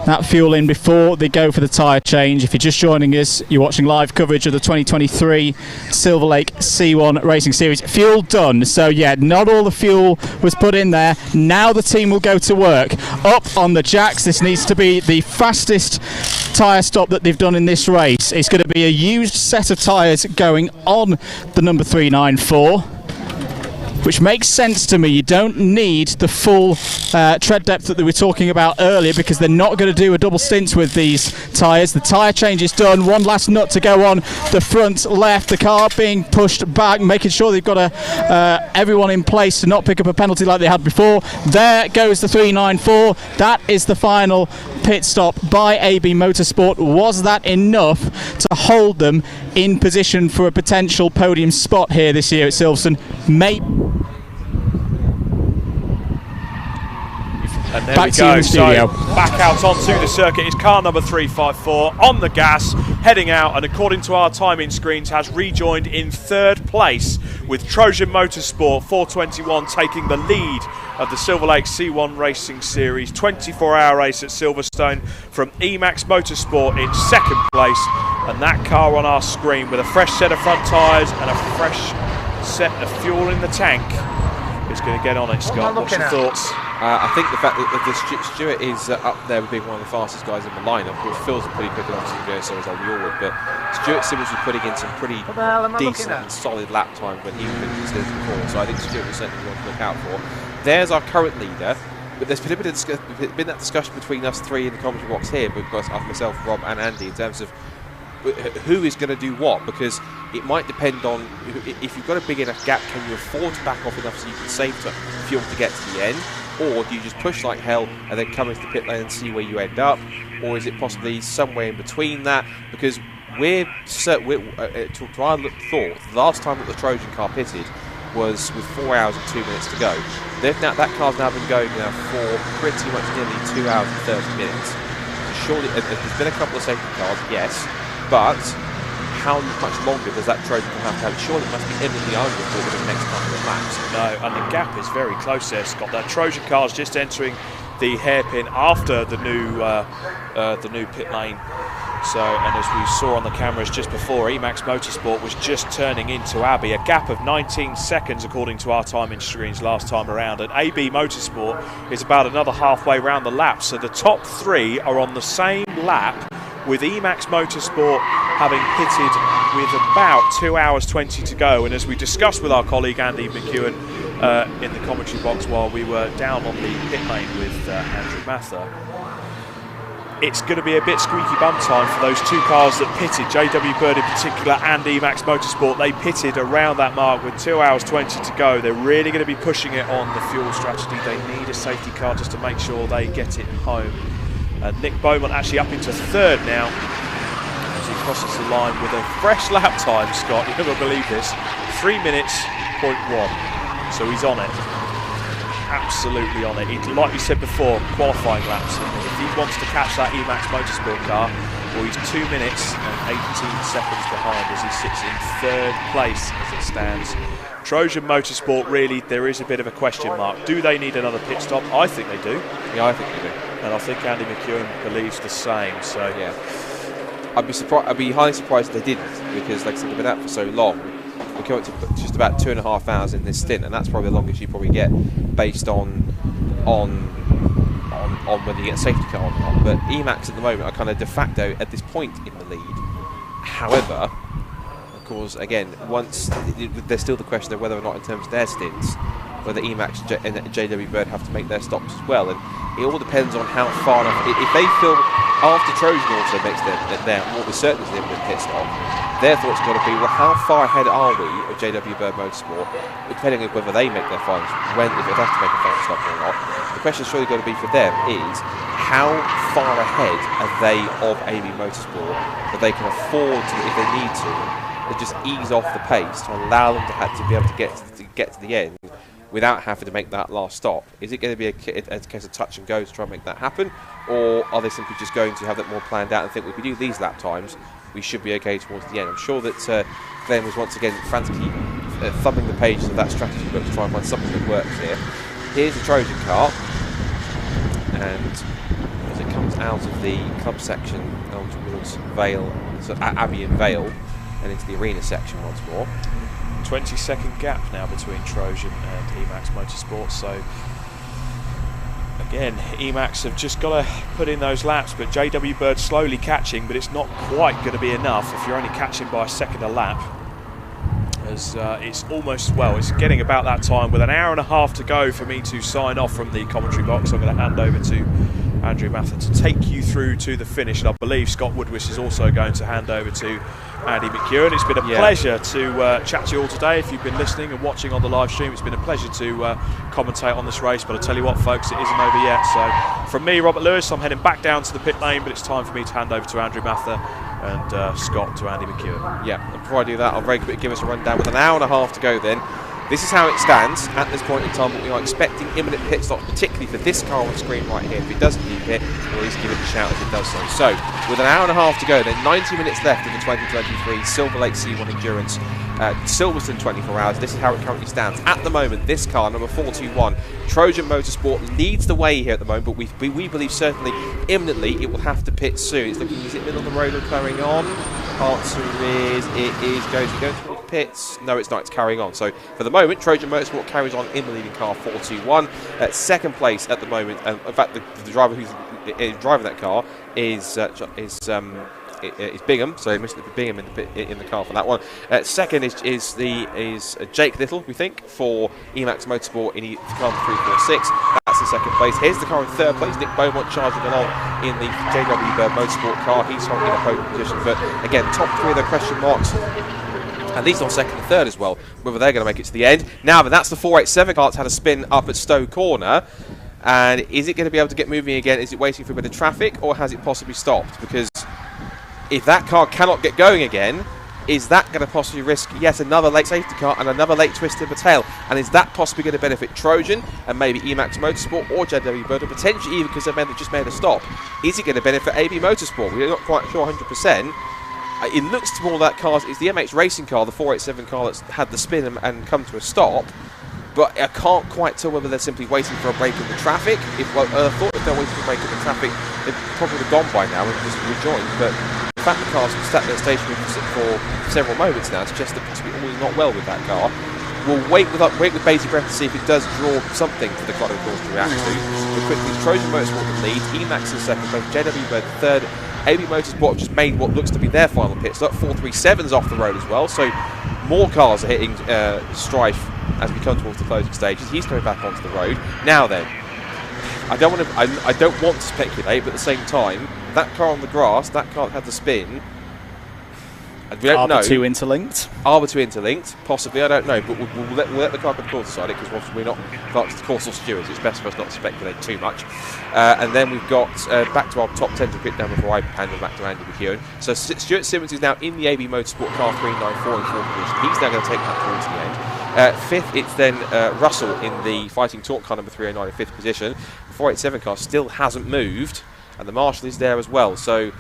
that fuel in before they go for the tyre change. If you're just joining us, you're watching live coverage of the 2023 Silverlake C1 Racing Series. Fuel done, so yeah, not all the fuel was put in there. Now the team will go to work. Up on the jacks, this needs to be the fastest tyre stop that they've done in this race. It's going to be a used set of tyres going on the number 394. Which makes sense to me. You don't need the full tread depth that they were talking about earlier, because they're not going to do a double stint with these tyres. The tyre change is done. One last nut to go on the front left. The car being pushed back, making sure they've got everyone in place to not pick up a penalty like they had before. There goes the 394. That is the final pit stop by AB Motorsport. Was that enough to hold them in position for a potential podium spot here this year at Silverstone? And there back we to you go. in the studio. So back out onto the circuit is car number 354 on the gas, heading out, and according to our timing screens has rejoined in third place, with Trojan Motorsport 421 taking the lead of the Silverlake C1 Racing Series 24-hour race at Silverstone, from Emax Motorsport in second place, and that car on our screen with a fresh set of front tyres and a fresh set of fuel in the tank is going to get on it. Scott, what's your thoughts? I think the fact that Stuart is up there with being one of the fastest guys in the lineup, which feels pretty quick, and obviously so is Ollie Allwood, but Stuart Simmons was putting in some pretty decent and solid lap time when he was considered before, so I think Stuart is certainly one to look out for. There's our current leader, but there's been that discussion between us three in the commentary box here, because myself, Rob and Andy, in terms of who is going to do what, because it might depend on if you've got a big enough gap, can you afford to back off enough so you can save fuel to get to the end, or do you just push like hell and then come into the pit lane and see where you end up, or is it possibly somewhere in between that? Because to our thought, the last time that the Trojan car pitted was with 4 hours and 2 minutes to go. That car's now been going now for pretty much nearly 2 hours and 30 minutes. Surely there's been a couple of safety cars, yes, but how much longer does that Trojan have to have? Surely it must be imminently over for the next couple of laps. No, and the gap is very close there, Scott. That Trojan car is just entering the hairpin after the new pit lane. So, and as we saw on the cameras just before, Emax Motorsport was just turning into Abbey, a gap of 19 seconds according to our timing screens last time around, and AB Motorsport is about another halfway round the lap. So the top 3 are on the same lap, with Emax Motorsport having pitted with about 2 hours 20 to go. And as we discussed with our colleague Andy McEwen in the commentary box while we were down on the pit lane with Andrew Mather, it's going to be a bit squeaky bum time for those 2 cars that pitted, JW Bird in particular and Emax Motorsport. They pitted around that mark with 2 hours 20 to go. They're really going to be pushing it on the fuel strategy. They need a safety car just to make sure they get it home. Nick Beaumont actually up into 3rd now as he crosses the line with a fresh lap time, Scott. You never believe this. 3 minutes, 0.1. So he's on it. Absolutely on it. Like you said before, qualifying laps. If he wants to catch that Emax Motorsport car, well, he's 2 minutes and 18 seconds behind as he sits in 3rd place as it stands. Trojan Motorsport, really, there is a bit of a question mark. Do they need another pit stop? I think they do. Yeah, I think they do. And I think Andy McEwen believes the same. So yeah, I'd be highly surprised if they didn't, because like I said, they've been out for so long. We're coming to just about 2.5 hours in this stint, and that's probably the longest you probably get based on whether you get a safety car or not. But Emax at the moment are kind of de facto at this point in the lead. However, of course, again, there's still the question of whether or not in terms of their stints, whether Emax and JW Bird have to make their stops as well. And it all depends on how far enough. If they feel after Trojan also makes their what we certainly is the imminent pit stop, their thoughts got to be, well, how far ahead are we of JW Bird Motorsport, depending on whether they make their final, if they have to make a final stop or not. The question surely got to be for them is, how far ahead are they of AB Motorsport that they can afford to, if they need to just ease off the pace to allow them to be able to get to the end without having to make that last stop? Is it going to be a case of touch and go to try and make that happen, or are they simply just going to have that more planned out and think, well, if we do these lap times, we should be okay towards the end? I'm sure that Glenn was once again frantically thumbing the pages of that strategy book to try and find something that works here. Here's the Trojan car, and as it comes out of the club section on towards Vale, so Abbey and Vale, and into the arena section once more. 20-second gap now between Trojan and Emax Motorsport. So again, Emax have just got to put in those laps, but JW Bird slowly catching, but it's not quite going to be enough if you're only catching by a second a lap. As it's almost, well, it's getting about that time with an hour and a half to go for me to sign off from the commentary box. I'm going to hand over to Andrew Mather to take you through to the finish, and I believe Scott Woodwish is also going to hand over to Andy McEwen. It's been a pleasure to chat to you all today. If you've been listening and watching on the live stream, it's been a pleasure to commentate on this race, but I tell you what, folks, it isn't over yet. So from me, Robert Lewis, I'm heading back down to the pit lane, but it's time for me to hand over to Andrew Mather and Scott to Andy McEwen. Yeah, and before I do that, I'll very quickly give us a rundown with an hour and a half to go then. This is how it stands at this point in time, but we are expecting imminent pit stops, particularly for this car on the screen right here. If it doesn't keep it, we'll at least give it a shout as it does so. So, with an hour and a half to go, then 90 minutes left of the 2023 Silverlake C1 Endurance Silverstone 24 hours. This is how it currently stands. At the moment, this car, number 421, Trojan Motorsport, leads the way here at the moment, but we believe certainly imminently it will have to pit soon. It's looking, is it middle of the road or carrying on? Answer is, it is going towards pits. No, it's not, it's carrying on. So for the moment, Trojan Motorsport carries on in the leading car, 421. Second place at the moment, in fact, the driver who's driving that car is Bingham, so Mr. Bingham in the car for that one. Second is Jake Little, we think, for Emax Motorsport in car 346. That's the second place. Here's the car in third place. Nick Beaumont charging along in the JW Bird Motorsport car. He's in a podium position, but again, top three of the question marks. At least on second and third as well, whether they're going to make it to the end. Now, but that's the 487 car. It's had a spin up at Stowe Corner. And is it going to be able to get moving again? Is it waiting for a bit of traffic, or has it possibly stopped? Because if that car cannot get going again, is that going to possibly risk yet another late safety car and another late twist in the tail? And is that possibly going to benefit Trojan and maybe Emax Motorsport or JW Bird, or potentially even because they've just made a stop? Is it going to benefit AB Motorsport? We're not quite sure 100%. It looks to more that car, it's the MX Racing car, the 487 car that's had the spin and come to a stop. but I can't quite tell whether they're simply waiting for a break in the traffic. I thought if they're waiting for a break in the traffic, they've probably gone by now and just rejoined. But the fact the car's sat there stationary for several moments now suggests that possibly all is not well with that car. We'll wait with bated breath to see if it does draw something for the clock of the course to react to. But quickly, Trojan Motorsport in the lead, Emax in second place, JW Bird third. AB Motorsport have just made what looks to be their final pit stop. 437's off the road as well, so more cars are hitting strife as we come towards the closing stages. He's coming back onto the road. Now then, I don't want to speculate, but at the same time, that car on the grass, that car that had the spin, we don't know. Are the two interlinked? Are the two interlinked? Possibly, I don't know. But we'll let the car of the course decide it, because we're not coursal stewards. It's best for us not to speculate too much. And then we've got back to our top 10 to pit down before I hand them back to Andy McEwen. So Stuart Simmons is now in the AB Motorsport car 394 in fourth position. He's now going to take that towards the end. Fifth, it's then Russell in the Fighting Torque car number 309 in fifth position. The 487 car still hasn't moved, and the Marshall is there as well. So.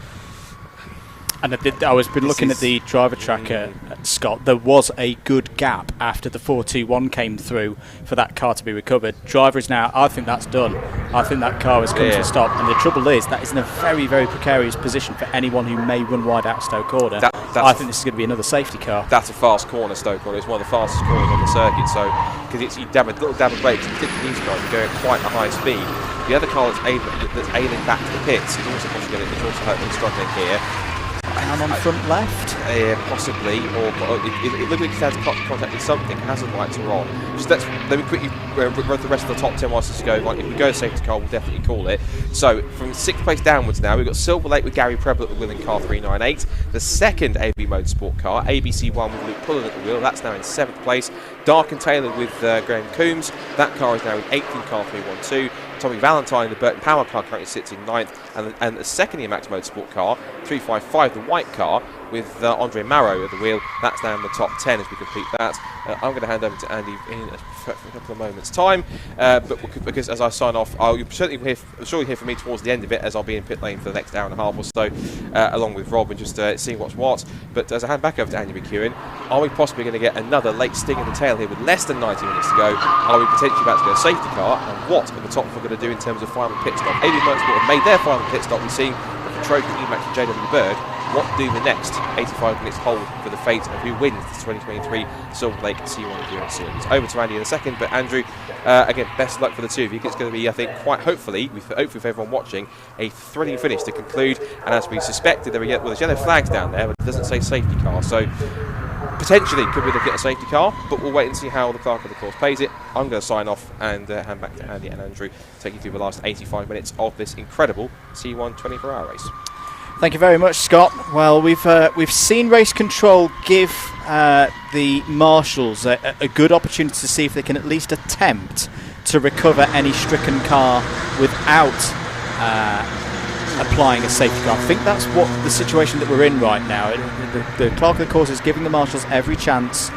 And I was been looking at the driver tracker, Scott. There was a good gap after the 421 came through for that car to be recovered. Driver is now, I think that's done. I think that car has come to a stop. And the trouble is, that is in a very, very precarious position for anyone who may run wide out Stoke Corner. I think this is going to be another safety car. That's a fast corner, Stoke Corner. It's one of the fastest corners on the circuit. So, because you dab a little dab of brakes, particularly these cars, you're going at quite a high speed. The other car that's ailing back to the pits is also struggling here. Down on front left? Possibly, or it looks like it has contact with something. Hazard lights are on. Let me quickly run the rest of the top 10 whilst this is going on. If we go safety car, we'll definitely call it. So, from 6th place downwards now, we've got Silverlake with Gary Preble at the wheel in car 398. The second AB Motorsport car, ABC1 with Luke Pullen at the wheel. That's now in 7th place. Dark and Taylor with Graham Coombs. That car is now in 8th in car 312. Tommy Valentine, the Burton Power car, currently sits in 9th, and the second Emax Motorsport car, 355, the white car, with Andre Marrow at the wheel. That's now in the top 10 as we complete that. I'm going to hand over to Andy in a couple of moments' time, but because as I sign off, you'll certainly hear from me towards the end of it, as I'll be in pit lane for the next hour and a half or so, along with Rob, and just seeing what's what. But as I hand back over to Andy McEwen, are we possibly going to get another late sting in the tail here with less than 90 minutes to go? Are we potentially about to get a safety car? And what are the top four going to do in terms of final pit stop? AB Motorsport have made their final pit stop. We've seen the Trojan, Emax and JW Bird. What do the next 85 minutes hold for the fate of who wins the 2023 Silverlake C1 Endurance Series? Over to Andy in a second, but Andrew, again, best of luck for the two of you. It's going to be, I think, quite hopefully for everyone watching, a thrilling finish to conclude. And as we suspected, there's yellow flags down there, but it doesn't say safety car. So potentially could we look at a safety car, but we'll wait and see how the clerk of the course pays it. I'm going to sign off and hand back to Andy and Andrew, take you through the last 85 minutes of this incredible C1 24-hour race. Thank you very much, Scott. Well, we've seen race control give the marshals a good opportunity to see if they can at least attempt to recover any stricken car without applying a safety car. I think that's what the situation that we're in right now. The clerk of the course is giving the marshals every chance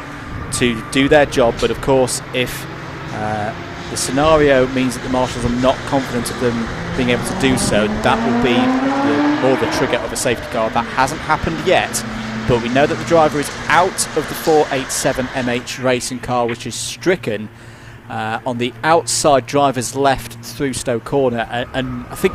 to do their job, but of course, if the scenario means that the marshals are not confident of them being able to do so, that will be more the trigger of a safety car. That hasn't happened yet, but we know that the driver is out of the 487 MH racing car, which is stricken on the outside driver's left through Stoke Corner. And I think,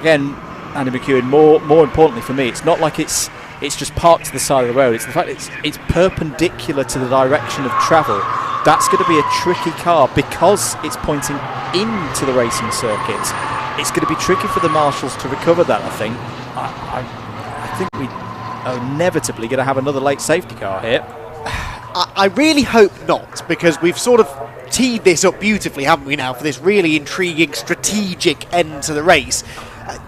again, Andy McEwen, more importantly for me, it's not like it's just parked to the side of the road. It's the fact it's perpendicular to the direction of travel. That's going to be a tricky car because it's pointing into the racing circuit. It's going to be tricky for the marshals to recover that, I think. I think we are inevitably going to have another late safety car here. I really hope not, because we've sort of teed this up beautifully, haven't we now, for this really intriguing, strategic end to the race.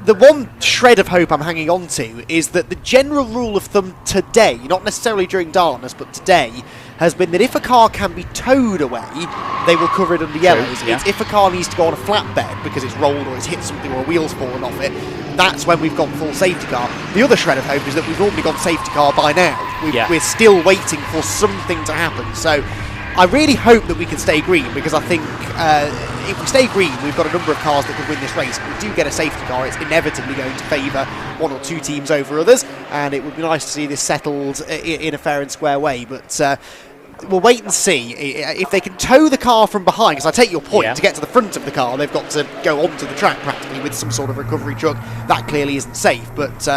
The one shred of hope I'm hanging on to is that the general rule of thumb today, not necessarily during darkness, but today, has been that if a car can be towed away, they will cover it under yellows. Yeah. It's if a car needs to go on a flatbed because it's rolled or it's hit something or a wheel's fallen off it, that's when we've gone full safety car. The other shred of hope is that we've normally gone safety car by now. We're still waiting for something to happen. So I really hope that we can stay green, because I think if we stay green, we've got a number of cars that could win this race. If we do get a safety car, it's inevitably going to favour one or two teams over others, and it would be nice to see this settled in a fair and square way. But we'll wait and see if they can tow the car from behind, because I take your point, to get to the front of the car they've got to go onto the track practically with some sort of recovery truck. That clearly isn't safe, but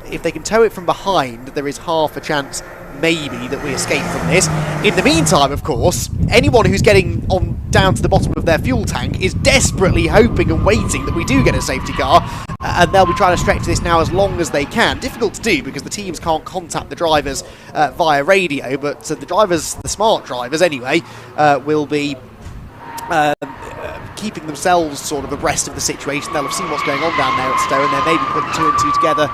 if they can tow it from behind, there is half a chance maybe that we escape from this. In the meantime, of course, anyone who's getting on down to the bottom of their fuel tank is desperately hoping and waiting that we do get a safety car, and they'll be trying to stretch this now as long as they can. Difficult to do because the teams can't contact the drivers via radio, but the drivers, the smart drivers anyway, will be keeping themselves sort of abreast of the situation. They'll have seen what's going on down there at Stowe, and they're maybe putting 2 and 2 together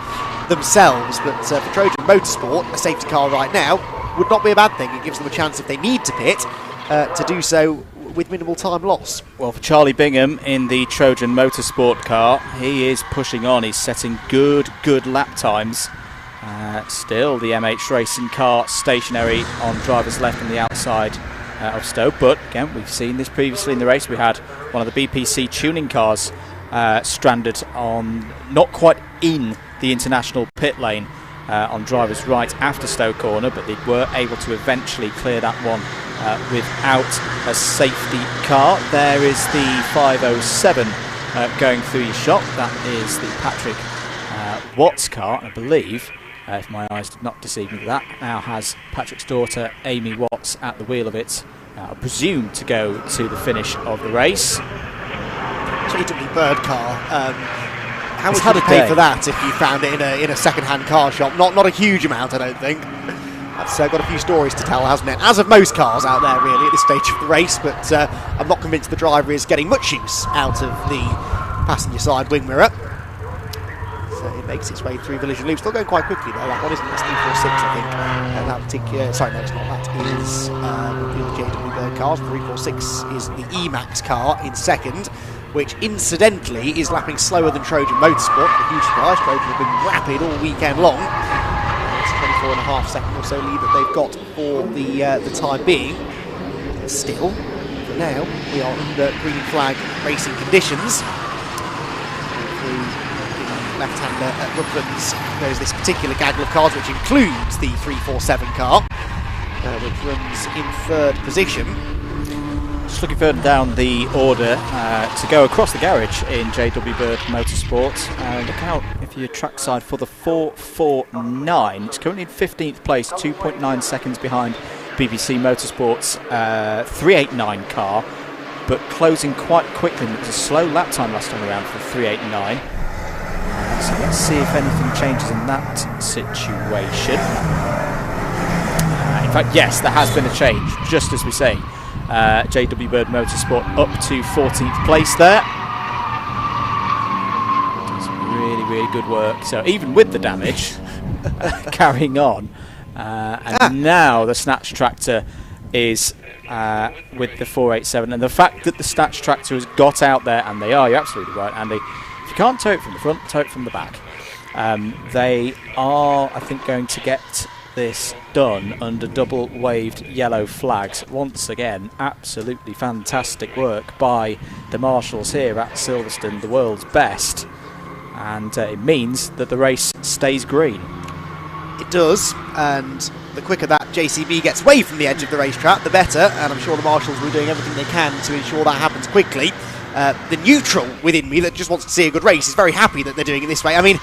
themselves. But for Trojan Motorsport, a safety car right now would not be a bad thing. It gives them a chance, if they need to pit, to do so with minimal time loss. Well, for Charlie Bingham in the Trojan Motorsport car, he is pushing on. He's setting good lap times. Still, the MH Racing car stationary on driver's left on the outside of Stowe. But again, we've seen this previously in the race. We had one of the BPC tuning cars stranded on, not quite in the international pit lane on driver's right after Stowe corner, but they were able to eventually clear that one without a safety car. There is the 507 going through your shop. That is the Patrick Watts car, I believe. If my eyes did not deceive me, that now has Patrick's daughter Amy Watts at the wheel of it, I presume to go to the finish of the race. JW Bird car. How much would you pay for that if you found it in a second-hand car shop? Not a huge amount, I don't think. That's got a few stories to tell, hasn't it? As of most cars out there, really, at this stage of the race. But I'm not convinced the driver is getting much use out of the passenger side wing mirror. So it makes its way through Village and Loop. Still going quite quickly though. That one isn't. It's 346, I think. That particular. Sorry, no, it's not. That is the JW Bird cars. 346 is the Emax car in second, which incidentally is lapping slower than Trojan Motorsport. A huge surprise. Trojan have been rapid all weekend long. It's 24.5 second or so lead that they've got for the time being. Still, for now, we are under green flag racing conditions. Left-hander at Rutland's there's this particular gaggle of cars, which includes the 347 car, which runs in third position. Just looking further down the order to go across the garage in JW Bird Motorsport. Look out if you're trackside for the 449. It's currently in 15th place, 2.9 seconds behind BBC Motorsport's 389 car, but closing quite quickly. It was a slow lap time last time around for 389. So let's see if anything changes in that situation. In fact, yes, there has been a change, just as we say. JW Bird Motorsport up to 14th place there. It's really good work. So even with the damage, carrying on. And now the Snatch Tractor is with the 487. And the fact that the Snatch Tractor has got out there, and they are, you're absolutely right, Andy. If you can't tow it from the front, tow it from the back. They are, I think, going to get this done under double waved yellow flags. Once again, absolutely fantastic work by the marshals here at Silverstone, the world's best. And it means that the race stays green. It does, and the quicker that JCB gets away from the edge of the racetrack, the better, and I'm sure the marshals will be doing everything they can to ensure that happens quickly. The neutral within me that just wants to see a good race is very happy that they're doing it this way. I mean,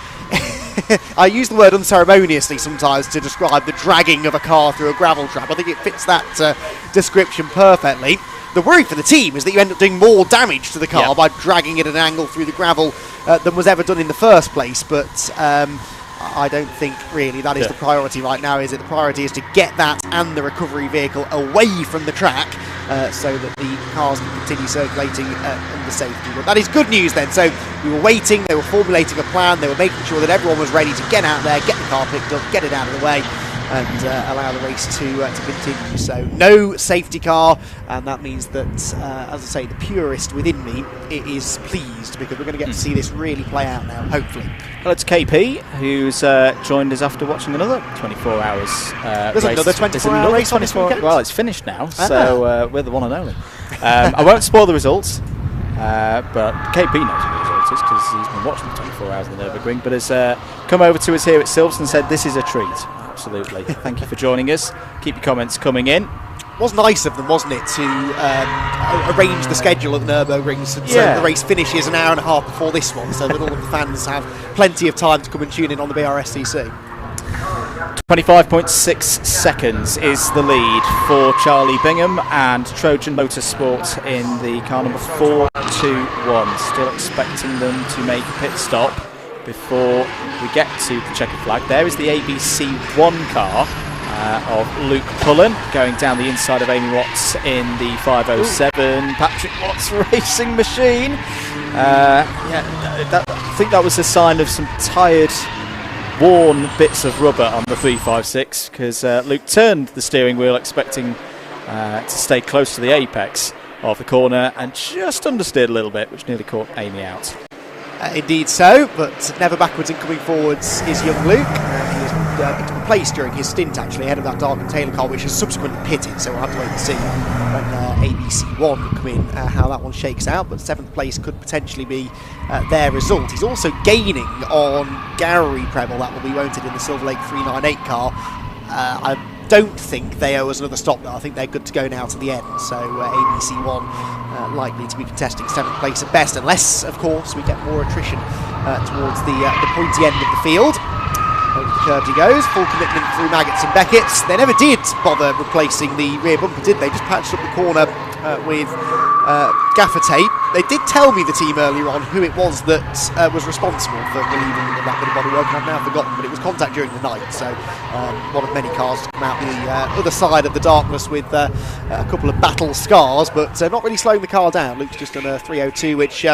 I use the word unceremoniously sometimes to describe the dragging of a car through a gravel trap. I think it fits that description perfectly. The worry for the team is that you end up doing more damage to the car by dragging it at an angle through the gravel than was ever done in the first place, but I don't think really that is the priority right now, is it? The priority is to get that and the recovery vehicle away from the track so that the cars can continue circulating under safety. But that is good news then. So we were waiting, they were formulating a plan, they were making sure that everyone was ready to get out there, get the car picked up, get it out of the way, and allow the race to continue. So no safety car, and that means that, as I say, the purist within me is pleased, because we're going to get to see this really play out now, hopefully. Hello to KP, who's joined us after watching another 24 hours There's race. another 24-hour race on this weekend? Well, it's finished now, so we're the one and only. I won't spoil the results, but KP knows what the result is, because he's been watching the 24 hours of the Nürburgring, but has come over to us here at Silverstone and said this is a treat. Absolutely. Thank you for joining us. Keep your comments coming in. was nice of them, wasn't it, to arrange the schedule at the Nürburgring so the race finishes an hour and a half before this one, so that all of the fans have plenty of time to come and tune in on the Brscc. 25.6 seconds is the lead for Charlie Bingham and Trojan Motorsport in the car number 421. Still expecting them to make a pit stop before we get to the checkered flag. There is the ABC1 car of Luke Pullen going down the inside of Amy Watts in the 507 Patrick Watts racing machine. I think that was a sign of some tired, worn bits of rubber on the 356 because Luke turned the steering wheel expecting to stay close to the apex of the corner and just understeered a little bit, which nearly caught Amy out. Indeed so, but never backwards in coming forwards is young Luke. He was replaced during his stint actually ahead of that Dark and Taylor car, which has subsequently pitted, so we'll have to wait and see when ABC1 come in how that one shakes out, but 7th place could potentially be their result. He's also gaining on Gary Preble, that will be mounted in the Silverlake 398 car. I don't think they owe us another stop though. I think they're good to go now to the end, so ABC1 likely to be contesting 7th place at best, unless of course we get more attrition towards the pointy end of the field. Over the curve he goes, full commitment through Maggots and Beckett's. They never did bother replacing the rear bumper, did they? Just patched up the corner with gaffer tape. They did tell me, the team earlier on, who it was that was responsible for relieving that bit of bodywork, and I've now forgotten, but it was contact during the night, so one of many cars to come out the other side of the darkness with a couple of battle scars, but not really slowing the car down. Luke's just on a 302, which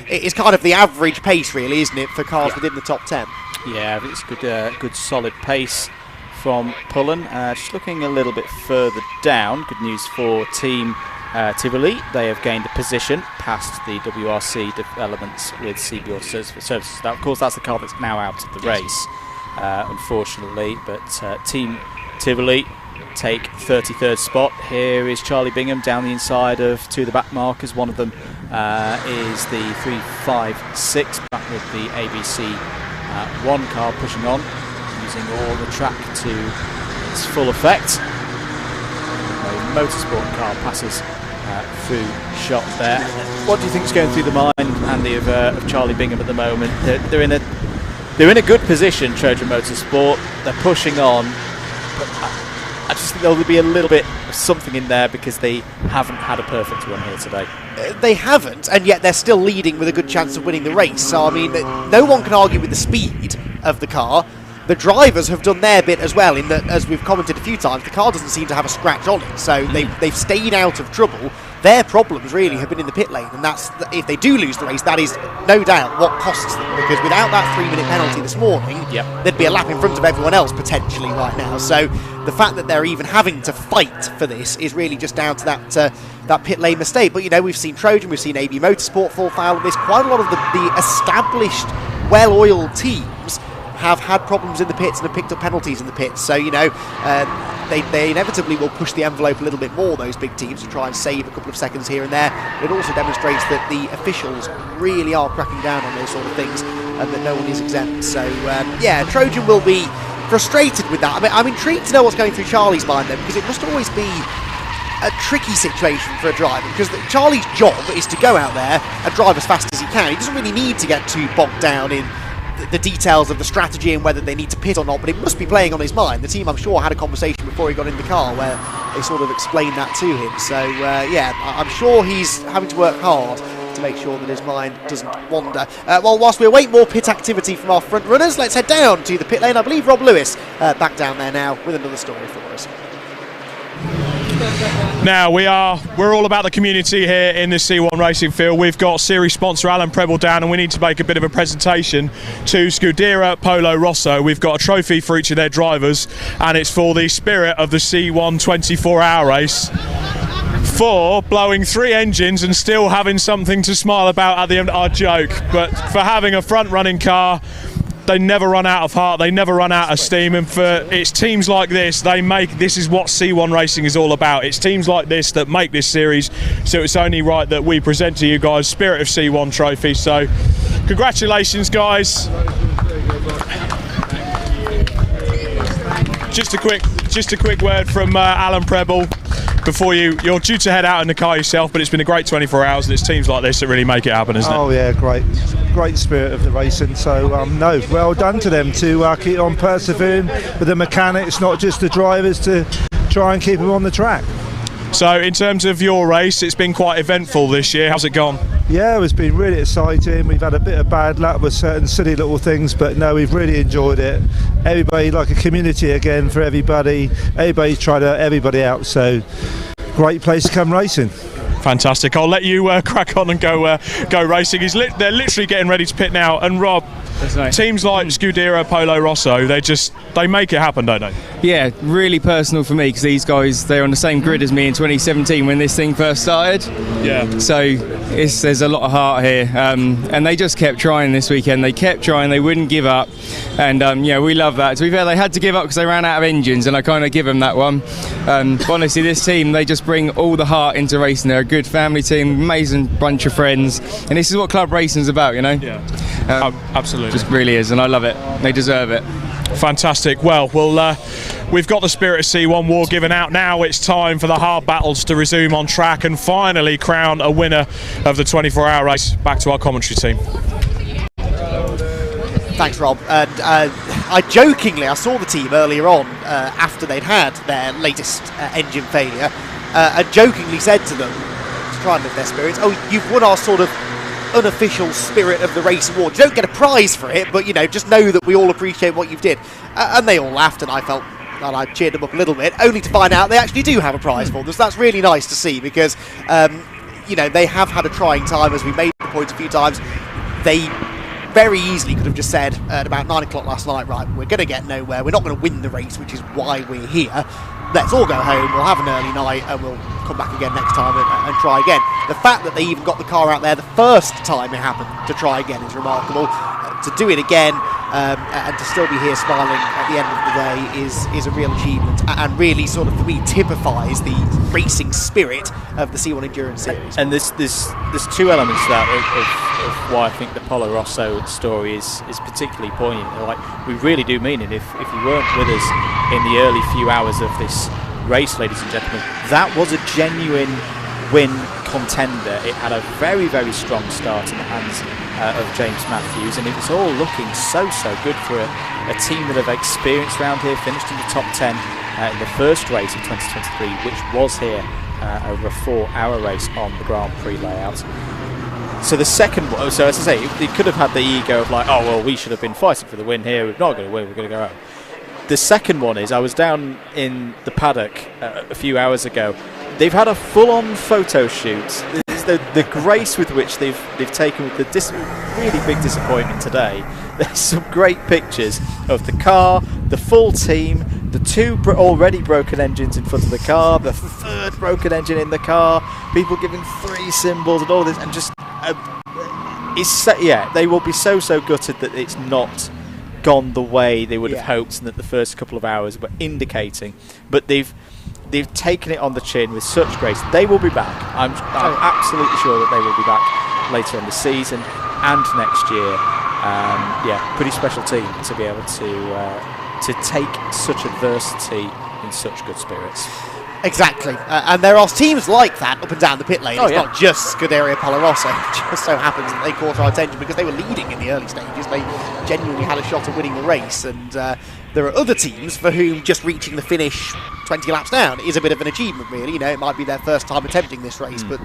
is kind of the average pace, really, isn't it, for cars within the top 10? Yeah, I think it's good solid pace from Pullen. Just looking a little bit further down, good news for Team Tivoli. They have gained a position past the WRC developments with CB Auto Services. Now, of course, that's the car that's now out of the race, unfortunately. But Team Tivoli take 33rd spot. Here is Charlie Bingham down the inside of two of the back markers. One of them is the 356 back with the ABC one car pushing on, using all the track to its full effect. A motorsport car passes through shot there. What do you think is going through the mind, Andy, of Charlie Bingham at the moment? They're in a good position, Trojan Motorsport. They're pushing on, but I just think there'll be a little bit of something in there because they haven't had a perfect run here today. They haven't, and yet they're still leading with a good chance of winning the race. So, I mean, no one can argue with the speed of the car. The drivers have done their bit as well, in that, as we've commented a few times, the car doesn't seem to have a scratch on it. So they've stayed out of trouble. Their problems really have been in the pit lane, and that's if they do lose the race, that is no doubt what costs them, because without that 3-minute penalty this morning, there'd be a lap in front of everyone else potentially right now. So the fact that they're even having to fight for this is really just down to that pit lane mistake. But, you know, we've seen Trojan, we've seen AB Motorsport fall foul of this. Quite a lot of the established, well-oiled teams have had problems in the pits and have picked up penalties in the pits. So, you know, they inevitably will push the envelope a little bit more, those big teams, to try and save a couple of seconds here and there. But it also demonstrates that the officials really are cracking down on those sort of things and that no one is exempt. So, yeah, Trojan will be frustrated with that. I mean, I'm intrigued to know what's going through Charlie's mind, though, because it must always be a tricky situation for a driver, because Charlie's job is to go out there and drive as fast as he can. He doesn't really need to get too bogged down in the details of the strategy and whether they need to pit or not, but it must be playing on his mind. The team, I'm sure, had a conversation before he got in the car where they sort of explained that to him. So, yeah, I'm sure he's having to work hard to make sure that his mind doesn't wander. Well, whilst we await more pit activity from our front runners, let's head down to the pit lane. I believe Rob Lewis back down there now with another story for us. Now we're all about the community here in the C1 racing field. We've got series sponsor Alan Preble down, and we need to make a bit of a presentation to Scuderia Polo Rosso. We've got a trophy for each of their drivers, and it's for the spirit of the C1 24-hour race, for blowing 3 engines and still having something to smile about at the end. I joke, but for having a front-running car. They never run out of heart, they never run out of steam, and for it's teams like this, this is what C1 racing is all about. It's teams like this that make this series, so it's only right that we present to you guys Spirit of C1 trophy. So congratulations, guys. Just a quick word from Alan Preble. before you're due to head out in the car yourself, but it's been a great 24 hours, and it's teams like this that really make it happen, isn't it? Oh yeah, great spirit of the racing. So no, well done to them to keep on persevering with the mechanics, not just the drivers, to try and keep them on the track. So in terms of your race, it's been quite eventful this year. How's it gone? Yeah, it's been really exciting. We've had a bit of bad luck with certain silly little things, but no, we've really enjoyed it. Everybody, like a community again for everybody. Everybody's tried everybody out, so great place to come racing. Fantastic. I'll let you crack on and go racing. They're literally getting ready to pit now. And Rob, teams like Scuderia, Polo Rosso, they make it happen, don't they? Yeah, really personal for me because these guys, they're on the same grid as me in 2017 when this thing first started. Yeah. So there's a lot of heart here, and they just kept trying this weekend. They kept trying. They wouldn't give up, and yeah, we love that. To be fair, they had to give up because they ran out of engines, and I kind of give them that one. But honestly, this team, they just bring all the heart into racing. They're a good family team, amazing bunch of friends, and this is what club racing's about, you know. Yeah. Absolutely. Just really is, and I love it. They deserve it. Fantastic. Well, we've got the Spirit of C1 War given out now. It's time for the hard battles to resume on track and finally crown a winner of the 24-hour race. Back to our commentary team. Thanks, Rob. I saw the team earlier on after they'd had their latest engine failure, and jokingly said to them, to try and lift their spirits, "Oh, you've won our sort of unofficial Spirit of the Race award. You don't get a prize for it, but just know that we all appreciate what you've did." And they all laughed, and I felt, and I cheered them up a little bit, only to find out they actually do have a prize for them. So that's really nice to see, because they have had a trying time, as we made the point a few times. They very easily could have just said at about 9 o'clock last night, right, we're going to get nowhere, we're not going to win the race, which is why we're here. Let's all go home, we'll have an early night, and we'll come back again next time and try again. The fact that they even got the car out there the first time it happened to try again is remarkable. To do it again and to still be here smiling at the end of the day is a real achievement, and really sort of, for me, typifies the racing spirit of the C1 Endurance Series. And there's two elements to that of why I think the Polo Rosso story is particularly poignant. Like, we really do mean it. If you weren't with us in the early few hours of this race, ladies and gentlemen, that was a genuine win contender. It had a very, very strong start in the hands of James Matthews, and it was all looking so good for a team that have experienced round here, finished in the top 10 in the first race of 2023, which was here over a 4-hour race on the Grand Prix layout. So the second one, so as I say, it could have had the ego of like, oh well, we should have been fighting for the win here, we're not going to win, we're going to go home. The second one is, I was down in the paddock a few hours ago. They've had a full-on photo shoot. The grace with which they've taken with the really big disappointment today. There's some great pictures of the car, the full team, the two already broken engines in front of the car, the third broken engine in the car, people giving 3 symbols and all this, and just they will be so gutted that it's not gone the way they would have hoped, and that the first couple of hours were indicating. But they've taken it on the chin with such grace. They will be back. I'm absolutely sure that they will be back later on the season and next year. Pretty special team to be able to take such adversity in such good spirits. Exactly, and there are teams like that up and down the pit lane. It's not just Scuderia Polo Rosso. It just so happens that they caught our attention because they were leading in the early stages. They genuinely had a shot at winning the race, and there are other teams for whom just reaching the finish 20 laps down is a bit of an achievement, really. It might be their first time attempting this race, but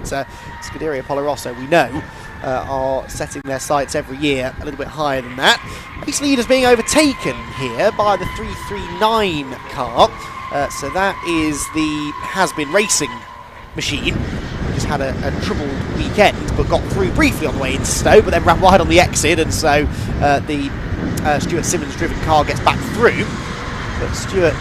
Scuderia Polo Rosso, we know, are setting their sights every year a little bit higher than that. Race leaders being overtaken here by the 339 car. So that is the Has-Been Racing machine. Just had a troubled weekend, but got through briefly on the way into Stowe, but then ran wide on the exit, and so the Stuart Simmons-driven car gets back through. But Stuart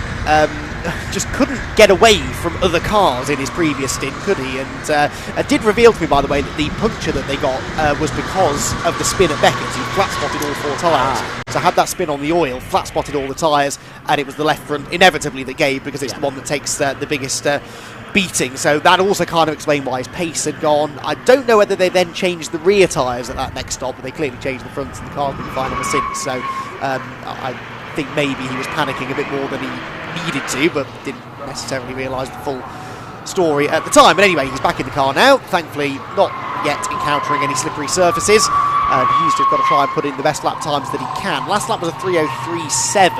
just couldn't get away from other cars in his previous stint, could he? And did reveal to me, by the way, that the puncture that they got was because of the spin at Beckett's. He flat-spotted all 4 tyres. So had that spin on the oil, flat-spotted all the tyres, and it was the left front inevitably that gave, because it's the one that takes the biggest beating. So that also kind of explained why his pace had gone. I don't know whether they then changed the rear tyres at that next stop, but they clearly changed the fronts, and the car's been fine ever since. So I think maybe he was panicking a bit more than he needed to, but didn't necessarily realise the full story at the time. But anyway, he's back in the car now, thankfully not yet encountering any slippery surfaces. He's just got to try and put in the best lap times that he can. Last lap was a 3:03.7.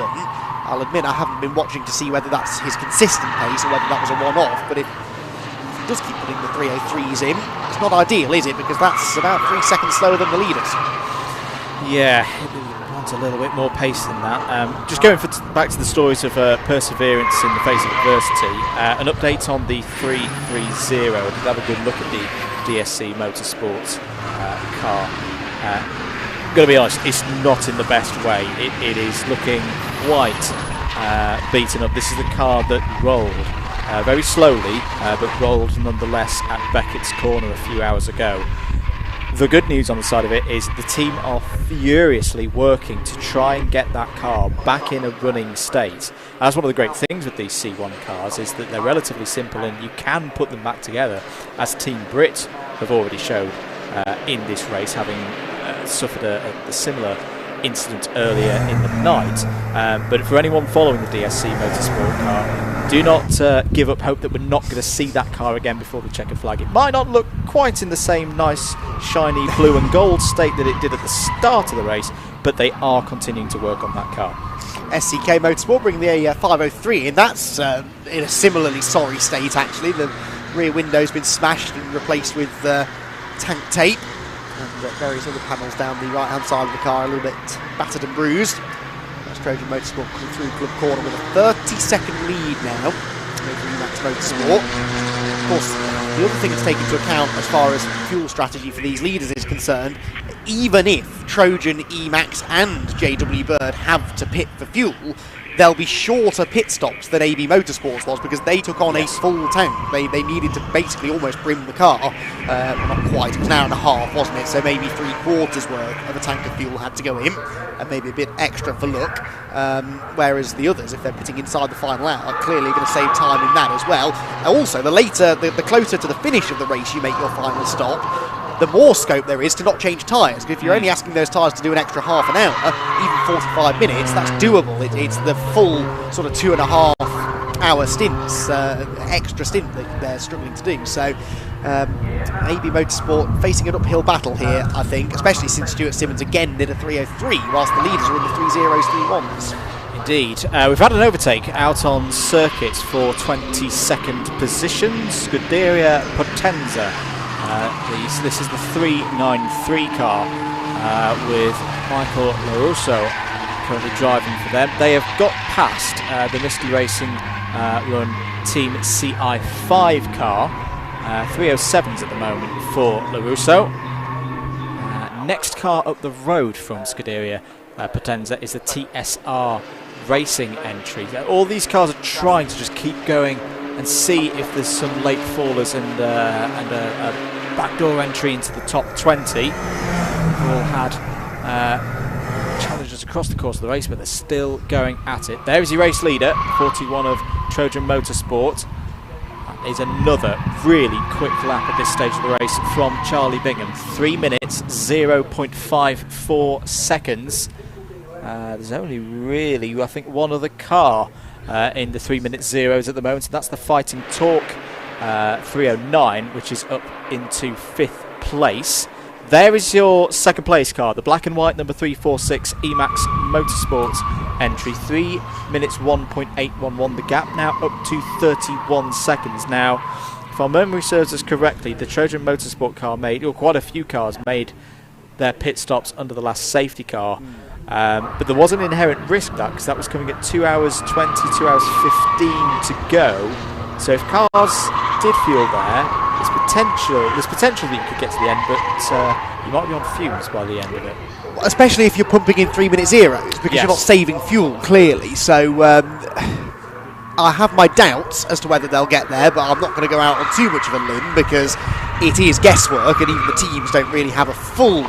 I'll admit I haven't been watching to see whether that's his consistent pace or whether that was a one-off, but if he does keep putting the 3:03s in, it's not ideal, is it? Because that's about 3 seconds slower than the leaders. Yeah, he wants a little bit more pace than that. Just going back to the stories of perseverance in the face of adversity, an update on the 330. I did have a good look at the DSC Motorsports car. Got to be honest, it's not in the best way. It is looking quite beaten up. This is the car that rolled very slowly, but rolled nonetheless at Beckett's corner a few hours ago. The good news on the side of it is the team are furiously working to try and get that car back in a running state. That's one of the great things with these C1 cars, is that they're relatively simple and you can put them back together, as Team Brit have already showed in this race, having suffered a similar incident earlier in the night. But for anyone following the DSC Motorsport car, do not give up hope that we're not going to see that car again before the checkered flag. It might not look quite in the same nice, shiny blue and gold state that it did at the start of the race, but they are continuing to work on that car. SCK Motorsport bringing the 503 in. That's in a similarly sorry state, actually. The rear window's been smashed and replaced with tank tape, and various other panels down the right-hand side of the car a little bit battered and bruised. That's Trojan Motorsport coming through Club Corner with a 30-second lead now over Emax Motorsport. Of course, the other thing to take into account as far as fuel strategy for these leaders is concerned, even if Trojan, Emax and JW Bird have to pit for fuel, there'll be shorter pit stops than AB Motorsports was, because they took on a full tank. They needed to basically almost brim the car. Well, not quite, it was an hour and a half, wasn't it? So maybe 3/4 worth of a tank of fuel had to go in, and maybe a bit extra for luck. Whereas the others, if they're pitting inside the final hour, are clearly going to save time in that as well. Also, the closer to the finish of the race you make your final stop, the more scope there is to not change tyres. If you're only asking those tyres to do an extra half an hour, even 45 minutes, that's doable. It's the full sort of 2.5 hour stints, extra stint that they're struggling to do. So AB Motorsport facing an uphill battle here, I think, especially since Stuart Simmons again did a 3:03, whilst the leaders are in the 3:0s, 3:1s. Indeed. We've had an overtake out on circuit for 22nd positions. Scuderia Potenza. This is the 393 car with Michael LaRusso currently driving for them. They have got past the Misty Racing run Team CI5 car. 307s at the moment for LaRusso. Next car up the road from Scuderia Potenza is the TSR Racing entry. All these cars are trying to just keep going and see if there's some late fallers and a backdoor entry into the top 20. We've all had challenges across the course of the race, but they're still going at it. There is the race leader, 41 of Trojan Motorsport. That is another really quick lap at this stage of the race from Charlie Bingham. 3 minutes, 0.54 seconds. There's only really, I think, one other car in the 3-minute zeros at the moment, and that's the Fighting Torque 309, which is up into 5th place. There is your second place car, the black and white number 346 Emax Motorsports entry. 3 minutes 1.811. The gap now up to 31 seconds. Now, if our memory serves us correctly, the Trojan Motorsport car made, or quite a few cars made their pit stops under the last safety car. But there was an inherent risk that, because that was coming at 2 hours 20, 2 hours 15 to go. So if cars did fuel there, there's potential that you could get to the end, but you might be on fumes by the end of it. Especially if you're pumping in 3-minute zeros, because you're not saving fuel, clearly. So I have my doubts as to whether they'll get there, but I'm not going to go out on too much of a limb, because it is guesswork, and even the teams don't really have a full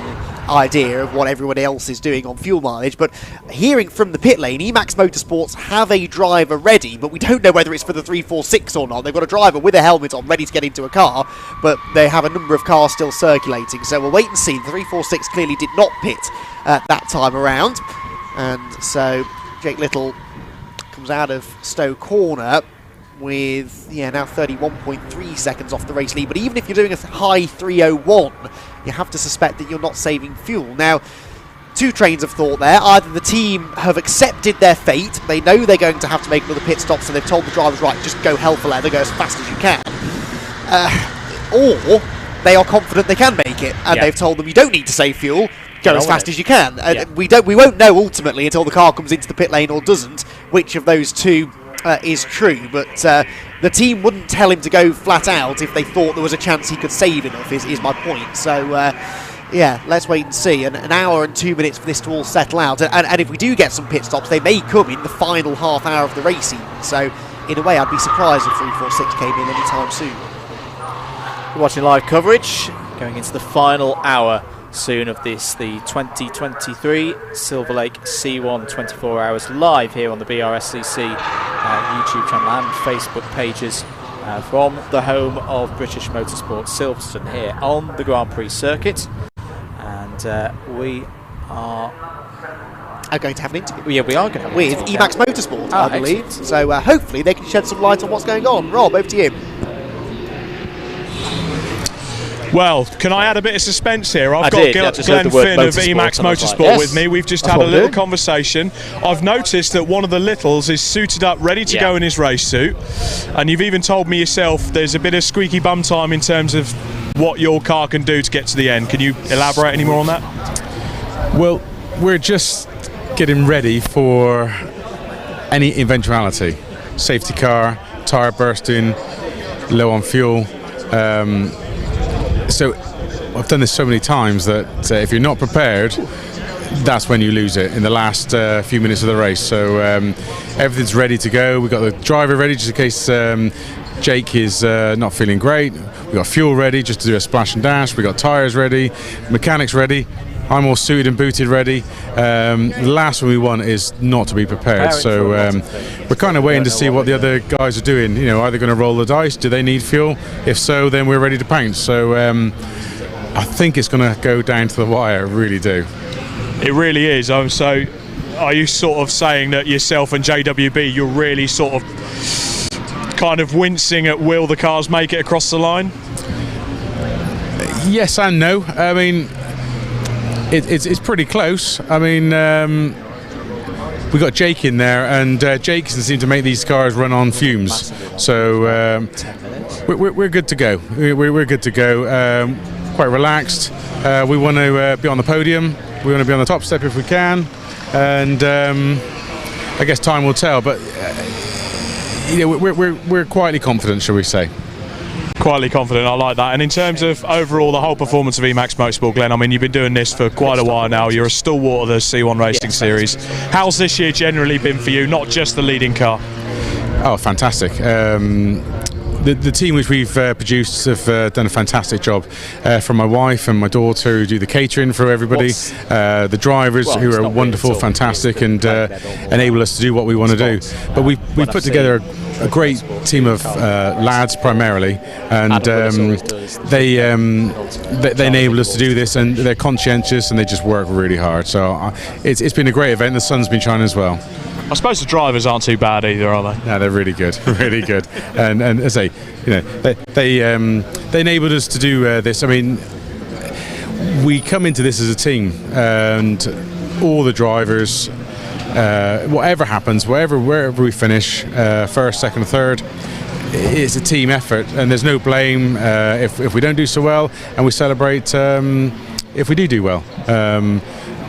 idea of what everyone else is doing on fuel mileage. But hearing from the pit lane, Emax Motorsports have a driver ready, but we don't know whether it's for the 346 or not. They've got a driver with a helmet on ready to get into a car, but they have a number of cars still circulating, so we'll wait and see. The 346 clearly did not pit that time around, and so Jake Little comes out of Stowe Corner with now 31.3 seconds off the race lead. But even if you're doing a high 3:01, you have to suspect that you're not saving fuel. Now, two trains of thought there. Either the team have accepted their fate, they know they're going to have to make another pit stop, so they've told the drivers, right, just go hell for leather, go as fast as you can. Or they are confident they can make it, and they've told them you don't need to save fuel, go as fast as you can. We won't know ultimately until the car comes into the pit lane or doesn't which of those two is true, but the team wouldn't tell him to go flat out if they thought there was a chance he could save enough, is my point. So let's wait and see. An hour and 2 minutes for this to all settle out, and if we do get some pit stops, they may come in the final half hour of the race even. So in a way, I'd be surprised if 346 came in anytime soon. You're watching live coverage going into the final hour soon of this, the 2023 Silverlake C1 24 hours live here on the Brscc YouTube channel and Facebook pages from the home of British Motorsport, Silverstone, here on the Grand Prix circuit. And we are going to have an interview. Yeah, we are going to have with Emax Motorsport, I believe. Excellent. So hopefully they can shed some light on what's going on. Rob, over to you. Well, can I add a bit of suspense here? I've got Glenn Finn of Emax Motorsport with me. We've just had a little conversation. I've noticed that one of the littles is suited up, ready to go in his race suit. And you've even told me yourself there's a bit of squeaky bum time in terms of what your car can do to get to the end. Can you elaborate any more on that? Well, we're just getting ready for any eventuality. Safety car, tyre bursting, low on fuel. So I've done this so many times that if you're not prepared, that's when you lose it in the last few minutes of the race. So everything's ready to go. We've got the driver ready just in case Jake is not feeling great. We've got fuel ready just to do a splash and dash. We've got tyres ready, mechanics ready. I'm all suited and booted ready. The last one we want is not to be prepared. So we're kind of waiting to see what the other guys are doing. You know, are they going to roll the dice? Do they need fuel? If so, then we're ready to pounce. So I think it's going to go down to the wire. I really do. It really is. So are you sort of saying that yourself and JWB, you're really sort of kind of wincing at will the cars make it across the line? Yes and no. I mean, it's pretty close. I mean, we got Jake in there, and Jake can seem to make these cars run on fumes. So we're good to go. We're good to go. Quite relaxed. We want to be on the podium. We want to be on the top step if we can, and I guess time will tell. But we're quietly confident, shall we say? Quietly confident, I like that. And in terms of overall the whole performance of Emax Motorsport, Glenn, I mean, you've been doing this for quite a while now. You're a stalwart of the C1 Racing Series. How's this year generally been for you, not just the leading car? Oh, fantastic. The team which we've produced have done a fantastic job. From my wife and my daughter who do the catering for everybody, the drivers who are wonderful, fantastic, and enable us to do what we want to do. But we put together a great team of lads primarily, and they enable us to do this, and they're conscientious and they just work really hard. So it's been a great event. The sun's been shining as well. I suppose the drivers aren't too bad either, are they? No, they're really good, really good. And as I say, you know, they enabled us to do this. I mean, we come into this as a team, and all the drivers, whatever happens, wherever we finish, first, second, third, it's a team effort, and there's no blame if we don't do so well, and we celebrate if we do well.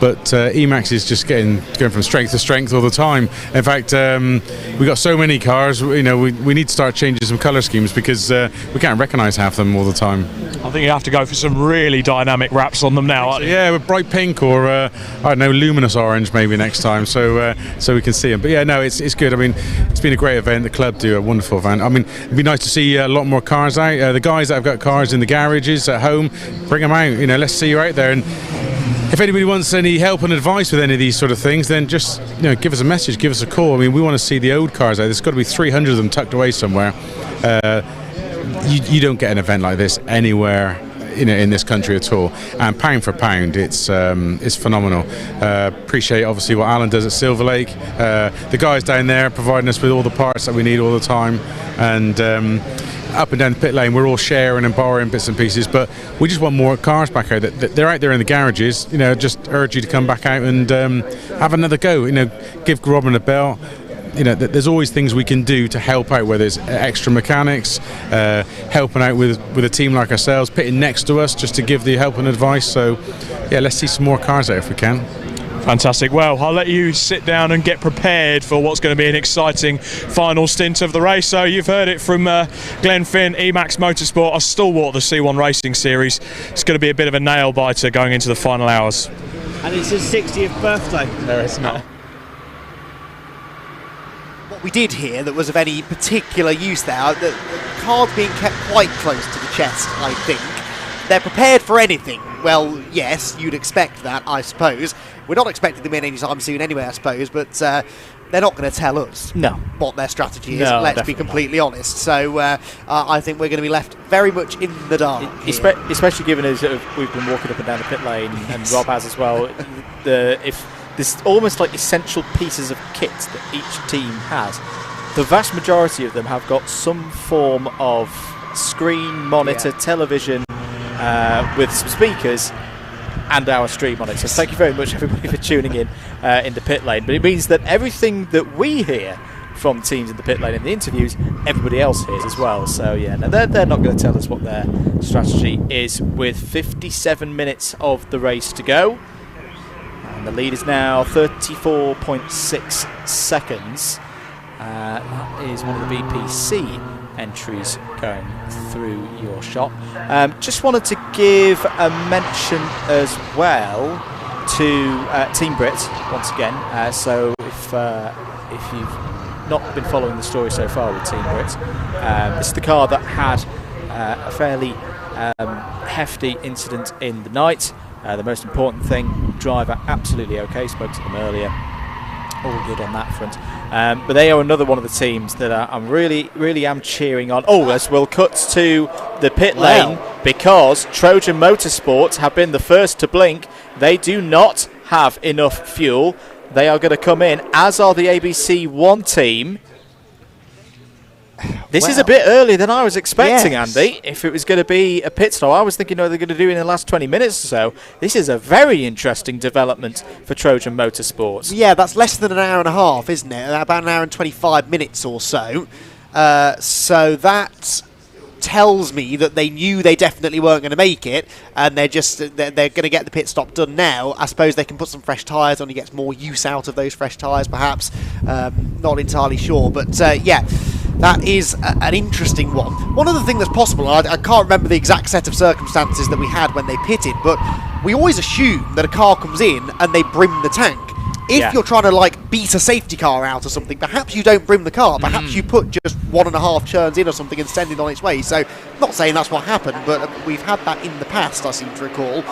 But Emax is just going from strength to strength all the time. In fact, we've got so many cars, you know, we need to start changing some colour schemes because we can't recognise half of them all the time. I think you have to go for some really dynamic wraps on them now. Yeah, with bright pink or I don't know, luminous orange maybe next time, so we can see them. But yeah, no, it's good. I mean, it's been a great event. The club do a wonderful event. I mean, it'd be nice to see a lot more cars out. The guys that have got cars in the garages at home, bring them out. You know, let's see you out there. And if anybody wants any help and advice with any of these sort of things, then just give us a message, give us a call. I mean, we want to see the old cars out. There's got to be 300 of them tucked away somewhere. You don't get an event like this anywhere in this country at all. And pound for pound, it's phenomenal. Appreciate obviously what Alan does at Silverlake. The guys down there providing us with all the parts that we need all the time, and up and down the pit lane we're all sharing and borrowing bits and pieces, but we just want more cars back out. That they're out there in the garages. Just urge you to come back out and have another go. Give Robin a bell. There's always things we can do to help out, whether it's extra mechanics, helping out with a team like ourselves, pitting next to us just to give the help and advice. So yeah, let's see some more cars out if we can. Fantastic. Well, I'll let you sit down and get prepared for what's going to be an exciting final stint of the race. So you've heard it from Glenn Finn, Emax Motorsport, a stalwart of the C1 Racing Series. It's going to be a bit of a nail-biter going into the final hours. And it's his 60th birthday. No, it's not. What we did hear that was of any particular use there, the card being kept quite close to the chest, I think. They're prepared for anything. Well, yes, you'd expect that, I suppose. We're not expecting them in anytime soon anyway, I suppose, but they're not going to tell us what their strategy is, let's be completely honest. So I think we're going to be left very much in the dark. Especially given as we've been walking up and down the pit lane, and Rob has as well. If there's almost like essential pieces of kit that each team has, the vast majority of them have got some form of screen, monitor, television, with some speakers and our stream on it. So thank you very much everybody for tuning in the pit lane. But it means that everything that we hear from teams in the pit lane in the interviews, everybody else hears as well. So yeah, now they're not going to tell us what their strategy is with 57 minutes of the race to go. And the lead is now 34.6 seconds. That is one of the BPC entries going through your shop. Just wanted to give a mention as well to Team Brit once again. So if you've not been following the story so far with Team Brit, this is the car that had a fairly hefty incident in the night. The most important thing, driver absolutely okay, spoke to them earlier, all good on that front. But they are another one of the teams that I'm really am cheering on. Oh, as we'll cut to the pit lane, because Trojan Motorsport have been the first to blink. They do not have enough fuel. They are going to come in, as are the ABC1 team. This is a bit earlier than I was expecting, Andy. If it was going to be a pit stop, I was thinking, they're going to do it in the last 20 minutes or so. This is a very interesting development for Trojan Motorsports. Yeah, that's less than an hour and a half, isn't it? About an hour and 25 minutes or so. So that tells me that they knew they definitely weren't going to make it, and they're going to get the pit stop done now. I suppose they can put some fresh tyres on. He gets more use out of those fresh tyres, perhaps. Not entirely sure, but yeah. That is an interesting one. One other thing that's possible, I can't remember the exact set of circumstances that we had when they pitted, but we always assume that a car comes in and they brim the tank. If you're trying to beat a safety car out or something, perhaps you don't brim the car. Perhaps you put just 1.5 churns in or something and send it on its way. So, not saying that's what happened, but we've had that in the past, I seem to recall.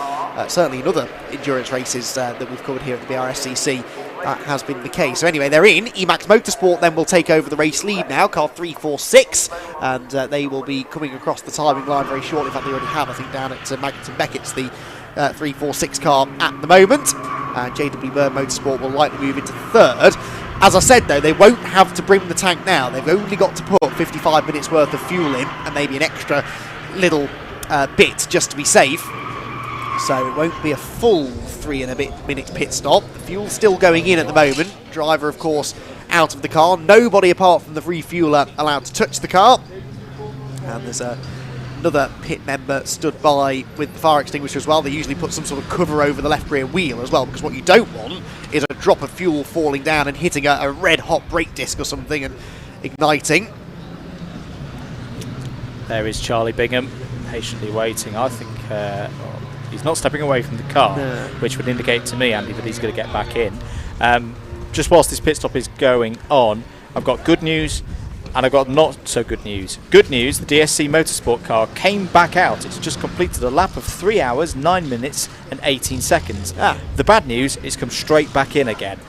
Certainly in other endurance races that we've covered here at the Brscc, that has been the case. So anyway, they're in. Emax Motorsport then will take over the race lead now, car 346, and they will be coming across the timing line very shortly. In fact, they already have, I think, down at Magnuson Beckett's the 346 car at the moment. JW Byrne Motorsport will likely move into third. As I said, though, they won't have to brim the tank now. They've only got to put 55 minutes worth of fuel in, and maybe an extra little bit just to be safe. So it won't be a full 3 and a bit minutes pit stop. The fuel's still going in at the moment. Driver, of course, out of the car. Nobody apart from the refueler allowed to touch the car. And there's another pit member stood by with the fire extinguisher as well. They usually put some sort of cover over the left rear wheel as well, because what you don't want is a drop of fuel falling down and hitting a red hot brake disc or something and igniting. There is Charlie Bingham, patiently waiting. I think he's not stepping away from the car, which would indicate to me, Andy, that he's going to get back in. Just whilst this pit stop is going on, I've got good news and I've got not so good news. Good news, the DSC Motorsport car came back out. It's just completed a lap of 3 hours, 9 minutes and 18 seconds. The bad news is come straight back in again.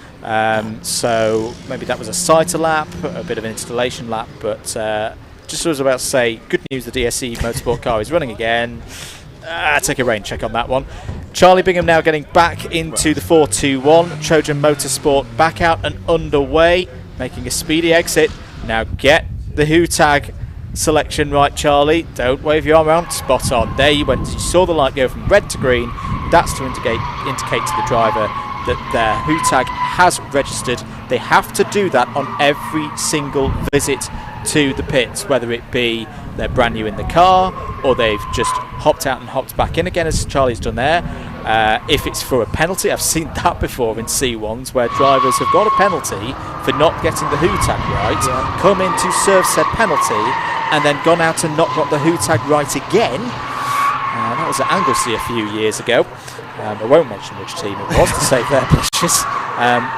So maybe that was a sighter lap, a bit of an installation lap, but just as I was about to say, good news, the DSC Motorsport car is running again. take a rain check on that one. Charlie Bingham now getting back into the 4-2-1. Trojan Motorsport back out and underway, making a speedy exit. Now get the Who tag selection right, Charlie. Don't wave your arm around. Spot on. There you went. You saw the light go from red to green. That's to indicate to the driver that their Who tag has registered. They have to do that on every single visit to the pits, whether it be they're brand new in the car or they've just hopped out and hopped back in again, as Charlie's done there. If it's for a penalty, I've seen that before in C1s where drivers have got a penalty for not getting the Who tag right, come in to serve said penalty, and then gone out and not got the Who tag right again. That was at Anglesey a few years ago. I won't mention which team it was to save their pleasures.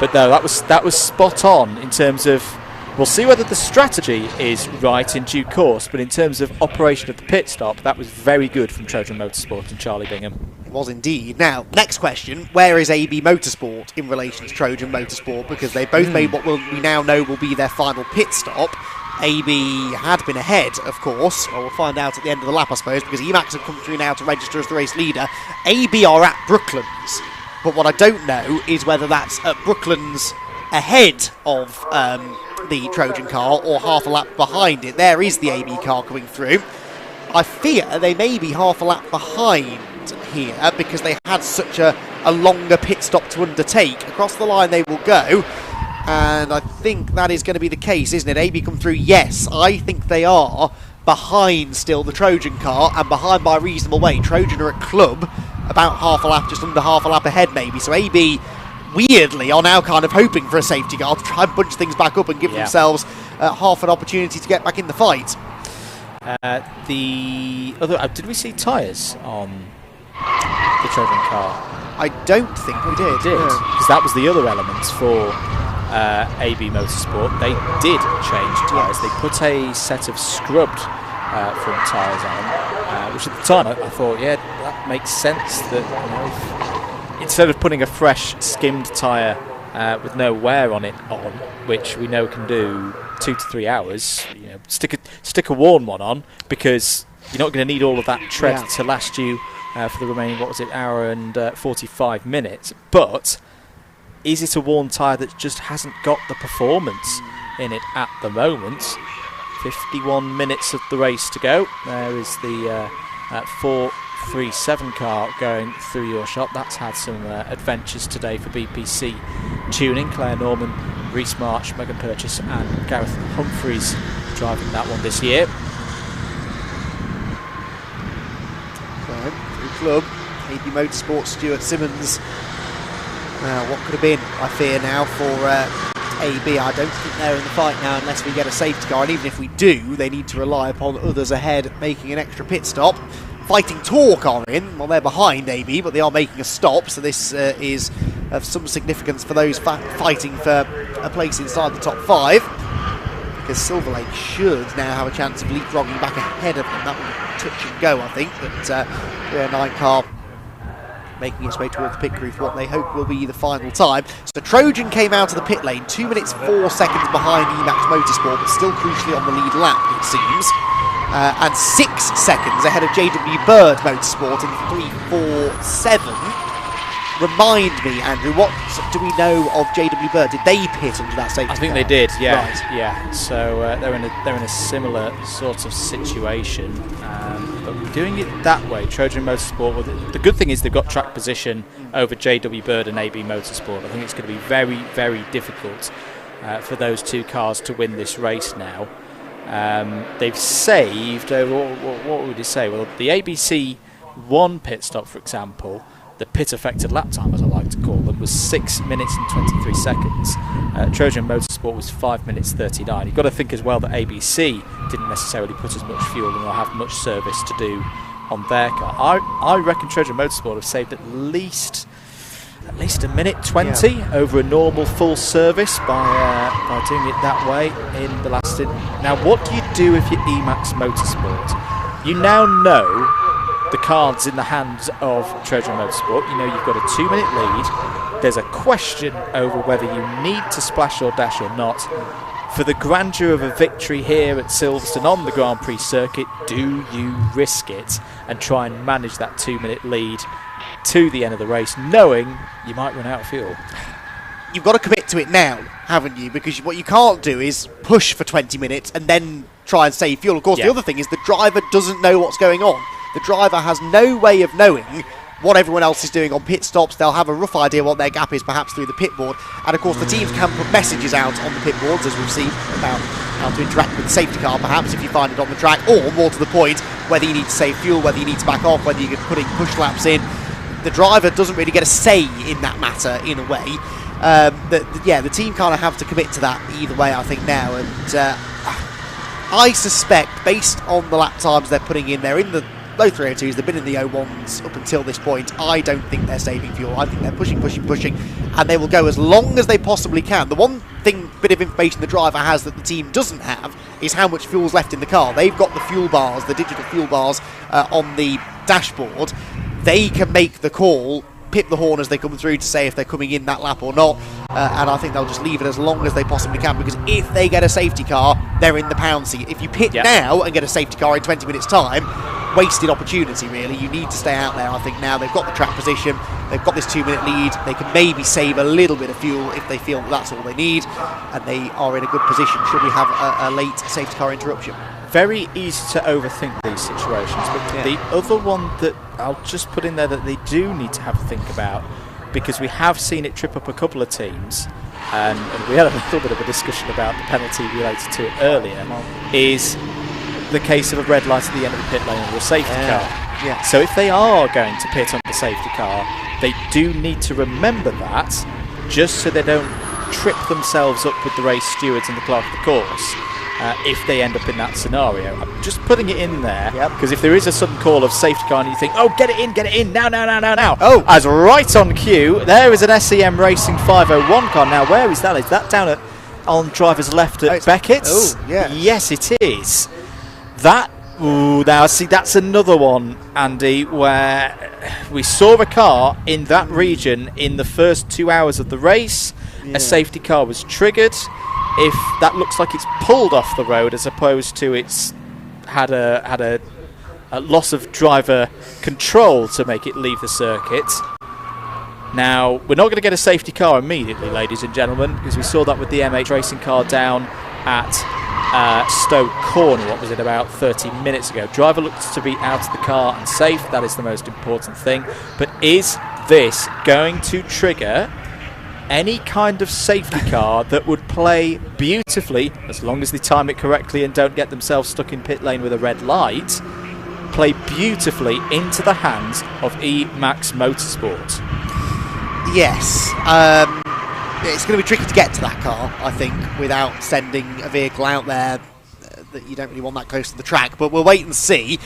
But no, that was spot on in terms of. We'll see whether the strategy is right in due course, but in terms of operation of the pit stop, that was very good from Trojan Motorsport and Charlie Bingham. It was indeed. Now, next question, where is AB Motorsport in relation to Trojan Motorsport? Because they both made what we now know will be their final pit stop. AB had been ahead, of course. Well, we'll find out at the end of the lap, I suppose, because Emacs have come through now to register as the race leader. AB are at Brooklands, but what I don't know is whether that's at Brooklands ahead of the Trojan car or half a lap behind it. There is the AB car coming through. I fear they may be half a lap behind here because they had such a longer pit stop to undertake. Across the line they will go, and I think that is going to be the case, isn't it? AB come through, yes. I think they are behind still the Trojan car, and behind by a reasonable way. Trojan are at club about half a lap, just under half a lap ahead maybe, so AB weirdly are now kind of hoping for a safety car to try and bunch things back up and give themselves half an opportunity to get back in the fight. The other, did we see tyres on the Trojan car? I don't think we did. Because that was the other element for AB Motorsport. They did change tyres. They put a set of scrubbed front tyres on, which at the time I thought, yeah, that makes sense. That, you know, instead of putting a fresh skimmed tyre with no wear on it which we know can do 2 to 3 hours, you know, stick a worn one on, because you're not going to need all of that tread to last you for the remaining, hour and 45 minutes. But is it a worn tyre that just hasn't got the performance in it at the moment? 51 minutes of the race to go. There is the 437 car going through your shop. That's had some adventures today for BPC Tuning. Claire Norman, Reece March, Megan Purchase and Gareth Humphreys driving that one this year. Club, AB Motorsport, Stuart Simmons. What could have been, I fear now, for AB. I don't think they're in the fight now unless we get a safety car, and even if we do, they need to rely upon others ahead making an extra pit stop. Fighting Torque are in. Well, they're behind AB, but they are making a stop, so this is of some significance for those fighting for a place inside the top 5, because Silverlake should now have a chance of leapfrogging back ahead of them. That will touch and go, I think, but the 9 car making its way towards the pit crew for what they hope will be the final time. So Trojan came out of the pit lane 2 minutes 4 seconds behind Emacs Motorsport, but still crucially on the lead lap, it seems. And 6 seconds ahead of JW Bird Motorsport in 3.47. Remind me, Andrew, what do we know of JW Bird? Did they pit under that safety car? I think they did, yeah. Right. Yeah. So they're in a similar sort of situation, but doing it that way, Trojan Motorsport. The good thing is they've got track position over JW Bird and AB Motorsport. I think it's going to be very, very difficult for those 2 cars to win this race now. They've saved, what would you say? Well, the ABC 1 pit stop, for example, the pit affected lap time, as I like to call them, was 6 minutes and 23 seconds. Trojan Motorsport was 5 minutes 39. You've got to think as well that ABC didn't necessarily put as much fuel and will have much service to do on their car. I reckon Trojan Motorsport have saved at least a minute 20 over a normal full service by doing it that way in the last. Now, what do you do if you're Emacs Motorsport? You now know the cards in the hands of Trojan Motorsport. You know you've got a 2-minute lead. There's a question over whether you need to splash or dash or not. for the grandeur of a victory here at Silverstone on the Grand Prix circuit, do you risk it and try and manage that 2-minute lead to the end of the race, knowing you might run out of fuel? You've got to commit to it now, haven't you? Because what you can't do is push for 20 minutes and then try and save fuel. Of course, the other thing is the driver doesn't know what's going on. The driver has no way of knowing what everyone else is doing on pit stops. They'll have a rough idea what their gap is, perhaps through the pit board. And of course, the teams can put messages out on the pit boards, as we've seen, about how to interact with the safety car, perhaps, if you find it on the track, or more to the point, whether you need to save fuel, whether you need to back off, whether you can put push laps in. The driver doesn't really get a say in that matter, in a way. The team kind of have to commit to that either way, I think, now. And I suspect, based on the lap times they're putting in, they're in the low 302s, they've been in the 01s up until this point. I don't think they're saving fuel. I think they're pushing, and they will go as long as they possibly can. The one bit of information the driver has that the team doesn't have is how much fuel's left in the car. They've got the fuel bars, the digital fuel bars on the dashboard. They can make the call, pip the horn as they come through to say if they're coming in that lap or not, and I think they'll just leave it as long as they possibly can, because if they get a safety car, they're in the pound seat. If you pit now and get a safety car in 20 minutes time, wasted opportunity really. You need to stay out there. I think now they've got the track position, they've got this 2-minute lead, they can maybe save a little bit of fuel if they feel that's all they need, and they are in a good position should we have a late safety car interruption. Very easy to overthink these situations, but the other one that I'll just put in there that they do need to have a think about, because we have seen it trip up a couple of teams, and we had a little bit of a discussion about the penalty related to it earlier, is the case of a red light at the end of the pit lane or a safety car. So if they are going to pit on the safety car, they do need to remember that, just so they don't trip themselves up with the race stewards and the clerk of the course. If they end up in that scenario. I'm just putting it in there, because if there is a sudden call of safety car and you think, oh, get it in, now. Oh, as right on cue, there is an SEM Racing 501 car. Now, where is that? Is that down on driver's left at Beckett's? Oh, yeah. Yes, it is. Now, see, that's another one, Andy, where we saw a car in that region in the first 2 hours of the race. A safety car was triggered. If that looks like it's pulled off the road as opposed to it's had a loss of driver control to make it leave the circuit. Now, we're not going to get a safety car immediately, ladies and gentlemen, because we saw that with the M8 racing car down at Stoke Corner, what was it, about 30 minutes ago. Driver looks to be out of the car and safe. That is the most important thing. But is this going to trigger any kind of safety car that would play beautifully, as long as they time it correctly and don't get themselves stuck in pit lane with a red light, play beautifully into the hands of E-Max Motorsport? Yes. It's going to be tricky to get to that car, I think, without sending a vehicle out there that you don't really want that close to the track, but we'll wait and see.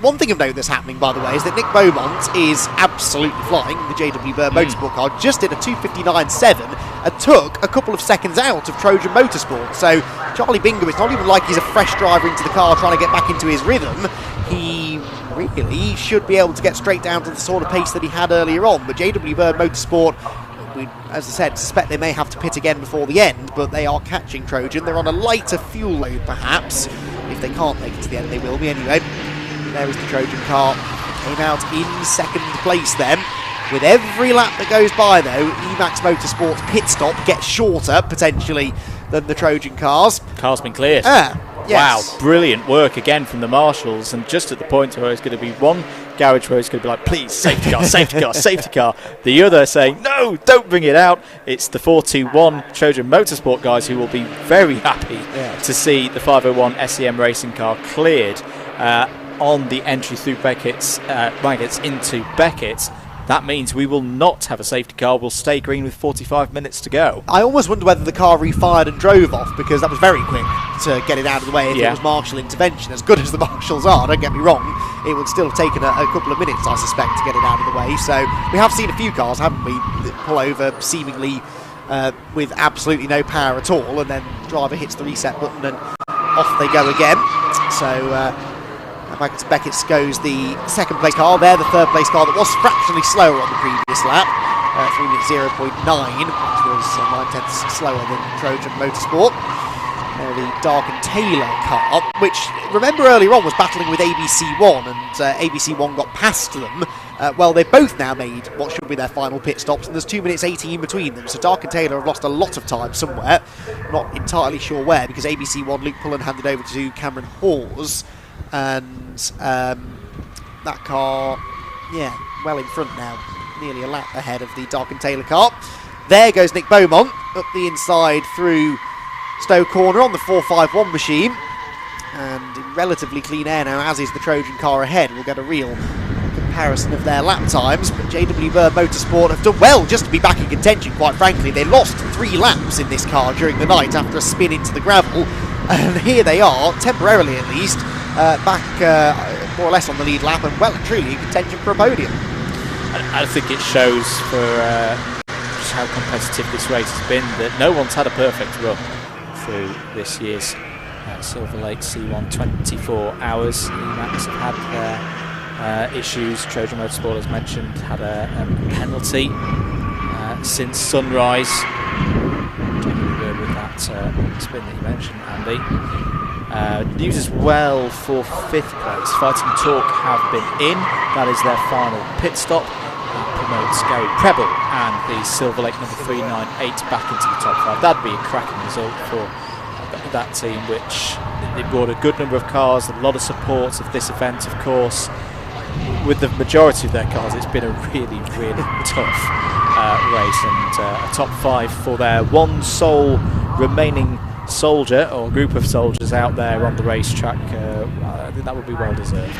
One thing of note that's happening, by the way, is that Nick Beaumont is absolutely flying. The JW Bird Motorsport car just did a 2:59.7 and took a couple of seconds out of Trojan Motorsport. So Charlie Bingham, it's not even like he's a fresh driver into the car trying to get back into his rhythm. He really should be able to get straight down to the sort of pace that he had earlier on. But JW Bird Motorsport, we, as I said, suspect they may have to pit again before the end, but they are catching Trojan. They're on a lighter fuel load, perhaps. If they can't make it to the end, they will be anyway. There is the Trojan car. Came out in second place then. With every lap that goes by, though, E-Max Motorsport's pit stop gets shorter, potentially, than the Trojan cars. Car's been cleared. Yes. Wow, brilliant work again from the marshals, and just at the point where it's going to be one garage where it's going to be like, please, safety car, safety car, safety car. The other saying, no, don't bring it out. It's the 421 Trojan Motorsport guys who will be very happy to see the 501 SEM racing car cleared on the entry through Beckett's, into Beckett's. That means we will not have a safety car. We'll stay green with 45 minutes to go. I almost wonder whether the car refired and drove off, because that was very quick to get it out of the way if it was marshal intervention. As good as the marshals are, don't get me wrong, it would still have taken a couple of minutes, I suspect, to get it out of the way. So we have seen a few cars, haven't we, that pull over seemingly with absolutely no power at all, and then the driver hits the reset button and off they go again. So back to Beckett's goes the second place car. There, the third place car that was fractionally slower on the previous lap, 3 minutes 0.9, which will was 9/10 slower than Trojan Motorsport. The Darken Taylor car, which, remember earlier on, was battling with ABC1, and ABC1 got past them. Well, they've both now made what should be their final pit stops, and there's 2 minutes 18 between them, so Darken Taylor have lost a lot of time somewhere. Not entirely sure where, because ABC1, Luke Pullen handed over to Cameron Hawes, and that car, yeah, well in front now, nearly a lap ahead of the Darken Taylor car. There goes Nick Beaumont, up the inside through Stowe Corner on the 451 machine, and in relatively clean air now, as is the Trojan car ahead. We'll get a real comparison of their lap times, but JW Bird Motorsport have done well just to be back in contention, quite frankly. They lost 3 laps in this car during the night after a spin into the gravel, and here they are, temporarily at least, back more or less on the lead lap and well and truly in contention for a podium. I think it shows for just how competitive this race has been that no one's had a perfect run through this year's Silverlake C1 24 hours. Emacs have had their issues. Trojan Motorsport, as mentioned, had a penalty since sunrise. With that spin that you mentioned, Andy. News as well for 5th place. Fighting Talk have been in. That is their final pit stop. That promotes Gary Preble and the Silverlake number 398 back into the top 5. That'd be a cracking result for that team, which they brought a good number of cars, a lot of support of this event, of course. With the majority of their cars, it's been a really, really tough race, and a top 5 for their one sole remaining soldier or group of soldiers out there on the racetrack. I think that would be well deserved.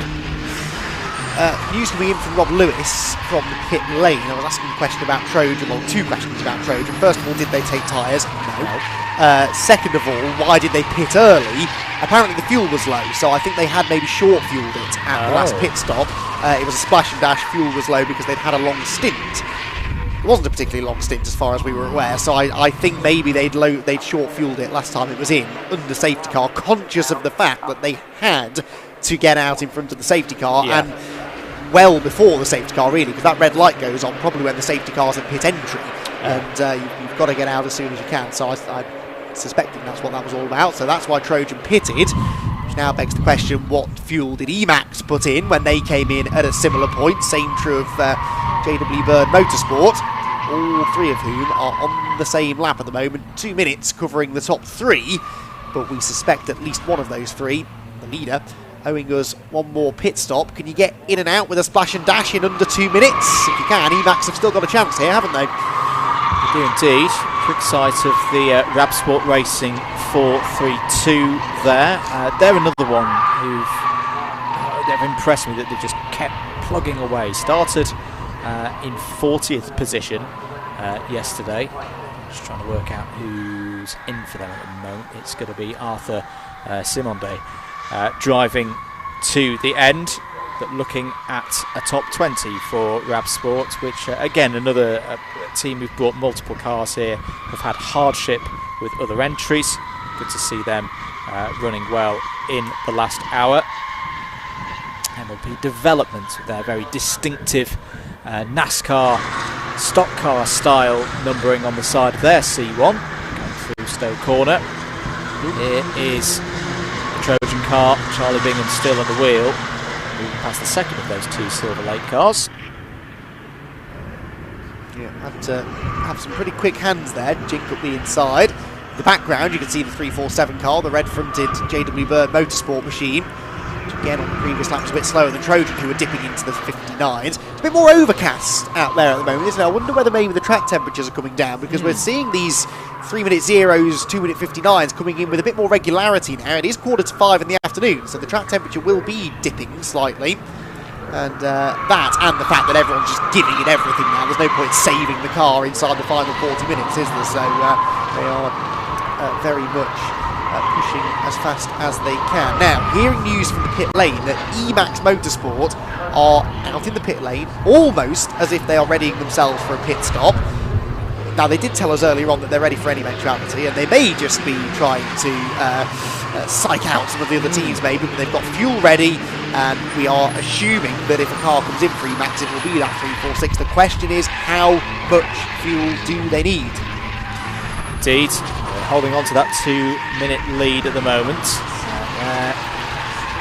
News coming in from Rob Lewis from the pit lane. I was asking a question about Trojan, well, 2 questions about Trojan. First of all, did they take tyres? No. Second of all, why did they pit early? Apparently the fuel was low, so I think they had maybe short fueled it at the last pit stop. It was a splash and dash, fuel was low because they'd had a long stint. It wasn't a particularly long stint as far as we were aware, so I think maybe they'd short fueled it last time it was in, under safety car, conscious of the fact that they had to get out in front of the safety car, and well before the safety car really, because that red light goes on probably when the safety car's at pit entry, and you've got to get out as soon as you can, so I'm suspecting that's what that was all about. So that's why Trojan pitted, which now begs the question, what fuel did Emacs put in when they came in at a similar point? Same true of JW Bird Motorsport, all 3 of whom are on the same lap at the moment, 2 minutes covering the top 3, but we suspect at least one of those 3, the leader, owing us one more pit stop. Can you get in and out with a splash and dash in under 2 minutes? If you can, Emacs have still got a chance here, haven't they? They do indeed. Quick sight of the Rab Sport Racing 432 there. They're another one they've impressed me, that they've just kept plugging away. Started in 40th position yesterday. Just trying to work out who's in for them at the moment. It's going to be Arthur Simonde driving to the end, but looking at a top 20 for Rab Sport, which again, another team who've brought multiple cars here, have had hardship with other entries. Good to see them running well in the last hour. MLP Development with their very distinctive NASCAR stock car style numbering on the side of their C1, going through Stowe Corner. Here is the Trojan car, Charlie Bingham still on the wheel, moving past the second of those 2 Silverlake cars. Yeah, had to have some pretty quick hands there, jink up the inside. In the background you can see the 347 car, the red fronted JW Bird Motorsport machine, which again on the previous lap was a bit slower than Trojan, who were dipping into the 59s. It's a bit more overcast out there at the moment, isn't it? I wonder whether maybe the track temperatures are coming down, because we're seeing these 3-minute zeros, 2-minute 59s coming in with a bit more regularity now. It is 4:45 in the afternoon, so the track temperature will be dipping slightly. And that, and the fact that everyone's just giving it everything now. There's no point saving the car inside the final 40 minutes, is there? So they are very much pushing as fast as they can. Now, hearing news from the pit lane that Emacs Motorsport are out in the pit lane, almost as if they are readying themselves for a pit stop. Now, they did tell us earlier on that they're ready for any eventuality, and they may just be trying to psych out some of the other teams maybe, but they've got fuel ready, and we are assuming that if a car comes in for Emacs, it will be that 346. The question is, how much fuel do they need? indeed. Holding on to that 2-minute lead at the moment.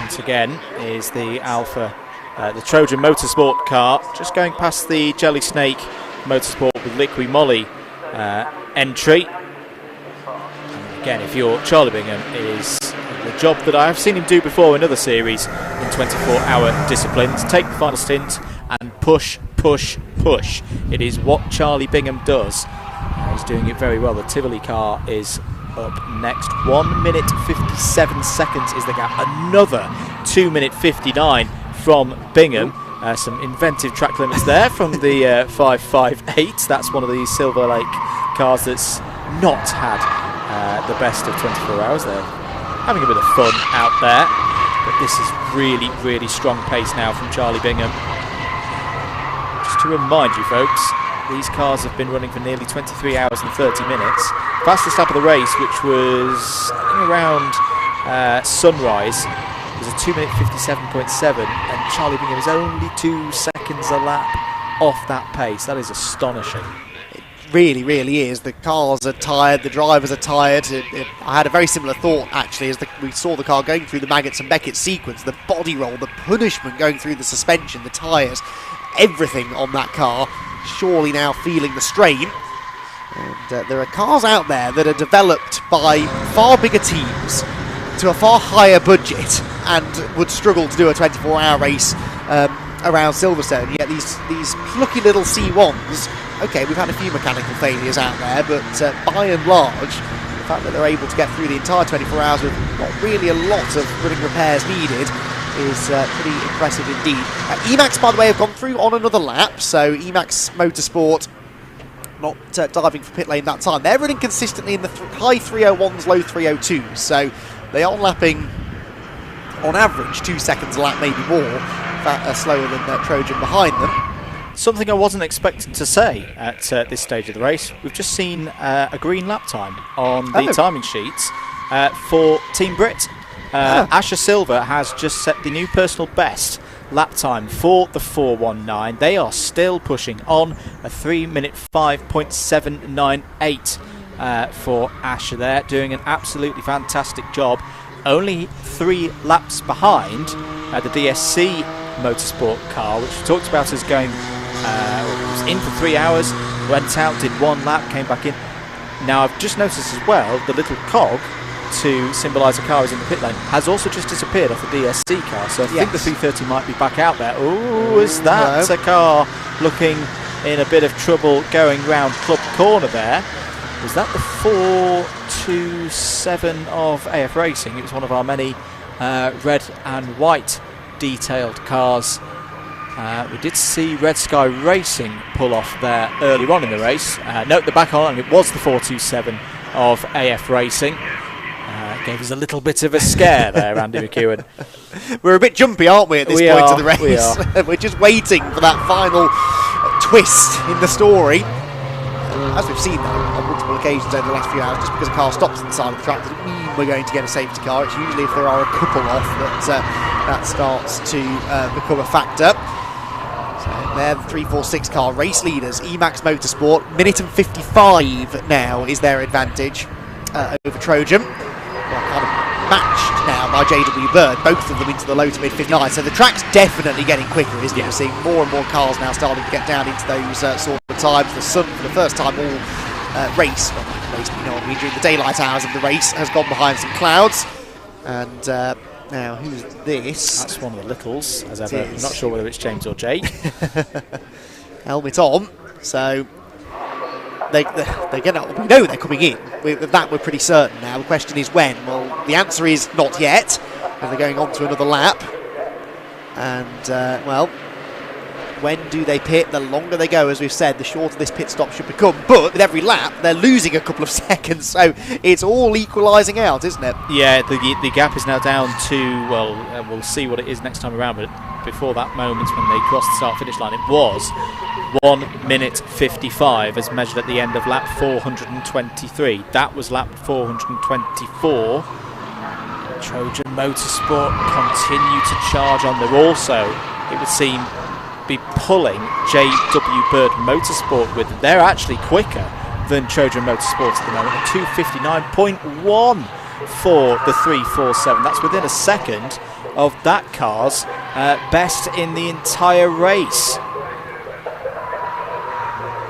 Once again is the Alpha, the Trojan Motorsport car, just going past the Jelly Snake Motorsport with Liqui Moly entry. And again, if you're Charlie Bingham, it is the job that I have seen him do before in other series in 24-hour disciplines. Take the final stint and push, push, push. It is what Charlie Bingham does. He's doing it very well. The Tivoli car is up next. 1 minute 57 seconds is the gap. Another 2 minute 59 from Bingham. Some inventive track limits there from the 558. That's one of the Silverlake cars that's not had the best of 24 hours. They're having a bit of fun out there, but this is really, really strong pace now from Charlie Bingham. Just to remind you folks, these cars have been running for nearly 23 hours and 30 minutes. Fastest lap of the race, which was around sunrise, was a 2 minute 57.7, and Charlie Bingham is only 2 seconds a lap off that pace. That is astonishing. It really, really is. The cars are tired, the drivers are tired. I had a very similar thought actually as we saw the car going through the Maggots and Beckett sequence, the body roll, the punishment going through the suspension, the tyres, everything on that car. Surely now feeling the strain. And there are cars out there that are developed by far bigger teams to a far higher budget and would struggle to do a 24-hour race around Silverstone. Yet these plucky little C1s, okay, we've had a few mechanical failures out there, but by and large, the fact that they're able to get through the entire 24 hours with not really a lot of running repairs needed is pretty impressive indeed. Emacs, by the way, have gone through on another lap, so Emacs Motorsport not diving for pit lane that time. They're running consistently in the high 301s, low 302s, so they are lapping on average 2 seconds a lap, maybe more, slower than Trojan behind them. Something I wasn't expecting to say at this stage of the race. We've just seen a green lap time on the timing sheets for Team Brit. Asher Silver has just set the new personal best lap time for the 419. They are still pushing on a 3 minute 5.798 for Asher there, doing an absolutely fantastic job. Only 3 laps behind the DSC Motorsport car, which we talked about as going was in for 3 hours, went out, did 1 lap, came back in. Now I've just noticed as well the little cog to symbolise a car is in the pit lane has also just disappeared off the DSC car, so I think the 330 might be back out there. Oh, is that a car looking in a bit of trouble going round Club Corner there? Was that the 427 of AF Racing? It was one of our many red and white detailed cars. We did see Red Sky Racing pull off there earlier on in the race. Note the back on, and it was the 427 of AF Racing. Gave us a little bit of a scare there, Andy McEwen. We're a bit jumpy, aren't we, at this point of the race? We are. We're just waiting for that final twist in the story. As we've seen on multiple occasions over the last few hours, just because a car stops on the side of the track doesn't mean we're going to get a safety car. It's usually if there are a couple off that starts to become a factor. So they're the 346 car race leaders. Emacs Motorsport, minute and 55 now is their advantage over Trojan. Well, kind of matched now by JW Bird, both of them into the low to mid 59. So the track's definitely getting quicker, isn't it? We're seeing more and more cars now starting to get down into those sort of times. The sun, for the first time all race, during the daylight hours of the race, has gone behind some clouds. And now, who's this? That's one of the littles, as ever. I'm not sure whether it's James or Jake. Helmet on, so we know they're coming in. That we're pretty certain now. The question is when. Well, the answer is not yet, as they're going on to another lap. And, well, when do they pit? The longer they go, as we've said, the shorter this pit stop should become. But with every lap, they're losing a couple of seconds, so it's all equalising out, isn't it? Yeah, the gap is now down to, well, we'll see what it is next time around, but before that moment when they crossed the start-finish line, it was 1 minute 55 as measured at the end of lap 423. That was lap 424. Trojan Motorsport continue to charge on. They're also, it would seem, be pulling JW Bird Motorsport with. They're actually quicker than Trojan Motorsports at the moment. A 2:59.1 for the 347. That's within a second of that car's best in the entire race.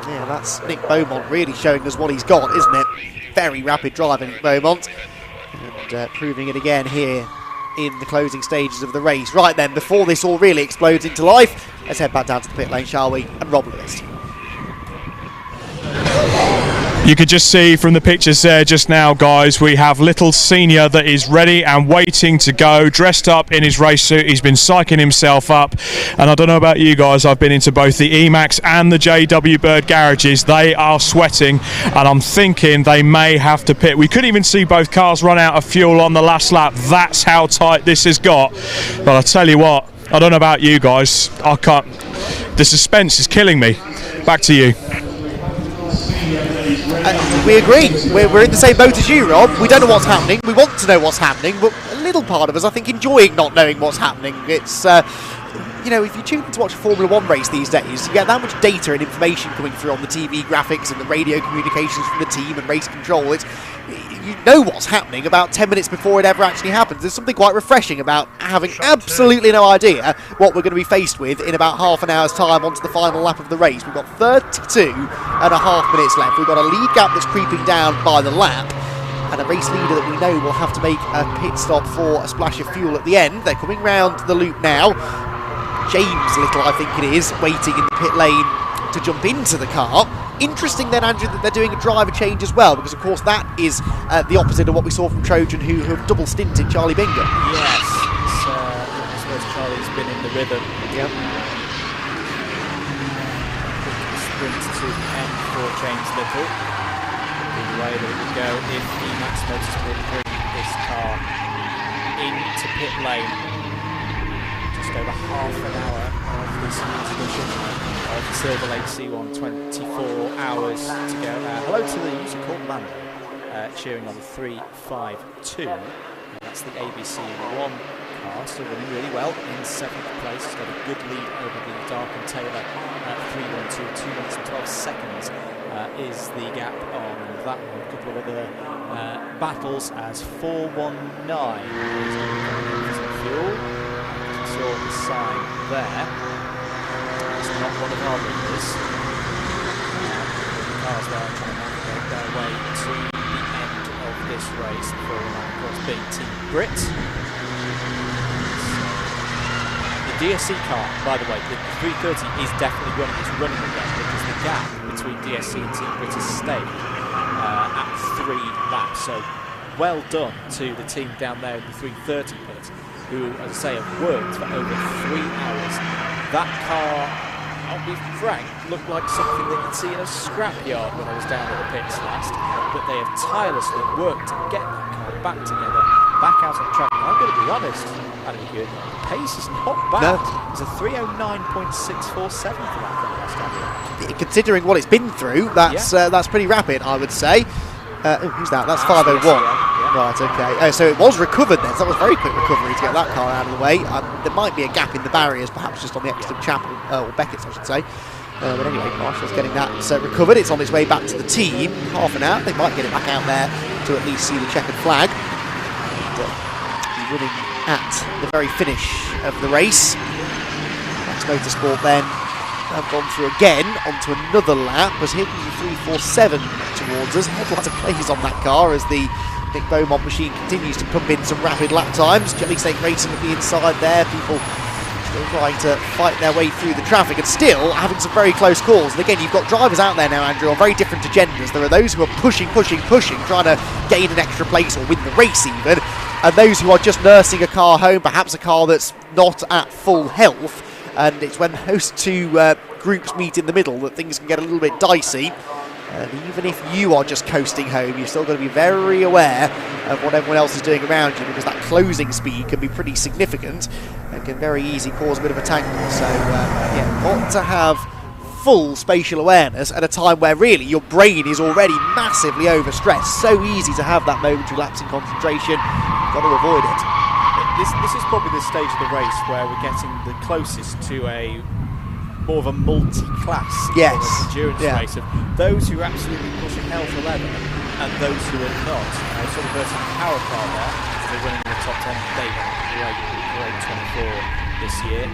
Yeah, that's Nick Beaumont really showing us what he's got, isn't it? Very rapid driving, Nick Beaumont, and proving it again here in the closing stages of the race. Right then, before this all really explodes into life, let's head back down to the pit lane, shall we? And Rob Lewis. You could just see from the pictures there just now, guys, we have little Senior that is ready and waiting to go, dressed up in his race suit. He's been psyching himself up, and I don't know about you guys, I've been into both the Emax and the JW Bird garages. They are sweating, and I'm thinking they may have to pit. We couldn't even see both cars run out of fuel on the last lap. That's how tight this has got. But I tell you what, I don't know about you guys, I can't, the suspense is killing me. Back to you. We agree. We're in the same boat as you, Rob. We don't know what's happening. We want to know what's happening, but a little part of us, I think, enjoying not knowing what's happening. It's, you know, if you tune in to watch a Formula 1 race these days, you get that much data and information coming through on the TV graphics and the radio communications from the team and race control. It's, you know what's happening about 10 minutes before it ever actually happens. There's something quite refreshing about having absolutely no idea what we're going to be faced with in about half an hour's time onto the final lap of the race. We've got 32 and a half minutes left. We've got a lead gap that's creeping down by the lap, and a race leader that we know will have to make a pit stop for a splash of fuel at the end. They're coming round the loop now. James Little, I think it is, waiting in the pit lane to jump into the car. Interesting then, Andrew, that they're doing a driver change as well, because of course that is the opposite of what we saw from Trojan, who have double stinted Charlie Bingham. Yes, I suppose Charlie's been in the rhythm. Yep. Sprint to end for James Little. The way that it would go if Emax Motorsport bring this car into pit lane. Just over half an hour of this edition of the Silverlake C1, 24 hours to go. Hello to the user called Lando, cheering on the 352. That's the ABC 1 car, still running really well in 7th place. It's got a good lead over the Dark and Taylor 312, 2 minutes and 12 seconds is the gap on that one. A couple of other battles as 419 is fuel. Saw the sign there. It's not one of our leaders. The cars there are trying to navigate their way to the end of this race. The 419, of course, being Team Brit. The DSC car, by the way, the 330 is definitely running. It's running again because the gap between DSC and Team Brit has stayed at 3 laps. So well done to the team down there in the 330 pit, who, as I say, have worked for over 3 hours. That car, I'll be frank, looked like something that you'd see in a scrapyard when I was down at the pits last, but they have tirelessly worked to get that car back together, back out on track. I'm going to be honest, Adam Good, the pace is not bad. No. It's a 309.647 for that car last time. Considering what it's been through, that's pretty rapid, I would say. Who's that? That's 501. Right, okay. So it was recovered then, so that was very quick recovery to get that car out of the way. There might be a gap in the barriers, perhaps just on the Exton Chapel, or Beckett's I should say. But anyway, Marshall's getting that recovered. It's on its way back to the team. Half an hour. They might get it back out there to at least see the checkered flag. And, running at the very finish of the race. Max Motorsport then have gone through again onto another lap, was hitting the 347 towards us. Had lots of plays on that car as the Nick Beaumont machine continues to pump in some rapid lap times. Jelly Snake Racing at the inside there, people still trying to fight their way through the traffic and still having some very close calls. And again, you've got drivers out there now, Andrew, on very different agendas. There are those who are pushing, trying to gain an extra place or win the race even, and those who are just nursing a car home, perhaps a car that's not at full health. And it's when those two groups meet in the middle that things can get a little bit dicey. And even if you are just coasting home, you've still got to be very aware of what everyone else is doing around you, because that closing speed can be pretty significant and can very easily cause a bit of a tangle. So, got to have full spatial awareness at a time where really your brain is already massively overstressed. So easy to have that momentary lapse in concentration. You've got to avoid it. This is probably the stage of the race where we're getting the closest to a more of a multi-class endurance race of those who are absolutely pushing hell for leather and those who are not. Sort of versus power car there, so they're winning in the top 10. They won great 24 this year.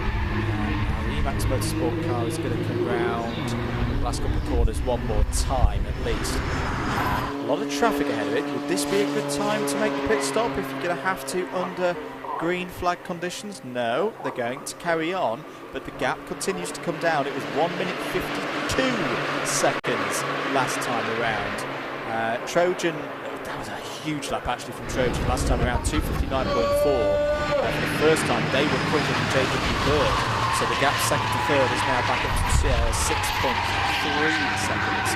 The Emax Motorsport car is going to come round the last couple of corners one more time at least. A lot of traffic ahead of it. Would this be a good time to make the pit stop if you're going to have to under green flag conditions? No, they're going to carry on, but the gap continues to come down. It was 1 minute 52 seconds last time around. Trojan, that was a huge lap actually from Trojan last time around, 2:59.4. For the first time they were quicker than JW Bird, so the gap second to third is now back up to 6.3 seconds.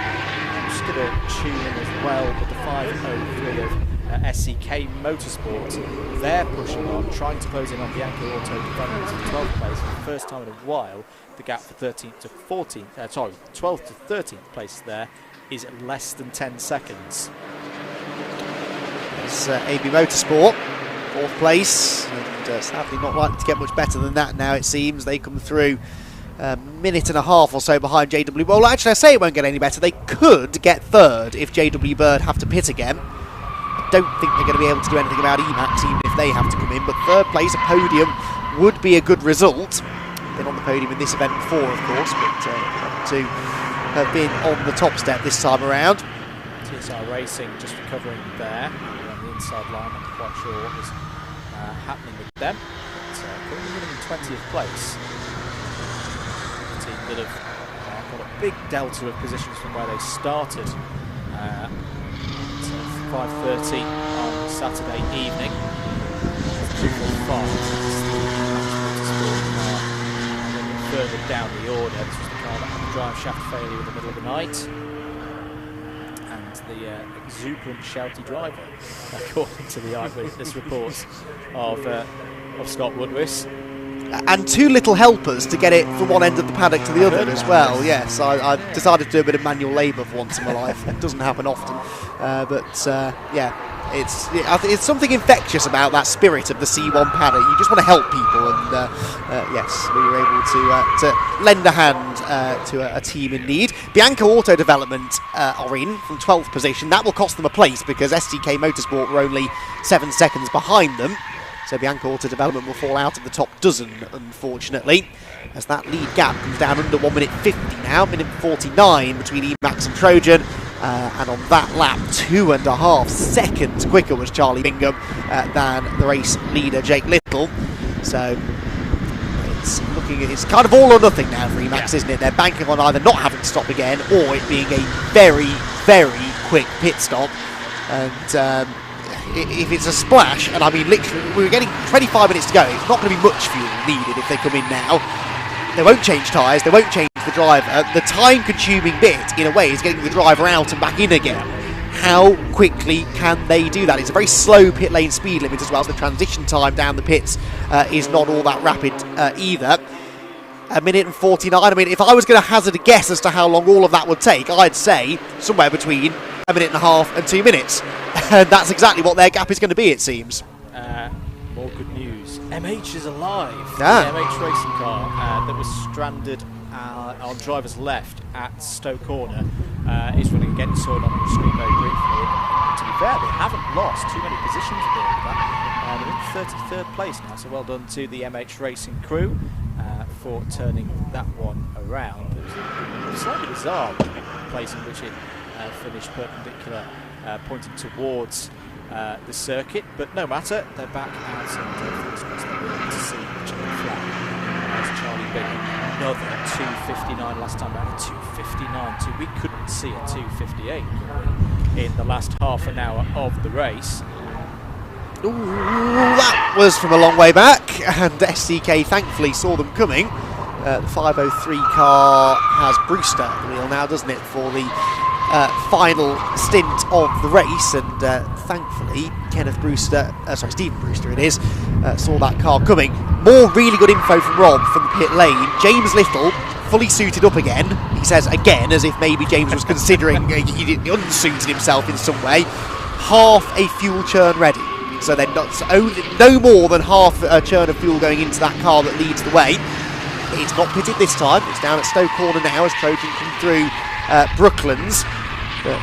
I'm just going to tune in as well with the 5:03 of SCK Motorsport. They're pushing on, trying to close in on Bianca Auto developments in 12th place for the first time in a while. The gap for 13th to 14th, 12th to 13th place there is less than 10 seconds. It's AB Motorsport, 4th place, and sadly not likely to get much better than that now it seems. They come through a minute and a half or so behind JW. Well, actually I say it won't get any better. They could get 3rd if JW Bird have to pit again. I don't think they're going to be able to do anything about Emax even if they have to come in, but 3rd place, a podium, would be a good result. Been on the podium in this event before, of course, but to have been on the top step this time around. TSR Racing just recovering there on the inside line. I'm not quite sure what was happening with them. But currently winning in 20th place. A team that have got a big delta of positions from where they started. 5:30 on Saturday evening. 2:45. Further down the order, this was the car that had the drive shaft failure in the middle of the night, and the exuberant, shouty driver, according to the eyewitness reports of Scott Woodwis. And 2 little helpers to get it from one end of the paddock to the other as well. Yes, I decided to do a bit of manual labour for once in my life. It doesn't happen often, yeah. It's something infectious about that spirit of the C1 paddock. You just want to help people, and yes, we were able to lend a hand to a team in need. Bianca Auto Development are in from 12th position. That will cost them a place because SDK Motorsport were only 7 seconds behind them. So Bianca Auto Development will fall out of the top dozen, unfortunately, as that lead gap comes down under 1 minute 50 now, minute 49 between Emax and Trojan. And on that lap, 2.5 seconds quicker was Charlie Bingham than the race leader Jake Little. So it's kind of all or nothing now for Emax, isn't it? They're banking on either not having to stop again or it being a very, very quick pit stop. And if it's a splash, and I mean literally, we're getting 25 minutes to go, it's not going to be much fuel needed if they come in now. They won't change tyres, they won't change the driver. The time-consuming bit, in a way, is getting the driver out and back in again. How quickly can they do that? It's a very slow pit lane speed limit as well, so the transition time down the pits is not all that rapid either. 1 minute and 49. I mean, if I was going to hazard a guess as to how long all of that would take, I'd say somewhere between 1.5 minutes and 2 minutes. And that's exactly what their gap is going to be, it seems. More good news. MH is alive. Ah. The MH racing car that was stranded on driver's left at Stoke Corner is running again. Saw it on the screen very briefly. To be fair, they haven't lost too many positions with all of that. They're in 33rd place now, so well done to the MH racing crew for turning that one around. It was slightly bizarre place in which it finished perpendicular, pointing towards the circuit, but no matter, they're back out and it's to see the checkered flag. As Charlie Bingham, another 2:59 last time around, a 2:59. We couldn't see a 2:58 in the last half an hour of the race. Ooh, that was from a long way back, and SCK thankfully saw them coming. The 503 car has Brewster at the wheel now, doesn't it, for the final stint of the race, and thankfully Stephen Brewster it is, saw that car coming. More really good info from Rob from the pit lane. James Little fully suited up again. He says again as if maybe James was considering he unsuited himself in some way. Half a fuel churn ready, so then no more than half a churn of fuel going into that car that leads the way. It's not pitted this time. It's down at Stowe Corner now as Trojan come through Brooklands. But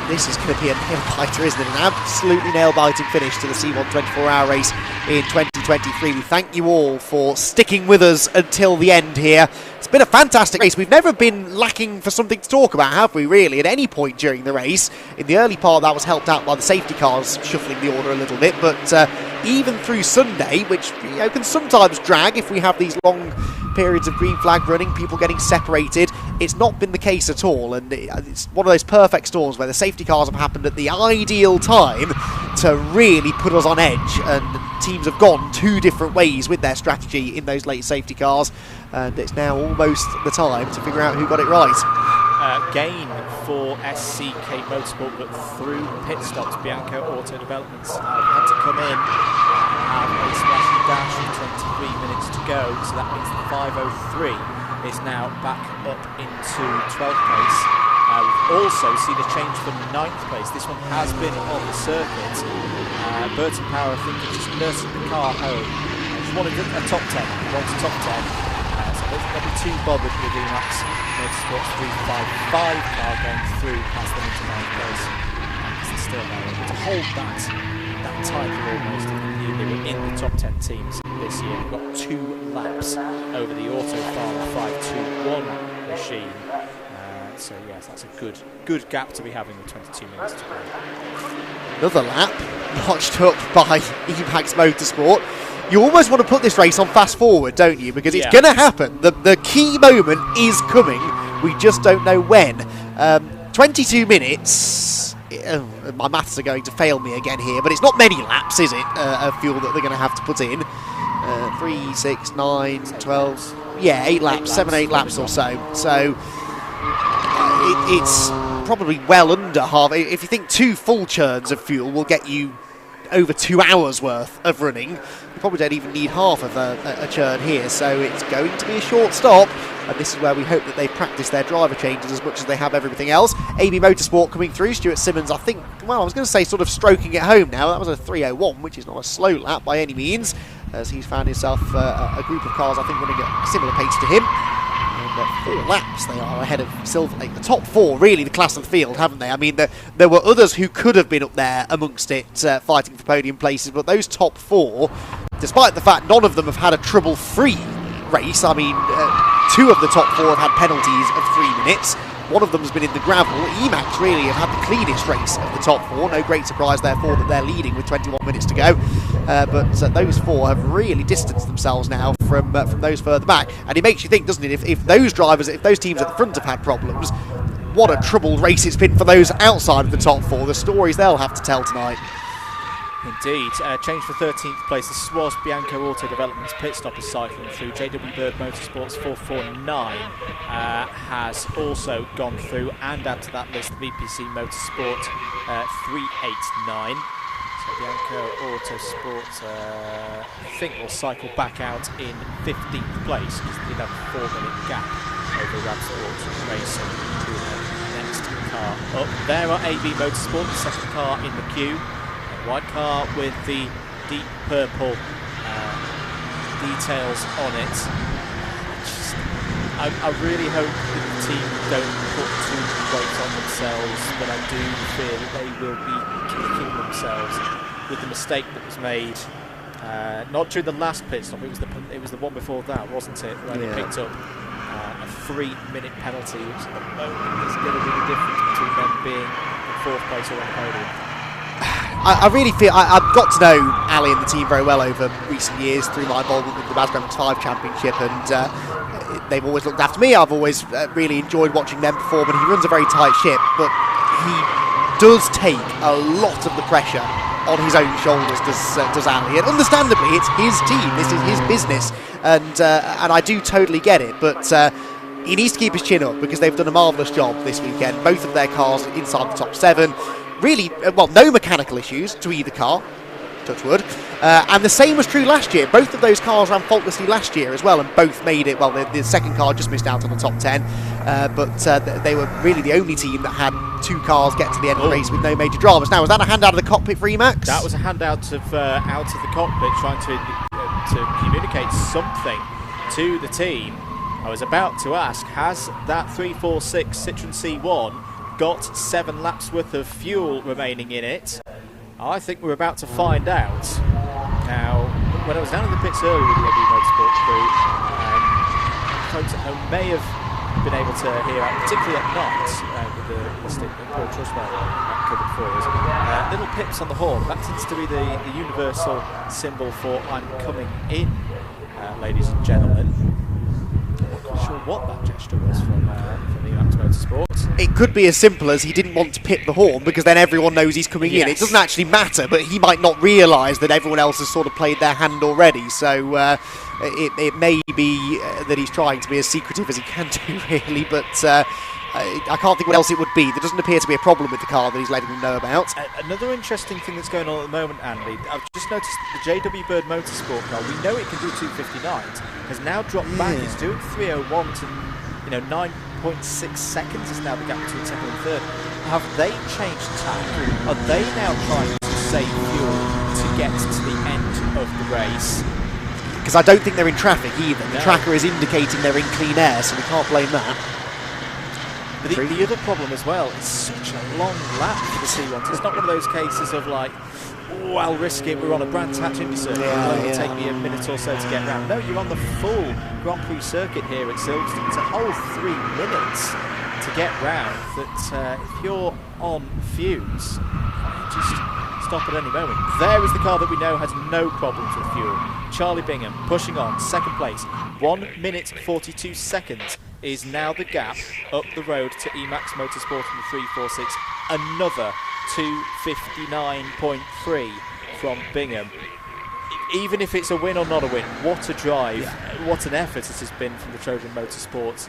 this is going to be a nail-biter, isn't it? An absolutely nail-biting finish to the C1 24-hour race in 2023. We thank you all for sticking with us until the end here. It's been a fantastic race. We've never been lacking for something to talk about, have we, really, at any point during the race? In the early part, that was helped out by the safety cars shuffling the order a little bit, but even through Sunday, which can sometimes drag if we have these long periods of green flag running, people getting separated, it's not been the case at all, and it's one of those perfect storms where the safety cars have happened at the ideal time to really put us on edge, and teams have gone two different ways with their strategy in those late safety cars, and it's now almost the time to figure out who got it right. Gain for SCK Motorsport, but through pit stops, Bianco Auto Developments had to come in and have a splash and dash with 23 minutes to go, so that means the 5:03 is now back up into 12th place. We've also seen a change from 9th place. This one has been on the circuit. Burton Power, I think, is just nursing the car home. Just wanted a top 10. He wants a top 10. So I don't think they'll be too bothered with the Max Motorsports 355 car going through past them into 9th place. It's still able to hold that title almost. They were in the top 10 teams this year. We've got 2 laps over the Auto Farm 521 machine. So yes, that's a good gap to be having with 22 minutes to go. Another lap notched up by Emax Motorsport. You almost want to put this race on fast forward, don't you? Because it's going to happen. The key moment is coming. We just don't know when. 22 minutes. My maths are going to fail me again here, but it's not many laps, is it? Of fuel that they're going to have to put in. 3, 6, 9, 12. Yeah, 8 laps, 7, 8 laps or so. So it's probably well under half. If you think 2 full churns of fuel will get you over 2 hours worth of running, you probably don't even need half of a churn here, so it's going to be a short stop, and this is where we hope that they practice their driver changes as much as they have everything else. AB Motorsport coming through, Stuart Simmons, I think, well, I was going to say sort of stroking it home now. That was a 3:01, which is not a slow lap by any means, as he's found himself a group of cars, I think, running at a similar pace to him. 4 laps they are ahead of Silverlake. The top 4, really the class of the field, haven't they? I mean, there were others who could have been up there amongst it, fighting for podium places, but those top 4, despite the fact none of them have had a trouble-free race, I mean, 2 of the top 4 have had penalties of 3 minutes. One of them has been in the gravel. Emax really have had the cleanest race of the top 4. No great surprise, therefore, that they're leading with 21 minutes to go. But those 4 have really distanced themselves now from those further back. And it makes you think, doesn't it, if those drivers, if those teams at the front have had problems, what a troubled race it's been for those outside of the top 4. The stories they'll have to tell tonight. Indeed. Change for 13th place. This was Bianco Auto Development's pit stop is cycling through. JW Bird Motorsports 449 has also gone through, and add to that list VPC Motorsport 389. So Bianco Autosport I think will cycle back out in 15th place because they did have a 4-minute gap over Radsport Racing to the next car up. There are AB Motorsport, the second car in the queue. White car with the deep purple details on it. I really hope that the team don't put too much weight on themselves, but I do fear that they will be kicking themselves with the mistake that was made. Not during the last pit stop, it was the one before that, wasn't it? Where they picked up a 3-minute penalty, which at the moment is going to be the difference between them being in 4th place or on the podium. I really feel I've got to know Ali and the team very well over recent years through my involvement with the Brscc 5 Championship, and they've always looked after me. I've always really enjoyed watching them perform, and he runs a very tight ship, but he does take a lot of the pressure on his own shoulders, does Ali, and understandably it's his team, this is his business, and I do totally get it, but he needs to keep his chin up because they've done a marvellous job this weekend. Both of their cars inside the top 7. Really, well, no mechanical issues to either car, touch wood, and the same was true last year. Both of those cars ran faultlessly last year as well, and both made it. Well, the second car just missed out on the top 10, but they were really the only team that had 2 cars get to the end of the race with no major dramas. Now, was that a hand out of the cockpit for Emax? That was a hand out of the cockpit, trying to communicate something to the team. I was about to ask, has that 346 Citroen C1 got 7 laps worth of fuel remaining in it? I think we're about to find out. Now, when I was down in the pits earlier with the AB Motorsport crew, folks at home may have been able to hear out, particularly at night, with the stick that Paul Trustwell covered for us. Little pips on the horn. That tends to be the universal symbol for "I'm coming in," ladies and gentlemen. I'm not quite sure what that gesture was from Emax Motorsport. It could be as simple as he didn't want to pip the horn because then everyone knows he's coming in. It doesn't actually matter, but he might not realise that everyone else has sort of played their hand already. So it may be that he's trying to be as secretive as he can do, really. But I can't think what else it would be. There doesn't appear to be a problem with the car that he's letting them know about. Another interesting thing that's going on at the moment, Andy, I've just noticed the JW Bird Motorsport car, we know it can do 259s, has now dropped back. It's doing 301 to 9.6 seconds is now the gap between second and third. Have they changed tack? Are they now trying to save fuel to get to the end of the race? Because I don't think they're in traffic either. The tracker is indicating they're in clean air, so we can't blame that. But the other problem as well, it's such a long lap for the C1s. It's not one of those cases of like, oh, I'll risk it, we're on a Brands Hatch Indy circuit, it'll take me a minute or so to get round. No, you're on the full Grand Prix circuit here at Silverstone. It's a whole 3 minutes to get round that if you're on fumes, just stop at any moment. There is the car that we know has no problems with fuel. Charlie Bingham pushing on, second place, 1 minute 42 seconds is now the gap up the road to Emax Motorsport in the 346. Another 259.3 from Bingham. Even if it's a win or not a win, what a drive, what an effort it has been from the Trojan Motorsports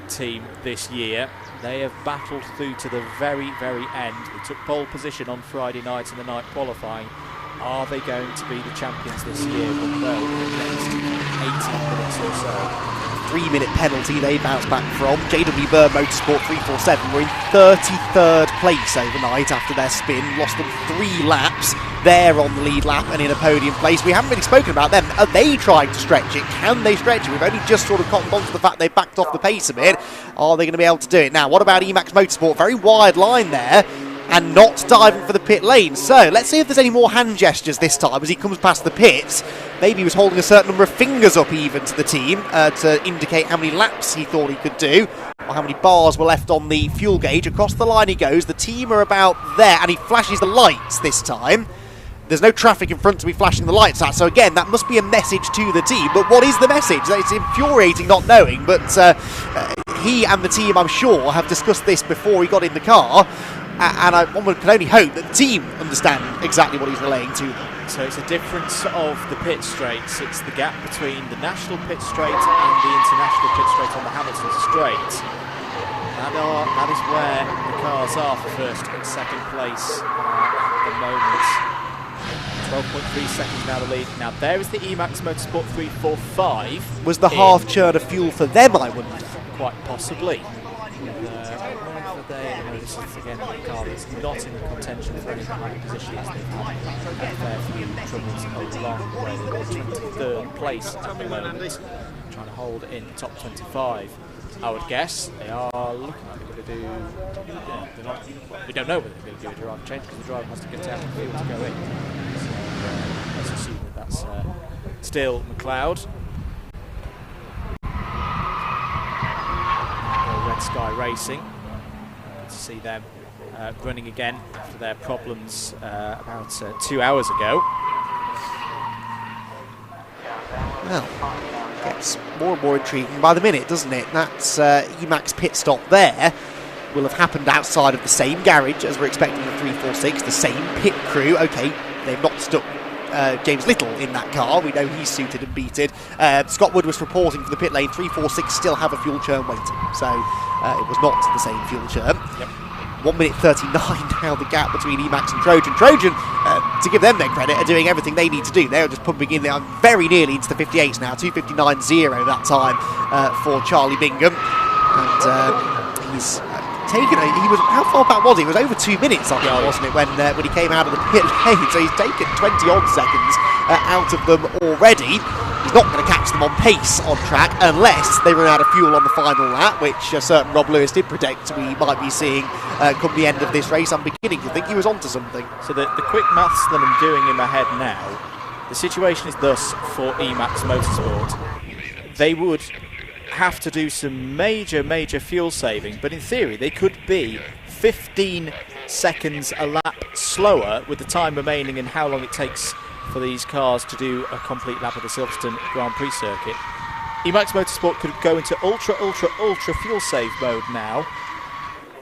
team this year. They have battled through to the very, very end. They took pole position on Friday night in the night qualifying. Are they going to be the champions this year? Well, no, in the next 18 minutes or so. 3-minute penalty they bounced back from. JW Bird Motorsport 347 were in 33rd place overnight after their spin. Lost them 3 laps. They're on the lead lap and in a podium place. We haven't really spoken about them. Are they trying to stretch it? Can they stretch it? We've only just sort of cottoned on to the fact they've backed off the pace a bit. Are they going to be able to do it? Now, what about Emax Motorsport? Very wide line there, and not diving for the pit lane. So let's see if there's any more hand gestures this time as he comes past the pits. Maybe he was holding a certain number of fingers up even to the team to indicate how many laps he thought he could do, or how many bars were left on the fuel gauge. Across the line he goes. The team are about there, and he flashes the lights this time. There's no traffic in front to be flashing the lights at, so again, that must be a message to the team. But what is the message? It's infuriating not knowing, but he and the team, I'm sure, have discussed this before he got in the car. And one can only hope that the team understand exactly what he's relaying to them. So it's a difference of the pit straights. It's the gap between the national pit straight and the international pit straight on the Hamilton straight. That is where the cars are for first and second place at the moment. 12.3 seconds now the lead. Now there is the Emax Motorsport 345. Was the half churn of fuel for them, I wonder? Quite possibly. This is again a car that's not in contention for any high positions. They've had a fair few troubles along the way. They're in 23rd place at the moment, trying to hold in the top 25. I would guess they are looking like they're going to do. We don't know whether they're going to do a drive change because the driver has to get out of the field to go in. So let's assume that that's still McLeod. Red Sky Racing. To see them running again after their problems about 2 hours ago. Well, gets more and more intriguing by the minute, doesn't it? That's Emax pit stop there. Will have happened outside of the same garage as we're expecting the 346, the same pit crew. Okay, they've not stuck James Little in that car. We know he's suited and beated. Scott Wood was reporting for the pit lane. 346 still have a fuel churn waiting, so it was not the same fuel churn. Yep. 1 minute 39 now the gap between Emax and Trojan. Trojan, to give them their credit, are doing everything they need to do. They're just pumping in there very nearly into the 58s now. 2:59.0 that time for Charlie Bingham, and he's taken. He was, how far back was he? It was over 2 minutes, I think, wasn't it, when he came out of the pit lane? So he's taken 20 odd seconds out of them already. He's not going to catch them on pace on track unless they run out of fuel on the final lap, which a certain Rob Lewis did predict we might be seeing come the end of this race. I'm beginning to think he was onto something. So the quick maths that I'm doing in my head now, the situation is thus for Emax Motorsport. They would have to do some major fuel saving, but in theory they could be 15 seconds a lap slower with the time remaining and how long it takes for these cars to do a complete lap of the Silverstone Grand Prix circuit. Emax Motorsport could go into ultra fuel save mode now.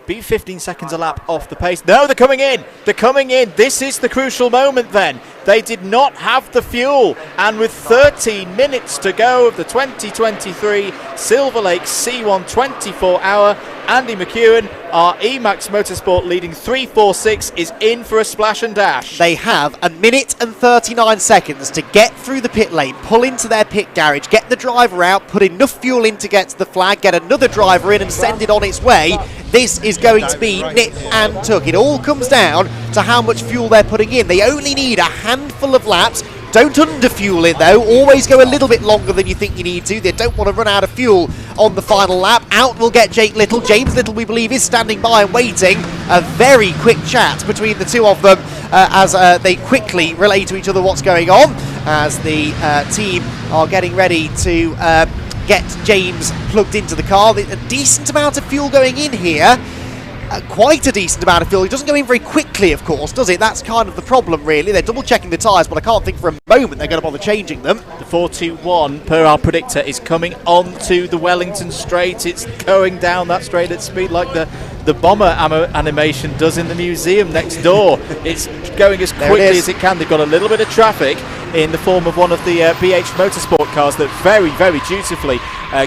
Be 15 seconds a lap off the pace. No, they're coming in. They're coming in. This is the crucial moment then. They did not have the fuel. And with 13 minutes to go of the 2023 Silverlake C1 24-hour, Andy McEwen, our Emax Motorsport leading 3-4-6, is in for a splash and dash. They have 1 minute and 39 seconds to get through the pit lane, pull into their pit garage, get the driver out, put enough fuel in to get to the flag, get another driver in and send it on its way. This is going to be nip and tuck. It all comes down to how much fuel they're putting in. They only need a handful of laps. Don't underfuel it though, always go a little bit longer than you think you need to. They don't want to run out of fuel on the final lap. Out will get Jake Little. James Little, we believe, is standing by and waiting. A very quick chat between the two of them as they quickly relay to each other what's going on, as the team are getting ready to get James plugged into the car. A decent amount of fuel going in here. Quite a decent amount of fuel. It doesn't go in very quickly, of course, does it? That's kind of the problem, really. They're double-checking the tyres, but I can't think for a moment they're going to bother changing them. The 421, per our predictor, is coming onto the Wellington straight. It's going down that straight at speed like the bomber animation does in the museum next door. It's going as quickly as it can. They've got a little bit of traffic in the form of one of the BH Motorsport cars that very dutifully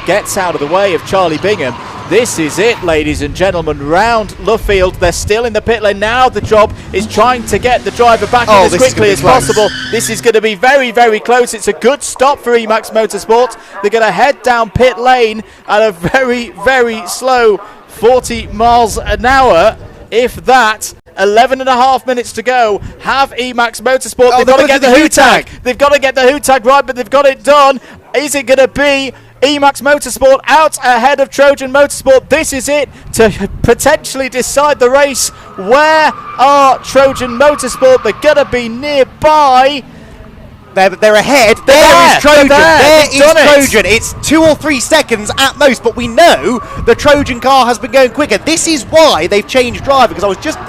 gets out of the way of Charlie Bingham. This is it, ladies and gentlemen, round Luffield. They're still in the pit lane. Now the job is trying to get the driver back in as quickly as possible. This is going to be very close. It's a good stop for Emax Motorsport. They're going to head down pit lane at a very slow 40 miles an hour, if that. 11 and a half minutes to go. Have Emax Motorsport. They've got to get the Who tag. They've got to get the Who tag right, but they've got it done. Is it going to be Emax Motorsport out ahead of Trojan Motorsport? This is it to potentially decide the race. Where are Trojan Motorsport? They're going to be nearby. They're ahead. There is Trojan. There is Trojan. It's 2 or 3 seconds at most, but we know the Trojan car has been going quicker. This is why they've changed driver, because I was just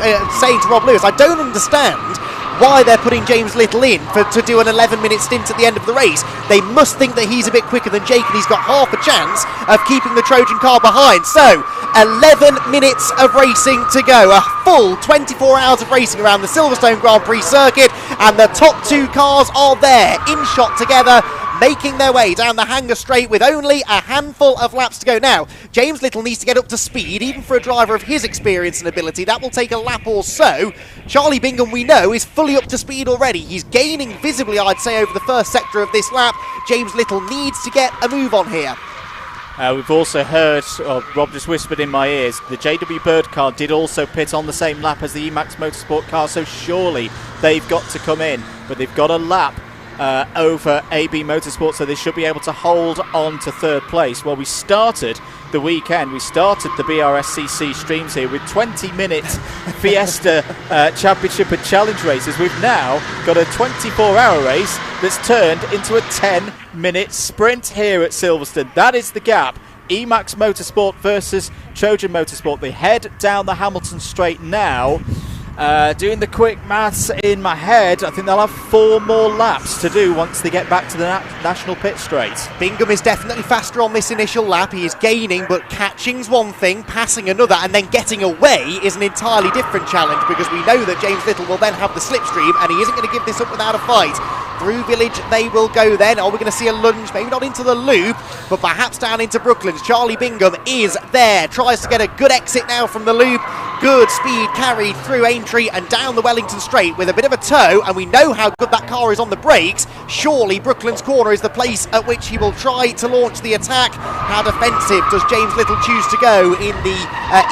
saying to Rob Lewis, I don't understand why they're putting James Little in to do an 11-minute stint at the end of the race. They must think that he's a bit quicker than Jake, and he's got half a chance of keeping the Trojan car behind. So, 11 minutes of racing to go. A full 24 hours of racing around the Silverstone Grand Prix circuit, and the top 2 cars are there, in shot together, making their way down the Hangar Straight with only a handful of laps to go. Now, James Little needs to get up to speed, even for a driver of his experience and ability. That will take a lap or so. Charlie Bingham, we know, is fully up to speed already. He's gaining visibly, I'd say, over the first sector of this lap. James Little needs to get a move on here. We've also heard, Rob just whispered in my ears, the JW Bird car did also pit on the same lap as the Emax Motorsport car, so surely they've got to come in. But they've got a lap over AB Motorsport, so they should be able to hold on to third place. Well, we started the weekend, we started the Brscc streams here with 20-minute Fiesta Championship and Challenge races. We've now got a 24-hour race that's turned into a 10-minute sprint here at Silverstone. That is the gap. Emax Motorsport versus Trojan Motorsport. They head down the Hamilton Straight now. Doing the quick maths in my head, I think they'll have 4 more laps to do once they get back to the national pit straight. Bingham is definitely faster on this initial lap. He is gaining, but catching's one thing, passing another, and then getting away is an entirely different challenge, because we know that James Little will then have the slipstream, and he isn't going to give this up without a fight. Through Village they will go then. Are we going to see a lunge? Maybe not into the loop, but perhaps down into Brooklands. Charlie Bingham is there. Tries to get a good exit now from the loop. Good speed carried through Aintree and down the Wellington Straight with a bit of a toe, and we know how good that car is on the brakes. Surely Brooklands Corner is the place at which he will try to launch the attack. How defensive does James Little choose to go in the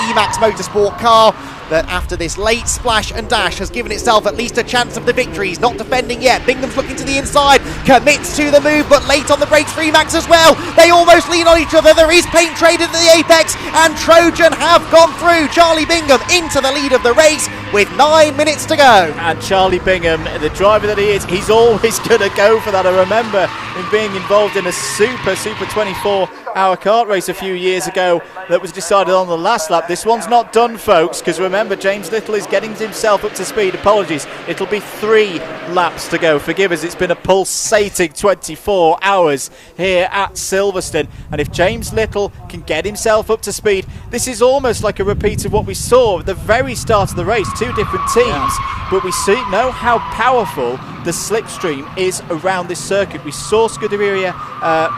Emax Motorsport car? that after this late splash and dash has given itself at least a chance of the victory. He's not defending yet. Bingham's looking to the inside, commits to the move, but late on the brakes, Max as well. They almost lean on each other. There is paint traded at the apex, and Trojan have gone through. Charlie Bingham into the lead of the race with 9 minutes to go. And Charlie Bingham, the driver that he is, he's always going to go for that. I remember him being involved in a super 24-hour kart race a few years ago that was decided on the last lap. This one's not done, folks, because remember, James Little is getting himself up to speed. Apologies, it'll be 3 laps to go. Forgive us, it's been a pulsating 24 hours here at Silverstone, and if James Little can get himself up to speed, this is almost like a repeat of what we saw at the very start of the race. 2 different teams, but we know how powerful the slipstream is around this circuit. We saw Scuderia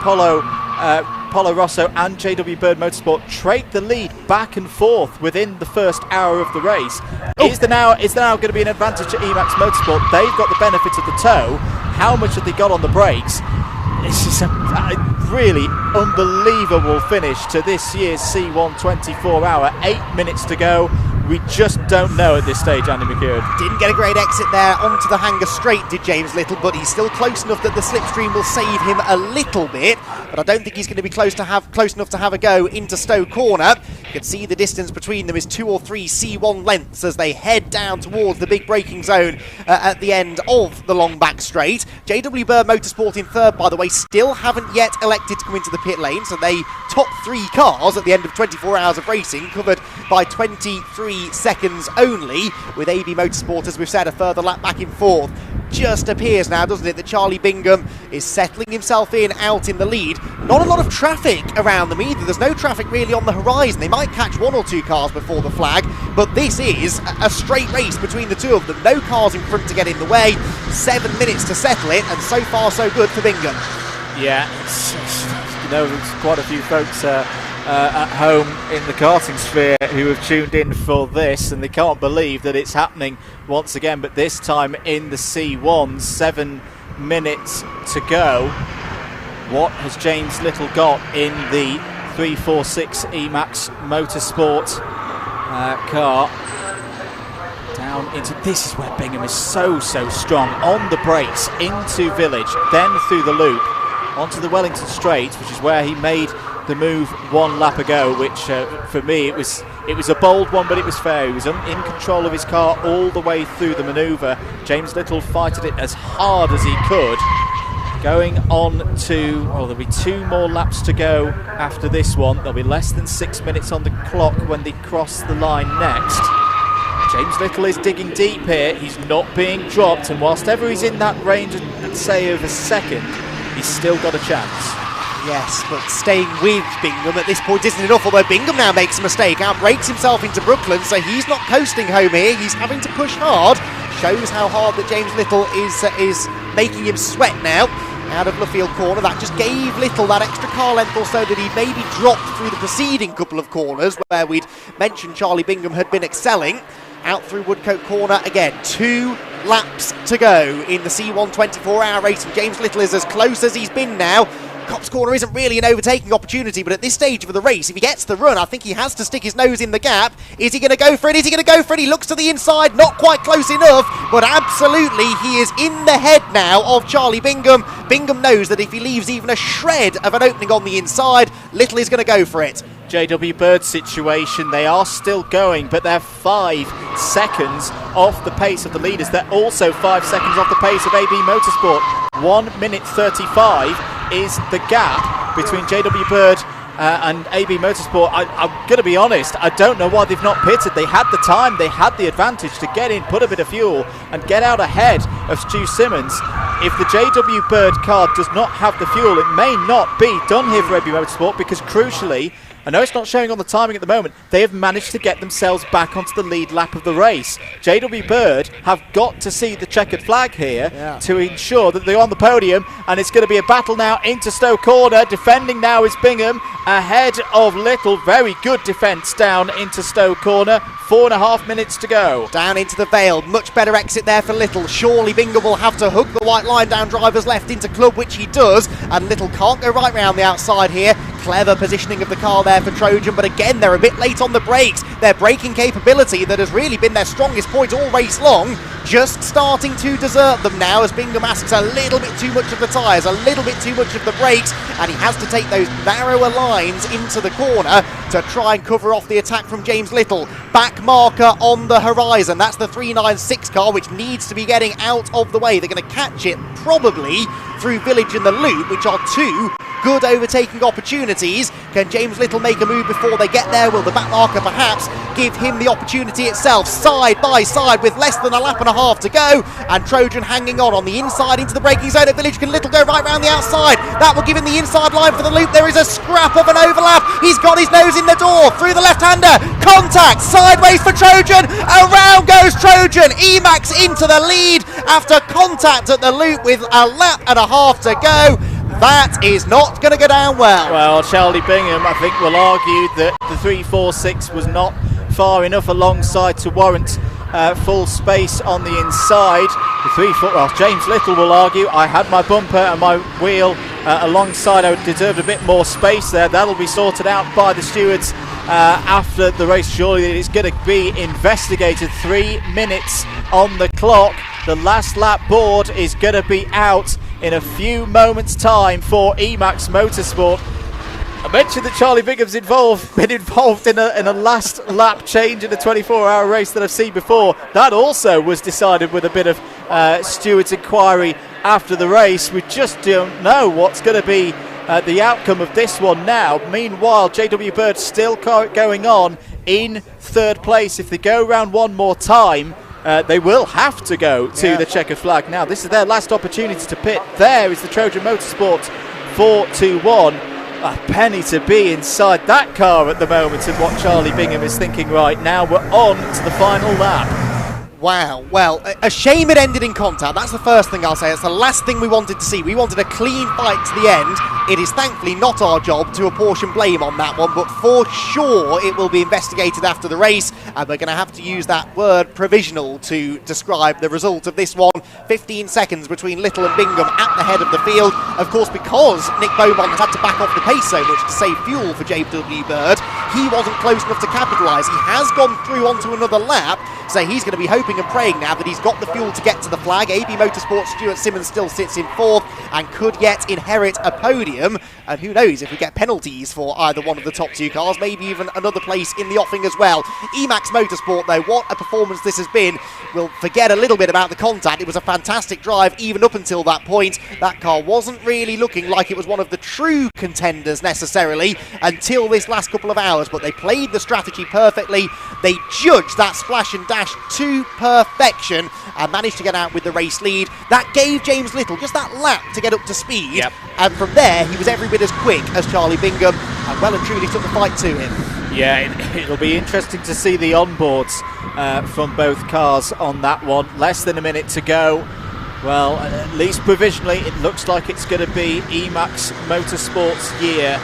Polo Rosso and JW Bird Motorsport trade the lead back and forth within the first hour of the race. Is there now going to be an advantage to Emax Motorsport? They've got the benefit of the tow. How much have they got on the brakes? This is a really unbelievable finish to this year's C1 24-hour. 8 minutes to go. We just don't know at this stage, Andy McEwen. Didn't get a great exit there onto the hanger straight, did James Little, but he's still close enough that the slipstream will save him a little bit. But I don't think he's going to be close enough to have a go into Stowe Corner. You can see the distance between them is 2 or 3 C1 lengths as they head down towards the big braking zone at the end of the long back straight. JW Bird Motorsport in third, by the way, still haven't yet elected to come into the pit lane, so they top 3 cars at the end of 24 hours of racing, covered by 23 seconds only, with AB Motorsport, as we've said, a further lap back in fourth. Just appears now, doesn't it, that Charlie Bingham is settling himself out in the lead. Not a lot of traffic around them either. There's no traffic really on the horizon. They might catch 1 or 2 cars before the flag, but this is a straight race between the two of them. No cars in front to get in the way. 7 minutes to settle it, and so far so good for Bingham. Yeah, there's quite a few folks at home in the karting sphere who have tuned in for this, and they can't believe that it's happening once again, but this time in the C1. 7 minutes to go. What has James Little got in the 346 Emax Motorsport car? Down into, this is where Bingham is so strong, on the brakes into Village, then through the loop onto the Wellington Straight, which is where he made the move 1 lap ago, which for me it was a bold one, but it was fair. He was in control of his car all the way through the manoeuvre. James Little fighted it as hard as he could. Going on to, there'll be 2 more laps to go after this one. There'll be less than 6 minutes on the clock when they cross the line next. James Little is digging deep here. He's not being dropped, and whilst ever he's in that range, I'd say of a second, he's still got a chance. Yes, but staying with Bingham at this point isn't enough, although Bingham now makes a mistake, outbrakes himself into Brooklyn, so he's not coasting home here, he's having to push hard. Shows how hard that James Little is making him sweat now. Out of Luffield corner, that just gave Little that extra car length or so that he maybe dropped through the preceding couple of corners, where we'd mentioned Charlie Bingham had been excelling. Out through Woodcote corner again, 2 laps to go in the C1 24-hour race, and James Little is as close as he's been now. Cops Corner isn't really an overtaking opportunity, but at this stage of the race, if he gets the run, I think he has to stick his nose in the gap. Is he going to go for it? Is he going to go for it? He looks to the inside, not quite close enough, but absolutely he is in the head now of Charlie Bingham. Bingham knows that if he leaves even a shred of an opening on the inside, Little is going to go for it. JW Bird situation, they are still going, but they're 5 seconds off the pace of the leaders. They're also 5 seconds off the pace of AB Motorsport. 1 minute 35 is the gap between JW Bird and AB Motorsport. I'm going to be honest, I don't know why they've not pitted. They had the time, they had the advantage to get in, put a bit of fuel and get out ahead of Stu Simmons. If the JW Bird car does not have the fuel, it may not be done here for AB Motorsport, because crucially, I know it's not showing on the timing at the moment, they have managed to get themselves back onto the lead lap of the race. JW Bird have got to see the checkered flag here to ensure that they're on the podium, and it's going to be a battle now into Stowe Corner. Defending now is Bingham. ahead of Little. Very good defence down into Stowe Corner. 4.5 minutes to go. Down into the Vale, much better exit there for Little. Surely Bingham will have to hook the white line down driver's left into Club, which he does, and Little can't go right round the outside here. Clever positioning of the car there for Trojan, but again they're a bit late on the brakes. Their braking capability that has really been their strongest point all race long, just starting to desert them now as Bingham asks a little bit too much of the tyres, a little bit too much of the brakes, and he has to take those narrower lines into the corner to try and cover off the attack from James Little. Back marker on the horizon, that's the 396 car, which needs to be getting out of the way. They're going to catch it probably through Village and the Loop, which are two good overtaking opportunities. Can James Little make a move before they get there? Will the back marker perhaps give him the opportunity itself? Side by side with less than a lap and a half to go, and Trojan hanging on the inside into the braking zone at Village. Can Little go right round the outside? That will give him the inside line for the Loop. There is a scrap of an overlap. He's got his nose in the door through the left-hander. Contact sideways for Trojan. Around goes Trojan. Emax into the lead after contact at the Loop with a lap and a half to go. That is not going to go down well. Well, Charlie Bingham, I think, will argue that the 346 was not far enough alongside to warrant full space on the inside. The James Little will argue, I had my bumper and my wheel alongside. I deserved a bit more space there. That'll be sorted out by the stewards after the race. Surely it's going to be investigated. 3 minutes on the clock. The last lap board is going to be out in a few moments' time for Emax Motorsport. I mentioned that Charlie Bingham's been involved in a last lap change in a 24-hour race that I've seen before. That also was decided with a bit of stewards' inquiry after the race. We just don't know what's going to be the outcome of this one now. Meanwhile, JW Bird still going on in third place. If they go round one more time, they will have to go to the checkered flag. Now, this is their last opportunity to pit. There is the Trojan Motorsport 421. A penny to be inside that car at the moment, and what Charlie Bingham is thinking right now. We're on to the final lap. Wow, well, a shame it ended in contact. That's the first thing I'll say. It's the last thing we wanted to see. We wanted a clean fight to the end. It is thankfully not our job to apportion blame on that one, but for sure it will be investigated after the race, and we're going to have to use that word provisional to describe the result of this one. 15 seconds between Little and Bingham at the head of the field. Of course, because Nick Beaumont has had to back off the pace so much to save fuel for JW Bird, he wasn't close enough to capitalise. He has gone through onto another lap, so he's going to be hoping and praying now that he's got the fuel to get to the flag. AB Motorsport Stuart Simmons still sits in fourth and could yet inherit a podium, and who knows if we get penalties for either one of the top two cars, maybe even another place in the offing as well. Emax Motorsport though, what a performance this has been. We'll forget a little bit about the contact. It was a fantastic drive even up until that point. That car wasn't really looking like it was one of the true contenders necessarily until this last couple of hours, but they played the strategy perfectly. They judged that splash and dash to perfection and managed to get out with the race lead. That gave James Little just that lap to get up to speed, and from there he was every bit as quick as Charlie Bingham and well and truly took the fight to him. Yeah, it'll be interesting to see the onboards from both cars on that one. Less than a minute to go. Well, at least provisionally it looks like it's going to be Emax Motorsport's year.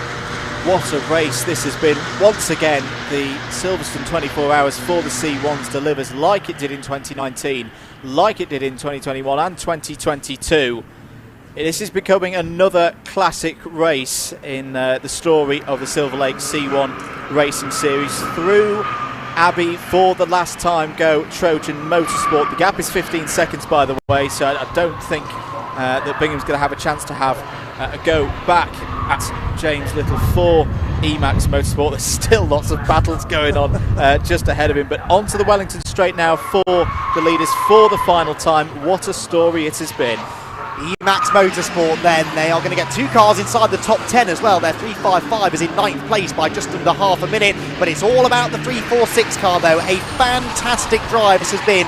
What a race this has been. Once again, the Silverstone 24 Hours for the C1s delivers like it did in 2019, like it did in 2021 and 2022. This is becoming another classic race in the story of the Silverlake C1 Racing Series. Through Abbey for the last time go Trojan Motorsport. The gap is 15 seconds, by the way, so I don't think that Bingham's going to have a chance to have a go back at James Little for Emax Motorsport. There's still lots of battles going on just ahead of him, but onto the Wellington Straight now for the leaders for the final time. What a story it has been. Emax Motorsport then, they are going to get two cars inside the top 10 as well. Their 355 is in 9th place by just under half a minute, but it's all about the 346 car though. A fantastic drive this has been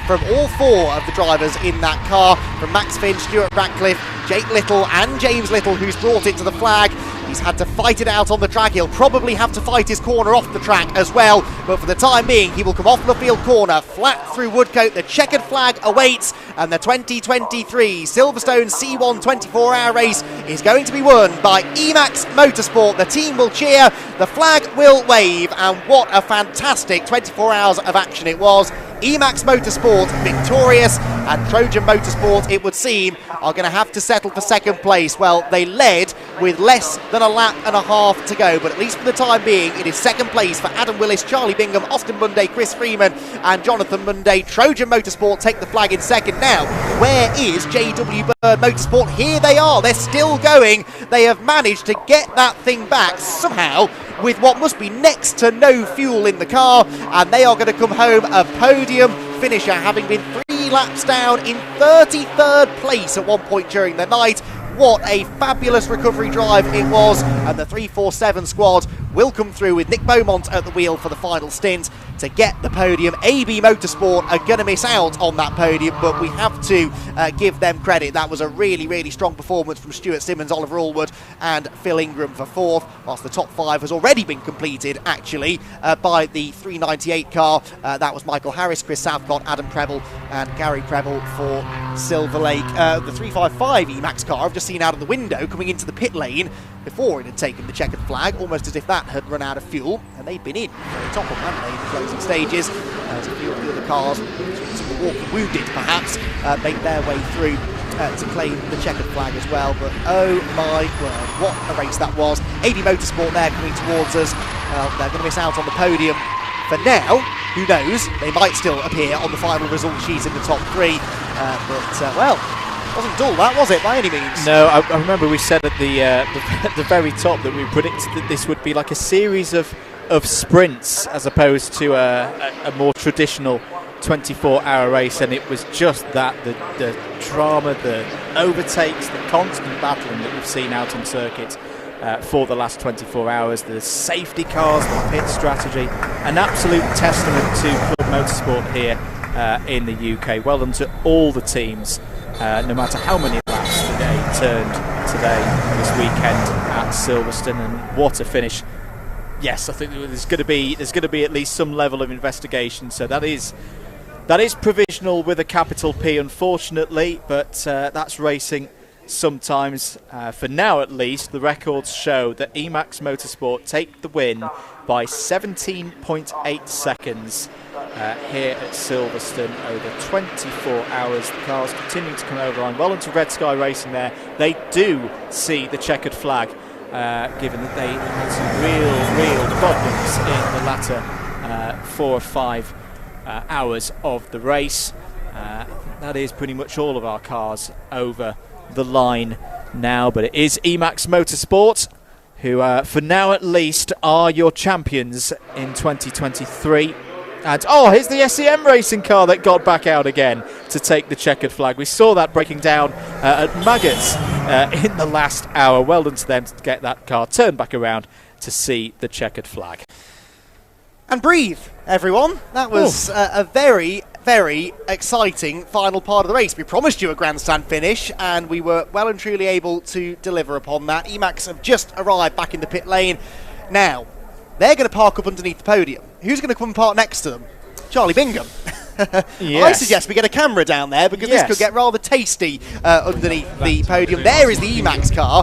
from all four of the drivers in that car, from Max Finn, Stuart Ratcliffe, Jake Little and James Little, who's brought it to the flag. He's had to fight it out on the track. He'll probably have to fight his corner off the track as well. But for the time being, he will come off the field corner, flat through Woodcote. The checkered flag awaits, and the 2023 Silverstone C1 24-hour race is going to be won by Emax Motorsport. The team will cheer, the flag will wave, and what a fantastic 24 hours of action it was. Emax Motorsport victorious, and Trojan Motorsport, it would seem, are going to have to settle for second place. Well, they led with less than a lap and a half to go, but at least for the time being, it is second place for Adam Willis, Charlie Bingham, Austin Munday, Chris Freeman and Jonathan Munday. Trojan Motorsport take the flag in second. Now, where is JW Bird Motorsport? Here they are, they're still going. They have managed to get that thing back somehow with what must be next to no fuel in the car, and they are going to come home a podium finisher, having been 3 laps down in 33rd place at one point during the night. What a fabulous recovery drive it was, and the 347 squad will come through with Nick Beaumont at the wheel for the final stint to get the podium. AB Motorsport are going to miss out on that podium, but we have to give them credit. That was a really, really strong performance from Stuart Simmons, Oliver Allwood and Phil Ingram for 4th, whilst the top 5 has already been completed, actually, by the 398 car. That was Michael Harris, Chris Southcott, Adam Preble and Gary Preble for Silverlake. The 355 Emax car I've just seen out of the window coming into the pit lane before it had taken the checkered flag, almost as if that had run out of fuel, and they'd been in the top of that lane in the closing stages as a few of the other cars, some of the walking wounded perhaps, make their way through to claim the checkered flag as well. But oh my word, what a race that was. AD Motorsport there coming towards us. They're going to miss out on the podium for now. Who knows, they might still appear on the final result sheet in the top 3, well, wasn't dull that, was it, by any means? No, I remember we said at the very top that we predicted that this would be like a series of sprints as opposed to a more traditional 24-hour race, and it was just that, the drama, the overtakes, the constant battling that we've seen out on circuit for the last 24 hours, the safety cars, the pit strategy, an absolute testament to Club Motorsport here in the UK. Well done to all the teams. No matter how many laps they turned today, this weekend at Silverstone, and what a finish! Yes, I think there's going to be at least some level of investigation. So that is provisional with a capital P, unfortunately, but that's racing sometimes. For now, at least, the records show that Emax Motorsport take the win by 17.8 seconds. Here at Silverstone over 24 hours. The cars continue to come over line. Well into Red Sky Racing there. They do see the checkered flag, given that they had some real problems in the latter 4 or 5 hours of the race. That is pretty much all of our cars over the line now, but it is Emax Motorsport who, for now at least, are your champions in 2023. And here's the SEM racing car that got back out again to take the checkered flag. We saw that breaking down at Maggots in the last hour. Well done to them to get that car turned back around to see the checkered flag. And breathe, everyone. That was a very, very exciting final part of the race. We promised you a grandstand finish, and we were well and truly able to deliver upon that. Emax have just arrived back in the pit lane. Now, they're going to park up underneath the podium. Who's going to come and park next to them? Charlie Bingham. Yes. I suggest we get a camera down there, because this could get rather tasty underneath the podium. There is the Emax car,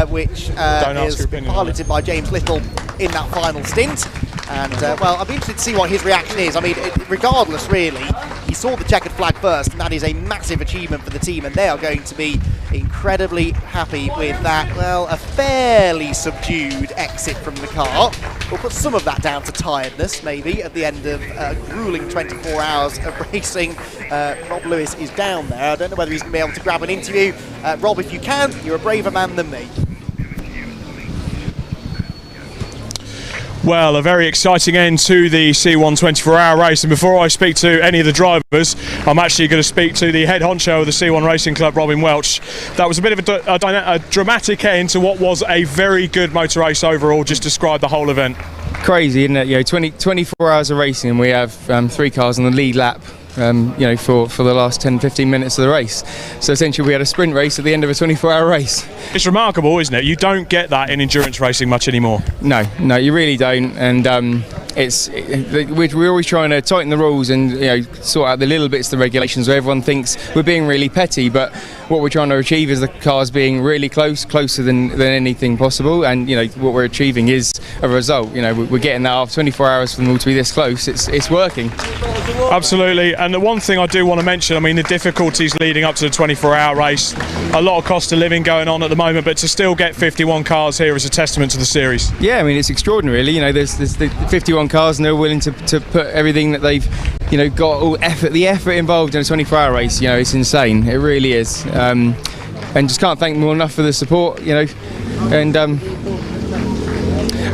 which is piloted by James Little in that final stint. And, well, I'll be interested to see what his reaction is. I mean, regardless, really, he saw the checkered flag first, and that is a massive achievement for the team, and they are going to be incredibly happy with that. Well, a fairly subdued exit from the car. We'll put some of that down to tiredness, maybe, at the end of a grueling 24 hours of racing. Rob Lewis is down there. I don't know whether he's going to be able to grab an interview. Rob, if you can, you're a braver man than me. Well, a very exciting end to the C1 24-hour race, and before I speak to any of the drivers, I'm actually going to speak to the head honcho of the C1 Racing Club, Robin Welch. That was a bit of a dramatic end to what was a very good motor race overall. Just describe the whole event. Crazy, isn't it? 24 hours of racing, and we have 3 cars on the lead lap for the last 10-15 minutes of the race. So essentially we had a sprint race at the end of a 24-hour race. It's remarkable, isn't it? You don't get that in endurance racing much anymore. No, you really don't, and we're always trying to tighten the rules and sort out the little bits of the regulations where everyone thinks we're being really petty, but what we're trying to achieve is the cars being really closer than anything possible, and what we're achieving is a result. We're getting that after 24 hours for them all to be this close. It's working. Absolutely, and the one thing I do want to mention, the difficulties leading up to the 24-hour race, a lot of cost of living going on at the moment, but to still get 51 cars here is a testament to the series. Yeah, it's extraordinary, really. There's the 51 cars, and they're willing to put everything that they've got, all the effort involved in a 24-hour race. It's insane. It really is, and just can't thank them enough for the support.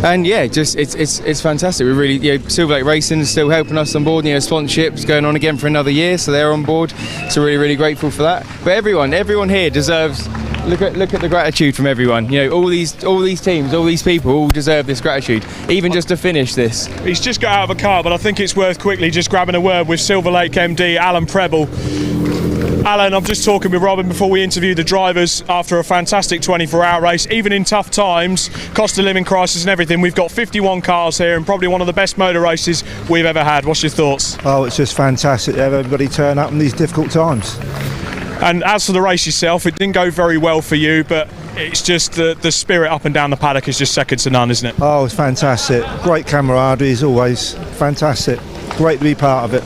And yeah, just it's fantastic. We really, Silverlake Racing is still helping us on board. Sponsorships going on again for another year, so they're on board. So really grateful for that. But everyone here deserves. Look at the gratitude from everyone. All these teams, all these people, all deserve this gratitude, even just to finish this. He's just got out of a car, but I think it's worth quickly just grabbing a word with Silverlake MD Alan Preble. Alan, I'm just talking with Robin before we interview the drivers after a fantastic 24-hour race. Even in tough times, cost of living crisis and everything, we've got 51 cars here and probably one of the best motor races we've ever had. What's your thoughts? Oh, it's just fantastic to have everybody turn up in these difficult times. And as for the race itself, it didn't go very well for you, but it's just the spirit up and down the paddock is just second to none, isn't it? Oh, it's fantastic. Great camaraderie as always. Fantastic. Great to be part of it.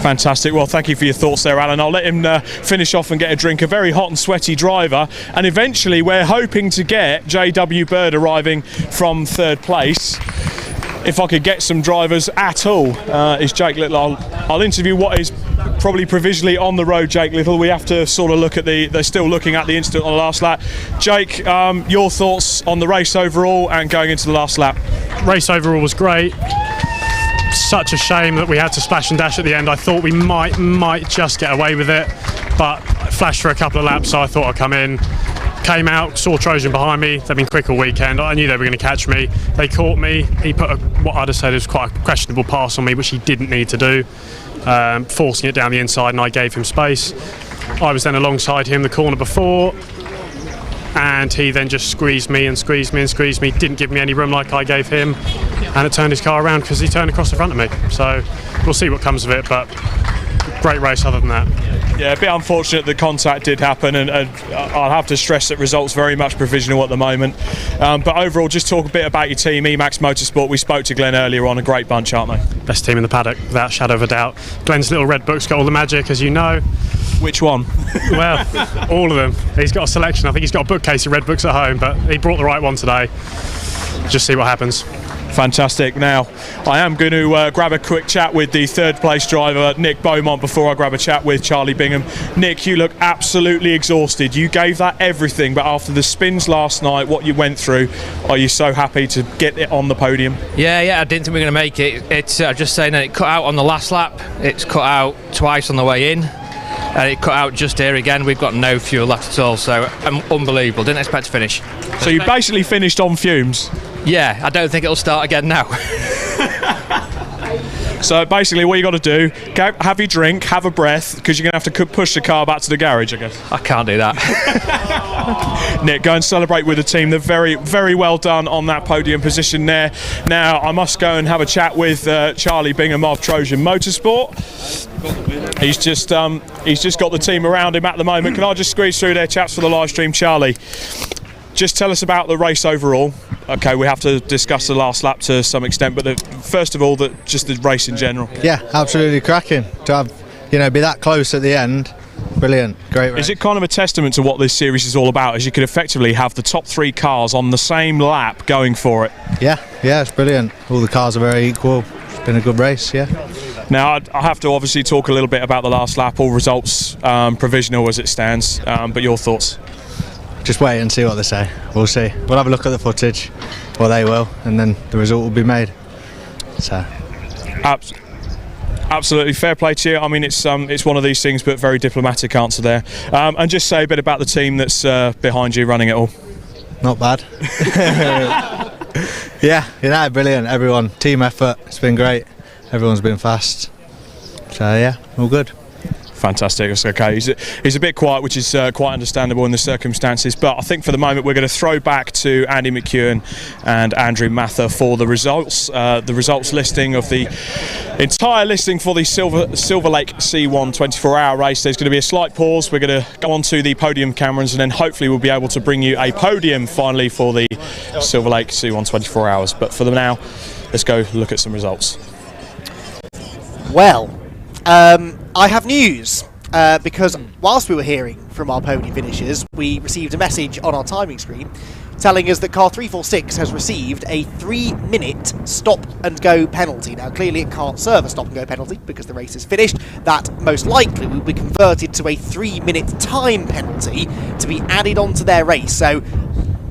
Fantastic. Well, thank you for your thoughts there, Alan. I'll let him finish off and get a drink. A very hot and sweaty driver. And eventually we're hoping to get JW Bird arriving from third place. If I could get some drivers at all, is Jake Little. I'll interview what is probably provisionally on the road, Jake Little. We have to sort of look at they're still looking at the incident on the last lap. Jake, your thoughts on the race overall and going into the last lap? Race overall was great. Such a shame that we had to splash and dash at the end. I thought we might just get away with it, but I flashed for a couple of laps, so I thought I'd come in. Came out, saw Trojan behind me. They've been quick all weekend. I knew they were going to catch me. They caught me. He put what I'd have said was quite a questionable pass on me, which he didn't need to do, forcing it down the inside, and I gave him space. I was then alongside him the corner before, and he then just squeezed me, didn't give me any room like I gave him, and it turned his car around because he turned across the front of me. So we'll see what comes of it, but great race other than that. Yeah, a bit unfortunate the contact did happen, and I'll have to stress that results very much provisional at the moment. But overall, just talk a bit about your team, Emax Motorsport. We spoke to Glenn earlier on, a great bunch, aren't they? Best team in the paddock, without a shadow of a doubt. Glenn's little red book's got all the magic, as you know. Which one? Well, all of them. He's got a selection. I think he's got a bookcase of red books at home, but he brought the right one today. Just see what happens. Fantastic. Now, I am going to grab a quick chat with the third place driver, Nick Beaumont, before I grab a chat with Charlie Bingham. Nick, you look absolutely exhausted. You gave that everything, but after the spins last night, what you went through, are you so happy to get it on the podium? Yeah, I didn't think we were going to make it. It's just saying that it cut out on the last lap. It's cut out twice on the way in. And it cut out just here again. We've got no fuel left at all, so unbelievable. Didn't expect to finish. So you basically finished on fumes? Yeah, I don't think it'll start again now. So basically what you got to do, have your drink, have a breath, because you're going to have to push the car back to the garage, I guess. I can't do that. Nick, go and celebrate with the team. They're very, very well done on that podium position there. Now, I must go and have a chat with Charlie Bingham of Trojan Motorsport. He's just got the team around him at the moment. Can I just squeeze through their chats for the live stream? Charlie, just tell us about the race overall. Okay, we have to discuss the last lap to some extent, but first of all, just the race in general. Yeah, absolutely cracking. To have, be that close at the end, brilliant, great race. Is it kind of a testament to what this series is all about, as you could effectively have the top three cars on the same lap going for it? Yeah, it's brilliant. All the cars are very equal. It's been a good race, yeah. Now, I have to obviously talk a little bit about the last lap, all results provisional as it stands, but your thoughts? Just wait and see what they say. We'll see. We'll have a look at the footage, or they will, and then the result will be made. So, absolutely fair play to you. I mean, it's one of these things, but very diplomatic answer there. And just say a bit about the team that's behind you, running it all. Not bad. Yeah, brilliant. Everyone, team effort. It's been great. Everyone's been fast. So yeah, all good. Fantastic. It's okay. He's a bit quiet, which is quite understandable in the circumstances. But I think for the moment we're going to throw back to Andy McEwen and Andrew Mather for the results. The results listing of the entire listing for the Silverlake C1 24-hour race. There's going to be a slight pause. We're going to go on to the podium cameras, and then hopefully we'll be able to bring you a podium finally for the Silverlake C1 24 hours. But for the now, let's go look at some results. Well, I have news, because whilst we were hearing from our podium finishers, we received a message on our timing screen telling us that car 346 has received a 3-minute stop-and-go penalty. Now, clearly it can't serve a stop-and-go penalty because the race is finished. That most likely will be converted to a 3-minute time penalty to be added onto their race. So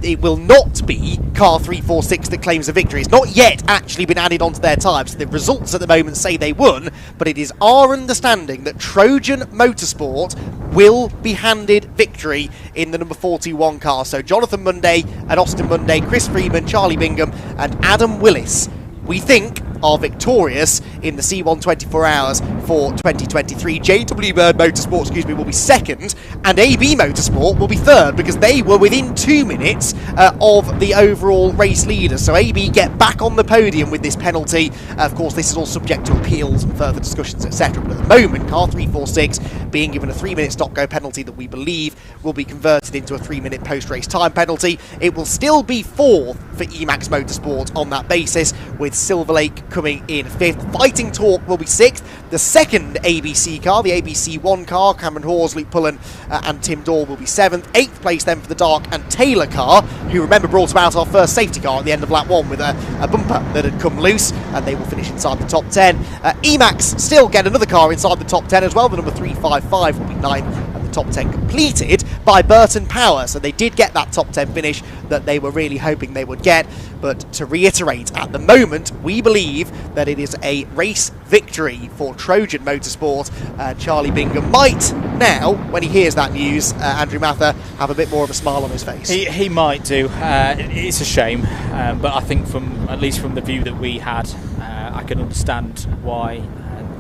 it will not be car 346 that claims a victory. It's not yet actually been added onto their time, so the results at the moment say they won, but it is our understanding that Trojan Motorsport will be handed victory in the number 41 car. So Jonathan Munday and Austin Munday, Chris Freeman, Charlie Bingham and Adam Willis, we think, are victorious in the C1 24 hours for 2023. JW Bird Motorsport, will be second, and AB Motorsport will be third because they were within 2 minutes of the overall race leaders. So AB get back on the podium with this penalty. Of course, this is all subject to appeals and further discussions, etc. But at the moment, car 346 being given a 3-minute stop-go penalty that we believe will be converted into a 3-minute post-race time penalty. It will still be fourth for Emax Motorsport on that basis, with Silverlake coming in fifth. Fighting Talk will be sixth. The second ABC car, the ABC1 car, Cameron Hawes, Luke Pullen and Tim Dahl will be seventh. Eighth place then for the Dark and Taylor car, who remember brought about our first safety car at the end of lap 1 with a bumper that had come loose, and they will finish inside the top 10. Emax still get another car inside the top 10 as well. The number 355 will be ninth, and the top 10 completed by Burton Power. So they did get that top 10 finish that they were really hoping they would get. But to reiterate, at the moment, we believe that it is a race victory for Trojan Motorsport. Charlie Bingham might now, when he hears that news, Andrew Mather, have a bit more of a smile on his face. He might do. It's a shame, but I think at least from the view that we had, I can understand why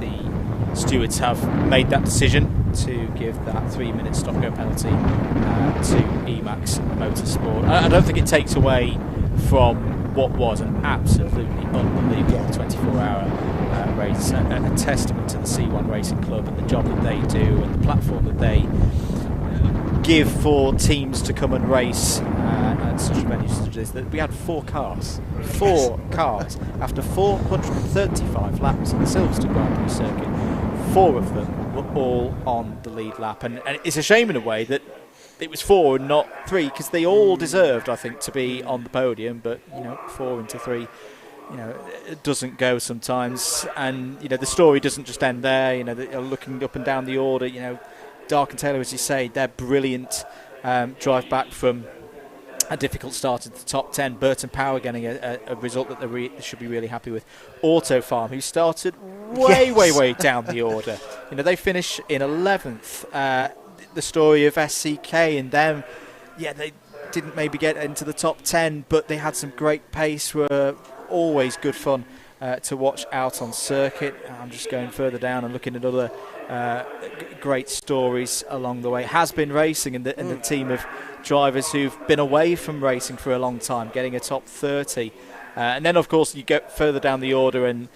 the stewards have made that decision to give that 3-minute stop-go penalty to Emax Motorsport. I don't think it takes away from what was an absolutely unbelievable 24-hour race, a testament to the C1 Racing Club and the job that they do and the platform that they give for teams to come and race at such venues as this. That we had four cars after 435 laps on the Silverstone Grand Prix circuit. 4 of them were all on the lead lap, and it's a shame in a way that it was 4 and not 3, because they all deserved, I think, to be on the podium. But 4 into 3, it doesn't go sometimes. And the story doesn't just end there. Looking up and down the order, Dark and Taylor, as you say, they're brilliant. Drive back from a difficult start at the top 10. Burton Power getting a result that they should be really happy with. Auto Farm, who started way down the order. They finish in 11th. The story of SCK and them, they didn't maybe get into the top 10, but they had some great pace, were always good fun to watch out on circuit. I'm just going further down and looking at other great stories along the way. Has Been Racing and the team of drivers who've been away from racing for a long time, getting a top 30. And then, of course, you get further down the order and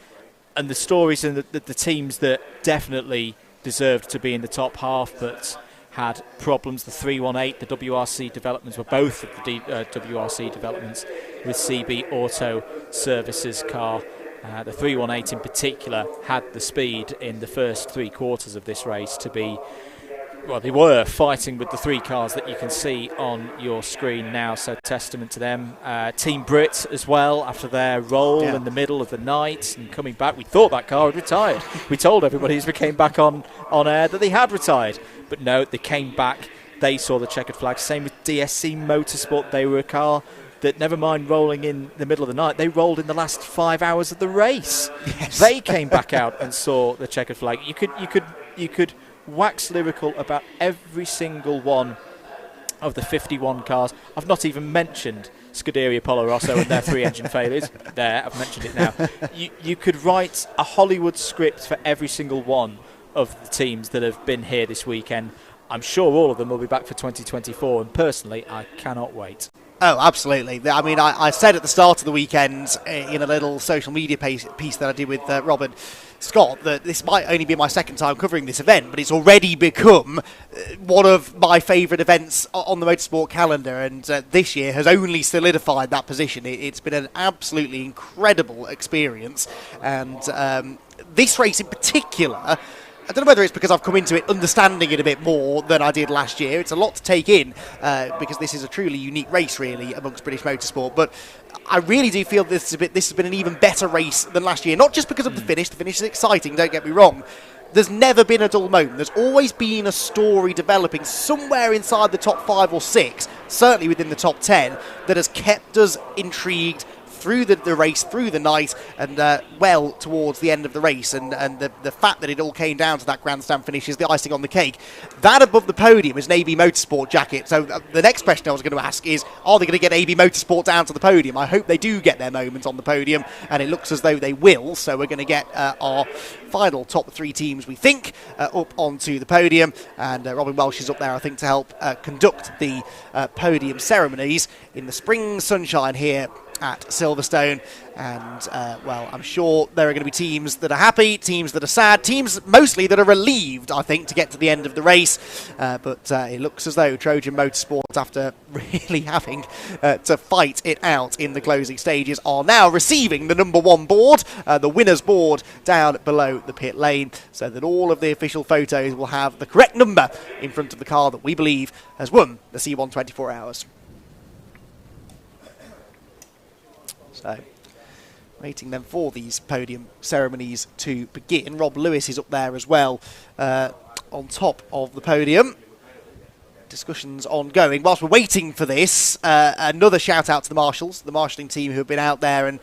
the stories and the teams that definitely deserved to be in the top half, but had problems. The 318, the WRC developments, were both of the WRC developments with CB Auto Services car. The 318 in particular had the speed in the first 3 quarters of this race to be, well, they were fighting with the 3 cars that you can see on your screen now, so testament to them. Team Brit as well, after their roll in the middle of the night and coming back. We thought that car had retired. We told everybody as we came back on air that they had retired, but no, they came back. They saw the checkered flag. Same with DSC Motorsport. They were a car that, never mind rolling in the middle of the night, they rolled in the last 5 hours of the race. Yes. They came back out and saw the checkered flag. You could wax lyrical about every single one of the 51 cars. I've not even mentioned Scuderia Polo Rosso and their 3 engine failures. There, I've mentioned it now. You could write a Hollywood script for every single one of the teams that have been here this weekend. I'm sure all of them will be back for 2024, and personally, I cannot wait. Oh, absolutely. I mean, I said at the start of the weekend in a little social media piece that I did with Robin Scott that this might only be my second time covering this event, but it's already become one of my favourite events on the motorsport calendar, and this year has only solidified that position. It's been an absolutely incredible experience, and this race in particular, I don't know whether it's because I've come into it understanding it a bit more than I did last year. It's a lot to take in because this is a truly unique race, really, amongst British motorsport. But I really do feel this has been an even better race than last year. Not just because of the finish. The finish is exciting, don't get me wrong. There's never been a dull moment. There's always been a story developing somewhere inside the top 5 or 6, certainly within the top 10, that has kept us intrigued through the race, through the night, and well towards the end of the race. And the fact that it all came down to that grandstand finish is the icing on the cake. That above the podium is an AB Motorsport jacket. So the next question I was going to ask is, are they going to get AB Motorsport down to the podium? I hope they do get their moment on the podium, and it looks as though they will. So we're going to get our final top 3 teams, we think, up onto the podium. And Robin Welsh is up there, I think, to help conduct the podium ceremonies in the spring sunshine here at Silverstone. And well, I'm sure there are going to be teams that are happy, teams that are sad, teams mostly that are relieved, I think, to get to the end of the race. But it looks as though Trojan Motorsport, after really having to fight it out in the closing stages, are now receiving the number 1 board, the winner's board, down below the pit lane, so that all of the official photos will have the correct number in front of the car that we believe has won the C1 24 Hours. So, waiting then for these podium ceremonies to begin. Rob Lewis is up there as well, on top of the podium. Discussions ongoing. Whilst we're waiting for this, another shout out to the marshals, the marshalling team who have been out there, and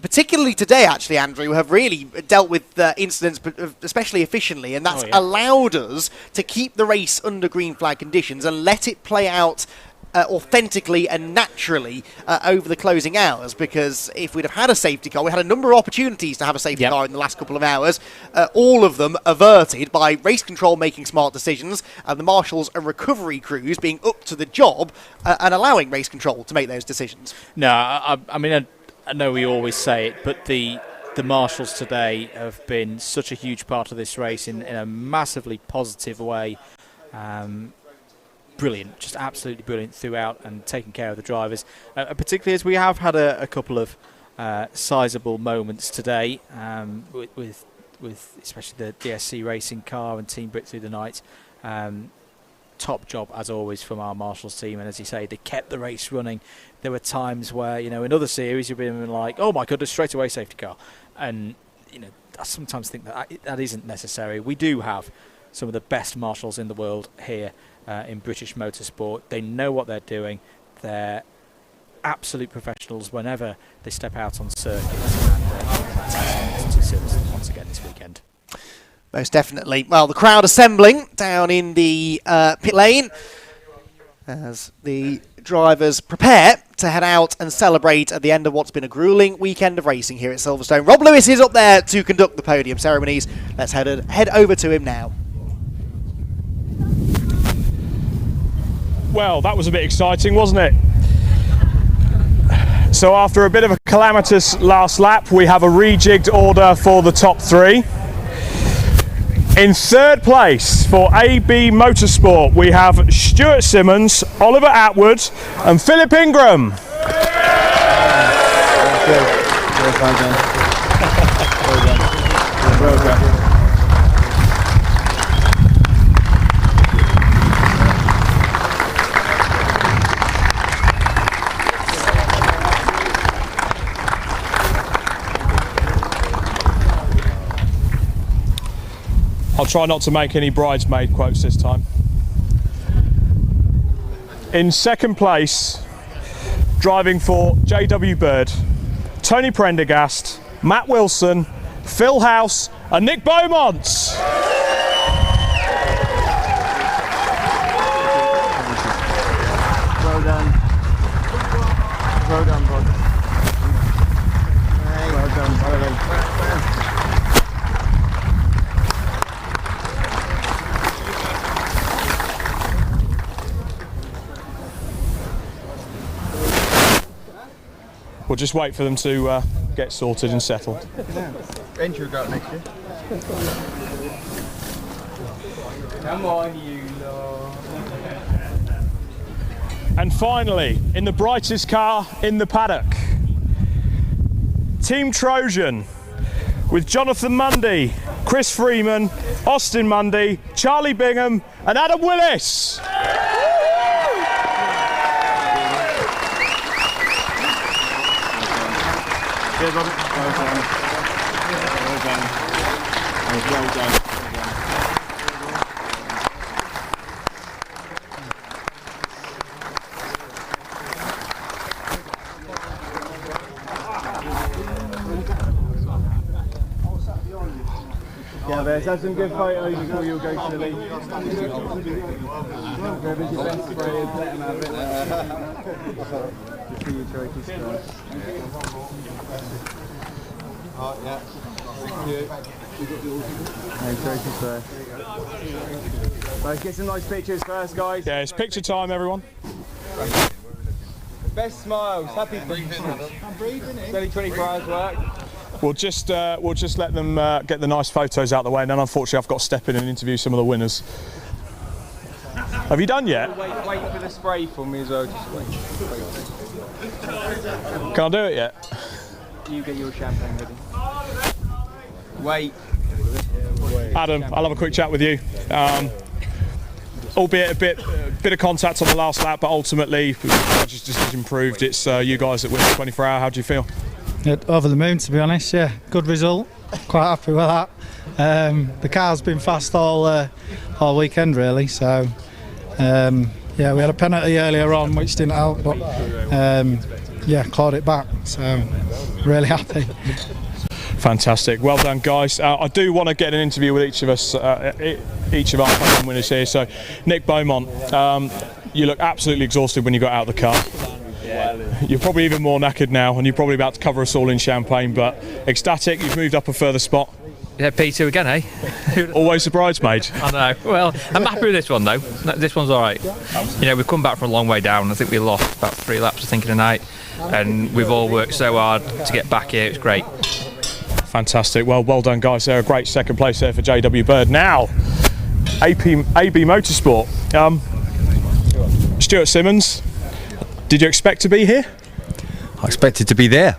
particularly today, actually, Andrew, have really dealt with incidents, especially efficiently, and that's allowed us to keep the race under green flag conditions and let it play out authentically and naturally over the closing hours. Because if we'd have had a safety car, we had a number of opportunities to have a safety car in the last couple of hours, all of them averted by race control making smart decisions and the marshals and recovery crews being up to the job and allowing race control to make those decisions. No, I mean, I know we always say it, but the marshals today have been such a huge part of this race in a massively positive way. Brilliant, just absolutely brilliant throughout, and taking care of the drivers, particularly as we have had a couple of sizable moments today with especially the DSC racing car and Team Brit through the night. Top job as always from our marshals team, and as you say, they kept the race running. There were times where, you know, in other series you've been like, oh my goodness, straight away safety car, and you know, I sometimes think that isn't necessary. We do have some of the best marshals in the world here in British motorsport. They know what they're doing. They're absolute professionals whenever they step out on circuit. And to Silverstone once again this weekend. Most definitely. Well, the crowd assembling down in the pit lane as the drivers prepare to head out and celebrate at the end of what's been a gruelling weekend of racing here at Silverstone. Rob Lewis is up there to conduct the podium ceremonies. Let's head over to him now. Well, that was a bit exciting, wasn't it? So after a bit of a calamitous last lap, we have a rejigged order for the top 3. In 3rd place for AB Motorsport, we have Stuart Simmons, Oliver Atwood and Philip Ingram. I'll try not to make any bridesmaid quotes this time. In 2nd place, driving for JW Bird, Tony Prendergast, Matt Wilson, Phil House and Nick Beaumont. Well done. Well we'll just wait for them to get sorted and settled. Entry go next year. Come on, you lot. And finally, in the brightest car in the paddock, Team Trojan, with Jonathan Mundy, Chris Freeman, Austin Mundy, Charlie Bingham and Adam Willis. Cheers, Robert. Well done. Well done. Well done. Yeah, let's have some good photos before you go to the league. Whoever's your best players, let them have it. Just see your trophies first. Oh, yeah. Thank you. Hey, trophies first. Let's get some nice pictures first, guys. Yeah, it's picture time, everyone. Best smiles, happy breathing. I'm breathing. It's only 24 hours work. We'll just let them get the nice photos out of the way, and then unfortunately I've got to step in and interview some of the winners. Have you done yet? Wait for the spray for me as well. Just wait. Can I do it yet? You get your champagne ready. Wait. Adam, I'll have a quick chat with you. Albeit a bit of contact on the last lap, but ultimately just improved. It's you guys that win the 24 hour. How do you feel? Over the moon, to be honest. Yeah, good result. Quite happy with that. The car's been fast all weekend, really. So yeah, we had a penalty earlier on which didn't help, but yeah, clawed it back. So really happy. Fantastic, well done, guys. I do want to get an interview with each of us, each of our podium winners here. So, Nick Beaumont, you look absolutely exhausted when you got out of the car. You're probably even more knackered now, and you're probably about to cover us all in champagne, but ecstatic, you've moved up a further spot. Yeah, P2 again, eh? Always a bridesmaid. I know. Well, I'm happy with this one, though. This one's all right. You know, we've come back from a long way down. I think we lost about 3 laps, I think, in the night, and we've all worked so hard to get back here. It's great. Fantastic. Well done, guys. They're a great second place there for JW Bird. Now, AB Motorsport. Stuart Simmons, did you expect to be here? I expected to be there.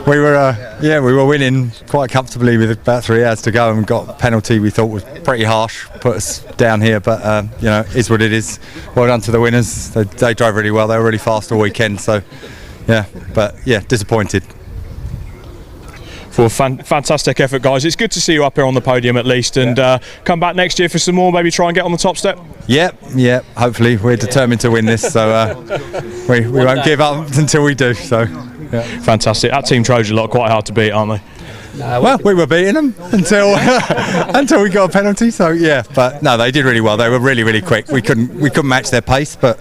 we were winning quite comfortably with about 3 hours to go, and got a penalty we thought was pretty harsh, put us down here. But you know, is what it is. Well done to the winners. They drove really well. They were really fast all weekend. So yeah, but yeah, disappointed. For a fantastic effort, guys. It's good to see you up here on the podium at least, and come back next year for some more, maybe try and get on the top step. Yep, hopefully we're determined to win this, so we won't give up until we do. So yeah. Fantastic. That Team Trojan lot are quite hard to beat, aren't they? Well, we were beating them until until we got a penalty, so yeah, but no, they did really well. They were really quick. We couldn't match their pace, but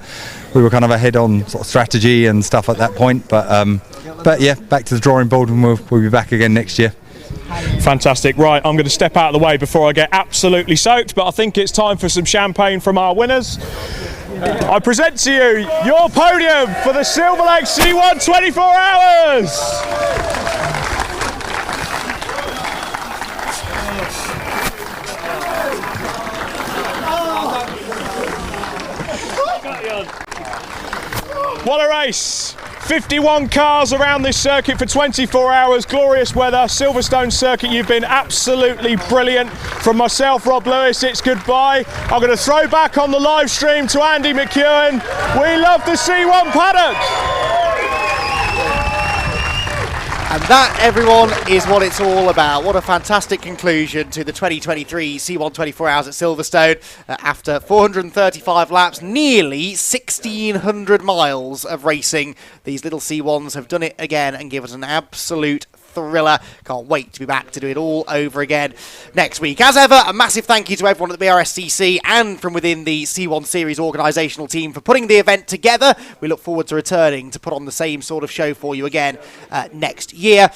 we were kind of ahead on sort of strategy and stuff at that point, but yeah, back to the drawing board, and we'll be back again next year. Fantastic. Right, I'm going to step out of the way before I get absolutely soaked, but I think it's time for some champagne from our winners. I present to you your podium for the Silverlake C1 24 hours. What a race! 51 cars around this circuit for 24 hours, glorious weather. Silverstone circuit, you've been absolutely brilliant. From myself, Rob Lewis, it's goodbye. I'm going to throw back on the live stream to Andy McEwen. We love the C1 paddock. And that, everyone, is what it's all about. What a fantastic conclusion to the 2023 C1 24 Hours at Silverstone. After 435 laps, nearly 1,600 miles of racing, these little C1s have done it again and given us an absolute thriller. Can't wait to be back to do it all over again next week. As ever, a massive thank you to everyone at the Brscc and from within the C1 Series organisational team for putting the event together. We look forward to returning to put on the same sort of show for you again next year.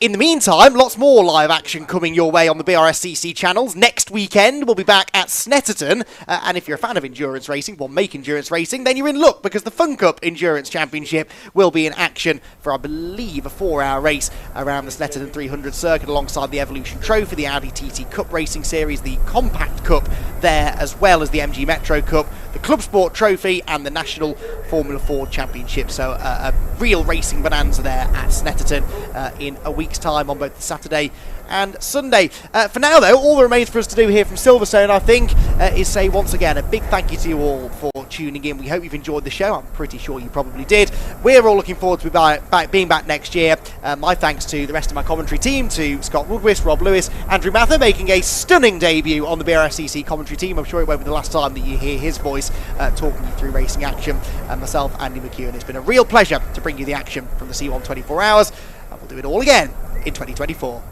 In the meantime, lots more live action coming your way on the Brscc channels. Next weekend, we'll be back at Snetterton. And if you're a fan of endurance racing, well, make endurance racing, then you're in luck because the Fun Cup Endurance Championship will be in action for, I believe, a 4-hour race around the Snetterton 300 circuit alongside the Evolution Trophy, the Audi TT Cup Racing Series, the Compact Cup there, as well as the MG Metro Cup, the Club Sport Trophy, and the National Formula Ford Championship. So a real racing bonanza there at Snetterton in a week's time on both the Saturday and Sunday. For now, though, all that remains for us to do here from Silverstone, I think, is say once again a big thank you to you all for tuning in. We hope you've enjoyed the show. I'm pretty sure you probably did. We're all looking forward to being back next year. My thanks to the rest of my commentary team, to Scott Woodwist, Rob Lewis, Andrew Mather, making a stunning debut on the BRSCC commentary team. I'm sure it won't be the last time that you hear his voice talking you through racing action. And myself, Andy McEwen. It's been a real pleasure to bring you the action from the C1 24 Hours. And we'll do it all again in 2024.